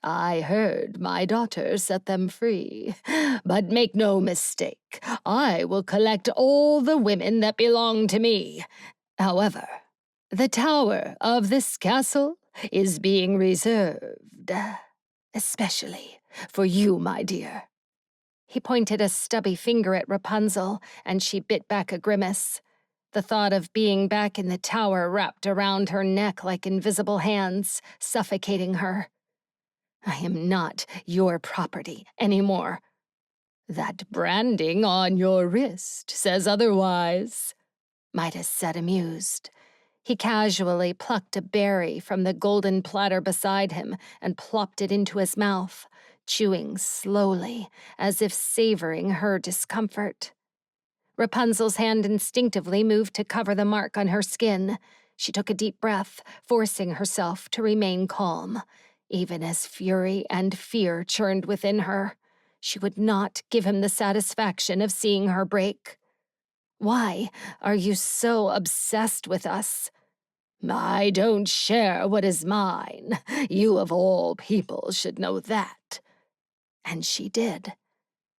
"I heard my daughter set them free. But make no mistake, I will collect all the women that belong to me. However, the tower of this castle is being reserved, especially for you, my dear." He pointed a stubby finger at Rapunzel, and she bit back a grimace. The thought of being back in the tower wrapped around her neck like invisible hands, suffocating her. "I am not your property anymore." "That branding on your wrist says otherwise," Midas said, amused. He casually plucked a berry from the golden platter beside him and plopped it into his mouth, chewing slowly, as if savoring her discomfort. Rapunzel's hand instinctively moved to cover the mark on her skin. She took a deep breath, forcing herself to remain calm, even as fury and fear churned within her. She would not give him the satisfaction of seeing her break. Why are you so obsessed with us? I don't share what is mine. You of all people should know that. And she did.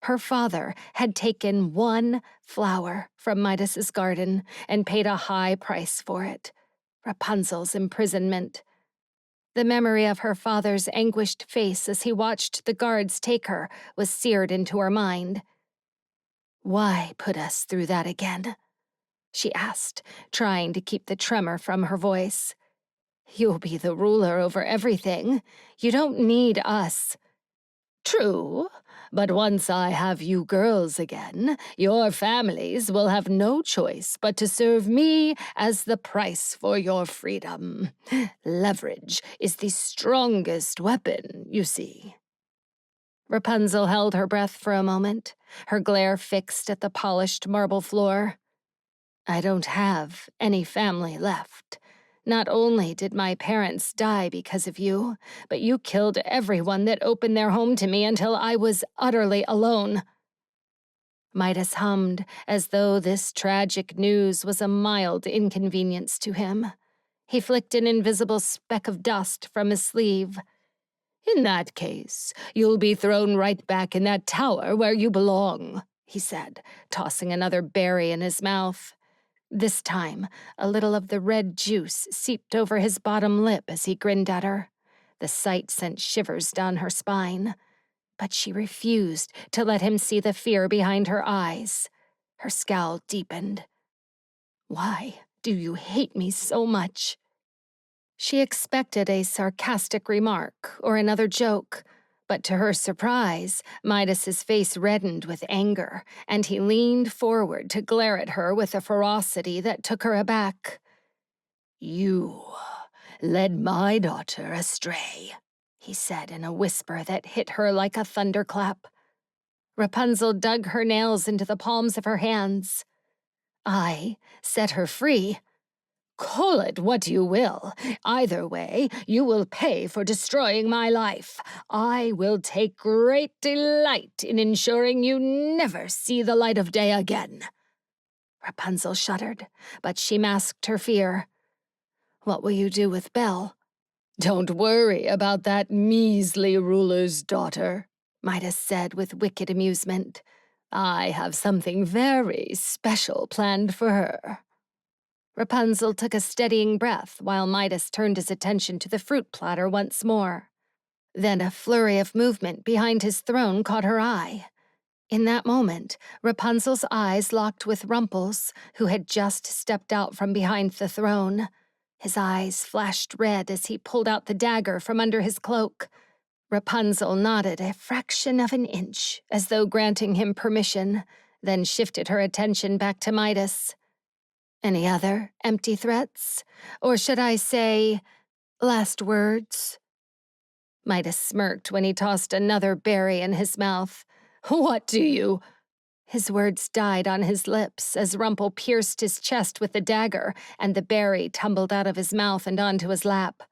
Her father had taken one flower from Midas's garden and paid a high price for it. Rapunzel's imprisonment. The memory of her father's anguished face as he watched the guards take her was seared into her mind. Why put us through that again? She asked, trying to keep the tremor from her voice. You'll be the ruler over everything. You don't need us. True, but once I have you girls again, your families will have no choice but to serve me as the price for your freedom. Leverage is the strongest weapon, you see. Rapunzel held her breath for a moment, her glare fixed at the polished marble floor. I don't have any family left. Not only did my parents die because of you, but you killed everyone that opened their home to me until I was utterly alone. Midas hummed, as though this tragic news was a mild inconvenience to him. He flicked an invisible speck of dust from his sleeve. In that case, you'll be thrown right back in that tower where you belong, he said, tossing another berry in his mouth. This time, a little of the red juice seeped over his bottom lip as he grinned at her. The sight sent shivers down her spine. But she refused to let him see the fear behind her eyes. Her scowl deepened. Why do you hate me so much? She expected a sarcastic remark or another joke, but to her surprise, Midas's face reddened with anger, and he leaned forward to glare at her with a ferocity that took her aback. You led my daughter astray, he said in a whisper that hit her like a thunderclap. Rapunzel dug her nails into the palms of her hands. I set her free. Call it what you will. Either way, you will pay for destroying my life. I will take great delight in ensuring you never see the light of day again. Rapunzel shuddered, but she masked her fear. What will you do with Belle? Don't worry about that measly ruler's daughter, Midas said with wicked amusement. I have something very special planned for her. Rapunzel took a steadying breath while Midas turned his attention to the fruit platter once more. Then a flurry of movement behind his throne caught her eye. In that moment, Rapunzel's eyes locked with Rumple's, who had just stepped out from behind the throne. His eyes flashed red as he pulled out the dagger from under his cloak. Rapunzel nodded a fraction of an inch, as though granting him permission, then shifted her attention back to Midas. Any other empty threats? Or should I say, last words? Midas smirked when he tossed another berry in his mouth. What do you... His words died on his lips as Rumple pierced his chest with the dagger and the berry tumbled out of his mouth and onto his lap.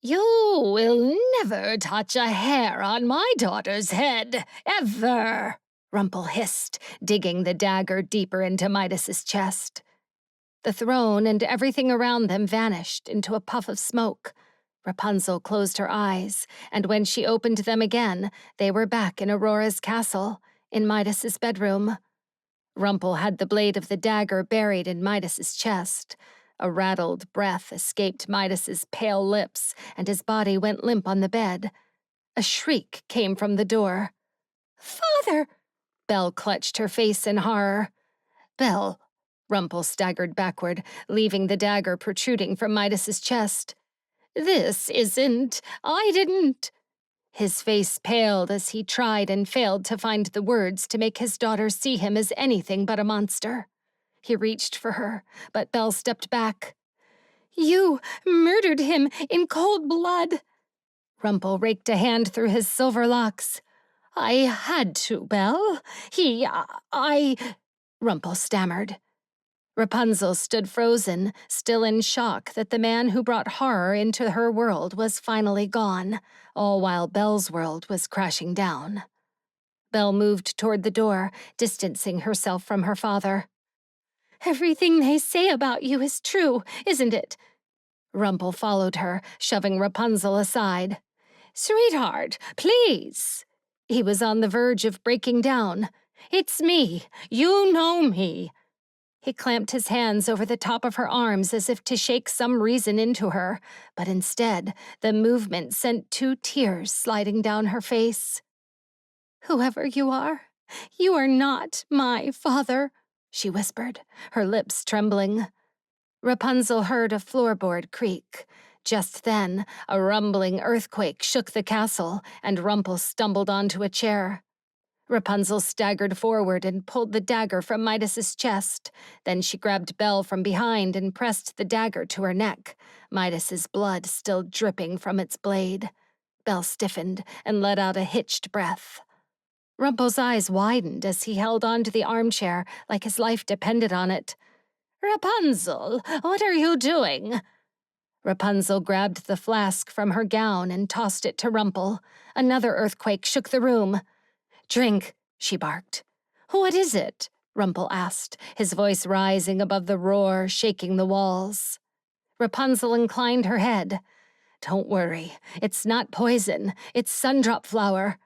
You will never touch a hair on my daughter's head, ever, Rumple hissed, digging the dagger deeper into Midas's chest. The throne and everything around them vanished into a puff of smoke. Rapunzel closed her eyes, and when she opened them again, they were back in Aurora's castle, in Midas's bedroom. Rumple had the blade of the dagger buried in Midas's chest. A rattled breath escaped Midas's pale lips, and his body went limp on the bed. A shriek came from the door. "Father!" Belle clutched her face in horror. "Belle!" Rumple staggered backward, leaving the dagger protruding from Midas's chest. This isn't... I didn't... His face paled as he tried and failed to find the words to make his daughter see him as anything but a monster. He reached for her, but Belle stepped back. "You murdered him in cold blood." Rumple raked a hand through his silver locks. I had to, Belle. I... Rumple stammered. Rapunzel stood frozen, still in shock that the man who brought horror into her world was finally gone, all while Belle's world was crashing down. Belle moved toward the door, distancing herself from her father. "Everything they say about you is true, isn't it?" Rumple followed her, shoving Rapunzel aside. "Sweetheart, please." He was on the verge of breaking down. "It's me. You know me." He clamped his hands over the top of her arms as if to shake some reason into her, but instead, the movement sent 2 tears sliding down her face. "Whoever you are not my father," she whispered, her lips trembling. Rapunzel heard a floorboard creak. Just then, a rumbling earthquake shook the castle, and Rumple stumbled onto a chair. Rapunzel staggered forward and pulled the dagger from Midas's chest. Then she grabbed Belle from behind and pressed the dagger to her neck, Midas's blood still dripping from its blade. Belle stiffened and let out a hitched breath. Rumple's eyes widened as he held onto the armchair like his life depended on it. "Rapunzel, what are you doing?" Rapunzel grabbed the flask from her gown and tossed it to Rumple. Another earthquake shook the room. "Drink," she barked. "What is it?" Rumple asked, his voice rising above the roar, shaking the walls. Rapunzel inclined her head. "Don't worry, it's not poison, it's sundrop flower.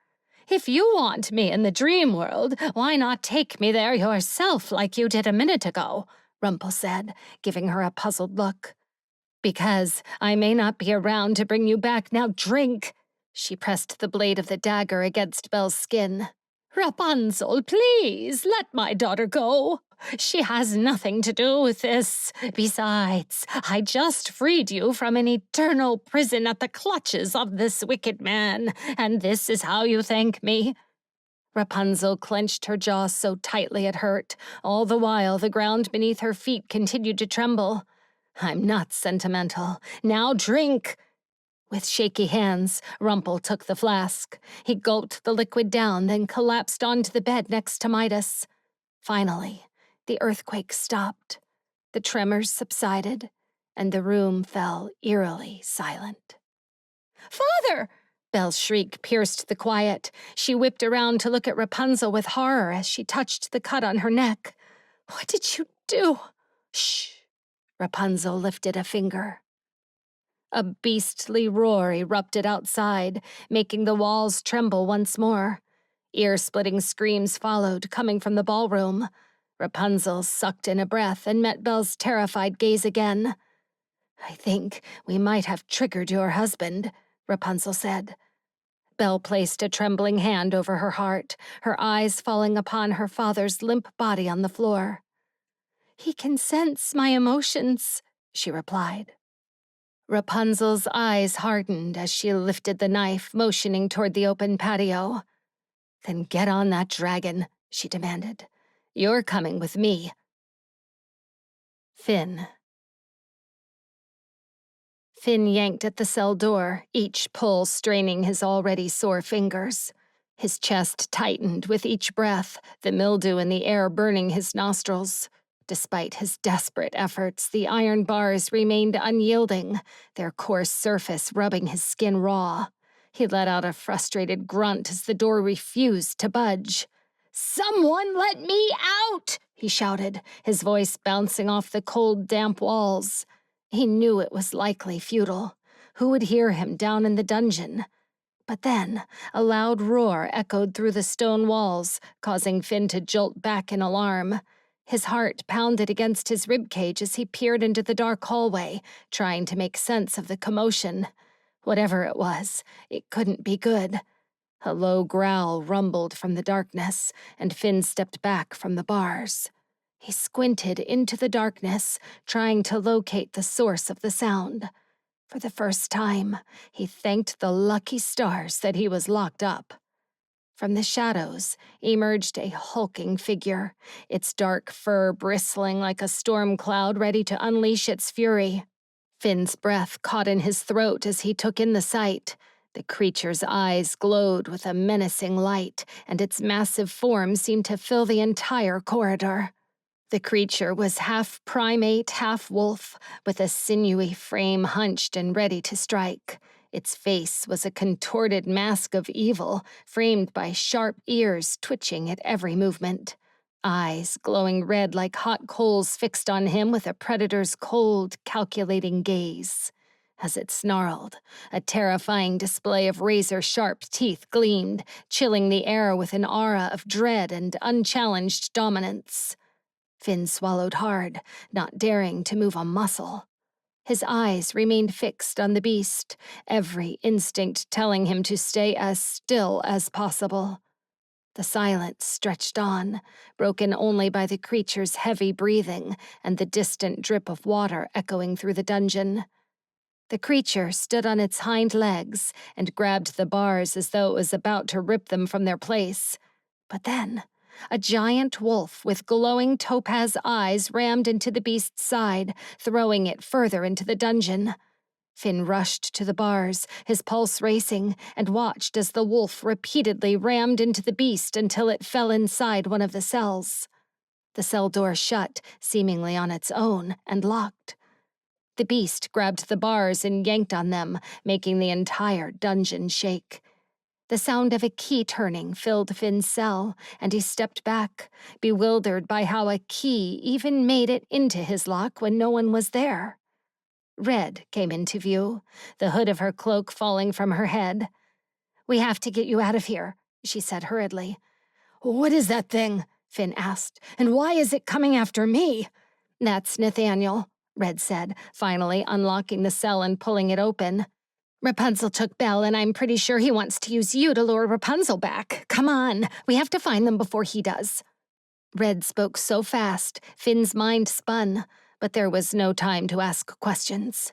If you want me in the Dreamworld, why not take me there yourself like you did a minute ago?" Rumple said, giving her a puzzled look. "Because I may not be around to bring you back. Now drink." She pressed the blade of the dagger against Belle's skin. "Rapunzel, please, let my daughter go. She has nothing to do with this. Besides, I just freed you from an eternal prison at the clutches of this wicked man, and this is how you thank me." Rapunzel clenched her jaw so tightly it hurt. All the while, the ground beneath her feet continued to tremble. "I'm not sentimental. Now drink." With shaky hands, Rumple took the flask. He gulped the liquid down, then collapsed onto the bed next to Midas. Finally, the earthquake stopped. The tremors subsided, and the room fell eerily silent. "Father!" Belle's shriek pierced the quiet. She whipped around to look at Rapunzel with horror as she touched the cut on her neck. "What did you do?" "Shh." Rapunzel lifted a finger. A beastly roar erupted outside, making the walls tremble once more. Ear-splitting screams followed, coming from the ballroom. Rapunzel sucked in a breath and met Belle's terrified gaze again. "I think we might have triggered your husband," Rapunzel said. Belle placed a trembling hand over her heart, her eyes falling upon her father's limp body on the floor. "He can sense my emotions," she replied. Rapunzel's eyes hardened as she lifted the knife, motioning toward the open patio. "Then get on that dragon," she demanded. "You're coming with me." Finn yanked at the cell door, each pull straining his already sore fingers. His chest tightened with each breath, the mildew in the air burning his nostrils. Despite his desperate efforts, the iron bars remained unyielding, their coarse surface rubbing his skin raw. He let out a frustrated grunt as the door refused to budge. "Someone let me out!" he shouted, his voice bouncing off the cold, damp walls. He knew it was likely futile. Who would hear him down in the dungeon? But then, a loud roar echoed through the stone walls, causing Finn to jolt back in alarm. His heart pounded against his ribcage as he peered into the dark hallway, trying to make sense of the commotion. Whatever it was, it couldn't be good. A low growl rumbled from the darkness, and Finn stepped back from the bars. He squinted into the darkness, trying to locate the source of the sound. For the first time, he thanked the lucky stars that he was locked up. From the shadows emerged a hulking figure, its dark fur bristling like a storm cloud ready to unleash its fury. Finn's breath caught in his throat as he took in the sight. The creature's eyes glowed with a menacing light, and its massive form seemed to fill the entire corridor. The creature was half primate, half wolf, with a sinewy frame hunched and ready to strike. Its face was a contorted mask of evil, framed by sharp ears twitching at every movement. Eyes glowing red like hot coals fixed on him with a predator's cold, calculating gaze. As it snarled, a terrifying display of razor-sharp teeth gleamed, chilling the air with an aura of dread and unchallenged dominance. Finn swallowed hard, not daring to move a muscle. His eyes remained fixed on the beast, every instinct telling him to stay as still as possible. The silence stretched on, broken only by the creature's heavy breathing and the distant drip of water echoing through the dungeon. The creature stood on its hind legs and grabbed the bars as though it was about to rip them from their place. But then, a giant wolf with glowing topaz eyes rammed into the beast's side, throwing it further into the dungeon. Finn rushed to the bars, his pulse racing, and watched as the wolf repeatedly rammed into the beast until it fell inside one of the cells. The cell door shut, seemingly on its own, and locked. The beast grabbed the bars and yanked on them, making the entire dungeon shake. The sound of a key turning filled Finn's cell, and he stepped back, bewildered by how a key even made it into his lock when no one was there. Red came into view, the hood of her cloak falling from her head. "We have to get you out of here," she said hurriedly. "What is that thing?" Finn asked. "And why is it coming after me?" "That's Nathaniel," Red said, finally unlocking the cell and pulling it open. "Rapunzel took Belle, and I'm pretty sure he wants to use you to lure Rapunzel back. Come on, we have to find them before he does." Red spoke so fast, Finn's mind spun, but there was no time to ask questions.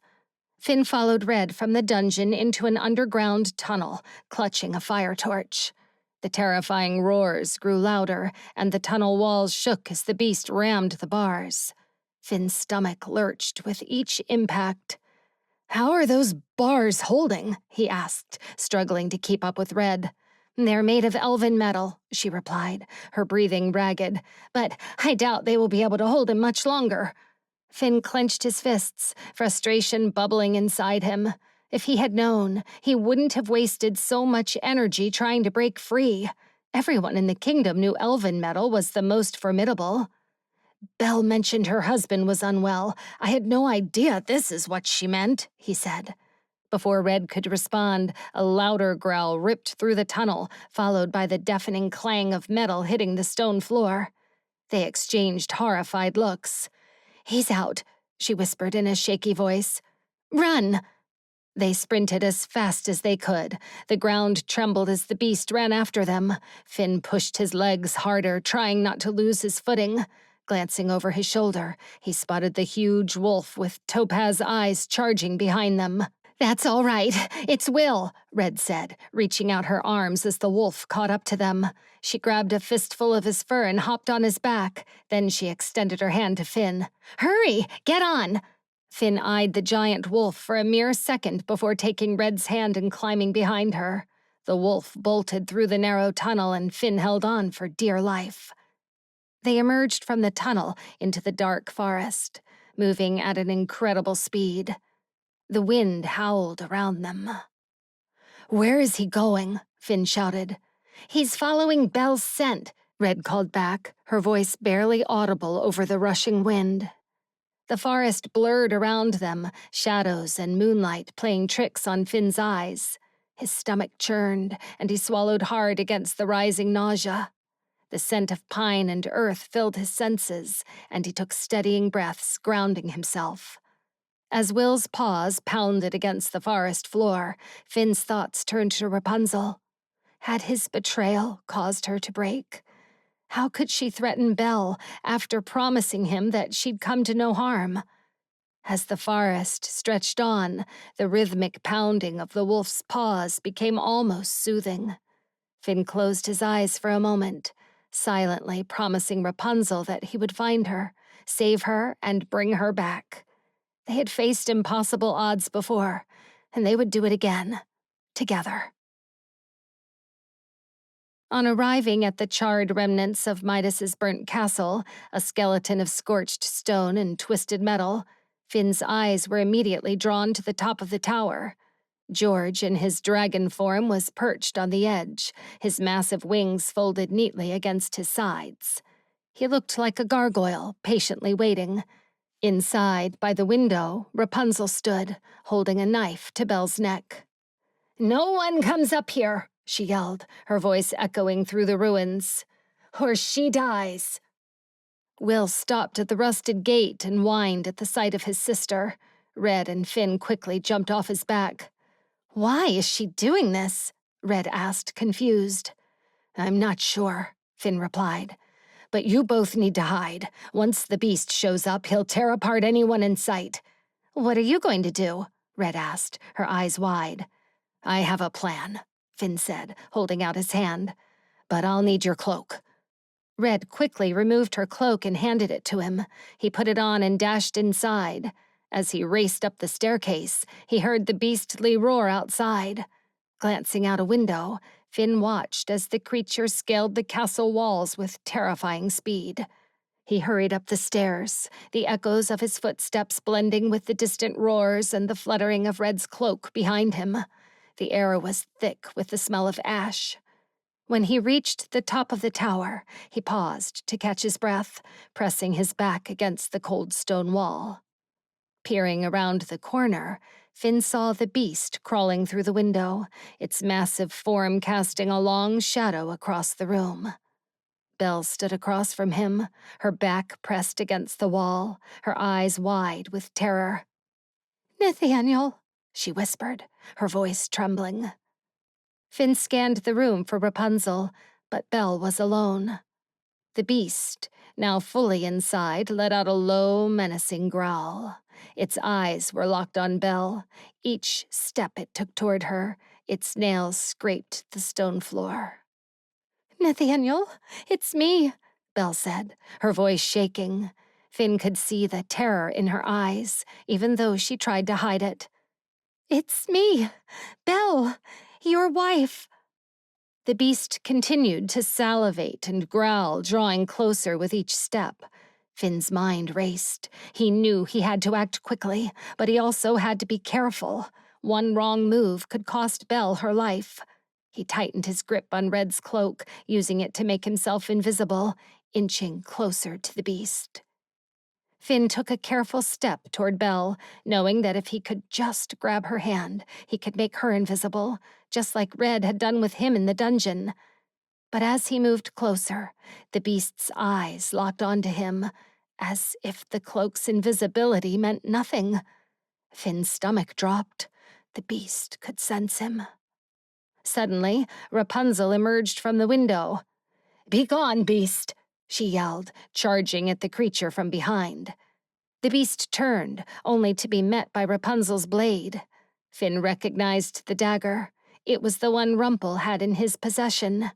Finn followed Red from the dungeon into an underground tunnel, clutching a fire torch. The terrifying roars grew louder, and the tunnel walls shook as the beast rammed the bars. Finn's stomach lurched with each impact. "How are those bars holding?" he asked, struggling to keep up with Red. "They're made of elven metal," she replied, her breathing ragged, "but I doubt they will be able to hold him much longer." Finn clenched his fists, frustration bubbling inside him. If he had known, he wouldn't have wasted so much energy trying to break free. Everyone in the kingdom knew elven metal was the most formidable. "Belle mentioned her husband was unwell. I had no idea this is what she meant," he said. Before Red could respond, a louder growl ripped through the tunnel, followed by the deafening clang of metal hitting the stone floor. They exchanged horrified looks. "He's out," she whispered in a shaky voice. "Run!" They sprinted as fast as they could. The ground trembled as the beast ran after them. Finn pushed his legs harder, trying not to lose his footing. Glancing over his shoulder, he spotted the huge wolf with topaz eyes charging behind them. "That's all right. It's Will," Red said, reaching out her arms as the wolf caught up to them. She grabbed a fistful of his fur and hopped on his back. Then she extended her hand to Finn. "Hurry! Get on!" Finn eyed the giant wolf for a mere second before taking Red's hand and climbing behind her. The wolf bolted through the narrow tunnel and Finn held on for dear life. They emerged from the tunnel into the dark forest, moving at an incredible speed. The wind howled around them. "Where is he going?" Finn shouted. "He's following Belle's scent," Red called back, her voice barely audible over the rushing wind. The forest blurred around them, shadows and moonlight playing tricks on Finn's eyes. His stomach churned, and he swallowed hard against the rising nausea. The scent of pine and earth filled his senses, and he took steadying breaths, grounding himself. As Will's paws pounded against the forest floor, Finn's thoughts turned to Rapunzel. Had his betrayal caused her to break? How could she threaten Belle after promising him that she'd come to no harm? As the forest stretched on, the rhythmic pounding of the wolf's paws became almost soothing. Finn closed his eyes for a moment, silently promising Rapunzel that he would find her, save her, and bring her back. They had faced impossible odds before, and they would do it again, together. On arriving at the charred remnants of Midas's burnt castle, a skeleton of scorched stone and twisted metal, Finn's eyes were immediately drawn to the top of the tower. George, in his dragon form, was perched on the edge, his massive wings folded neatly against his sides. He looked like a gargoyle, patiently waiting. Inside, by the window, Rapunzel stood, holding a knife to Belle's neck. "No one comes up here," she yelled, her voice echoing through the ruins, "or she dies." Will stopped at the rusted gate and whined at the sight of his sister. Red and Finn quickly jumped off his back. "Why is she doing this?" Red asked, confused. "I'm not sure," Finn replied. "But you both need to hide. Once the beast shows up, he'll tear apart anyone in sight." "What are you going to do?" Red asked, her eyes wide. "I have a plan," Finn said, holding out his hand. "But I'll need your cloak." Red quickly removed her cloak and handed it to him. He put it on and dashed inside. As he raced up the staircase, he heard the beastly roar outside. Glancing out a window, Finn watched as the creature scaled the castle walls with terrifying speed. He hurried up the stairs, the echoes of his footsteps blending with the distant roars and the fluttering of Red's cloak behind him. The air was thick with the smell of ash. When he reached the top of the tower, he paused to catch his breath, pressing his back against the cold stone wall. Peering around the corner, Finn saw the beast crawling through the window, its massive form casting a long shadow across the room. Belle stood across from him, her back pressed against the wall, her eyes wide with terror. "Nathaniel," she whispered, her voice trembling. Finn scanned the room for Rapunzel, but Belle was alone. The beast, now fully inside, let out a low, menacing growl. Its eyes were locked on Belle. Each step it took toward her, its nails scraped the stone floor. "Nathaniel, it's me," Belle said, her voice shaking. Finn could see the terror in her eyes, even though she tried to hide it. "It's me, Belle, your wife." The beast continued to salivate and growl, drawing closer with each step. Finn's mind raced. He knew he had to act quickly, but he also had to be careful. One wrong move could cost Belle her life. He tightened his grip on Red's cloak, using it to make himself invisible, inching closer to the beast. Finn took a careful step toward Belle, knowing that if he could just grab her hand, he could make her invisible, just like Red had done with him in the dungeon. But as he moved closer, the beast's eyes locked onto him, as if the cloak's invisibility meant nothing. Finn's stomach dropped. The beast could sense him. Suddenly, Rapunzel emerged from the window. "Be gone, beast!" she yelled, charging at the creature from behind. The beast turned, only to be met by Rapunzel's blade. Finn recognized the dagger. It was the one Rumpel had in his possession.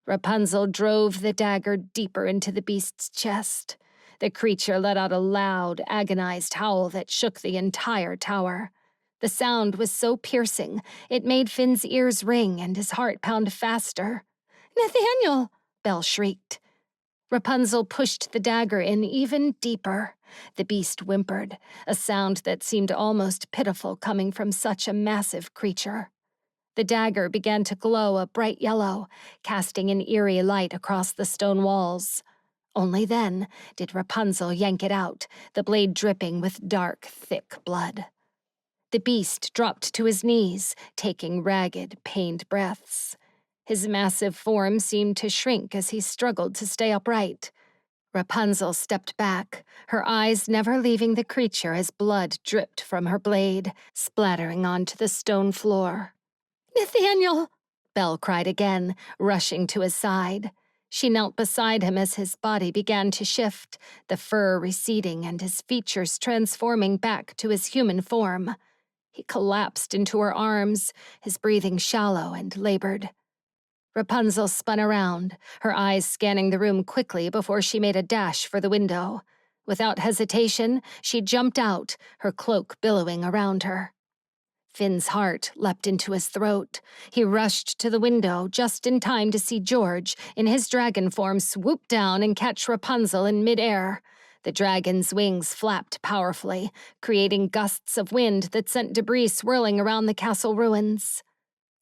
Rapunzel drove the dagger deeper into the beast's chest. The creature let out a loud, agonized howl that shook the entire tower. The sound was so piercing, it made Finn's ears ring and his heart pound faster. "Nathaniel!" Belle shrieked. Rapunzel pushed the dagger in even deeper. The beast whimpered, a sound that seemed almost pitiful coming from such a massive creature. The dagger began to glow a bright yellow, casting an eerie light across the stone walls. Only then did Rapunzel yank it out, the blade dripping with dark, thick blood. The beast dropped to his knees, taking ragged, pained breaths. His massive form seemed to shrink as he struggled to stay upright. Rapunzel stepped back, her eyes never leaving the creature as blood dripped from her blade, splattering onto the stone floor. "Nathaniel!" Belle cried again, rushing to his side. She knelt beside him as his body began to shift, the fur receding and his features transforming back to his human form. He collapsed into her arms, his breathing shallow and labored. Rapunzel spun around, her eyes scanning the room quickly before she made a dash for the window. Without hesitation, she jumped out, her cloak billowing around her. Finn's heart leapt into his throat. He rushed to the window just in time to see George, in his dragon form, swoop down and catch Rapunzel in midair. The dragon's wings flapped powerfully, creating gusts of wind that sent debris swirling around the castle ruins.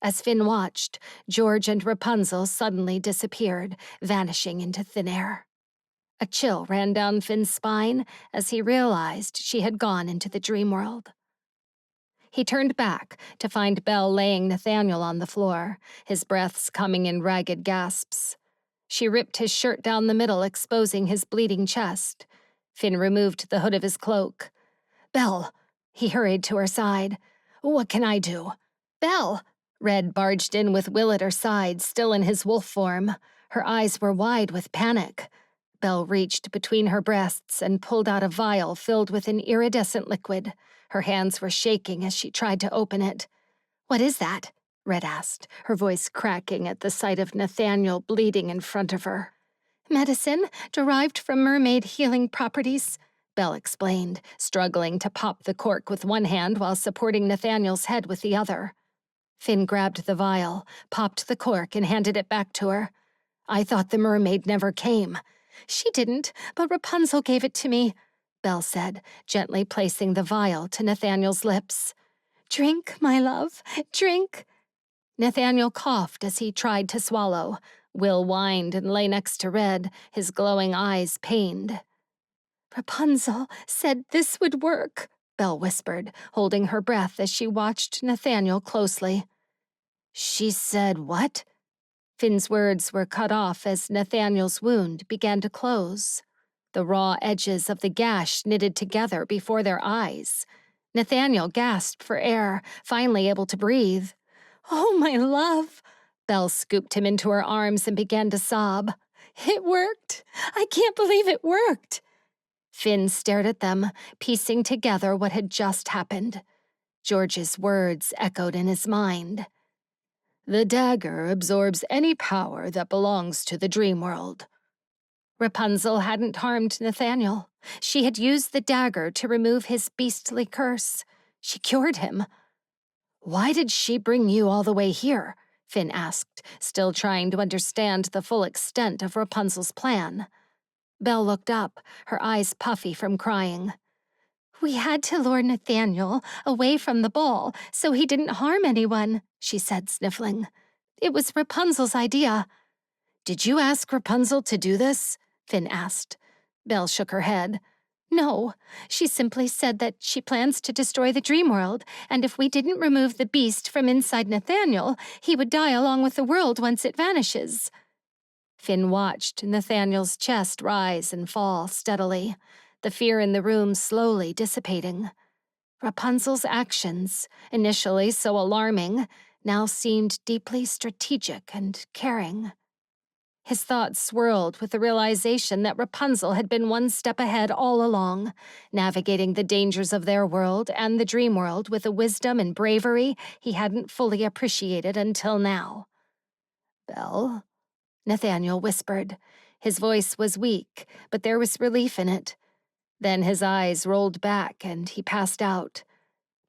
As Finn watched, George and Rapunzel suddenly disappeared, vanishing into thin air. A chill ran down Finn's spine as he realized she had gone into the Dreamworld. He turned back to find Belle laying Nathaniel on the floor, his breaths coming in ragged gasps. She ripped his shirt down the middle, exposing his bleeding chest. Finn removed the hood of his cloak. "Belle!" He hurried to her side. "What can I do?" "Belle!" Red barged in with Will at her side, still in his wolf form. Her eyes were wide with panic. Belle reached between her breasts and pulled out a vial filled with an iridescent liquid. Her hands were shaking as she tried to open it. "What is that?" Red asked, her voice cracking at the sight of Nathaniel bleeding in front of her. "Medicine derived from mermaid healing properties," Belle explained, struggling to pop the cork with one hand while supporting Nathaniel's head with the other. Finn grabbed the vial, popped the cork, and handed it back to her. "I thought the mermaid never came." "She didn't, but Rapunzel gave it to me," Belle said, gently placing the vial to Nathaniel's lips. "Drink, my love, drink." Nathaniel coughed as he tried to swallow. Will whined and lay next to Red, his glowing eyes pained. "Rapunzel said this would work," Belle whispered, holding her breath as she watched Nathaniel closely. "She said what?" Finn's words were cut off as Nathaniel's wound began to close. The raw edges of the gash knitted together before their eyes. Nathaniel gasped for air, finally able to breathe. "Oh, my love!" Belle scooped him into her arms and began to sob. "It worked! I can't believe it worked!" Finn stared at them, piecing together what had just happened. George's words echoed in his mind. "The dagger absorbs any power that belongs to the Dreamworld." Rapunzel hadn't harmed Nathaniel. She had used the dagger to remove his beastly curse. She cured him. "Why did she bring you all the way here?" Finn asked, still trying to understand the full extent of Rapunzel's plan. Belle looked up, her eyes puffy from crying. "We had to lure Nathaniel away from the ball so he didn't harm anyone," she said, sniffling. "It was Rapunzel's idea." "Did you ask Rapunzel to do this?" Finn asked. Belle shook her head. "No, she simply said that she plans to destroy the Dreamworld, and if we didn't remove the beast from inside Nathaniel, he would die along with the world once it vanishes." Finn watched Nathaniel's chest rise and fall steadily, the fear in the room slowly dissipating. Rapunzel's actions, initially so alarming, now seemed deeply strategic and caring. His thoughts swirled with the realization that Rapunzel had been one step ahead all along, navigating the dangers of their world and the Dreamworld with a wisdom and bravery he hadn't fully appreciated until now. "Belle?" Nathaniel whispered. His voice was weak, but there was relief in it. Then his eyes rolled back and he passed out.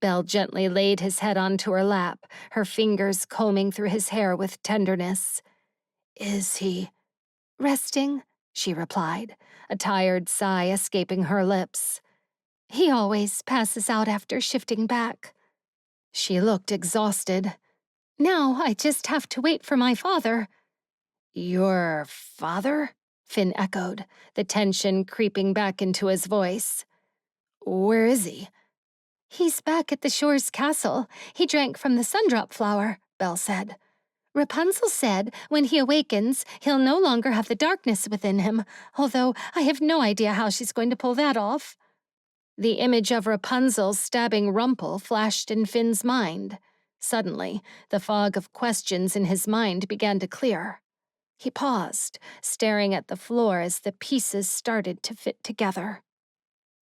Belle gently laid his head onto her lap, her fingers combing through his hair with tenderness. "Is he resting?" she replied, a tired sigh escaping her lips. "He always passes out after shifting back." She looked exhausted. "Now I just have to wait for my father." "Your father?" Finn echoed, the tension creeping back into his voice. "Where is he?" "He's back at the Shore's castle. He drank from the sundrop flower," Belle said. "Rapunzel said when he awakens, he'll no longer have the darkness within him, although I have no idea how she's going to pull that off." The image of Rapunzel stabbing Rumple flashed in Finn's mind. Suddenly, the fog of questions in his mind began to clear. He paused, staring at the floor as the pieces started to fit together.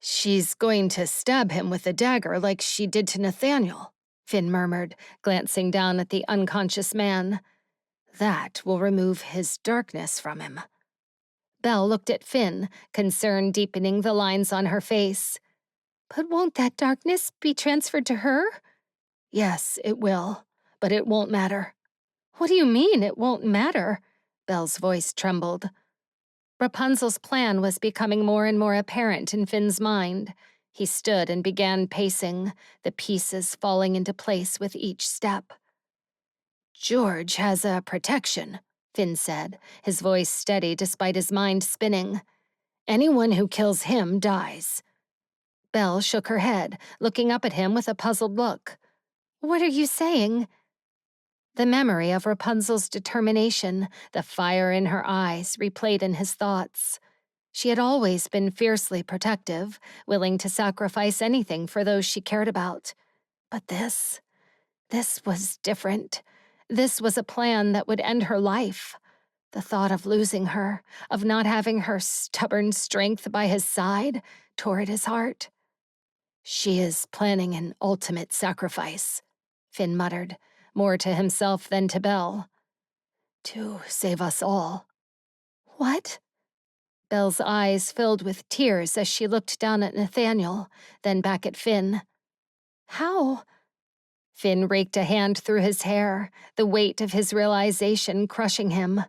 "She's going to stab him with a dagger like she did to Nathaniel," Finn murmured, glancing down at the unconscious man. "That will remove his darkness from him." Belle looked at Finn, concern deepening the lines on her face. "But won't that darkness be transferred to her?" "Yes, it will, but it won't matter." "What do you mean, it won't matter?" Belle's voice trembled. Rapunzel's plan was becoming more and more apparent in Finn's mind. He stood and began pacing, the pieces falling into place with each step. "George has a protection," Finn said, his voice steady despite his mind spinning. "Anyone who kills him dies." Belle shook her head, looking up at him with a puzzled look. "What are you saying?" The memory of Rapunzel's determination, the fire in her eyes, replayed in his thoughts. She had always been fiercely protective, willing to sacrifice anything for those she cared about. But this was different. This was a plan that would end her life. The thought of losing her, of not having her stubborn strength by his side, tore at his heart. "She is planning an ultimate sacrifice," Finn muttered, more to himself than to Belle. "To save us all." "What?" Belle's eyes filled with tears as she looked down at Nathaniel, then back at Finn. "How?" Finn raked a hand through his hair, the weight of his realization crushing him.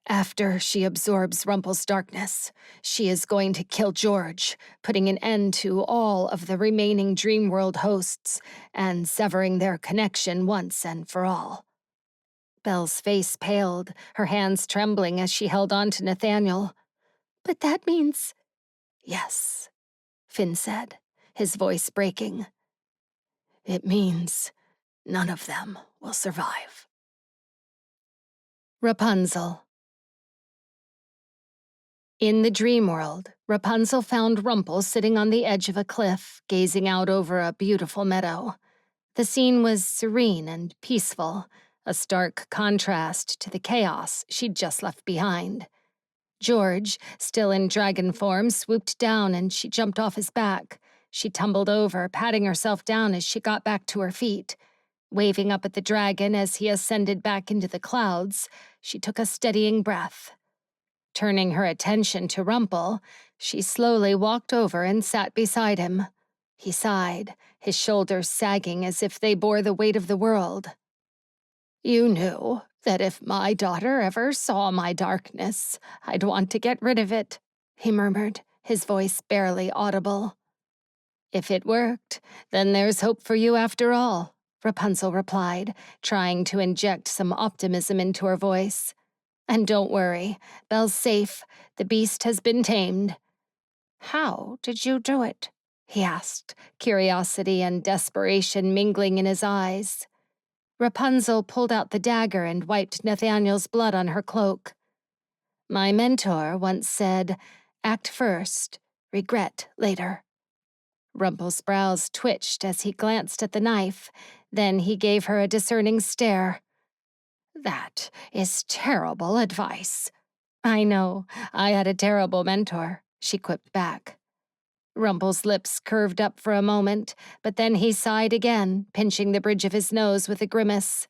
"After she absorbs Rumple's darkness, she is going to kill George, putting an end to all of the remaining Dreamworld hosts and severing their connection once and for all." Belle's face paled, her hands trembling as she held on to Nathaniel. "But that means—" "Yes," Finn said, his voice breaking. "It means none of them will survive." Rapunzel. In the Dreamworld, Rapunzel found Rumple sitting on the edge of a cliff, gazing out over a beautiful meadow. The scene was serene and peaceful, a stark contrast to the chaos she'd just left behind. George, still in dragon form, swooped down and she jumped off his back. She tumbled over, patting herself down as she got back to her feet. Waving up at the dragon as he ascended back into the clouds, she took a steadying breath. Turning her attention to Rumple, she slowly walked over and sat beside him. He sighed, his shoulders sagging as if they bore the weight of the world. "You knew that if my daughter ever saw my darkness, I'd want to get rid of it," he murmured, his voice barely audible. "If it worked, then there's hope for you after all," Rapunzel replied, trying to inject some optimism into her voice. "And don't worry, Belle's safe. The beast has been tamed." "How did you do it?" he asked, curiosity and desperation mingling in his eyes. Rapunzel pulled out the dagger and wiped Nathaniel's blood on her cloak. "My mentor once said, 'Act first, regret later.'" Rumple's brows twitched as he glanced at the knife, then he gave her a discerning stare. "That is terrible advice." "I know, I had a terrible mentor," she quipped back. Rumple's lips curved up for a moment, but then he sighed again, pinching the bridge of his nose with a grimace.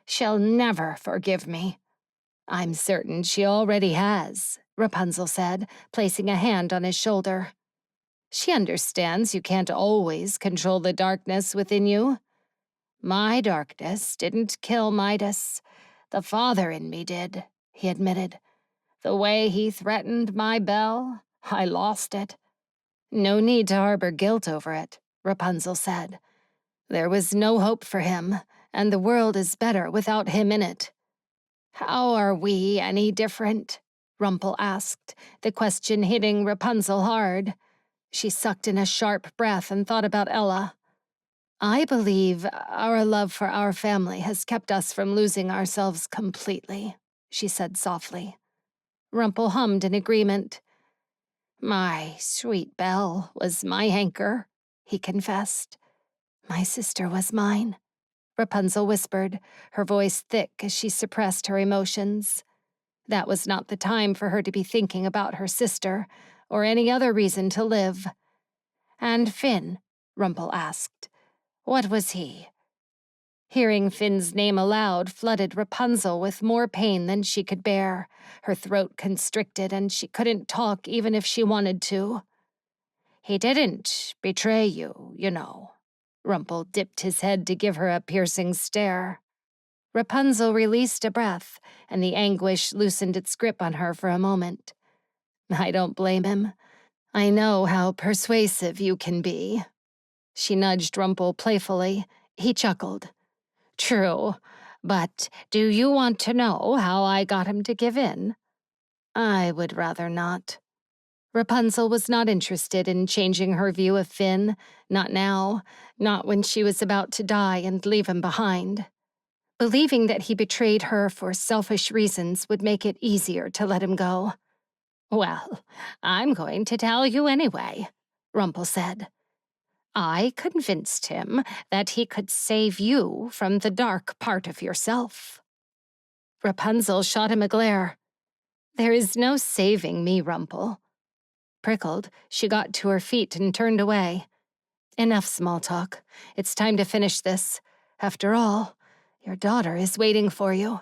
"She'll never forgive me." "I'm certain she already has," Rapunzel said, placing a hand on his shoulder. "She understands you can't always control the darkness within you." "My darkness didn't kill Midas. The father in me did," he admitted. "The way he threatened my Belle, I lost it." "No need to harbor guilt over it," Rapunzel said. "There was no hope for him, and the world is better without him in it." "How are we any different?" Rumple asked, the question hitting Rapunzel hard. She sucked in a sharp breath and thought about Ella. "I believe our love for our family has kept us from losing ourselves completely," she said softly. Rumple hummed in agreement. "My sweet Belle was my anchor," he confessed. "My sister was mine," Rapunzel whispered, her voice thick as she suppressed her emotions. That was not the time for her to be thinking about her sister, or any other reason to live. "And Finn?" Rumple asked. "What was he?" Hearing Finn's name aloud flooded Rapunzel with more pain than she could bear. Her throat constricted and she couldn't talk even if she wanted to. "He didn't betray you, you know." Rumple dipped his head to give her a piercing stare. Rapunzel released a breath, and the anguish loosened its grip on her for a moment. I don't blame him. I know how persuasive you can be. She nudged Rumple playfully. He chuckled. True, but do you want to know how I got him to give in? I would rather not. Rapunzel was not interested in changing her view of Finn, not now, not when she was about to die and leave him behind. Believing that he betrayed her for selfish reasons would make it easier to let him go. Well, I'm going to tell you anyway, Rumple said. I convinced him that he could save you from the dark part of yourself. Rapunzel shot him a glare. There is no saving me, Rumple. Prickled, she got to her feet and turned away. Enough small talk. It's time to finish this. After all, your daughter is waiting for you.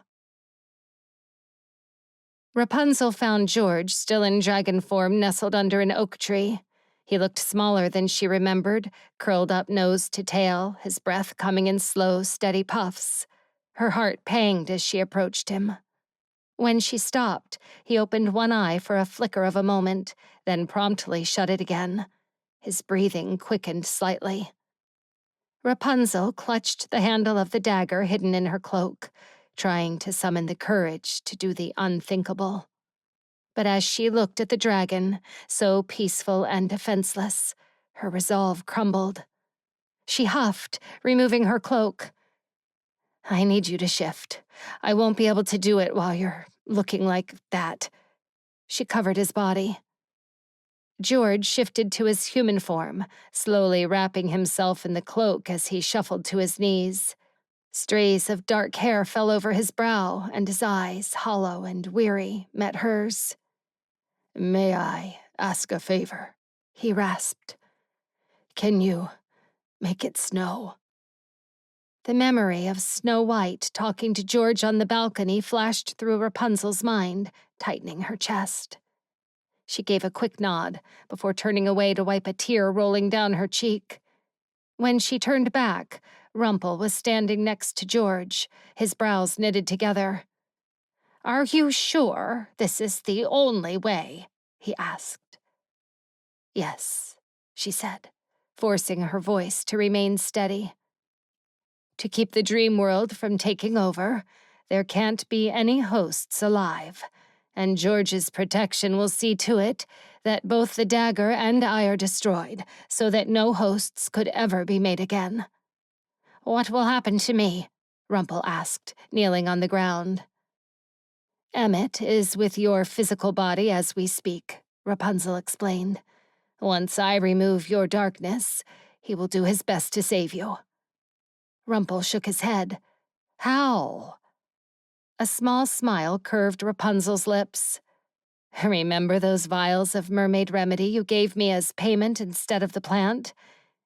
Rapunzel found George, still in dragon form, nestled under an oak tree. He looked smaller than she remembered, curled up nose to tail, his breath coming in slow, steady puffs. Her heart panged as she approached him. When she stopped, he opened one eye for a flicker of a moment, then promptly shut it again. His breathing quickened slightly. Rapunzel clutched the handle of the dagger hidden in her cloak, trying to summon the courage to do the unthinkable. But as she looked at the dragon, so peaceful and defenseless, her resolve crumbled. She huffed, removing her cloak. I need you to shift. I won't be able to do it while you're looking like that. She covered his body. George shifted to his human form, slowly wrapping himself in the cloak as he shuffled to his knees. Strays of dark hair fell over his brow, and his eyes, hollow and weary, met hers. May I ask a favor? He rasped. Can you make it snow? The memory of Snow White talking to George on the balcony flashed through Rapunzel's mind, tightening her chest. She gave a quick nod before turning away to wipe a tear rolling down her cheek. When she turned back, Rumple was standing next to George, his brows knitted together. Are you sure this is the only way? He asked. Yes, she said, forcing her voice to remain steady. To keep the Dreamworld from taking over, there can't be any hosts alive, and George's protection will see to it that both the dagger and I are destroyed, so that no hosts could ever be made again. What will happen to me? Rumple asked, kneeling on the ground. Emmett is with your physical body as we speak, Rapunzel explained. Once I remove your darkness, he will do his best to save you. Rumple shook his head. How? A small smile curved Rapunzel's lips. Remember those vials of mermaid remedy you gave me as payment instead of the plant?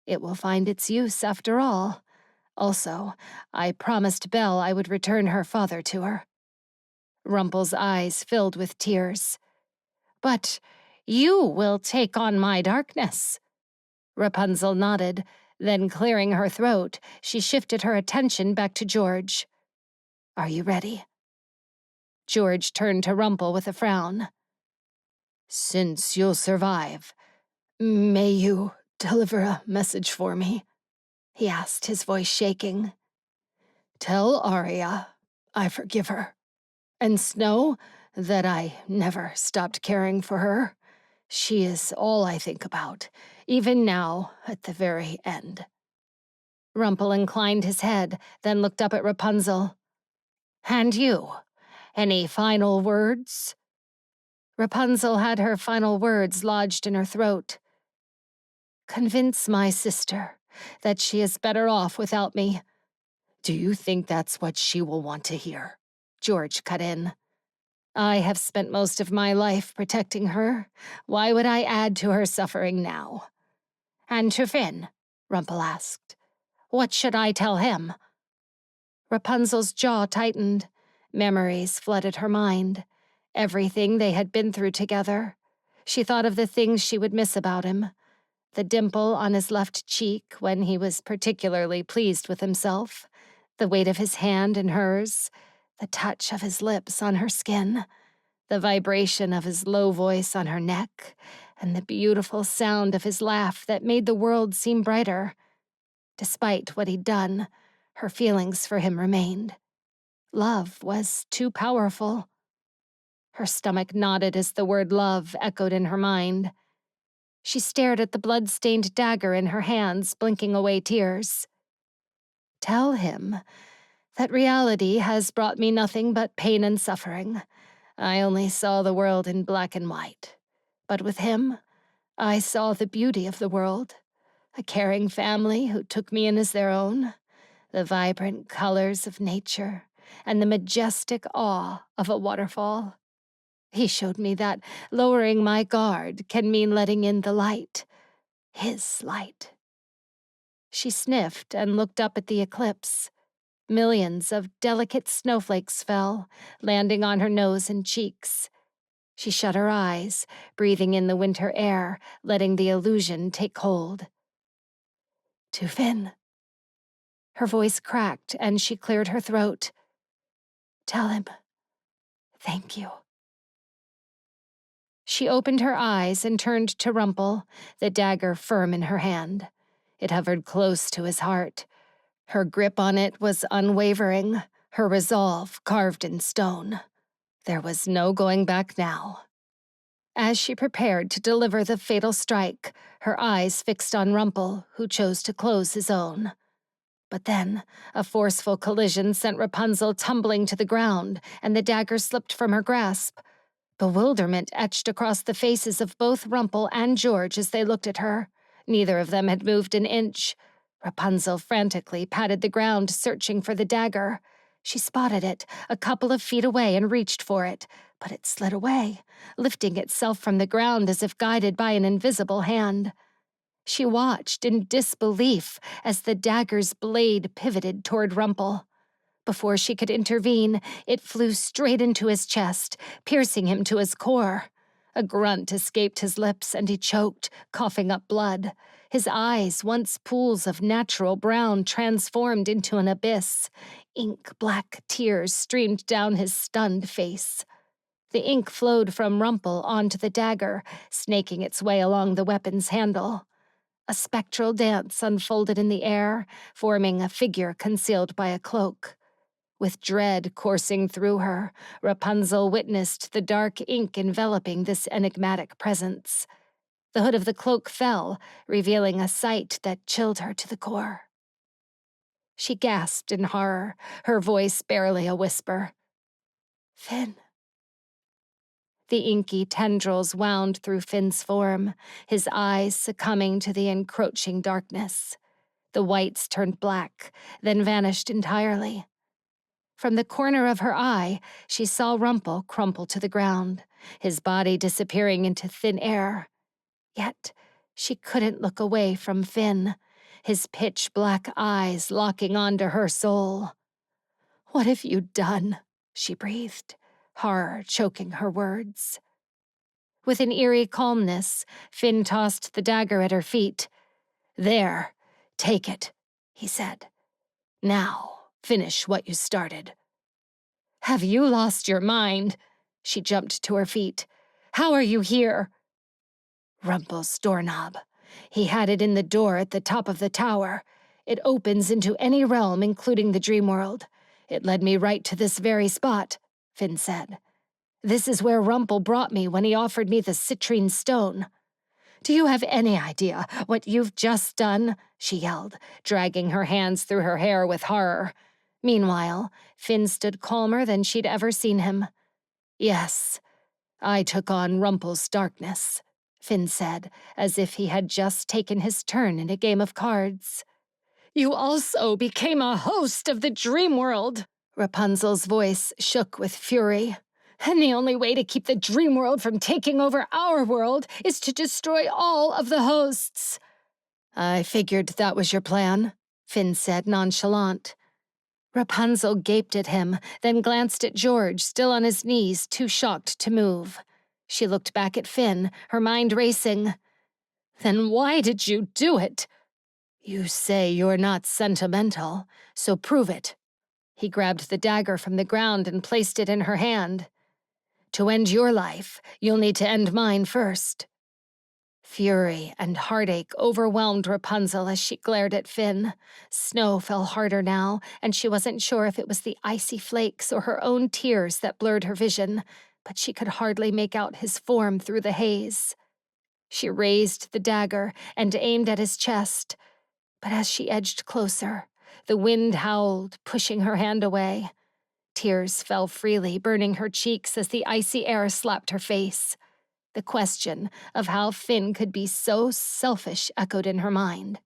It will find its use after all. Also, I promised Belle I would return her father to her. Rumple's eyes filled with tears. But you will take on my darkness. Rapunzel nodded. Then, clearing her throat, she shifted her attention back to George. Are you ready? George turned to Rumple with a frown. Since you'll survive, may you deliver a message for me? He asked, his voice shaking. Tell Arya I forgive her, and Snow that I never stopped caring for her. She is all I think about, even now at the very end. Rumple inclined his head, then looked up at Rapunzel. And you? Any final words? Rapunzel had her final words lodged in her throat. Convince my sister that she is better off without me. Do you think that's what she will want to hear? George cut in. I have spent most of my life protecting her. Why would I add to her suffering now? And to Finn? Rumple asked. What should I tell him? Rapunzel's jaw tightened. Memories flooded her mind. Everything they had been through together. She thought of the things she would miss about him. The dimple on his left cheek when he was particularly pleased with himself. The weight of his hand in hers, the touch of his lips on her skin, the vibration of his low voice on her neck, and the beautiful sound of his laugh that made the world seem brighter. Despite what he'd done, her feelings for him remained. Love was too powerful. Her stomach knotted as the word love echoed in her mind. She stared at the blood-stained dagger in her hands, blinking away tears. Tell him that reality has brought me nothing but pain and suffering. I only saw the world in black and white. But with him, I saw the beauty of the world. A caring family who took me in as their own. The vibrant colors of nature, and the majestic awe of a waterfall. He showed me that lowering my guard can mean letting in the light. His light. She sniffed and looked up at the eclipse. Millions of delicate snowflakes fell, landing on her nose and cheeks. She shut her eyes, breathing in the winter air, letting the illusion take hold. To Finn. Her voice cracked, and she cleared her throat. Tell him. Thank you. She opened her eyes and turned to Rumple, the dagger firm in her hand. It hovered close to his heart. Her grip on it was unwavering, her resolve carved in stone. There was no going back now. As she prepared to deliver the fatal strike, her eyes fixed on Rumple, who chose to close his own. But then, a forceful collision sent Rapunzel tumbling to the ground, and the dagger slipped from her grasp. Bewilderment etched across the faces of both Rumple and George as they looked at her. Neither of them had moved an inch. Rapunzel frantically patted the ground, searching for the dagger. She spotted it, a couple of feet away, and reached for it, but it slid away, lifting itself from the ground as if guided by an invisible hand. She watched in disbelief as the dagger's blade pivoted toward Rumple. Before she could intervene, it flew straight into his chest, piercing him to his core. A grunt escaped his lips, and he choked, coughing up blood. His eyes, once pools of natural brown, transformed into an abyss. Ink-black tears streamed down his stunned face. The ink flowed from Rumple onto the dagger, snaking its way along the weapon's handle. A spectral dance unfolded in the air, forming a figure concealed by a cloak. With dread coursing through her, Rapunzel witnessed the dark ink enveloping this enigmatic presence. The hood of the cloak fell, revealing a sight that chilled her to the core. She gasped in horror, her voice barely a whisper. Finn. The inky tendrils wound through Finn's form, his eyes succumbing to the encroaching darkness. The whites turned black, then vanished entirely. From the corner of her eye, she saw Rumple crumple to the ground, his body disappearing into thin air. Yet she couldn't look away from Finn, his pitch-black eyes locking onto her soul. What have you done? She breathed, horror choking her words. With an eerie calmness, Finn tossed the dagger at her feet. There, take it, he said. Now, finish what you started. Have you lost your mind? She jumped to her feet. How are you here? Rumple's doorknob. He had it in the door at the top of the tower. It opens into any realm, including the Dreamworld. It led me right to this very spot, Finn said. This is where Rumple brought me when he offered me the citrine stone. Do you have any idea what you've just done? She yelled, dragging her hands through her hair with horror. Meanwhile, Finn stood calmer than she'd ever seen him. Yes, I took on Rumple's darkness, Finn said, as if he had just taken his turn in a game of cards. You also became a host of the Dreamworld. Rapunzel's voice shook with fury. And the only way to keep the Dreamworld from taking over our world is to destroy all of the hosts. I figured that was your plan, Finn said, nonchalant. Rapunzel gaped at him, then glanced at George, still on his knees, too shocked to move. She looked back at Finn, her mind racing. Then why did you do it? You say you're not sentimental, so prove it, He grabbed the dagger from the ground and placed it in her hand. To end your life, you'll need to end mine first. Fury and heartache overwhelmed Rapunzel as she glared at Finn. Snow fell harder now, and she wasn't sure if it was the icy flakes or her own tears that blurred her vision, but she could hardly make out his form through the haze. She raised the dagger and aimed at his chest, but as she edged closer, the wind howled, pushing her hand away. Tears fell freely, burning her cheeks as the icy air slapped her face. The question of how Finn could be so selfish echoed in her mind,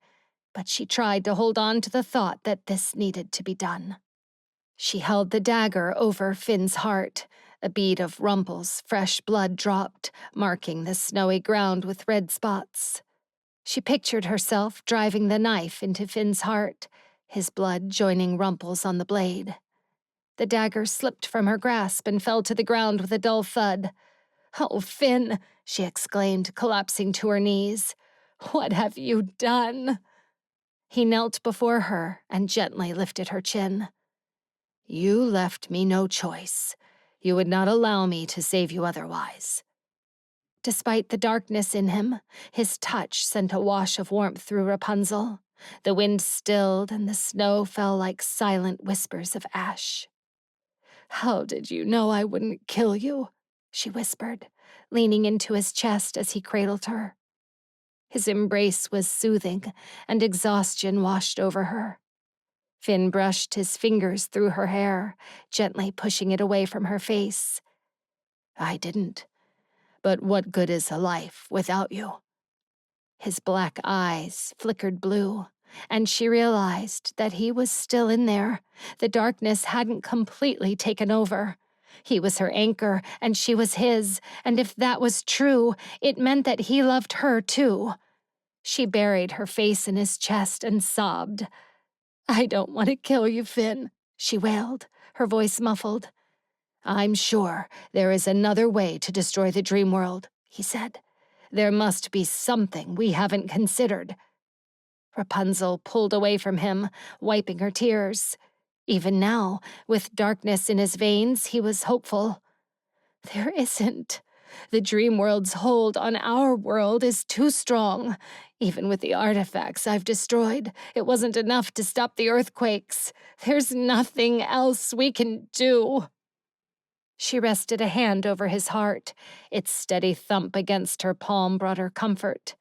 but she tried to hold on to the thought that this needed to be done. She held the dagger over Finn's heart. A bead of Rumple's fresh blood dropped, marking the snowy ground with red spots. She pictured herself driving the knife into Finn's heart, his blood joining Rumple's on the blade. The dagger slipped from her grasp and fell to the ground with a dull thud. "Oh, Finn," she exclaimed, collapsing to her knees. "What have you done?" He knelt before her and gently lifted her chin. "You left me no choice. You would not allow me to save you otherwise." Despite the darkness in him, his touch sent a wash of warmth through Rapunzel. The wind stilled and the snow fell like silent whispers of ash. "How did you know I wouldn't kill you?" she whispered, leaning into his chest as he cradled her. His embrace was soothing, and exhaustion washed over her. Finn brushed his fingers through her hair, gently pushing it away from her face. "I didn't. But what good is a life without you?" His black eyes flickered blue, and she realized that he was still in there. The darkness hadn't completely taken over. He was her anchor, and she was his, and if that was true, it meant that he loved her too. She buried her face in his chest and sobbed. "I don't want to kill you, Finn," she wailed, her voice muffled. "I'm sure there is another way to destroy the Dreamworld," he said. "There must be something we haven't considered." Rapunzel pulled away from him, wiping her tears. Even now, with darkness in his veins, he was hopeful. "There isn't. The Dreamworld's hold on our world is too strong. Even with the artifacts I've destroyed, it wasn't enough to stop the earthquakes. There's nothing else we can do." She rested a hand over his heart. Its steady thump against her palm brought her comfort.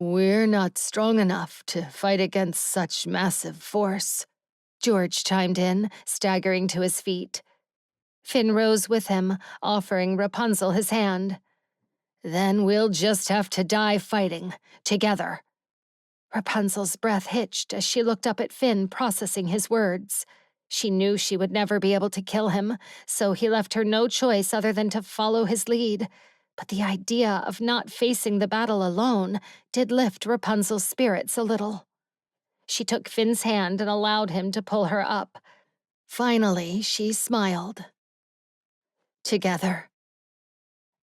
"We're not strong enough to fight against such massive force," George chimed in, staggering to his feet. Finn rose with him, offering Rapunzel his hand. "Then we'll just have to die fighting, together." Rapunzel's breath hitched as she looked up at Finn, processing his words. She knew she would never be able to kill him, so he left her no choice other than to follow his lead. But the idea of not facing the battle alone did lift Rapunzel's spirits a little. She took Finn's hand and allowed him to pull her up. Finally, she smiled. Together.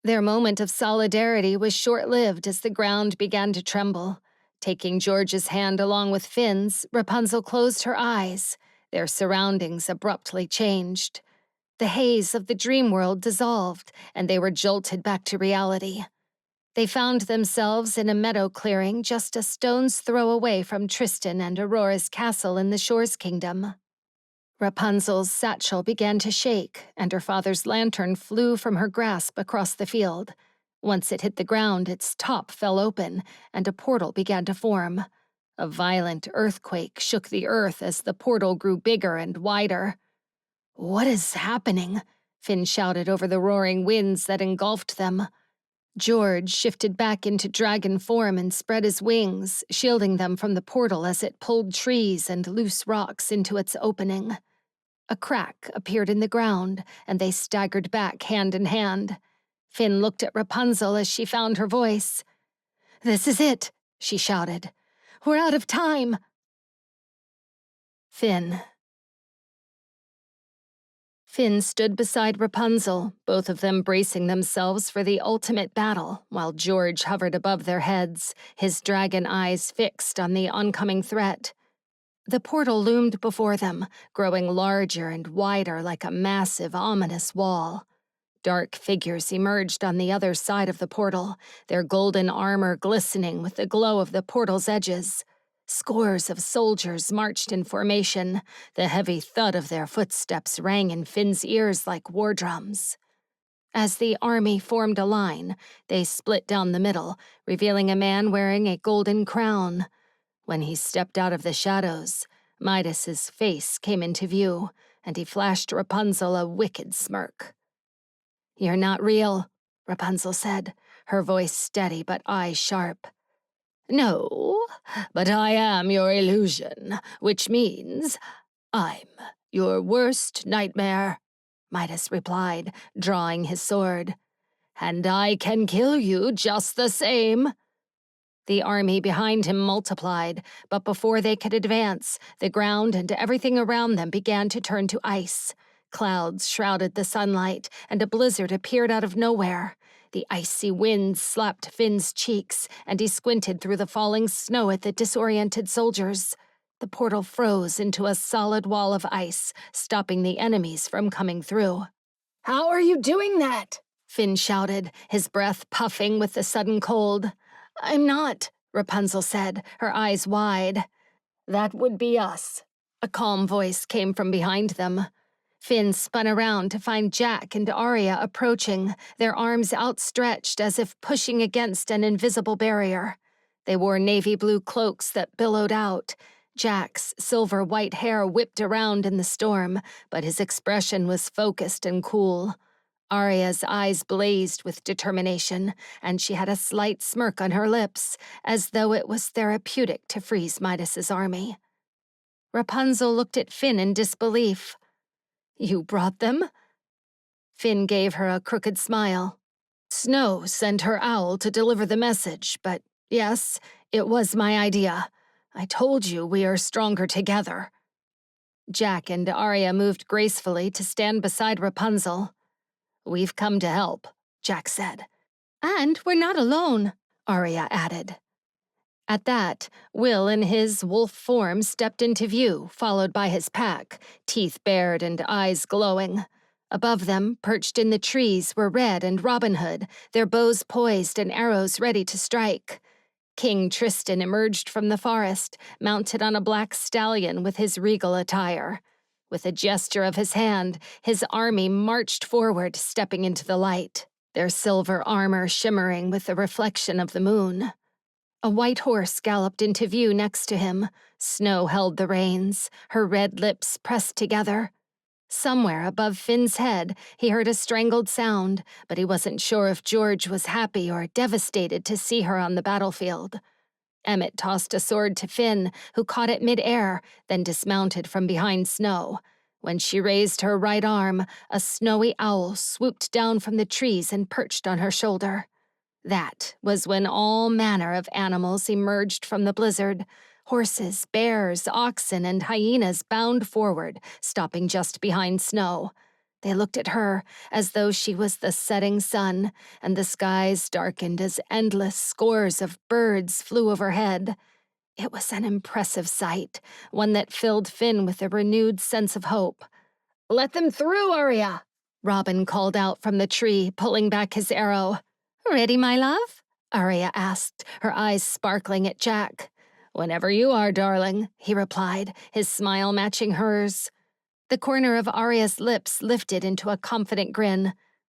Their moment of solidarity was short-lived as the ground began to tremble. Taking George's hand along with Finn's, Rapunzel closed her eyes. Their surroundings abruptly changed. The haze of the Dreamworld dissolved, and they were jolted back to reality. They found themselves in a meadow clearing just a stone's throw away from Tristan and Aurora's castle in the Shores Kingdom. Rapunzel's satchel began to shake, and her father's lantern flew from her grasp across the field. Once it hit the ground, its top fell open, and a portal began to form. A violent earthquake shook the earth as the portal grew bigger and wider. "What is happening?" Finn shouted over the roaring winds that engulfed them. George shifted back into dragon form and spread his wings, shielding them from the portal as it pulled trees and loose rocks into its opening. A crack appeared in the ground, and they staggered back hand in hand. Finn looked at Rapunzel as she found her voice. "This is it," she shouted. "We're out of time." Finn stood beside Rapunzel, both of them bracing themselves for the ultimate battle, while George hovered above their heads, his dragon eyes fixed on the oncoming threat. The portal loomed before them, growing larger and wider like a massive, ominous wall. Dark figures emerged on the other side of the portal, their golden armor glistening with the glow of the portal's edges. Scores of soldiers marched in formation. The heavy thud of their footsteps rang in Finn's ears like war drums. As the army formed a line, they split down the middle, revealing a man wearing a golden crown. When he stepped out of the shadows, Midas's face came into view, and he flashed Rapunzel a wicked smirk. "You're not real," Rapunzel said, her voice steady but eyes sharp. "No, but I am your illusion, which means I'm your worst nightmare," Midas replied, drawing his sword. "And I can kill you just the same." The army behind him multiplied, but before they could advance, the ground and everything around them began to turn to ice. Clouds shrouded the sunlight, and a blizzard appeared out of nowhere. The icy wind slapped Finn's cheeks, and he squinted through the falling snow at the disoriented soldiers. The portal froze into a solid wall of ice, stopping the enemies from coming through. "How are you doing that?" Finn shouted, his breath puffing with the sudden cold. "I'm not," Rapunzel said, her eyes wide. "That would be us." A calm voice came from behind them. Finn spun around to find Jack and Arya approaching, their arms outstretched as if pushing against an invisible barrier. They wore navy blue cloaks that billowed out. Jack's silver-white hair whipped around in the storm, but his expression was focused and cool. Arya's eyes blazed with determination, and she had a slight smirk on her lips, as though it was therapeutic to freeze Midas's army. Rapunzel looked at Finn in disbelief. "You brought them?" Finn gave her a crooked smile. "Snow sent her owl to deliver the message, but yes, it was my idea. I told you we are stronger together." Jack and Arya moved gracefully to stand beside Rapunzel. "We've come to help," Jack said. "And we're not alone," Arya added. At that, Will in his wolf form stepped into view, followed by his pack, teeth bared and eyes glowing. Above them, perched in the trees, were Red and Robin Hood, their bows poised and arrows ready to strike. King Tristan emerged from the forest, mounted on a black stallion with his regal attire. With a gesture of his hand, his army marched forward, stepping into the light, their silver armor shimmering with the reflection of the moon. A white horse galloped into view next to him. Snow held the reins, her red lips pressed together. Somewhere above Finn's head, he heard a strangled sound, but he wasn't sure if George was happy or devastated to see her on the battlefield. Emmett tossed a sword to Finn, who caught it mid-air, then dismounted from behind Snow. When she raised her right arm, a snowy owl swooped down from the trees and perched on her shoulder. That was when all manner of animals emerged from the blizzard. Horses, bears, oxen, and hyenas bound forward, stopping just behind Snow. They looked at her as though she was the setting sun, and the skies darkened as endless scores of birds flew overhead. It was an impressive sight, one that filled Finn with a renewed sense of hope. "Let them through, Arya!" Robin called out from the tree, pulling back his arrow. "Ready, my love?" Arya asked, her eyes sparkling at Jack. "Whenever you are, darling," he replied, his smile matching hers. The corner of Arya's lips lifted into a confident grin.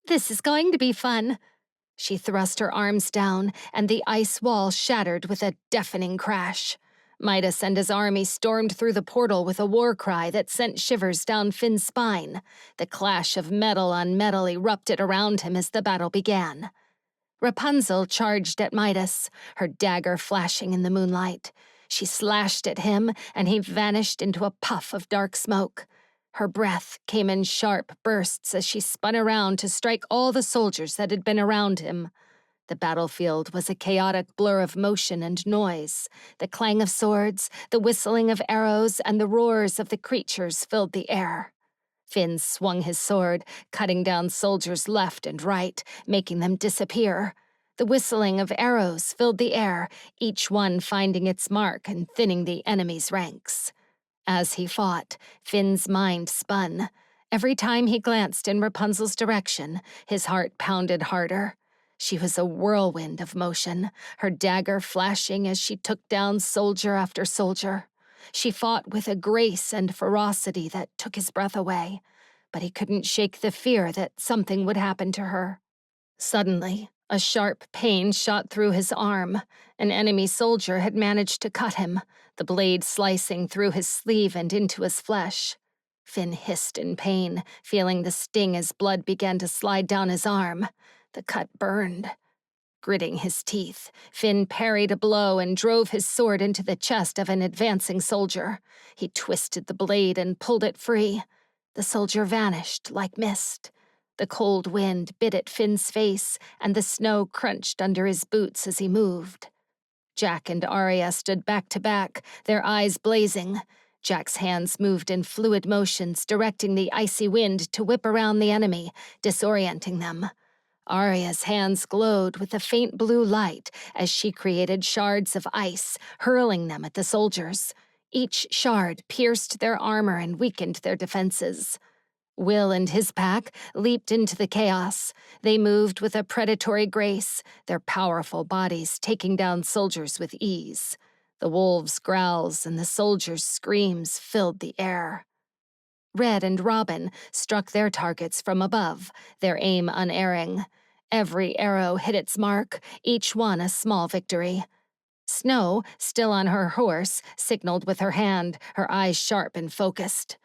"This is going to be fun." She thrust her arms down, and the ice wall shattered with a deafening crash. Midas and his army stormed through the portal with a war cry that sent shivers down Finn's spine. The clash of metal on metal erupted around him as the battle began. Rapunzel charged at Midas, her dagger flashing in the moonlight. She slashed at him, and he vanished into a puff of dark smoke. Her breath came in sharp bursts as she spun around to strike all the soldiers that had been around him. The battlefield was a chaotic blur of motion and noise. The clang of swords, the whistling of arrows, and the roars of the creatures filled the air. Finn swung his sword, cutting down soldiers left and right, making them disappear. The whistling of arrows filled the air, each one finding its mark and thinning the enemy's ranks. As he fought, Finn's mind spun. Every time he glanced in Rapunzel's direction, his heart pounded harder. She was a whirlwind of motion, her dagger flashing as she took down soldier after soldier. She fought with a grace and ferocity that took his breath away, but he couldn't shake the fear that something would happen to her. Suddenly, a sharp pain shot through his arm. An enemy soldier had managed to cut him, the blade slicing through his sleeve and into his flesh. Finn hissed in pain, feeling the sting as blood began to slide down his arm. The cut burned. Gritting his teeth, Finn parried a blow and drove his sword into the chest of an advancing soldier. He twisted the blade and pulled it free. The soldier vanished like mist. The cold wind bit at Finn's face, and the snow crunched under his boots as he moved. Jack and Arya stood back to back, their eyes blazing. Jack's hands moved in fluid motions, directing the icy wind to whip around the enemy, disorienting them. Arya's hands glowed with a faint blue light as she created shards of ice, hurling them at the soldiers. Each shard pierced their armor and weakened their defenses. Will and his pack leaped into the chaos. They moved with a predatory grace, their powerful bodies taking down soldiers with ease. The wolves' growls and the soldiers' screams filled the air. Red and Robin struck their targets from above, their aim unerring. Every arrow hit its mark, each one a small victory. Snow, still on her horse, signaled with her hand, her eyes sharp and focused.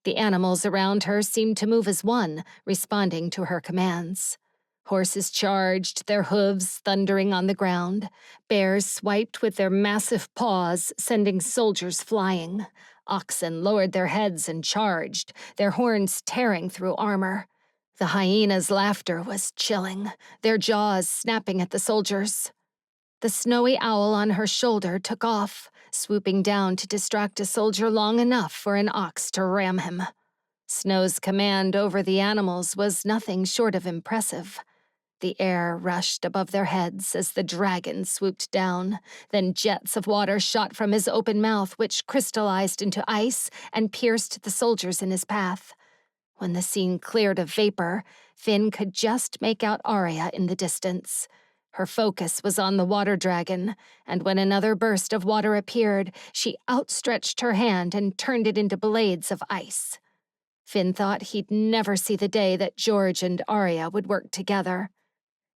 The animals around her seemed to move as one, responding to her commands. Horses charged, their hooves thundering on the ground. Bears swiped with their massive paws, sending soldiers flying. Oxen lowered their heads and charged, their horns tearing through armor. The hyenas' laughter was chilling, their jaws snapping at the soldiers. The snowy owl on her shoulder took off, swooping down to distract a soldier long enough for an ox to ram him. Snow's command over the animals was nothing short of impressive. The air rushed above their heads as the dragon swooped down. Then jets of water shot from his open mouth, which crystallized into ice and pierced the soldiers in his path. When the scene cleared of vapor, Finn could just make out Arya in the distance. Her focus was on the water dragon, and when another burst of water appeared, she outstretched her hand and turned it into blades of ice. Finn thought he'd never see the day that George and Arya would work together.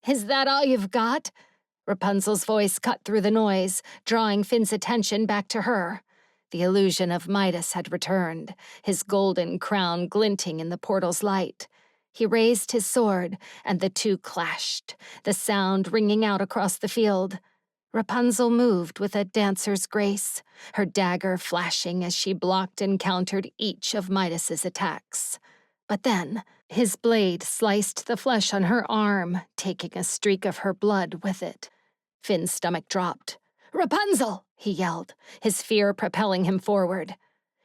"Is that all you've got?" Rapunzel's voice cut through the noise, drawing Finn's attention back to her. The illusion of Midas had returned, his golden crown glinting in the portal's light. He raised his sword, and the two clashed, the sound ringing out across the field. Rapunzel moved with a dancer's grace, her dagger flashing as she blocked and countered each of Midas's attacks. But then, his blade sliced the flesh on her arm, taking a streak of her blood with it. Finn's stomach dropped. "Rapunzel!" he yelled, his fear propelling him forward.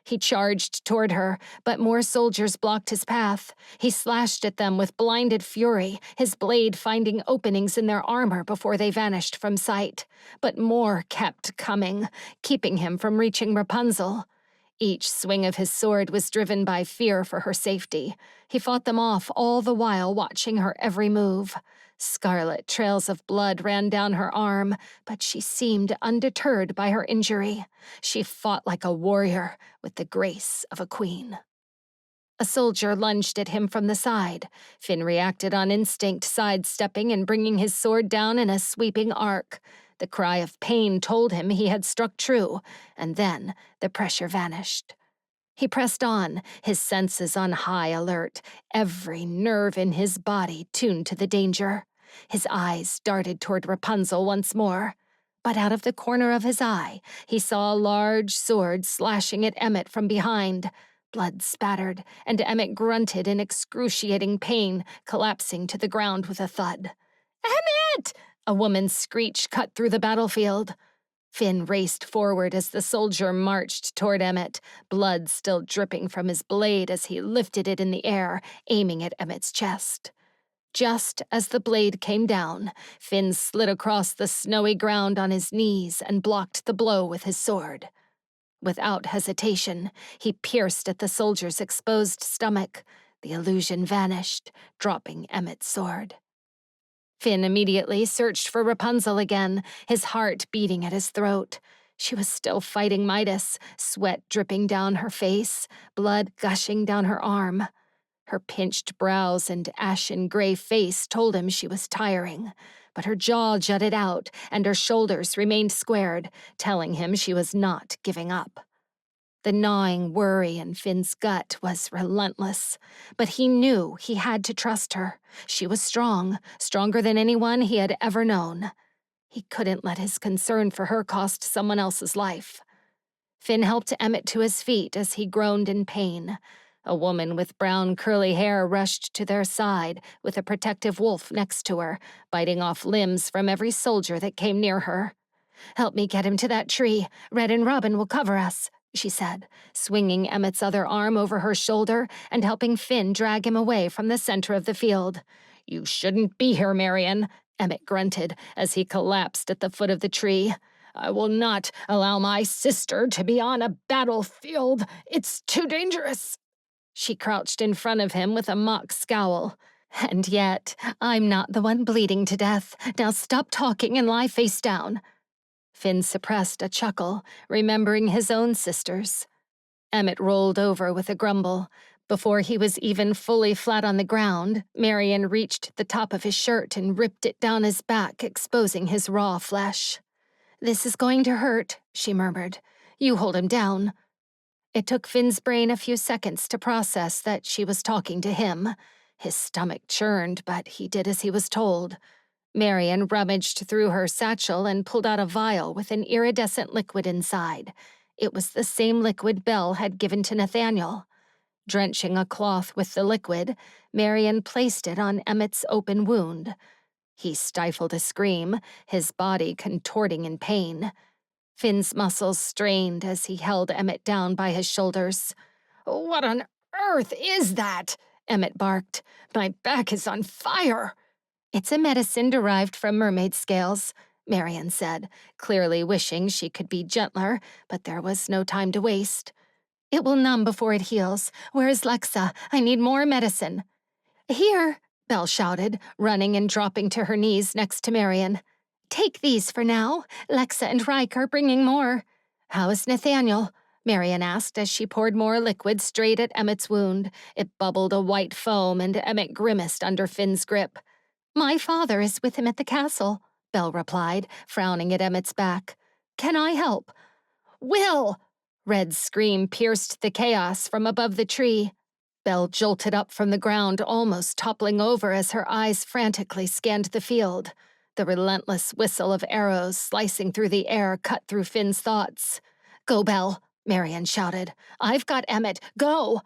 He charged toward her, but more soldiers blocked his path. He slashed at them with blinded fury, his blade finding openings in their armor before they vanished from sight. But more kept coming, keeping him from reaching Rapunzel. Each swing of his sword was driven by fear for her safety. He fought them off, all the while watching her every move. Scarlet trails of blood ran down her arm, but she seemed undeterred by her injury. She fought like a warrior, with the grace of a queen. A soldier lunged at him from the side. Finn reacted on instinct, sidestepping and bringing his sword down in a sweeping arc. The cry of pain told him he had struck true, and then the pressure vanished. He pressed on, his senses on high alert, every nerve in his body tuned to the danger. His eyes darted toward Rapunzel once more. But out of the corner of his eye, he saw a large sword slashing at Emmett from behind. Blood spattered, and Emmett grunted in excruciating pain, collapsing to the ground with a thud. "Emmett!" A woman's screech cut through the battlefield. Finn raced forward as the soldier marched toward Emmett, blood still dripping from his blade as he lifted it in the air, aiming at Emmett's chest. Just as the blade came down, Finn slid across the snowy ground on his knees and blocked the blow with his sword. Without hesitation, he pierced at the soldier's exposed stomach. The illusion vanished, dropping Emmet's sword. Finn immediately searched for Rapunzel again, his heart beating at his throat. She was still fighting Midas, sweat dripping down her face, blood gushing down her arm. Her pinched brows and ashen gray face told him she was tiring, but her jaw jutted out and her shoulders remained squared, telling him she was not giving up. The gnawing worry in Finn's gut was relentless, but he knew he had to trust her. She was strong, stronger than anyone he had ever known. He couldn't let his concern for her cost someone else's life. Finn helped Emmet to his feet as he groaned in pain. A woman with brown curly hair rushed to their side with a protective wolf next to her, biting off limbs from every soldier that came near her. "Help me get him to that tree. Red and Robin will cover us," she said, swinging Emmet's other arm over her shoulder and helping Finn drag him away from the center of the field. "You shouldn't be here, Marion," Emmet grunted as he collapsed at the foot of the tree. "I will not allow my sister to be on a battlefield. It's too dangerous." She crouched in front of him with a mock scowl. "And yet, I'm not the one bleeding to death. Now stop talking and lie face down." Finn suppressed a chuckle, remembering his own sisters. Emmet rolled over with a grumble. Before he was even fully flat on the ground, Marion reached the top of his shirt and ripped it down his back, exposing his raw flesh. "This is going to hurt," she murmured. "You hold him down." It took Finn's brain a few seconds to process that she was talking to him. His stomach churned, but he did as he was told. Marion rummaged through her satchel and pulled out a vial with an iridescent liquid inside. It was the same liquid Belle had given to Nathaniel. Drenching a cloth with the liquid, Marion placed it on Emmet's open wound. He stifled a scream, his body contorting in pain. Finn's muscles strained as he held Emmet down by his shoulders. "What on earth is that?" Emmet barked. "My back is on fire." "It's a medicine derived from mermaid scales," Marion said, clearly wishing she could be gentler, but there was no time to waste. "It will numb before it heals. Where is Lexa? I need more medicine." "Here," Belle shouted, running and dropping to her knees next to Marion. "Take these for now. Lexa and Reich are bringing more." "How is Nathaniel?" Marion asked as she poured more liquid straight at Emmet's wound. It bubbled a white foam and Emmet grimaced under Finn's grip. "My father is with him at the castle," Belle replied, frowning at Emmet's back. "Can I help?" "Will!" Red's scream pierced the chaos from above the tree. Belle jolted up from the ground, almost toppling over as her eyes frantically scanned the field. The relentless whistle of arrows slicing through the air cut through Finn's thoughts. "Go, Belle," Marion shouted. "I've got Emmet. Go!"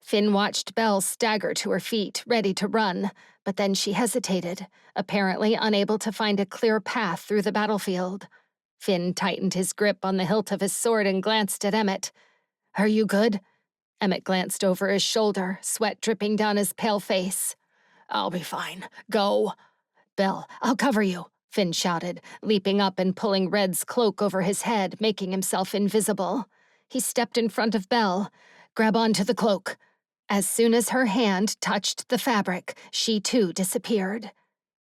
Finn watched Belle stagger to her feet, ready to run, but then she hesitated, apparently unable to find a clear path through the battlefield. Finn tightened his grip on the hilt of his sword and glanced at Emmet. "Are you good?" Emmet glanced over his shoulder, sweat dripping down his pale face. "I'll be fine. Go." "Belle, I'll cover you," Finn shouted, leaping up and pulling Red's cloak over his head, making himself invisible. He stepped in front of Belle. "Grab onto the cloak." As soon as her hand touched the fabric, she too disappeared.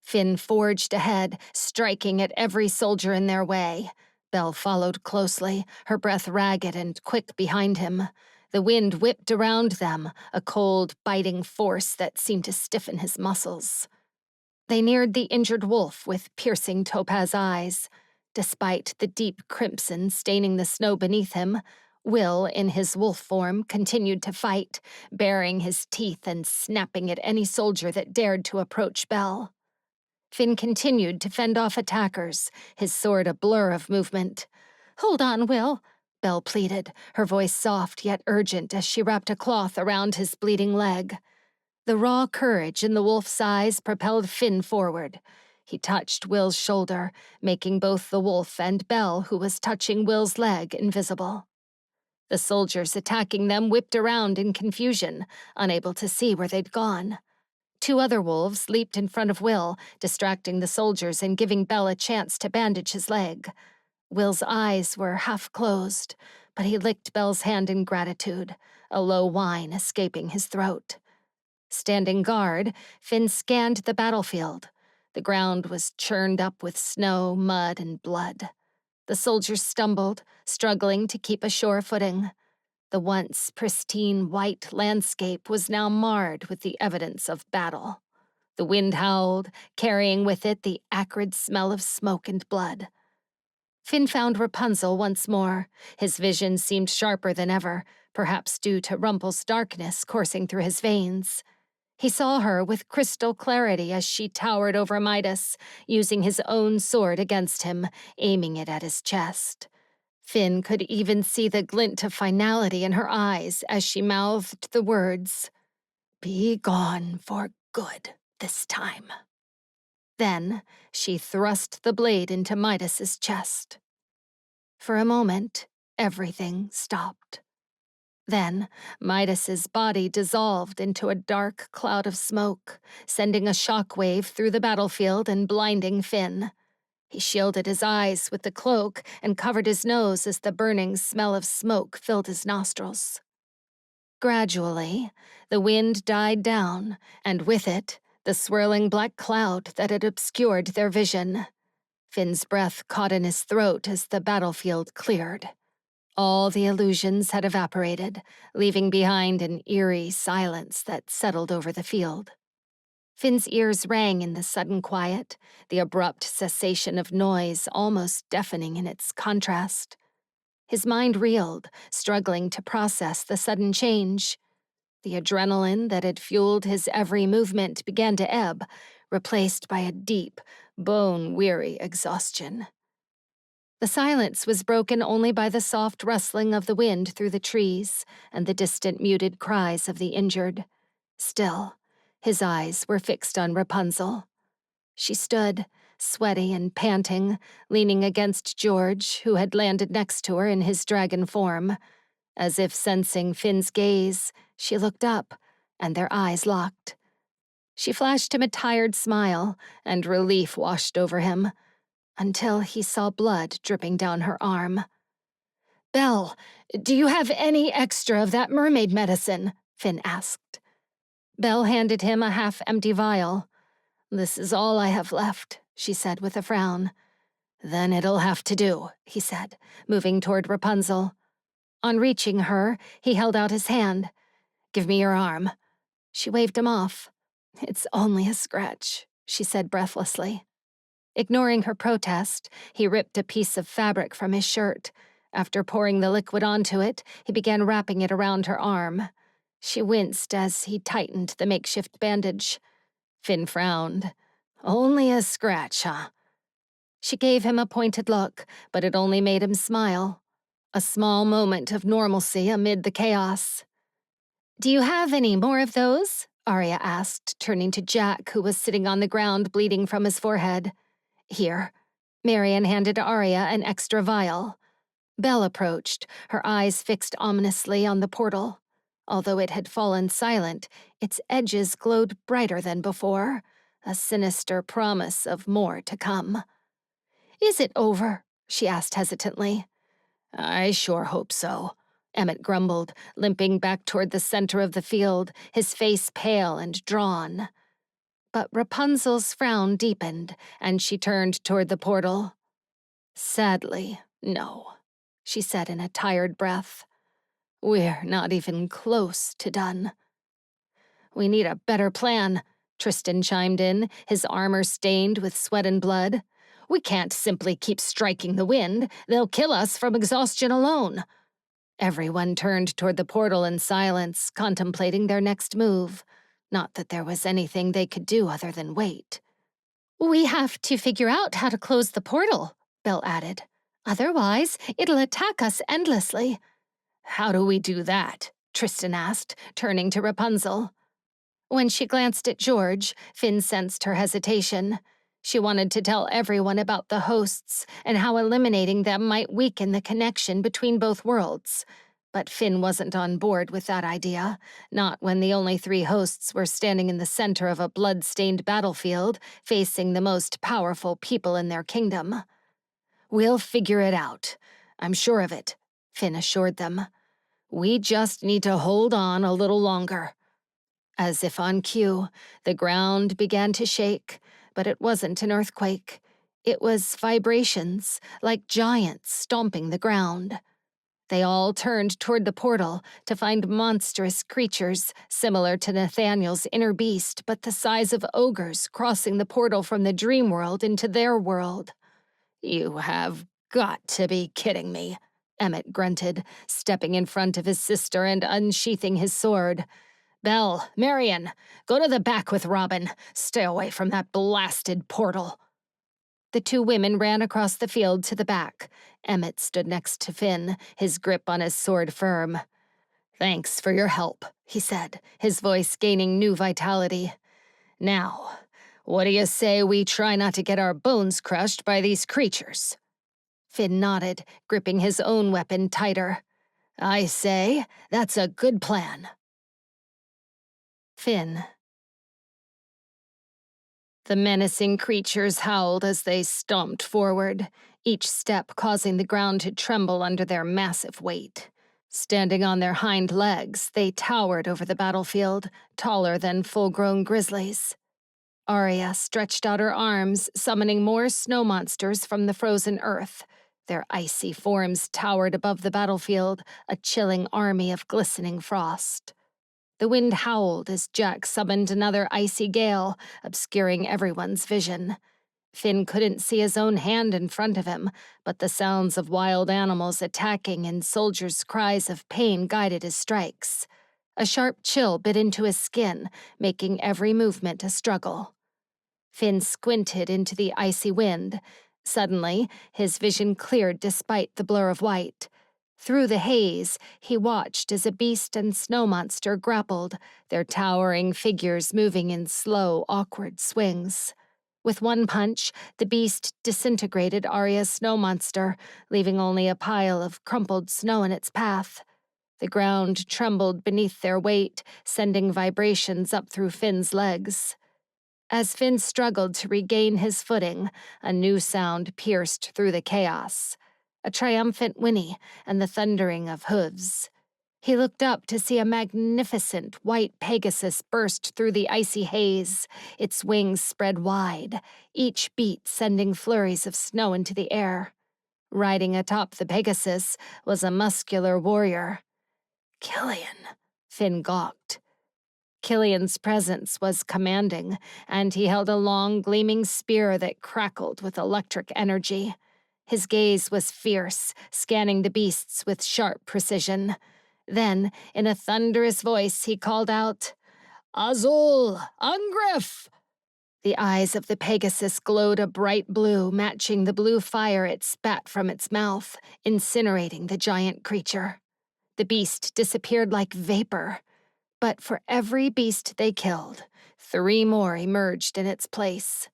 Finn forged ahead, striking at every soldier in their way. Belle followed closely, her breath ragged and quick behind him. The wind whipped around them, a cold, biting force that seemed to stiffen his muscles. They neared the injured wolf with piercing topaz eyes. Despite the deep crimson staining the snow beneath him, Will, in his wolf form, continued to fight, baring his teeth and snapping at any soldier that dared to approach Belle. Finn continued to fend off attackers, his sword a blur of movement. "Hold on, Will," Belle pleaded, her voice soft yet urgent as she wrapped a cloth around his bleeding leg. The raw courage in the wolf's eyes propelled Finn forward. He touched Will's shoulder, making both the wolf and Belle, who was touching Will's leg, invisible. The soldiers attacking them whipped around in confusion, unable to see where they'd gone. Two other wolves leaped in front of Will, distracting the soldiers and giving Belle a chance to bandage his leg. Will's eyes were half closed, but he licked Belle's hand in gratitude, a low whine escaping his throat. Standing guard, Finn scanned the battlefield. The ground was churned up with snow, mud, and blood. The soldiers stumbled, struggling to keep a sure footing. The once pristine white landscape was now marred with the evidence of battle. The wind howled, carrying with it the acrid smell of smoke and blood. Finn found Rapunzel once more. His vision seemed sharper than ever, perhaps due to Rumpel's darkness coursing through his veins. He saw her with crystal clarity as she towered over Midas, using his own sword against him, aiming it at his chest. Finn could even see the glint of finality in her eyes as she mouthed the words, "Be gone for good this time." Then she thrust the blade into Midas's chest. For a moment, everything stopped. Then, Midas's body dissolved into a dark cloud of smoke, sending a shockwave through the battlefield and blinding Finn. He shielded his eyes with the cloak and covered his nose as the burning smell of smoke filled his nostrils. Gradually, the wind died down, and with it, the swirling black cloud that had obscured their vision. Finn's breath caught in his throat as the battlefield cleared. All the illusions had evaporated, leaving behind an eerie silence that settled over the field. Finn's ears rang in the sudden quiet, the abrupt cessation of noise almost deafening in its contrast. His mind reeled, struggling to process the sudden change. The adrenaline that had fueled his every movement began to ebb, replaced by a deep, bone-weary exhaustion. The silence was broken only by the soft rustling of the wind through the trees and the distant muted cries of the injured. Still, his eyes were fixed on Rapunzel. She stood, sweaty and panting, leaning against George, who had landed next to her in his dragon form. As if sensing Finn's gaze, she looked up, and their eyes locked. She flashed him a tired smile, and relief washed over him, until he saw blood dripping down her arm. "Belle, do you have any extra of that mermaid medicine?" Finn asked. Belle handed him a half-empty vial. "This is all I have left," she said with a frown. "Then it'll have to do," he said, moving toward Rapunzel. On reaching her, he held out his hand. "Give me your arm." She waved him off. "It's only a scratch," she said breathlessly. Ignoring her protest, he ripped a piece of fabric from his shirt. After pouring the liquid onto it, he began wrapping it around her arm. She winced as he tightened the makeshift bandage. Finn frowned. "Only a scratch, huh?" She gave him a pointed look, but it only made him smile. A small moment of normalcy amid the chaos. "Do you have any more of those?" Arya asked, turning to Jack, who was sitting on the ground bleeding from his forehead. "Here." Marian handed Arya an extra vial. Belle approached, her eyes fixed ominously on the portal. Although it had fallen silent, its edges glowed brighter than before, a sinister promise of more to come. "Is it over?" she asked hesitantly. "I sure hope so," Emmett grumbled, limping back toward the center of the field, his face pale and drawn. But Rapunzel's frown deepened, and she turned toward the portal. "Sadly, no," she said in a tired breath. "We're not even close to done." "We need a better plan," Tristan chimed in, his armor stained with sweat and blood. "We can't simply keep striking the wind. They'll kill us from exhaustion alone." Everyone turned toward the portal in silence, contemplating their next move. Not that there was anything they could do other than wait. "We have to figure out how to close the portal," Belle added. "Otherwise, it'll attack us endlessly." "How do we do that?" Tristan asked, turning to Rapunzel. When she glanced at George, Finn sensed her hesitation. She wanted to tell everyone about the hosts and how eliminating them might weaken the connection between both worlds. But Finn wasn't on board with that idea, not when the only 3 hosts were standing in the center of a blood-stained battlefield, facing the most powerful people in their kingdom. "We'll figure it out. I'm sure of it," Finn assured them. "We just need to hold on a little longer." As if on cue, the ground began to shake, but it wasn't an earthquake. It was vibrations, like giants stomping the ground. They all turned toward the portal to find monstrous creatures similar to Nathaniel's inner beast, but the size of ogres crossing the portal from the Dreamworld into their world. "You have got to be kidding me," Emmett grunted, stepping in front of his sister and unsheathing his sword. "Belle, Marion, go to the back with Robin. Stay away from that blasted portal." The two women ran across the field to the back. Emmett stood next to Finn, his grip on his sword firm. "Thanks for your help," he said, his voice gaining new vitality. "Now, what do you say we try not to get our bones crushed by these creatures?" Finn nodded, gripping his own weapon tighter. "I say, that's a good plan." Finn. The menacing creatures howled as they stomped forward, each step causing the ground to tremble under their massive weight. Standing on their hind legs, they towered over the battlefield, taller than full-grown grizzlies. Arya stretched out her arms, summoning more snow monsters from the frozen earth. Their icy forms towered above the battlefield, a chilling army of glistening frost. The wind howled as Jack summoned another icy gale, obscuring everyone's vision. Finn couldn't see his own hand in front of him, but the sounds of wild animals attacking and soldiers' cries of pain guided his strikes. A sharp chill bit into his skin, making every movement a struggle. Finn squinted into the icy wind. Suddenly, his vision cleared despite the blur of white. Through the haze, he watched as a beast and snow monster grappled, their towering figures moving in slow, awkward swings. With one punch, the beast disintegrated Arya's snow monster, leaving only a pile of crumpled snow in its path. The ground trembled beneath their weight, sending vibrations up through Finn's legs. As Finn struggled to regain his footing, a new sound pierced through the chaos. A triumphant whinny and the thundering of hooves. He looked up to see a magnificent white Pegasus burst through the icy haze, its wings spread wide, each beat sending flurries of snow into the air. Riding atop the Pegasus was a muscular warrior. "Killian," Finn gawked. Killian's presence was commanding, and he held a long, gleaming spear that crackled with electric energy. His gaze was fierce, scanning the beasts with sharp precision. Then, in a thunderous voice, he called out, "Azul! Angriff!" The eyes of the Pegasus glowed a bright blue, matching the blue fire it spat from its mouth, incinerating the giant creature. The beast disappeared like vapor. But for every beast they killed, 3 more emerged in its place.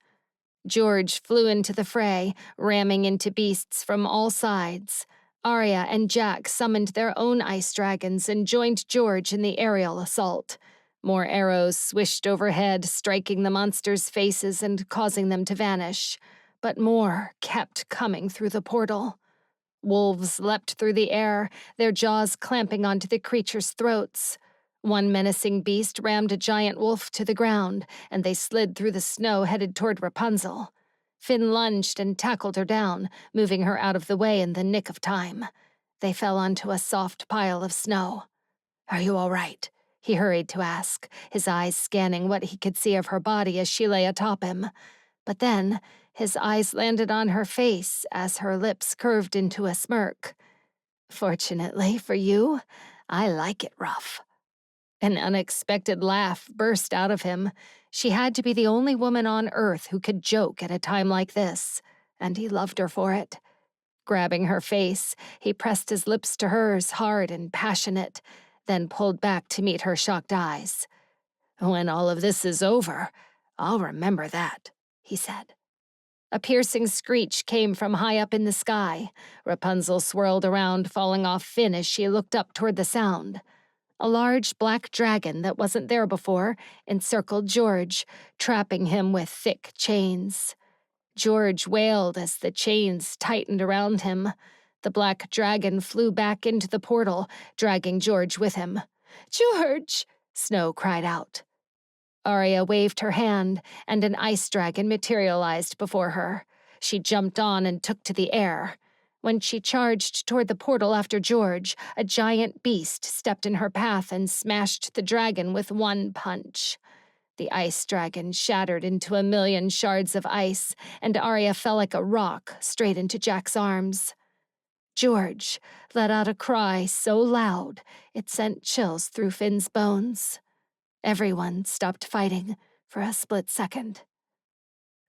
George flew into the fray, ramming into beasts from all sides. Arya and Jack summoned their own ice dragons and joined George in the aerial assault. More arrows swished overhead, striking the monsters' faces and causing them to vanish. But more kept coming through the portal. Wolves leapt through the air, their jaws clamping onto the creatures' throats. One menacing beast rammed a giant wolf to the ground, and they slid through the snow headed toward Rapunzel. Finn lunged and tackled her down, moving her out of the way in the nick of time. They fell onto a soft pile of snow. "Are you all right?" he hurried to ask, his eyes scanning what he could see of her body as she lay atop him. But then, his eyes landed on her face as her lips curved into a smirk. "Fortunately for you, I like it rough." An unexpected laugh burst out of him. She had to be the only woman on Earth who could joke at a time like this, and he loved her for it. Grabbing her face, he pressed his lips to hers, hard and passionate, then pulled back to meet her shocked eyes. "When all of this is over, I'll remember that," he said. A piercing screech came from high up in the sky. Rapunzel swirled around, falling off Finn as she looked up toward the sound. A large black dragon that wasn't there before encircled George, trapping him with thick chains. George wailed as the chains tightened around him. The black dragon flew back into the portal, dragging George with him. "George!" Snow cried out. Arya waved her hand, and an ice dragon materialized before her. She jumped on and took to the air. When she charged toward the portal after George, a giant beast stepped in her path and smashed the dragon with one punch. The ice dragon shattered into a million shards of ice, and Arya fell like a rock straight into Jack's arms. George let out a cry so loud it sent chills through Finn's bones. Everyone stopped fighting for a split second.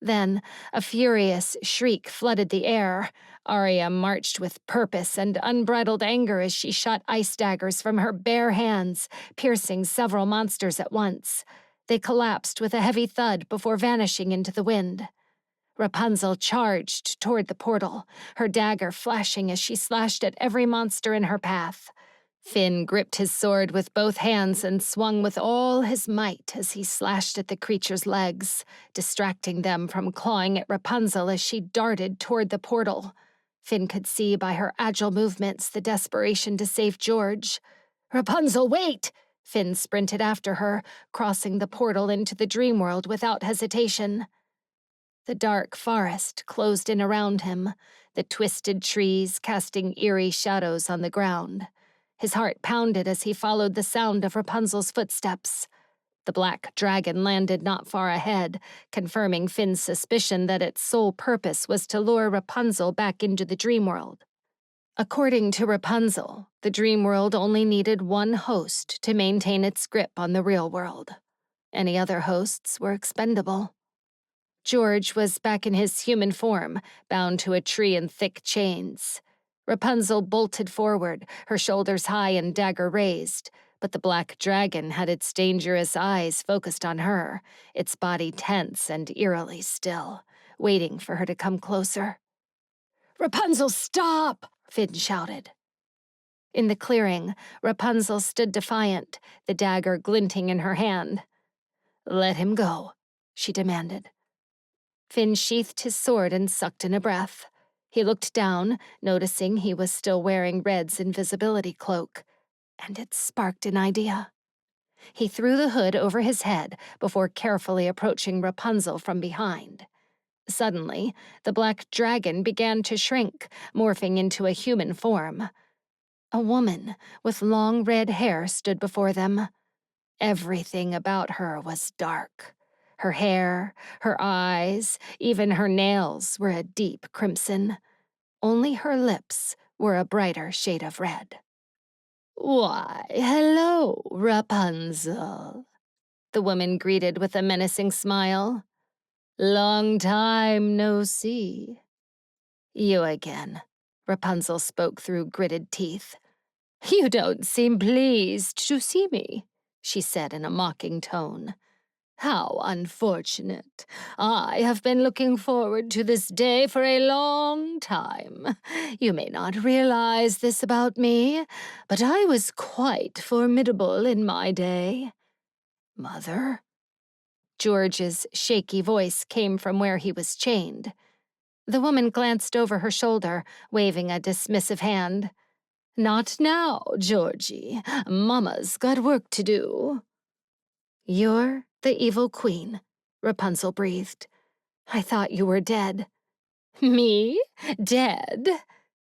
Then, a furious shriek flooded the air. Arya marched with purpose and unbridled anger as she shot ice daggers from her bare hands, piercing several monsters at once. They collapsed with a heavy thud before vanishing into the wind. Rapunzel charged toward the portal, her dagger flashing as she slashed at every monster in her path. Finn gripped his sword with both hands and swung with all his might as he slashed at the creature's legs, distracting them from clawing at Rapunzel as she darted toward the portal. Finn could see by her agile movements the desperation to save George. "Rapunzel, wait!" Finn sprinted after her, crossing the portal into the Dreamworld without hesitation. The dark forest closed in around him, the twisted trees casting eerie shadows on the ground. His heart pounded as he followed the sound of Rapunzel's footsteps. The black dragon landed not far ahead, confirming Finn's suspicion that its sole purpose was to lure Rapunzel back into the Dreamworld. According to Rapunzel, the Dreamworld only needed one host to maintain its grip on the real world. Any other hosts were expendable. George was back in his human form, bound to a tree in thick chains. Rapunzel bolted forward, her shoulders high and dagger raised, but the black dragon had its dangerous eyes focused on her, its body tense and eerily still, waiting for her to come closer. "Rapunzel, stop!" Finn shouted. In the clearing, Rapunzel stood defiant, the dagger glinting in her hand. "Let him go," she demanded. Finn sheathed his sword and sucked in a breath. He looked down, noticing he was still wearing Red's invisibility cloak, and it sparked an idea. He threw the hood over his head before carefully approaching Rapunzel from behind. Suddenly, the black dragon began to shrink, morphing into a human form. A woman with long red hair stood before them. Everything about her was dark. Her hair, her eyes, even her nails were a deep crimson. Only her lips were a brighter shade of red. "Why, hello, Rapunzel," the woman greeted with a menacing smile. "Long time no see." "You again," Rapunzel spoke through gritted teeth. "You don't seem pleased to see me," she said in a mocking tone. "How unfortunate. I have been looking forward to this day for a long time. You may not realize this about me, but I was quite formidable in my day." "Mother?" George's shaky voice came from where he was chained. The woman glanced over her shoulder, waving a dismissive hand. "Not now, Georgie. Mama's got work to do." "You're the evil queen," Rapunzel breathed. "I thought you were dead." "Me? Dead?"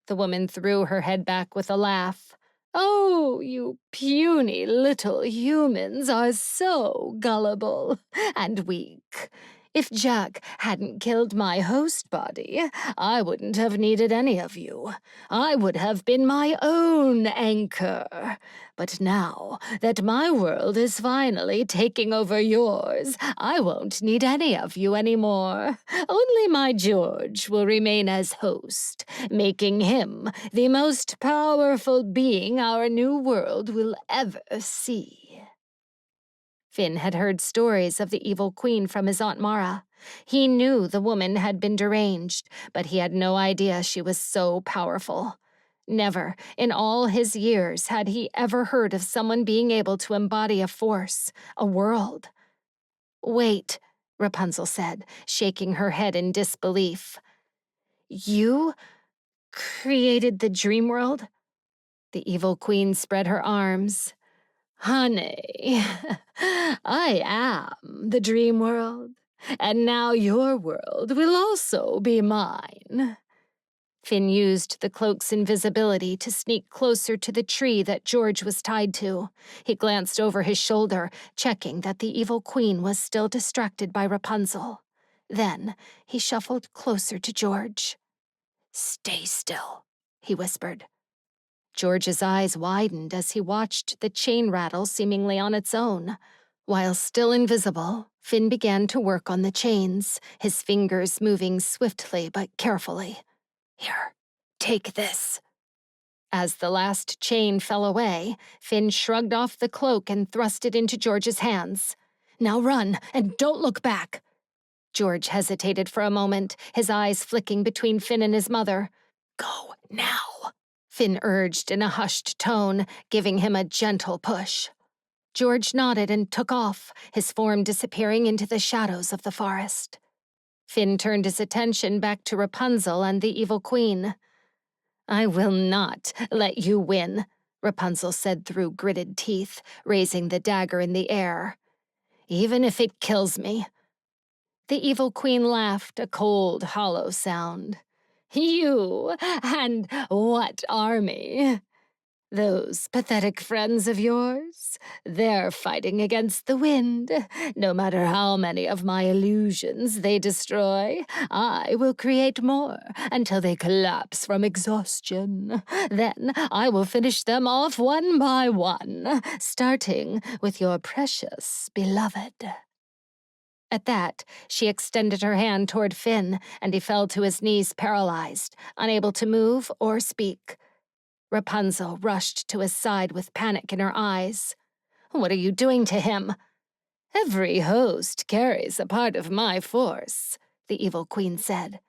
The woman threw her head back with a laugh. "Oh, you puny little humans are so gullible and weak. If Jack hadn't killed my host body, I wouldn't have needed any of you. I would have been my own anchor. But now that my world is finally taking over yours, I won't need any of you anymore. Only my George will remain as host, making him the most powerful being our new world will ever see." Finn had heard stories of the evil queen from his Aunt Mara. He knew the woman had been deranged, but he had no idea she was so powerful. Never, in all his years, had he ever heard of someone being able to embody a force, a world. "Wait," Rapunzel said, shaking her head in disbelief. "You created the Dreamworld? The evil queen spread her arms. Honey, I am the Dreamworld, and now your world will also be mine. Finn used the cloak's invisibility to sneak closer to the tree that George was tied to. He glanced over his shoulder, checking that the evil queen was still distracted by Rapunzel. Then he shuffled closer to George. "Stay still," he whispered. George's eyes widened as he watched the chain rattle seemingly on its own. While still invisible, Finn began to work on the chains, his fingers moving swiftly but carefully. "Here, take this." As the last chain fell away, Finn shrugged off the cloak and thrust it into George's hands. "Now run, and don't look back." George hesitated for a moment, his eyes flicking between Finn and his mother. "Go now," Finn urged in a hushed tone, giving him a gentle push. George nodded and took off, his form disappearing into the shadows of the forest. Finn turned his attention back to Rapunzel and the evil queen. "I will not let you win," Rapunzel said through gritted teeth, raising the dagger in the air. "Even if it kills me." The evil queen laughed, a cold, hollow sound. "You and what army? Those pathetic friends of yours? They're fighting against the wind. No matter how many of my illusions they destroy, I will create more until they collapse from exhaustion. Then I will finish them off one by one, starting with your precious beloved." At that, she extended her hand toward Finn, and he fell to his knees paralyzed, unable to move or speak. Rapunzel rushed to his side with panic in her eyes. "What are you doing to him?" "Every host carries a part of my force," the evil queen said.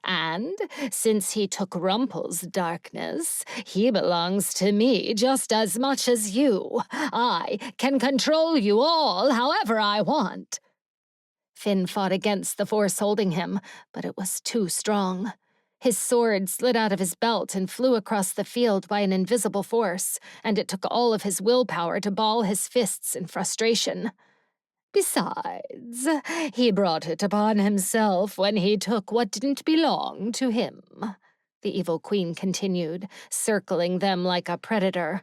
"And since he took Rumpel's darkness, he belongs to me just as much as you. I can control you all however I want." Finn fought against the force holding him, but it was too strong. His sword slid out of his belt and flew across the field by an invisible force, and it took all of his willpower to ball his fists in frustration. "Besides, he brought it upon himself when he took what didn't belong to him," the evil queen continued, circling them like a predator.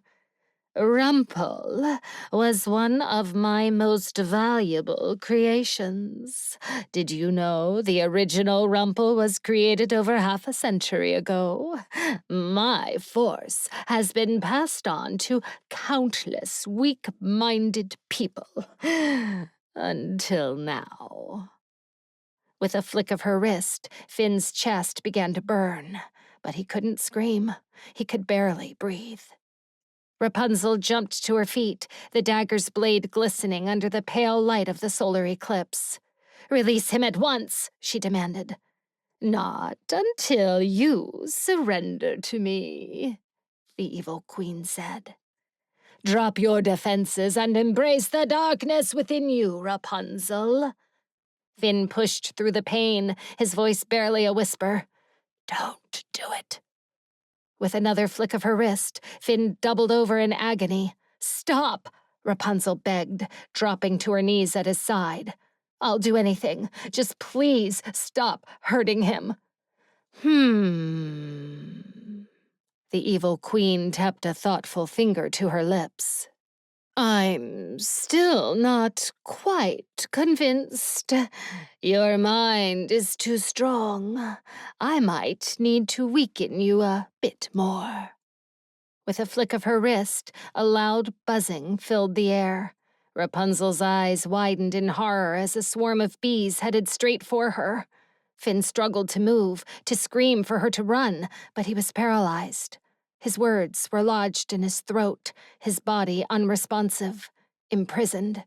"Rumpel was one of my most valuable creations. Did you know the original Rumpel was created over half a century ago? My force has been passed on to countless weak-minded people. Until now." With a flick of her wrist, Finn's chest began to burn, but he couldn't scream. He could barely breathe. Rapunzel jumped to her feet, the dagger's blade glistening under the pale light of the solar eclipse. "Release him at once," she demanded. "Not until you surrender to me," the evil queen said. "Drop your defenses and embrace the darkness within you, Rapunzel." Finn pushed through the pain, his voice barely a whisper. "Don't do it." With another flick of her wrist, Finn doubled over in agony. "Stop," Rapunzel begged, dropping to her knees at his side. "I'll do anything. Just please stop hurting him." The evil queen tapped a thoughtful finger to her lips. "I'm still not quite convinced. Your mind is too strong. I might need to weaken you a bit more." With a flick of her wrist, a loud buzzing filled the air. Rapunzel's eyes widened in horror as a swarm of bees headed straight for her. Finn struggled to move, to scream for her to run, but he was paralyzed. His words were lodged in his throat, his body unresponsive, imprisoned.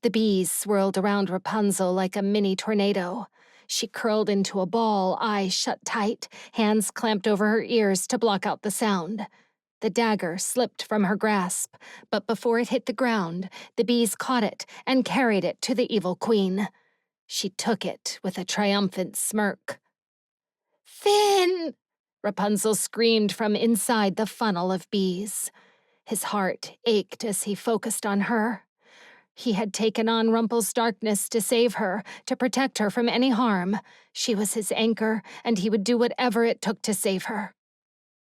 The bees swirled around Rapunzel like a mini tornado. She curled into a ball, eyes shut tight, hands clamped over her ears to block out the sound. The dagger slipped from her grasp, but before it hit the ground, the bees caught it and carried it to the evil queen. She took it with a triumphant smirk. "Finn!" Rapunzel screamed from inside the funnel of bees. His heart ached as he focused on her. He had taken on Rumple's darkness to save her, to protect her from any harm. She was his anchor, and he would do whatever it took to save her.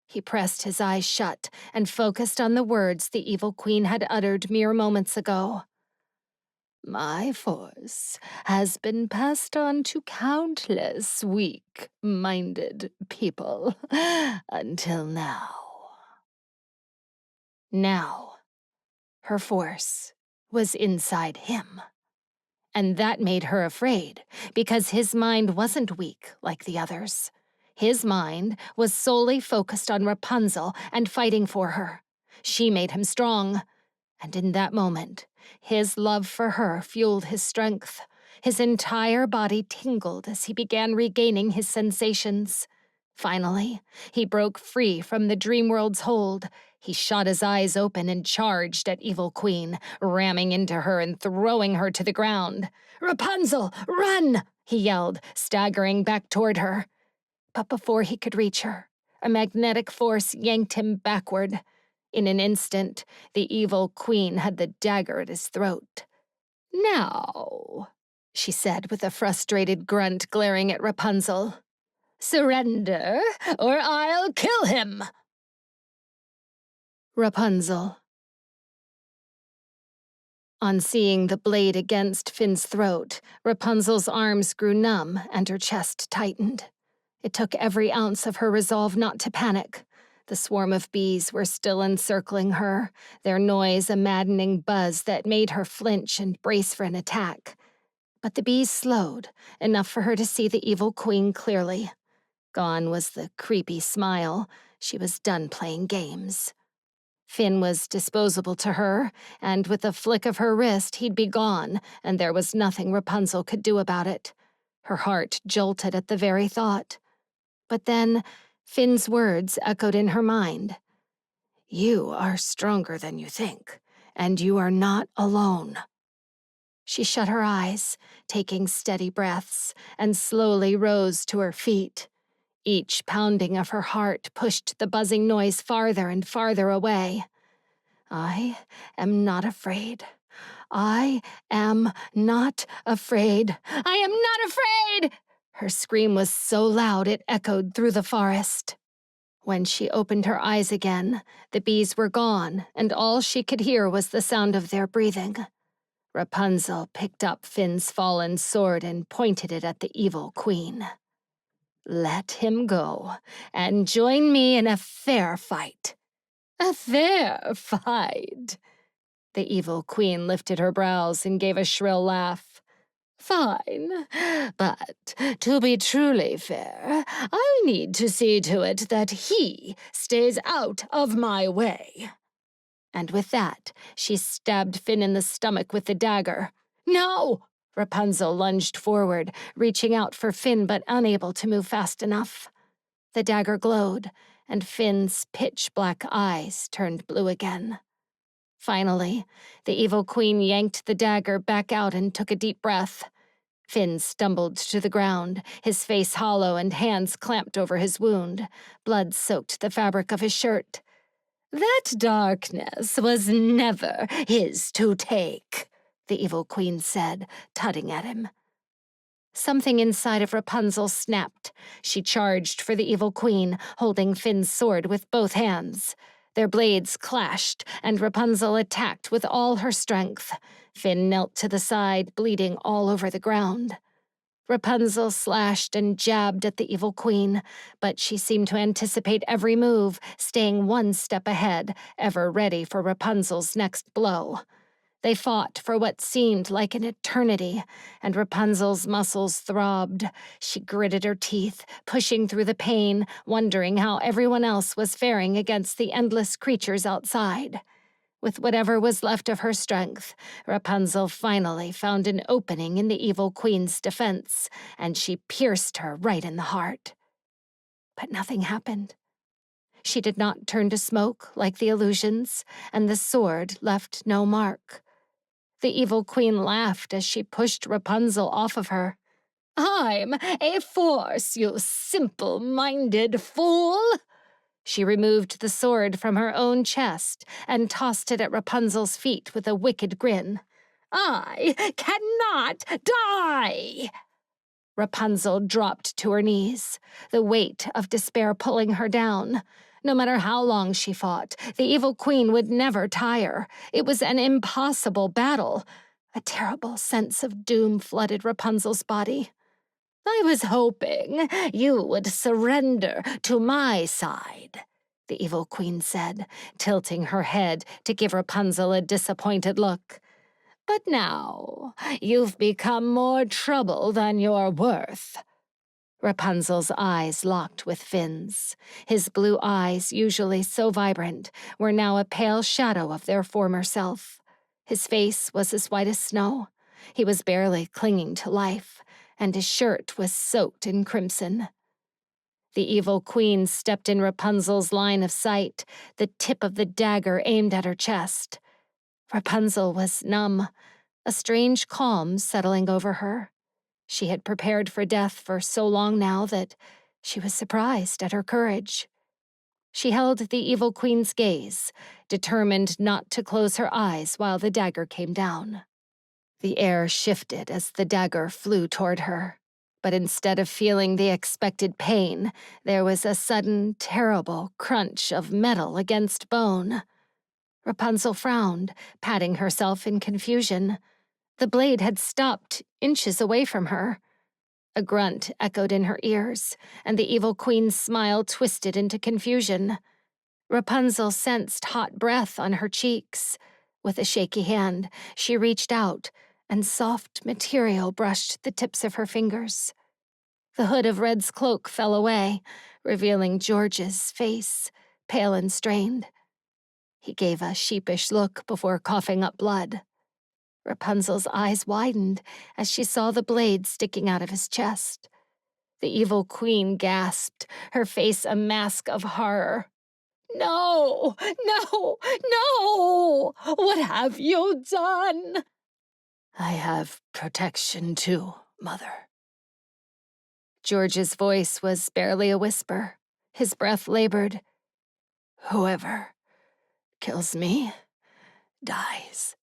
He pressed his eyes shut and focused on the words the evil queen had uttered mere moments ago. My force has been passed on to countless weak-minded people until now. Now, her force was inside him. And that made her afraid, because his mind wasn't weak like the others. His mind was solely focused on Rapunzel and fighting for her. She made him strong. And in that moment, his love for her fueled his strength. His entire body tingled as he began regaining his sensations. Finally, he broke free from the Dreamworld's hold. He shot his eyes open and charged at Evil Queen, ramming into her and throwing her to the ground. "Rapunzel, run!" he yelled, staggering back toward her. But before he could reach her, a magnetic force yanked him backward. In an instant, the Evil Queen had the dagger at his throat. "Now," she said with a frustrated grunt, glaring at Rapunzel. "Surrender, or I'll kill him!" Rapunzel. On seeing the blade against Finn's throat, Rapunzel's arms grew numb and her chest tightened. It took every ounce of her resolve not to panic. The swarm of bees were still encircling her, their noise a maddening buzz that made her flinch and brace for an attack. But the bees slowed, enough for her to see the Evil Queen clearly. Gone was the creepy smile. She was done playing games. Finn was disposable to her, and with a flick of her wrist, he'd be gone, and there was nothing Rapunzel could do about it. Her heart jolted at the very thought. But then, Finn's words echoed in her mind. "You are stronger than you think, and you are not alone." She shut her eyes, taking steady breaths, and slowly rose to her feet. Each pounding of her heart pushed the buzzing noise farther and farther away. "I am not afraid. I am not afraid. I am not afraid!" Her scream was so loud it echoed through the forest. When she opened her eyes again, the bees were gone, and all she could hear was the sound of their breathing. Rapunzel picked up Finn's fallen sword and pointed it at the Evil Queen. "Let him go, and join me in a fair fight." "A fair fight?" The Evil Queen lifted her brows and gave a shrill laugh. "Fine, but to be truly fair, I'll need to see to it that he stays out of my way." And with that, she stabbed Finn in the stomach with the dagger. "No!" Rapunzel lunged forward, reaching out for Finn but unable to move fast enough. The dagger glowed, and Finn's pitch-black eyes turned blue again. Finally, the Evil Queen yanked the dagger back out and took a deep breath. Finn stumbled to the ground, his face hollow and hands clamped over his wound. Blood soaked the fabric of his shirt. "That darkness was never his to take," the Evil Queen said, tutting at him. Something inside of Rapunzel snapped. She charged for the Evil Queen, holding Finn's sword with both hands. Their blades clashed, and Rapunzel attacked with all her strength. Finn knelt to the side, bleeding all over the ground. Rapunzel slashed and jabbed at the Evil Queen, but she seemed to anticipate every move, staying one step ahead, ever ready for Rapunzel's next blow. They fought for what seemed like an eternity, and Rapunzel's muscles throbbed. She gritted her teeth, pushing through the pain, wondering how everyone else was faring against the endless creatures outside. With whatever was left of her strength, Rapunzel finally found an opening in the Evil Queen's defense, and she pierced her right in the heart. But nothing happened. She did not turn to smoke like the illusions, and the sword left no mark. The Evil Queen laughed as she pushed Rapunzel off of her. I'm a force, you simple-minded fool! She removed the sword from her own chest and tossed it at Rapunzel's feet with a wicked grin. I cannot die! Rapunzel dropped to her knees, the weight of despair pulling her down. No matter how long she fought, the evil queen would never tire. It was an impossible battle. A terrible sense of doom flooded Rapunzel's body. I was hoping you would surrender to my side, the evil queen said, tilting her head to give Rapunzel a disappointed look. But now you've become more trouble than you're worth. Rapunzel's eyes locked with Finn's. His blue eyes, usually so vibrant, were now a pale shadow of their former self. His face was as white as snow. He was barely clinging to life, and his shirt was soaked in crimson. The evil queen stepped in Rapunzel's line of sight, the tip of the dagger aimed at her chest. Rapunzel was numb, a strange calm settling over her. She had prepared for death for so long now that she was surprised at her courage. She held the evil queen's gaze, determined not to close her eyes while the dagger came down. The air shifted as the dagger flew toward her, but instead of feeling the expected pain, there was a sudden, terrible crunch of metal against bone. Rapunzel frowned, patting herself in confusion. The blade had stopped inches away from her. A grunt echoed in her ears, and the evil queen's smile twisted into confusion. Rapunzel sensed hot breath on her cheeks. With a shaky hand, she reached out, and soft material brushed the tips of her fingers. The hood of Red's cloak fell away, revealing George's face, pale and strained. He gave a sheepish look before coughing up blood. Rapunzel's eyes widened as she saw the blade sticking out of his chest. The evil queen gasped, her face a mask of horror. No! No! No! What have you done? I have protection too, Mother. George's voice was barely a whisper. His breath labored. Whoever kills me dies.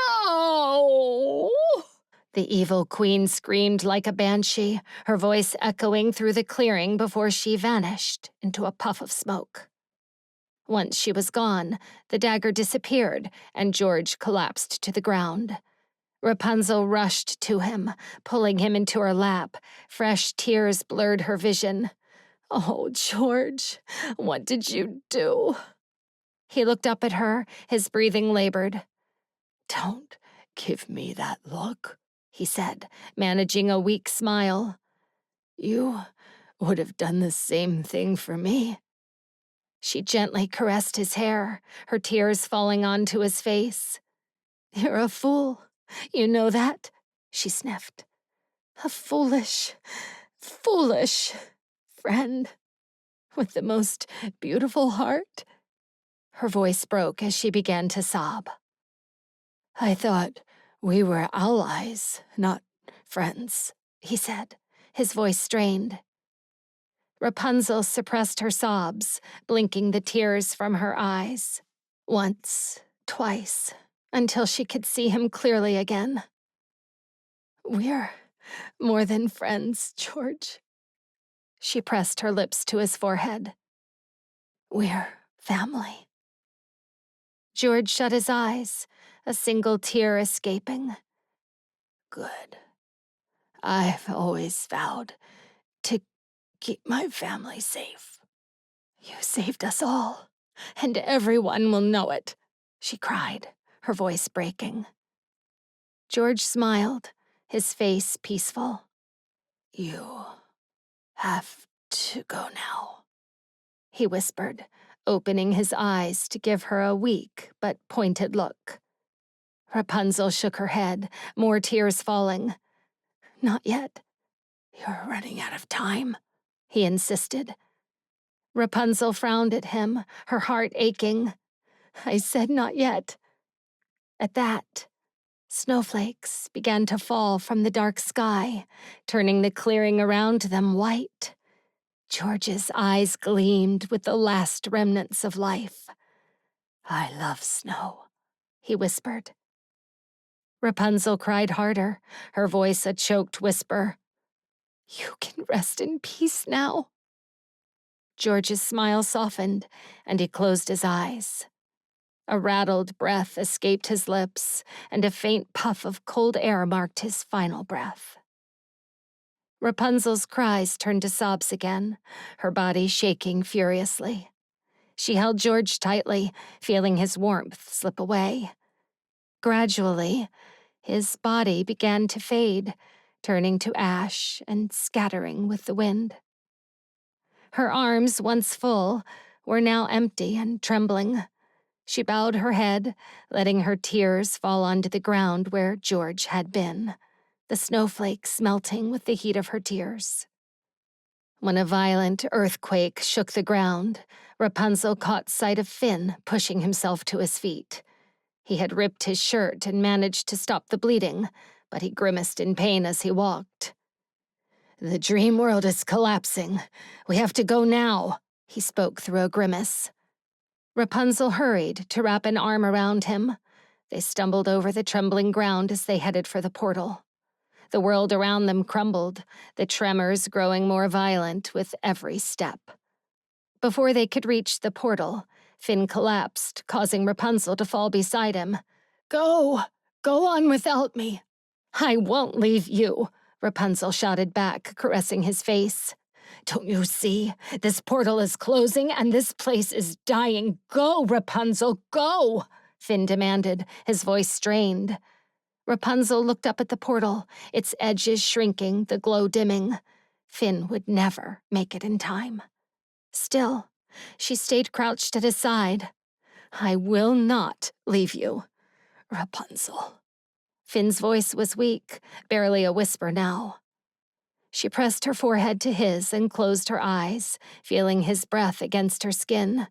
No! The evil queen screamed like a banshee, her voice echoing through the clearing before she vanished into a puff of smoke. Once she was gone, the dagger disappeared, and George collapsed to the ground. Rapunzel rushed to him, pulling him into her lap. Fresh tears blurred her vision. Oh, George, what did you do? He looked up at her, his breathing labored. Don't give me that look, he said, managing a weak smile. You would have done the same thing for me. She gently caressed his hair, her tears falling onto his face. You're a fool. You know that? She sniffed. A foolish friend with the most beautiful heart. Her voice broke as she began to sob. I thought we were allies, not friends, he said, his voice strained. Rapunzel suppressed her sobs, blinking the tears from her eyes. Once, twice, until she could see him clearly again. We're more than friends, George. She pressed her lips to his forehead. We're family. George shut his eyes, a single tear escaping. Good. I've always vowed to keep my family safe. You saved us all, and everyone will know it, she cried, her voice breaking. George smiled, his face peaceful. You have to go now, he whispered, opening his eyes to give her a weak but pointed look. Rapunzel shook her head, more tears falling. Not yet. You're running out of time, he insisted. Rapunzel frowned at him, her heart aching. I said not yet. At that, Snowflakes began to fall from the dark sky, turning the clearing around them white. George's eyes gleamed with the last remnants of life. "I love snow," he whispered. Rapunzel cried harder, her voice a choked whisper. "You can rest in peace now." George's smile softened, and he closed his eyes. A rattled breath escaped his lips, and a faint puff of cold air marked his final breath. Rapunzel's cries turned to sobs again, her body shaking furiously. She held George tightly, feeling his warmth slip away. Gradually, his body began to fade, turning to ash and scattering with the wind. Her arms, once full, were now empty and trembling. She bowed her head, letting her tears fall onto the ground where George had been, the snowflakes melting with the heat of her tears. When a violent earthquake shook the ground, Rapunzel caught sight of Finn pushing himself to his feet. He had ripped his shirt and managed to stop the bleeding, but he grimaced in pain as he walked. "The Dreamworld is collapsing. We have to go now," he spoke through a grimace. Rapunzel hurried to wrap an arm around him. They stumbled over the trembling ground as they headed for the portal. The world around them crumbled, the tremors growing more violent with every step. Before they could reach the portal, Finn collapsed, causing Rapunzel to fall beside him. Go on without me." "I won't leave you," Rapunzel shouted back, caressing his face. "Don't you see? This portal is closing and this place is dying. Go, Rapunzel, go!" Finn demanded, his voice strained. Rapunzel looked up at the portal, its edges shrinking, the glow dimming. Finn would never make it in time. Still, she stayed crouched at his side. "I will not leave you, Rapunzel." Finn's voice was weak, barely a whisper now. She pressed her forehead to his and closed her eyes, feeling his breath against her skin.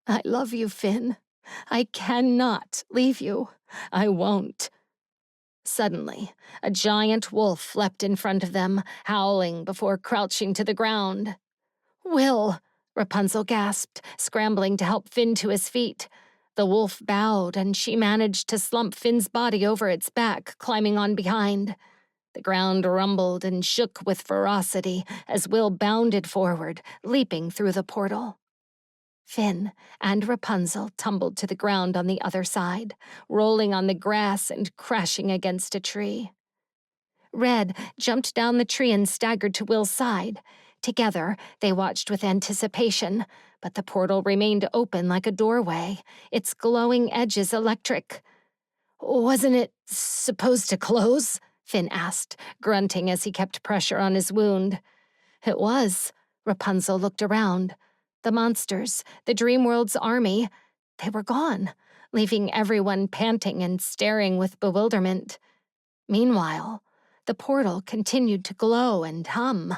"I love you, Finn. I cannot leave you. I won't." Suddenly, a giant wolf leapt in front of them, howling before crouching to the ground. "Will!" Rapunzel gasped, scrambling to help Finn to his feet. The wolf bowed, and she managed to slump Finn's body over its back, climbing on behind. The ground rumbled and shook with ferocity as Will bounded forward, leaping through the portal. Finn and Rapunzel tumbled to the ground on the other side, rolling on the grass and crashing against a tree. Red jumped down the tree and staggered to Will's side. Together, they watched with anticipation, but the portal remained open like a doorway, its glowing edges electric. "Wasn't it supposed to close?" Finn asked, grunting as he kept pressure on his wound. "It was." Rapunzel looked around. The monsters, the Dreamworld's army, they were gone, leaving everyone panting and staring with bewilderment. Meanwhile, the portal continued to glow and hum.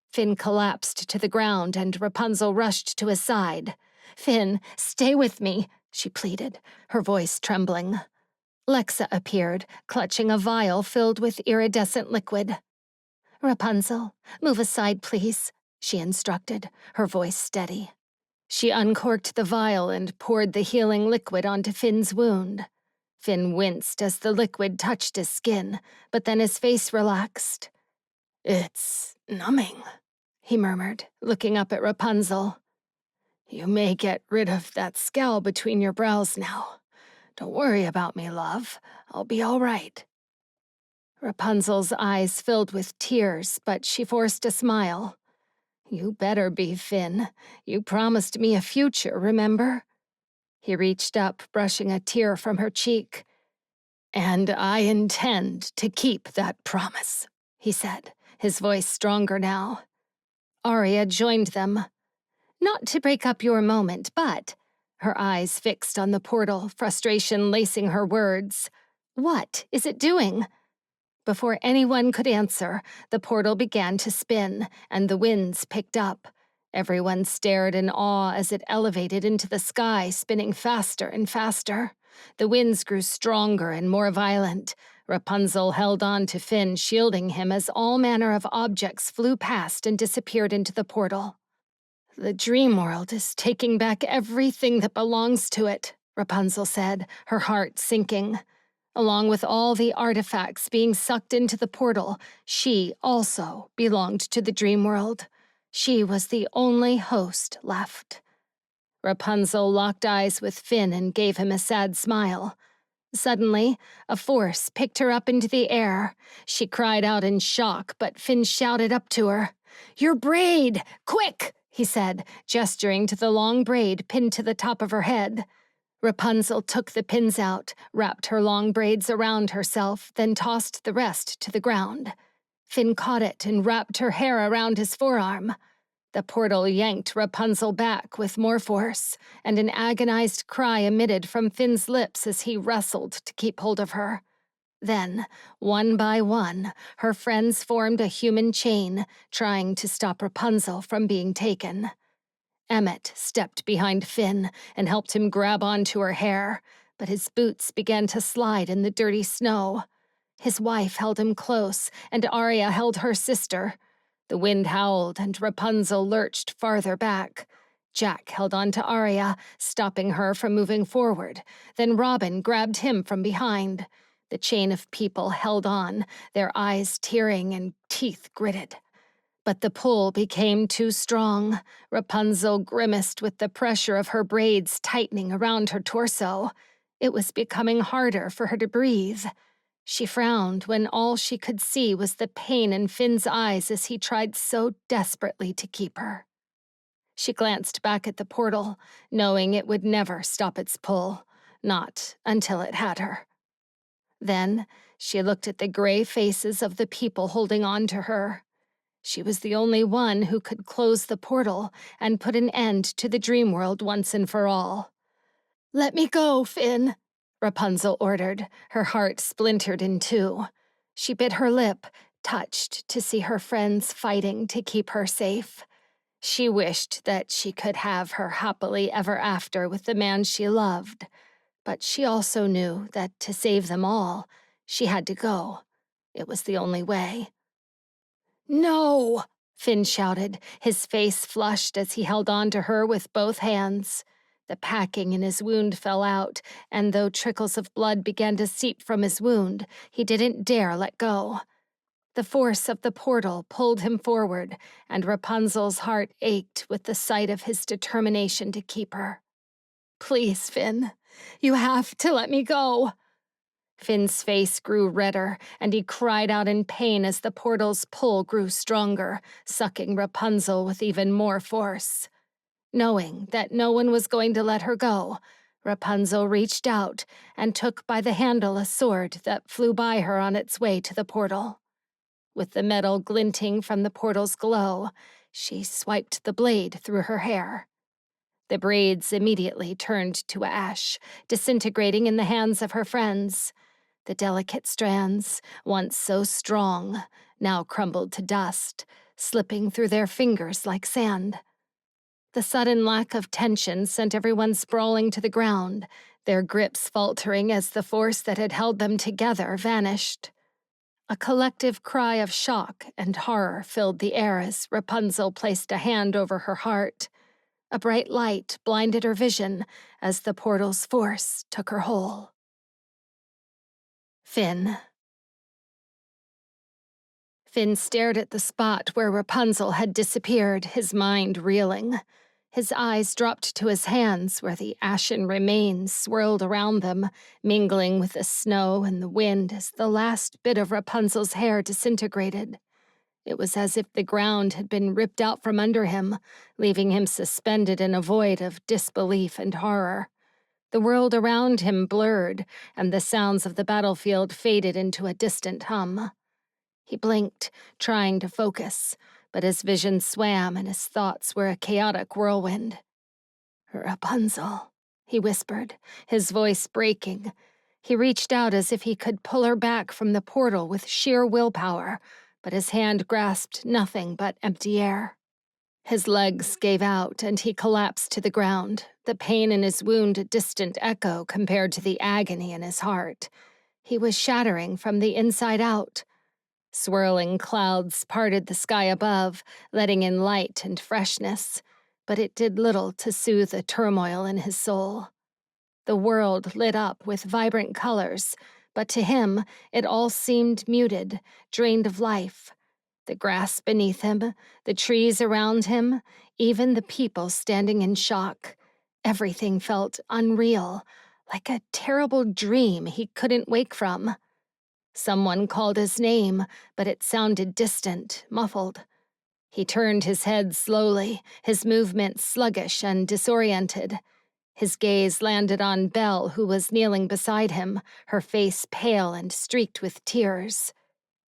Finn collapsed to the ground and Rapunzel rushed to his side. "Finn, stay with me," she pleaded, her voice trembling. Lexa appeared, clutching a vial filled with iridescent liquid. "Rapunzel, move aside, please," she instructed, her voice steady. She uncorked the vial and poured the healing liquid onto Finn's wound. Finn winced as the liquid touched his skin, but then his face relaxed. "It's numbing," he murmured, looking up at Rapunzel. "You may get rid of that scowl between your brows now. Don't worry about me, love. I'll be all right." Rapunzel's eyes filled with tears, but she forced a smile. "You better be, Finn. You promised me a future, remember?" He reached up, brushing a tear from her cheek. "And I intend to keep that promise," he said, his voice stronger now. Arya joined them. "Not to break up your moment, but—" her eyes fixed on the portal, frustration lacing her words. "What is it doing?" Before anyone could answer, the portal began to spin, and the winds picked up. Everyone stared in awe as it elevated into the sky, spinning faster and faster. The winds grew stronger and more violent. Rapunzel held on to Finn, shielding him as all manner of objects flew past and disappeared into the portal. "The Dreamworld is taking back everything that belongs to it," Rapunzel said, her heart sinking. Along with all the artifacts being sucked into the portal, she also belonged to the Dreamworld. She was the only host left. Rapunzel locked eyes with Finn and gave him a sad smile. Suddenly, a force picked her up into the air. She cried out in shock, but Finn shouted up to her. "Your braid! Quick!" he said, gesturing to the long braid pinned to the top of her head. Rapunzel took the pins out, wrapped her long braids around herself, then tossed the rest to the ground. Finn caught it and wrapped her hair around his forearm. The portal yanked Rapunzel back with more force, and an agonized cry emitted from Finn's lips as he wrestled to keep hold of her. Then, one by one, her friends formed a human chain, trying to stop Rapunzel from being taken. Emmett stepped behind Finn and helped him grab onto her hair, but his boots began to slide in the dirty snow. His wife held him close, and Arya held her sister. The wind howled, and Rapunzel lurched farther back. Jack held on to Arya, stopping her from moving forward. Then Robin grabbed him from behind. The chain of people held on, their eyes tearing and teeth gritted. But the pull became too strong. Rapunzel grimaced with the pressure of her braids tightening around her torso. It was becoming harder for her to breathe. She frowned when all she could see was the pain in Finn's eyes as he tried so desperately to keep her. She glanced back at the portal, knowing it would never stop its pull, not until it had her. Then she looked at the gray faces of the people holding on to her. She was the only one who could close the portal and put an end to the Dreamworld once and for all. "Let me go, Finn," Rapunzel ordered, her heart splintered in two. She bit her lip, touched to see her friends fighting to keep her safe. She wished that she could have her happily ever after with the man she loved, but she also knew that to save them all, she had to go. It was the only way. "No!" Finn shouted, his face flushed as he held on to her with both hands. The packing in his wound fell out, and though trickles of blood began to seep from his wound, he didn't dare let go. The force of the portal pulled him forward, and Rapunzel's heart ached with the sight of his determination to keep her. "Please, Finn, you have to let me go." Finn's face grew redder, and he cried out in pain as the portal's pull grew stronger, sucking Rapunzel with even more force. Knowing that no one was going to let her go, Rapunzel reached out and took by the handle a sword that flew by her on its way to the portal. With the metal glinting from the portal's glow, she swiped the blade through her hair. The braids immediately turned to ash, disintegrating in the hands of her friends. The delicate strands, once so strong, now crumbled to dust, slipping through their fingers like sand. The sudden lack of tension sent everyone sprawling to the ground, their grips faltering as the force that had held them together vanished. A collective cry of shock and horror filled the air as Rapunzel placed a hand over her heart. A bright light blinded her vision as the portal's force took her whole. Finn. Finn stared at the spot where Rapunzel had disappeared, his mind reeling. His eyes dropped to his hands where the ashen remains swirled around them, mingling with the snow and the wind as the last bit of Rapunzel's hair disintegrated. It was as if the ground had been ripped out from under him, leaving him suspended in a void of disbelief and horror. The world around him blurred, and the sounds of the battlefield faded into a distant hum. He blinked, trying to focus, but his vision swam and his thoughts were a chaotic whirlwind. "Rapunzel," he whispered, his voice breaking. He reached out as if he could pull her back from the portal with sheer willpower, but his hand grasped nothing but empty air. His legs gave out and he collapsed to the ground, the pain in his wound a distant echo compared to the agony in his heart. He was shattering from the inside out. Swirling clouds parted the sky above, letting in light and freshness, but it did little to soothe the turmoil in his soul. The world lit up with vibrant colors, but to him it all seemed muted, drained of life. The grass beneath him, the trees around him, even the people standing in shock. Everything felt unreal, like a terrible dream he couldn't wake from. Someone called his name, but it sounded distant, muffled. He turned his head slowly, his movements sluggish and disoriented. His gaze landed on Belle, who was kneeling beside him, her face pale and streaked with tears.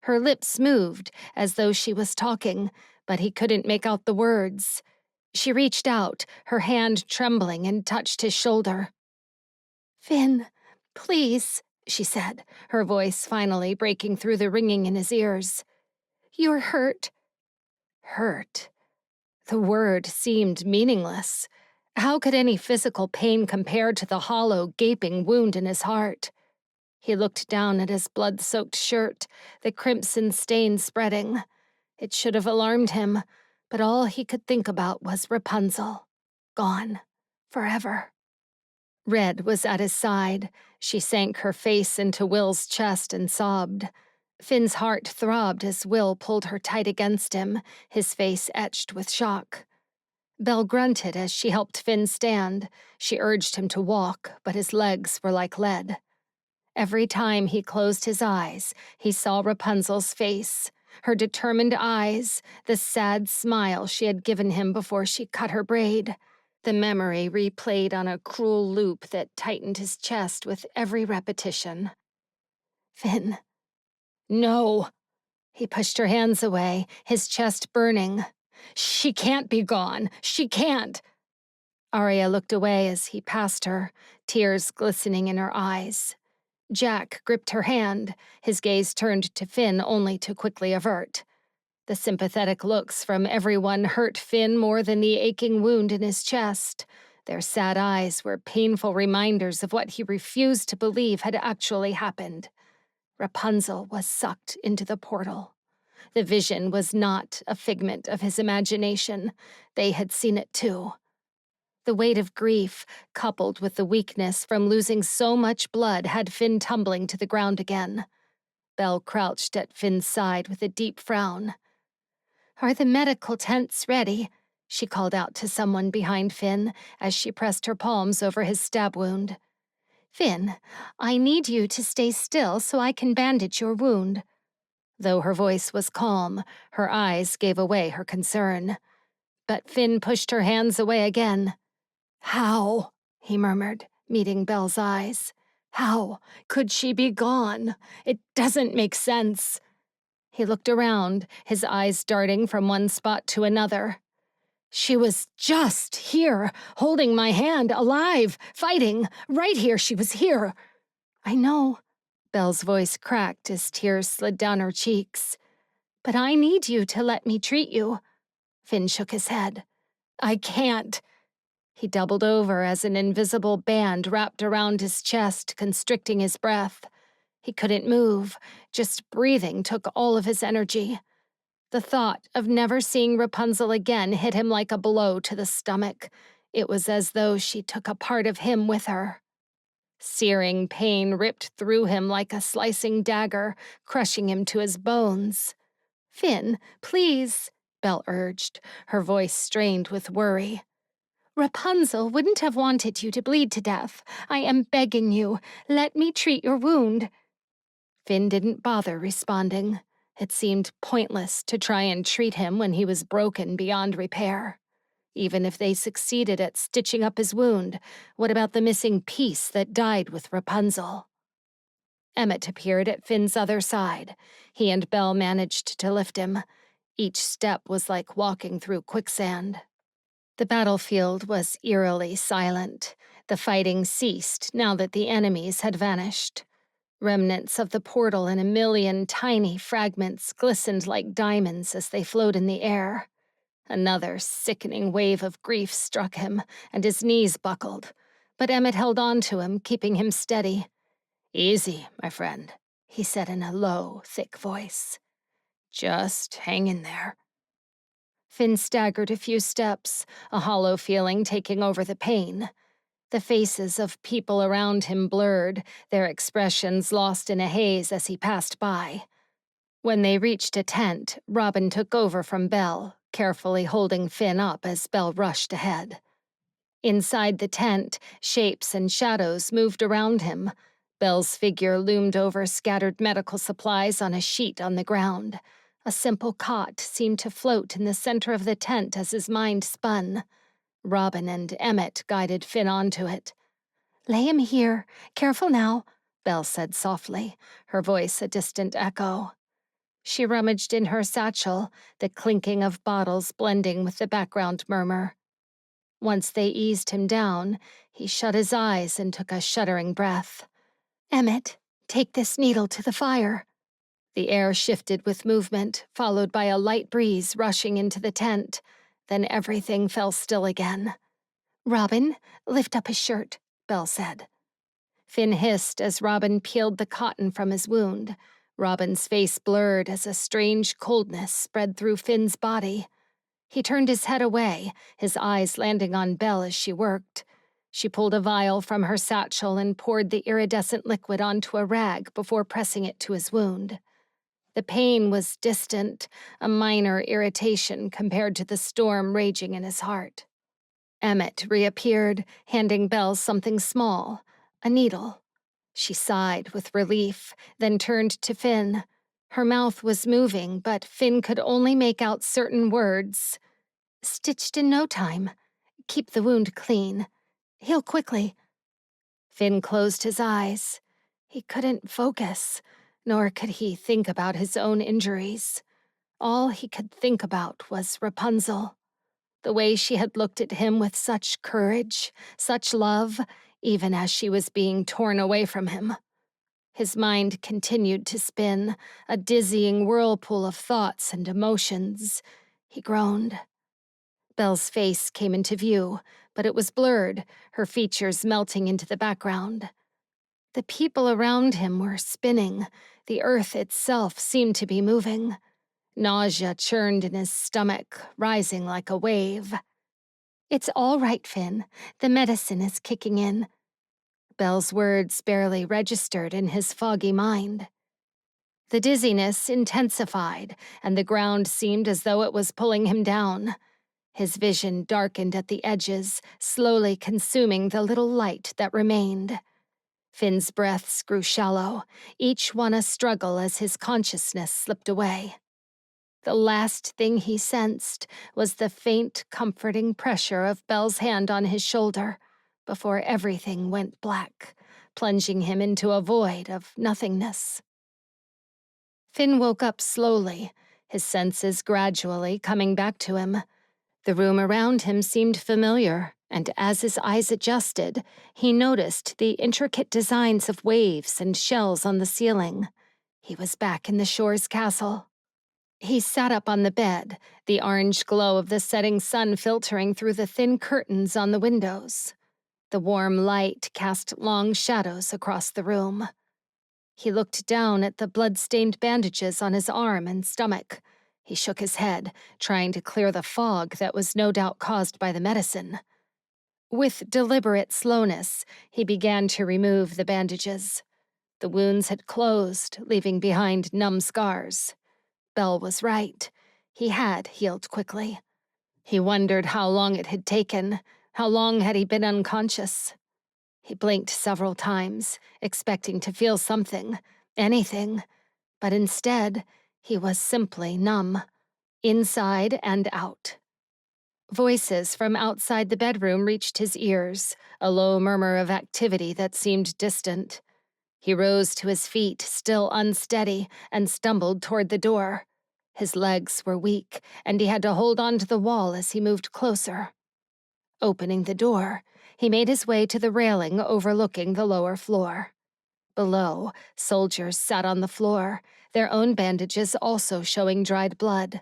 Her lips moved, as though she was talking, but he couldn't make out the words. She reached out, her hand trembling, and touched his shoulder. "Finn, please," she said, her voice finally breaking through the ringing in his ears. "You're hurt." Hurt? The word seemed meaningless. How could any physical pain compare to the hollow, gaping wound in his heart? He looked down at his blood-soaked shirt, the crimson stain spreading. It should have alarmed him, but all he could think about was Rapunzel. Gone. Forever. Red was at his side. She sank her face into Will's chest and sobbed. Finn's heart throbbed as Will pulled her tight against him, his face etched with shock. Belle grunted as she helped Finn stand. She urged him to walk, but his legs were like lead. Every time he closed his eyes, he saw Rapunzel's face, her determined eyes, the sad smile she had given him before she cut her braid. The memory replayed on a cruel loop that tightened his chest with every repetition. "Finn." "No." He pushed her hands away, his chest burning. "She can't be gone. She can't." Arya looked away as he passed her, tears glistening in her eyes. Jack gripped her hand, his gaze turned to Finn only to quickly avert. The sympathetic looks from everyone hurt Finn more than the aching wound in his chest. Their sad eyes were painful reminders of what he refused to believe had actually happened. Rapunzel was sucked into the portal. The vision was not a figment of his imagination. They had seen it too. The weight of grief, coupled with the weakness from losing so much blood, had Finn tumbling to the ground again. Belle crouched at Finn's side with a deep frown. "Are the medical tents ready?" she called out to someone behind Finn as she pressed her palms over his stab wound. "Finn, I need you to stay still so I can bandage your wound." Though her voice was calm, her eyes gave away her concern. But Finn pushed her hands away again. "How?" he murmured, meeting Belle's eyes. "How could she be gone? It doesn't make sense." He looked around, his eyes darting from one spot to another. "She was just here, holding my hand, alive, fighting. Right here, she was here." "I know." Belle's voice cracked as tears slid down her cheeks. "But I need you to let me treat you." Finn shook his head. "I can't." He doubled over as an invisible band wrapped around his chest, constricting his breath. He couldn't move. Just breathing took all of his energy. The thought of never seeing Rapunzel again hit him like a blow to the stomach. It was as though she took a part of him with her. Searing pain ripped through him like a slicing dagger, crushing him to his bones. "Finn, please," Belle urged, her voice strained with worry. "Rapunzel wouldn't have wanted you to bleed to death. I am begging you, let me treat your wound." Finn didn't bother responding. It seemed pointless to try and treat him when he was broken beyond repair. Even if they succeeded at stitching up his wound, what about the missing piece that died with Rapunzel? Emmett appeared at Finn's other side. He and Belle managed to lift him. Each step was like walking through quicksand. The battlefield was eerily silent. The fighting ceased now that the enemies had vanished. Remnants of the portal in a million tiny fragments glistened like diamonds as they flowed in the air. Another sickening wave of grief struck him, and his knees buckled. But Emmett held on to him, keeping him steady. "Easy, my friend," he said in a low, thick voice. "Just hang in there." Finn staggered a few steps, a hollow feeling taking over the pain. The faces of people around him blurred, their expressions lost in a haze as he passed by. When they reached a tent, Robin took over from Belle, carefully holding Finn up as Belle rushed ahead. Inside the tent, shapes and shadows moved around him. Belle's figure loomed over scattered medical supplies on a sheet on the ground. A simple cot seemed to float in the center of the tent as his mind spun. Robin and Emmett guided Finn onto it. "Lay him here. Careful now," Belle said softly, her voice a distant echo. She rummaged in her satchel, the clinking of bottles blending with the background murmur. Once they eased him down, he shut his eyes and took a shuddering breath. "Emmett, take this needle to the fire." The air shifted with movement, followed by a light breeze rushing into the tent. Then everything fell still again. "Robin, lift up his shirt," Belle said. Finn hissed as Robin peeled the cotton from his wound. Robin's face blurred as a strange coldness spread through Finn's body. He turned his head away, his eyes landing on Belle as she worked. She pulled a vial from her satchel and poured the iridescent liquid onto a rag before pressing it to his wound. The pain was distant, a minor irritation compared to the storm raging in his heart. Emmett reappeared, handing Belle something small, a needle. She sighed with relief, then turned to Finn. Her mouth was moving, but Finn could only make out certain words. "Stitched in no time. Keep the wound clean. Heal quickly." Finn closed his eyes. He couldn't focus, nor could he think about his own injuries. All he could think about was Rapunzel. The way she had looked at him with such courage, such love, even as she was being torn away from him. His mind continued to spin, a dizzying whirlpool of thoughts and emotions. He groaned. Belle's face came into view, but it was blurred, her features melting into the background. The people around him were spinning. The earth itself seemed to be moving. Nausea churned in his stomach, rising like a wave. "It's all right, Finn. The medicine is kicking in." Belle's words barely registered in his foggy mind. The dizziness intensified, and the ground seemed as though it was pulling him down. His vision darkened at the edges, slowly consuming the little light that remained. Finn's breaths grew shallow, each one a struggle as his consciousness slipped away. The last thing he sensed was the faint, comforting pressure of Belle's hand on his shoulder, before everything went black, plunging him into a void of nothingness. Finn woke up slowly, his senses gradually coming back to him. The room around him seemed familiar, and as his eyes adjusted, he noticed the intricate designs of waves and shells on the ceiling. He was back in the Shore's castle. He sat up on the bed, the orange glow of the setting sun filtering through the thin curtains on the windows. The warm light cast long shadows across the room. He looked down at the blood-stained bandages on his arm and stomach. He shook his head, trying to clear the fog that was no doubt caused by the medicine. With deliberate slowness, he began to remove the bandages. The wounds had closed, leaving behind numb scars. Belle was right. He had healed quickly. He wondered how long it had taken. How long had he been unconscious? He blinked several times, expecting to feel something, anything, but instead, he was simply numb, inside and out. Voices from outside the bedroom reached his ears, a low murmur of activity that seemed distant. He rose to his feet, still unsteady, and stumbled toward the door. His legs were weak, and he had to hold on to the wall as he moved closer. Opening the door, he made his way to the railing overlooking the lower floor. Below, soldiers sat on the floor, their own bandages also showing dried blood.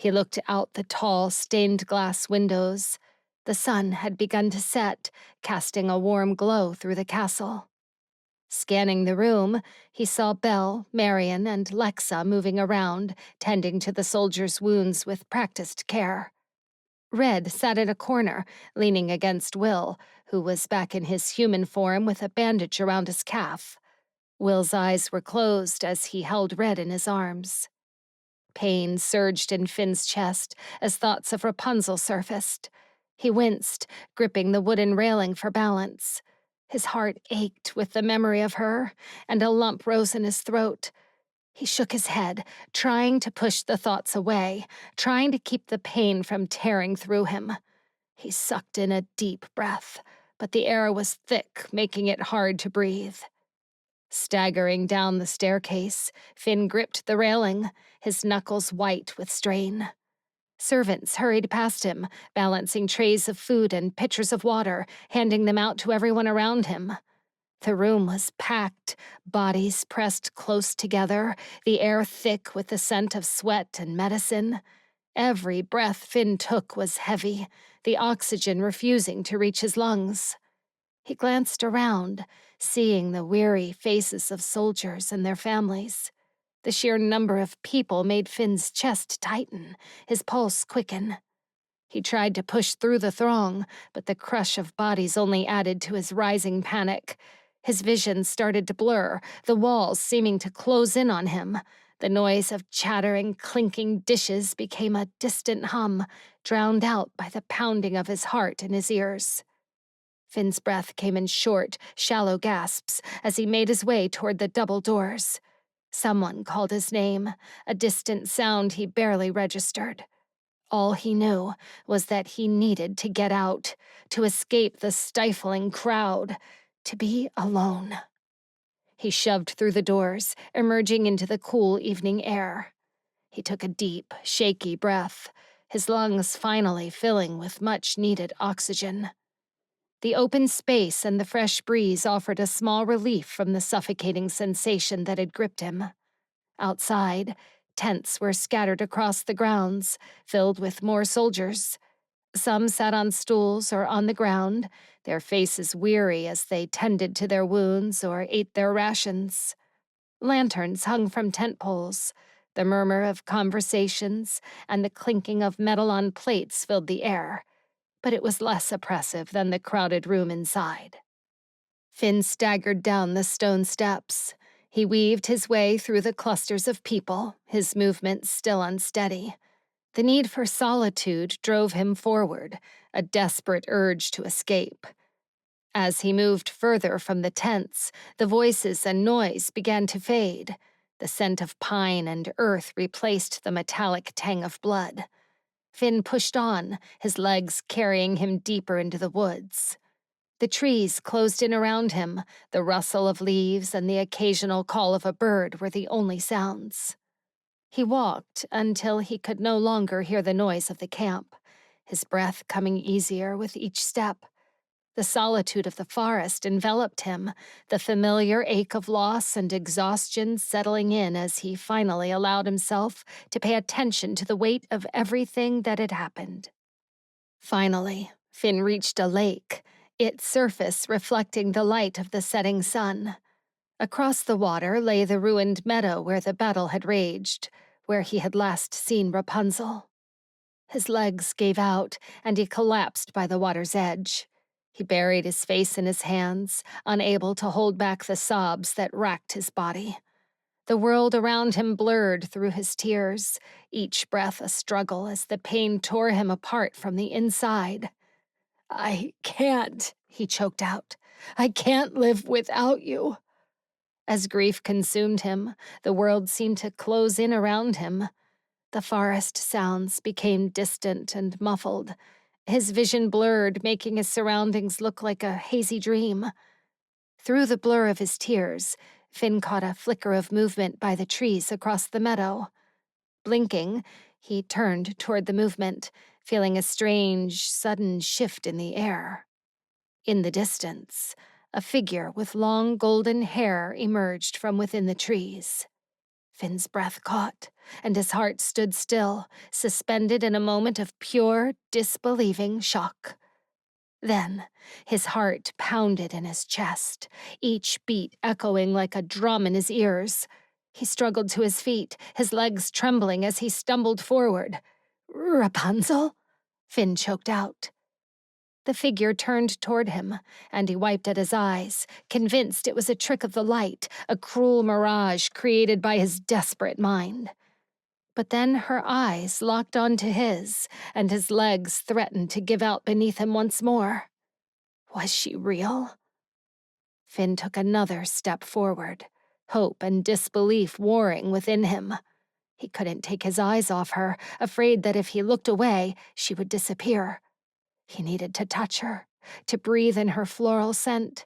He looked out the tall, stained-glass windows. The sun had begun to set, casting a warm glow through the castle. Scanning the room, he saw Belle, Marion, and Lexa moving around, tending to the soldiers' wounds with practiced care. Red sat in a corner, leaning against Will, who was back in his human form with a bandage around his calf. Will's eyes were closed as he held Red in his arms. Pain surged in Finn's chest as thoughts of Rapunzel surfaced. He winced, gripping the wooden railing for balance. His heart ached with the memory of her, and a lump rose in his throat. He shook his head, trying to push the thoughts away, trying to keep the pain from tearing through him. He sucked in a deep breath, but the air was thick, making it hard to breathe. Staggering down the staircase, Finn gripped the railing, his knuckles white with strain. Servants hurried past him, balancing trays of food and pitchers of water, handing them out to everyone around him. The room was packed, bodies pressed close together, the air thick with the scent of sweat and medicine. Every breath Finn took was heavy, the oxygen refusing to reach his lungs. He glanced around, seeing the weary faces of soldiers and their families. The sheer number of people made Finn's chest tighten, his pulse quicken. He tried to push through the throng, but the crush of bodies only added to his rising panic. His vision started to blur, the walls seeming to close in on him. The noise of chattering, clinking dishes became a distant hum, drowned out by the pounding of his heart in his ears. Finn's breath came in short, shallow gasps as he made his way toward the double doors. Someone called his name, a distant sound he barely registered. All he knew was that he needed to get out, to escape the stifling crowd, to be alone. He shoved through the doors, emerging into the cool evening air. He took a deep, shaky breath, his lungs finally filling with much-needed oxygen. The open space and the fresh breeze offered a small relief from the suffocating sensation that had gripped him. Outside, tents were scattered across the grounds, filled with more soldiers. Some sat on stools or on the ground, their faces weary as they tended to their wounds or ate their rations. Lanterns hung from tent poles. The murmur of conversations and the clinking of metal on plates filled the air, but it was less oppressive than the crowded room inside. Finn staggered down the stone steps. He weaved his way through the clusters of people, his movements still unsteady. The need for solitude drove him forward, a desperate urge to escape. As he moved further from the tents, the voices and noise began to fade. The scent of pine and earth replaced the metallic tang of blood. Finn pushed on, his legs carrying him deeper into the woods. The trees closed in around him, the rustle of leaves and the occasional call of a bird were the only sounds. He walked until he could no longer hear the noise of the camp, his breath coming easier with each step. The solitude of the forest enveloped him, the familiar ache of loss and exhaustion settling in as he finally allowed himself to pay attention to the weight of everything that had happened. Finally, Finn reached a lake, its surface reflecting the light of the setting sun. Across the water lay the ruined meadow where the battle had raged, where he had last seen Rapunzel. His legs gave out, and he collapsed by the water's edge. He buried his face in his hands, unable to hold back the sobs that racked his body. The world around him blurred through his tears, each breath a struggle as the pain tore him apart from the inside. "I can't," he choked out. "I can't live without you." As grief consumed him, the world seemed to close in around him. The forest sounds became distant and muffled. His vision blurred, making his surroundings look like a hazy dream. Through the blur of his tears, Finn caught a flicker of movement by the trees across the meadow. Blinking, he turned toward the movement, feeling a strange, sudden shift in the air. In the distance, a figure with long golden hair emerged from within the trees. Finn's breath caught, and his heart stood still, suspended in a moment of pure, disbelieving shock. Then, his heart pounded in his chest, each beat echoing like a drum in his ears. He struggled to his feet, his legs trembling as he stumbled forward. "Rapunzel?" Finn choked out. The figure turned toward him, and he wiped at his eyes, convinced it was a trick of the light, a cruel mirage created by his desperate mind. But then her eyes locked onto his, and his legs threatened to give out beneath him once more. Was she real? Finn took another step forward, hope and disbelief warring within him. He couldn't take his eyes off her, afraid that if he looked away, she would disappear. He needed to touch her, to breathe in her floral scent.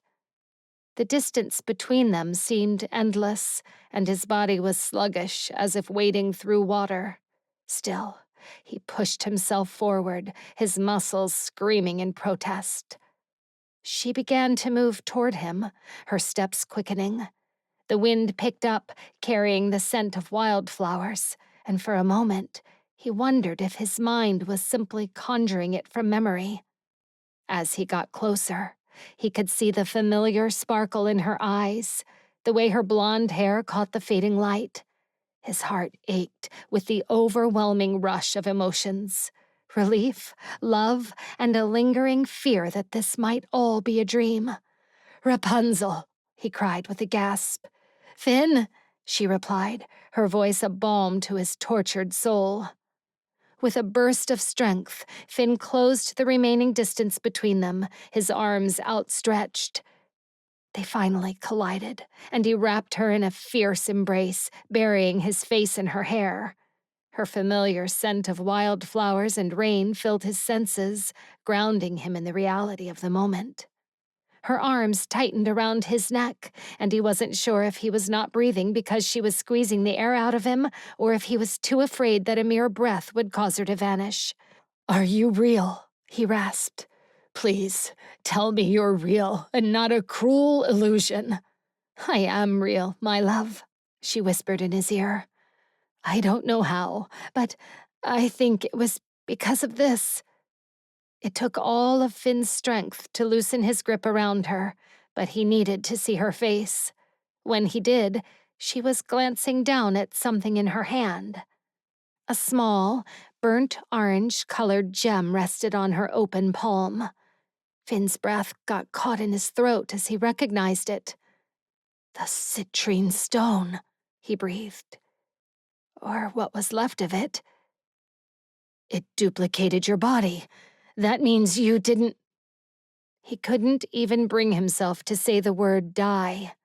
The distance between them seemed endless, and his body was sluggish, as if wading through water. Still, he pushed himself forward, his muscles screaming in protest. She began to move toward him, her steps quickening. The wind picked up, carrying the scent of wildflowers, and for a moment, he wondered if his mind was simply conjuring it from memory. As he got closer, he could see the familiar sparkle in her eyes, the way her blonde hair caught the fading light. His heart ached with the overwhelming rush of emotions. Relief, love, and a lingering fear that this might all be a dream. "Rapunzel," he cried with a gasp. "Finn," she replied, her voice a balm to his tortured soul. With a burst of strength, Finn closed the remaining distance between them, his arms outstretched. They finally collided, and he wrapped her in a fierce embrace, burying his face in her hair. Her familiar scent of wildflowers and rain filled his senses, grounding him in the reality of the moment. Her arms tightened around his neck, and he wasn't sure if he was not breathing because she was squeezing the air out of him, or if he was too afraid that a mere breath would cause her to vanish. "Are you real?" he rasped. "Please, tell me you're real and not a cruel illusion." "I am real, my love," she whispered in his ear. "I don't know how, but I think it was because of this." It took all of Finn's strength to loosen his grip around her, but he needed to see her face. When he did, she was glancing down at something in her hand. A small, burnt orange-colored gem rested on her open palm. Finn's breath got caught in his throat as he recognized it. "The citrine stone," he breathed. "Or what was left of it." "It duplicated your body. That means you didn't—" He couldn't even bring himself to say the word die.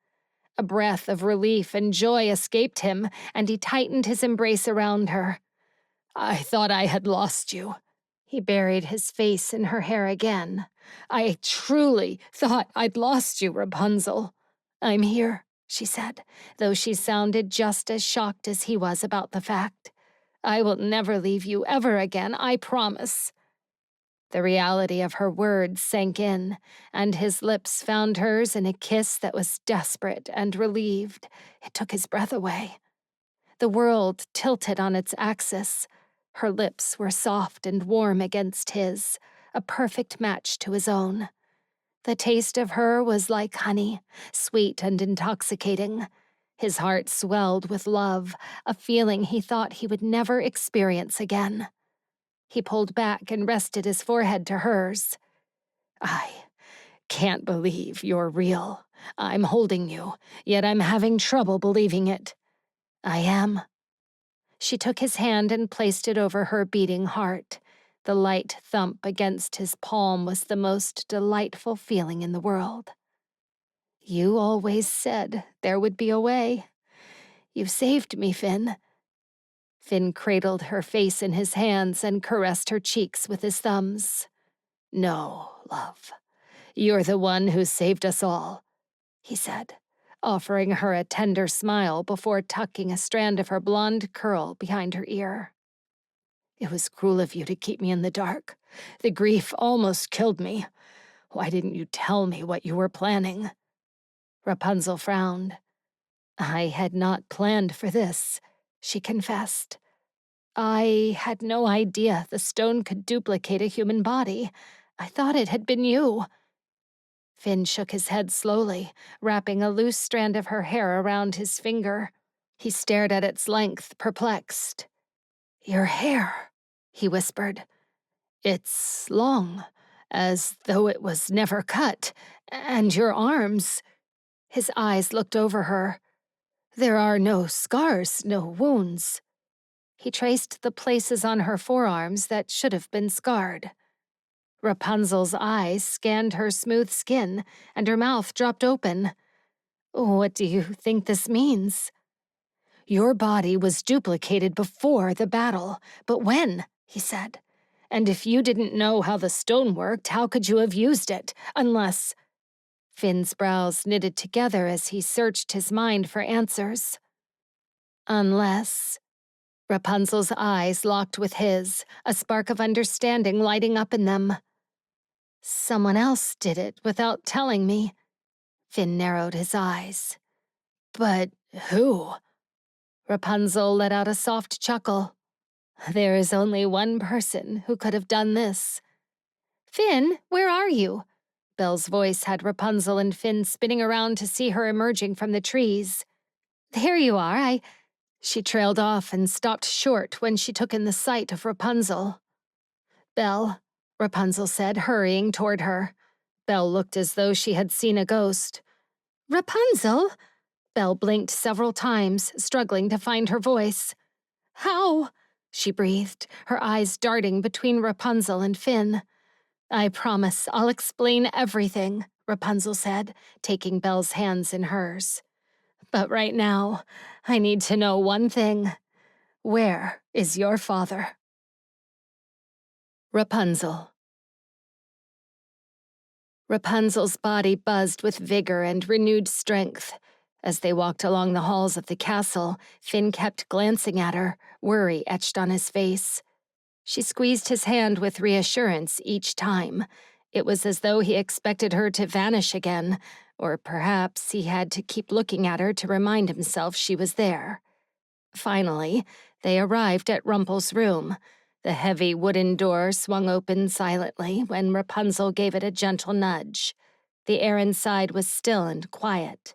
A breath of relief and joy escaped him, and he tightened his embrace around her. "I thought I had lost you." He buried his face in her hair again. "I truly thought I'd lost you, Rapunzel." "I'm here," she said, though she sounded just as shocked as he was about the fact. "I will never leave you ever again, I promise." The reality of her words sank in, and his lips found hers in a kiss that was desperate and relieved. It took his breath away. The world tilted on its axis. Her lips were soft and warm against his, a perfect match to his own. The taste of her was like honey, sweet and intoxicating. His heart swelled with love, a feeling he thought he would never experience again. He pulled back and rested his forehead to hers. "I can't believe you're real. I'm holding you, yet I'm having trouble believing it." "I am." She took his hand and placed it over her beating heart. The light thump against his palm was the most delightful feeling in the world. "You always said there would be a way. You've saved me, Finn." Finn cradled her face in his hands and caressed her cheeks with his thumbs. "No, love. You're the one who saved us all," he said, offering her a tender smile before tucking a strand of her blonde curl behind her ear. "It was cruel of you to keep me in the dark. The grief almost killed me. Why didn't you tell me what you were planning?" Rapunzel frowned. I had not planned for this, she confessed. I had no idea the stone could duplicate a human body. I thought it had been you. Finn shook his head slowly, wrapping a loose strand of her hair around his finger. He stared at its length, perplexed. Your hair, he whispered. It's long, as though it was never cut. And your arms. His eyes looked over her. There are no scars, no wounds. He traced the places on her forearms that should have been scarred. Rapunzel's eyes scanned her smooth skin, and her mouth dropped open. What do you think this means? Your body was duplicated before the battle, but when? He said. And if you didn't know how the stone worked, how could you have used it? Unless... Finn's brows knitted together as he searched his mind for answers. Unless... Rapunzel's eyes locked with his, a spark of understanding lighting up in them. Someone else did it without telling me. Finn narrowed his eyes. But who? Rapunzel let out a soft chuckle. There is only one person who could have done this. Finn, where are you? Belle's voice had Rapunzel and Finn spinning around to see her emerging from the trees. There you are, She trailed off and stopped short when she took in the sight of Rapunzel. Belle, Rapunzel said, hurrying toward her. Belle looked as though she had seen a ghost. Rapunzel? Belle blinked several times, struggling to find her voice. How? She breathed, her eyes darting between Rapunzel and Finn. I promise I'll explain everything, Rapunzel said, taking Belle's hands in hers. But right now, I need to know one thing. Where is your father? Rapunzel. Rapunzel's body buzzed with vigor and renewed strength. As they walked along the halls of the castle, Finn kept glancing at her, worry etched on his face. She squeezed his hand with reassurance each time. It was as though he expected her to vanish again, or perhaps he had to keep looking at her to remind himself she was there. Finally, they arrived at Rumpel's room. The heavy wooden door swung open silently when Rapunzel gave it a gentle nudge. The air inside was still and quiet.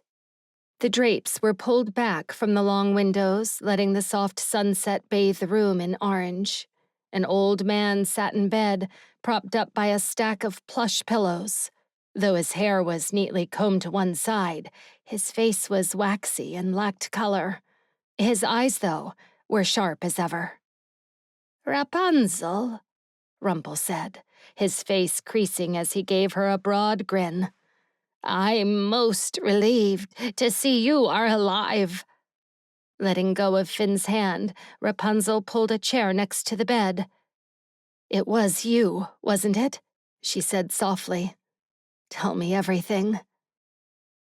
The drapes were pulled back from the long windows, letting the soft sunset bathe the room in orange. An old man sat in bed, propped up by a stack of plush pillows. Though his hair was neatly combed to one side, his face was waxy and lacked color. His eyes, though, were sharp as ever. Rapunzel, Rumpel said, his face creasing as he gave her a broad grin. I'm most relieved to see you are alive. Letting go of Finn's hand, Rapunzel pulled a chair next to the bed. It was you, wasn't it? She said softly. Tell me everything.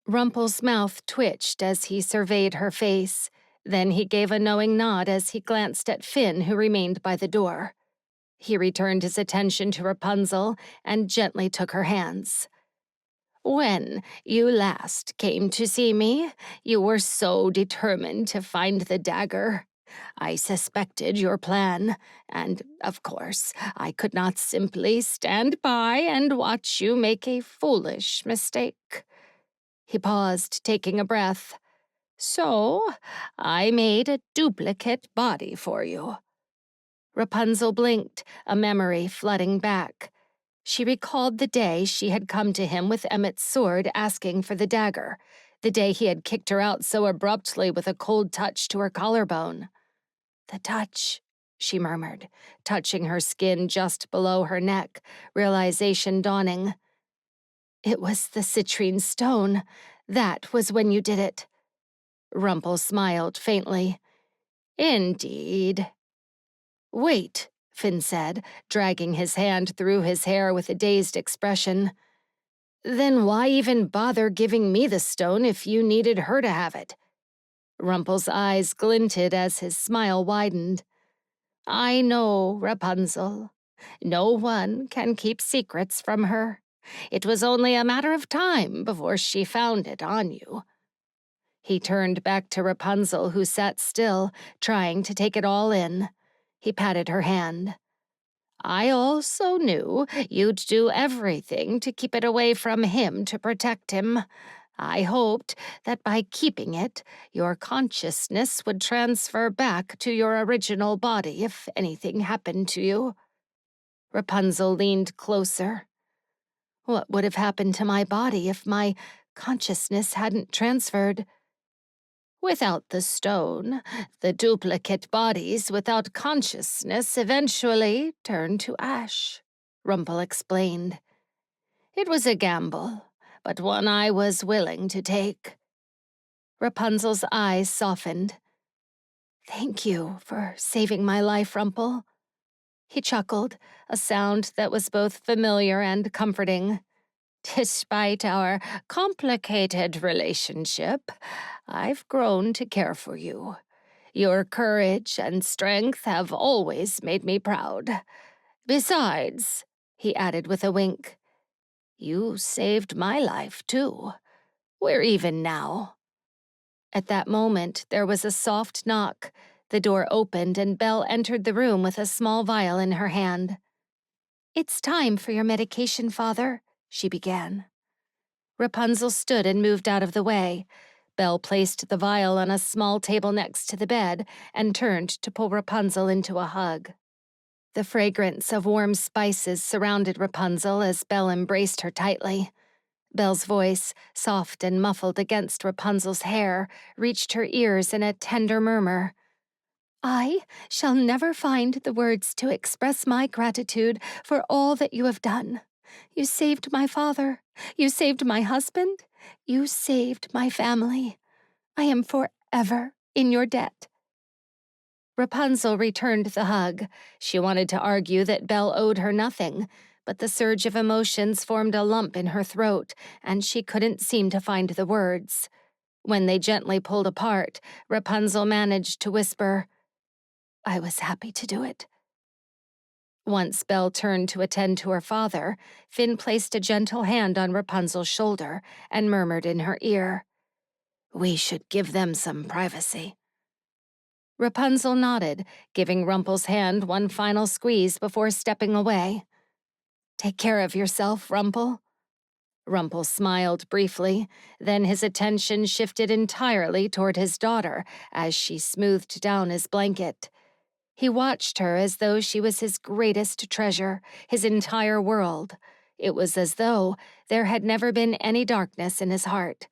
Rumpel's mouth twitched as he surveyed her face. Then he gave a knowing nod as he glanced at Finn, who remained by the door. He returned his attention to Rapunzel and gently took her hands. When you last came to see me, you were so determined to find the dagger. I suspected your plan, and, of course, I could not simply stand by and watch you make a foolish mistake. He paused, taking a breath. So, I made a duplicate body for you. Rapunzel blinked, a memory flooding back. She recalled the day she had come to him with Emmett's sword asking for the dagger, the day he had kicked her out so abruptly with a cold touch to her collarbone. The touch, she murmured, touching her skin just below her neck, realization dawning. It was the citrine stone. That was when you did it. Rumpel smiled faintly. Indeed. Wait, Finn said, dragging his hand through his hair with a dazed expression. Then why even bother giving me the stone if you needed her to have it? Rumpel's eyes glinted as his smile widened. I know, Rapunzel. No one can keep secrets from her. It was only a matter of time before she found it on you. He turned back to Rapunzel, who sat still, trying to take it all in. He patted her hand. I also knew you'd do everything to keep it away from him to protect him. I hoped that by keeping it, your consciousness would transfer back to your original body if anything happened to you. Rapunzel leaned closer. What would have happened to my body if my consciousness hadn't transferred? Without the stone, the duplicate bodies without consciousness eventually turn to ash, Rumple explained. It was a gamble, but one I was willing to take. Rapunzel's eyes softened. Thank you for saving my life, Rumple. He chuckled, a sound that was both familiar and comforting. Despite our complicated relationship, I've grown to care for you. Your courage and strength have always made me proud. Besides, he added with a wink, you saved my life, too. We're even now. At that moment, there was a soft knock. The door opened and Belle entered the room with a small vial in her hand. It's time for your medication, Father, she began. Rapunzel stood and moved out of the way. Belle placed the vial on a small table next to the bed and turned to pull Rapunzel into a hug. The fragrance of warm spices surrounded Rapunzel as Belle embraced her tightly. Belle's voice, soft and muffled against Rapunzel's hair, reached her ears in a tender murmur. I shall never find the words to express my gratitude for all that you have done. You saved my father. You saved my husband. You saved my family. I am forever in your debt. Rapunzel returned the hug. She wanted to argue that Belle owed her nothing, but the surge of emotions formed a lump in her throat, and she couldn't seem to find the words. When they gently pulled apart, Rapunzel managed to whisper, I was happy to do it. Once Belle turned to attend to her father, Finn placed a gentle hand on Rapunzel's shoulder and murmured in her ear, We should give them some privacy. Rapunzel nodded, giving Rumple's hand one final squeeze before stepping away. Take care of yourself, Rumple. Rumple smiled briefly, then his attention shifted entirely toward his daughter as she smoothed down his blanket. He watched her as though she was his greatest treasure, his entire world. It was as though there had never been any darkness in his heart.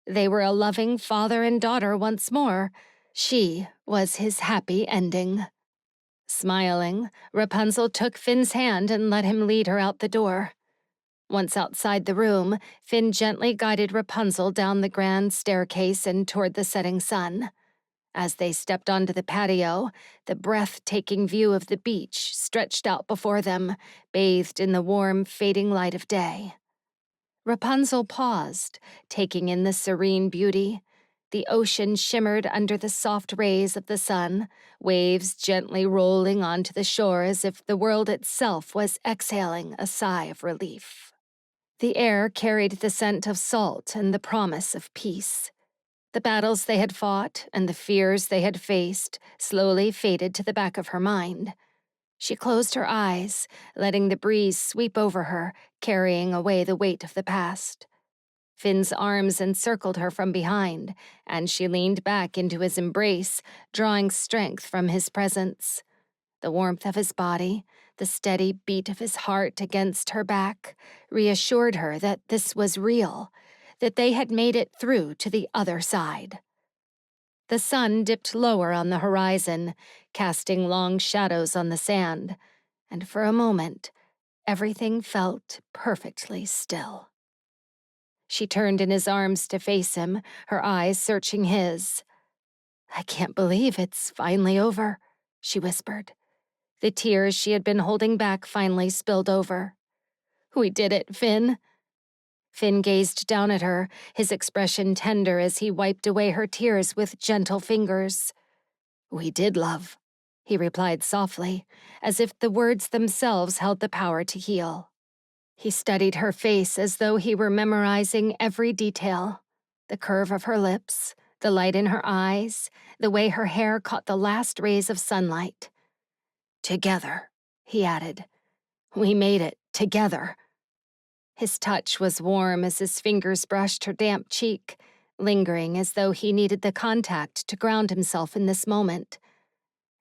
They were a loving father and daughter once more. She was his happy ending. Smiling, Rapunzel took Finn's hand and let him lead her out the door. Once outside the room, Finn gently guided Rapunzel down the grand staircase and toward the setting sun. As they stepped onto the patio, the breathtaking view of the beach stretched out before them, bathed in the warm, fading light of day. Rapunzel paused, taking in the serene beauty. The ocean shimmered under the soft rays of the sun, waves gently rolling onto the shore as if the world itself was exhaling a sigh of relief. The air carried the scent of salt and the promise of peace. The battles they had fought and the fears they had faced slowly faded to the back of her mind. She closed her eyes, letting the breeze sweep over her, carrying away the weight of the past. Finn's arms encircled her from behind, and she leaned back into his embrace, drawing strength from his presence. The warmth of his body, the steady beat of his heart against her back, reassured her that this was real, that they had made it through to the other side. The sun dipped lower on the horizon, casting long shadows on the sand, and for a moment, everything felt perfectly still. She turned in his arms to face him, her eyes searching his. I can't believe it's finally over, she whispered. The tears she had been holding back finally spilled over. We did it, Finn. Finn gazed down at her, his expression tender as he wiped away her tears with gentle fingers. We did, love, he replied softly, as if the words themselves held the power to heal. He studied her face as though he were memorizing every detail. The curve of her lips, the light in her eyes, the way her hair caught the last rays of sunlight. "Together," he added. "We made it, together." His touch was warm as his fingers brushed her damp cheek, lingering as though he needed the contact to ground himself in this moment.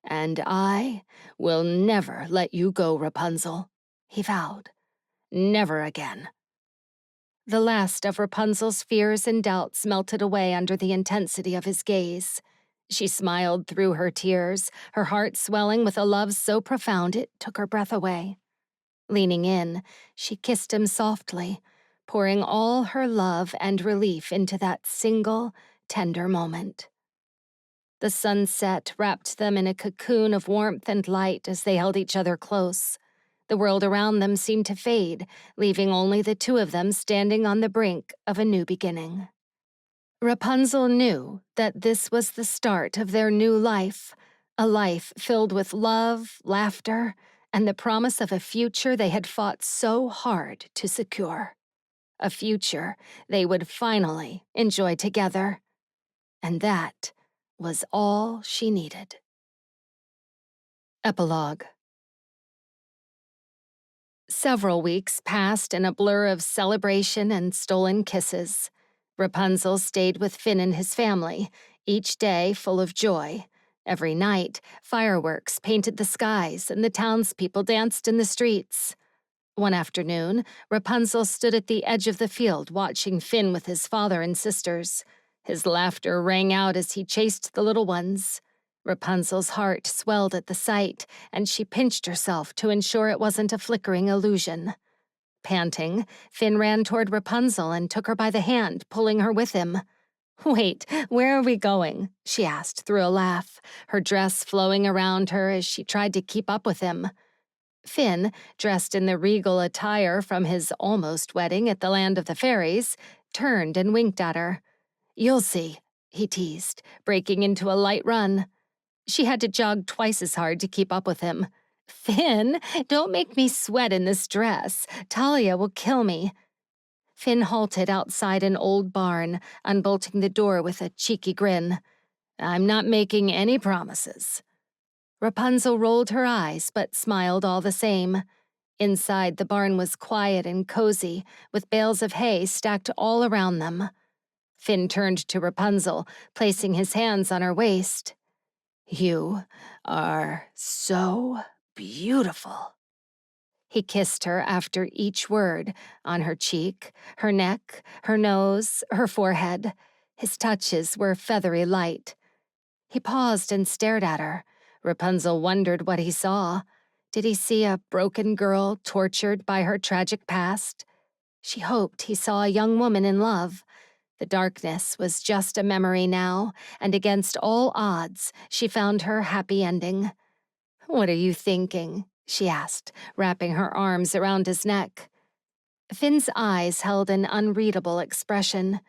"And I will never let you go, Rapunzel," he vowed. "Never again." The last of Rapunzel's fears and doubts melted away under the intensity of his gaze. She smiled through her tears, her heart swelling with a love so profound it took her breath away. Leaning in, she kissed him softly, pouring all her love and relief into that single, tender moment. The sunset wrapped them in a cocoon of warmth and light as they held each other close. The world around them seemed to fade, leaving only the two of them standing on the brink of a new beginning. Rapunzel knew that this was the start of their new life, a life filled with love, laughter, and the promise of a future they had fought so hard to secure. A future they would finally enjoy together. And that was all she needed. Epilogue. Several weeks passed in a blur of celebration and stolen kisses. Rapunzel stayed with Finn and his family, each day full of joy. Every night, fireworks painted the skies and the townspeople danced in the streets. One afternoon, Rapunzel stood at the edge of the field watching Finn with his father and sisters. His laughter rang out as he chased the little ones. Rapunzel's heart swelled at the sight, and she pinched herself to ensure it wasn't a flickering illusion. Panting, Finn ran toward Rapunzel and took her by the hand, pulling her with him. "Wait, where are we going?" she asked through a laugh, her dress flowing around her as she tried to keep up with him. Finn, dressed in the regal attire from his almost wedding at the land of the fairies, turned and winked at her. "You'll see," he teased, breaking into a light run. She had to jog twice as hard to keep up with him. "Finn, don't make me sweat in this dress. Talia will kill me." Finn halted outside an old barn, unbolting the door with a cheeky grin. "I'm not making any promises." Rapunzel rolled her eyes, but smiled all the same. Inside, the barn was quiet and cozy, with bales of hay stacked all around them. Finn turned to Rapunzel, placing his hands on her waist. "You are so beautiful." He kissed her after each word, on her cheek, her neck, her nose, her forehead. His touches were feathery light. He paused and stared at her. Rapunzel wondered what he saw. Did he see a broken girl tortured by her tragic past? She hoped he saw a young woman in love. The darkness was just a memory now, and against all odds, she found her happy ending. "What are you thinking?" she asked, wrapping her arms around his neck. Finn's eyes held an unreadable expression.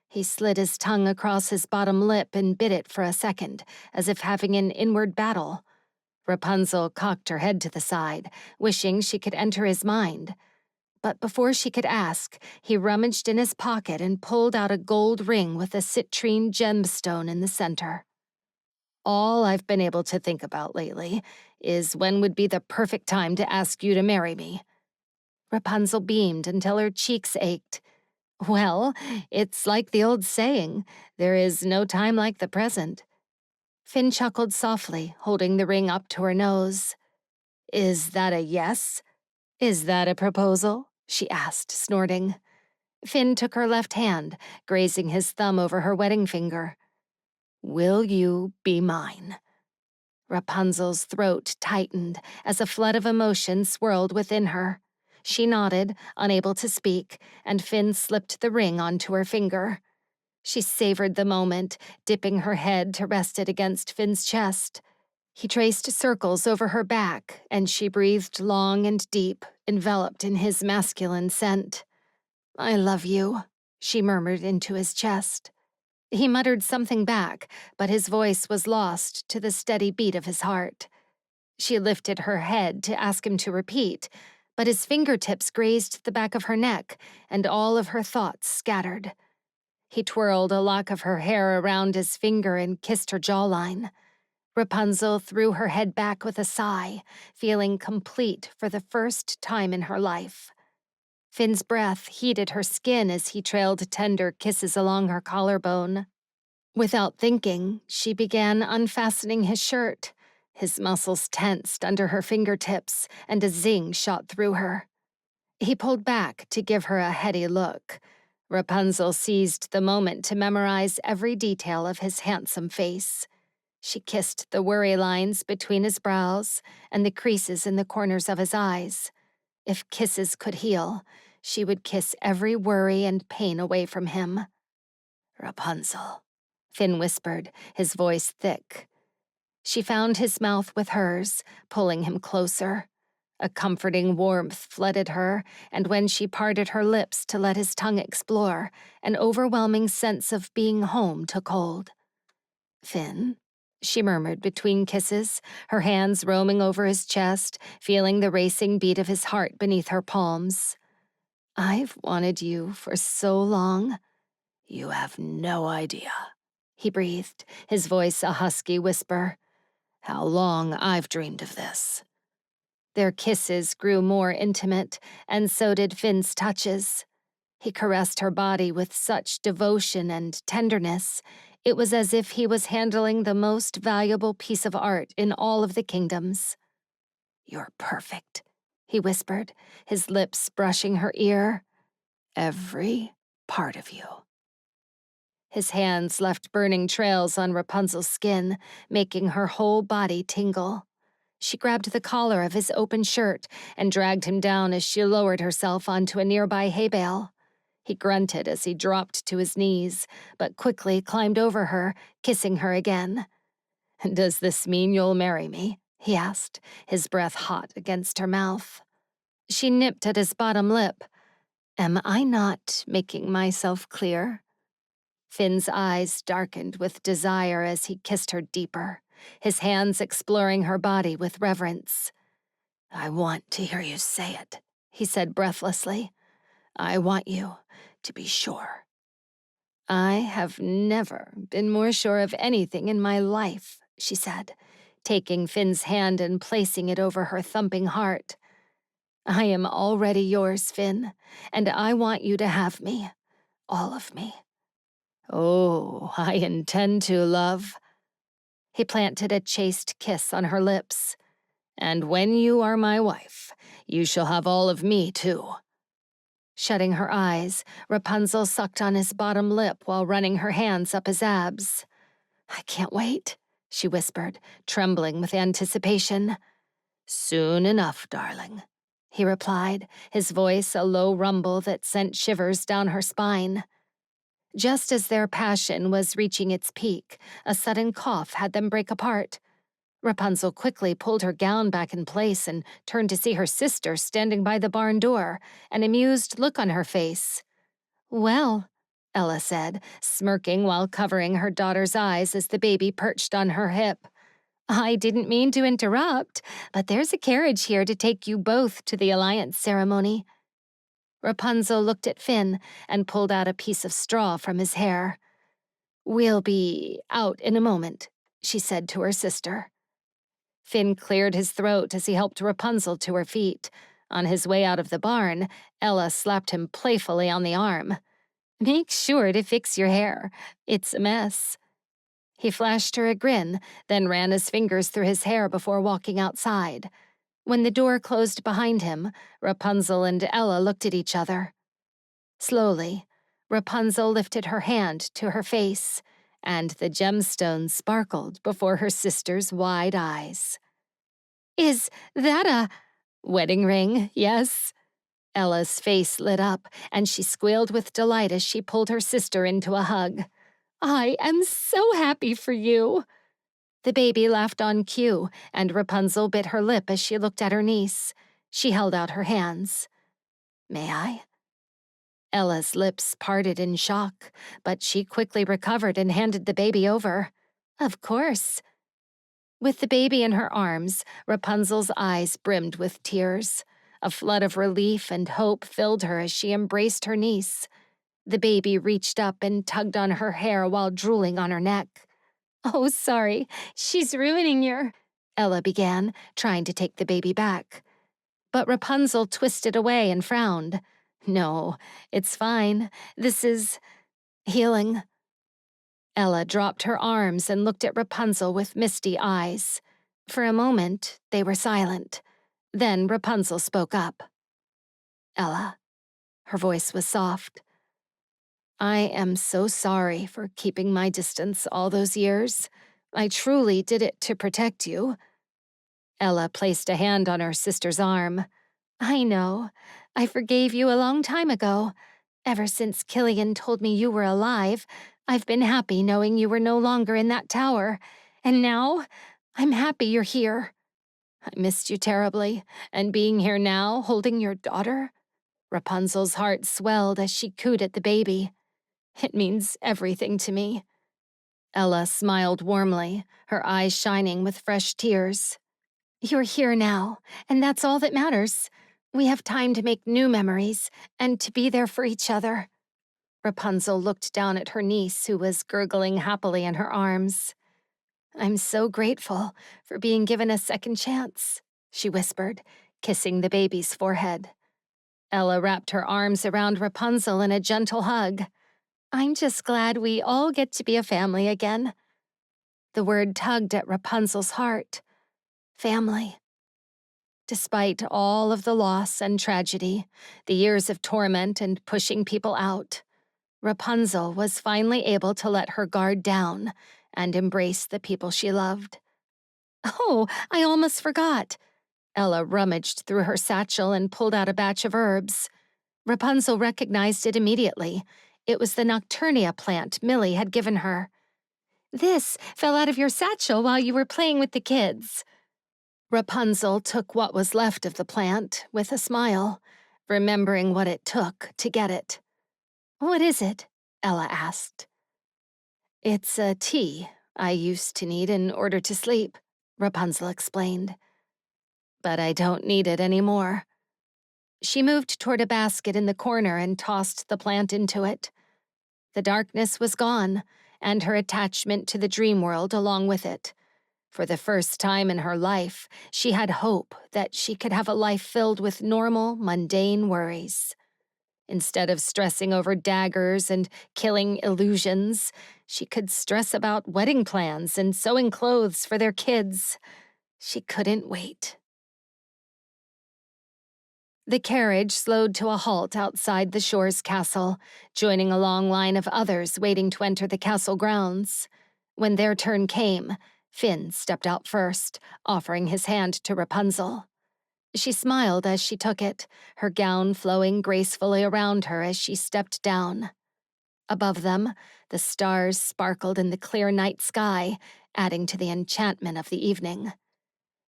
He slid his tongue across his bottom lip and bit it for a second, as if having an inward battle. Rapunzel cocked her head to the side, wishing she could enter his mind. But before she could ask, he rummaged in his pocket and pulled out a gold ring with a citrine gemstone in the center. "All I've been able to think about lately is when would be the perfect time to ask you to marry me." Rapunzel beamed until her cheeks ached. "Well, it's like the old saying, there is no time like the present." Finn chuckled softly, holding the ring up to her nose. "Is that a yes? Is that a proposal?" she asked, snorting. Finn took her left hand, grazing his thumb over her wedding finger. "Will you be mine?" Rapunzel's throat tightened as a flood of emotion swirled within her. She nodded, unable to speak, and Finn slipped the ring onto her finger. She savored the moment, dipping her head to rest it against Finn's chest. He traced circles over her back, and she breathed long and deep, enveloped in his masculine scent. "I love you," she murmured into his chest. He muttered something back, but his voice was lost to the steady beat of his heart. She lifted her head to ask him to repeat, but his fingertips grazed the back of her neck, and all of her thoughts scattered. He twirled a lock of her hair around his finger and kissed her jawline. Rapunzel threw her head back with a sigh, feeling complete for the first time in her life. Finn's breath heated her skin as he trailed tender kisses along her collarbone. Without thinking, she began unfastening his shirt. His muscles tensed under her fingertips, and a zing shot through her. He pulled back to give her a heady look. Rapunzel seized the moment to memorize every detail of his handsome face. She kissed the worry lines between his brows and the creases in the corners of his eyes. If kisses could heal, she would kiss every worry and pain away from him. "Rapunzel," Finn whispered, his voice thick. She found his mouth with hers, pulling him closer. A comforting warmth flooded her, and when she parted her lips to let his tongue explore, an overwhelming sense of being home took hold. "Finn," she murmured between kisses, her hands roaming over his chest, feeling the racing beat of his heart beneath her palms. "I've wanted you for so long." "You have no idea," he breathed, his voice a husky whisper. "How long I've dreamed of this." Their kisses grew more intimate, and so did Finn's touches. He caressed her body with such devotion and tenderness. It was as if he was handling the most valuable piece of art in all of the kingdoms. "You're perfect," he whispered, his lips brushing her ear. "Every part of you." His hands left burning trails on Rapunzel's skin, making her whole body tingle. She grabbed the collar of his open shirt and dragged him down as she lowered herself onto a nearby hay bale. He grunted as he dropped to his knees, but quickly climbed over her, kissing her again. "Does this mean you'll marry me?" he asked, his breath hot against her mouth. She nipped at his bottom lip. "Am I not making myself clear?" Finn's eyes darkened with desire as he kissed her deeper, his hands exploring her body with reverence. "I want to hear you say it," he said breathlessly. "I want you to be sure." "I have never been more sure of anything in my life," she said, taking Finn's hand and placing it over her thumping heart. "I am already yours, Finn, and I want you to have me, all of me." "Oh, I intend to, love." He planted a chaste kiss on her lips. "And when you are my wife, you shall have all of me, too." Shutting her eyes, Rapunzel sucked on his bottom lip while running her hands up his abs. "I can't wait," she whispered, trembling with anticipation. "Soon enough, darling," he replied, his voice a low rumble that sent shivers down her spine. Just as their passion was reaching its peak, a sudden cough had them break apart. Rapunzel quickly pulled her gown back in place and turned to see her sister standing by the barn door, an amused look on her face. "Well," Ella said, smirking while covering her daughter's eyes as the baby perched on her hip. "I didn't mean to interrupt, but there's a carriage here to take you both to the alliance ceremony." Rapunzel looked at Finn and pulled out a piece of straw from his hair. "We'll be out in a moment," she said to her sister. Finn cleared his throat as he helped Rapunzel to her feet. On his way out of the barn, Ella slapped him playfully on the arm. "Make sure to fix your hair. It's a mess." He flashed her a grin, then ran his fingers through his hair before walking outside. When the door closed behind him, Rapunzel and Ella looked at each other. Slowly, Rapunzel lifted her hand to her face, and the gemstones sparkled before her sister's wide eyes. "Is that a wedding ring, yes?" Ella's face lit up, and she squealed with delight as she pulled her sister into a hug. "I am so happy for you." The baby laughed on cue, and Rapunzel bit her lip as she looked at her niece. She held out her hands. "May I?" Ella's lips parted in shock, but she quickly recovered and handed the baby over. "Of course." With the baby in her arms, Rapunzel's eyes brimmed with tears. A flood of relief and hope filled her as she embraced her niece. The baby reached up and tugged on her hair while drooling on her neck. "Oh, sorry. She's ruining your—" Ella began, trying to take the baby back. But Rapunzel twisted away and frowned. "No, it's fine. This is healing." Ella dropped her arms and looked at Rapunzel with misty eyes. For a moment, they were silent. Then Rapunzel spoke up. "Ella," her voice was soft, "I am so sorry for keeping my distance all those years. I truly did it to protect you." Ella placed a hand on her sister's arm. "I know. I forgave you a long time ago. Ever since Killian told me you were alive, I've been happy knowing you were no longer in that tower. And now, I'm happy you're here. I missed you terribly, and being here now, holding your daughter." Rapunzel's heart swelled as she cooed at the baby. "It means everything to me." Ella smiled warmly, her eyes shining with fresh tears. "You're here now, and that's all that matters. We have time to make new memories and to be there for each other." Rapunzel looked down at her niece, who was gurgling happily in her arms. "I'm so grateful for being given a second chance," she whispered, kissing the baby's forehead. Ella wrapped her arms around Rapunzel in a gentle hug. "I'm just glad we all get to be a family again." The word tugged at Rapunzel's heart. Family. Despite all of the loss and tragedy, the years of torment and pushing people out, Rapunzel was finally able to let her guard down and embrace the people she loved. "Oh, I almost forgot." Ella rummaged through her satchel and pulled out a batch of herbs. Rapunzel recognized it immediately. It was the nocturnia plant Millie had given her. "This fell out of your satchel while you were playing with the kids." Rapunzel took what was left of the plant with a smile, remembering what it took to get it. "What is it?" Ella asked. "It's a tea I used to need in order to sleep," Rapunzel explained. "But I don't need it anymore." She moved toward a basket in the corner and tossed the plant into it. The darkness was gone, and her attachment to the Dreamworld along with it. For the first time in her life, she had hope that she could have a life filled with normal, mundane worries. Instead of stressing over daggers and killing illusions, she could stress about wedding plans and sewing clothes for their kids. She couldn't wait. The carriage slowed to a halt outside the Shore's castle, joining a long line of others waiting to enter the castle grounds. When their turn came, Finn stepped out first, offering his hand to Rapunzel. She smiled as she took it, her gown flowing gracefully around her as she stepped down. Above them, the stars sparkled in the clear night sky, adding to the enchantment of the evening.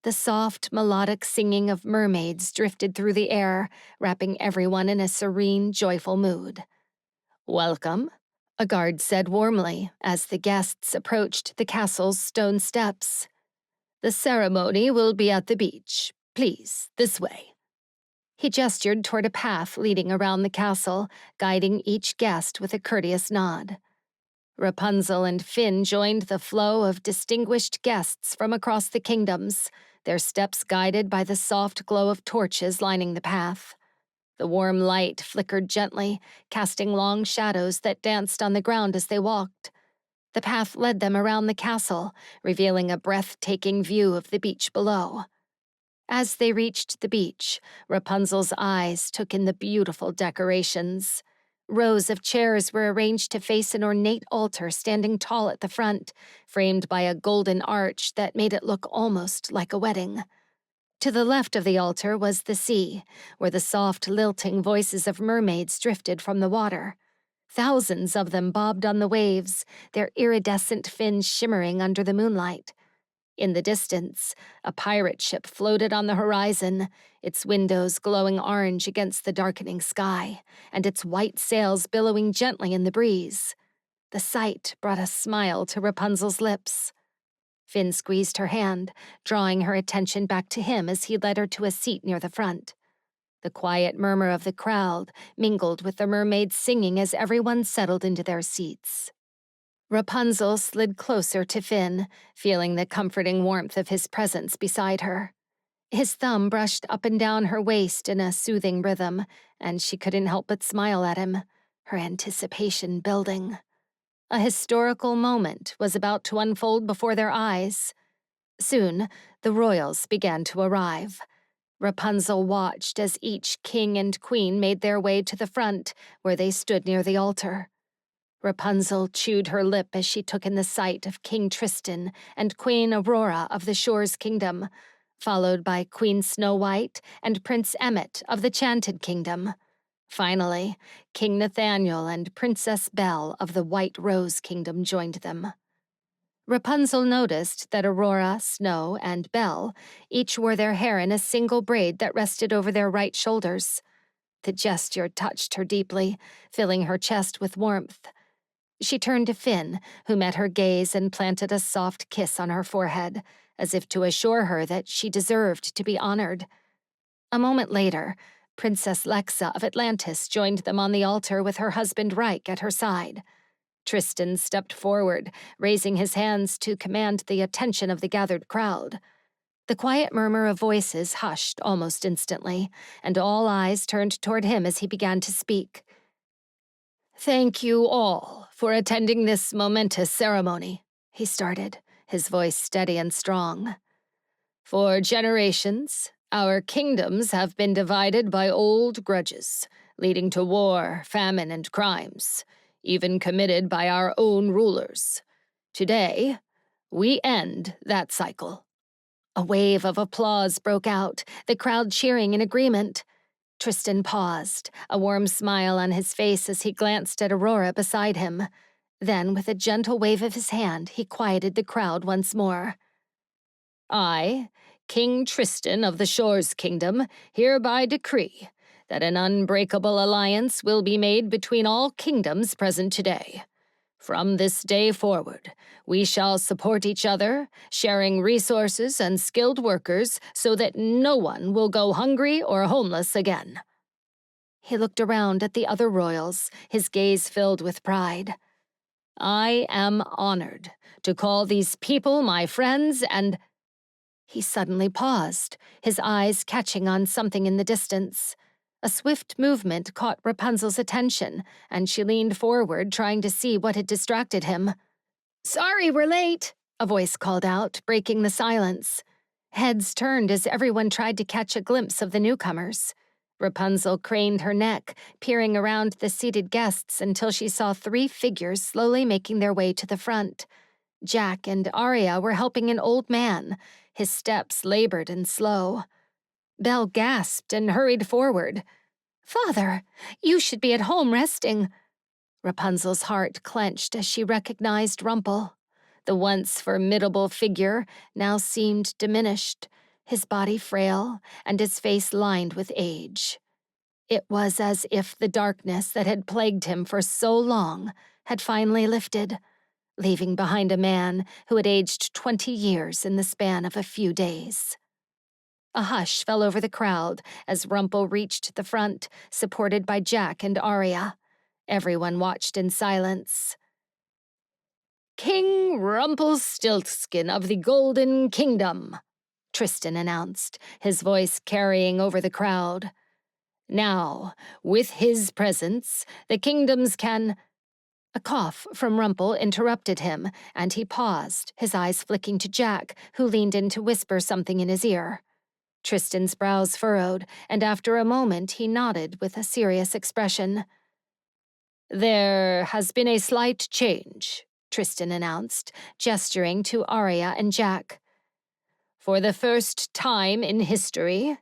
The soft, melodic singing of mermaids drifted through the air, wrapping everyone in a serene, joyful mood. "Welcome," a guard said warmly as the guests approached the castle's stone steps. "The ceremony will be at the beach. Please, this way." He gestured toward a path leading around the castle, guiding each guest with a courteous nod. Rapunzel and Finn joined the flow of distinguished guests from across the kingdoms, their steps guided by the soft glow of torches lining the path. The warm light flickered gently, casting long shadows that danced on the ground as they walked. The path led them around the castle, revealing a breathtaking view of the beach below. As they reached the beach, Rapunzel's eyes took in the beautiful decorations. Rows of chairs were arranged to face an ornate altar standing tall at the front, framed by a golden arch that made it look almost like a wedding. To the left of the altar was the sea, where the soft, lilting voices of mermaids drifted from the water. Thousands of them bobbed on the waves, their iridescent fins shimmering under the moonlight. In the distance, a pirate ship floated on the horizon, its windows glowing orange against the darkening sky, and its white sails billowing gently in the breeze. The sight brought a smile to Rapunzel's lips. Finn squeezed her hand, drawing her attention back to him as he led her to a seat near the front. The quiet murmur of the crowd mingled with the mermaid's singing as everyone settled into their seats. Rapunzel slid closer to Finn, feeling the comforting warmth of his presence beside her. His thumb brushed up and down her waist in a soothing rhythm, and she couldn't help but smile at him, her anticipation building. A historical moment was about to unfold before their eyes. Soon, the royals began to arrive. Rapunzel watched as each king and queen made their way to the front, where they stood near the altar. Rapunzel chewed her lip as she took in the sight of King Tristan and Queen Aurora of the Shore's Kingdom, followed by Queen Snow White and Prince Emmet of the Chanted Kingdom. Finally, King Nathaniel and Princess Belle of the White Rose Kingdom joined them. Rapunzel noticed that Aurora, Snow, and Belle each wore their hair in a single braid that rested over their right shoulders. The gesture touched her deeply, filling her chest with warmth. She turned to Finn, who met her gaze and planted a soft kiss on her forehead, as if to assure her that she deserved to be honored. A moment later, Princess Lexa of Atlantis joined them on the altar with her husband Reich at her side. Tristan stepped forward, raising his hands to command the attention of the gathered crowd. The quiet murmur of voices hushed almost instantly, and all eyes turned toward him as he began to speak. "Thank you all for attending this momentous ceremony," he started, his voice steady and strong. "For generations, our kingdoms have been divided by old grudges, leading to war, famine, and crimes, even committed by our own rulers. Today, we end that cycle." A wave of applause broke out, the crowd cheering in agreement. Tristan paused, a warm smile on his face as he glanced at Aurora beside him. Then, with a gentle wave of his hand, he quieted the crowd once more. "I, King Tristan of the Shore's Kingdom, hereby decree that an unbreakable alliance will be made between all kingdoms present today. From this day forward, we shall support each other, sharing resources and skilled workers so that no one will go hungry or homeless again." He looked around at the other royals, his gaze filled with pride. "I am honored to call these people my friends and—" He suddenly paused, his eyes catching on something in the distance. A swift movement caught Rapunzel's attention, and she leaned forward, trying to see what had distracted him. "Sorry, we're late," a voice called out, breaking the silence. Heads turned as everyone tried to catch a glimpse of the newcomers. Rapunzel craned her neck, peering around the seated guests until she saw 3 figures slowly making their way to the front. Jack and Arya were helping an old man, his steps labored and slow. Belle gasped and hurried forward. "Father, you should be at home resting." Rapunzel's heart clenched as she recognized Rumple. The once formidable figure now seemed diminished, his body frail and his face lined with age. It was as if the darkness that had plagued him for so long had finally lifted, leaving behind a man who had aged 20 years in the span of a few days. A hush fell over the crowd as Rumple reached the front, supported by Jack and Arya. Everyone watched in silence. "King Rumpelstiltskin of the Golden Kingdom," Tristan announced, his voice carrying over the crowd. "Now, with his presence, the kingdoms can—" A cough from Rumple interrupted him, and he paused, his eyes flicking to Jack, who leaned in to whisper something in his ear. Tristan's brows furrowed, and after a moment he nodded with a serious expression. "There has been a slight change," Tristan announced, gesturing to Arya and Jack. "For the first time in history,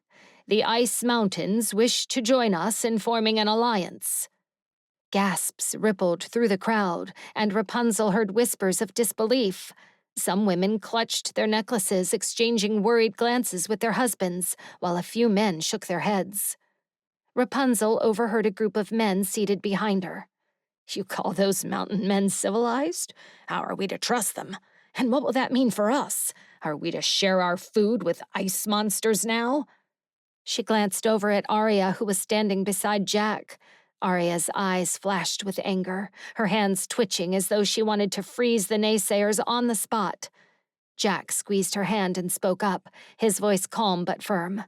the Ice Mountains wish to join us in forming an alliance." Gasps rippled through the crowd, and Rapunzel heard whispers of disbelief. Some women clutched their necklaces, exchanging worried glances with their husbands, while a few men shook their heads. Rapunzel overheard a group of men seated behind her. "You call those mountain men civilized? How are we to trust them? And what will that mean for us? Are we to share our food with ice monsters now?" She glanced over at Arya, who was standing beside Jack. Arya's eyes flashed with anger, her hands twitching as though she wanted to freeze the naysayers on the spot. Jack squeezed her hand and spoke up, his voice calm but firm.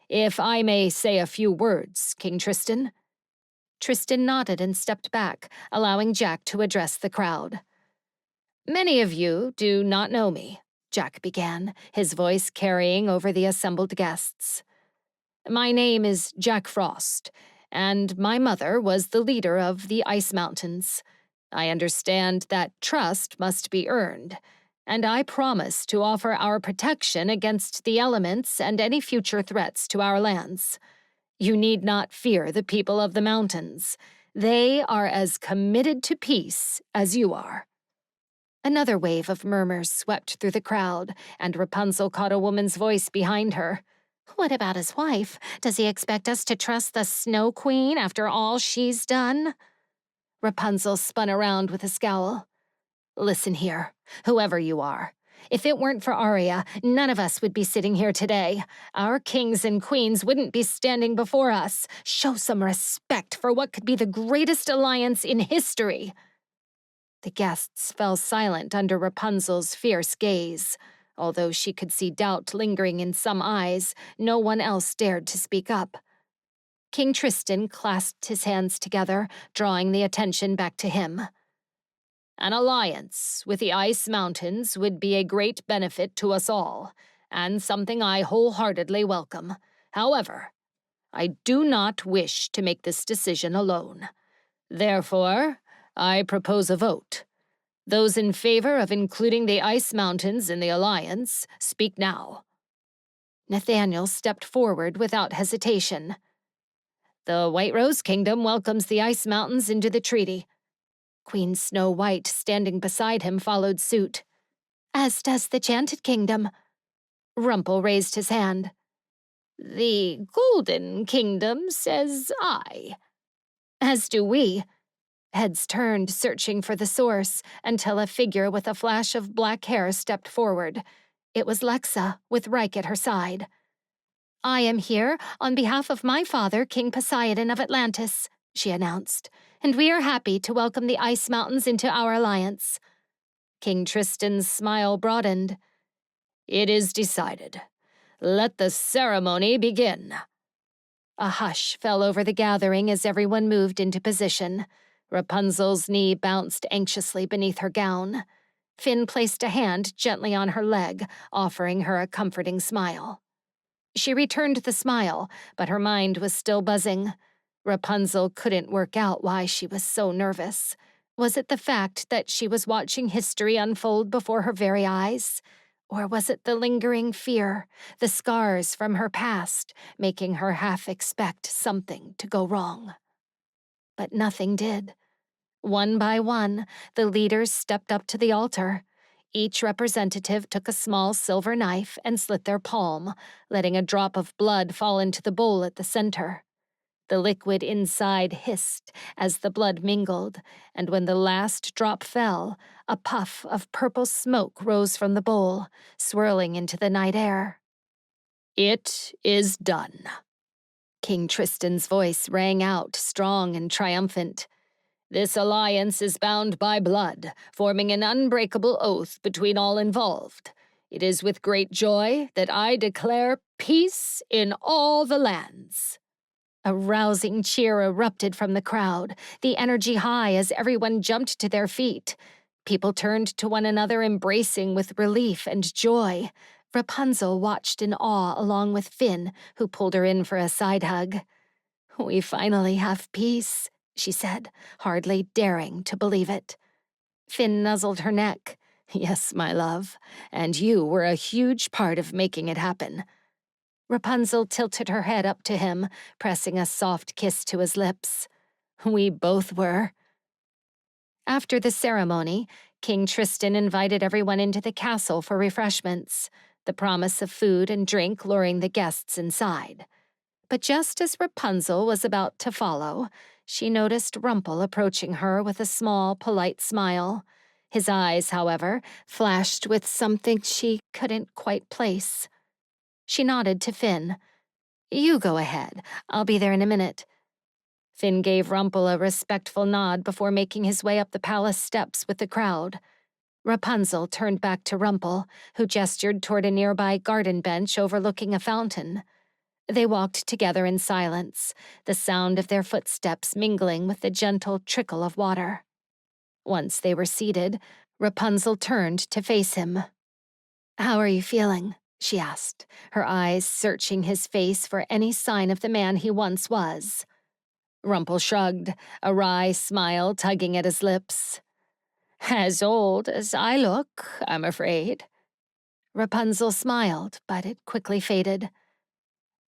"If I may say a few words, King Tristan." Tristan nodded and stepped back, allowing Jack to address the crowd. "Many of you do not know me," Jack began, his voice carrying over the assembled guests. "My name is Jack Frost, and my mother was the leader of the Ice Mountains. I understand that trust must be earned, and I promise to offer our protection against the elements and any future threats to our lands. You need not fear the people of the mountains. They are as committed to peace as you are." Another wave of murmurs swept through the crowd, and Rapunzel caught a woman's voice behind her. "What about his wife? Does he expect us to trust the Snow Queen after all she's done?" Rapunzel spun around with a scowl. "Listen here, whoever you are. If it weren't for Arya, none of us would be sitting here today. Our kings and queens wouldn't be standing before us. Show some respect for what could be the greatest alliance in history." The guests fell silent under Rapunzel's fierce gaze. Although she could see doubt lingering in some eyes, no one else dared to speak up. King Tristan clasped his hands together, drawing the attention back to him. "An alliance with the Ice Mountains would be a great benefit to us all, and something I wholeheartedly welcome. However, I do not wish to make this decision alone. Therefore, I propose a vote. Those in favor of including the Ice Mountains in the alliance, speak now." Nathaniel stepped forward without hesitation. "The White Rose Kingdom welcomes the Ice Mountains into the treaty." Queen Snow White, standing beside him, followed suit. "As does the Enchanted Kingdom." Rumple raised his hand. "The Golden Kingdom says aye." "As do we." Heads turned, searching for the source, until a figure with a flash of black hair stepped forward. It was Lexa, with Reich at her side. "I am here on behalf of my father, King Poseidon of Atlantis," she announced, "and we are happy to welcome the Ice Mountains into our alliance." King Tristan's smile broadened. "It is decided. Let the ceremony begin." A hush fell over the gathering as everyone moved into position. Rapunzel's knee bounced anxiously beneath her gown. Finn placed a hand gently on her leg, offering her a comforting smile. She returned the smile, but her mind was still buzzing. Rapunzel couldn't work out why she was so nervous. Was it the fact that she was watching history unfold before her very eyes? Or was it the lingering fear, the scars from her past, making her half expect something to go wrong? But nothing did. One by one, the leaders stepped up to the altar. Each representative took a small silver knife and slit their palm, letting a drop of blood fall into the bowl at the center. The liquid inside hissed as the blood mingled, and when the last drop fell, a puff of purple smoke rose from the bowl, swirling into the night air. "It is done." King Tristan's voice rang out, strong and triumphant. "This alliance is bound by blood, forming an unbreakable oath between all involved. It is with great joy that I declare peace in all the lands." A rousing cheer erupted from the crowd, the energy high as everyone jumped to their feet. People turned to one another, embracing with relief and joy. Rapunzel watched in awe along with Finn, who pulled her in for a side hug. "We finally have peace," she said, hardly daring to believe it. Finn nuzzled her neck. "Yes, my love, and you were a huge part of making it happen." Rapunzel tilted her head up to him, pressing a soft kiss to his lips. "We both were." After the ceremony, King Tristan invited everyone into the castle for refreshments, the promise of food and drink luring the guests inside. But just as Rapunzel was about to follow, she noticed Rumple approaching her with a small, polite smile. His eyes, however, flashed with something she couldn't quite place. She nodded to Finn. You go ahead. I'll be there in a minute. Finn gave Rumple a respectful nod before making his way up the palace steps with the crowd. Rapunzel turned back to Rumple, who gestured toward a nearby garden bench overlooking a fountain. They walked together in silence, the sound of their footsteps mingling with the gentle trickle of water. Once they were seated, Rapunzel turned to face him. "How are you feeling?" she asked, her eyes searching his face for any sign of the man he once was. Rumple shrugged, a wry smile tugging at his lips. "As old as I look, I'm afraid." Rapunzel smiled, but it quickly faded.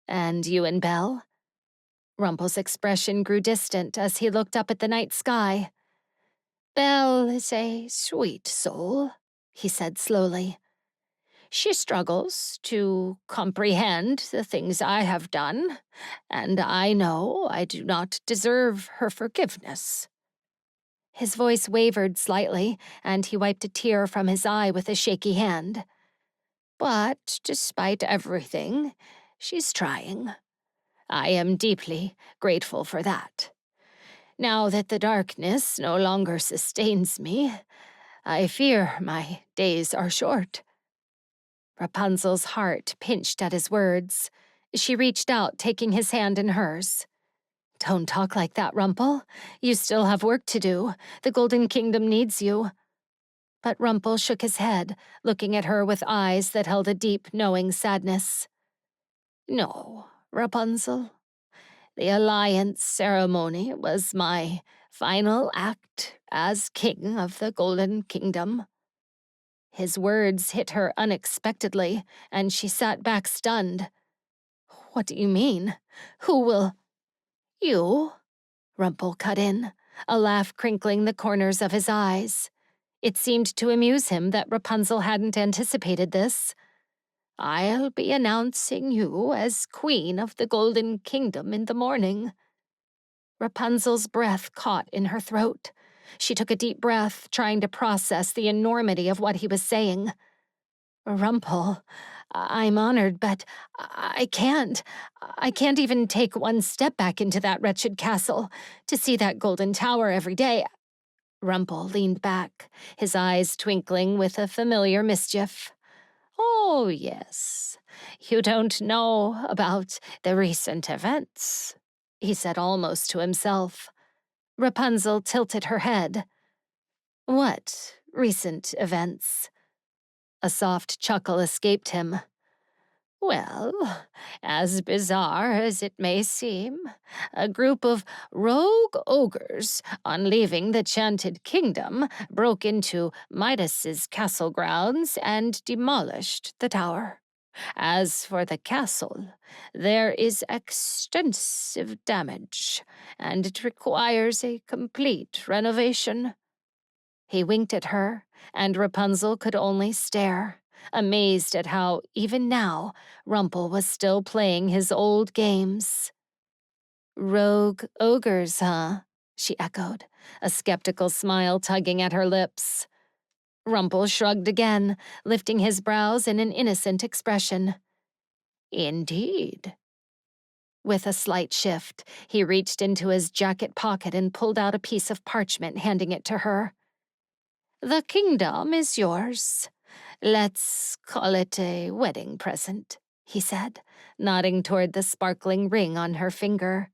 "And you and Belle?" Rumple's expression grew distant as he looked up at the night sky. "Belle is a sweet soul," he said slowly. "She struggles to comprehend the things I have done, and I know I do not deserve her forgiveness." His voice wavered slightly, and he wiped a tear from his eye with a shaky hand. "But despite everything, she's trying. I am deeply grateful for that. Now that the darkness no longer sustains me, I fear my days are short." Rapunzel's heart pinched at his words. She reached out, taking his hand in hers. "Don't talk like that, Rumple. You still have work to do. The Golden Kingdom needs you." But Rumple shook his head, looking at her with eyes that held a deep, knowing sadness. "No, Rapunzel. The alliance ceremony was my final act as king of the Golden Kingdom." His words hit her unexpectedly, and she sat back stunned. "What do you mean? Who will—" "You," Rumple cut in, a laugh crinkling the corners of his eyes. It seemed to amuse him that Rapunzel hadn't anticipated this. "I'll be announcing you as Queen of the Golden Kingdom in the morning." Rapunzel's breath caught in her throat. She took a deep breath, trying to process the enormity of what he was saying. "Rumple, I'm honored, but I can't. I can't even take one step back into that wretched castle to see that golden tower every day." Rumple leaned back, his eyes twinkling with a familiar mischief. "Oh, yes. You don't know about the recent events," he said almost to himself. Rapunzel tilted her head. "What recent events?" A soft chuckle escaped him. "Well, as bizarre as it may seem, a group of rogue ogres, on leaving the Chanted Kingdom, broke into Midas's castle grounds and demolished the tower. As for the castle, there is extensive damage, and it requires a complete renovation." He winked at her, and Rapunzel could only stare, amazed at how, even now, Rumple was still playing his old games. "Rogue ogres, huh?" she echoed, a skeptical smile tugging at her lips. Rumple shrugged again, lifting his brows in an innocent expression. "Indeed." With a slight shift, he reached into his jacket pocket and pulled out a piece of parchment, handing it to her. "The kingdom is yours. Let's call it a wedding present," he said, nodding toward the sparkling ring on her finger.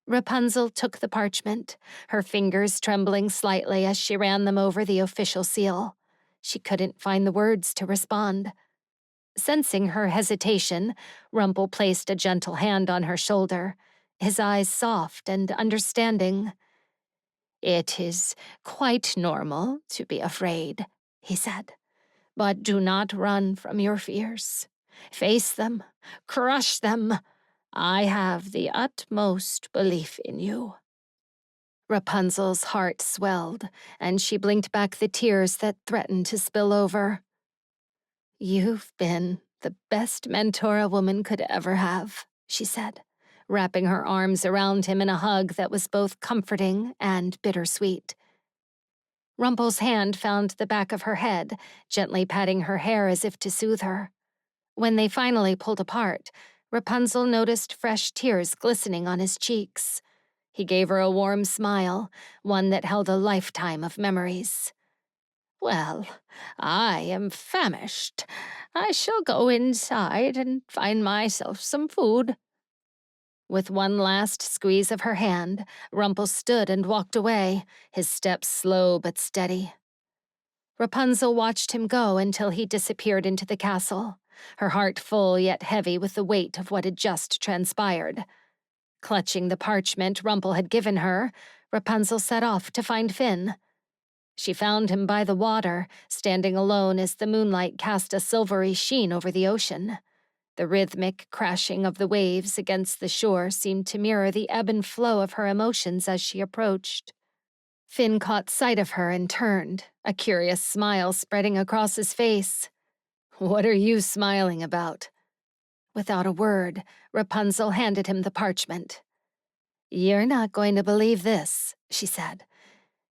Rapunzel took the parchment, her fingers trembling slightly as she ran them over the official seal. She couldn't find the words to respond. Sensing her hesitation, Rumple placed a gentle hand on her shoulder, his eyes soft and understanding. "It is quite normal to be afraid," he said. "But do not run from your fears. Face them, crush them. I have the utmost belief in you." Rapunzel's heart swelled, and she blinked back the tears that threatened to spill over. "You've been the best mentor a woman could ever have," she said, wrapping her arms around him in a hug that was both comforting and bittersweet. Rumple's hand found the back of her head, gently patting her hair as if to soothe her. When they finally pulled apart, Rapunzel noticed fresh tears glistening on his cheeks. He gave her a warm smile, one that held a lifetime of memories. "Well, I am famished. I shall go inside and find myself some food." With one last squeeze of her hand, Rumple stood and walked away, his steps slow but steady. Rapunzel watched him go until he disappeared into the castle, her heart full yet heavy with the weight of what had just transpired. Clutching the parchment Rumple had given her, Rapunzel set off to find Finn. She found him by the water, standing alone as the moonlight cast a silvery sheen over the ocean. The rhythmic crashing of the waves against the shore seemed to mirror the ebb and flow of her emotions as she approached. Finn caught sight of her and turned, a curious smile spreading across his face. "What are you smiling about?" Without a word, Rapunzel handed him the parchment. "You're not going to believe this," she said.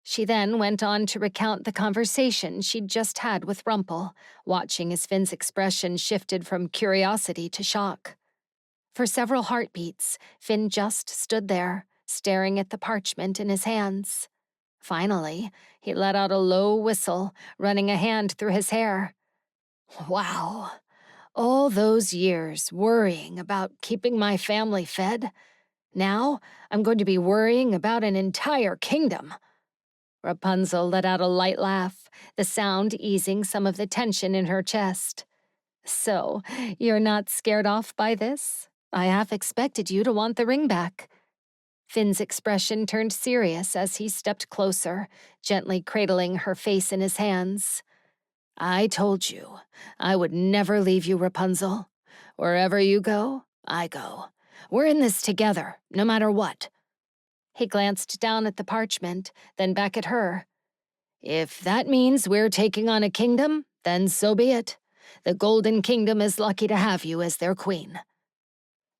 She then went on to recount the conversation she'd just had with Rumple, watching as Finn's expression shifted from curiosity to shock. For several heartbeats, Finn just stood there, staring at the parchment in his hands. Finally, he let out a low whistle, running a hand through his hair. "Wow, all those years worrying about keeping my family fed. Now I'm going to be worrying about an entire kingdom." Rapunzel let out a light laugh, the sound easing some of the tension in her chest. "So, you're not scared off by this? I half expected you to want the ring back." Finn's expression turned serious as he stepped closer, gently cradling her face in his hands. "I told you, I would never leave you, Rapunzel. Wherever you go, I go. We're in this together, no matter what." He glanced down at the parchment, then back at her. "If that means we're taking on a kingdom, then so be it. The Golden Kingdom is lucky to have you as their queen."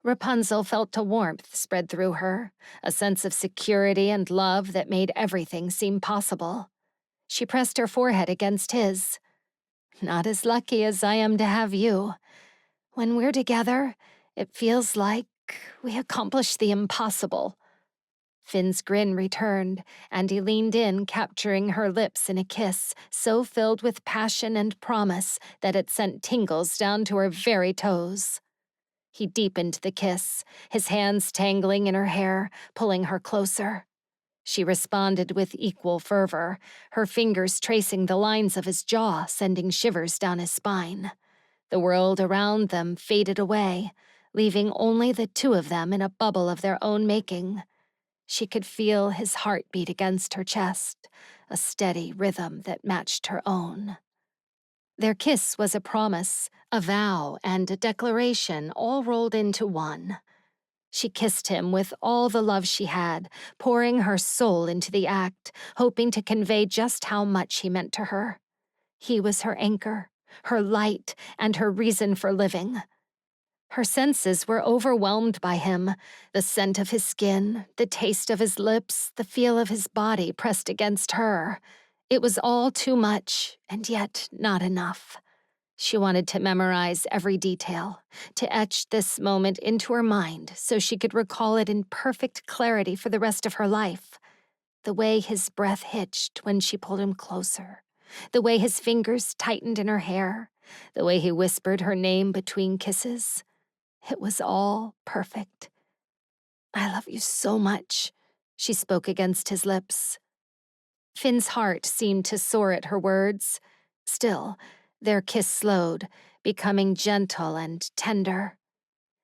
Rapunzel felt a warmth spread through her, a sense of security and love that made everything seem possible. She pressed her forehead against his. "Not as lucky as I am to have you. When we're together, it feels like we accomplish the impossible." Finn's grin returned, and he leaned in, capturing her lips in a kiss so filled with passion and promise that it sent tingles down to her very toes. He deepened the kiss, his hands tangling in her hair, pulling her closer. She responded with equal fervor, her fingers tracing the lines of his jaw, sending shivers down his spine. The world around them faded away, leaving only the two of them in a bubble of their own making. She could feel his heart beat against her chest, a steady rhythm that matched her own. Their kiss was a promise, a vow, and a declaration all rolled into one. She kissed him with all the love she had, pouring her soul into the act, hoping to convey just how much he meant to her. He was her anchor, her light, and her reason for living. Her senses were overwhelmed by him, the scent of his skin, the taste of his lips, the feel of his body pressed against her. It was all too much, and yet not enough. She wanted to memorize every detail, to etch this moment into her mind so she could recall it in perfect clarity for the rest of her life. The way his breath hitched when she pulled him closer, the way his fingers tightened in her hair, the way he whispered her name between kisses. It was all perfect. "I love you so much," she spoke against his lips. Finn's heart seemed to soar at her words. Still, their kiss slowed, becoming gentle and tender.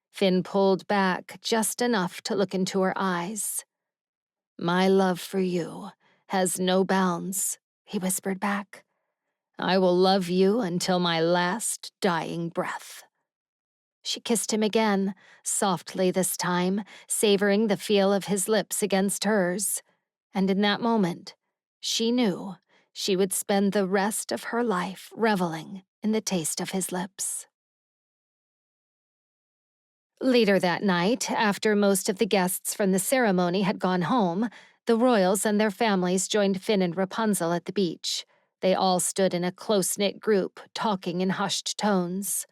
Finn pulled back just enough to look into her eyes. "My love for you has no bounds," he whispered back. "I will love you until my last dying breath." She kissed him again, softly this time, savoring the feel of his lips against hers. And in that moment, she knew she would spend the rest of her life reveling in the taste of his lips. Later that night, after most of the guests from the ceremony had gone home, the royals and their families joined Finn and Rapunzel at the beach. They all stood in a close-knit group, talking in hushed tones.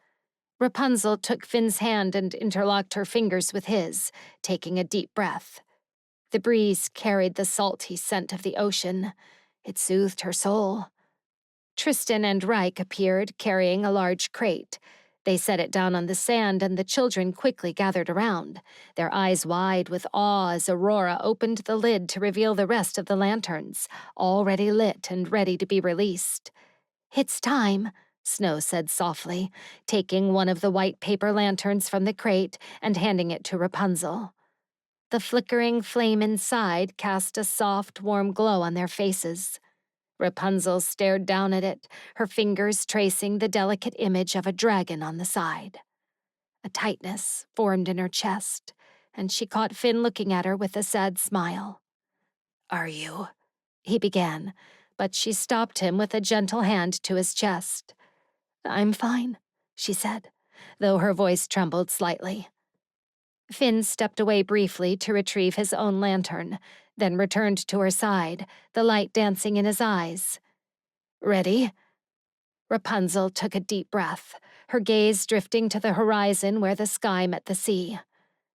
Rapunzel took Finn's hand and interlocked her fingers with his, taking a deep breath. The breeze carried the salty scent of the ocean. It soothed her soul. Tristan and Reich appeared, carrying a large crate. They set it down on the sand, and the children quickly gathered around, their eyes wide with awe as Aurora opened the lid to reveal the rest of the lanterns, already lit and ready to be released. "It's time," Snow said softly, taking one of the white paper lanterns from the crate and handing it to Rapunzel. The flickering flame inside cast a soft, warm glow on their faces. Rapunzel stared down at it, her fingers tracing the delicate image of a dragon on the side. A tightness formed in her chest, and she caught Finn looking at her with a sad smile. "Are you?" he began, but she stopped him with a gentle hand to his chest. "I'm fine," she said, though her voice trembled slightly. Finn stepped away briefly to retrieve his own lantern, then returned to her side, the light dancing in his eyes. "Ready?" Rapunzel took a deep breath, her gaze drifting to the horizon where the sky met the sea.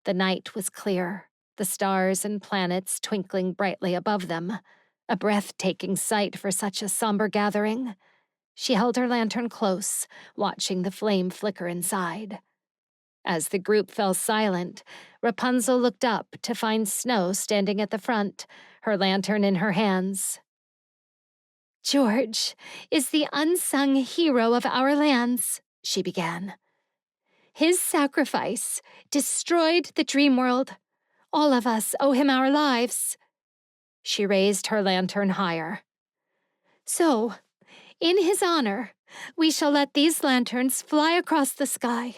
The night was clear, the stars and planets twinkling brightly above them, a breathtaking sight for such a somber gathering. She held her lantern close, watching the flame flicker inside. As the group fell silent, Rapunzel looked up to find Snow standing at the front, her lantern in her hands. "George is the unsung hero of our lands," she began. "His sacrifice destroyed the Dreamworld. All of us owe him our lives." She raised her lantern higher. "So, in his honor, we shall let these lanterns fly across the sky.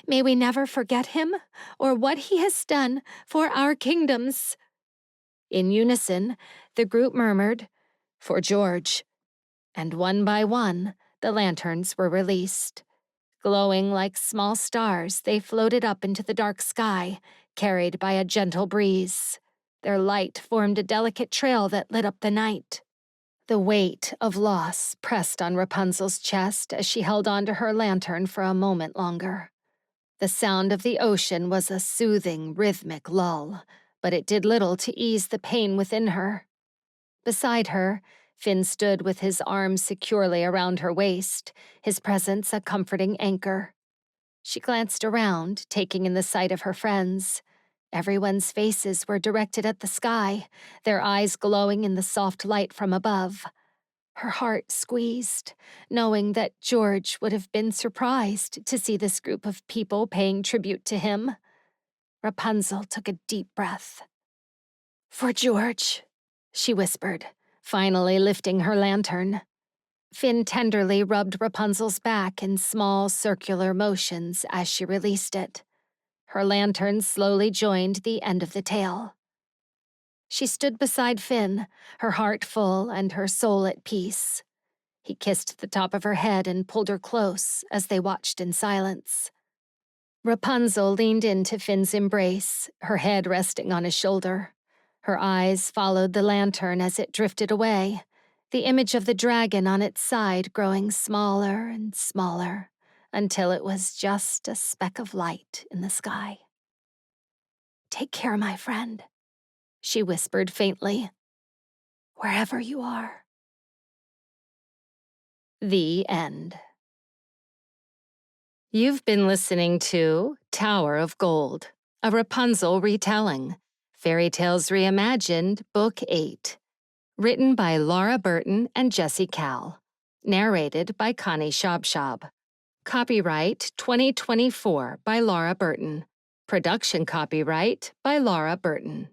May we never forget him or what he has done for our kingdoms." In unison, the group murmured, "For George." And one by one, the lanterns were released. Glowing like small stars, they floated up into the dark sky, carried by a gentle breeze. Their light formed a delicate trail that lit up the night. The weight of loss pressed on Rapunzel's chest as she held onto her lantern for a moment longer. The sound of the ocean was a soothing, rhythmic lull, but it did little to ease the pain within her. Beside her, Finn stood with his arms securely around her waist, his presence a comforting anchor. She glanced around, taking in the sight of her friends. Everyone's faces were directed at the sky, their eyes glowing in the soft light from above. Her heart squeezed, knowing that George would have been surprised to see this group of people paying tribute to him. Rapunzel took a deep breath. "For George," she whispered, finally lifting her lantern. Finn tenderly rubbed Rapunzel's back in small circular motions as she released it. Her lantern slowly joined the end of the tail. She stood beside Finn, her heart full and her soul at peace. He kissed the top of her head and pulled her close as they watched in silence. Rapunzel leaned into Finn's embrace, her head resting on his shoulder. Her eyes followed the lantern as it drifted away, the image of the dragon on its side growing smaller and smaller until it was just a speck of light in the sky. "Take care, my friend," she whispered faintly, "wherever you are." The end. You've been listening to Tower of Gold, a Rapunzel retelling, Fairy Tales Reimagined, Book 8. Written by Laura Burton and Jessie Cal. Narrated by Connie Shabshab. Copyright 2024 by Laura Burton. Production copyright by Laura Burton.